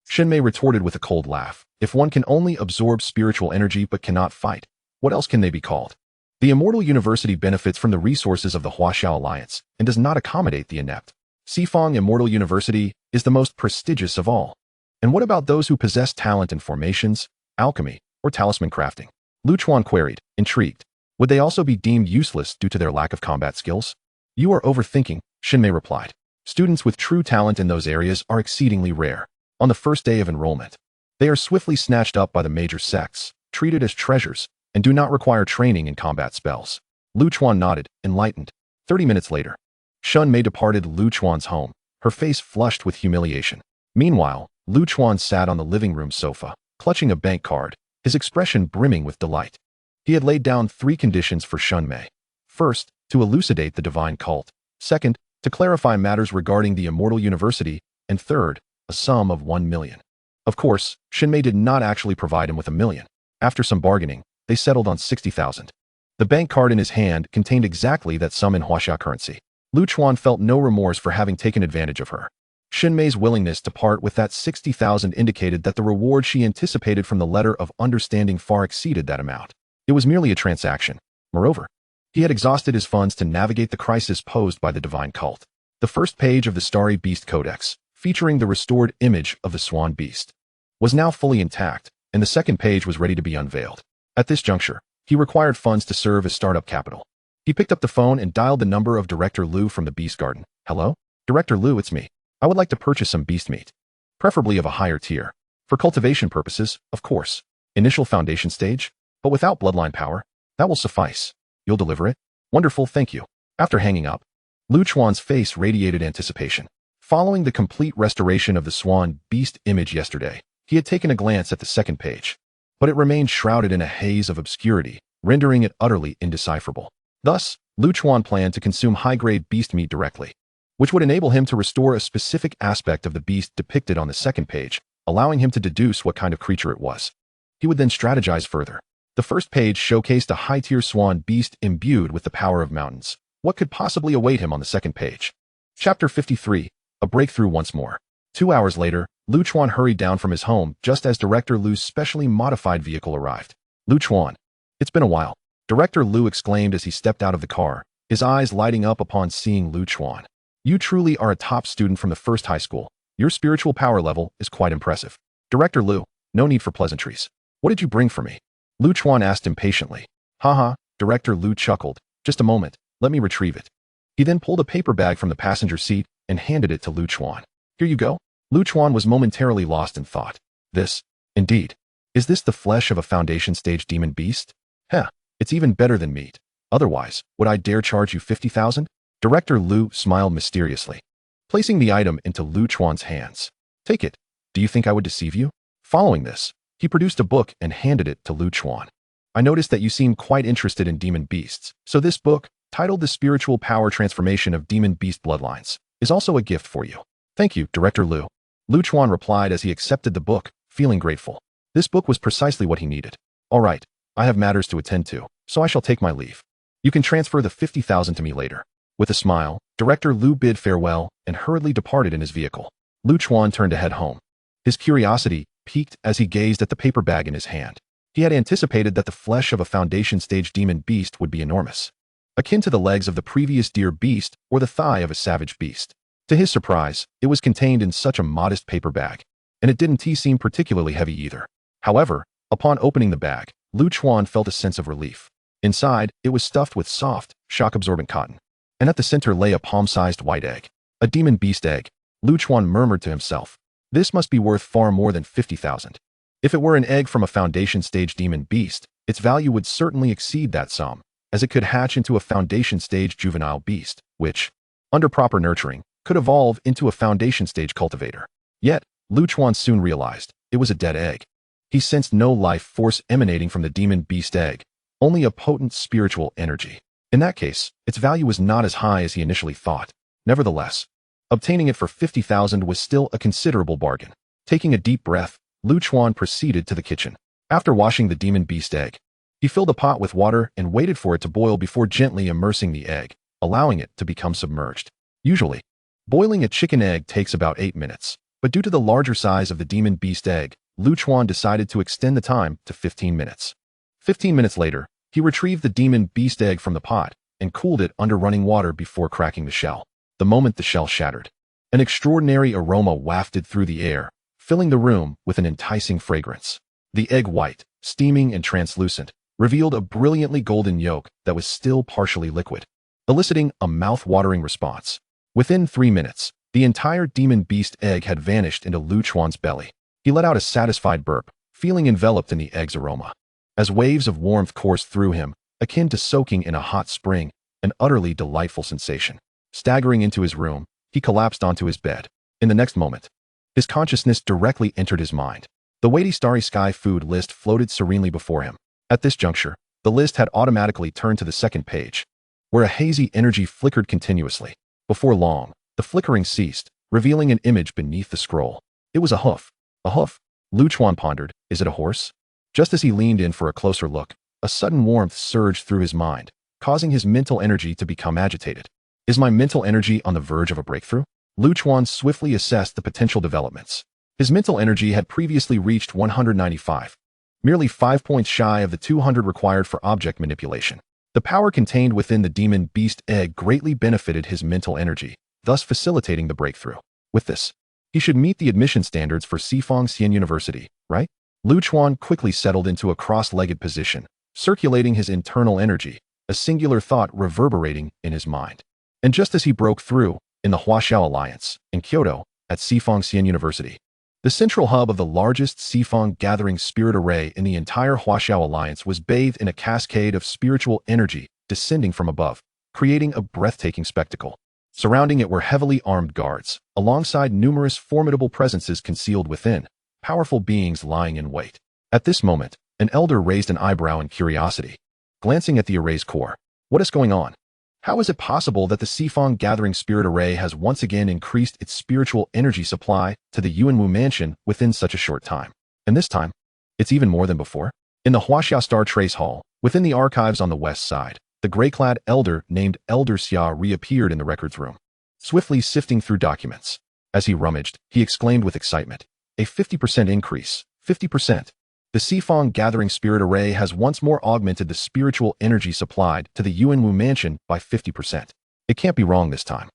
Xinmei retorted with a cold laugh. "If one can only absorb spiritual energy but cannot fight, what else can they be called? The Immortal University benefits from the resources of the Huaxiao Alliance and does not accommodate the inept. Xifang Immortal University is the most prestigious of all. And what about those who possess talent in formations, alchemy, or talisman crafting?" Lu Chuan queried, intrigued. "Would they also be deemed useless due to their lack of combat skills?" "You are overthinking," Xinmei replied. "Students with true talent in those areas are exceedingly rare. On the first day of enrollment, they are swiftly snatched up by the major sects, treated as treasures, and do not require training in combat spells." Lu Chuan nodded, enlightened. 30 minutes later, Xinmei departed Lu Chuan's home, her face flushed with humiliation. Meanwhile, Lu Chuan sat on the living room sofa, clutching a bank card, his expression brimming with delight. He had laid down 3 conditions for Xinmei. First, to elucidate the divine cult. Second, to clarify matters regarding the Immortal University. And third, a sum of 1 million. Of course, Shinmei did not actually provide him with $1 million. After some bargaining, they settled on 60,000. The bank card in his hand contained exactly that sum in Huaxia currency. Lu Chuan felt no remorse for having taken advantage of her. Shinmei's willingness to part with that 60,000 indicated that the reward she anticipated from the letter of understanding far exceeded that amount. It was merely a transaction. Moreover, he had exhausted his funds to navigate the crisis posed by the divine cult. The first page of the Starry Beast Codex, featuring the restored image of the Swan Beast, was now fully intact, and the second page was ready to be unveiled. At this juncture, he required funds to serve as startup capital. He picked up the phone and dialed the number of Director Liu from the Beast Garden. Hello? Director Liu, it's me. I would like to purchase some beast meat. Preferably of a higher tier. For cultivation purposes, of course. Initial foundation stage? But without bloodline power? That will suffice. You'll deliver it? Wonderful, thank you. After hanging up, Lu Chuan's face radiated anticipation. Following the complete restoration of the Swan Beast image yesterday, he had taken a glance at the second page. But it remained shrouded in a haze of obscurity, rendering it utterly indecipherable. Thus, Lu Chuan planned to consume high-grade beast meat directly, which would enable him to restore a specific aspect of the beast depicted on the second page, allowing him to deduce what kind of creature it was. He would then strategize further. The first page showcased a high-tier swan beast imbued with the power of mountains. What could possibly await him on the second page? Chapter 53, A Breakthrough Once More. 2 hours later, Lu Chuan hurried down from his home just as Director Liu's specially modified vehicle arrived. Lu Chuan. It's been a while. Director Liu exclaimed as he stepped out of the car, his eyes lighting up upon seeing Lu Chuan. You truly are a top student from the first high school. Your spiritual power level is quite impressive. Director Liu, no need for pleasantries. What did you bring for me? Lu Chuan asked impatiently. Haha, Director Liu chuckled. Just a moment, let me retrieve it. He then pulled a paper bag from the passenger seat and handed it to Lu Chuan. Here you go. Lu Chuan was momentarily lost in thought. This, indeed. Is this the flesh of a foundation stage demon beast? Heh, it's even better than meat. Otherwise, would I dare charge you 50,000? Director Liu smiled mysteriously, placing the item into Lu Chuan's hands. Take it. Do you think I would deceive you? Following this, he produced a book and handed it to Lu Chuan. I noticed that you seem quite interested in demon beasts, so this book, titled The Spiritual Power Transformation of Demon Beast Bloodlines, is also a gift for you. Thank you, Director Liu. Lu Chuan replied as he accepted the book, feeling grateful. This book was precisely what he needed. All right, I have matters to attend to, so I shall take my leave. You can transfer the 50,000 to me later. With a smile, Director Liu bid farewell and hurriedly departed in his vehicle. Lu Chuan turned to head home. His curiosity piqued as he gazed at the paper bag in his hand. He had anticipated that the flesh of a foundation stage demon beast would be enormous, akin to the legs of the previous deer beast or the thigh of a savage beast. To his surprise, it was contained in such a modest paper bag, and it didn't seem particularly heavy either. However, upon opening the bag, Lu Chuan felt a sense of relief. Inside, it was stuffed with soft, shock-absorbent cotton, and at the center lay a palm-sized white egg. A demon beast egg, Lu Chuan murmured to himself. This must be worth far more than 50,000. If it were an egg from a foundation stage demon beast, its value would certainly exceed that sum, as it could hatch into a foundation stage juvenile beast, which, under proper nurturing, could evolve into a foundation stage cultivator. Yet, Lu Chuan soon realized it was a dead egg. He sensed no life force emanating from the demon beast egg, only a potent spiritual energy. In that case, its value was not as high as he initially thought. Nevertheless, obtaining it for 50,000 was still a considerable bargain. Taking a deep breath, Lu Chuan proceeded to the kitchen. After washing the demon beast egg, he filled a pot with water and waited for it to boil before gently immersing the egg, allowing it to become submerged. Usually, boiling a chicken egg takes about 8 minutes, but due to the larger size of the demon beast egg, Lu Chuan decided to extend the time to 15 minutes. 15 minutes later, he retrieved the demon beast egg from the pot and cooled it under running water before cracking the shell. The moment the shell shattered, an extraordinary aroma wafted through the air, filling the room with an enticing fragrance. The egg white, steaming and translucent, revealed a brilliantly golden yolk that was still partially liquid, eliciting a mouth-watering response. Within 3 minutes, the entire demon beast egg had vanished into Lu Chuan's belly. He let out a satisfied burp, feeling enveloped in the egg's aroma. As waves of warmth coursed through him, akin to soaking in a hot spring, an utterly delightful sensation. Staggering into his room, he collapsed onto his bed. In the next moment, his consciousness directly entered his mind. The weighty Starry Sky food list floated serenely before him. At this juncture, the list had automatically turned to the second page, where a hazy energy flickered continuously. Before long, the flickering ceased, revealing an image beneath the scroll. It was a hoof. A hoof? Lu Chuan pondered, is it a horse? Just as he leaned in for a closer look, a sudden warmth surged through his mind, causing his mental energy to become agitated. Is my mental energy on the verge of a breakthrough? Lu Chuan swiftly assessed the potential developments. His mental energy had previously reached 195, merely 5 points shy of the 200 required for object manipulation. The power contained within the demon beast egg greatly benefited his mental energy, thus facilitating the breakthrough. With this, he should meet the admission standards for Xian University, right? Lu Chuan quickly settled into a cross-legged position, circulating his internal energy, a singular thought reverberating in his mind. And just as he broke through, in the Huaxiao Alliance, in Kyoto, at Xian University, the central hub of the largest Xifeng gathering spirit array in the entire Huaxiao Alliance was bathed in a cascade of spiritual energy descending from above, creating a breathtaking spectacle. Surrounding it were heavily armed guards, alongside numerous formidable presences concealed within, powerful beings lying in wait. At this moment, an elder raised an eyebrow in curiosity, glancing at the array's core. What is going on? How is it possible that the Xifeng Gathering Spirit Array has once again increased its spiritual energy supply to the Yuanwu Mansion within such a short time? And this time, it's even more than before. In the Huaxia Star Trace Hall, within the archives on the west side, the gray-clad elder named Elder Xia reappeared in the records room, swiftly sifting through documents. As he rummaged, he exclaimed with excitement, a 50% increase, 50%. The Xifeng Gathering Spirit Array has once more augmented the spiritual energy supplied to the Yuanwu Mansion by 50%. It can't be wrong this time.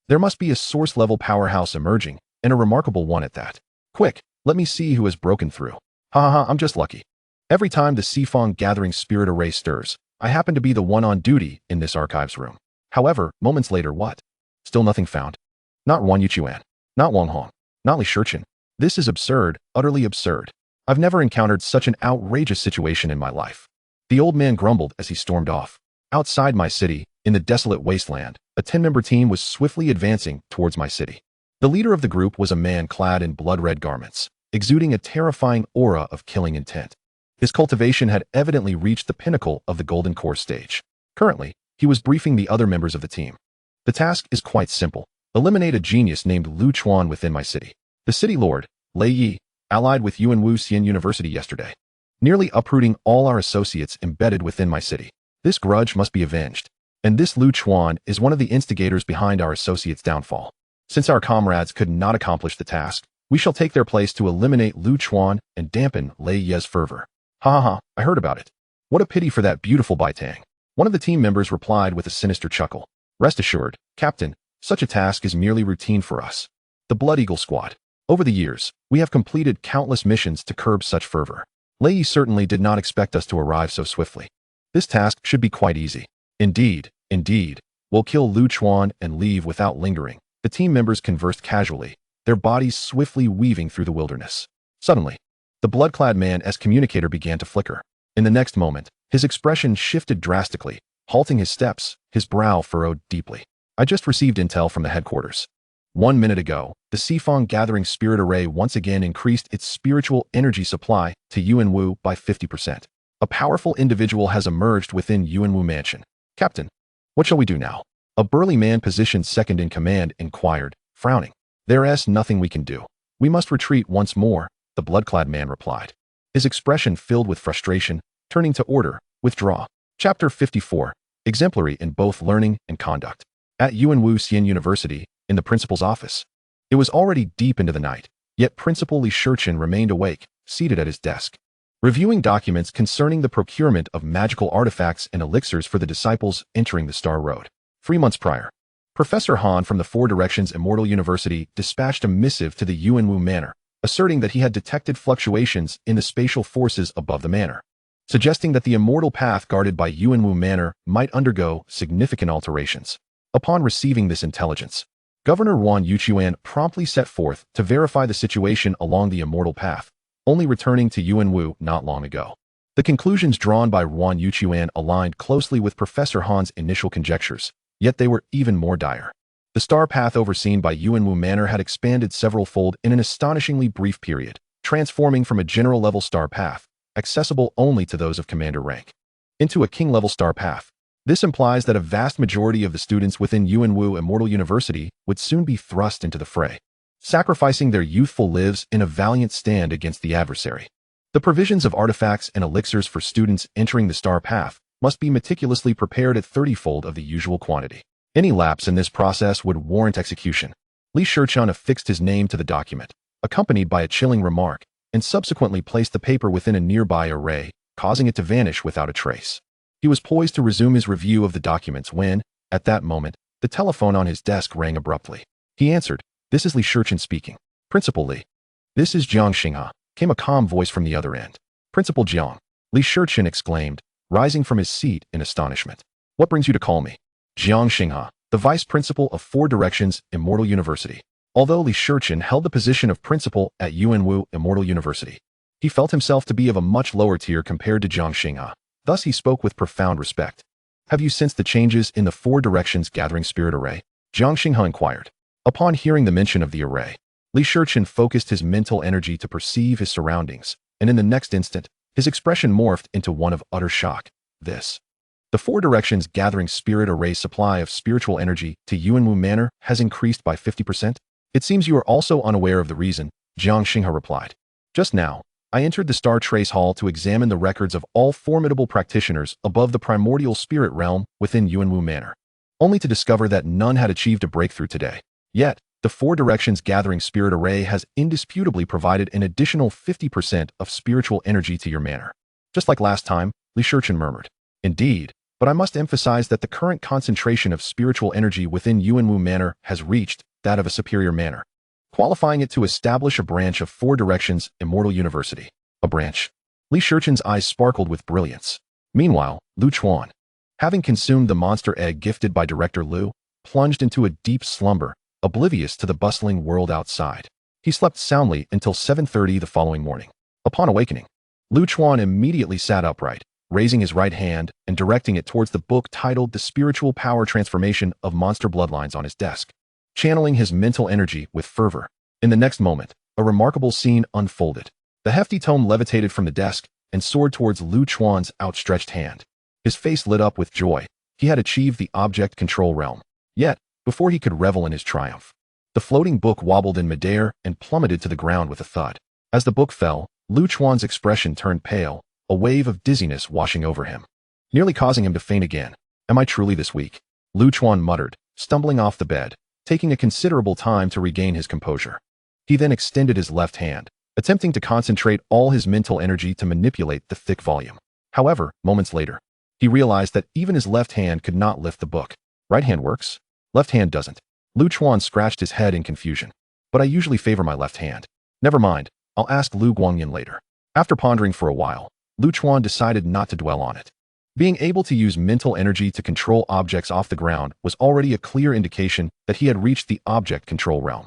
There must be a source-level powerhouse emerging, and a remarkable one at that. Quick, let me see who has broken through. I'm just lucky. Every time the Xifeng Gathering Spirit Array stirs, I happen to be the one on duty in this archives room. However, moments later, what? Still nothing found. Not Wan Yuchuan, not Wang Hong, not Li Shurchen. This is absurd, utterly absurd. I've never encountered such an outrageous situation in my life. The old man grumbled as he stormed off. Outside my city, in the desolate wasteland, a 10-member team was swiftly advancing towards my city. The leader of the group was a man clad in blood-red garments, exuding a terrifying aura of killing intent. His cultivation had evidently reached the pinnacle of the Golden Core stage. Currently, he was briefing the other members of the team. The task is quite simple. Eliminate a genius named Lu Chuan within my city. The city lord, Lei Yi, allied with Xian University yesterday, nearly uprooting all our associates embedded within my city. This grudge must be avenged. And this Lu Chuan is one of the instigators behind our associates' downfall. Since our comrades could not accomplish the task, we shall take their place to eliminate Lu Chuan and dampen Lei Ye's fervor. I heard about it. What a pity for that beautiful Baitang. One of the team members replied with a sinister chuckle. Rest assured, Captain, such a task is merely routine for us. The Blood Eagle Squad. Over the years, we have completed countless missions to curb such fervor. Lei Yi certainly did not expect us to arrive so swiftly. This task should be quite easy. Indeed, we'll kill Lu Chuan and leave without lingering. The team members conversed casually, their bodies swiftly weaving through the wilderness. Suddenly, the blood-clad man's communicator began to flicker. In the next moment, his expression shifted drastically, halting his steps, his brow furrowed deeply. I just received intel from the headquarters. 1 minute ago, the Xifeng Gathering Spirit Array once again increased its spiritual energy supply to Yuanwu by 50%. A powerful individual has emerged within Yuanwu Mansion. Captain, what shall we do now? A burly man positioned second in command inquired, frowning. There's nothing we can do. We must retreat once more, the blood-clad man replied. His expression filled with frustration, turning to order, withdraw. Chapter 54, exemplary in both learning and conduct. At Xian University, in the principal's office. It was already deep into the night, yet Principal Li Shurchen remained awake, seated at his desk, reviewing documents concerning the procurement of magical artifacts and elixirs for the disciples entering the Star Road. 3 months prior, Professor Han from the Four Directions Immortal University dispatched a missive to the Yuanwu Manor, asserting that he had detected fluctuations in the spatial forces above the manor, suggesting that the immortal path guarded by Yuanwu Manor might undergo significant alterations. Upon receiving this intelligence, Governor Wan Yuchuan promptly set forth to verify the situation along the immortal path, only returning to Yuanwu not long ago. The conclusions drawn by Wan Yuchuan aligned closely with Professor Han's initial conjectures, yet they were even more dire. The star path overseen by Yuanwu Manor had expanded several-fold in an astonishingly brief period, transforming from a general-level star path, accessible only to those of commander rank, into a king-level star path. This implies that a vast majority of the students within Yuanwu Immortal University would soon be thrust into the fray. sacrificing their youthful lives in a valiant stand against the adversary. The provisions of artifacts and elixirs for students entering the star path must be meticulously prepared at 30-fold of the usual quantity. Any lapse in this process would warrant execution. Li Shichun affixed his name to the document, accompanied by a chilling remark, and subsequently placed the paper within a nearby array, causing it to vanish without a trace. He was poised to resume his review of the documents when, at that moment, the telephone on his desk rang abruptly. He answered. "This is Li Shichun speaking." "Principal Li." "This is Jiang Xinghe," came a calm voice from the other end. "Principal Jiang," Li Shichun exclaimed, rising from his seat in astonishment. "What brings you to call me?" Jiang Xinghe, the vice principal of Four Directions Immortal University. Although Li Shichun held the position of principal at Yuanwu Immortal University, he felt himself to be of a much lower tier compared to Jiang Xinghe. Thus he spoke with profound respect. "Have you sensed the changes in the Four Directions Gathering Spirit Array?" Jiang Xinghe inquired. Upon hearing the mention of the array, Li Shichun focused his mental energy to perceive his surroundings, and in the next instant, his expression morphed into one of utter shock. The Four Directions Gathering Spirit Array supply of spiritual energy to Yuanwu Manor has increased by 50%? "It seems you are also unaware of the reason," Jiang Xinghe replied. "Just now, I entered the Star Trace Hall to examine the records of all formidable practitioners above the primordial spirit realm within Yuanwu Manor, only to discover that none had achieved a breakthrough today. Yet, the Four Directions Gathering Spirit Array has indisputably provided an additional 50% of spiritual energy to your manor." "Just like last time," Li Shichun murmured. "Indeed, but I must emphasize that the current concentration of spiritual energy within Yuanwu Manor has reached that of a superior manor, qualifying it to establish a branch of Four Directions Immortal University." "A branch?" Li Shichun's eyes sparkled with brilliance. Meanwhile, Lu Chuan, having consumed the monster egg gifted by Director Lu, plunged into a deep slumber, oblivious to the bustling world outside. He slept soundly until 7:30 the following morning. Upon awakening, Lu Chuan immediately sat upright, raising his right hand and directing it towards the book titled The Spiritual Power Transformation of Monster Bloodlines on his desk, channeling his mental energy with fervor. In the next moment, a remarkable scene unfolded. The hefty tome levitated from the desk and soared towards Lu Chuan's outstretched hand. His face lit up with joy. He had achieved the object control realm. Yet, before he could revel in his triumph, the floating book wobbled in midair and plummeted to the ground with a thud. As the book fell, Lu Chuan's expression turned pale, a wave of dizziness washing over him, nearly causing him to faint again. "Am I truly this weak?" Lu Chuan muttered, stumbling off the bed, taking a considerable time to regain his composure. He then extended his left hand, attempting to concentrate all his mental energy to manipulate the thick volume. However, moments later, he realized that even his left hand could not lift the book. "Right hand works. Left hand doesn't." Lu Chuan scratched his head in confusion. "But I usually favor my left hand." "Never mind, I'll ask Lu Guangyan later." After pondering for a while, Lu Chuan decided not to dwell on it. Being able to use mental energy to control objects off the ground was already a clear indication that he had reached the object control realm.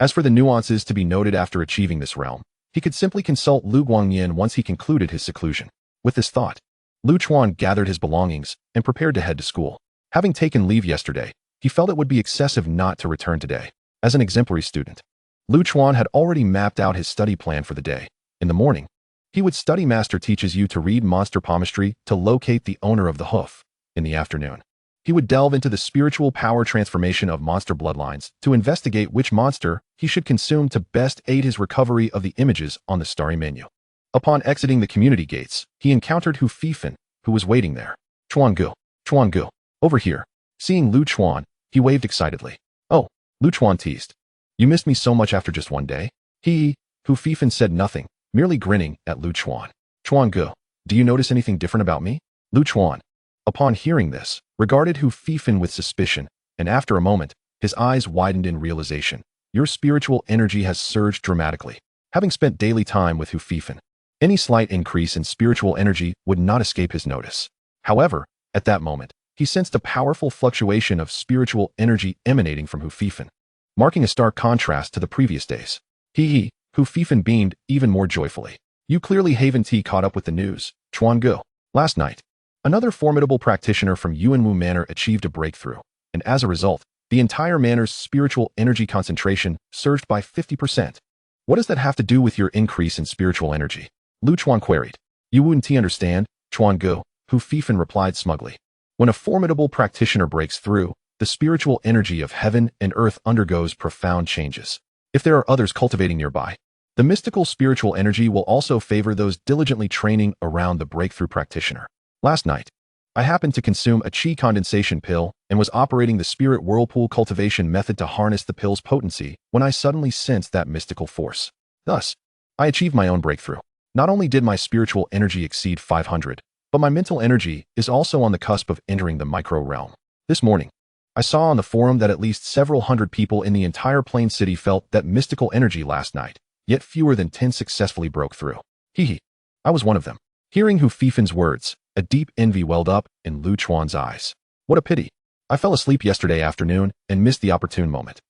As for the nuances to be noted after achieving this realm, he could simply consult Lu Guangyan once he concluded his seclusion. With this thought, Lu Chuan gathered his belongings and prepared to head to school. Having taken leave yesterday, he felt it would be excessive not to return today. As an exemplary student, Lu Chuan had already mapped out his study plan for the day. In the morning, he would study Master Teaches You to read monster palmistry to locate the owner of the hoof. In the afternoon, he would delve into the spiritual power transformation of monster bloodlines to investigate which monster he should consume to best aid his recovery of the images on the starry menu. Upon exiting the community gates, he encountered Hu Fifan, who was waiting there. Chuan Gu, over here." Seeing Lu Chuan, he waved excitedly. "Oh," Lu Chuan teased. "You missed me so much after just one day?" Hu Fifan said nothing, merely grinning at Lu Chuan. "Chuan Gu, do you notice anything different about me?" Lu Chuan, upon hearing this, regarded Hu Fifan with suspicion, and after a moment, his eyes widened in realization. "Your spiritual energy has surged dramatically." Having spent daily time with Hu Fifan, any slight increase in spiritual energy would not escape his notice. However, at that moment, he sensed a powerful fluctuation of spiritual energy emanating from Hu Fifan, marking a stark contrast to the previous days. Hu Fifan beamed even more joyfully. "You clearly haven't caught up with the news, Chuan Gu. Last night, another formidable practitioner from Yuanwu Manor achieved a breakthrough, and as a result, the entire manor's spiritual energy concentration surged by 50%. What does that have to do with your increase in spiritual energy?" Lu Chuan queried. "You wouldn't understand, Chuan Gu," Hu Fifan replied smugly. "When a formidable practitioner breaks through, the spiritual energy of heaven and earth undergoes profound changes. if there are others cultivating nearby. The mystical spiritual energy will also favor those diligently training around the breakthrough practitioner. Last night, I happened to consume a chi condensation pill and was operating the spirit whirlpool cultivation method to harness the pill's potency when I suddenly sensed that mystical force. Thus, I achieved my own breakthrough. Not only did my spiritual energy exceed 500, but my mental energy is also on the cusp of entering the micro realm. This morning, I saw on the forum that at least several hundred people in the entire Plain City felt that mystical energy last night, yet fewer than 10 successfully broke through. Hee. I was one of them. Hearing Hu Fifan's words, a deep envy welled up in Lu Chuan's eyes. What a pity. I fell asleep yesterday afternoon and missed the opportune moment.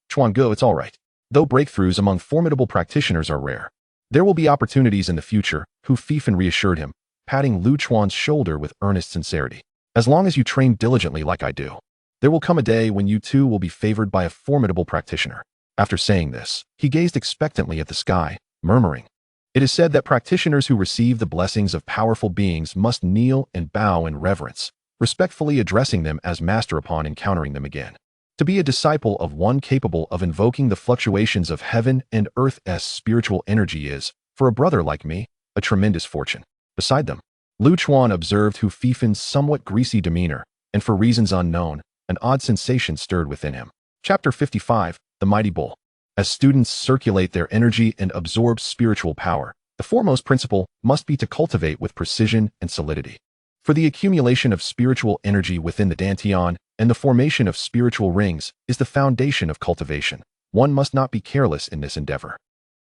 Chuan go, it's all right. Though breakthroughs among formidable practitioners are rare, there will be opportunities in the future, Hu Fifan reassured him, patting Lu Chuan's shoulder with earnest sincerity. As long as you train diligently like I do, there will come a day when you too will be favored by a formidable practitioner. After saying this, he gazed expectantly at the sky, murmuring, "It is said that practitioners who receive the blessings of powerful beings must kneel and bow in reverence, respectfully addressing them as master upon encountering them again. To be a disciple of one capable of invoking the fluctuations of heaven and earth's spiritual energy is, for a brother like me, a tremendous fortune." Beside them, Lu Chuan observed Hu Fifan's somewhat greasy demeanor, and for reasons unknown, an odd sensation stirred within him. Chapter 55, The Mighty Bull. As students circulate their energy and absorb spiritual power, the foremost principle must be to cultivate with precision and solidity. For the accumulation of spiritual energy within the dantian and the formation of spiritual rings is the foundation of cultivation. One must not be careless in this endeavor.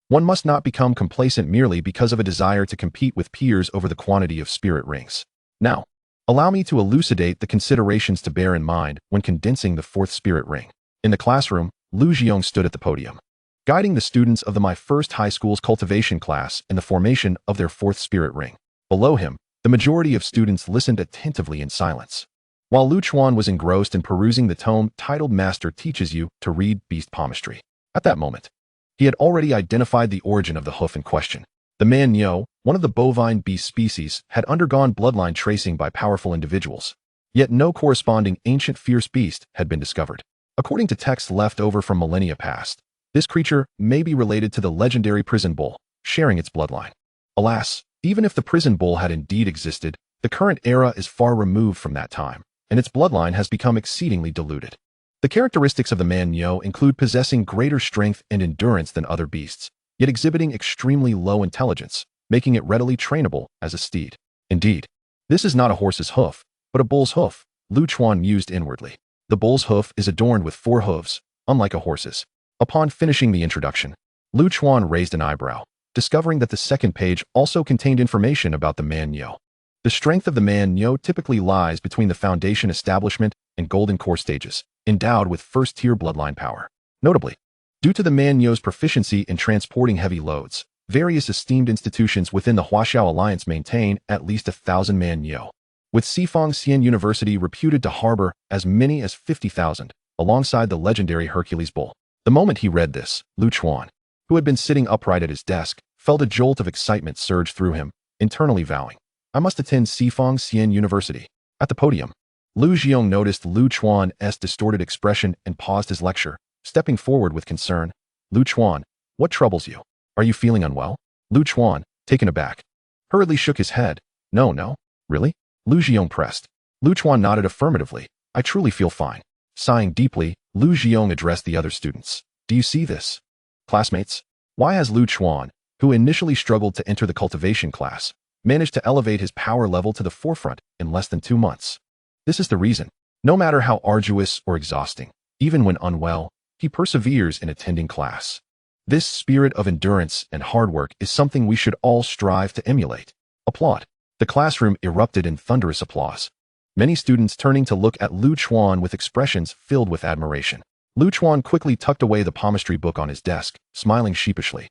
One must not become complacent merely because of a desire to compete with peers over the quantity of spirit rings. Now, allow me to elucidate the considerations to bear in mind when condensing the fourth spirit ring. In the classroom, Lu Jiong stood at the podium, guiding the students of my first high school's cultivation class in the formation of their fourth spirit ring. Below him, the majority of students listened attentively in silence, while Lu Chuan was engrossed in perusing the tome titled Master Teaches You to Read Beast Palmistry. At that moment, he had already identified the origin of the hoof in question. The man Nyo, one of the bovine beast species, had undergone bloodline tracing by powerful individuals, yet no corresponding ancient fierce beast had been discovered. According to texts left over from millennia past, this creature may be related to the legendary prison bull, sharing its bloodline. Alas, even if the prison bull had indeed existed, the current era is far removed from that time, and its bloodline has become exceedingly diluted. The characteristics of the man Nyo include possessing greater strength and endurance than other beasts, yet exhibiting extremely low intelligence, making it readily trainable as a steed. Indeed, this is not a horse's hoof, but a bull's hoof, Lu Chuan mused inwardly. The bull's hoof is adorned with 4 hooves, unlike a horse's. Upon finishing the introduction, Lu Chuan raised an eyebrow, discovering that the second page also contained information about the man Nyo. The strength of the man Nyo typically lies between the foundation establishment and golden core stages, endowed with first-tier bloodline power. Notably, due to the man Nyo's proficiency in transporting heavy loads, various esteemed institutions within the Huaxiao Alliance maintain at least 1,000 man Nyo, with Sifang Xian University reputed to harbor as many as 50,000, alongside the legendary Hercules Bull. The moment he read this, Lu Chuan, who had been sitting upright at his desk, felt a jolt of excitement surge through him, internally vowing, "I must attend Sifang Xian University." At the podium, Lu Jiong noticed Lu Chuan's distorted expression and paused his lecture, stepping forward with concern. "Lu Chuan, what troubles you? Are you feeling unwell?" Lu Chuan, taken aback, hurriedly shook his head. No, really?" Lu Jiong pressed. Lu Chuan nodded affirmatively. "I truly feel fine." Sighing deeply, Lu Jiong addressed the other students. "Do you see this? Classmates, why has Lu Chuan, who initially struggled to enter the cultivation class, managed to elevate his power level to the forefront in less than 2 months? This is the reason. No matter how arduous or exhausting, even when unwell, he perseveres in attending class. This spirit of endurance and hard work is something we should all strive to emulate." Applaud. The classroom erupted in thunderous applause, many students turning to look at Lu Chuan with expressions filled with admiration. Lu Chuan quickly tucked away the palmistry book on his desk, smiling sheepishly.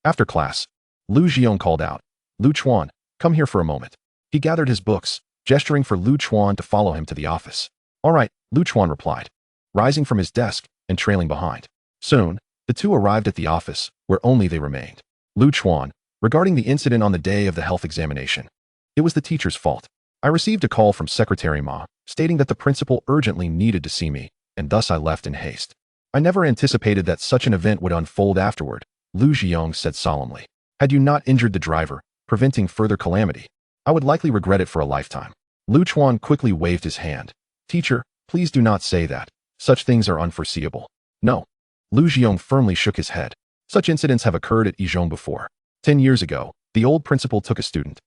After class, Lu Jiong called out, "Lu Chuan, come here for a moment." He gathered his books, gesturing for Lu Chuan to follow him to the office. "All right," Lu Chuan replied, rising from his desk and trailing behind. Soon, the two arrived at the office, where only they remained. Lu Chuan, regarding the incident on the day of the health examination. "It was the teacher's fault. I received a call from Secretary Ma, stating that the principal urgently needed to see me, and thus I left in haste." I never anticipated that such an event would unfold afterward, Lu Ziyong said solemnly. Had you not injured the driver, preventing further calamity, I would likely regret it for a lifetime. Lu Chuan quickly waved his hand. Teacher, please do not say that. Such things are unforeseeable. No. Lu Ziyong firmly shook his head. Such incidents have occurred at Yizhong before. 10 years ago, the old principal took a student,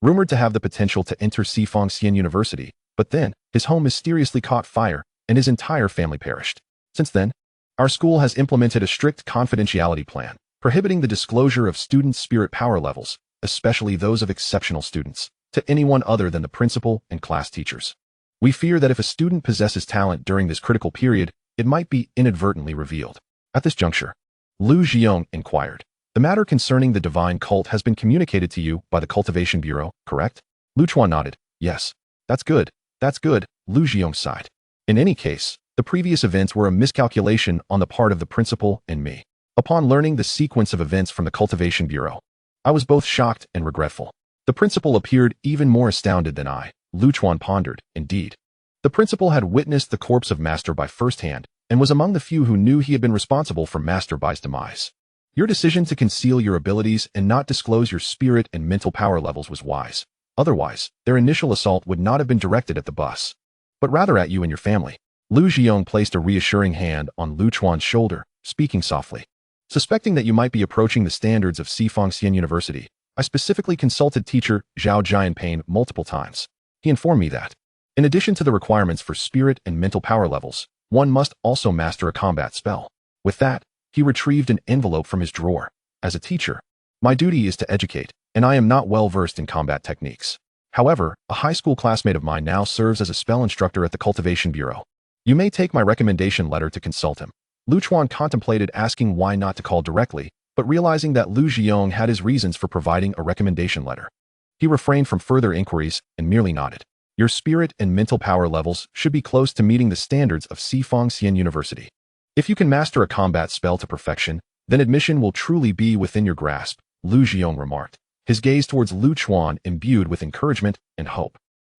rumored to have the potential to enter Xian University, but then, his home mysteriously caught fire, and his entire family perished. Since then, our school has implemented a strict confidentiality plan, prohibiting the disclosure of students' spirit power levels, especially those of exceptional students, to anyone other than the principal and class teachers. We fear that if a student possesses talent during this critical period, it might be inadvertently revealed. At this juncture, Lu Ziyong inquired. The matter concerning the divine cult has been communicated to you by the Cultivation Bureau, correct? Lu Chuan nodded. Yes. That's good. That's good, Lu Ziyong sighed. In any case, the previous events were a miscalculation on the part of the principal and me. Upon learning the sequence of events from the Cultivation Bureau, I was both shocked and regretful. The principal appeared even more astounded than I. Lu Chuan pondered. Indeed, the principal had witnessed the corpse of Master Bai firsthand and was among the few who knew he had been responsible for Master Bai's demise. Your decision to conceal your abilities and not disclose your spirit and mental power levels was wise. Otherwise, their initial assault would not have been directed at the bus, but rather at you and your family. Lu Ziyong placed a reassuring hand on Lu Chuan's shoulder, speaking softly. Suspecting that you might be approaching the standards of Xian University, I specifically consulted teacher Zhao Jianpain multiple times. He informed me that, in addition to the requirements for spirit and mental power levels, one must also master a combat spell. With that, he retrieved an envelope from his drawer. As a teacher, my duty is to educate, and I am not well versed in combat techniques. However, a high school classmate of mine now serves as a spell instructor at the Cultivation Bureau. You may take my recommendation letter to consult him. Lu Chuan contemplated asking why not to call directly, but realizing that Lu Ziyong had his reasons for providing a recommendation letter, he refrained from further inquiries and merely nodded. Your spirit and mental power levels should be close to meeting the standards of Xian University. If you can master a combat spell to perfection, then admission will truly be within your grasp, Lu Ziyong remarked, his gaze towards Lu Chuan imbued with encouragement and hope,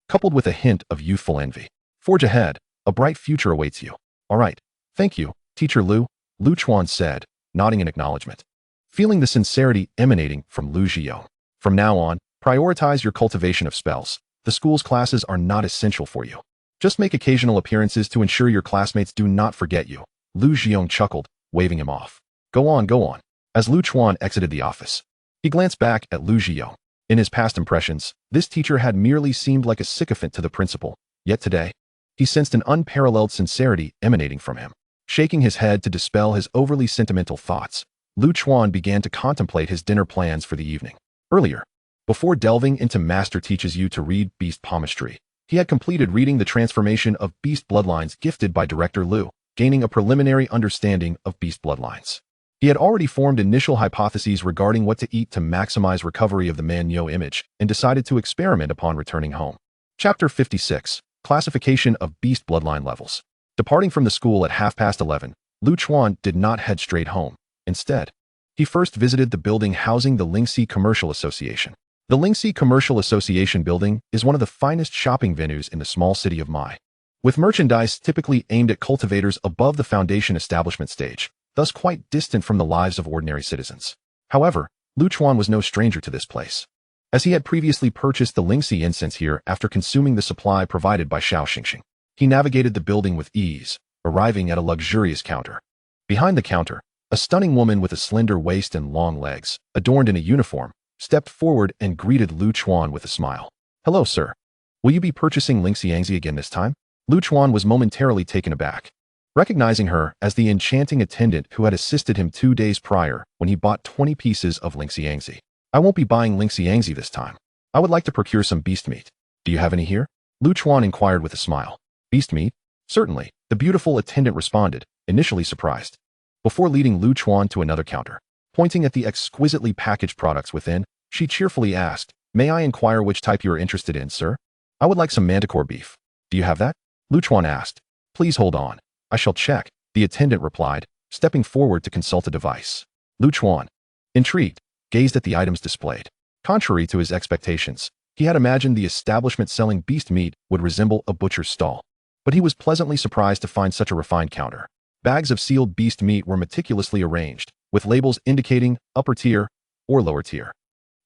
coupled with a hint of youthful envy. Forge ahead, a bright future awaits you. All right, thank you, Teacher Lu, Lu Chuan said, nodding in acknowledgement, feeling the sincerity emanating from Lu Ziyong. From now on, prioritize your cultivation of spells. The school's classes are not essential for you. Just make occasional appearances to ensure your classmates do not forget you. Lu Ziyong chuckled, waving him off. Go on, go on. As Lu Chuan exited the office, he glanced back at Lu Ziyong. In his past impressions, this teacher had merely seemed like a sycophant to the principal, yet today, he sensed an unparalleled sincerity emanating from him. Shaking his head to dispel his overly sentimental thoughts, Lu Chuan began to contemplate his dinner plans for the evening. Earlier, before delving into Master Teaches You to Read Beast Palmistry, he had completed reading the transformation of Beast Bloodlines gifted by Director Lu, gaining a preliminary understanding of Beast Bloodlines. He had already formed initial hypotheses regarding what to eat to maximize recovery of the Man-Yo image and decided to experiment upon returning home. Chapter 56, Classification of Beast Bloodline Levels. Departing from the school at 11:30, Lu Chuan did not head straight home. Instead, he first visited the building housing the Lingxi Commercial Association. The Lingxi Commercial Association building is one of the finest shopping venues in the small city of Mai, with merchandise typically aimed at cultivators above the foundation establishment stage, thus quite distant from the lives of ordinary citizens. However, Lu Chuan was no stranger to this place, as he had previously purchased the Lingxi incense here after consuming the supply provided by Xiao Xingxing. He navigated the building with ease, arriving at a luxurious counter. Behind the counter, a stunning woman with a slender waist and long legs, adorned in a uniform, stepped forward and greeted Lu Chuan with a smile. Hello, sir. Will you be purchasing Lingxiangzi again this time? Lu Chuan was momentarily taken aback, recognizing her as the enchanting attendant who had assisted him 2 days prior when he bought 20 pieces of Lingxiangzi. I won't be buying Lingxiangzi this time. I would like to procure some beast meat. Do you have any here? Lu Chuan inquired with a smile. Beast meat? Certainly, the beautiful attendant responded, initially surprised, before leading Lu Chuan to another counter. Pointing at the exquisitely packaged products within, she cheerfully asked, May I inquire which type you are interested in, sir? I would like some manticore beef. Do you have that? Lu Chuan asked. Please hold on. I shall check, the attendant replied, stepping forward to consult a device. Lu Chuan, intrigued, gazed at the items displayed. Contrary to his expectations, he had imagined the establishment selling beast meat would resemble a butcher's stall, but he was pleasantly surprised to find such a refined counter. Bags of sealed beast meat were meticulously arranged, with labels indicating upper tier or lower tier,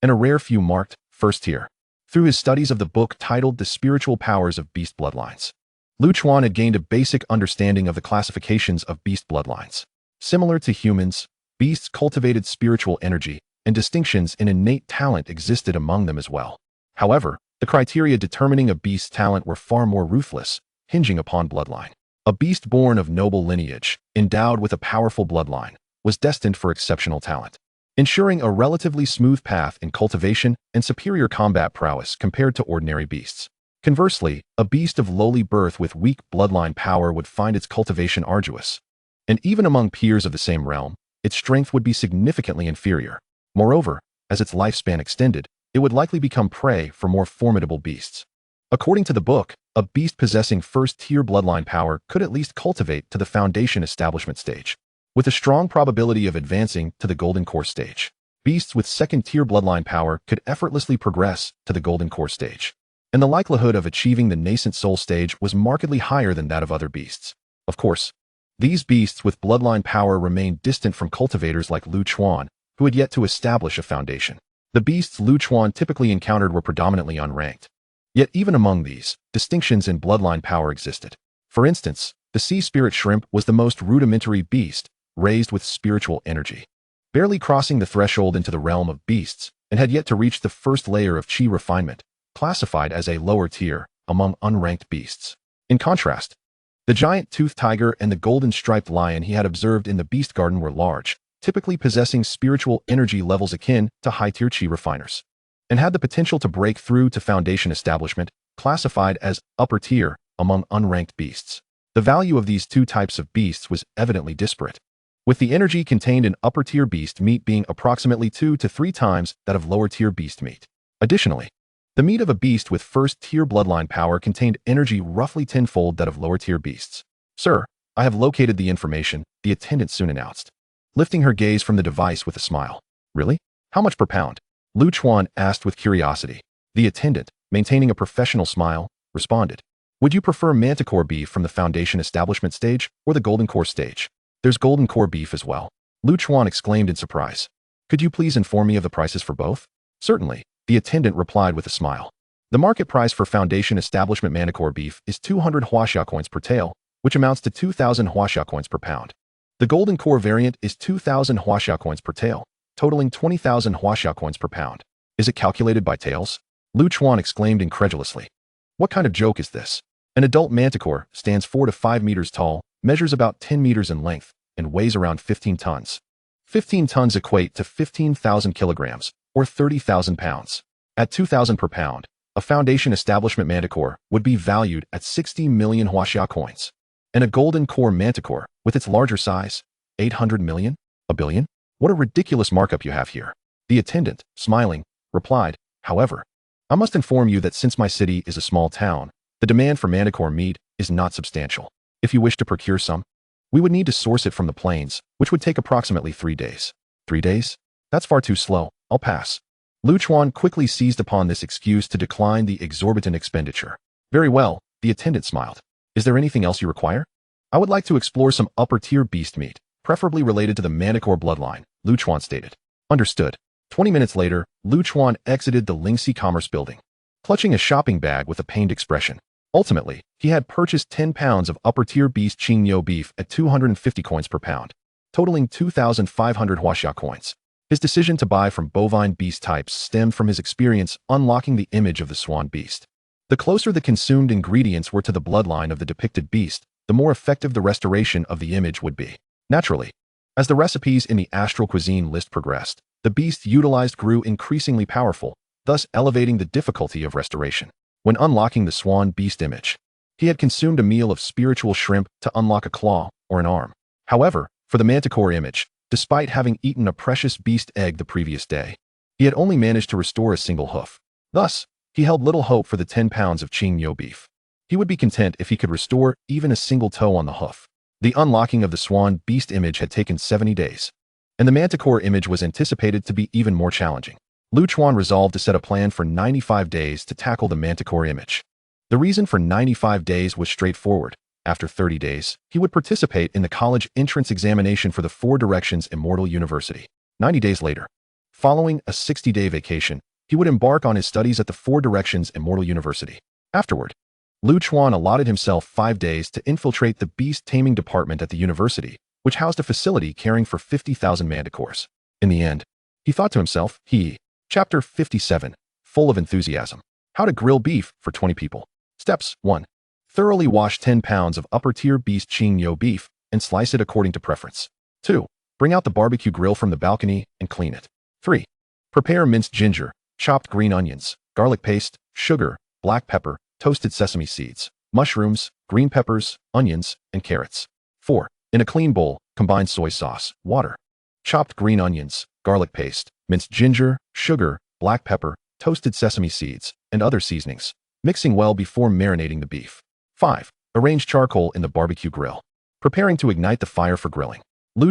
and a rare few marked first tier. Through his studies of the book titled The Spiritual Powers of Beast Bloodlines, Lu Chuan had gained a basic understanding of the classifications of beast bloodlines. Similar to humans, beasts cultivated spiritual energy, and distinctions in innate talent existed among them as well. However, the criteria determining a beast's talent were far more ruthless, hinging upon bloodline. A beast born of noble lineage, endowed with a powerful bloodline, was destined for exceptional talent, ensuring a relatively smooth path in cultivation and superior combat prowess compared to ordinary beasts. Conversely, a beast of lowly birth with weak bloodline power would find its cultivation arduous, and even among peers of the same realm, its strength would be significantly inferior. Moreover, as its lifespan extended, it would likely become prey for more formidable beasts. According to the book, a beast possessing first-tier bloodline power could at least cultivate to the foundation establishment stage, with a strong probability of advancing to the golden core stage. Beasts with second-tier bloodline power could effortlessly progress to the golden core stage, and the likelihood of achieving the nascent soul stage was markedly higher than that of other beasts. Of course, these beasts with bloodline power remained distant from cultivators like Lu Chuan, who had yet to establish a foundation. The beasts Lu Chuan typically encountered were predominantly unranked. Yet even among these, distinctions in bloodline power existed. For instance, the sea spirit shrimp was the most rudimentary beast, raised with spiritual energy, barely crossing the threshold into the realm of beasts, and had yet to reach the first layer of chi refinement, classified as a lower tier among unranked beasts. In contrast, the giant toothed tiger and the golden striped lion he had observed in the beast garden were large, typically possessing spiritual energy levels akin to high-tier chi refiners, and had the potential to break through to foundation establishment, classified as upper tier among unranked beasts. The value of these two types of beasts was evidently disparate, with the energy contained in upper-tier beast meat being approximately 2 to 3 times that of lower-tier beast meat. Additionally, the meat of a beast with first-tier bloodline power contained energy roughly tenfold that of lower-tier beasts. "Sir, I have located the information," the attendant soon announced, lifting her gaze from the device with a smile. "Really? How much per pound?" Lu Chuan asked with curiosity. The attendant, maintaining a professional smile, responded, "Would you prefer manticore beef from the foundation establishment stage or the golden core stage? There's golden core beef as well." Lu Chuan exclaimed in surprise. "Could you please inform me of the prices for both?" "Certainly," the attendant replied with a smile. "The market price for foundation establishment manticore beef is 200 huaxia coins per tael, which amounts to 2,000 huaxia coins per pound. The golden core variant is 2,000 huaxia coins per tael, totaling 20,000 huaxia coins per pound. Is it calculated by taels?" Lu Chuan exclaimed incredulously. "What kind of joke is this? An adult manticore stands 4 to 5 meters tall, measures about 10 meters in length, and weighs around 15 tons. 15 tons equate to 15,000 kilograms, or 30,000 pounds. At 2,000 per pound, a foundation establishment manticore would be valued at 60 million huaxia coins. And a golden core manticore, with its larger size, 800 million? A billion? What a ridiculous markup you have here." The attendant, smiling, replied, "However, I must inform you that since my city is a small town, the demand for manticore meat is not substantial. If you wish to procure some, we would need to source it from the plains, which would take approximately 3 days. 3 days? That's far too slow. I'll pass." Lu Chuan quickly seized upon this excuse to decline the exorbitant expenditure. "Very well," the attendant smiled. "Is there anything else you require?" "I would like to explore some upper-tier beast meat, preferably related to the manticore bloodline," Lu Chuan stated. "Understood." 20 minutes later, Lu Chuan exited the Lingxi Commerce Building, clutching a shopping bag with a pained expression. Ultimately, he had purchased 10 pounds of upper-tier beast Qingyo beef at 250 coins per pound, totaling 2,500 huaxia coins. His decision to buy from bovine beast types stemmed from his experience unlocking the image of the swan beast. The closer the consumed ingredients were to the bloodline of the depicted beast, the more effective the restoration of the image would be. Naturally, as the recipes in the astral cuisine list progressed, the beast utilized grew increasingly powerful, thus elevating the difficulty of restoration. When unlocking the swan beast image, he had consumed a meal of spiritual shrimp to unlock a claw or an arm. However, for the manticore image, despite having eaten a precious beast egg the previous day, he had only managed to restore a single hoof. Thus, he held little hope for the 10 pounds of Qingyo beef. He would be content if he could restore even a single toe on the hoof. The unlocking of the swan beast image had taken 70 days, and the manticore image was anticipated to be even more challenging. Lu Chuan resolved to set a plan for 95 days to tackle the manticore image. The reason for 95 days was straightforward. After 30 days, he would participate in the college entrance examination for the Four Directions Immortal University. 90 days later, following a 60-day vacation, he would embark on his studies at the Four Directions Immortal University. Afterward, Chuan allotted himself 5 days to infiltrate the Beast Taming department at the university, which housed a facility caring for 50,000 manticores. In the end, he thought to himself, Chapter 57, full of enthusiasm. How to grill beef for 20 people. Steps 1. Thoroughly wash 10 pounds of upper-tier Beast Qing beef and slice it according to preference. 2. Bring out the barbecue grill from the balcony and clean it. 3. Prepare minced ginger, chopped green onions, garlic paste, sugar, black pepper, toasted sesame seeds, mushrooms, green peppers, onions, and carrots. 4. In a clean bowl, combine soy sauce, water, chopped green onions, garlic paste, minced ginger, sugar, black pepper, toasted sesame seeds, and other seasonings, mixing well before marinating the beef. 5. Arrange charcoal in the barbecue grill. Preparing to ignite the fire for grilling.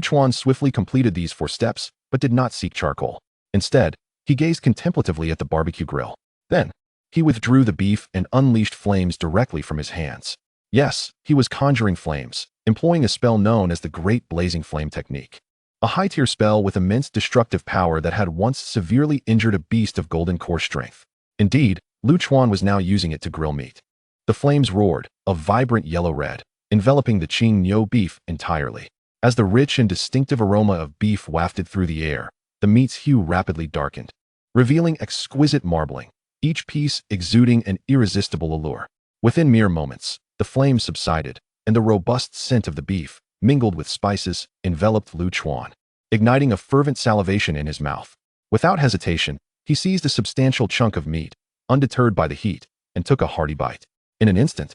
Chuan swiftly completed these 4 steps, but did not seek charcoal. Instead, he gazed contemplatively at the barbecue grill. Then, he withdrew the beef and unleashed flames directly from his hands. Yes, he was conjuring flames, employing a spell known as the Great Blazing Flame Technique. A high-tier spell with immense destructive power that had once severely injured a beast of golden core strength. Indeed, Chuan was now using it to grill meat. The flames roared, a vibrant yellow-red, enveloping the Qing beef entirely. As the rich and distinctive aroma of beef wafted through the air, the meat's hue rapidly darkened, revealing exquisite marbling, each piece exuding an irresistible allure. Within mere moments, the flames subsided, and the robust scent of the beef, mingled with spices, enveloped Chuan, igniting a fervent salivation in his mouth. Without hesitation, he seized a substantial chunk of meat, undeterred by the heat, and took a hearty bite. In an instant,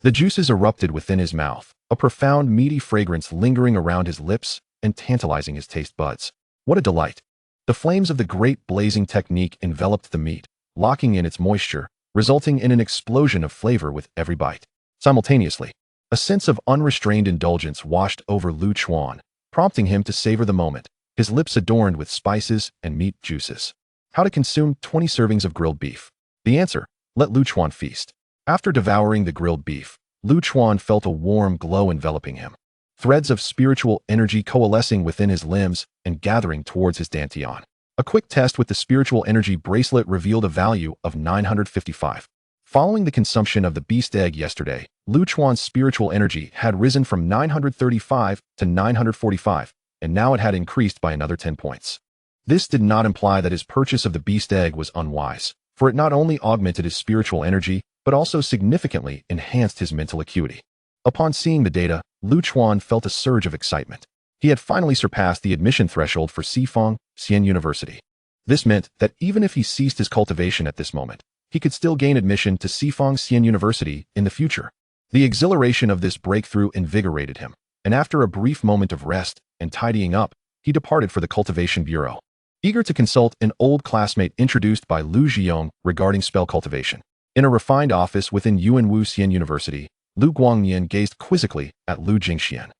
the juices erupted within his mouth, a profound meaty fragrance lingering around his lips and tantalizing his taste buds. What a delight! The flames of the Great Blazing Technique enveloped the meat, locking in its moisture, resulting in an explosion of flavor with every bite. Simultaneously, a sense of unrestrained indulgence washed over Chuan, prompting him to savor the moment, his lips adorned with spices and meat juices. How to consume 20 servings of grilled beef? The answer: let Chuan feast. After devouring the grilled beef, Chuan felt a warm glow enveloping him, threads of spiritual energy coalescing within his limbs and gathering towards his dantian. A quick test with the spiritual energy bracelet revealed a value of 955. Following the consumption of the beast egg yesterday, Chuan's spiritual energy had risen from 935 to 945, and now it had increased by another 10 points. This did not imply that his purchase of the beast egg was unwise, for it not only augmented his spiritual energy, but also significantly enhanced his mental acuity. Upon seeing the data, Chuan felt a surge of excitement. He had finally surpassed the admission threshold for Sifang Xian University. This meant that even if he ceased his cultivation at this moment, he could still gain admission to Sifang Xian University in the future. The exhilaration of this breakthrough invigorated him, and after a brief moment of rest and tidying up, he departed for the Cultivation Bureau. Eager to consult an old classmate introduced by Lu Zhiyong regarding spell cultivation. In a refined office within Yuanwu Xian University, Lu Guangnian gazed quizzically at Lu Jingxian.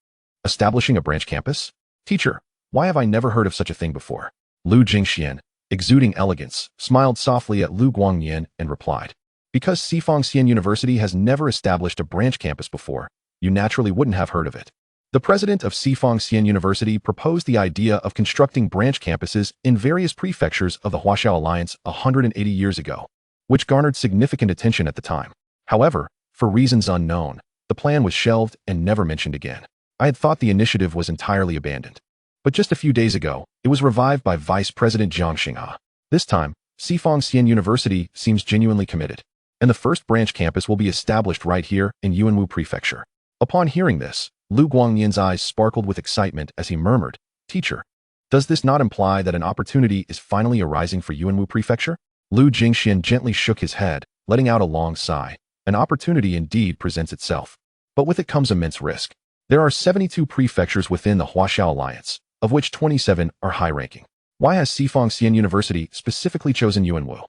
Establishing a branch campus? Teacher, why have I never heard of such a thing before? Lu Jingxian, exuding elegance, smiled softly at Lu Guangnian and replied, because Sifang Xian University has never established a branch campus before, you naturally wouldn't have heard of it. The president of Sifang Xian University proposed the idea of constructing branch campuses in various prefectures of the Huaxiao Alliance 180 years ago, which garnered significant attention at the time. However, for reasons unknown, the plan was shelved and never mentioned again. I had thought the initiative was entirely abandoned. But just a few days ago, it was revived by Vice President Jiang Xinghe. This time, Sifang Xian University seems genuinely committed, and the first branch campus will be established right here in Yuanwu Prefecture. Upon hearing this, Lu Guangnian's eyes sparkled with excitement as he murmured, Teacher, does this not imply that an opportunity is finally arising for Yuanwu Prefecture? Lu Jingxian gently shook his head, letting out a long sigh. An opportunity indeed presents itself, but with it comes immense risk. There are 72 prefectures within the Huaxiao Alliance, of which 27 are high-ranking. Why has Sifang Xian University specifically chosen Yuanwu?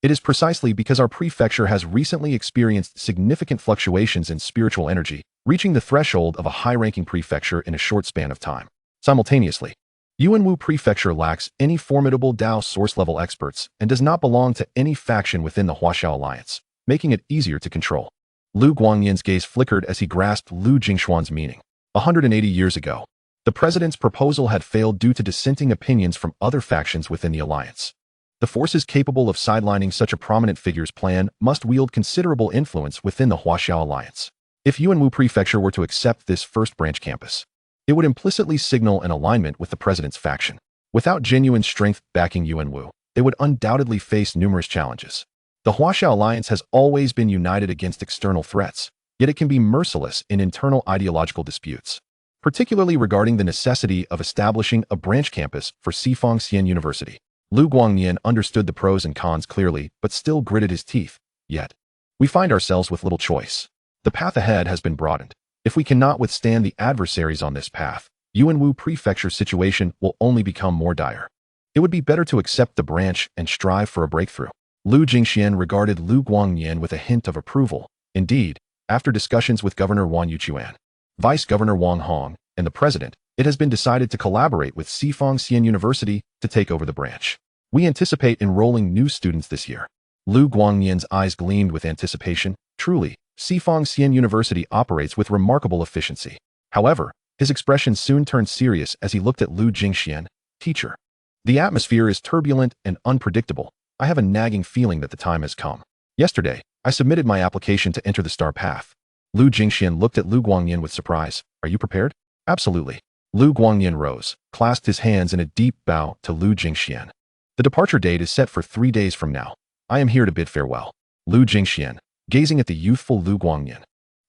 It is precisely because our prefecture has recently experienced significant fluctuations in spiritual energy, reaching the threshold of a high-ranking prefecture in a short span of time. Simultaneously, Yuanwu Prefecture lacks any formidable Dao source-level experts and does not belong to any faction within the Huaxiao Alliance, making it easier to control. Lu Guangyan's gaze flickered as he grasped Lu Jingxuan's meaning. 180 years ago, the president's proposal had failed due to dissenting opinions from other factions within the alliance. The forces capable of sidelining such a prominent figure's plan must wield considerable influence within the Huaxiao alliance. If Yuanwu Prefecture were to accept this first branch campus, it would implicitly signal an alignment with the president's faction. Without genuine strength backing Yuanwu, they would undoubtedly face numerous challenges. The Huaxiao alliance has always been united against external threats, yet it can be merciless in internal ideological disputes, particularly regarding the necessity of establishing a branch campus for Sifang Xian University. Lu Guangyan understood the pros and cons clearly, but still gritted his teeth. Yet, we find ourselves with little choice. The path ahead has been broadened. If we cannot withstand the adversaries on this path, Yuanwu Prefecture's situation will only become more dire. It would be better to accept the branch and strive for a breakthrough. Lu Jingxian regarded Lu Guangyan with a hint of approval. Indeed, after discussions with Governor Wang Yuchuan, Vice Governor Wang Hong, and the President, it has been decided to collaborate with Sifang Xian University to take over the branch. We anticipate enrolling new students this year. Lu Guangyan's eyes gleamed with anticipation. Truly, Sifang Xian University operates with remarkable efficiency. However, his expression soon turned serious as he looked at Lu Jingxian. Teacher, the atmosphere is turbulent and unpredictable. I have a nagging feeling that the time has come. Yesterday, I submitted my application to enter the Star Path. Lu Jingxian looked at Lu Guangyan with surprise. Are you prepared? Absolutely. Lu Guangyan rose, clasped his hands in a deep bow to Lu Jingxian. The departure date is set for 3 days from now. I am here to bid farewell. Lu Jingxian, gazing at the youthful Lu Guangyan,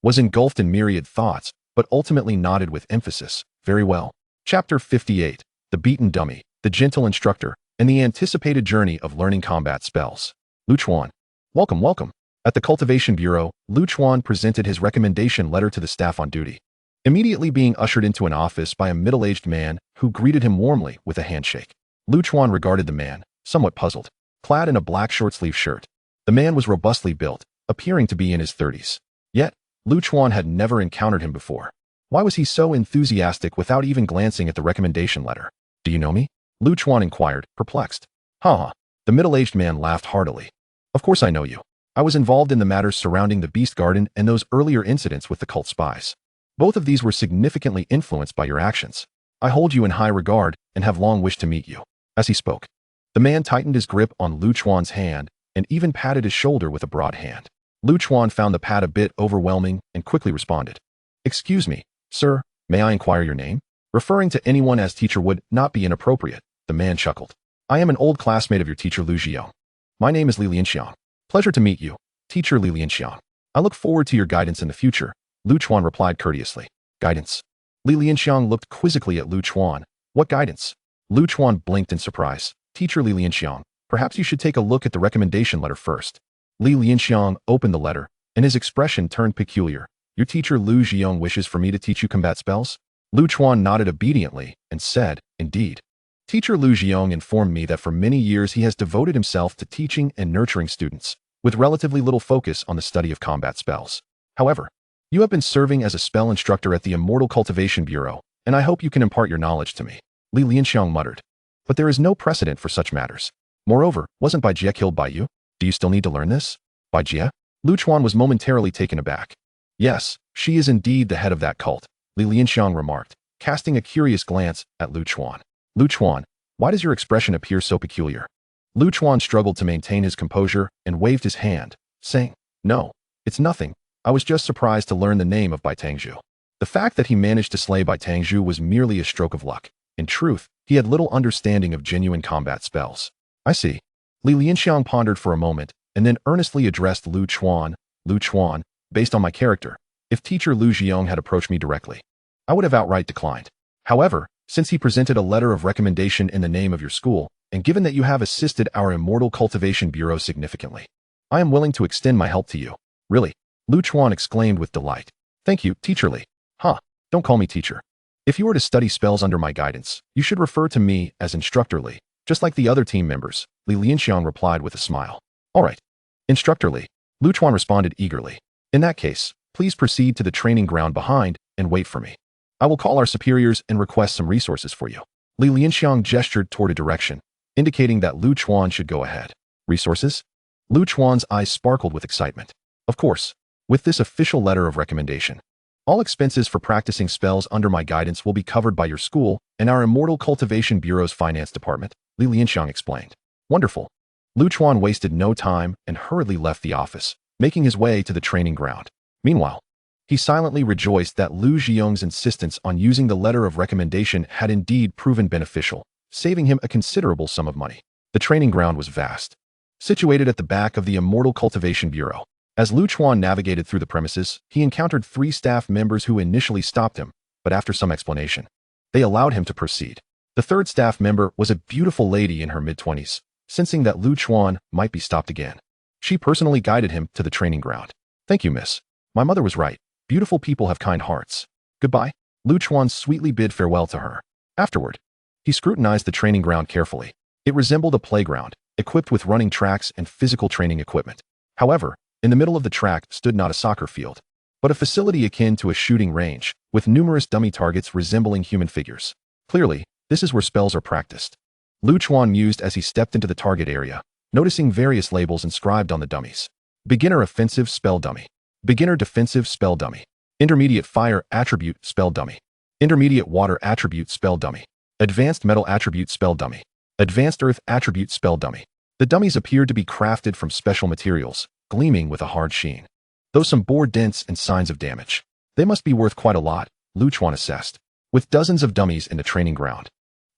was engulfed in myriad thoughts, but ultimately nodded with emphasis. Very well. Chapter 58. The Beaten Dummy, the Gentle Instructor, and the Anticipated Journey of Learning Combat Spells. Lu Chuan. Welcome, welcome. At the Cultivation Bureau, Lu Chuan presented his recommendation letter to the staff on duty, immediately being ushered into an office by a middle-aged man who greeted him warmly with a handshake. Lu Chuan regarded the man, somewhat puzzled. Clad in a black short-sleeve shirt, the man was robustly built, appearing to be in his 30s. Yet, Lu Chuan had never encountered him before. Why was he so enthusiastic without even glancing at the recommendation letter? Do you know me? Lu Chuan inquired, perplexed. Ha! The middle-aged man laughed heartily. Of course I know you. I was involved in the matters surrounding the Beast Garden and those earlier incidents with the cult spies. Both of these were significantly influenced by your actions. I hold you in high regard and have long wished to meet you. As he spoke, the man tightened his grip on Lu Chuan's hand and even patted his shoulder with a broad hand. Lu Chuan found the pat a bit overwhelming and quickly responded. Excuse me, sir, may I inquire your name? Referring to anyone as teacher would not be inappropriate, the man chuckled. I am an old classmate of your teacher Lu Jiang. My name is Li Lianxiang. Pleasure to meet you, teacher Li Lianxiang. I look forward to your guidance in the future, Lu Chuan replied courteously. Guidance? Li Lianxiang looked quizzically at Lu Chuan. What guidance? Lu Chuan blinked in surprise. Teacher Li Lianxiang, perhaps you should take a look at the recommendation letter first. Li Lianxiang opened the letter, and his expression turned peculiar. Your teacher Lu Jiang wishes for me to teach you combat spells? Lu Chuan nodded obediently and said, Indeed. Teacher Lu Jiang informed me that for many years he has devoted himself to teaching and nurturing students, with relatively little focus on the study of combat spells. However, you have been serving as a spell instructor at the Immortal Cultivation Bureau, and I hope you can impart your knowledge to me. Li Lianxiang muttered. But there is no precedent for such matters. Moreover, wasn't Bai Jie killed by you? Do you still need to learn this? Bai Jie? Lu Chuan was momentarily taken aback. Yes, she is indeed the head of that cult, Li Lianxiang remarked, casting a curious glance at Lu Chuan. Lu Chuan, why does your expression appear so peculiar? Lu Chuan struggled to maintain his composure and waved his hand, saying, No, it's nothing. I was just surprised to learn the name of Bai Tangzhu. The fact that he managed to slay Bai Tangzhu was merely a stroke of luck. In truth, he had little understanding of genuine combat spells. I see. Li Lianxiang pondered for a moment, and then earnestly addressed Lu Chuan. Lu Chuan, based on my character, if teacher Lu Jiang had approached me directly, I would have outright declined. However, since he presented a letter of recommendation in the name of your school, and given that you have assisted our Immortal Cultivation Bureau significantly, I am willing to extend my help to you. Really? Lu Chuan exclaimed with delight. Thank you, Teacher Li. Don't call me teacher. If you were to study spells under my guidance, you should refer to me as Instructor Li, just like the other team members, Li Lianxiang replied with a smile. All right. Instructor Li. Lu Chuan responded eagerly. In that case, please proceed to the training ground behind and wait for me. I will call our superiors and request some resources for you. Li Lianxiang gestured toward a direction, indicating that Lu Chuan should go ahead. Resources? Lu Chuan's eyes sparkled with excitement. Of course. With this official letter of recommendation, all expenses for practicing spells under my guidance will be covered by your school and our Immortal Cultivation Bureau's finance department, Li Lianxiang explained. Wonderful. Lu Chuan wasted no time and hurriedly left the office, making his way to the training ground. Meanwhile, he silently rejoiced that Lu Zhiyong's insistence on using the letter of recommendation had indeed proven beneficial, saving him a considerable sum of money. The training ground was vast, situated at the back of the Immortal Cultivation Bureau. As Lu Chuan navigated through the premises, he encountered 3 staff members who initially stopped him, but after some explanation, they allowed him to proceed. The 3rd staff member was a beautiful lady in her mid-20s. Sensing that Lu Chuan might be stopped again, she personally guided him to the training ground. Thank you, miss. My mother was right. Beautiful people have kind hearts. Goodbye. Lu Chuan sweetly bid farewell to her. Afterward, he scrutinized the training ground carefully. It resembled a playground, equipped with running tracks and physical training equipment. However, in the middle of the track stood not a soccer field, but a facility akin to a shooting range, with numerous dummy targets resembling human figures. Clearly, this is where spells are practiced. Lu Chuan mused as he stepped into the target area, noticing various labels inscribed on the dummies. Beginner Offensive Spell Dummy. Beginner Defensive Spell Dummy. Intermediate Fire Attribute Spell Dummy. Intermediate Water Attribute Spell Dummy. Advanced Metal Attribute Spell Dummy. Advanced Earth Attribute Spell Dummy. The dummies appeared to be crafted from special materials, gleaming with a hard sheen. Though some bore dents and signs of damage, they must be worth quite a lot, Lu Chuan assessed. With dozens of dummies in the training ground,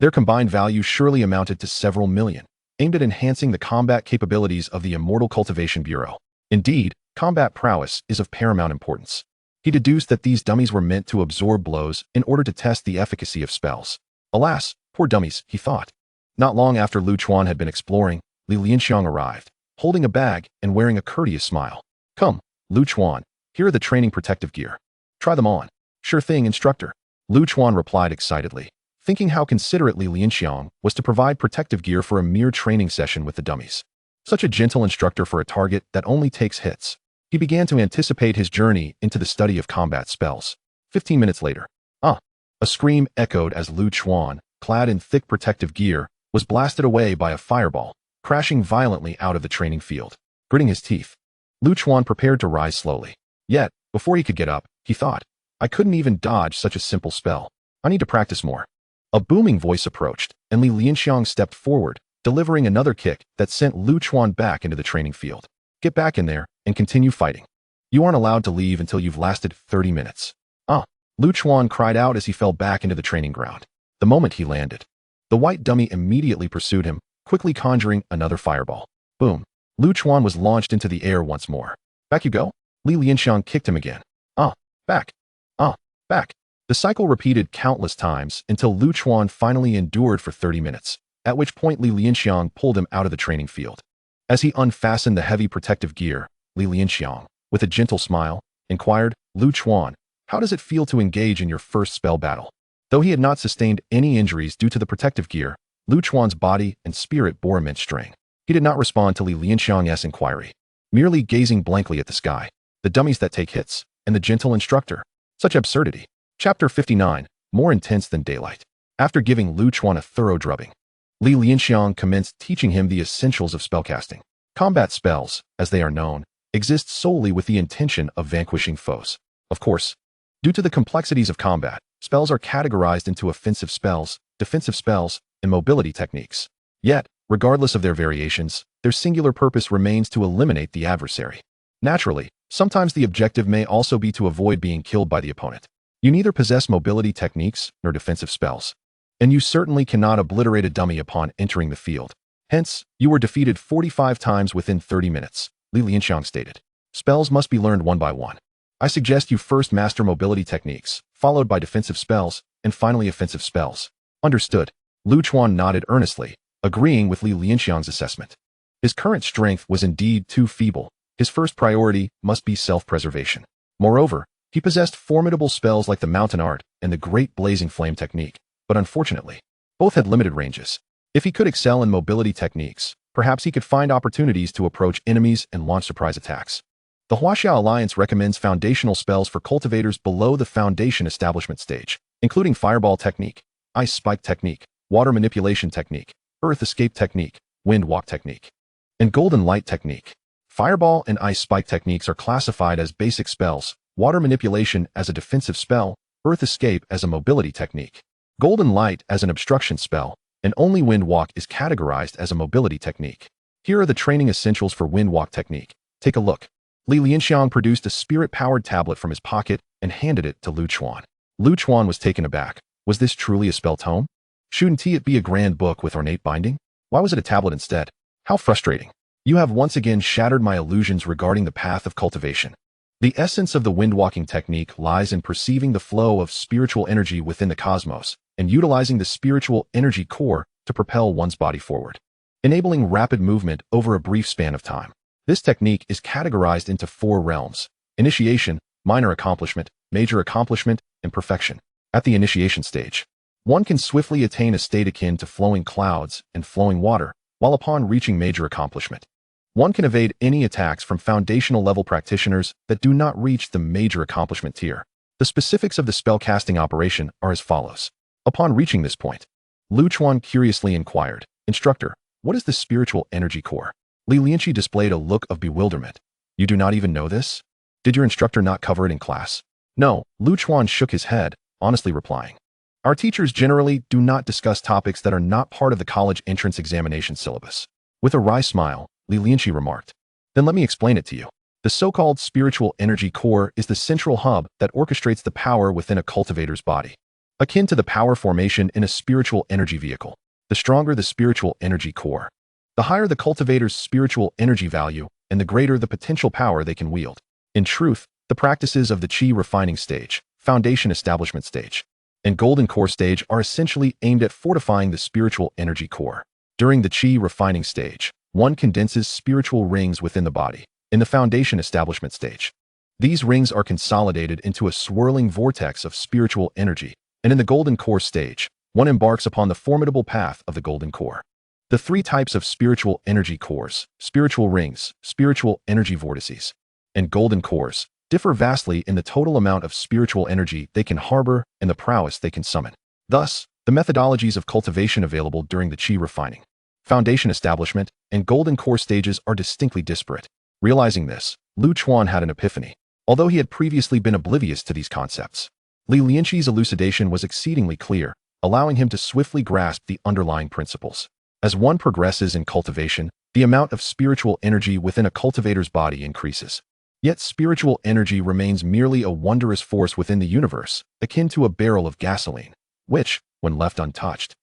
their combined value surely amounted to several million, aimed at enhancing the combat capabilities of the Immortal Cultivation Bureau. Indeed, combat prowess is of paramount importance. He deduced that these dummies were meant to absorb blows in order to test the efficacy of spells. Alas, poor dummies, he thought. Not long after Lu Chuan had been exploring, Li Lianxiang arrived, holding a bag and wearing a courteous smile. Come, Lu Chuan, here are the training protective gear. Try them on. Sure thing, instructor. Lu Chuan replied excitedly, thinking how considerate Li Lianxiang was to provide protective gear for a mere training session with the dummies. Such a gentle instructor for a target that only takes hits. He began to anticipate his journey into the study of combat spells. 15 minutes later, a scream echoed as Lu Chuan, clad in thick protective gear, was blasted away by a fireball, crashing violently out of the training field. Gritting his teeth, Lu Chuan prepared to rise slowly. Yet, before he could get up, he thought, I couldn't even dodge such a simple spell. I need to practice more. A booming voice approached, and Li Lianxiang stepped forward, delivering another kick that sent Lu Chuan back into the training field. Get back in there and continue fighting. You aren't allowed to leave until you've lasted 30 minutes. Lu Chuan cried out as he fell back into the training ground. The moment he landed, the white dummy immediately pursued him, quickly conjuring another fireball. Boom. Lu Chuan was launched into the air once more. Back you go. Li Lianxiang kicked him again. Back. Back. The cycle repeated countless times until Lu Chuan finally endured for 30 minutes, at which point Li Lianxiang pulled him out of the training field. As he unfastened the heavy protective gear, Li Lianxiang, with a gentle smile, inquired, Lu Chuan, how does it feel to engage in your first spell battle? Though he had not sustained any injuries due to the protective gear, Lu Chuan's body and spirit bore immense strain. He did not respond to Li Lianxiang's inquiry, merely gazing blankly at the sky, the dummies that take hits, and the gentle instructor. Such absurdity. Chapter 59, More Intense Than Daylight. After giving Lu Chuan a thorough drubbing, Li Lianxiang commenced teaching him the essentials of spellcasting. Combat spells, as they are known, exist solely with the intention of vanquishing foes. Of course, due to the complexities of combat, spells are categorized into offensive spells, defensive spells, and mobility techniques. Yet, regardless of their variations, their singular purpose remains to eliminate the adversary. Naturally, sometimes the objective may also be to avoid being killed by the opponent. You neither possess mobility techniques nor defensive spells, and you certainly cannot obliterate a dummy upon entering the field. Hence, you were defeated 45 times within 30 minutes, Li Lianxiang stated. Spells must be learned one by one. I suggest you first master mobility techniques, followed by defensive spells, and finally offensive spells. Understood. Lu Chuan nodded earnestly, agreeing with Li Lianxiang's assessment. His current strength was indeed too feeble. His first priority must be self-preservation. Moreover, he possessed formidable spells like the Mountain Art and the Great Blazing Flame technique, but unfortunately, both had limited ranges. If he could excel in mobility techniques, perhaps he could find opportunities to approach enemies and launch surprise attacks. The Huaxia Alliance recommends foundational spells for cultivators below the foundation establishment stage, including Fireball Technique, Ice Spike Technique, Water Manipulation Technique, Earth Escape Technique, Wind Walk Technique, and Golden Light Technique. Fireball and Ice Spike techniques are classified as basic spells, Water Manipulation as a defensive spell, Earth Escape as a mobility technique, Golden Light as an obstruction spell, and only Wind Walk is categorized as a mobility technique. Here are the training essentials for Wind Walk technique. Take a look. Li Lianxiang produced a spirit-powered tablet from his pocket and handed it to Lu Chuan. Lu Chuan was taken aback. Was this truly a spell tome? Shouldn't it be a grand book with ornate binding? Why was it a tablet instead? How frustrating. You have once again shattered my illusions regarding the path of cultivation. The essence of the windwalking technique lies in perceiving the flow of spiritual energy within the cosmos and utilizing the spiritual energy core to propel one's body forward, enabling rapid movement over a brief span of time. This technique is categorized into 4 realms: initiation, minor accomplishment, major accomplishment, and perfection. At the initiation stage, one can swiftly attain a state akin to flowing clouds and flowing water, while upon reaching major accomplishment, one can evade any attacks from foundational level practitioners that do not reach the major accomplishment tier. The specifics of the spellcasting operation are as follows. Upon reaching this point, Lu Chuan curiously inquired, "Instructor, what is the spiritual energy core?" Li Lianqi displayed a look of bewilderment. "You do not even know this? Did your instructor not cover it in class?" "No," Lu Chuan shook his head, honestly replying. "Our teachers generally do not discuss topics that are not part of the college entrance examination syllabus." With a wry smile, Li Lianqi remarked, "Then let me explain it to you. The so-called spiritual energy core is the central hub that orchestrates the power within a cultivator's body, akin to the power formation in a spiritual energy vehicle. The stronger the spiritual energy core, the higher the cultivator's spiritual energy value and the greater the potential power they can wield. In truth, the practices of the Qi refining stage, foundation establishment stage, and golden core stage are essentially aimed at fortifying the spiritual energy core. During the Qi refining stage, one condenses spiritual rings within the body. In the foundation establishment stage, these rings are consolidated into a swirling vortex of spiritual energy, and in the golden core stage, one embarks upon the formidable path of the golden core. The 3 types of spiritual energy cores, spiritual rings, spiritual energy vortices, and golden cores, differ vastly in the total amount of spiritual energy they can harbor and the prowess they can summon. Thus, the methodologies of cultivation available during the Qi refining, foundation establishment, and golden core stages are distinctly disparate. Realizing this, Lu Chuan had an epiphany. Although he had previously been oblivious to these concepts, Li Lianqi's elucidation was exceedingly clear, allowing him to swiftly grasp the underlying principles. As one progresses in cultivation, the amount of spiritual energy within a cultivator's body increases. Yet spiritual energy remains merely a wondrous force within the universe, akin to a barrel of gasoline, which, when left untouched,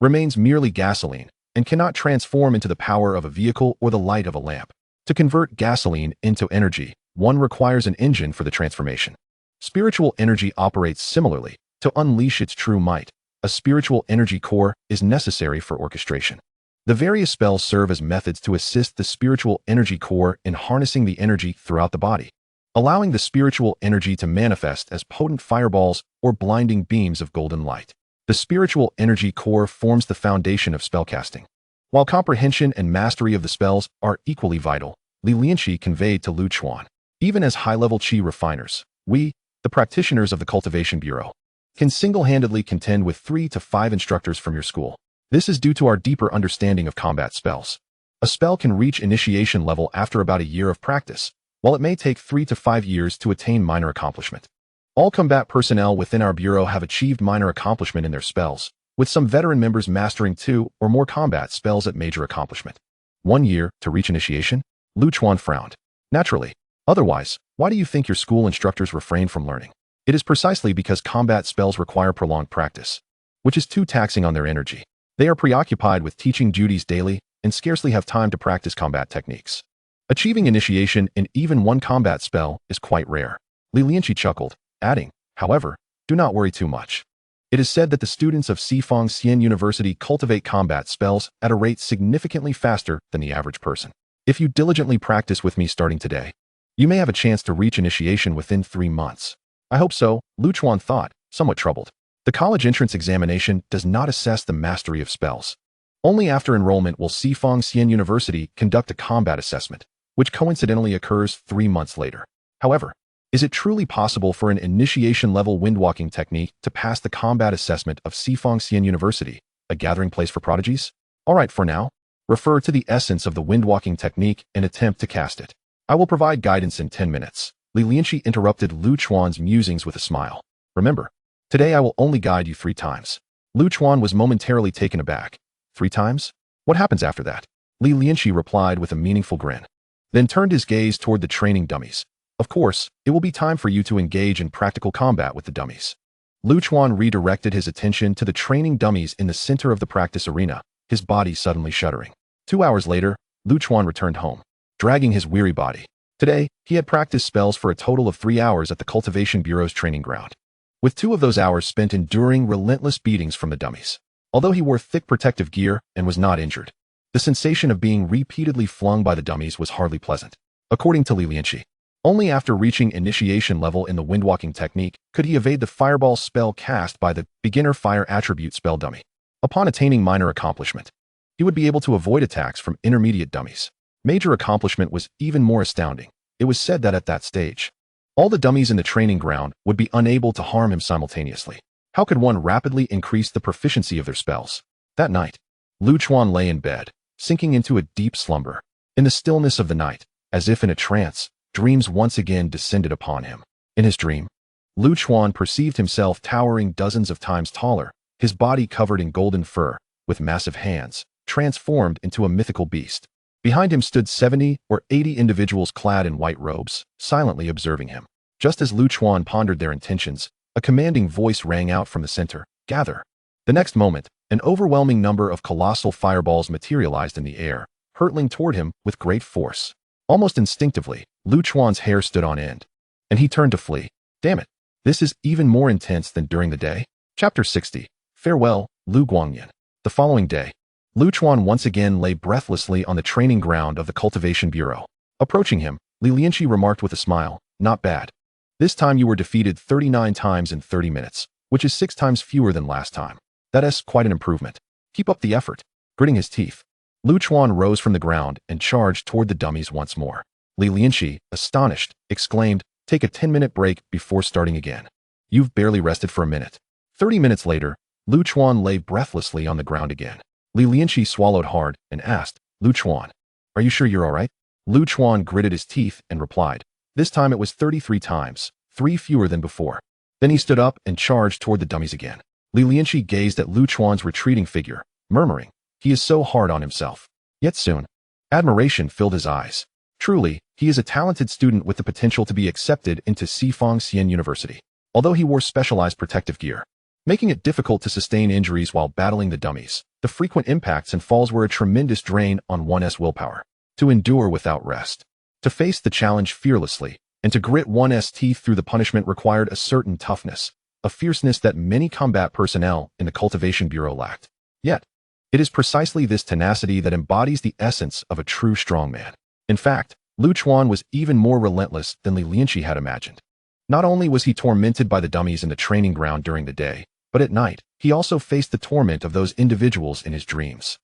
remains merely gasoline and cannot transform into the power of a vehicle or the light of a lamp. To convert gasoline into energy, one requires an engine for the transformation. Spiritual energy operates similarly. To unleash its true might, a spiritual energy core is necessary for orchestration. The various spells serve as methods to assist the spiritual energy core in harnessing the energy throughout the body, allowing the spiritual energy to manifest as potent fireballs or blinding beams of golden light. The spiritual energy core forms the foundation of spellcasting. While comprehension and mastery of the spells are equally vital, Li Lianqi conveyed to Lu Chuan, even as high-level Qi refiners, we, the practitioners of the Cultivation Bureau, can single-handedly contend with 3 to 5 instructors from your school. This is due to our deeper understanding of combat spells. A spell can reach initiation level after about a year of practice, while it may take 3 to 5 years to attain minor accomplishment. All combat personnel within our bureau have achieved minor accomplishment in their spells, with some veteran members mastering 2 or more combat spells at major accomplishment. 1 year to reach initiation? Lu Chuan frowned. Naturally. Otherwise, why do you think your school instructors refrain from learning? It is precisely because combat spells require prolonged practice, which is too taxing on their energy. They are preoccupied with teaching duties daily and scarcely have time to practice combat techniques. Achieving initiation in even one combat spell is quite rare. Li Lianqi chuckled, adding, however, do not worry too much. It is said that the students of Sifang Xian University cultivate combat spells at a rate significantly faster than the average person. If you diligently practice with me starting today, you may have a chance to reach initiation within 3 months. I hope so, Lu Chuan thought, somewhat troubled. The college entrance examination does not assess the mastery of spells. Only after enrollment will Sifang Xian University conduct a combat assessment, which coincidentally occurs 3 months later. However, is it truly possible for an initiation-level windwalking technique to pass the combat assessment of Sifang Xian University, a gathering place for prodigies? All right, for now, refer to the essence of the windwalking technique and attempt to cast it. I will provide guidance in 10 minutes. Li Lianqi interrupted Lu Chuan's musings with a smile. Remember, today I will only guide you 3 times. Lu Chuan was momentarily taken aback. 3 times? What happens after that? Li Lianqi replied with a meaningful grin, then turned his gaze toward the training dummies. Of course, it will be time for you to engage in practical combat with the dummies. Lu Chuan redirected his attention to the training dummies in the center of the practice arena, his body suddenly shuddering. 2 hours later, Lu Chuan returned home, dragging his weary body. Today, he had practiced spells for a total of 3 hours at the Cultivation Bureau's training ground, with 2 of those hours spent enduring relentless beatings from the dummies. Although he wore thick protective gear and was not injured, the sensation of being repeatedly flung by the dummies was hardly pleasant. According to Li Lianqi, only after reaching initiation level in the windwalking technique could he evade the fireball spell cast by the beginner fire attribute spell dummy. Upon attaining minor accomplishment, he would be able to avoid attacks from intermediate dummies. Major accomplishment was even more astounding. It was said that at that stage, all the dummies in the training ground would be unable to harm him simultaneously. How could one rapidly increase the proficiency of their spells? That night, Lu Chuan lay in bed, sinking into a deep slumber. In the stillness of the night, as if in a trance, dreams once again descended upon him. In his dream, Lu Chuan perceived himself towering dozens of times taller, his body covered in golden fur, with massive hands, transformed into a mythical beast. Behind him stood 70 or 80 individuals clad in white robes, silently observing him. Just as Lu Chuan pondered their intentions, a commanding voice rang out from the center, "Gather." The next moment, an overwhelming number of colossal fireballs materialized in the air, hurtling toward him with great force. Almost instinctively, Lu Chuan's hair stood on end, and he turned to flee. Damn it, this is even more intense than during the day. Chapter 60. Farewell, Lu Guangyan. The following day, Lu Chuan once again lay breathlessly on the training ground of the Cultivation Bureau. Approaching him, Li Lianqi remarked with a smile, "Not bad. This time you were defeated 39 times in 30 minutes, which is 6 times fewer than last time. That is quite an improvement. Keep up the effort." Gritting his teeth, Lu Chuan rose from the ground and charged toward the dummies once more. Li Lianqi, astonished, exclaimed, "Take a 10-minute break before starting again. You've barely rested for a minute." 30 minutes later, Lu Chuan lay breathlessly on the ground again. Li Lianqi swallowed hard and asked, "Lu Chuan, are you sure you're all right?" Lu Chuan gritted his teeth and replied, "This time it was 33 times, 3 fewer than before." Then he stood up and charged toward the dummies again. Li Lianqi gazed at Lu Chuan's retreating figure, murmuring, "He is so hard on himself." Yet soon, admiration filled his eyes. Truly, he is a talented student with the potential to be accepted into Sifang Xian University. Although he wore specialized protective gear, making it difficult to sustain injuries while battling the dummies, the frequent impacts and falls were a tremendous drain on one's willpower. To endure without rest, to face the challenge fearlessly, and to grit one's teeth through the punishment required a certain toughness, a fierceness that many combat personnel in the Cultivation Bureau lacked. Yet, it is precisely this tenacity that embodies the essence of a true strongman. In fact, Lu Chuan was even more relentless than Li Lianqi had imagined. Not only was he tormented by the dummies in the training ground during the day, but at night, he also faced the torment of those individuals in his dreams.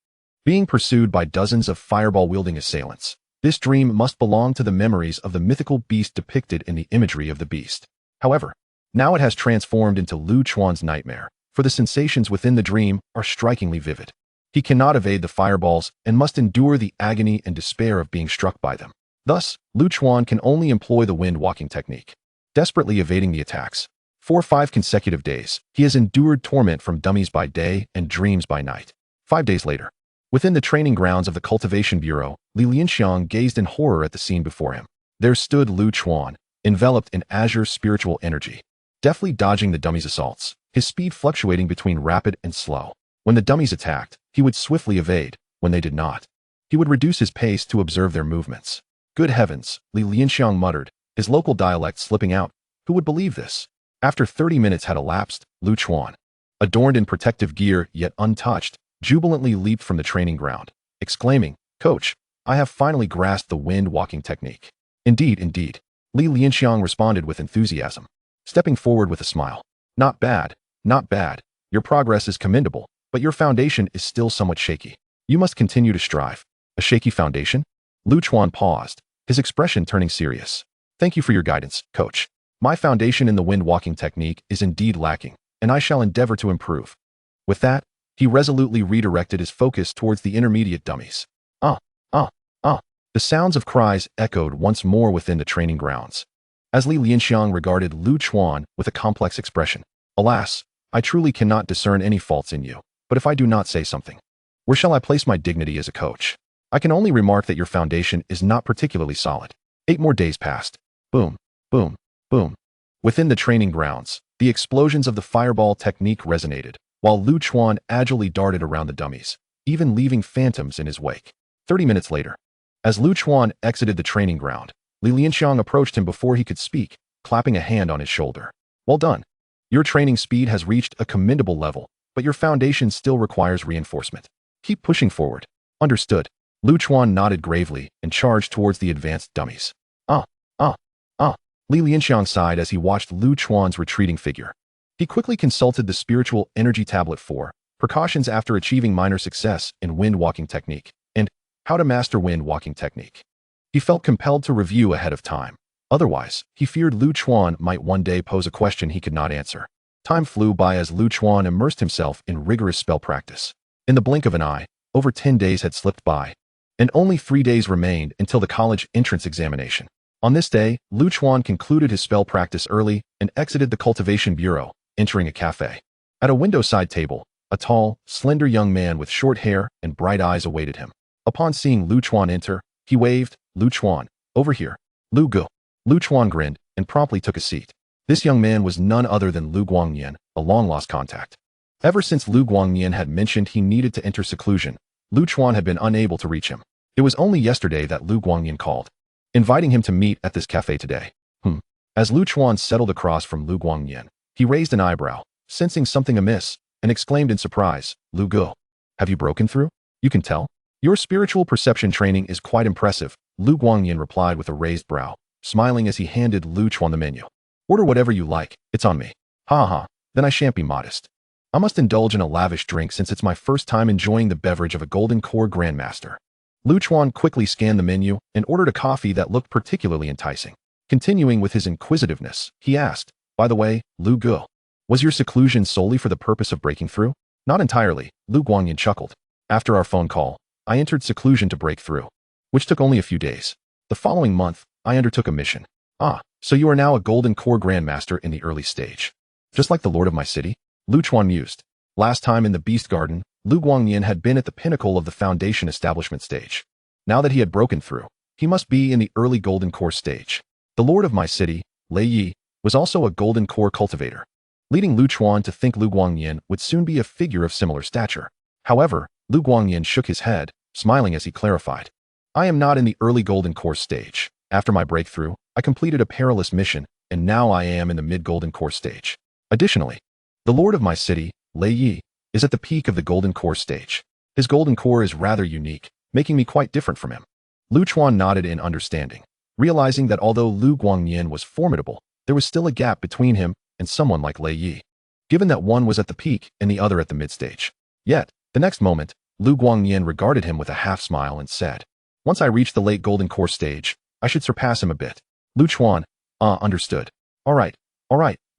Being pursued by dozens of fireball-wielding assailants, this dream must belong to the memories of the mythical beast depicted in the imagery of the beast. However, now it has transformed into Lu Chuan's nightmare, for the sensations within the dream are strikingly vivid. He cannot evade the fireballs and must endure the agony and despair of being struck by them. Thus, Lu Chuan can only employ the wind-walking technique, desperately evading the attacks. For 5 consecutive days, he has endured torment from dummies by day and dreams by night. 5 days later, within the training grounds of the Cultivation Bureau, Li Lianqiang gazed in horror at the scene before him. There stood Lu Chuan, enveloped in azure spiritual energy, deftly dodging the dummies' assaults, his speed fluctuating between rapid and slow. When the dummies attacked, he would swiftly evade. When they did not, he would reduce his pace to observe their movements. Good heavens, Li Lianqiang muttered, his local dialect slipping out. Who would believe this? After 30 minutes had elapsed, Lu Chuan, adorned in protective gear yet untouched, jubilantly leaped from the training ground, exclaiming, "Coach, I have finally grasped the wind-walking technique." Indeed, indeed, Li Lianqiang responded with enthusiasm, stepping forward with a smile. "Not bad, not bad. Your progress is commendable, but your foundation is still somewhat shaky. You must continue to strive." A shaky foundation? Lu Chuan paused, his expression turning serious. "Thank you for your guidance, coach. My foundation in the wind-walking technique is indeed lacking, and I shall endeavor to improve." With that, he resolutely redirected his focus towards the intermediate dummies. The sounds of cries echoed once more within the training grounds. As Li Lianxiang regarded Lu Chuan with a complex expression, "Alas, I truly cannot discern any faults in you, but if I do not say something, where shall I place my dignity as a coach? I can only remark that your foundation is not particularly solid." 8 more days passed. Boom, boom, boom. Within the training grounds, the explosions of the fireball technique resonated, while Lu Chuan agilely darted around the dummies, even leaving phantoms in his wake. 30 minutes later, as Lu Chuan exited the training ground, Li Lianxiang approached him before he could speak, clapping a hand on his shoulder. "Well done. Your training speed has reached a commendable level, but your foundation still requires reinforcement. Keep pushing forward." "Understood." Lu Chuan nodded gravely and charged towards the advanced dummies. Li Lianxiang sighed as he watched Lu Chuan's retreating figure. He quickly consulted the spiritual energy tablet for precautions after achieving minor success in wind walking technique and how to master wind walking technique. He felt compelled to review ahead of time. Otherwise, he feared Lu Chuan might one day pose a question he could not answer. Time flew by as Lu Chuan immersed himself in rigorous spell practice. In the blink of an eye, over 10 days had slipped by, and only 3 days remained until the college entrance examination. On this day, Lu Chuan concluded his spell practice early and exited the cultivation bureau, entering a cafe. At a window-side table, a tall, slender young man with short hair and bright eyes awaited him. Upon seeing Lu Chuan enter, he waved, "Lu Chuan, over here." "Lu Gu." Lu Chuan grinned and promptly took a seat. This young man was none other than Lu Guangnian, a long-lost contact. Ever since Lu Guangnian had mentioned he needed to enter seclusion, Lu Chuan had been unable to reach him. It was only yesterday that Lu Guangnian called, inviting him to meet at this cafe today. As Lu Chuan settled across from Lu Guangnian, he raised an eyebrow, sensing something amiss, and exclaimed in surprise, "Lu Gu, have you broken through? You can tell? Your spiritual perception training is quite impressive," Lu Guangnian replied with a raised brow, smiling as he handed Lu Chuan the menu. "Order whatever you like, it's on me." "Ha ha, then I shan't be modest. I must indulge in a lavish drink since it's my first time enjoying the beverage of a Golden Core Grandmaster." Lu Chuan quickly scanned the menu and ordered a coffee that looked particularly enticing. Continuing with his inquisitiveness, he asked, "By the way, Lu Gu, was your seclusion solely for the purpose of breaking through?" "Not entirely," Lu Guangyan chuckled. "After our phone call, I entered seclusion to break through, which took only a few days. The following month, I undertook a mission." "Ah, so you are now a Golden Core Grandmaster in the early stage. Just like the Lord of my city?" Lu Chuan mused. Last time in the Beast Garden, Lu Guangnian had been at the pinnacle of the foundation establishment stage. Now that he had broken through, he must be in the early Golden Core stage. The Lord of my city, Lei Yi, was also a Golden Core cultivator, leading Lu Chuan to think Lu Guangnian would soon be a figure of similar stature. However, Lu Guangnian shook his head, smiling as he clarified, "I am not in the early Golden Core stage. After my breakthrough, I completed a perilous mission, and now I am in the mid-Golden Core stage. Additionally, the Lord of my city, Lei Yi, is at the peak of the Golden Core stage. His Golden Core is rather unique, making me quite different from him." Lu Chuan nodded in understanding, realizing that although Lu Guangnian was formidable, there was still a gap between him and someone like Lei Yi, given that one was at the peak and the other at the mid-stage. Yet, the next moment, Lu Guangnian regarded him with a half-smile and said, "Once I reach the late Golden Core stage, I should surpass him a bit." Lu Chuan, understood. All right,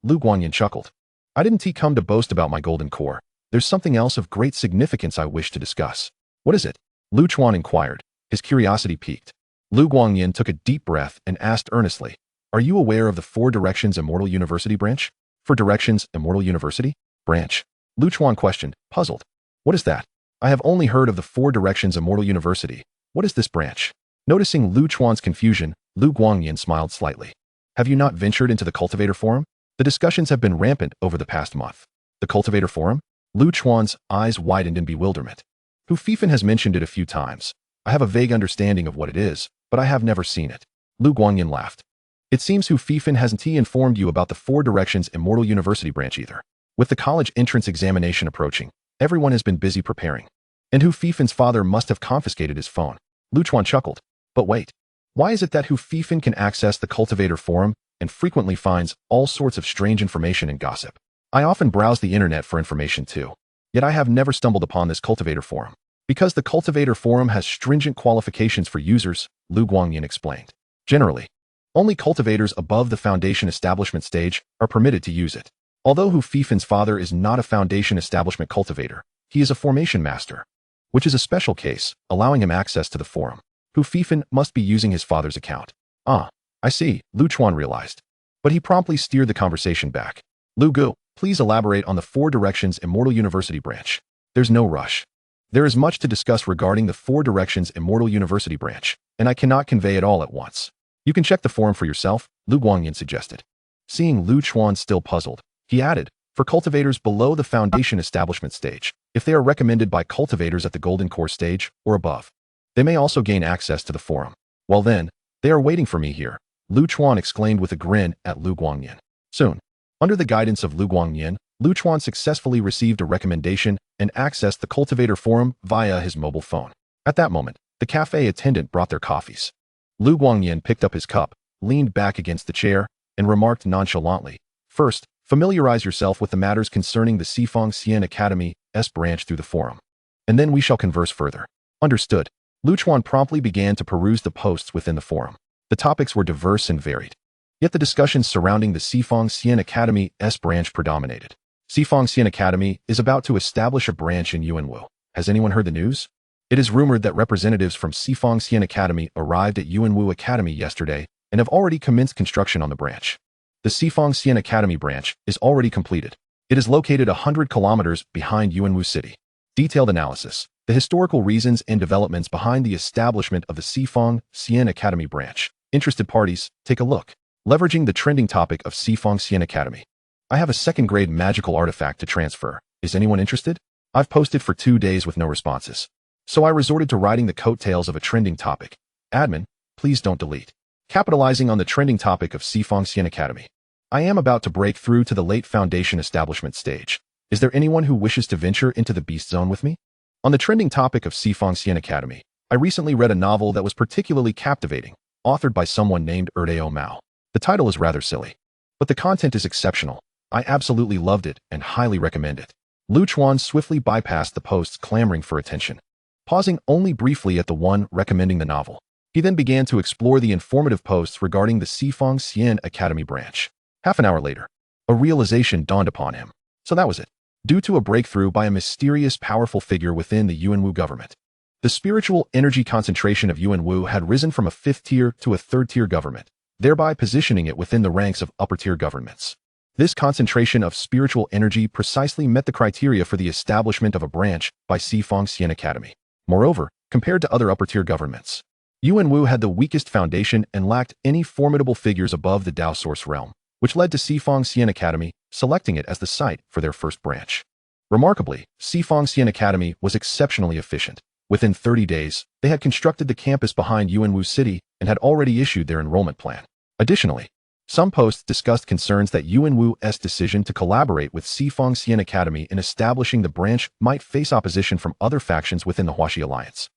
Lu Guangnian chuckled. "I didn't come to boast about my Golden Core. There's something else of great significance I wish to discuss." "What is it?" Lu Chuan inquired, his curiosity piqued. Lu Guangnian took a deep breath and asked earnestly, "Are you aware of the Four Directions Immortal University branch?" "Four Directions Immortal University? Branch?" Lu Chuan questioned, puzzled. "What is that? I have only heard of the Four Directions Immortal University. What is this branch?" Noticing Lu Chuan's confusion, Lu Guangnian smiled slightly. "Have you not ventured into the Cultivator Forum? The discussions have been rampant over the past month." "The Cultivator Forum?" Lu Chuan's eyes widened in bewilderment. "Hu Fifan has mentioned it a few times. I have a vague understanding of what it is, but I have never seen it." Lu Guangnian laughed. "It seems Hu Fifan hasn't informed you about the Four Directions Immortal University branch either. With the college entrance examination approaching, everyone has been busy preparing. And Hu Fifan's father must have confiscated his phone." Lu Chuan chuckled. "But wait, why is it that Hu Fifan can access the Cultivator Forum and frequently finds all sorts of strange information and gossip? I often browse the internet for information too, yet I have never stumbled upon this Cultivator Forum." "Because the Cultivator Forum has stringent qualifications for users," Lu Guangnian explained. "Generally, only cultivators above the foundation establishment stage are permitted to use it. Although Hu Fifan's father is not a foundation establishment cultivator, he is a formation master, which is a special case, allowing him access to the forum. Hu Fifan must be using his father's account. Ah, I see, Lu Chuan realized. But he promptly steered the conversation back. Lu Gu, please elaborate on the Four Directions Immortal University branch. There's no rush. There is much to discuss regarding the Four Directions Immortal University branch, and I cannot convey it all at once. You can check the forum for yourself, Lu Guangyan suggested. Seeing Lu Chuan still puzzled, he added, for cultivators below the foundation establishment stage, if they are recommended by cultivators at the Golden Core stage or above, they may also gain access to the forum. Well then, they are waiting for me here, Lu Chuan exclaimed with a grin at Lu Guangyan. Soon, under the guidance of Lu Guangyan, Lu Chuan successfully received a recommendation and accessed the cultivator forum via his mobile phone. At that moment, the cafe attendant brought their coffees. Lu Guangyan picked up his cup, leaned back against the chair, and remarked nonchalantly, first, familiarize yourself with the matters concerning the Sifang Xian Academy's branch through the forum. And then we shall converse further. Understood. Lu Chuan promptly began to peruse the posts within the forum. The topics were diverse and varied. Yet the discussions surrounding the Sifang Xian Academy's branch predominated. Sifang Xian Academy is about to establish a branch in Yuanwu. Has anyone heard the news? It is rumored that representatives from Sifang Xian Academy arrived at Yuanwu Academy yesterday and have already commenced construction on the branch. The Sifang Xian Academy branch is already completed. It is located 100 kilometers behind Yuanwu City. Detailed analysis. The historical reasons and developments behind the establishment of the Sifang Xian Academy branch. Interested parties, take a look. Leveraging the trending topic of Sifang Xian Academy. I have a second-grade magical artifact to transfer. Is anyone interested? I've posted for 2 days with no responses. So I resorted to writing the coattails of a trending topic. Admin, please don't delete. Capitalizing on the trending topic of Sifang Xian Academy. I am about to break through to the late foundation establishment stage. Is there anyone who wishes to venture into the beast zone with me? On the trending topic of Sifang Xian Academy, I recently read a novel that was particularly captivating, authored by someone named Erdeo Mao. The title is rather silly, but the content is exceptional. I absolutely loved it and highly recommend it. Lu Chuan swiftly bypassed the posts clamoring for attention, pausing only briefly at the one recommending the novel. He then began to explore the informative posts regarding the Sifang Xian Academy branch. Half an hour later, a realization dawned upon him. So that was it. Due to a breakthrough by a mysterious powerful figure within the Yuanwu government, the spiritual energy concentration of Yuanwu had risen from a 5th tier to a 3rd tier government, thereby positioning it within the ranks of upper tier governments. This concentration of spiritual energy precisely met the criteria for the establishment of a branch by Sifang Xian Academy. Moreover, compared to other upper tier governments, Yuanwu had the weakest foundation and lacked any formidable figures above the Dao Source realm, which led to Sifang Xian Academy selecting it as the site for their first branch. Remarkably, Sifang Xian Academy was exceptionally efficient. Within 30 days, they had constructed the campus behind Yuanwu City and had already issued their enrollment plan. Additionally, some posts discussed concerns that Yuanwu's decision to collaborate with Sifang Xian Academy in establishing the branch might face opposition from other factions within the Huaxi Alliance,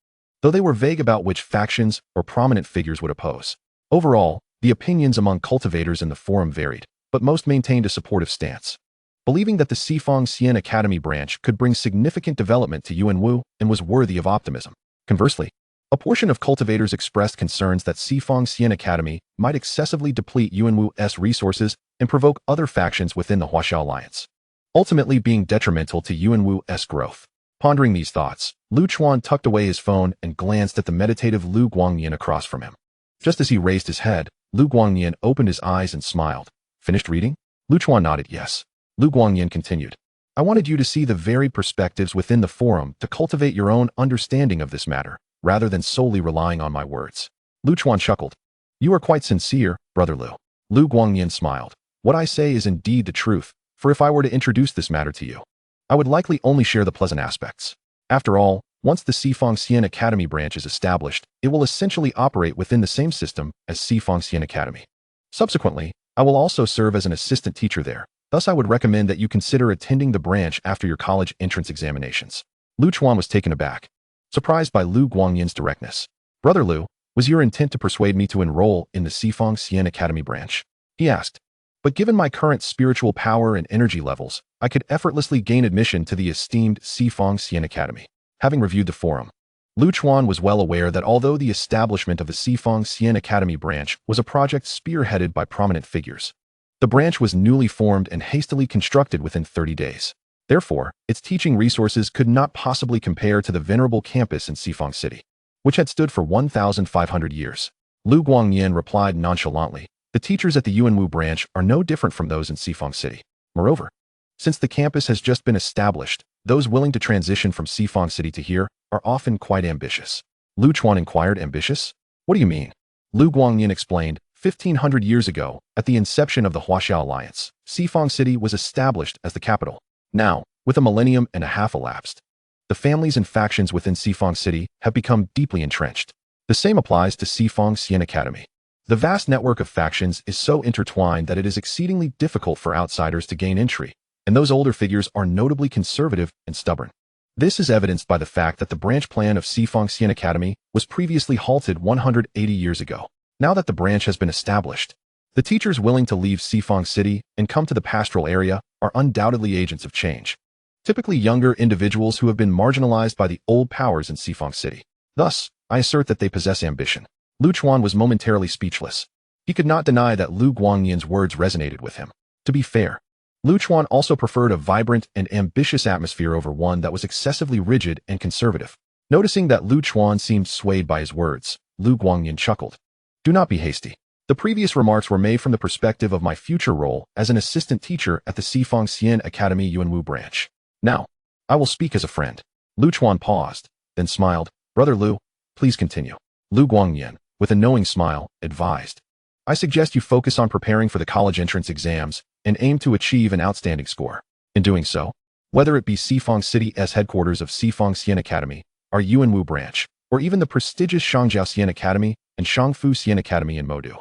though they were vague about which factions or prominent figures would oppose. Overall, the opinions among cultivators in the forum varied, but most maintained a supportive stance, believing that the Sifang Xian Academy branch could bring significant development to Yuanwu and was worthy of optimism. Conversely, a portion of cultivators expressed concerns that Sifang Xian Academy might excessively deplete Yuanwu's resources and provoke other factions within the Huaxia Alliance, ultimately being detrimental to Yuanwu's growth. Pondering these thoughts, Lu Chuan tucked away his phone and glanced at the meditative Lu Guangyan across from him. Just as he raised his head, Lu Guangyan opened his eyes and smiled. Finished reading? Lu Chuan nodded yes. Lu Guangyan continued. I wanted you to see the varied perspectives within the forum to cultivate your own understanding of this matter, rather than solely relying on my words. Lu Chuan chuckled. You are quite sincere, Brother Lu. Lu Guangyan smiled. What I say is indeed the truth, for if I were to introduce this matter to you, I would likely only share the pleasant aspects. After all, once the Sifang Xian Academy branch is established, it will essentially operate within the same system as Sifang Xian Academy. Subsequently, I will also serve as an assistant teacher there. Thus, I would recommend that you consider attending the branch after your college entrance examinations. Lu Chuan was taken aback, surprised by Lu Guangyan's directness. Brother Lu, was your intent to persuade me to enroll in the Sifang Xian Academy branch? He asked. But given my current spiritual power and energy levels, I could effortlessly gain admission to the esteemed Sifang Xian Academy. Having reviewed the forum, Lu Chuan was well aware that although the establishment of the Sifang Xian Academy branch was a project spearheaded by prominent figures, the branch was newly formed and hastily constructed within 30 days. Therefore, its teaching resources could not possibly compare to the venerable campus in Sifang City. which had stood for 1,500 years. Lu Guangyan replied nonchalantly, "The teachers at the Yuanwu branch are no different from those in Xifeng City. Moreover, since the campus has just been established, those willing to transition from Xifeng City to here are often quite ambitious." Lu Chuan inquired, "Ambitious? What do you mean?" Lu Guangyan explained, 1,500 years ago, at the inception of the Huaxiao Alliance, Xifeng City was established as the capital. Now, with a millennium and a half elapsed, the families and factions within Xifeng City have become deeply entrenched. The same applies to Xifeng Xian Academy. The vast network of factions is so intertwined that it is exceedingly difficult for outsiders to gain entry, and those older figures are notably conservative and stubborn. This is evidenced by the fact that the branch plan of Xifeng Xian Academy was previously halted 180 years ago. Now that the branch has been established, the teachers willing to leave Xifeng City and come to the pastoral area are undoubtedly agents of change, typically younger individuals who have been marginalized by the old powers in Xifeng City. Thus, I assert that they possess ambition. Lu Chuan was momentarily speechless. He could not deny that Lu Guangyan's words resonated with him. To be fair, Lu Chuan also preferred a vibrant and ambitious atmosphere over one that was excessively rigid and conservative. Noticing that Lu Chuan seemed swayed by his words, Lu Guangyan chuckled. "Do not be hasty. The previous remarks were made from the perspective of my future role as an assistant teacher at the Xifeng Xian Academy Yuanwu branch. Now, I will speak as a friend." Lu Chuan paused, then smiled. "Brother Lu, please continue." Lu Guangyan, with a knowing smile, advised, "I suggest you focus on preparing for the college entrance exams and aim to achieve an outstanding score. In doing so, whether it be Xifeng City's headquarters of Xifeng Xian Academy, our Yuanwu branch, or even the prestigious Shangjiao Xian Academy and Shangfu Xian Academy in Modu,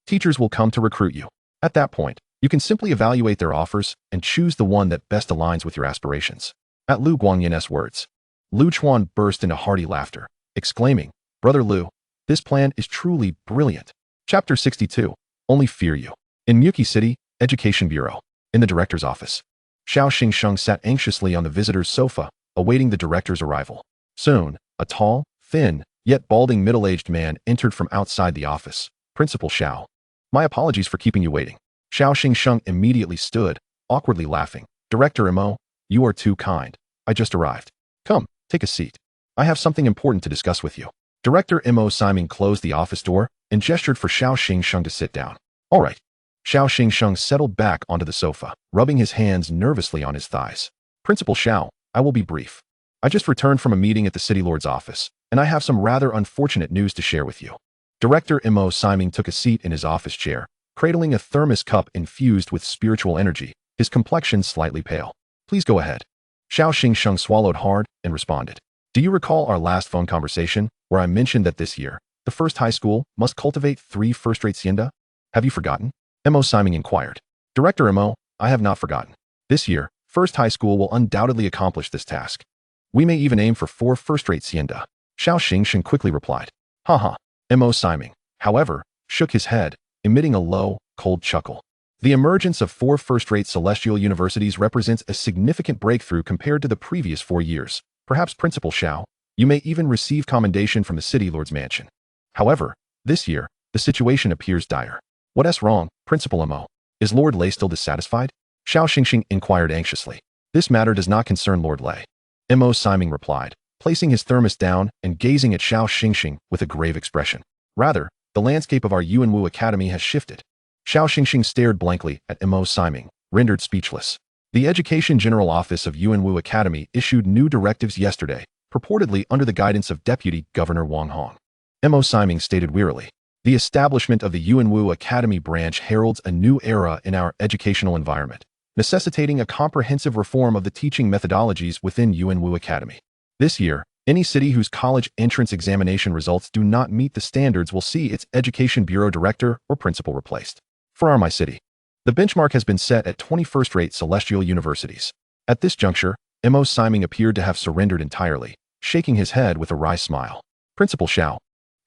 teachers will come to recruit you. At that point, you can simply evaluate their offers and choose the one that best aligns with your aspirations." At Lu Guangyan's words, Lu Chuan burst into hearty laughter, exclaiming, "Brother Lu, this plan is truly brilliant." Chapter 62. Only Fear You. In Muki City, Education Bureau. In the director's office, Xiao Xingsheng sat anxiously on the visitor's sofa, awaiting the director's arrival. Soon, a tall, thin, yet balding middle-aged man entered from outside the office. "Principal Xiao. My apologies for keeping you waiting." Xiao Xingsheng immediately stood, awkwardly laughing. "Director Mo, you are too kind. I just arrived. Come, take a seat. I have something important to discuss with you." Director Mo Simon closed the office door and gestured for Xiao Xingsheng to sit down. "All right." Xiao Xingsheng settled back onto the sofa, rubbing his hands nervously on his thighs. "Principal Xiao, I will be brief. I just returned from a meeting at the City Lord's office, and I have some rather unfortunate news to share with you." Director Mo Simon took a seat in his office chair, cradling a thermos cup infused with spiritual energy, his complexion slightly pale. "Please go ahead." Xiao Xingsheng swallowed hard and responded. "Do you recall our last phone conversation, where I mentioned that this year, the first high school must cultivate 3 first-rate Xianda? Have you forgotten?" Mo Simon inquired. "Director Mo, I have not forgotten. This year, First High School will undoubtedly accomplish this task. We may even aim for 4 first-rate Xianda." Xiao Xingsheng quickly replied. "Ha." Mo Simon, however, shook his head, emitting a low, cold chuckle. The emergence of 4 first-rate celestial universities represents a significant breakthrough compared to the previous 4 years. Perhaps, Principal Xiao, you may even receive commendation from the City Lord's mansion. However, this year, the situation appears dire. What's wrong, Principal Mo? Is Lord Lei still dissatisfied?" Xiao Xingxing inquired anxiously. "This matter does not concern Lord Lei," Mo Simon replied, placing his thermos down and gazing at Xiao Xingxing with a grave expression. "Rather, the landscape of our Yuanwu Academy has shifted." Xiao Xingxing stared blankly at Mo Simon, rendered speechless. The Education General Office of Yuanwu Academy issued new directives yesterday, purportedly under the guidance of Deputy Governor Wang Hong. Mo Simon stated wearily. "The establishment of the Yuanwu Academy branch heralds a new era in our educational environment, necessitating a comprehensive reform of the teaching methodologies within Yuanwu Academy. This year, any city whose college entrance examination results do not meet the standards will see its Education Bureau director or principal replaced. For my city, the benchmark has been set at 21st-rate celestial universities." At this juncture, Mo Simon appeared to have surrendered entirely, shaking his head with a wry smile. "Principal Xiao,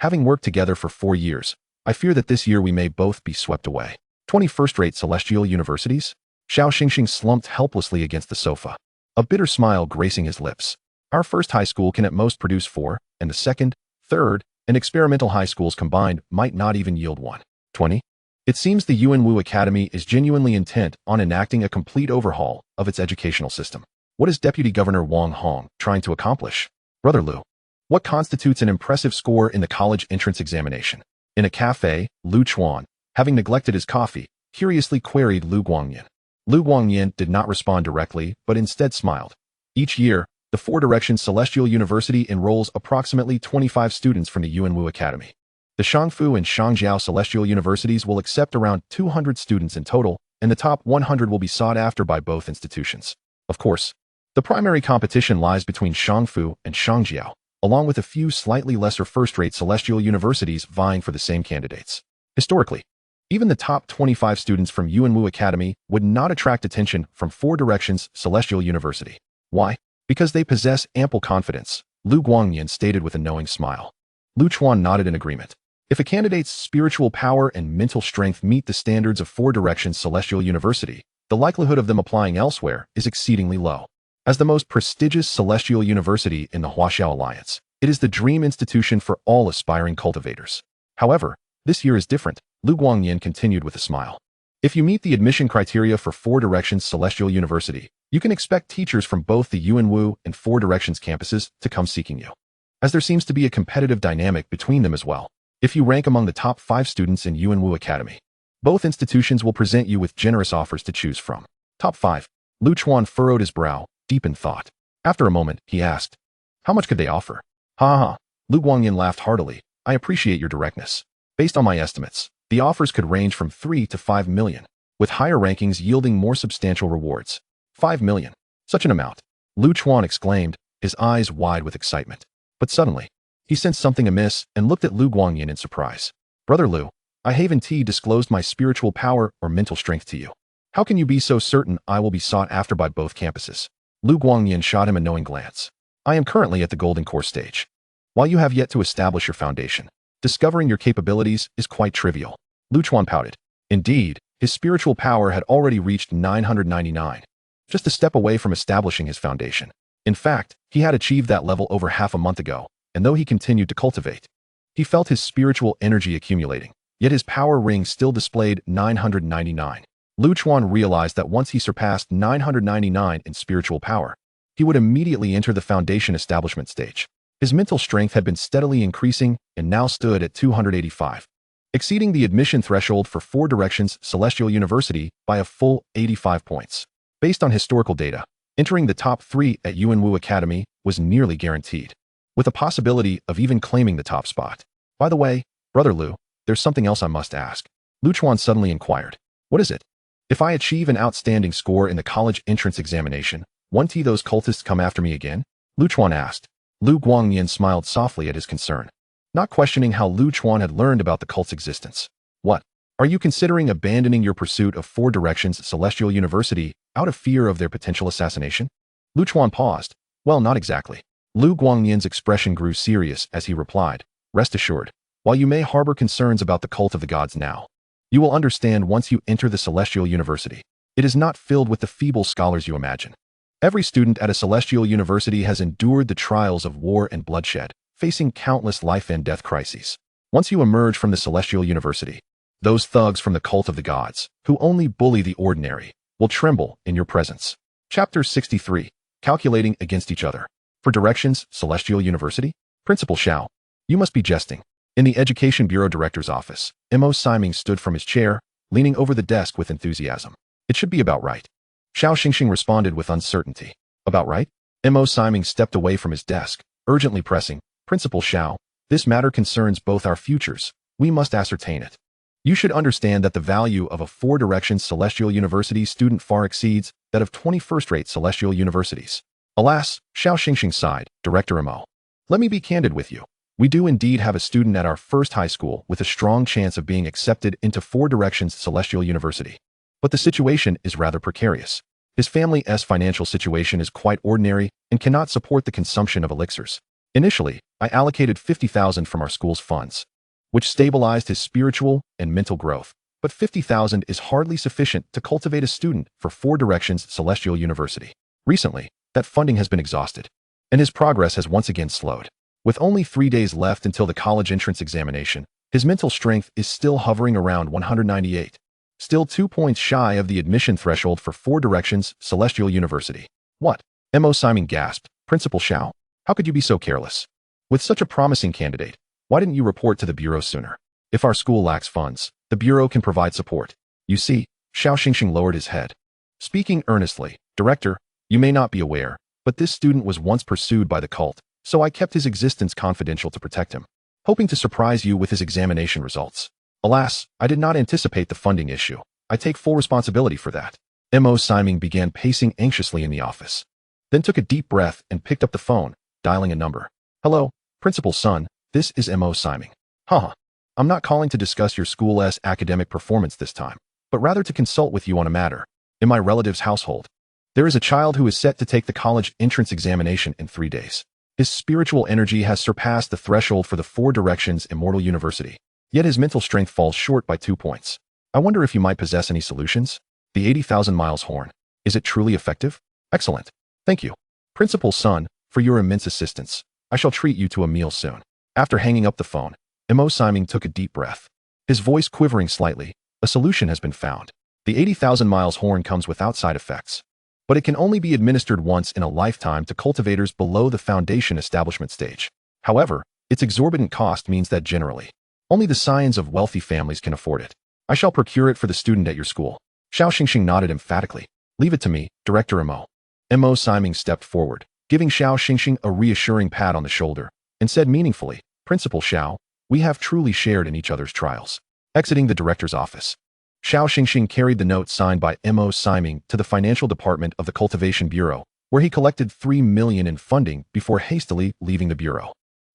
having worked together for 4 years, I fear that this year we may both be swept away. 21st-rate celestial universities?" Xiao Xingxing slumped helplessly against the sofa, a bitter smile gracing his lips. "Our first high school can at most produce 4, and the second, third, and experimental high schools combined might not even yield 1. 20? It seems the Yuanwu Academy is genuinely intent on enacting a complete overhaul of its educational system. What is Deputy Governor Wang Hong trying to accomplish?" "Brother Lu, What constitutes an impressive score in the college entrance examination? In a cafe, Chuan, having neglected his coffee, curiously queried Lu Guangyan. Lu Guangyan did not respond directly, but instead smiled. Each year, the Four Directions Celestial University enrolls approximately 25 students from the Yuanwu Academy. The Shangfu and Shangjiao Celestial Universities will accept around 200 students in total, and the top 100 will be sought after by both institutions. Of course, the primary competition lies between Shangfu and Shangjiao, along with a few slightly lesser first-rate celestial universities vying for the same candidates. Historically, even the top 25 students from Yuanwu Academy would not attract attention from Four Directions Celestial University. Why? Because they possess ample confidence, Lu Guangyan stated with a knowing smile. Lu Chuan nodded in agreement. If a candidate's spiritual power and mental strength meet the standards of Four Directions Celestial University, the likelihood of them applying elsewhere is exceedingly low. As the most prestigious celestial university in the Huaxiao Alliance, it is the dream institution for all aspiring cultivators. However, this year is different, Lu Guangyan continued with a smile. If you meet the admission criteria for Four Directions Celestial University, you can expect teachers from both the Yuanwu and Four Directions campuses to come seeking you, as there seems to be a competitive dynamic between them as well. If you rank among the top 5 students in Yuanwu Academy, both institutions will present you with generous offers to choose from. Top 5. Lu Chuan furrowed his brow, deep in thought. After a moment, he asked, "How much could they offer?" "Ha ha." Lu Guangyan laughed heartily. "I appreciate your directness. Based on my estimates, the offers could range from 3 to 5 million, with higher rankings yielding more substantial rewards. 5 million. Such an amount." Lu Chuan exclaimed, his eyes wide with excitement. But suddenly, he sensed something amiss and looked at Lu Guangyan in surprise. "Brother Lu, I haven't disclosed my spiritual power or mental strength to you. How can you be so certain I will be sought after by both campuses?" Lu Guangyan shot him a knowing glance. "I am currently at the golden core stage. While you have yet to establish your foundation, discovering your capabilities is quite trivial." Lu Chuan pouted. Indeed, his spiritual power had already reached 999, just a step away from establishing his foundation. In fact, he had achieved that level over half a month ago, and though he continued to cultivate, he felt his spiritual energy accumulating, yet his power ring still displayed 999. Lu Chuan realized that once he surpassed 999 in spiritual power, he would immediately enter the foundation establishment stage. His mental strength had been steadily increasing and now stood at 285, exceeding the admission threshold for Four Directions Celestial University by a full 85 points. Based on historical data, entering the top 3 at Yuanwu Academy was nearly guaranteed, with a possibility of even claiming the top spot. "By the way, Brother Lu, there's something else I must ask." Lu Chuan suddenly inquired. "What is it?" "If I achieve an outstanding score in the college entrance examination, won't those cultists come after me again?" Lu Chuan asked. Lu Guangyan smiled softly at his concern, not questioning how Lu Chuan had learned about the cult's existence. "What? Are you considering abandoning your pursuit of Four Directions Celestial University out of fear of their potential assassination?" Lu Chuan paused. "Well, not exactly." Lu Guangyan's expression grew serious as he replied, "Rest assured, while you may harbor concerns about the cult of the gods now, you will understand once you enter the Celestial University. It is not filled with the feeble scholars you imagine. Every student at a celestial university has endured the trials of war and bloodshed, facing countless life and death crises. Once you emerge from the celestial university, those thugs from the cult of the gods, who only bully the ordinary, will tremble in your presence." Chapter 63. Calculating against each other. For Directions Celestial University? Principal Xiao. "You must be jesting." In the Education Bureau Director's office, Mo Siming stood from his chair, leaning over the desk with enthusiasm. "It should be about right." Xiao Xingxing responded with uncertainty. "About right?" Mo Siming stepped away from his desk, urgently pressing, "Principal Xiao, this matter concerns both our futures. We must ascertain it. You should understand that the value of a Four Directions Celestial University student far exceeds that of 21st-rate celestial universities." "Alas," Xiao Xingxing sighed, "Director Mo. Let me be candid with you. We do indeed have a student at our first high school with a strong chance of being accepted into Four Directions Celestial University. But the situation is rather precarious. His family's financial situation is quite ordinary and cannot support the consumption of elixirs. Initially, I allocated 50,000 from our school's funds, which stabilized his spiritual and mental growth. But 50,000 is hardly sufficient to cultivate a student for Four Directions Celestial University. Recently, that funding has been exhausted, and his progress has once again slowed. With only 3 days left until the college entrance examination, his mental strength is still hovering around 198. Still 2 points shy of the admission threshold for Four Directions Celestial University. "What?" Mo Siming gasped. "Principal Xiao, how could you be so careless? With such a promising candidate, why didn't you report to the Bureau sooner? If our school lacks funds, the Bureau can provide support. You see, Xiao Xingxing lowered his head. Speaking earnestly, Director, you may not be aware, but this student was once pursued by the cult, so I kept his existence confidential to protect him, hoping to surprise you with his examination results. Alas, I did not anticipate the funding issue. I take full responsibility for that. M.O. Siming began pacing anxiously in the office, then took a deep breath and picked up the phone, dialing a number. Hello, Principal's son, this is M.O. Siming. Haha. I'm not calling to discuss your school's academic performance this time, but rather to consult with you on a matter. In my relative's household, there is a child who is set to take the college entrance examination in 3 days. His spiritual energy has surpassed the threshold for the Four Directions Immortal University, yet his mental strength falls short by 2 points. I wonder if you might possess any solutions? The 80,000 miles horn. Is it truly effective? Excellent. Thank you, Principal's son, for your immense assistance. I shall treat you to a meal soon. After hanging up the phone, M.O. Siming took a deep breath, his voice quivering slightly. A solution has been found. The 80,000 miles horn comes without side effects, but it can only be administered once in a lifetime to cultivators below the foundation establishment stage. However, its exorbitant cost means that generally, only the scions of wealthy families can afford it. I shall procure it for the student at your school. Xiao Xingxing nodded emphatically. Leave it to me, Director M.O. M.O. Siming stepped forward, giving Xiao Xingxing a reassuring pat on the shoulder, and said meaningfully, Principal Xiao, we have truly shared in each other's trials. Exiting the director's office, Xiao Xingxing carried the note signed by M.O. Siming to the financial department of the Cultivation Bureau, where he collected 3 million in funding before hastily leaving the bureau.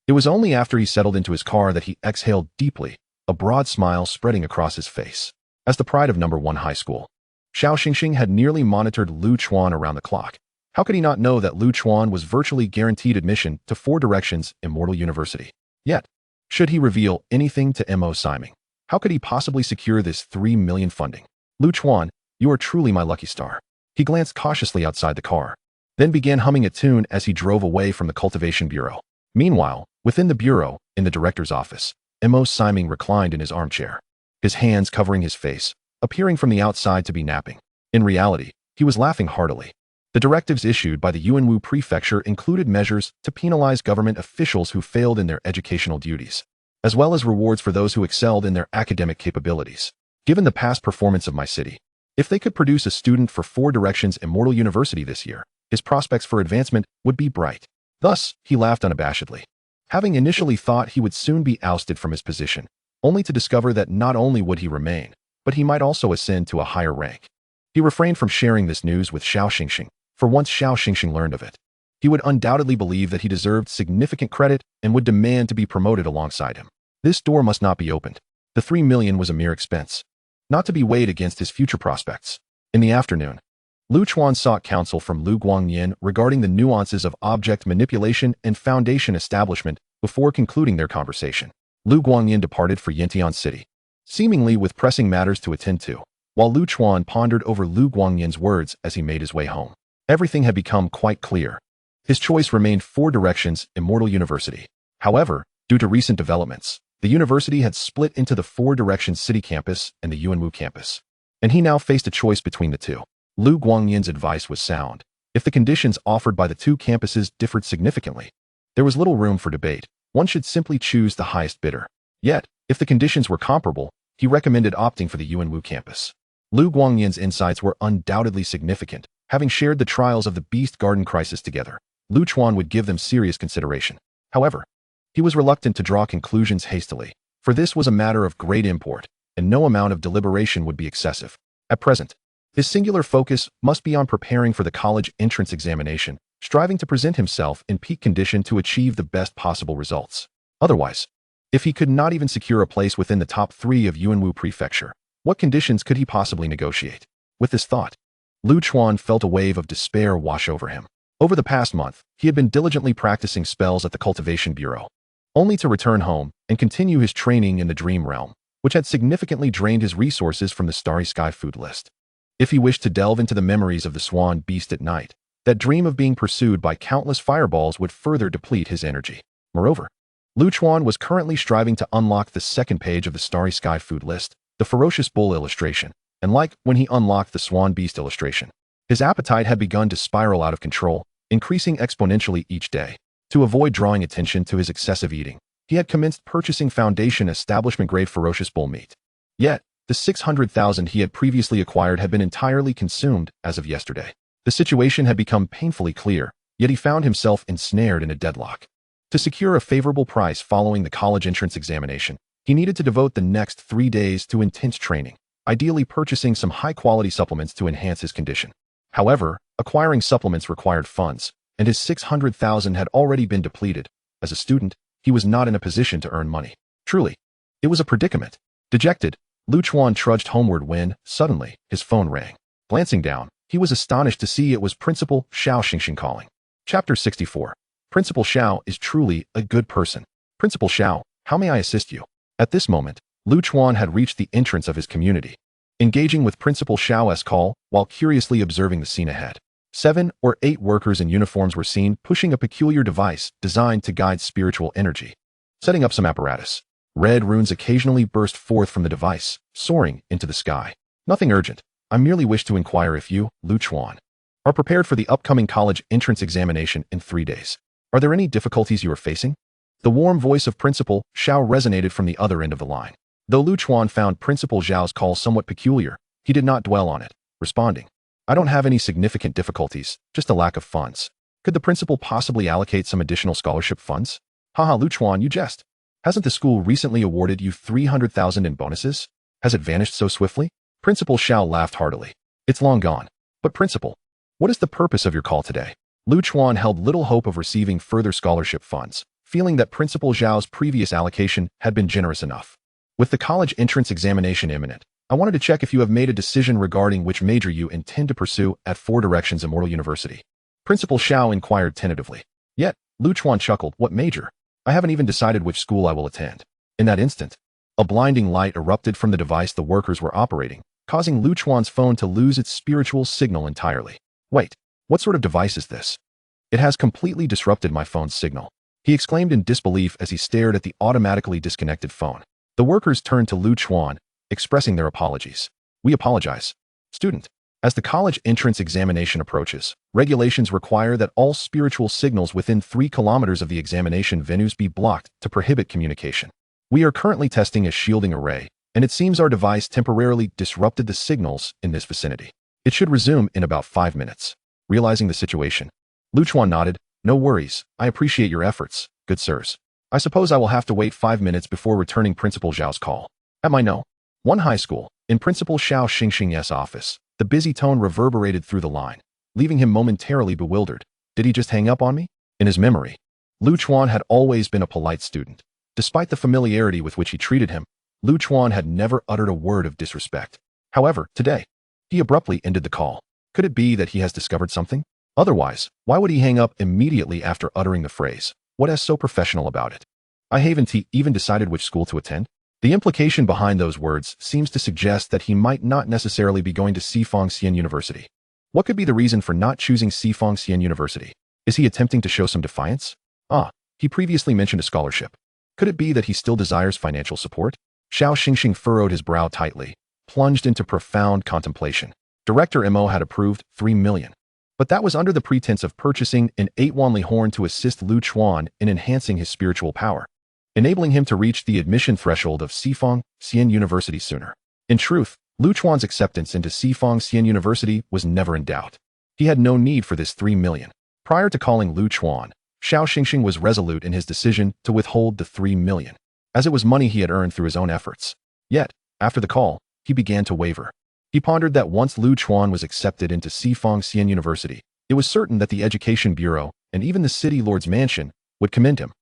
It was only after he settled into his car that he exhaled deeply, a broad smile spreading across his face. As the pride of No. 1 high school, Xiao Xingxing had nearly monitored Lu Chuan around the clock. How could he not know that Lu Chuan was virtually guaranteed admission to Four Directions Immortal University? Yet, should he reveal anything to M.O. Siming, how could he possibly secure this 3 million funding? Lu Chuan, you are truly my lucky star. He glanced cautiously outside the car, then began humming a tune as he drove away from the Cultivation Bureau. Meanwhile, within the bureau, in the director's office, M.O. Siming reclined in his armchair, his hands covering his face, appearing from the outside to be napping. In reality, he was laughing heartily. The directives issued by the Yuanwu Prefecture included measures to penalize government officials who failed in their educational duties, as well as rewards for those who excelled in their academic capabilities. Given the past performance of my city, if they could produce a student for Four Directions Immortal University this year, his prospects for advancement would be bright. Thus, he laughed unabashedly, having initially thought he would soon be ousted from his position, only to discover that not only would he remain, but he might also ascend to a higher rank. He refrained from sharing this news with Xiao Xingxing, for once Xiao Xingxing learned of it, he would undoubtedly believe that he deserved significant credit and would demand to be promoted alongside him. This door must not be opened. The 3 million was a mere expense, not to be weighed against his future prospects. In the afternoon, Lu Chuan sought counsel from Lu Guangyin regarding the nuances of object manipulation and foundation establishment before concluding their conversation. Lu Guangyin departed for Yantian City, seemingly with pressing matters to attend to, while Lu Chuan pondered over Lu Guangyin's words as he made his way home. Everything had become quite clear. His choice remained Four Directions Immortal University. However, due to recent developments, the university had split into the Four Directions City campus and the Yuanwu campus, and he now faced a choice between the two. Lu Guangyin's advice was sound. If the conditions offered by the two campuses differed significantly, there was little room for debate. One should simply choose the highest bidder. Yet, if the conditions were comparable, he recommended opting for the Yuanwu campus. Lu Guangyin's insights were undoubtedly significant. Having shared the trials of the Beast Garden crisis together, Lu Chuan would give them serious consideration. However, he was reluctant to draw conclusions hastily, for this was a matter of great import, and no amount of deliberation would be excessive. At present, his singular focus must be on preparing for the college entrance examination, striving to present himself in peak condition to achieve the best possible results. Otherwise, if he could not even secure a place within the top 3 of Yuanwu Prefecture, what conditions could he possibly negotiate? With this thought, Lu Chuan felt a wave of despair wash over him. Over the past month, he had been diligently practicing spells at the Cultivation Bureau, only to return home and continue his training in the Dream Realm, which had significantly drained his resources from the Starry Sky food list. If he wished to delve into the memories of the Swan Beast at night, that dream of being pursued by countless fireballs would further deplete his energy. Moreover, Lu Chuan was currently striving to unlock the second page of the Starry Sky food list, the Ferocious Bull illustration, and like when he unlocked the Swan Beast illustration, his appetite had begun to spiral out of control, increasing exponentially each day. To avoid drawing attention to his excessive eating, he had commenced purchasing Foundation establishment-grade ferocious bull meat. Yet, the 600,000 he had previously acquired had been entirely consumed as of yesterday. The situation had become painfully clear, yet he found himself ensnared in a deadlock. To secure a favorable price following the college entrance examination, he needed to devote the next 3 days to intense training, ideally purchasing some high-quality supplements to enhance his condition. However, acquiring supplements required funds, and his 600,000 had already been depleted. As a student, he was not in a position to earn money. Truly, it was a predicament. Dejected, Chuan trudged homeward when, suddenly, his phone rang. Glancing down, he was astonished to see it was Principal Xiao Xingxing calling. Chapter 64. Principal Xiao is truly a good person. Principal Xiao, how may I assist you? At this moment, Chuan had reached the entrance of his community. Engaging with Principal Xiao's call while curiously observing the scene ahead. 7 or 8 workers in uniforms were seen pushing a peculiar device designed to guide spiritual energy. Setting up some apparatus. Red runes occasionally burst forth from the device, soaring into the sky. Nothing urgent. I merely wish to inquire if you, Chuan, are prepared for the upcoming college entrance examination in 3 days. Are there any difficulties you are facing? The warm voice of Principal Xiao resonated from the other end of the line. Though Chuan found Principal Xiao's call somewhat peculiar, he did not dwell on it, responding, I don't have any significant difficulties, just a lack of funds. Could the principal possibly allocate some additional scholarship funds? Haha, Chuan, you jest. Hasn't the school recently awarded you 300,000 in bonuses? Has it vanished so swiftly? Principal Xiao laughed heartily. It's long gone. But Principal, what is the purpose of your call today? Chuan held little hope of receiving further scholarship funds, feeling that Principal Xiao's previous allocation had been generous enough. With the college entrance examination imminent, I wanted to check if you have made a decision regarding which major you intend to pursue at Four Directions Immortal University. Principal Xiao inquired tentatively. Yet, Chuan chuckled, what major? I haven't even decided which school I will attend. In that instant, a blinding light erupted from the device the workers were operating, causing Chuan's phone to lose its spiritual signal entirely. Wait, what sort of device is this? It has completely disrupted my phone's signal. He exclaimed in disbelief as he stared at the automatically disconnected phone. The workers turned to Chuan, expressing their apologies. We apologize. Student, as the college entrance examination approaches, regulations require that all spiritual signals within 3 kilometers of the examination venues be blocked to prohibit communication. We are currently testing a shielding array, and it seems our device temporarily disrupted the signals in this vicinity. It should resume in about 5 minutes. Realizing the situation, Chuan nodded. No worries, I appreciate your efforts, good sirs. I suppose I will have to wait 5 minutes before returning Principal Xiao's call. At my No. 1 high school, in Principal Xiao Xingxing's office, the busy tone reverberated through the line, leaving him momentarily bewildered. Did he just hang up on me? In his memory, Chuan had always been a polite student. Despite the familiarity with which he treated him, Chuan had never uttered a word of disrespect. However, today, he abruptly ended the call. Could it be that he has discovered something? Otherwise, why would he hang up immediately after uttering the phrase? What is so professional about it? I haven't he even decided which school to attend? The implication behind those words seems to suggest that he might not necessarily be going to Sifang University. What could be the reason for not choosing Sifang University? Is he attempting to show some defiance? He previously mentioned a scholarship. Could it be that he still desires financial support? Xiao Xingxing furrowed his brow tightly, plunged into profound contemplation. Director Mo had approved 3 million. But that was under the pretense of purchasing an 8-wanli horn to assist Chuan in enhancing his spiritual power, enabling him to reach the admission threshold of Sifang University sooner. In truth, Chuan's acceptance into Sifang University was never in doubt. He had no need for this 3 million. Prior to calling Chuan, Xiao Xingxing was resolute in his decision to withhold the 3 million, as it was money he had earned through his own efforts. Yet, after the call, he began to waver. He pondered that once Chuan was accepted into Sifang University, it was certain that the Education Bureau and even the City Lord's mansion would commend him,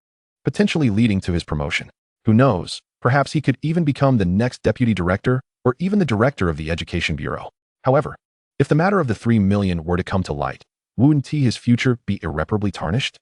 potentially leading to his promotion. Who knows, perhaps he could even become the next deputy director or even the director of the Education Bureau. However, if the matter of the 3 million were to come to light, wouldn't his future be irreparably tarnished?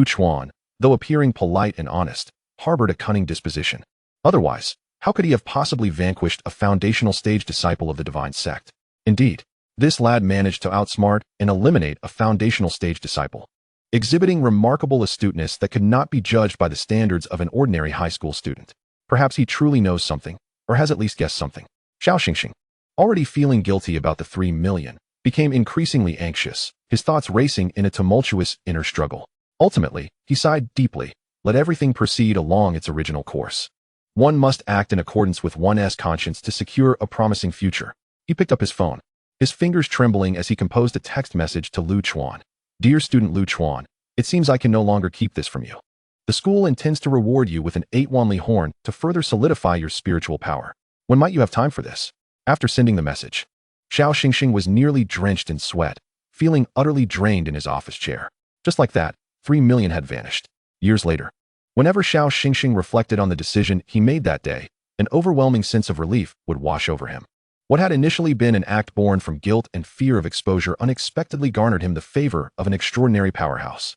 Chuan, though appearing polite and honest, harbored a cunning disposition. Otherwise, how could he have possibly vanquished a foundational stage disciple of the divine sect? Indeed, this lad managed to outsmart and eliminate a foundational stage disciple, exhibiting remarkable astuteness that could not be judged by the standards of an ordinary high school student. Perhaps he truly knows something, or has at least guessed something. Xiao Xingxing, already feeling guilty about the 3 million, became increasingly anxious, his thoughts racing in a tumultuous inner struggle. Ultimately, he sighed deeply. Let everything proceed along its original course. One must act in accordance with one's conscience to secure a promising future. He picked up his phone, his fingers trembling as he composed a text message to Lu Chuan. Dear student Lu Chuan, it seems I can no longer keep this from you. The school intends to reward you with an 8-wanli horn to further solidify your spiritual power. When might you have time for this? After sending the message, Xiao Xingxing was nearly drenched in sweat, feeling utterly drained in his office chair. Just like that, 3 million had vanished. Years later, whenever Xiao Xingxing reflected on the decision he made that day, an overwhelming sense of relief would wash over him. What had initially been an act born from guilt and fear of exposure unexpectedly garnered him the favor of an extraordinary powerhouse.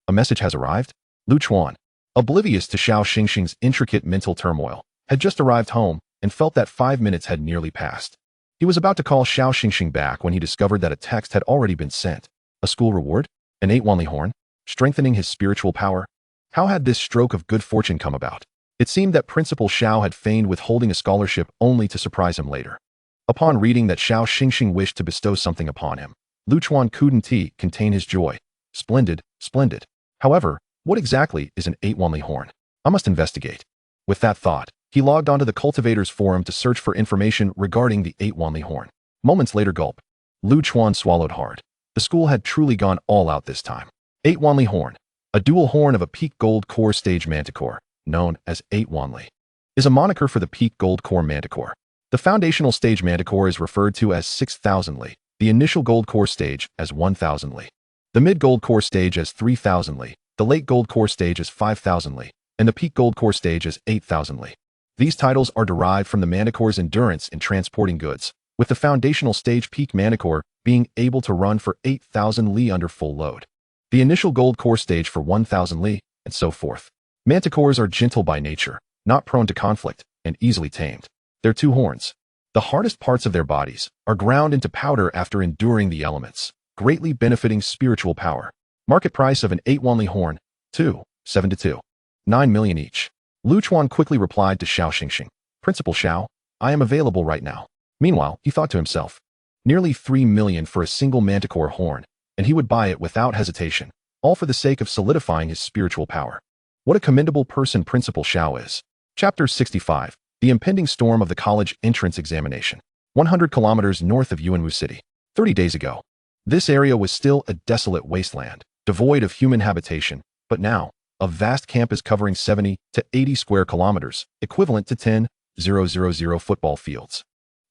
A message has arrived? Lu Chuan, oblivious to Xiao Xingxing's intricate mental turmoil, had just arrived home and felt that 5 minutes had nearly passed. He was about to call Xiao Xingxing back when he discovered that a text had already been sent. A school reward? An 8-wanli horn? Strengthening his spiritual power? How had this stroke of good fortune come about? It seemed that Principal Xiao had feigned withholding a scholarship only to surprise him later. Upon reading that Xiao Xingxing wished to bestow something upon him, Lu Chuan couldn't contain his joy. Splendid, splendid. However, what exactly is an 8-wanli horn? I must investigate. With that thought, he logged onto the Cultivators Forum to search for information regarding the 8-wanli horn. Moments later, gulp. Lu Chuan swallowed hard. The school had truly gone all out this time. 8-wanli horn, a dual horn of a peak gold core stage manticore, known as 8-wanli, is a moniker for the peak gold core manticore. The foundational stage manticore is referred to as 6,000 Li, the initial gold core stage as 1,000 Li, the mid gold core stage as 3,000 Li, the late gold core stage as 5,000 Li, and the peak gold core stage as 8,000 Li. These titles are derived from the manticore's endurance in transporting goods, with the foundational stage peak manticore being able to run for 8,000 Li under full load, the initial gold core stage for 1,000 Li, and so forth. Manticores are gentle by nature, not prone to conflict, and easily tamed. Their 2 horns, the hardest parts of their bodies, are ground into powder after enduring the elements, greatly benefiting spiritual power. Market price of an 8-wanli horn, 7 to 9 million each. Lu Chuan quickly replied to Xiao Xingxing. Principal Xiao, I am available right now. Meanwhile, he thought to himself, nearly 3 million for a single manticore horn, and he would buy it without hesitation, all for the sake of solidifying his spiritual power. What a commendable person Principal Xiao is. Chapter 65. The impending storm of the college entrance examination. 100 kilometers north of Yuanwu City. 30 days ago, this area was still a desolate wasteland, devoid of human habitation, but now, a vast campus covering 70 to 80 square kilometers, equivalent to 10,000 football fields,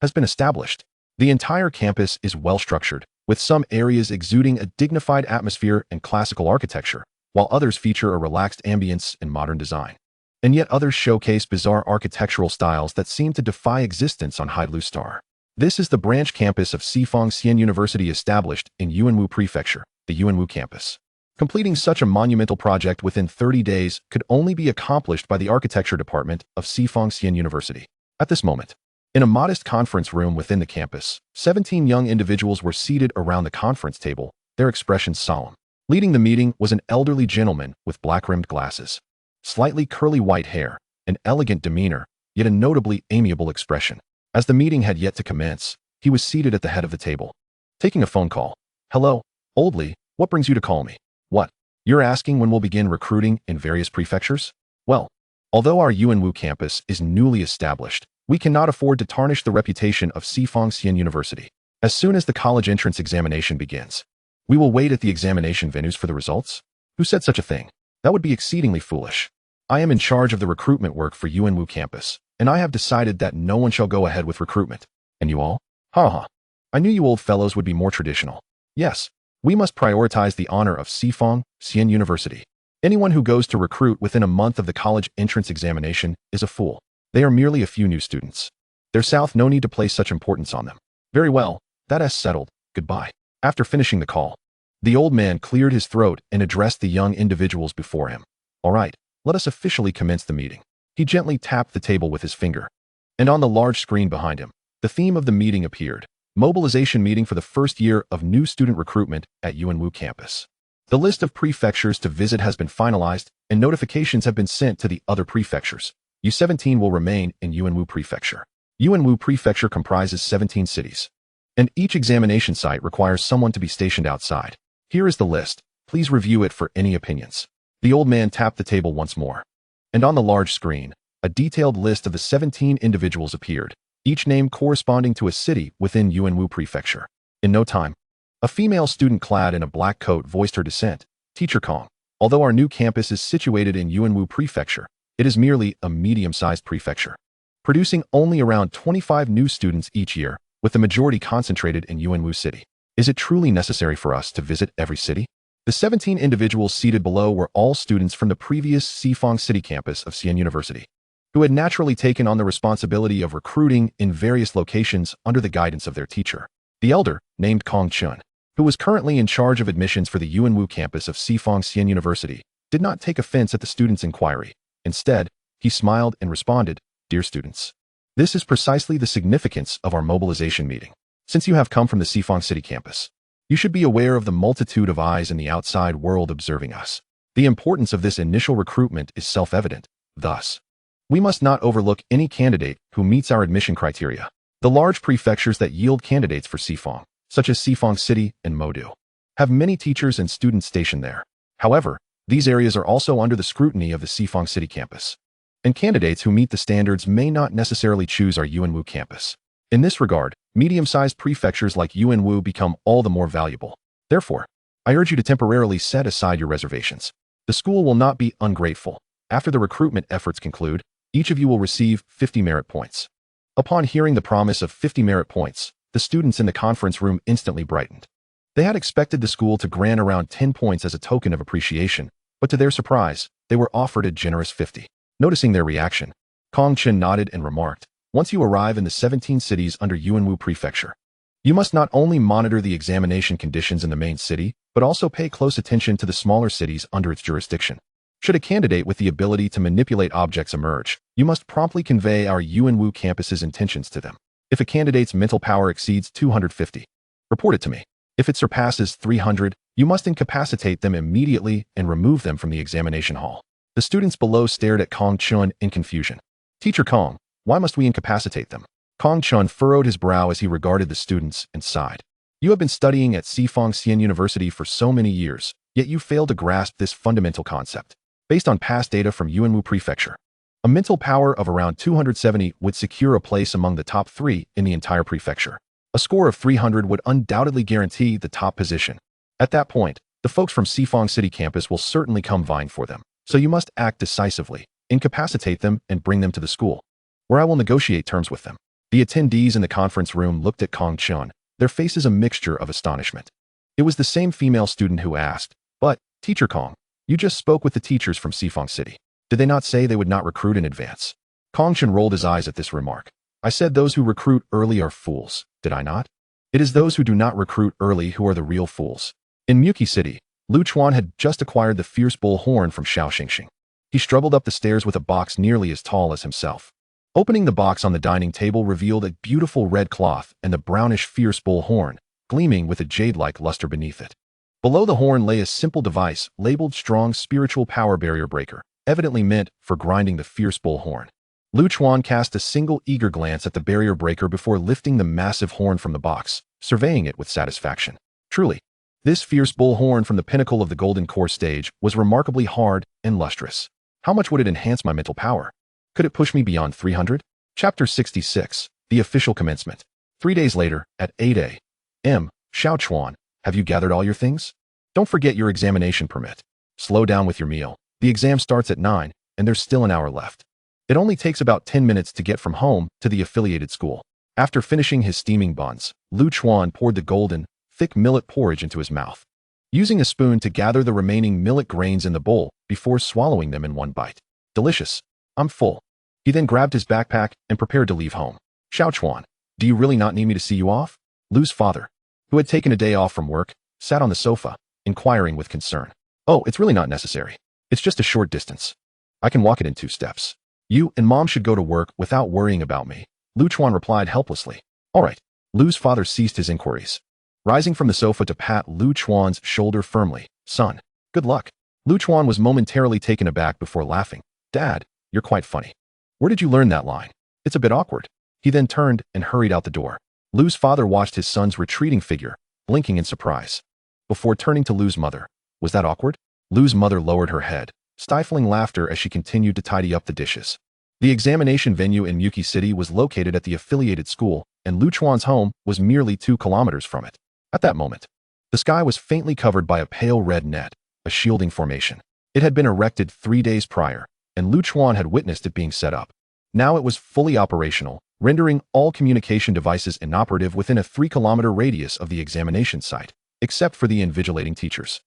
has been established. The entire campus is well-structured, with some areas exuding a dignified atmosphere and classical architecture, while others feature a relaxed ambience and modern design. And yet others showcase bizarre architectural styles that seem to defy existence on Hailu Star. This is the branch campus of Sifang Xian University established in Yuanwu Prefecture, the Yuanwu campus. Completing such a monumental project within 30 days could only be accomplished by the architecture department of Sifang Xian University. At this moment, in a modest conference room within the campus, 17 young individuals were seated around the conference table, their expressions solemn. Leading the meeting was an elderly gentleman with black-rimmed glasses, slightly curly white hair, an elegant demeanor, yet a notably amiable expression. As the meeting had yet to commence, he was seated at the head of the table, taking a phone call. Hello, Old Li, what brings you to call me? What? You're asking when we'll begin recruiting in various prefectures? Well, although our Yuanwu campus is newly established, we cannot afford to tarnish the reputation of Sifang Xian University. As soon as the college entrance examination begins, we will wait at the examination venues for the results? Who said such a thing? That would be exceedingly foolish. I am in charge of the recruitment work for Yuanwu campus, and I have decided that no one shall go ahead with recruitment. And you all? Ha. I knew you old fellows would be more traditional. Yes, we must prioritize the honor of Sifang Xian University. Anyone who goes to recruit within a month of the college entrance examination is a fool. They are merely a few new students. There's south no need to place such importance on them. Very well, that is settled. Goodbye. After finishing the call, the old man cleared his throat and addressed the young individuals before him. All right, let us officially commence the meeting. He gently tapped the table with his finger, and on the large screen behind him, the theme of the meeting appeared. Mobilization meeting for the first year of new student recruitment at Yuanwu campus. The list of prefectures to visit has been finalized, and notifications have been sent to the other prefectures. U17 will remain in Yuanwu Prefecture. Yuanwu Prefecture comprises 17 cities, and each examination site requires someone to be stationed outside. Here is the list. Please review it for any opinions. The old man tapped the table once more. And on the large screen, a detailed list of the 17 individuals appeared, each name corresponding to a city within Yuanwu Prefecture. In no time, a female student clad in a black coat voiced her dissent. Teacher Kong, although our new campus is situated in Yuanwu Prefecture, it is merely a medium-sized prefecture, producing only around 25 new students each year, with the majority concentrated in Yuanwu City. Is it truly necessary for us to visit every city? The 17 individuals seated below were all students from the previous Sifang City campus of Xian University, who had naturally taken on the responsibility of recruiting in various locations under the guidance of their teacher. The elder, named Kong Chuan, who was currently in charge of admissions for the Yuanwu campus of Sifang Xian University, did not take offense at the students' inquiry. Instead, he smiled and responded, "Dear students, this is precisely the significance of our mobilization meeting. Since you have come from the Sifang City campus, you should be aware of the multitude of eyes in the outside world observing us. The importance of this initial recruitment is self-evident. Thus, we must not overlook any candidate who meets our admission criteria. The large prefectures that yield candidates for Sifang, such as Sifang City and Modu, have many teachers and students stationed there. However, these areas are also under the scrutiny of the Sifang City campus, and candidates who meet the standards may not necessarily choose our Yuanwu campus. In this regard, medium-sized prefectures like Yuanwu become all the more valuable. Therefore, I urge you to temporarily set aside your reservations. The school will not be ungrateful. After the recruitment efforts conclude, each of you will receive 50 merit points." Upon hearing the promise of 50 merit points, the students in the conference room instantly brightened. They had expected the school to grant around 10 points as a token of appreciation, but to their surprise, they were offered a generous 50. Noticing their reaction, Kong Chen nodded and remarked, "Once you arrive in the 17 cities under Yuanwu Prefecture, you must not only monitor the examination conditions in the main city, but also pay close attention to the smaller cities under its jurisdiction. Should a candidate with the ability to manipulate objects emerge, you must promptly convey our Yuanwu campus's intentions to them. If a candidate's mental power exceeds 250, report it to me. If it surpasses 300, you must incapacitate them immediately and remove them from the examination hall." The students below stared at Kong Chuan in confusion. "Teacher Kong, why must we incapacitate them?" Kong Chuan furrowed his brow as he regarded the students and sighed. "You have been studying at Sifang Xian University for so many years, yet you fail to grasp this fundamental concept. Based on past data from Yuanwu Prefecture, a mental power of around 270 would secure a place among the top 3 in the entire prefecture. A score of 300 would undoubtedly guarantee the top position. At that point, the folks from Sifang City campus will certainly come vying for them. So you must act decisively, incapacitate them, and bring them to the school, where I will negotiate terms with them." The attendees in the conference room looked at Kong Chuan, their faces a mixture of astonishment. It was the same female student who asked, "But, Teacher Kong, you just spoke with the teachers from Sifang City. Did they not say they would not recruit in advance?" Kong Chuan rolled his eyes at this remark. "I said those who recruit early are fools, did I not? It is those who do not recruit early who are the real fools." In Muki City, Lu Chuan had just acquired the fierce bull horn from Xiao Xingxing. He struggled up the stairs with a box nearly as tall as himself. Opening the box on the dining table revealed a beautiful red cloth and the brownish fierce bull horn, gleaming with a jade-like luster beneath it. Below the horn lay a simple device labeled Strong Spiritual Power Barrier Breaker, evidently meant for grinding the fierce bull horn. Lu Chuan cast a single eager glance at the barrier breaker before lifting the massive horn from the box, surveying it with satisfaction. Truly, this fierce bull horn from the pinnacle of the Golden Core stage was remarkably hard and lustrous. How much would it enhance my mental power? Could it push me beyond 300? Chapter 66, The Official Commencement. 3 days later, at 8 a.m., Xiao Chuan, have you gathered all your things? Don't forget your examination permit. Slow down with your meal. The exam starts at 9, and there's still an hour left. It only takes about 10 minutes to get from home to the affiliated school. After finishing his steaming buns, Lu Chuan poured the golden, thick millet porridge into his mouth, using a spoon to gather the remaining millet grains in the bowl before swallowing them in one bite. Delicious. I'm full. He then grabbed his backpack and prepared to leave home. Xiao Chuan, do you really not need me to see you off? Lu's father, who had taken a day off from work, sat on the sofa, inquiring with concern. Oh, it's really not necessary. It's just a short distance. I can walk it in 2 steps. You and Mom should go to work without worrying about me, Lu Chuan replied helplessly. All right. Lu's father ceased his inquiries, rising from the sofa to pat Lu Chuan's shoulder firmly. Son, good luck. Lu Chuan was momentarily taken aback before laughing. Dad, you're quite funny. Where did you learn that line? It's a bit awkward. He then turned and hurried out the door. Lu's father watched his son's retreating figure, blinking in surprise, before turning to Lu's mother. Was that awkward? Lu's mother lowered her head, stifling laughter as she continued to tidy up the dishes. The examination venue in Muki City was located at the affiliated school, and Lu Chuan's home was merely 2 kilometers from it. At that moment, the sky was faintly covered by a pale red net, a shielding formation. It had been erected 3 days prior, and Lu Chuan had witnessed it being set up. Now it was fully operational, rendering all communication devices inoperative within a 3-kilometer radius of the examination site, except for the invigilating teachers.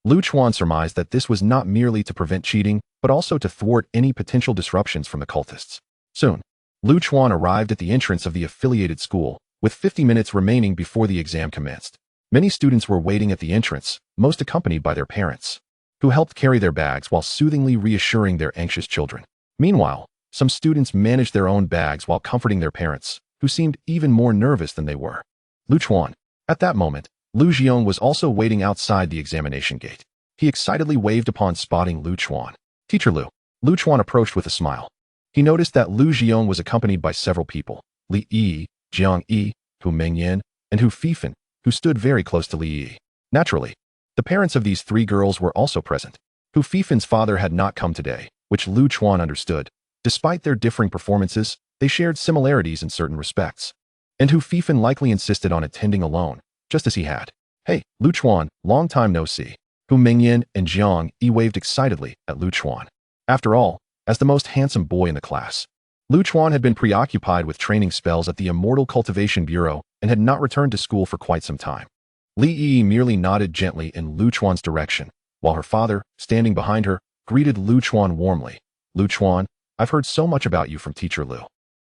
Lu Chuan surmised that this was not merely to prevent cheating, but also to thwart any potential disruptions from the cultists. Soon, Lu Chuan arrived at the entrance of the affiliated school, with 50 minutes remaining before the exam commenced. Many students were waiting at the entrance, most accompanied by their parents, who helped carry their bags while soothingly reassuring their anxious children. Meanwhile, some students managed their own bags while comforting their parents, who seemed even more nervous than they were. Lu Chuan. At that moment, Lu Jiong was also waiting outside the examination gate. He excitedly waved upon spotting Lu Chuan. Teacher Lu. Lu Chuan approached with a smile. He noticed that Lu Jiong was accompanied by several people, Li Yi, Jiang Yi, Hu Mengyan, and Hu Fifan, who stood very close to Li Yi. Naturally, the parents of these 3 girls were also present. Hu Fifan's father had not come today, which Lu Chuan understood. Despite their differing performances, they shared similarities in certain respects. And Hu Fifan likely insisted on attending alone, just as he had. Hey, Lu Chuan, long time no see. Hu Mengyan and Jiang Yi waved excitedly at Lu Chuan. After all, as the most handsome boy in the class, Lu Chuan had been preoccupied with training spells at the Immortal Cultivation Bureau and had not returned to school for quite some time. Li Yi merely nodded gently in Lu Chuan's direction, while her father, standing behind her, greeted Lu Chuan warmly. Lu Chuan, I've heard so much about you from Teacher Lu.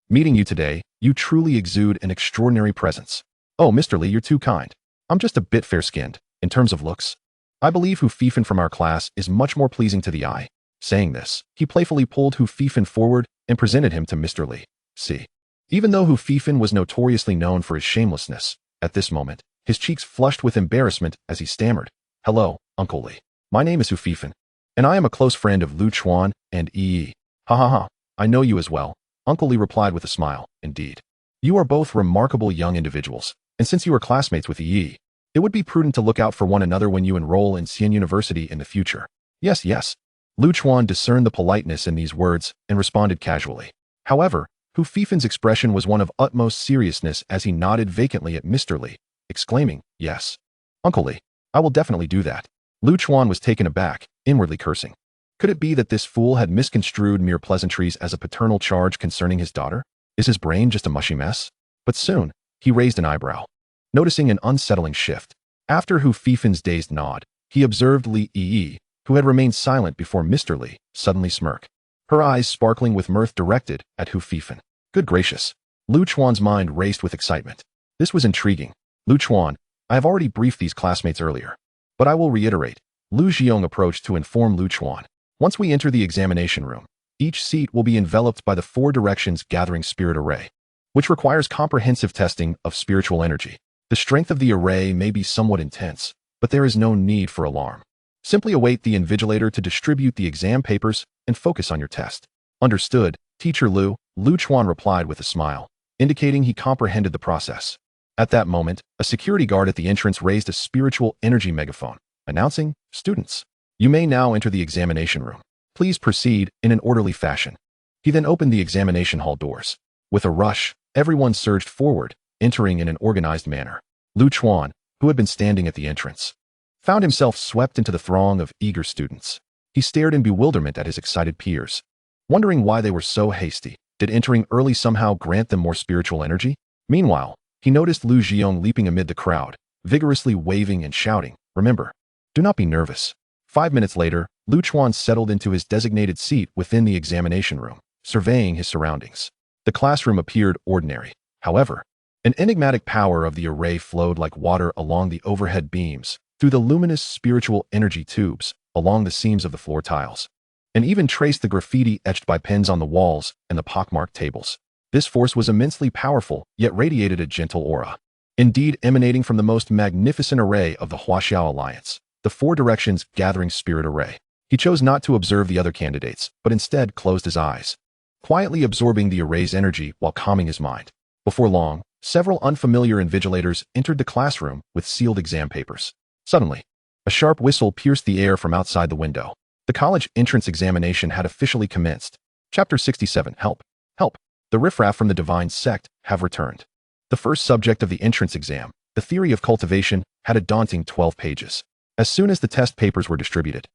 Meeting you today, you truly exude an extraordinary presence. Oh, Mr. Li, you're too kind. I'm just a bit fair-skinned, in terms of looks. I believe Hu Fifan from our class is much more pleasing to the eye. Saying this, he playfully pulled Hu Fifan forward and presented him to Mr. Li. See. Even though Hu Fifan was notoriously known for his shamelessness, at this moment, his cheeks flushed with embarrassment as he stammered. Hello, Uncle Li. My name is Hu Fifan, and I am a close friend of Lu Chuan and Yi. Ha ha ha, I know you as well, Uncle Li replied with a smile. Indeed. You are both remarkable young individuals, and since you are classmates with Yi, it would be prudent to look out for one another when you enroll in Xian University in the future. Yes, yes. Lu Chuan discerned the politeness in these words and responded casually. However, Hu Fifan's expression was one of utmost seriousness as he nodded vacantly at Mr. Li, exclaiming, Yes. Uncle Li, I will definitely do that. Lu Chuan was taken aback, inwardly cursing. Could it be that this fool had misconstrued mere pleasantries as a paternal charge concerning his daughter? Is his brain just a mushy mess? But soon, he raised an eyebrow, noticing an unsettling shift. After Hu Fifan's dazed nod, he observed Li Yi, who had remained silent before Mr. Li, suddenly smirk. Her eyes sparkling with mirth directed at Hu Fifan. Good gracious. Lu Chuan's mind raced with excitement. This was intriguing. Lu Chuan, I have already briefed these classmates earlier, but I will reiterate. Lu Jiong approached to inform Lu Chuan. Once we enter the examination room, each seat will be enveloped by the 4 directions gathering spirit array, which requires comprehensive testing of spiritual energy. The strength of the array may be somewhat intense, but there is no need for alarm. Simply await the invigilator to distribute the exam papers and focus on your test. Understood, Teacher Lu, Lu Chuan replied with a smile, indicating he comprehended the process. At that moment, a security guard at the entrance raised a spiritual energy megaphone, announcing, Students, you may now enter the examination room. Please proceed in an orderly fashion. He then opened the examination hall doors. With a rush, everyone surged forward, entering in an organized manner. Lu Chuan, who had been standing at the entrance, found himself swept into the throng of eager students. He stared in bewilderment at his excited peers, wondering why they were so hasty. Did entering early somehow grant them more spiritual energy? Meanwhile, he noticed Lu Jiong leaping amid the crowd, vigorously waving and shouting, Remember, do not be nervous. 5 minutes later, Lu Chuan settled into his designated seat within the examination room, surveying his surroundings. The classroom appeared ordinary. However, an enigmatic power of the array flowed like water along the overhead beams, through the luminous spiritual energy tubes, along the seams of the floor tiles, and even traced the graffiti etched by pens on the walls and the pockmarked tables. This force was immensely powerful, yet radiated a gentle aura. Indeed, emanating from the most magnificent array of the Huaxiao Alliance, the 4 directions gathering spirit array. He chose not to observe the other candidates, but instead closed his eyes, quietly absorbing the array's energy while calming his mind. Before long, several unfamiliar invigilators entered the classroom with sealed exam papers. Suddenly, A sharp whistle pierced the air from outside the window. The college entrance examination had officially commenced. Chapter 67. Help! Help! The riffraff from the divine sect have returned. The first subject of the entrance exam, the theory of cultivation, had a daunting 12 pages. As soon as the test papers were distributed,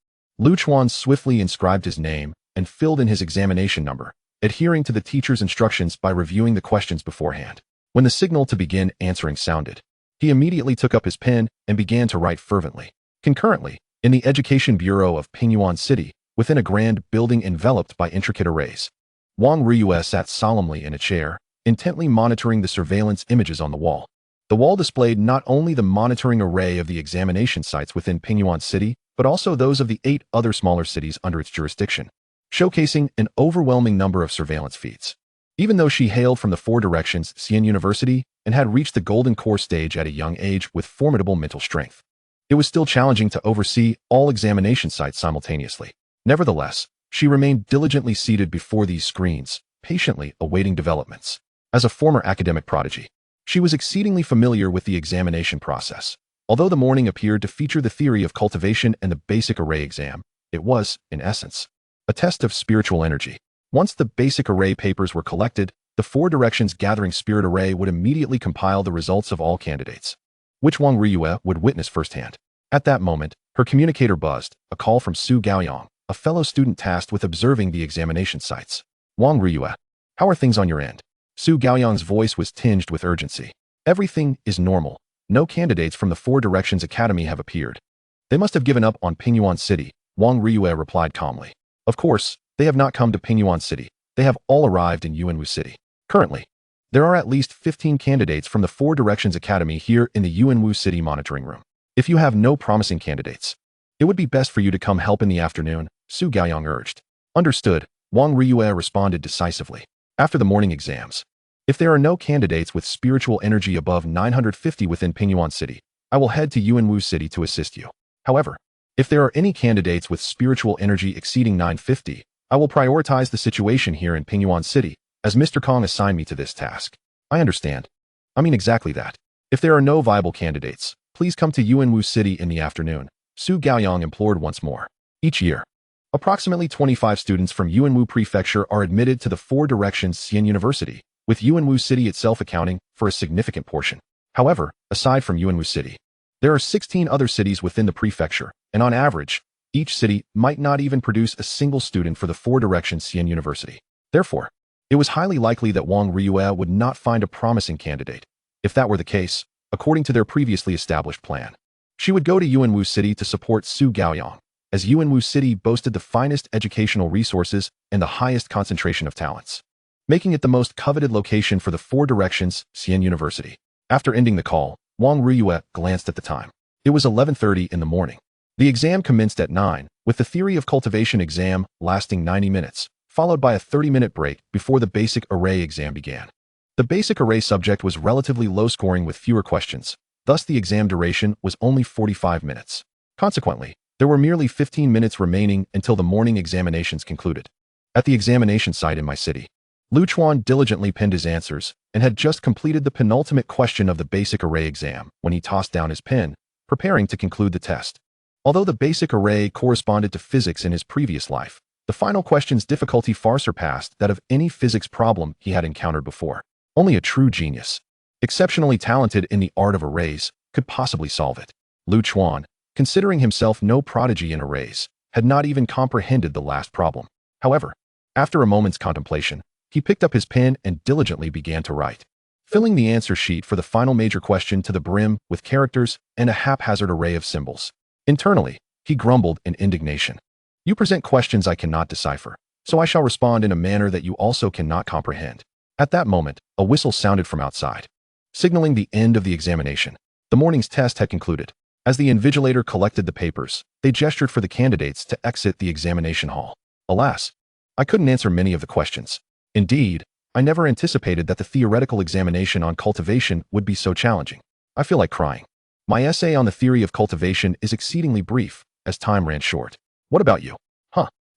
Chuan swiftly inscribed his name and filled in his examination number, adhering to the teacher's instructions by reviewing the questions beforehand. When the signal to begin answering sounded, he immediately took up his pen and began to write fervently. Concurrently, in the Education Bureau of Pingyuan City, within a grand building enveloped by intricate arrays, Wang Riyue sat solemnly in a chair, intently monitoring the surveillance images on the wall. The wall displayed not only the monitoring array of the examination sites within Pingyuan City, but also those of the 8 other smaller cities under its jurisdiction, showcasing an overwhelming number of surveillance feeds. Even though she hailed from the Four Directions Xian University and had reached the Golden Core stage at a young age with formidable mental strength, it was still challenging to oversee all examination sites simultaneously. Nevertheless, she remained diligently seated before these screens, patiently awaiting developments. As a former academic prodigy, she was exceedingly familiar with the examination process. Although the morning appeared to feature the theory of cultivation and the basic array exam, it was, in essence, a test of spiritual energy. Once the basic array papers were collected, the Four Directions Gathering Spirit Array would immediately compile the results of all candidates, which Wang Riyue would witness firsthand. At that moment, her communicator buzzed, a call from Su Gaoyang, a fellow student tasked with observing the examination sites. Wang Riyue, how are things on your end? Su Gaoyang's voice was tinged with urgency. Everything is normal. No candidates from the Four Directions Academy have appeared. They must have given up on Pingyuan City, Wang Riyue replied calmly. Of course, they have not come to Pingyuan City. They have all arrived in Yuanwu City. Currently, there are at least 15 candidates from the Four Directions Academy here in the Yuanwu City monitoring room. If you have no promising candidates, it would be best for you to come help in the afternoon, Su Gaoyang urged. Understood, Wang Riyue responded decisively. After the morning exams, if there are no candidates with spiritual energy above 950 within Pingyuan City, I will head to Yuanwu City to assist you. However, if there are any candidates with spiritual energy exceeding 950, I will prioritize the situation here in Pingyuan City, as Mr. Kong assigned me to this task. I understand. I mean exactly that. If there are no viable candidates, please come to Yuanwu City in the afternoon, Su Gaoyang implored once more. Each year, approximately 25 students from Yuanwu Prefecture are admitted to the Four Directions Xian University, with Yuanwu City itself accounting for a significant portion. However, aside from Yuanwu City, there are 16 other cities within the prefecture, and on average, each city might not even produce a single student for the Four Directions Xian University. Therefore, it was highly likely that Wang Riyue would not find a promising candidate. If that were the case, according to their previously established plan, she would go to Yuanwu City to support Su Gaoyang, as Yuanwu City boasted the finest educational resources and the highest concentration of talents, making it the most coveted location for the Four Directions Xian University. After ending the call, Wang Riyue glanced at the time. It was 11:30 in the morning. The exam commenced at 9, with the theory of cultivation exam lasting 90 minutes, followed by a 30-minute break before the basic array exam began. The basic array subject was relatively low-scoring with fewer questions, thus the exam duration was only 45 minutes. Consequently, there were merely 15 minutes remaining until the morning examinations concluded. At the examination site in my city, Chuan diligently penned his answers and had just completed the penultimate question of the basic array exam when he tossed down his pen, preparing to conclude the test. Although the basic array corresponded to physics in his previous life, the final question's difficulty far surpassed that of any physics problem he had encountered before. Only a true genius, exceptionally talented in the art of arrays, could possibly solve it. Chuan, considering himself no prodigy in arrays, had not even comprehended the last problem. However, after a moment's contemplation, he picked up his pen and diligently began to write, filling the answer sheet for the final major question to the brim with characters and a haphazard array of symbols. Internally, he grumbled in indignation. You present questions I cannot decipher, so I shall respond in a manner that you also cannot comprehend. At that moment, a whistle sounded from outside, signaling the end of the examination. The morning's test had concluded. As the invigilator collected the papers, they gestured for the candidates to exit the examination hall. Alas, I couldn't answer many of the questions. Indeed, I never anticipated that the theoretical examination on cultivation would be so challenging. I feel like crying. My essay on the theory of cultivation is exceedingly brief, as time ran short. What about you?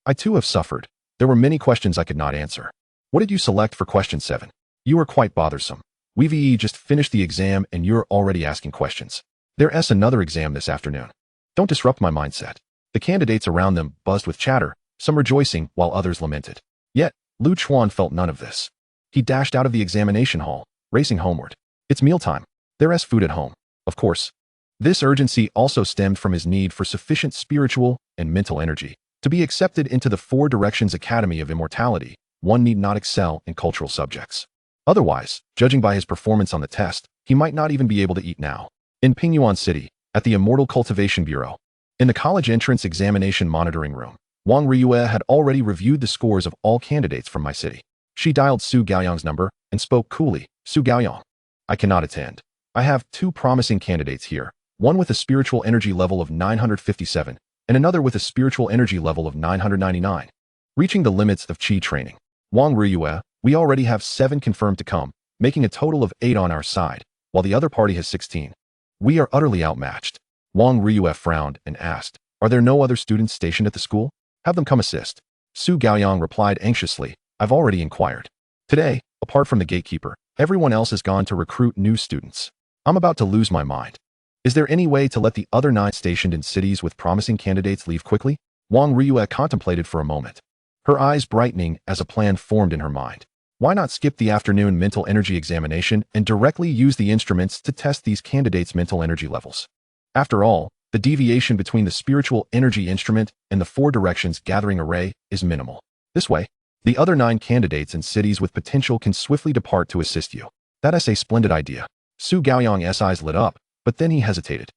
I too have suffered. There were many questions I could not answer. What did you select for question 7? You are quite bothersome. We've just finished the exam and you're already asking questions. There's another exam this afternoon. Don't disrupt my mindset. The candidates around them buzzed with chatter, some rejoicing while others lamented. Yet, Lu Chuan felt none of this. He dashed out of the examination hall, racing homeward. It's mealtime. There's food at home. Of course. This urgency also stemmed from his need for sufficient spiritual and mental energy. To be accepted into the Four Directions Academy of Immortality, one need not excel in cultural subjects. Otherwise, judging by his performance on the test, he might not even be able to eat now. In Pingyuan City, at the Immortal Cultivation Bureau, in the college entrance examination monitoring room, Wang Riyue had already reviewed the scores of all candidates from my city. She dialed Su Gaoyang's number and spoke coolly. Su Gaoyang, I cannot attend. I have two promising candidates here, one with a spiritual energy level of 957 and another with a spiritual energy level of 999. Reaching the limits of Qi training. Wang Riyue, we already have 7 confirmed to come, making a total of 8 on our side, while the other party has 16. We are utterly outmatched. Wang Riyue frowned and asked, are there no other students stationed at the school? Have them come assist. Su Gaoyang replied anxiously, I've already inquired. Today, apart from the gatekeeper, everyone else has gone to recruit new students. I'm about to lose my mind. Is there any way to let the other 9 stationed in cities with promising candidates leave quickly? Wang Riyue contemplated for a moment, her eyes brightening as a plan formed in her mind. Why not skip the afternoon mental energy examination and directly use the instruments to test these candidates' mental energy levels? After all, the deviation between the spiritual energy instrument and the Four Directions gathering array is minimal. This way, the other 9 candidates in cities with potential can swiftly depart to assist you. That's a splendid idea. Su Gaoyang's eyes lit up, but then he hesitated.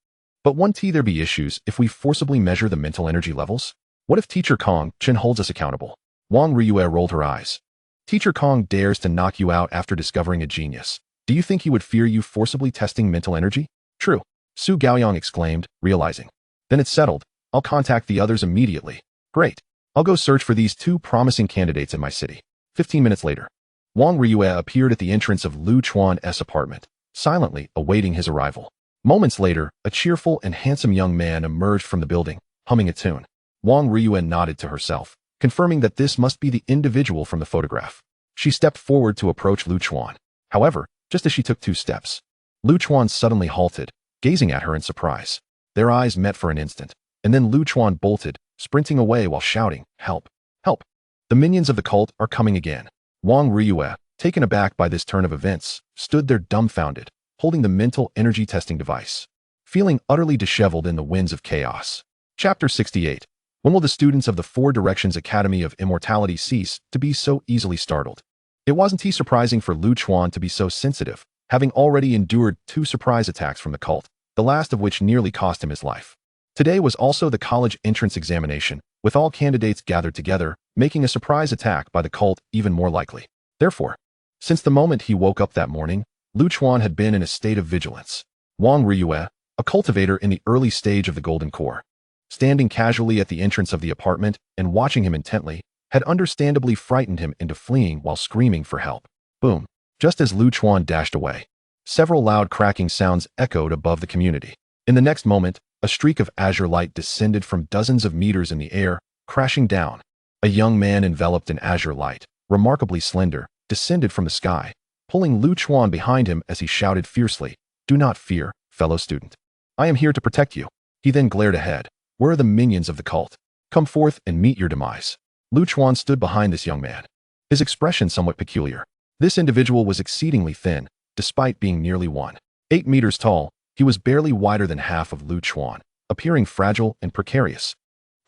But won't there be issues if we forcibly measure the mental energy levels? What if Teacher Kong Chen holds us accountable? Wang Riyue rolled her eyes. Teacher Kong dares to knock you out after discovering a genius. Do you think he would fear you forcibly testing mental energy? True. Su Gaoyang exclaimed, realizing. Then it's settled. I'll contact the others immediately. Great. I'll go search for these 2 promising candidates in my city. 15 minutes later, Wang Riyue appeared at the entrance of Lu Chuan's apartment, silently awaiting his arrival. Moments later, a cheerful and handsome young man emerged from the building, humming a tune. Wang Riyue nodded to herself, confirming that this must be the individual from the photograph. She stepped forward to approach Lu Chuan. However, just as she took 2 steps, Lu Chuan suddenly halted, gazing at her in surprise. Their eyes met for an instant, and then Lu Chuan bolted, sprinting away while shouting, Help! Help! The minions of the cult are coming again. Wang Riyue, taken aback by this turn of events, stood there dumbfounded, holding the mental energy testing device, feeling utterly disheveled in the winds of chaos. Chapter 68. When will the students of the Four Directions Academy of Immortality cease to be so easily startled? It wasn't surprising for Lu Chuan to be so sensitive, having already endured 2 surprise attacks from the cult, the last of which nearly cost him his life. Today was also the college entrance examination, with all candidates gathered together, making a surprise attack by the cult even more likely. Therefore, since the moment he woke up that morning, Lu Chuan had been in a state of vigilance. Wang Riyue, a cultivator in the early stage of the Golden Core, standing casually at the entrance of the apartment and watching him intently, had understandably frightened him into fleeing while screaming for help. Boom. Just as Lu Chuan dashed away, several loud cracking sounds echoed above the community. In the next moment, a streak of azure light descended from dozens of meters in the air, crashing down. A young man enveloped in azure light, remarkably slender, descended from the sky, pulling Lu Chuan behind him as he shouted fiercely, Do not fear, fellow student. I am here to protect you. He then glared ahead. Where are the minions of the cult? Come forth and meet your demise. Lu Chuan stood behind this young man, his expression somewhat peculiar. This individual was exceedingly thin, despite being nearly 1.8 meters tall. He was barely wider than half of Lu Chuan, appearing fragile and precarious.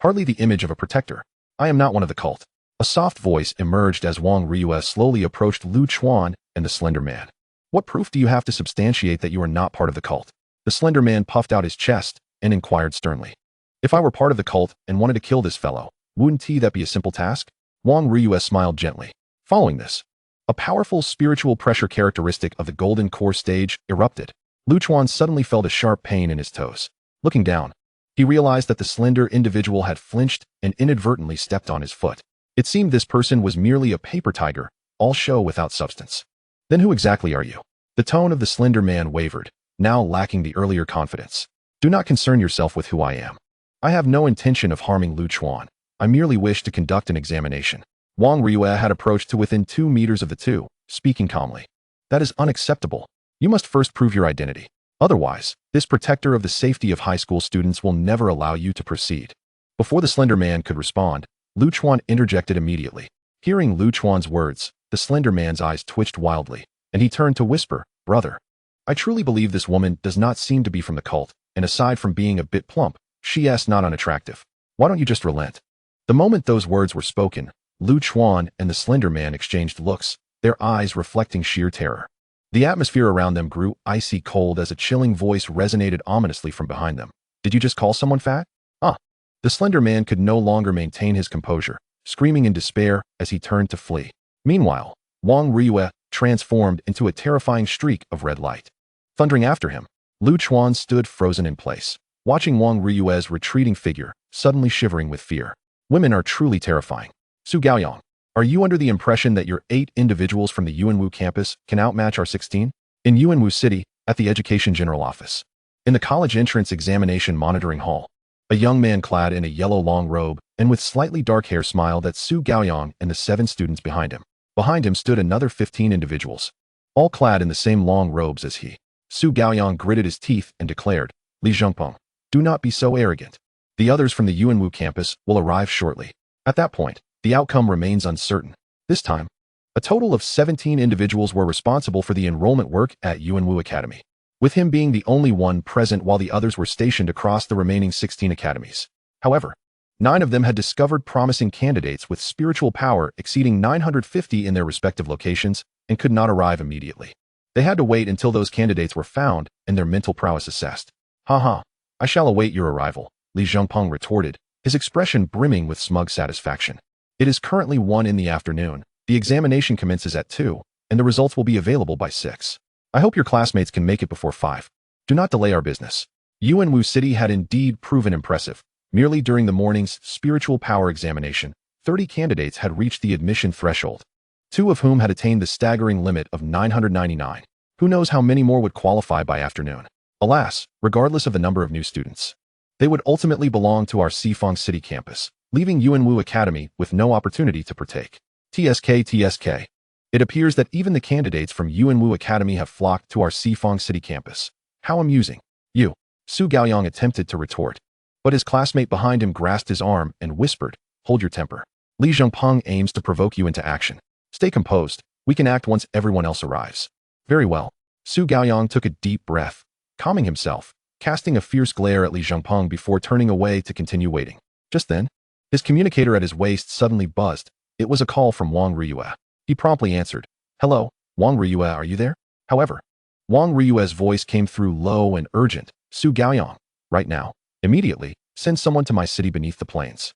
Hardly the image of a protector. I am not one of the cult. A soft voice emerged as Wang Riyue slowly approached Lu Chuan and the slender man. What proof do you have to substantiate that you are not part of the cult? The slender man puffed out his chest and inquired sternly. If I were part of the cult and wanted to kill this fellow, wouldn't that be a simple task? Wang Riyue smiled gently. Following this, a powerful spiritual pressure characteristic of the Golden Core stage erupted. Lu Chuan suddenly felt a sharp pain in his toes. Looking down, he realized that the slender individual had flinched and inadvertently stepped on his foot. It seemed this person was merely a paper tiger, all show without substance. Then who exactly are you? The tone of the slender man wavered, now lacking the earlier confidence. Do not concern yourself with who I am. I have no intention of harming Lu Chuan. I merely wish to conduct an examination. Wang Riyue had approached to within 2 meters of the two, speaking calmly. That is unacceptable. You must first prove your identity. Otherwise, this protector of the safety of high school students will never allow you to proceed. Before the Slender Man could respond, Lu Chuan interjected immediately. Hearing Lu Chuan's words, the Slender Man's eyes twitched wildly, and he turned to whisper, "Brother, I truly believe this woman does not seem to be from the cult, and aside from being a bit plump, she is not unattractive. Why don't you just relent?" The moment those words were spoken, Lu Chuan and the Slender Man exchanged looks, their eyes reflecting sheer terror. The atmosphere around them grew icy cold as a chilling voice resonated ominously from behind them. "Did you just call someone fat?" "Ah." The Slender Man could no longer maintain his composure, screaming in despair as he turned to flee. Meanwhile, Wang Ryue transformed into a terrifying streak of red light. Thundering after him, Lu Chuan stood frozen in place, watching Wang Ryue's retreating figure, suddenly shivering with fear. Women are truly terrifying. Su Gaoyang, are you under the impression that your 8 individuals from the Yuanwu campus can outmatch our 16? In Yuanwu City, at the Education General Office. In the college entrance examination monitoring hall, a young man clad in a yellow long robe and with slightly dark hair smiled at Su Gaoyang and the 7 students behind him. Behind him stood another 15 individuals, all clad in the same long robes as he. Su Gaoyang gritted his teeth and declared, "Li Zhengpeng, do not be so arrogant. The others from the Yuanwu campus will arrive shortly." At that point, the outcome remains uncertain. This time, a total of 17 individuals were responsible for the enrollment work at Yuanwu Academy, with him being the only one present while the others were stationed across the remaining 16 academies. However, 9 of them had discovered promising candidates with spiritual power exceeding 950 in their respective locations and could not arrive immediately. They had to wait until those candidates were found and their mental prowess assessed. "Ha, I shall await your arrival," Li Zhengpeng retorted, his expression brimming with smug satisfaction. "It is currently 1 in the afternoon, the examination commences at 2, and the results will be available by 6. I hope your classmates can make it before 5. Do not delay our business." Yuanwu City had indeed proven impressive. Merely during the morning's spiritual power examination, 30 candidates had reached the admission threshold, 2 of whom had attained the staggering limit of 999. Who knows how many more would qualify by afternoon? Alas, regardless of the number of new students, they would ultimately belong to our Sifang City campus, leaving Yuanwu Academy with no opportunity to partake. TSK. It appears that even the candidates from Yuanwu Academy have flocked to our Sifang City campus. How amusing. You. Su Gaoyang attempted to retort, but his classmate behind him grasped his arm and whispered, "Hold your temper. Li Zhengpeng aims to provoke you into action. Stay composed. We can act once everyone else arrives." "Very well." Su Gaoyang took a deep breath, calming himself, casting a fierce glare at Li Zhengpeng before turning away to continue waiting. Just then, his communicator at his waist suddenly buzzed. It was a call from Wang Ryue. He promptly answered, "Hello, Wang Ryue, are you there?" However, Wang Ryue's voice came through low and urgent. "Su Gaoyang, right now, immediately, send someone to my city beneath the plains.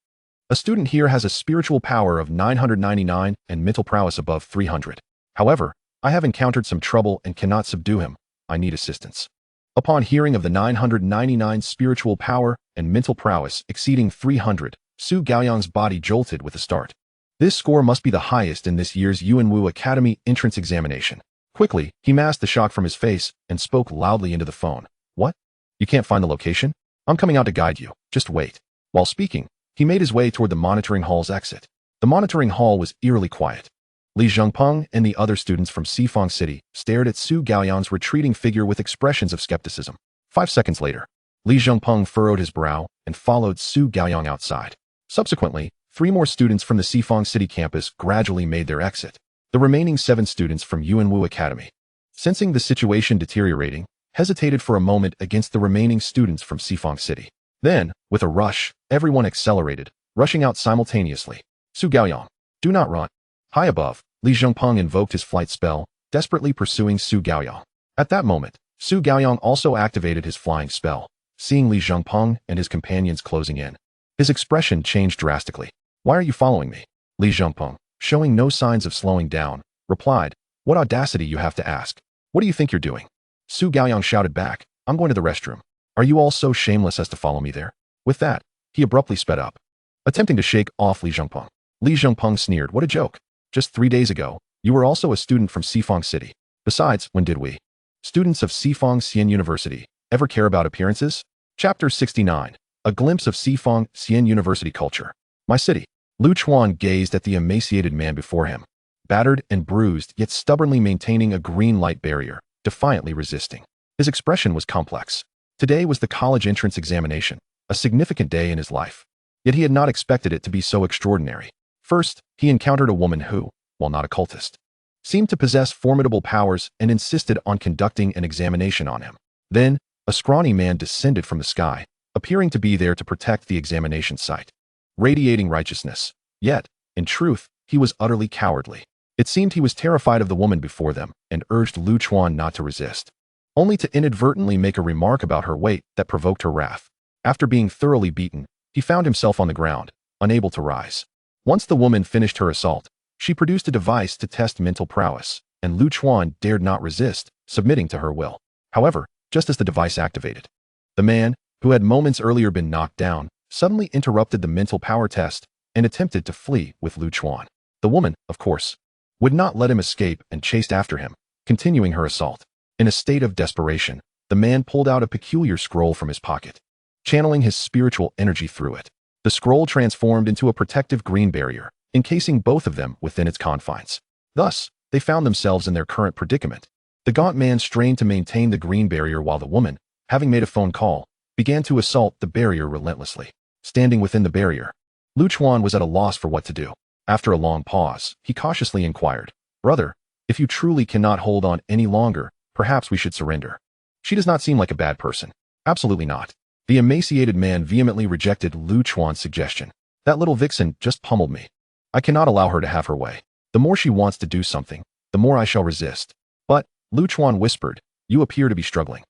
A student here has a spiritual power of 999 and mental prowess above 300. However, I have encountered some trouble and cannot subdue him. I need assistance." Upon hearing of the 999 spiritual power and mental prowess exceeding 300, Su Gaoyang's body jolted with a start. This score must be the highest in this year's Yuanwu Academy entrance examination. Quickly, he masked the shock from his face and spoke loudly into the phone. "What? You can't find the location? I'm coming out to guide you. Just wait." While speaking, he made his way toward the monitoring hall's exit. The monitoring hall was eerily quiet. Li Zhengpeng and the other students from Sifang City stared at Su Gaoyang's retreating figure with expressions of skepticism. 5 seconds later, Li Zhengpeng furrowed his brow and followed Su Gaoyang outside. Subsequently, 3 more students from the Sifang City campus gradually made their exit. The remaining 7 students from Yuanwu Academy, sensing the situation deteriorating, hesitated for a moment against the remaining students from Sifang City. Then, with a rush, everyone accelerated, rushing out simultaneously. "Su Gaoyang, do not run." High above, Li Zhengpeng invoked his flight spell, desperately pursuing Su Gaoyang. At that moment, Su Gaoyang also activated his flying spell, seeing Li Zhengpeng and his companions closing in. His expression changed drastically. "Why are you following me?" Li Zhengpeng, showing no signs of slowing down, replied, "What audacity you have to ask. What do you think you're doing?" Su Gaoyang shouted back, "I'm going to the restroom. Are you all so shameless as to follow me there?" With that, he abruptly sped up, attempting to shake off Li Zhengpeng. Li Zhengpeng sneered, "What a joke. Just 3 days ago, you were also a student from Sifang City. Besides, when did we, students of Sifang Xian University, ever care about appearances?" Chapter 69. A glimpse of Sifang Xian University culture. My city. Lu Chuan gazed at the emaciated man before him, battered and bruised yet stubbornly maintaining a green light barrier, defiantly resisting. His expression was complex. Today was the college entrance examination, a significant day in his life. Yet he had not expected it to be so extraordinary. First, he encountered a woman who, while not a cultist, seemed to possess formidable powers and insisted on conducting an examination on him. Then, a scrawny man descended from the sky, appearing to be there to protect the examination site, radiating righteousness. Yet, in truth, he was utterly cowardly. It seemed he was terrified of the woman before them and urged Lu Chuan not to resist, only to inadvertently make a remark about her weight that provoked her wrath. After being thoroughly beaten, he found himself on the ground, unable to rise. Once the woman finished her assault, she produced a device to test mental prowess, and Lu Chuan dared not resist, submitting to her will. However, just as the device activated, the man, who had moments earlier been knocked down, suddenly interrupted the mental power test and attempted to flee with Lu Chuan. The woman, of course, would not let him escape and chased after him, continuing her assault. In a state of desperation, the man pulled out a peculiar scroll from his pocket, channeling his spiritual energy through it. The scroll transformed into a protective green barrier, encasing both of them within its confines. Thus, they found themselves in their current predicament. The gaunt man strained to maintain the green barrier while the woman, having made a phone call, began to assault the barrier relentlessly. Standing within the barrier, Lu Chuan was at a loss for what to do. After a long pause, he cautiously inquired, "Brother, if you truly cannot hold on any longer, perhaps we should surrender." "She does not seem like a bad person." "Absolutely not." The emaciated man vehemently rejected Lu Chuan's suggestion. "That little vixen just pummeled me. I cannot allow her to have her way. The more she wants to do something, the more I shall resist." "But," Lu Chuan whispered, "you appear to be struggling.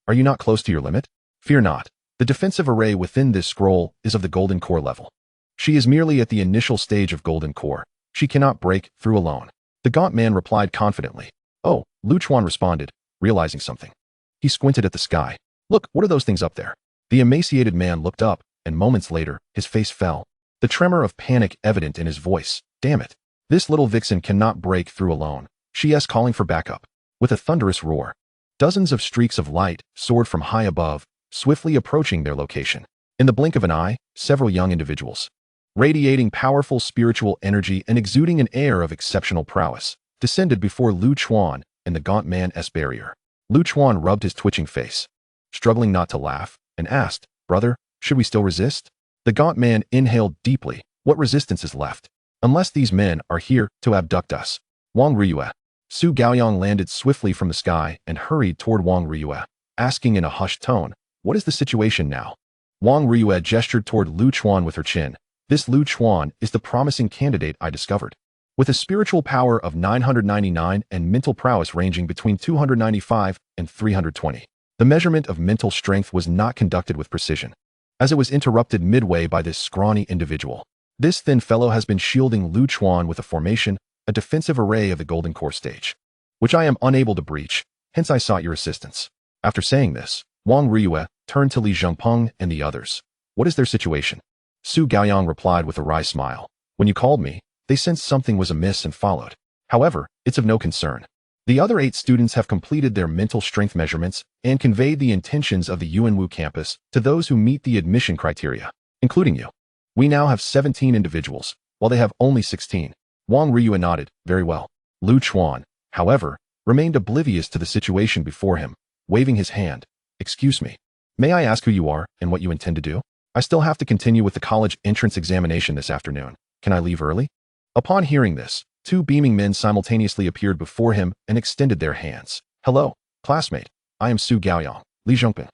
Are you not close to your limit?" "Fear not. The defensive array within this scroll is of the golden core level. She is merely at the initial stage of golden core. She cannot break through alone." The gaunt man replied confidently. "Oh," Lu Chuan responded, realizing something. He squinted at the sky. "Look, what are those things up there?" The emaciated man looked up, and moments later, his face fell, the tremor of panic evident in his voice. "Damn it. This little vixen cannot break through alone. She is calling for backup." With a thunderous roar, dozens of streaks of light soared from high above, swiftly approaching their location. In the blink of an eye, several young individuals, radiating powerful spiritual energy and exuding an air of exceptional prowess, descended before Lu Chuan and the gaunt man's barrier. Lu Chuan rubbed his twitching face, struggling not to laugh, and asked, "Brother, should we still resist?" The gaunt man inhaled deeply. "What resistance is left? Unless these men are here to abduct us." Wang Ryue. Su Gaoyang landed swiftly from the sky and hurried toward Wang Ryue, asking in a hushed tone, "What is the situation now?" Wang Ryue gestured toward Lu Chuan with her chin. "This Lu Chuan is the promising candidate I discovered. With a spiritual power of 999 and mental prowess ranging between 295 and 320. The measurement of mental strength was not conducted with precision, as it was interrupted midway by this scrawny individual. This thin fellow has been shielding Lu Chuan with a formation, a defensive array of the golden core stage, which I am unable to breach, hence I sought your assistance." After saying this, Wang Ryue turned to Li Zhengpeng and the others. "What is their situation?" Su Gaoyang replied with a wry smile. "When you called me, they sensed something was amiss and followed. However, it's of no concern. The other 8 students have completed their mental strength measurements and conveyed the intentions of the Yuanwu campus to those who meet the admission criteria, including you. We now have 17 individuals, while they have only 16. Wang Ryue nodded. "Very well." Lu Chuan, however, remained oblivious to the situation before him, waving his hand. "Excuse me. May I ask who you are and what you intend to do? I still have to continue with the college entrance examination this afternoon. Can I leave early?" Upon hearing this, 2 beaming men simultaneously appeared before him and extended their hands. "Hello, classmate. I am Su Gaoyang, Li Zhengpeng."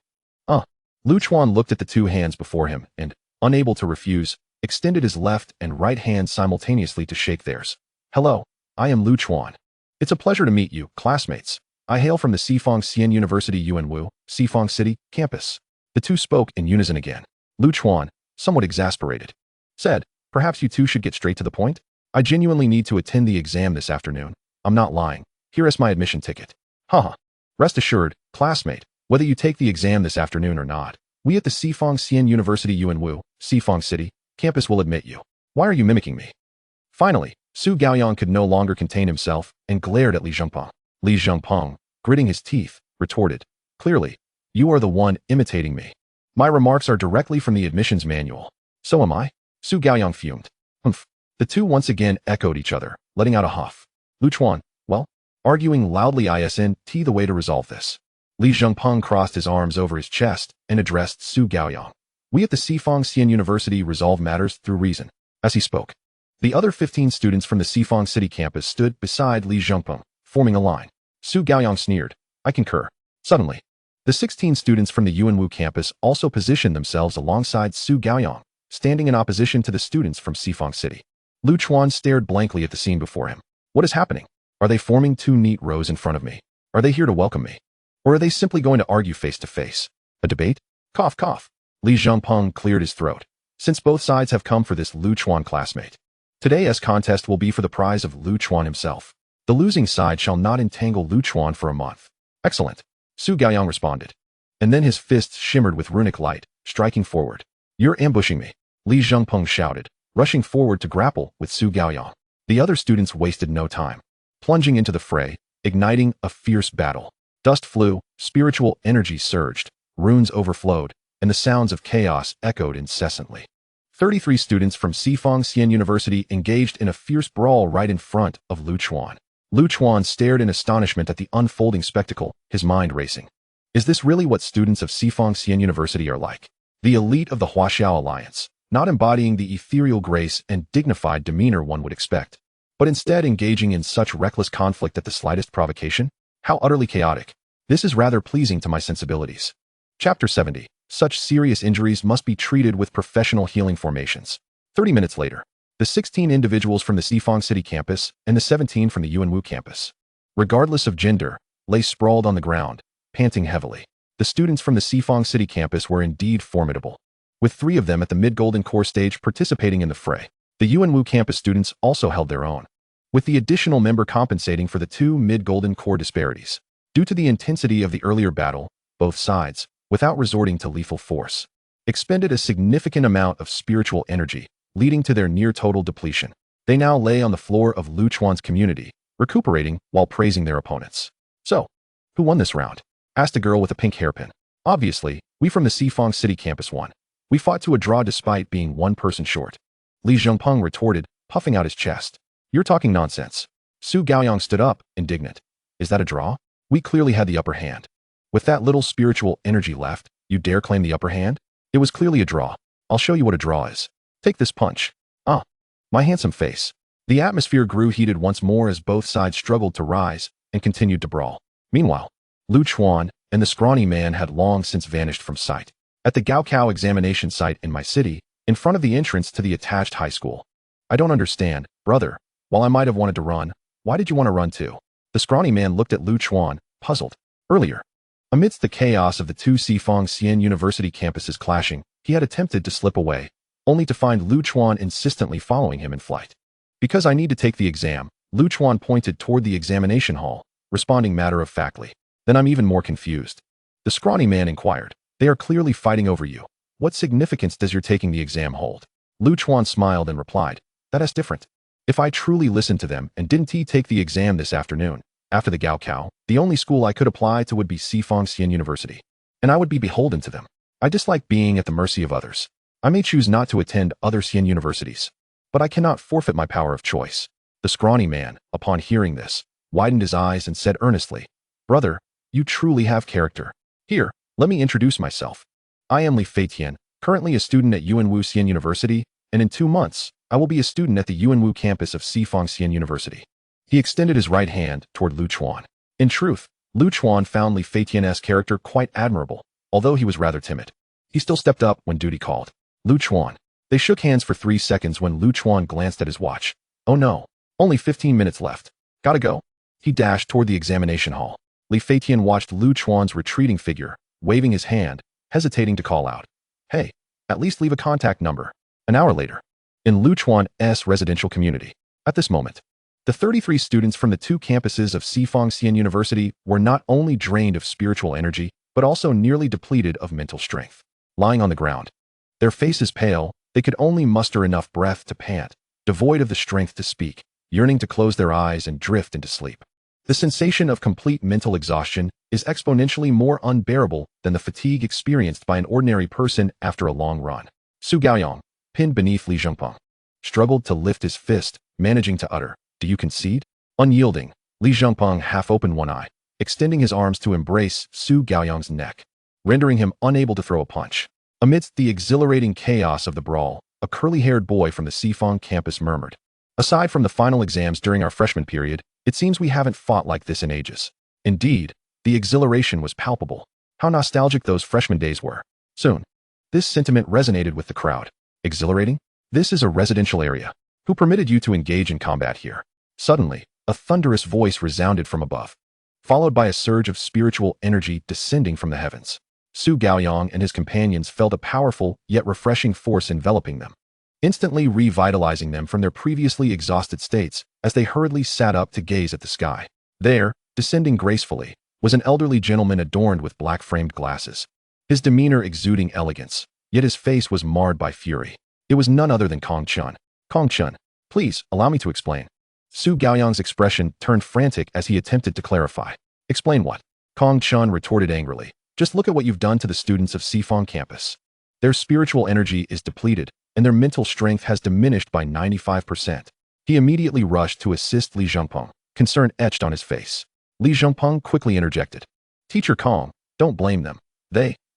Lu Chuan looked at the 2 hands before him and, unable to refuse, extended his left and right hand simultaneously to shake theirs. "Hello, I am Lu Chuan. It's a pleasure to meet you, classmates. I hail from the Sifang Xian University Yuanwu, Sifang City, campus." The 2 spoke in unison again. Lu Chuan, somewhat exasperated, said, "Perhaps you 2 should get straight to the point? I genuinely need to attend the exam this afternoon. I'm not lying. Here is my admission ticket." "Haha. Rest assured, classmate, whether you take the exam this afternoon or not, we at the Sifang Xian University Yuanwu, Sifang City, campus will admit you. Why are you mimicking me?" Finally, Su Gaoyang could no longer contain himself and glared at Li Zhengpeng. Li Zhengpeng, gritting his teeth, retorted, "Clearly, you are the one imitating me. My remarks are directly from the admissions manual." "So am I." Su Gaoyang fumed. "Humph." The 2 once again echoed each other, letting out a huff. Lu Chuan, "Well, arguing loudly isn't the way to resolve this. Li Zhengpeng crossed his arms over his chest and addressed Su Gaoyang. We at the Sifang Xian University resolve matters through reason. As he spoke, the other 15 students from the Sifang City campus stood beside Li Zhengpeng, forming a line. Su Gaoyang sneered. I concur. Suddenly, the 16 students from the Yuanwu campus also positioned themselves alongside Su Gaoyang, standing in opposition to the students from Sifang City. Lu Chuan stared blankly at the scene before him. What is happening? Are they forming two neat rows in front of me? Are they here to welcome me? Or are they simply going to argue face to face? A debate? Cough, cough. Li Zhengpeng cleared his throat. Since both sides have come for this Lu Chuan classmate, today's contest will be for the prize of Lu Chuan himself. The losing side shall not entangle Lu Chuan for a month. Excellent. Su Gaoyang responded. And then his fists shimmered with runic light, striking forward. You're ambushing me, Li Zhengpeng shouted, rushing forward to grapple with Su Gaoyang. The other students wasted no time, plunging into the fray, igniting a fierce battle. Dust flew, spiritual energy surged, runes overflowed, and the sounds of chaos echoed incessantly. 33 students from Sifang Xian University engaged in a fierce brawl right in front of Lu Chuan. Lu Chuan stared in astonishment at the unfolding spectacle, his mind racing. Is this really what students of Sifang Xian University are like? The elite of the Huaxiao Alliance, not embodying the ethereal grace and dignified demeanor one would expect, but instead engaging in such reckless conflict at the slightest provocation? How utterly chaotic. This is rather pleasing to my sensibilities. Chapter 70. Such serious injuries must be treated with professional healing formations. 30 minutes later, the 16 individuals from the Sifang City campus and the 17 from the Yuanwu campus, regardless of gender, lay sprawled on the ground, panting heavily. The students from the Sifang City campus were indeed formidable, with 3 of them at the mid-golden core stage participating in the fray. The Yuanwu campus students also held their own, with the additional member compensating for the 2 mid-golden core disparities. Due to the intensity of the earlier battle, both sides, without resorting to lethal force, expended a significant amount of spiritual energy, leading to their near-total depletion. They now lay on the floor of Lu Chuan's community, recuperating while praising their opponents. So, who won this round? Asked a girl with a pink hairpin. Obviously, we from the Sifang City campus won. We fought to a draw despite being 1 person short. Li Zhengpeng retorted, puffing out his chest. You're talking nonsense. Su Gaoyang stood up, indignant. Is that a draw? We clearly had the upper hand. With that little spiritual energy left, you dare claim the upper hand? It was clearly a draw. I'll show you what a draw is. Take this punch. Ah, my handsome face. The atmosphere grew heated once more as both sides struggled to rise and continued to brawl. Meanwhile, Lu Chuan and the scrawny man had long since vanished from sight. At the Gaokao examination site in my city, in front of the entrance to the attached high school. I don't understand, brother. While I might have wanted to run, why did you want to run too? The scrawny man looked at Lu Chuan, puzzled. Earlier, amidst the chaos of the 2 Sifang Xian University campuses clashing, he had attempted to slip away, only to find Lu Chuan insistently following him in flight. Because I need to take the exam, Lu Chuan pointed toward the examination hall, responding matter-of-factly. Then I'm even more confused. The scrawny man inquired. They are clearly fighting over you. What significance does your taking the exam hold? Lu Chuan smiled and replied, that is different. If I truly listened to them and didn't take the exam this afternoon, after the Gaokao, the only school I could apply to would be Sifang Xian University. And I would be beholden to them. I dislike being at the mercy of others. I may choose not to attend other Xian universities, but I cannot forfeit my power of choice. The scrawny man, upon hearing this, widened his eyes and said earnestly, brother, you truly have character. Here, let me introduce myself. I am Li Feitian, currently a student at Yuanwu Xian University, and in 2 months, I will be a student at the Yuanwu campus of Sifang Xian University. He extended his right hand toward Lu Chuan. In truth, Lu Chuan found Li Feitian's character quite admirable, although he was rather timid. He still stepped up when duty called. Lu Chuan. They shook hands for 3 seconds when Lu Chuan glanced at his watch. Oh no, only 15 minutes left. Gotta go. He dashed toward the examination hall. Li Feitian watched Lu Chuan's retreating figure, waving his hand, hesitating to call out. Hey, at least leave a contact number. An hour later, in Lu Chuan's residential community. At this moment, the 33 students from the 2 campuses of Sifang Xian University were not only drained of spiritual energy, but also nearly depleted of mental strength. Lying on the ground, their faces pale, they could only muster enough breath to pant, devoid of the strength to speak, yearning to close their eyes and drift into sleep. The sensation of complete mental exhaustion is exponentially more unbearable than the fatigue experienced by an ordinary person after a long run. Su Gaoyang, pinned beneath Li Zhengpeng, struggled to lift his fist, managing to utter, "Do you concede?" Unyielding, Li Zhengpeng half opened one eye, extending his arms to embrace Su Gaoyang's neck, rendering him unable to throw a punch. Amidst the exhilarating chaos of the brawl, a curly-haired boy from the Sifong campus murmured, "Aside from the final exams during our freshman period, it seems we haven't fought like this in ages." Indeed, the exhilaration was palpable. How nostalgic those freshman days were. Soon, this sentiment resonated with the crowd. Exhilarating? This is a residential area. Who permitted you to engage in combat here? Suddenly, a thunderous voice resounded from above, followed by a surge of spiritual energy descending from the heavens. Su Gaoyang and his companions felt a powerful yet refreshing force enveloping them, instantly revitalizing them from their previously exhausted states as they hurriedly sat up to gaze at the sky. There, descending gracefully, was an elderly gentleman adorned with black-framed glasses, his demeanor exuding elegance, yet his face was marred by fury. It was none other than Kong Chun. Kong Chun, please, allow me to explain. Su Gaoyang's expression turned frantic as he attempted to clarify. Explain what? Kong Chun retorted angrily. Just look at what you've done to the students of Sifong campus. Their spiritual energy is depleted, and their mental strength has diminished by 95%. He immediately rushed to assist Li Zhengpeng, concern etched on his face. Li Zhengpeng quickly interjected. Teacher Kong, don't blame them.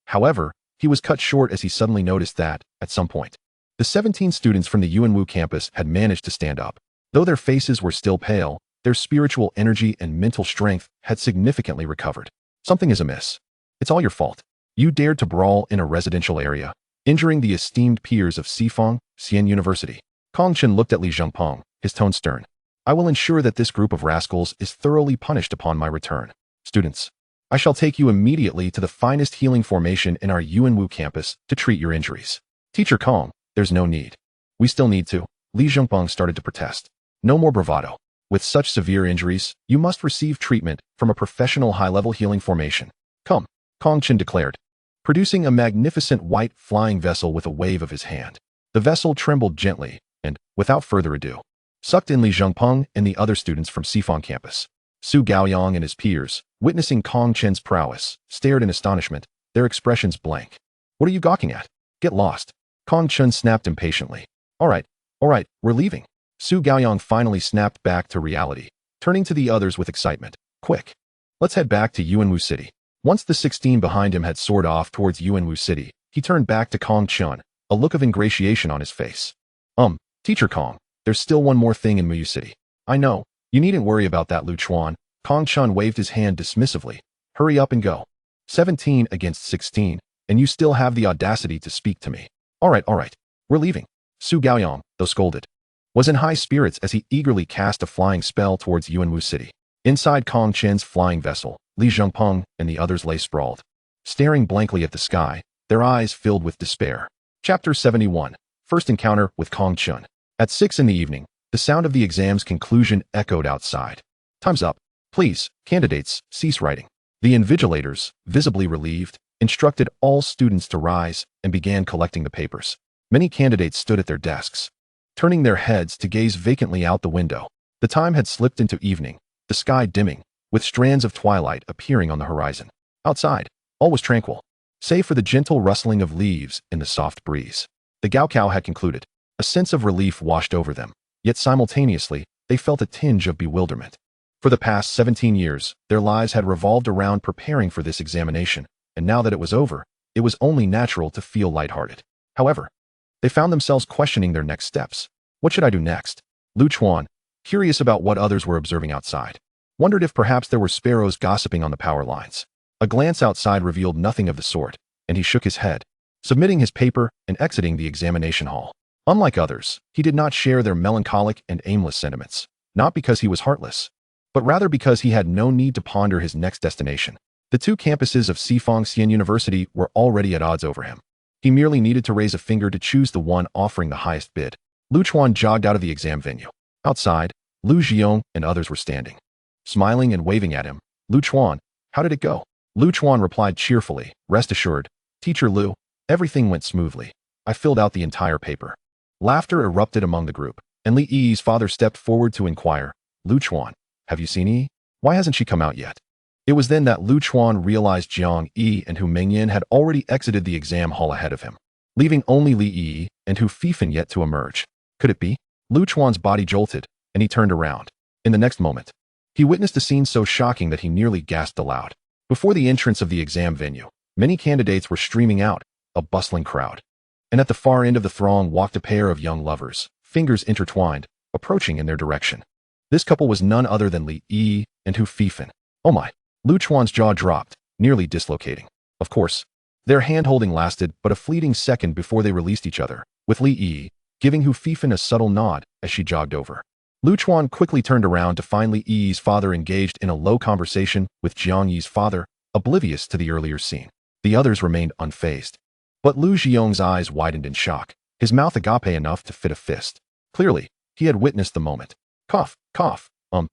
However, he was cut short as he suddenly noticed that, at some point, the 17 students from the Yuanwu campus had managed to stand up. Though their faces were still pale, their spiritual energy and mental strength had significantly recovered. Something is amiss. It's all your fault. You dared to brawl in a residential area, injuring the esteemed peers of Sifong, Xian University. Kong Chen looked at Li Zhengpeng, his tone stern. I will ensure that this group of rascals is thoroughly punished upon my return. Students, I shall take you immediately to the finest healing formation in our Yuanwu campus to treat your injuries. Teacher Kong, there's no need. We still need to. Li Zhengpeng started to protest. No more bravado. With such severe injuries, you must receive treatment from a professional high-level healing formation. Come, Kong Chen declared, producing a magnificent white flying vessel with a wave of his hand. The vessel trembled gently and, without further ado, sucked in Li Zhengpeng and the other students from Sifong campus. Su Gaoyang and his peers, witnessing Kong Chen's prowess, stared in astonishment, their expressions blank. What are you gawking at? Get lost. Kong Chen snapped impatiently. All right, we're leaving. Su Gaoyang finally snapped back to reality, turning to the others with excitement. Quick, let's head back to Yuanwu City. Once the 16 behind him had soared off towards Yuanwu City, he turned back to Kong Chun, a look of ingratiation on his face. Teacher Kong, there's still one more thing in Muyu City. I know, you needn't worry about that, Lu Chuan. Kong Chun waved his hand dismissively. Hurry up and go. 17 against 16, and you still have the audacity to speak to me. All right, we're leaving. Su Gaoyang, though scolded, was in high spirits as he eagerly cast a flying spell towards Yuanwu City. Inside Kong Chen's flying vessel, Li Zhengpeng and the others lay sprawled, staring blankly at the sky, their eyes filled with despair. Chapter 71. First Encounter with Kong Chun. At 6 in the evening, the sound of the exam's conclusion echoed outside. Time's up. Please, candidates, cease writing. The invigilators, visibly relieved, instructed all students to rise and began collecting the papers. Many candidates stood at their desks, turning their heads to gaze vacantly out the window. The time had slipped into evening, the sky dimming, with strands of twilight appearing on the horizon. Outside, all was tranquil, save for the gentle rustling of leaves in the soft breeze. The Gaokao had concluded. A sense of relief washed over them, yet simultaneously, they felt a tinge of bewilderment. For the past 17 years, their lives had revolved around preparing for this examination, and now that it was over, it was only natural to feel lighthearted. However, they found themselves questioning their next steps. What should I do next? Lu Chuan, curious about what others were observing outside, wondered if perhaps there were sparrows gossiping on the power lines. A glance outside revealed nothing of the sort, and he shook his head, submitting his paper and exiting the examination hall. Unlike others, he did not share their melancholic and aimless sentiments, not because he was heartless, but rather because he had no need to ponder his next destination. The two campuses of Sifong Xian University were already at odds over him. He merely needed to raise a finger to choose the one offering the highest bid. Lu Chuan jogged out of the exam venue. Outside, Lu Jiong and others were standing, smiling and waving at him. Lu Chuan, how did it go? Lu Chuan replied cheerfully, rest assured, Teacher Lu, everything went smoothly. I filled out the entire paper. Laughter erupted among the group, and Li Yi's father stepped forward to inquire, Lu Chuan, have you seen Yi? Why hasn't she come out yet? It was then that Lu Chuan realized Jiang Yi and Hu Mengyan had already exited the exam hall ahead of him, leaving only Li Yi and Hu Fifan yet to emerge. Could it be? Lu Chuan's body jolted, and he turned around. In the next moment, He witnessed a scene so shocking that he nearly gasped aloud. Before the entrance of the exam venue, many candidates were streaming out, a bustling crowd. And at the far end of the throng walked a pair of young lovers, fingers intertwined, approaching in their direction. This couple was none other than Li Yi and Hu Fifan. Oh my! Lu Chuan's jaw dropped, nearly dislocating. Of course, their hand-holding lasted but a fleeting second before they released each other, with Li Yi giving Hu Fifan a subtle nod as she jogged over. Lu Chuan quickly turned around to find Li Yi's father engaged in a low conversation with Jiang Yi's father, oblivious to the earlier scene. The others remained unfazed. But Lu Xiong's eyes widened in shock, his mouth agape enough to fit a fist. Clearly, he had witnessed the moment. Cough, cough,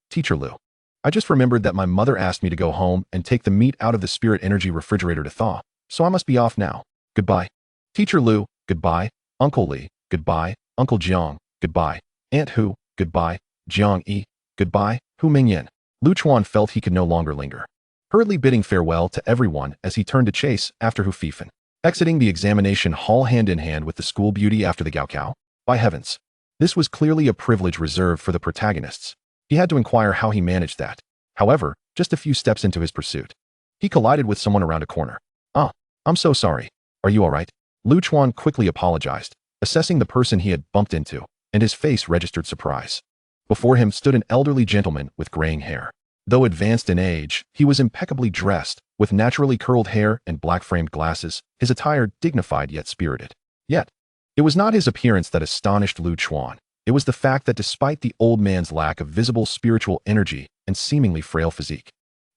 Teacher Lu. I just remembered that my mother asked me to go home and take the meat out of the spirit energy refrigerator to thaw, so I must be off now. Goodbye. Teacher Lu, goodbye. Uncle Li, goodbye. Uncle Jiang, goodbye. Aunt Hu, goodbye. Jiang Yi, goodbye. Hu Mingyan. Lu Chuan felt he could no longer linger, hurriedly bidding farewell to everyone as he turned to chase after Hu Fifan, exiting the examination hall hand in hand with the school beauty after the Gaokao. By heavens, this was clearly a privilege reserved for the protagonists. He had to inquire how he managed that. However, just a few steps into his pursuit, he collided with someone around a corner. Ah, I'm so sorry. Are you all right? Lu Chuan quickly apologized, assessing the person he had bumped into, and his face registered surprise. Before him stood an elderly gentleman with graying hair. Though advanced in age, he was impeccably dressed, with naturally curled hair and black-framed glasses, his attire dignified yet spirited. Yet, it was not his appearance that astonished Lu Chuan. It was the fact that despite the old man's lack of visible spiritual energy and seemingly frail physique,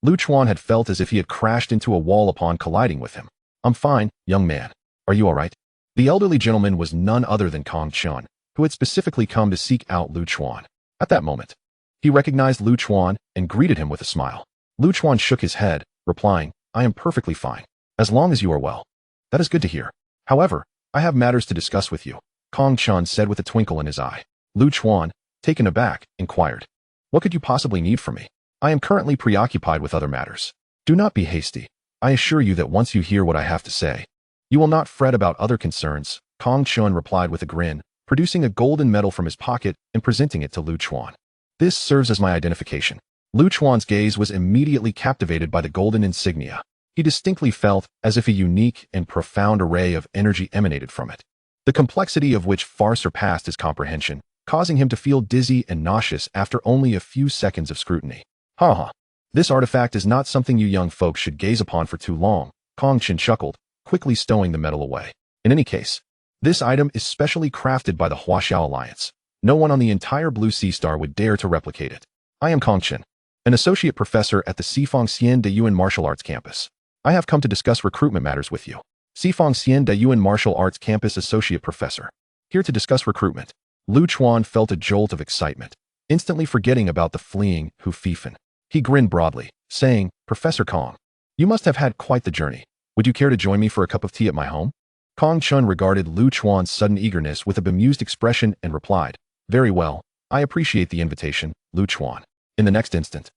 Lu Chuan had felt as if he had crashed into a wall upon colliding with him. I'm fine, young man. Are you all right? The elderly gentleman was none other than Kong Chun, who had specifically come to seek out Lu Chuan. At that moment, he recognized Lu Chuan and greeted him with a smile. Lu Chuan shook his head, replying, I am perfectly fine, as long as you are well. That is good to hear. However, I have matters to discuss with you, Kong Chun said with a twinkle in his eye. Lu Chuan, taken aback, inquired, what could you possibly need from me? I am currently preoccupied with other matters. Do not be hasty. I assure you that once you hear what I have to say, you will not fret about other concerns, Kong Chun replied with a grin, producing a golden medal from his pocket and presenting it to Lu Chuan. This serves as my identification. Lu Chuan's gaze was immediately captivated by the golden insignia. He distinctly felt as if a unique and profound array of energy emanated from it, the complexity of which far surpassed his comprehension, causing him to feel dizzy and nauseous after only a few seconds of scrutiny. Ha. This artifact is not something you young folks should gaze upon for too long, Kong Chun chuckled, quickly stowing the medal away. In any case, this item is specially crafted by the Huaxiao Alliance. No one on the entire Blue Sea Star would dare to replicate it. I am Kong Chun, an associate professor at the Sifang Xian De Yuan Martial Arts Campus. I have come to discuss recruitment matters with you. Sifang Xian De Yuan Martial Arts Campus associate professor. Here to discuss recruitment. Lu Chuan felt a jolt of excitement, instantly forgetting about the fleeing Hu Fifan. He grinned broadly, saying, Professor Kong, you must have had quite the journey. Would you care to join me for a cup of tea at my home? Kong Chun regarded Lu Chuan's sudden eagerness with a bemused expression and replied, Very well, I appreciate the invitation, Lu Chuan. In the next instant,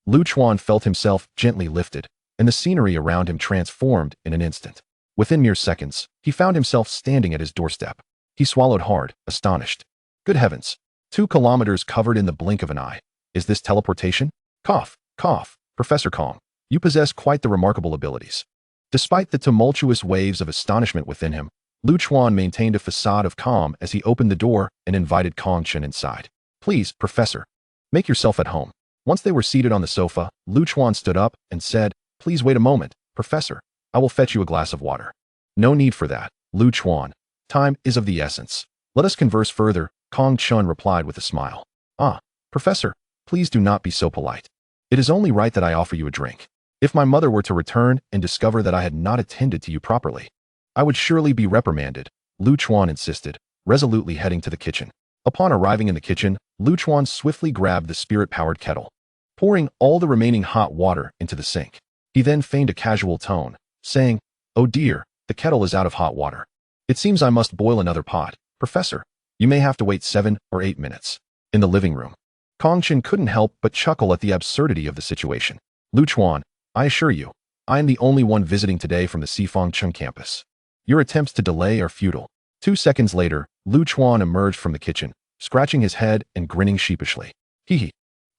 Lu Chuan felt himself gently lifted, and the scenery around him transformed in an instant. Within mere seconds, he found himself standing at his doorstep. He swallowed hard, astonished. Good heavens, 2 kilometers covered in the blink of an eye. Is this teleportation? Cough, cough, Professor Kong, you possess quite the remarkable abilities. Despite the tumultuous waves of astonishment within him, Lu Chuan maintained a facade of calm as he opened the door and invited Kong Chun inside. Please, Professor, make yourself at home. Once they were seated on the sofa, Lu Chuan stood up and said, Please wait a moment, Professor. I will fetch you a glass of water. No need for that, Lu Chuan. Time is of the essence. Let us converse further, Kong Chun replied with a smile. Ah, Professor, please do not be so polite. It is only right that I offer you a drink. If my mother were to return and discover that I had not attended to you properly, I would surely be reprimanded, Lu Chuan insisted, resolutely heading to the kitchen. Upon arriving in the kitchen, Lu Chuan swiftly grabbed the spirit-powered kettle, pouring all the remaining hot water into the sink. He then feigned a casual tone, saying, Oh dear, the kettle is out of hot water. It seems I must boil another pot. Professor, you may have to wait 7 or 8 minutes. In the living room, Kong Chun couldn't help but chuckle at the absurdity of the situation. Lu Chuan, I assure you, I am the only one visiting today from the Sifang Chun campus. Your attempts to delay are futile. 2 seconds later, Lu Chuan emerged from the kitchen, scratching his head and grinning sheepishly. Hee hee.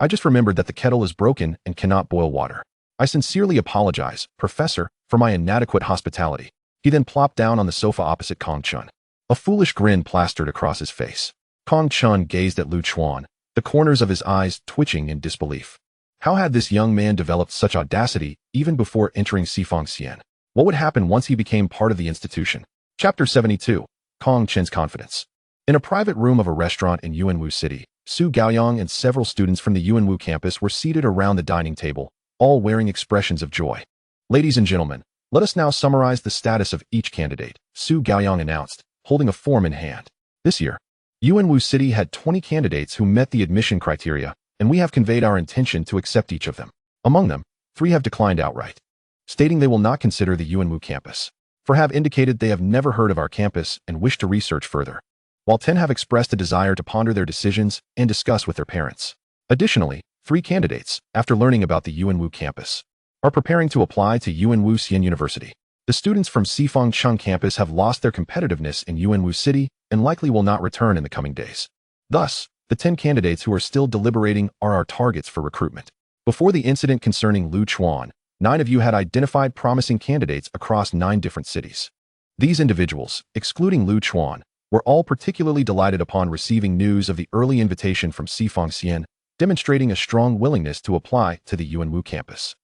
I just remembered that the kettle is broken and cannot boil water. I sincerely apologize, Professor, for my inadequate hospitality. He then plopped down on the sofa opposite Kong Chun. A foolish grin plastered across his face. Kong Chun gazed at Lu Chuan, the corners of his eyes twitching in disbelief. How had this young man developed such audacity even before entering Xifeng? What would happen once he became part of the institution? Chapter 72. Kong Chen's Confidence. In a private room of a restaurant in Yuanwu City, Su Gaoyang and several students from the Yuanwu campus were seated around the dining table, all wearing expressions of joy. Ladies and gentlemen, let us now summarize the status of each candidate, Su Gaoyang announced, holding a form in hand. This year, Yuanwu City had 20 candidates who met the admission criteria, and we have conveyed our intention to accept each of them. Among them, 3 have declined outright, stating they will not consider the Yuanwu campus. 4 have indicated they have never heard of our campus and wish to research further, while 10 have expressed a desire to ponder their decisions and discuss with their parents. Additionally, 3 candidates, after learning about the Yuanwu campus, are preparing to apply to Yuanwu Xian University. The students from Xifeng campus have lost their competitiveness in Yuanwu City and likely will not return in the coming days. Thus, the 10 candidates who are still deliberating are our targets for recruitment. Before the incident concerning Lu Chuan, 9 of you had identified promising candidates across 9 different cities. These individuals, excluding Lu Chuan, were all particularly delighted upon receiving news of the early invitation from Xifeng, demonstrating a strong willingness to apply to the Yuanwu campus.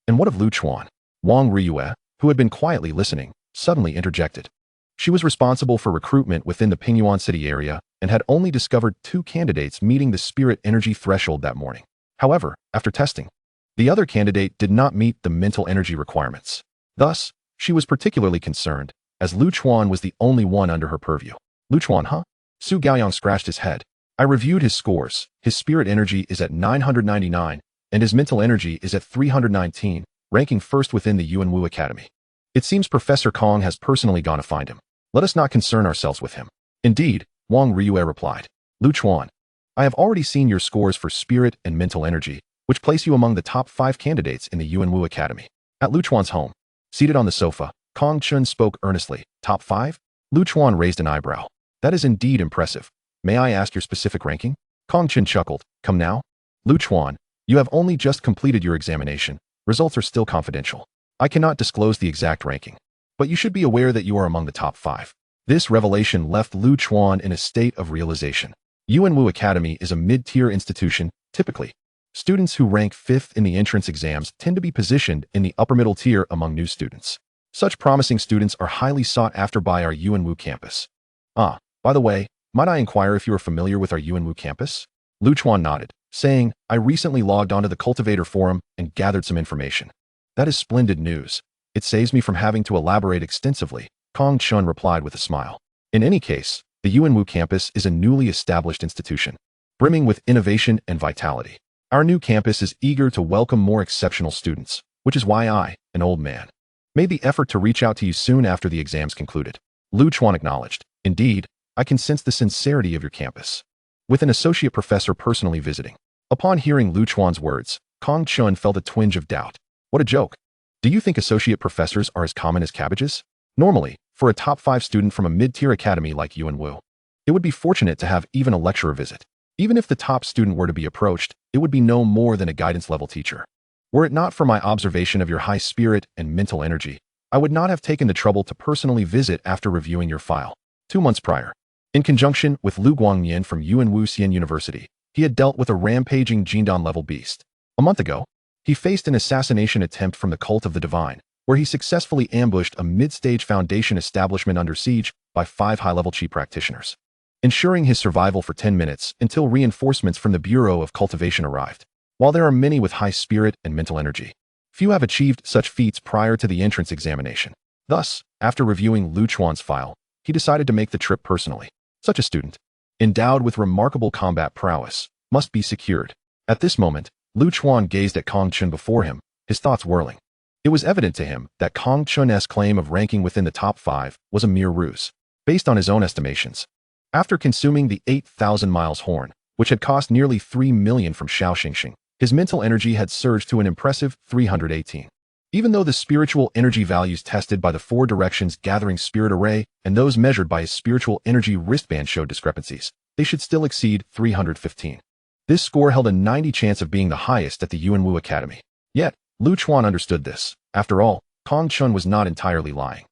And what of Lu Chuan? Wang Riyue, who had been quietly listening, suddenly interjected. She was responsible for recruitment within the Pingyuan City area and had only discovered 2 candidates meeting the spirit energy threshold that morning. However, after testing, the other candidate did not meet the mental energy requirements. Thus, she was particularly concerned, as Lu Chuan was the only one under her purview. Lu Chuan, huh? Su Gaoyang scratched his head. I reviewed his scores. His spirit energy is at 999, and his mental energy is at 319, ranking first within the Yuanwu Academy. It seems Professor Kong has personally gone to find him. Let us not concern ourselves with him. Indeed, Wang Riyue replied. Lu Chuan, I have already seen your scores for spirit and mental energy, which place you among the top 5 candidates in the Yuanwu Academy. At Lu Chuan's home, seated on the sofa, Kong Chun spoke earnestly. Top 5? Lu Chuan raised an eyebrow. That is indeed impressive. May I ask your specific ranking? Kong Chun chuckled. Come now? Lu Chuan, you have only just completed your examination. Results are still confidential. I cannot disclose the exact ranking, but you should be aware that you are among the top 5. This revelation left Lu Chuan in a state of realization. Yuanwu Academy is a mid-tier institution. Typically, students who rank 5th in the entrance exams tend to be positioned in the upper-middle tier among new students. Such promising students are highly sought after by our Yuanwu campus. By the way, might I inquire if you are familiar with our Yuanwu campus? Lu Chuan nodded, saying, I recently logged onto the Cultivator Forum and gathered some information. That is splendid news. It saves me from having to elaborate extensively, Kong Chun replied with a smile. In any case, the Yuanwu campus is a newly established institution, brimming with innovation and vitality. Our new campus is eager to welcome more exceptional students, which is why I, an old man, made the effort to reach out to you soon after the exams concluded. Lu Chuan acknowledged. Indeed, I can sense the sincerity of your campus, with an associate professor personally visiting. Upon hearing Lu Chuan's words, Kong Chun felt a twinge of doubt. What a joke. Do you think associate professors are as common as cabbages? Normally, for a top 5 student from a mid-tier academy like Yuanwu, it would be fortunate to have even a lecturer visit. Even if the top student were to be approached, it would be no more than a guidance-level teacher. Were it not for my observation of your high spirit and mental energy, I would not have taken the trouble to personally visit after reviewing your file. 2 months prior, in conjunction with Lu Guangnian from Yuanwu Xian University, he had dealt with a rampaging Jindan-level beast. A month ago, he faced an assassination attempt from the Cult of the Divine, where he successfully ambushed a mid-stage Foundation establishment under siege by 5 high-level Qi practitioners, ensuring his survival for 10 minutes until reinforcements from the Bureau of Cultivation arrived. While there are many with high spirit and mental energy, few have achieved such feats prior to the entrance examination. Thus, after reviewing Lu Chuan's file, he decided to make the trip personally. Such a student, endowed with remarkable combat prowess, must be secured. At this moment, Lu Chuan gazed at Kong Chun before him, his thoughts whirling. It was evident to him that Kong Chun's claim of ranking within the top 5 was a mere ruse, based on his own estimations. After consuming the 8,000 miles horn, which had cost nearly 3 million from Xiao Xingxing, his mental energy had surged to an impressive 318. Even though the spiritual energy values tested by the 4 directions gathering spirit array and those measured by his spiritual energy wristband showed discrepancies, they should still exceed 315. This score held a 90 chance of being the highest at the Yuanwu Academy. Yet, Lu Chuan understood this. After all, Kong Chun was not entirely lying.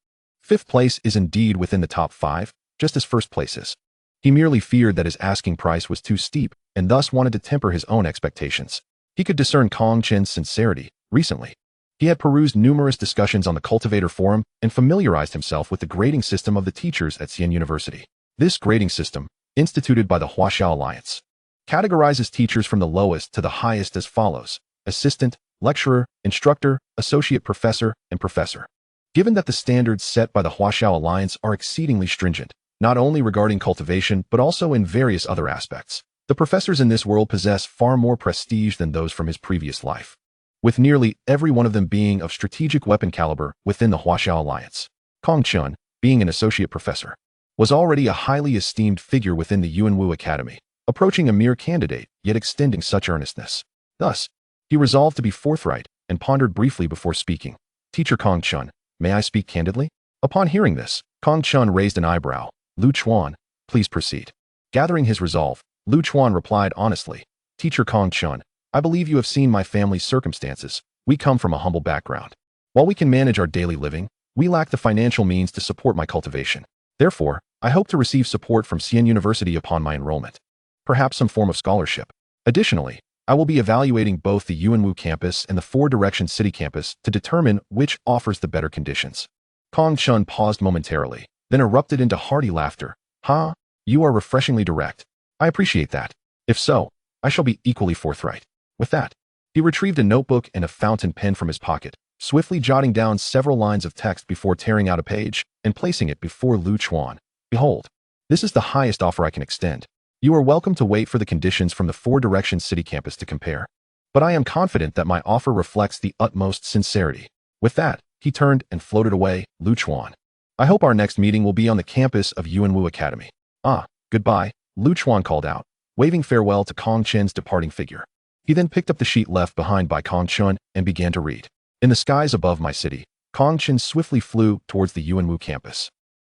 5th place is indeed within the top 5, just as 1st place is. He merely feared that his asking price was too steep and thus wanted to temper his own expectations. He could discern Kong Chen's sincerity. Recently, he had perused numerous discussions on the Cultivator Forum and familiarized himself with the grading system of the teachers at Xian University. This grading system, instituted by the Huaxiao Alliance, categorizes teachers from the lowest to the highest as follows: assistant, lecturer, instructor, associate professor, and professor. Given that the standards set by the Huaxiao Alliance are exceedingly stringent, not only regarding cultivation but also in various other aspects, the professors in this world possess far more prestige than those from his previous life, with nearly every one of them being of strategic weapon caliber within the Huaxiao Alliance. Kong Chun, being an associate professor, was already a highly esteemed figure within the Yuanwu Academy, approaching a mere candidate, yet extending such earnestness. Thus, he resolved to be forthright and pondered briefly before speaking. Teacher Kong Chun, may I speak candidly? Upon hearing this, Kong Chun raised an eyebrow. Lu Chuan, please proceed. Gathering his resolve, Lu Chuan replied honestly, Teacher Kong Chun, I believe you have seen my family's circumstances. We come from a humble background. While we can manage our daily living, we lack the financial means to support my cultivation. Therefore, I hope to receive support from Xian University upon my enrollment. Perhaps some form of scholarship. Additionally, I will be evaluating both the Yuanwu campus and the Four Direction City campus to determine which offers the better conditions. Kong Chun paused momentarily, then erupted into hearty laughter. Ha! You are refreshingly direct. I appreciate that. If so, I shall be equally forthright. With that, he retrieved a notebook and a fountain pen from his pocket, swiftly jotting down several lines of text before tearing out a page and placing it before Lu Chuan. Behold, this is the highest offer I can extend. You are welcome to wait for the conditions from the Four Direction City campus to compare. But I am confident that my offer reflects the utmost sincerity. With that, he turned and floated away. Lu Chuan. I hope our next meeting will be on the campus of Yuanwu Academy. Ah, goodbye, Lu Chuan called out, waving farewell to Kong Chen's departing figure. He then picked up the sheet left behind by Kong Chun and began to read. In the skies above my city, Kong Chen swiftly flew towards the Yuanwu campus.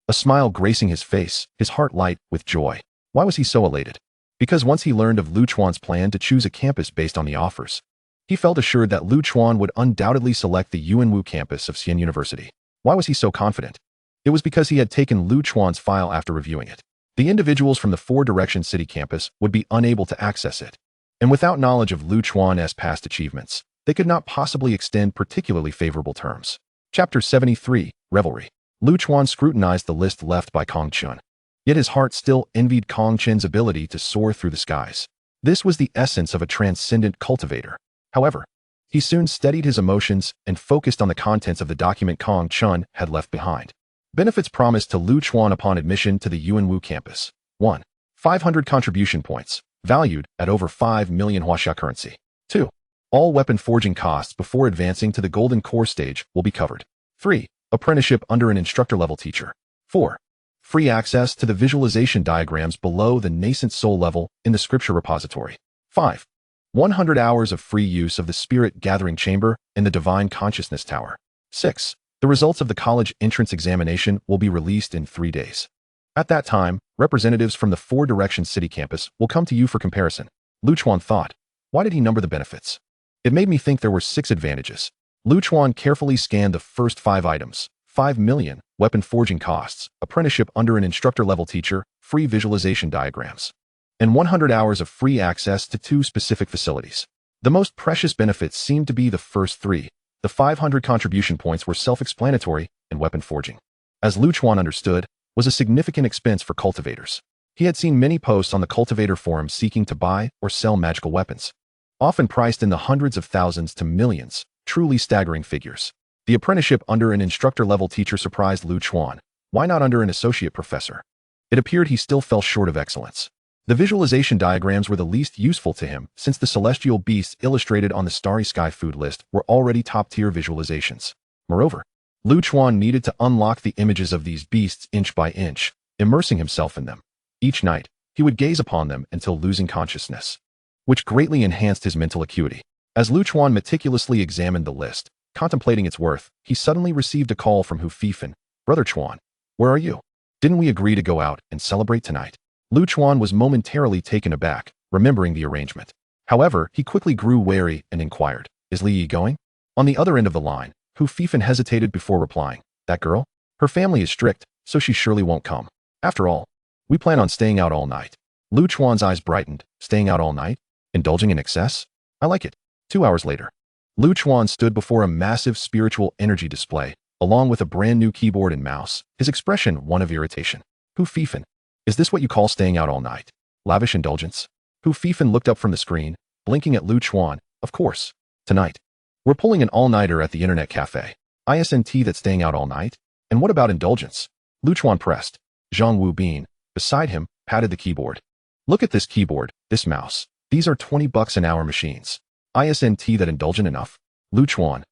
A smile gracing his face, his heart light with joy. Why was he so elated? Because once he learned of Lu Chuan's plan to choose a campus based on the offers, he felt assured that Lu Chuan would undoubtedly select the Yuanwu campus of Xian University. Why was he so confident? It was because he had taken Lu Chuan's file after reviewing it. The individuals from the Four Direction City campus would be unable to access it, and without knowledge of Lu Chuan's past achievements, they could not possibly extend particularly favorable terms. Chapter 73, Revelry. Lu Chuan scrutinized the list left by Kong Chun. Yet his heart still envied Kong Chen's ability to soar through the skies. This was the essence of a transcendent cultivator. However, he soon steadied his emotions and focused on the contents of the document Kong Chun had left behind. Benefits promised to Lu Chuan upon admission to the Yuanwu campus. 1. 500 contribution points, valued at over 5 million Huaxia currency. 2. All weapon forging costs before advancing to the golden core stage will be covered. 3. Apprenticeship under an instructor-level teacher. 4. Free access to the visualization diagrams below the nascent soul level in the scripture repository. 5. 100 hours of free use of the spirit gathering chamber in the divine consciousness tower. 6. The results of the college entrance examination will be released in 3 days. At that time, representatives from the Four Direction City campus will come to you for comparison. Lu Chuan thought. Why did he number the benefits? It made me think there were 6 advantages. Lu Chuan carefully scanned the first 5 items. 5 million, weapon forging costs, apprenticeship under an instructor-level teacher, free visualization diagrams, and 100 hours of free access to 2 specific facilities. The most precious benefits seemed to be the first 3. The 500 contribution points were self-explanatory, and weapon forging, as Lu Chuan understood, was a significant expense for cultivators. He had seen many posts on the Cultivator Forum seeking to buy or sell magical weapons, often priced in the hundreds of thousands to millions, truly staggering figures. The apprenticeship under an instructor-level teacher surprised Lu Chuan. Why not under an associate professor? It appeared he still fell short of excellence. The visualization diagrams were the least useful to him, since the celestial beasts illustrated on the Starry Sky food list were already top-tier visualizations. Moreover, Lu Chuan needed to unlock the images of these beasts inch by inch, immersing himself in them. Each night, he would gaze upon them until losing consciousness, which greatly enhanced his mental acuity. As Lu Chuan meticulously examined the list, contemplating its worth, he suddenly received a call from Hu Fifan. Brother Chuan, where are you? Didn't we agree to go out and celebrate tonight? Lu Chuan was momentarily taken aback, remembering the arrangement. However, he quickly grew wary and inquired, "Is Li Yi going?" On the other end of the line, Hu Fifan hesitated before replying, "That girl? Her family is strict, so she surely won't come. After all, we plan on staying out all night." Lu Chuan's eyes brightened. Staying out all night? Indulging in excess? I like it. 2 hours later, Lu Chuan stood before a massive spiritual energy display, along with a brand new keyboard and mouse, his expression one of irritation. Hu Fifan, is this what you call staying out all night? Lavish indulgence? Hu Fifan looked up from the screen, blinking at Lu Chuan. Of course. Tonight, we're pulling an all-nighter at the internet cafe. ISNT that's staying out all night? And what about indulgence? Lu Chuan pressed. Zhang Wu Bin, beside him, patted the keyboard. Look at this keyboard, this mouse. These are $20 an hour machines. ISNT that indulgent enough? Lu Chuan.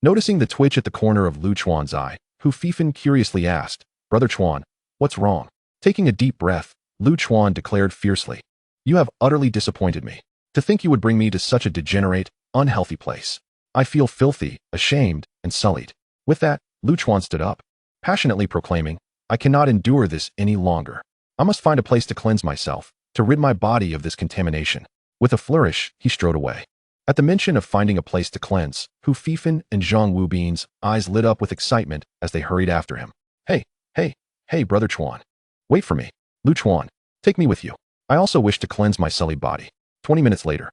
Noticing the twitch at the corner of Lu Chuan's eye, Hu Fifan curiously asked, "Brother Chuan, what's wrong?" Taking a deep breath, Lu Chuan declared fiercely, "You have utterly disappointed me. To think you would bring me to such a degenerate, unhealthy place. I feel filthy, ashamed, and sullied." With that, Lu Chuan stood up, passionately proclaiming, "I cannot endure this any longer. I must find a place to cleanse myself, to rid my body of this contamination." With a flourish, he strode away. At the mention of finding a place to cleanse, Hu Fifan and Zhang Wu Bin's eyes lit up with excitement as they hurried after him. Hey, Brother Chuan. Wait for me. Lu Chuan, take me with you. I also wish to cleanse my sullied body. 20 minutes later,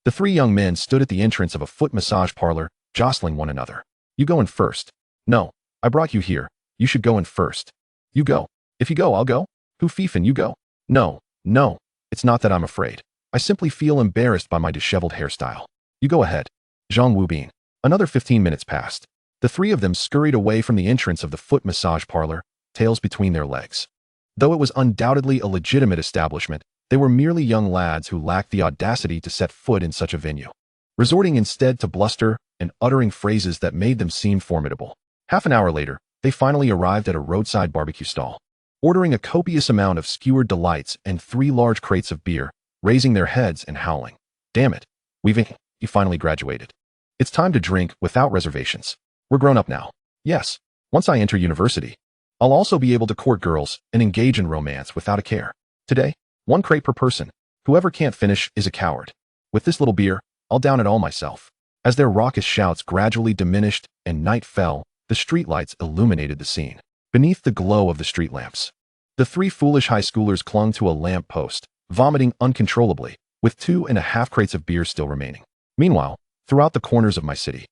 the three young men stood at the entrance of a foot massage parlor, jostling one another. "You go in first." "No, I brought you here. You should go in first." "You go. If you go, I'll go." "Hu Fifan, you go." No, it's not that I'm afraid. I simply feel embarrassed by my disheveled hairstyle." "You go ahead." Zhang Wu Bin. Another 15 minutes passed. The three of them scurried away from the entrance of the foot massage parlor, tails between their legs. Though it was undoubtedly a legitimate establishment, they were merely young lads who lacked the audacity to set foot in such a venue, resorting instead to bluster and uttering phrases that made them seem formidable. Half an hour later, they finally arrived at a roadside barbecue stall. Ordering a copious amount of skewered delights and 3 large crates of beer, raising their heads and howling, "Damn it, you finally graduated. It's time to drink without reservations. We're grown up now. Yes, once I enter university, I'll also be able to court girls and engage in romance without a care. Today, 1 crate per person. Whoever can't finish is a coward. With this little beer, I'll down it all myself." As their raucous shouts gradually diminished and night fell, the streetlights illuminated the scene. Beneath the glow of the street lamps, the 3 foolish high schoolers clung to a lamp post, vomiting uncontrollably, with 2.5 crates of beer still remaining. Meanwhile, throughout the corners of my city,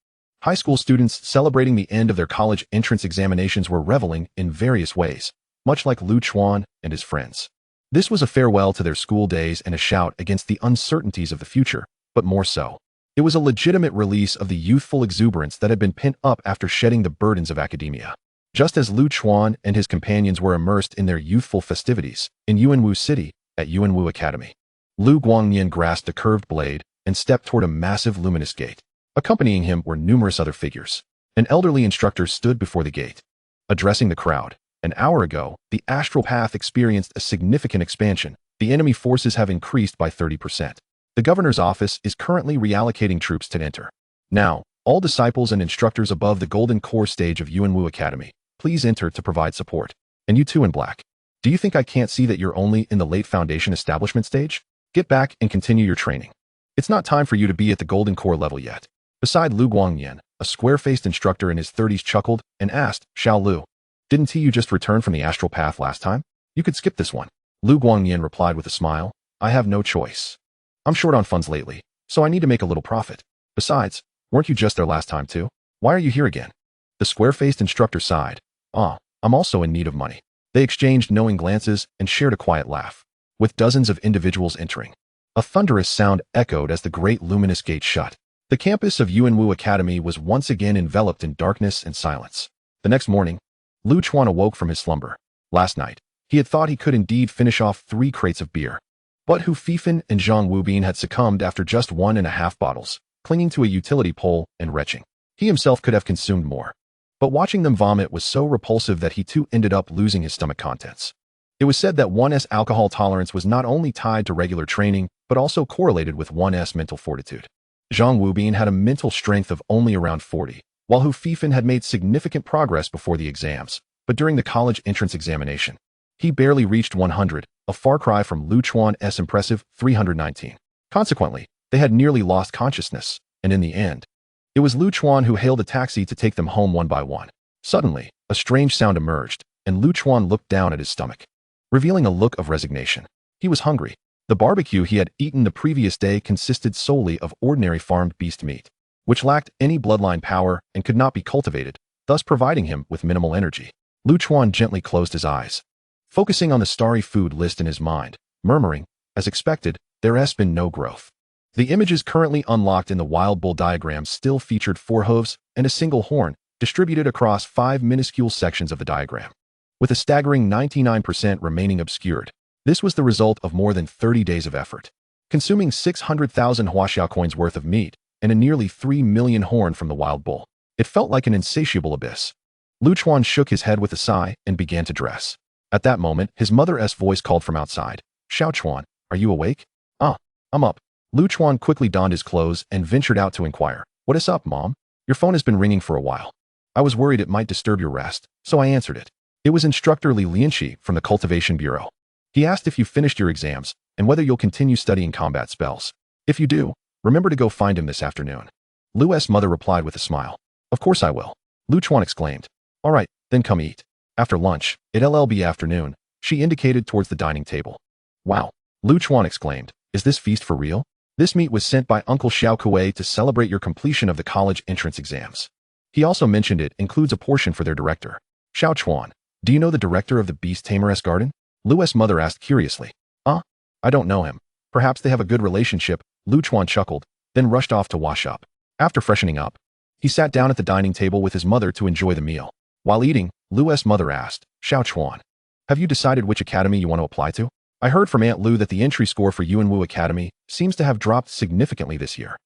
high school students celebrating the end of their college entrance examinations were reveling in various ways, much like Lu Chuan and his friends. This was a farewell to their school days and a shout against the uncertainties of the future, but more so, it was a legitimate release of the youthful exuberance that had been pent up after shedding the burdens of academia. Just as Lu Chuan and his companions were immersed in their youthful festivities in Yuanwu City at Yuanwu Academy, Lu Guangnian grasped a curved blade and stepped toward a massive luminous gate. Accompanying him were numerous other figures. An elderly instructor stood before the gate, addressing the crowd. "An hour ago, the astral path experienced a significant expansion. The enemy forces have increased by 30%. The governor's office is currently reallocating troops to enter. Now, all disciples and instructors above the golden core stage of Yuanwu Academy, please enter to provide support. And you two in black. Do you think I can't see that you're only in the late foundation establishment stage? Get back and continue your training. It's not time for you to be at the golden core level yet." Beside Lu Guangnian, a square-faced instructor in his 30s chuckled and asked, "Xiao Lu, didn't you just return from the astral path last time? You could skip this one." Lu Guangnian replied with a smile, "I have no choice. I'm short on funds lately, so I need to make a little profit. Besides, weren't you just there last time too? Why are you here again?" The square-faced instructor sighed. I'm also in need of money." They exchanged knowing glances and shared a quiet laugh. With dozens of individuals entering, a thunderous sound echoed as the great luminous gate shut. The campus of Yuanwu Academy was once again enveloped in darkness and silence. The next morning, Lu Chuan awoke from his slumber. Last night, he had thought he could indeed finish off 3 crates of beer. But Hu Fifan and Zhang Wubin had succumbed after just 1.5 bottles, clinging to a utility pole and retching. He himself could have consumed more. But watching them vomit was so repulsive that he too ended up losing his stomach contents. It was said that one's alcohol tolerance was not only tied to regular training, but also correlated with one's mental fortitude. Zhang Wubin had a mental strength of only around 40, while Hu Fifan had made significant progress before the exams, but during the college entrance examination, he barely reached 100, a far cry from Lu Chuan's impressive 319. Consequently, they had nearly lost consciousness, and in the end, it was Lu Chuan who hailed a taxi to take them home one by one. Suddenly, a strange sound emerged, and Lu Chuan looked down at his stomach, revealing a look of resignation. He was hungry. The barbecue he had eaten the previous day consisted solely of ordinary farmed beast meat, which lacked any bloodline power and could not be cultivated, thus providing him with minimal energy. Lu Chuan gently closed his eyes, focusing on the starry food list in his mind, murmuring, as expected, there has been no growth. The images currently unlocked in the wild bull diagram still featured 4 hooves and a single horn, distributed across 5 minuscule sections of the diagram, with a staggering 99% remaining obscured. This was the result of more than 30 days of effort, consuming 600,000 huaxiao coins worth of meat and a nearly 3 million horn from the wild bull. It felt like an insatiable abyss. Lu Chuan shook his head with a sigh and began to dress. At that moment, his mother's voice called from outside. "Xiao Chuan, are you awake?" I'm up." Lu Chuan quickly donned his clothes and ventured out to inquire. "What is up, Mom? Your phone has been ringing for a while. I was worried it might disturb your rest, so I answered it." It was Instructor Li Lianqi from the Cultivation Bureau. He asked if you finished your exams and whether you'll continue studying combat spells. "If you do, remember to go find him this afternoon." Lu's mother replied with a smile. "Of course I will," Lu Chuan exclaimed. "All right, then come eat." After lunch, at LLB afternoon, she indicated towards the dining table. "Wow," Lu Chuan exclaimed. "Is this feast for real? This meat was sent by Uncle Xiao Kuei to celebrate your completion of the college entrance exams." He also mentioned it includes a portion for their director. "Xiao Chuan, do you know the director of the Beast Tamer's garden?" Lu's mother asked curiously. I don't know him. Perhaps they have a good relationship," Lu Chuan chuckled, then rushed off to wash up. After freshening up, he sat down at the dining table with his mother to enjoy the meal. While eating, Lu's mother asked, "Xiao Chuan, have you decided which academy you want to apply to? I heard from Aunt Lu that the entry score for Yuanwu Academy seems to have dropped significantly this year.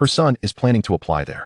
Her son is planning to apply there."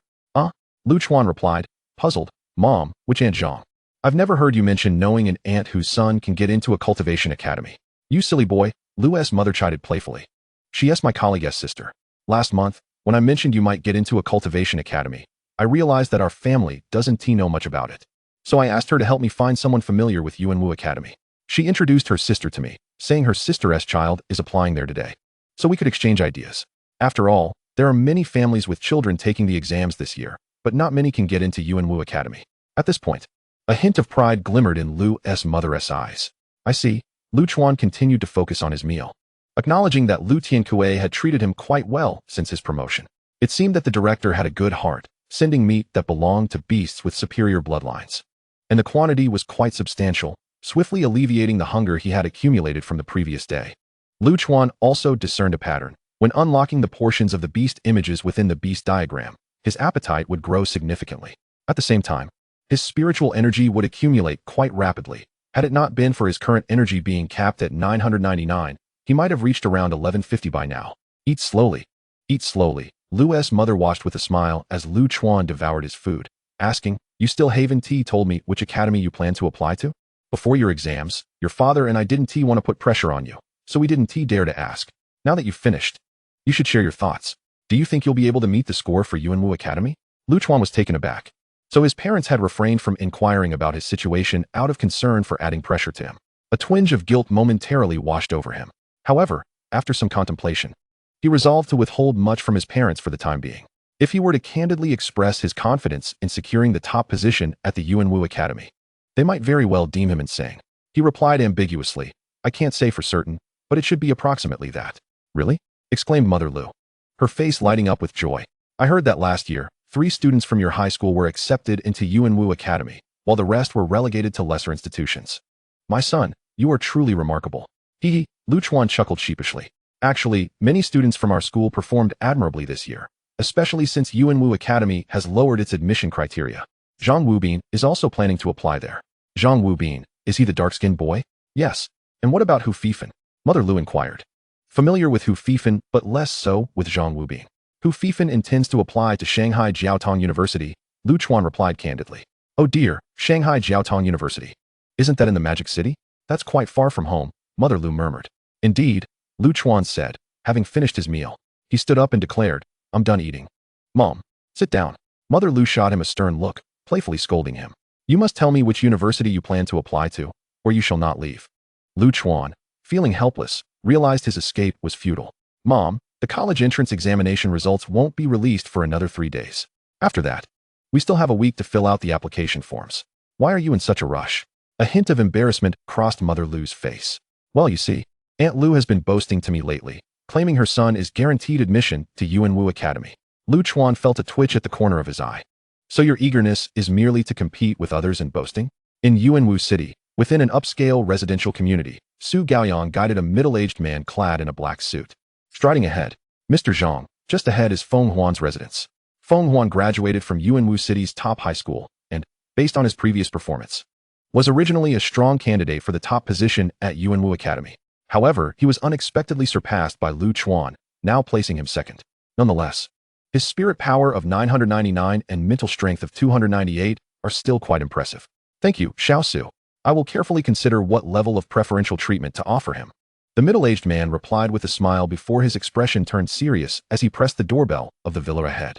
Lu Chuan replied, puzzled. "Mom, which Aunt Zhang? I've never heard you mention knowing an aunt whose son can get into a cultivation academy." "You silly boy," Lu's mother chided playfully. "She's my colleague's sister. Last month, when I mentioned you might get into a cultivation academy, I realized that our family doesn't know much about it. So I asked her to help me find someone familiar with Yuanwu Academy. She introduced her sister to me, saying her sister's child is applying there today, so we could exchange ideas. After all, there are many families with children taking the exams this year, but not many can get into Yuanwu Academy." At this point, a hint of pride glimmered in Lu's mother's eyes. "I see." Lu Chuan continued to focus on his meal, acknowledging that Lu Tiankue had treated him quite well since his promotion. It seemed that the director had a good heart, sending meat that belonged to beasts with superior bloodlines. And the quantity was quite substantial, swiftly alleviating the hunger he had accumulated from the previous day. Lu Chuan also discerned a pattern. When unlocking the portions of the beast images within the beast diagram, his appetite would grow significantly. At the same time, his spiritual energy would accumulate quite rapidly. Had it not been for his current energy being capped at 999, he might have reached around 1150 by now. "Eat slowly. Eat slowly." Lu's mother watched with a smile as Lu Chuan devoured his food, asking, "You still haven't told me which academy you plan to apply to? Before your exams, your father and I didn't want to put pressure on you, so we didn't dare to ask. Now that you've finished, you should share your thoughts. Do you think you'll be able to meet the score for Yuanwu Academy?" Lu Chuan was taken aback. So his parents had refrained from inquiring about his situation out of concern for adding pressure to him. A twinge of guilt momentarily washed over him. However, after some contemplation, he resolved to withhold much from his parents for the time being. If he were to candidly express his confidence in securing the top position at the Yuanwu Academy, they might very well deem him insane. He replied ambiguously, "I can't say for certain, but it should be approximately that." "Really?" exclaimed Mother Lu, her face lighting up with joy. "I heard that last year, 3 students from your high school were accepted into Yuanwu Academy, while the rest were relegated to lesser institutions. My son, you are truly remarkable." Hee. Lu Chuan chuckled sheepishly. "Actually, many students from our school performed admirably this year, especially since Yuanwu Academy has lowered its admission criteria. Zhang Wubin is also planning to apply there." "Zhang Wubin, is he the dark-skinned boy?" "Yes. And what about Hu Fifan?" Mother Lu inquired. Familiar with Hu Fifan, but less so with Zhang Wubin. "Hu Fifan intends to apply to Shanghai Jiaotong University," Lu Chuan replied candidly. "Oh dear, Shanghai Jiaotong University. Isn't that in the Magic City? That's quite far from home," Mother Lu murmured. "Indeed," Lu Chuan said, having finished his meal. He stood up and declared, "I'm done eating." "Mom, sit down." Mother Lu shot him a stern look, playfully scolding him. "You must tell me which university you plan to apply to, or you shall not leave." Lu Chuan, feeling helpless, realized his escape was futile. Mom, the college entrance examination results won't be released for another 3 days. After that, we still have a week to fill out the application forms. Why are you in such a rush? A hint of embarrassment crossed Mother Lu's face. Well, you see, Aunt Lu has been boasting to me lately, claiming her son is guaranteed admission to Yuanwu Academy. Lu Chuan felt a twitch at the corner of his eye. So your eagerness is merely to compete with others in boasting? In Yuanwu City, within an upscale residential community, Su Gaoyang guided a middle-aged man clad in a black suit. Striding ahead, Mr. Zhang, just ahead is Feng Huan's residence. Feng Huan graduated from Yuanwu City's top high school and, based on his previous performance, was originally a strong candidate for the top position at Yuanwu Academy. However, he was unexpectedly surpassed by Lu Chuan, now placing him second. Nonetheless, his spirit power of 999 and mental strength of 298 are still quite impressive. Thank you, Xiaosu. I will carefully consider what level of preferential treatment to offer him. The middle-aged man replied with a smile before his expression turned serious as he pressed the doorbell of the villa ahead.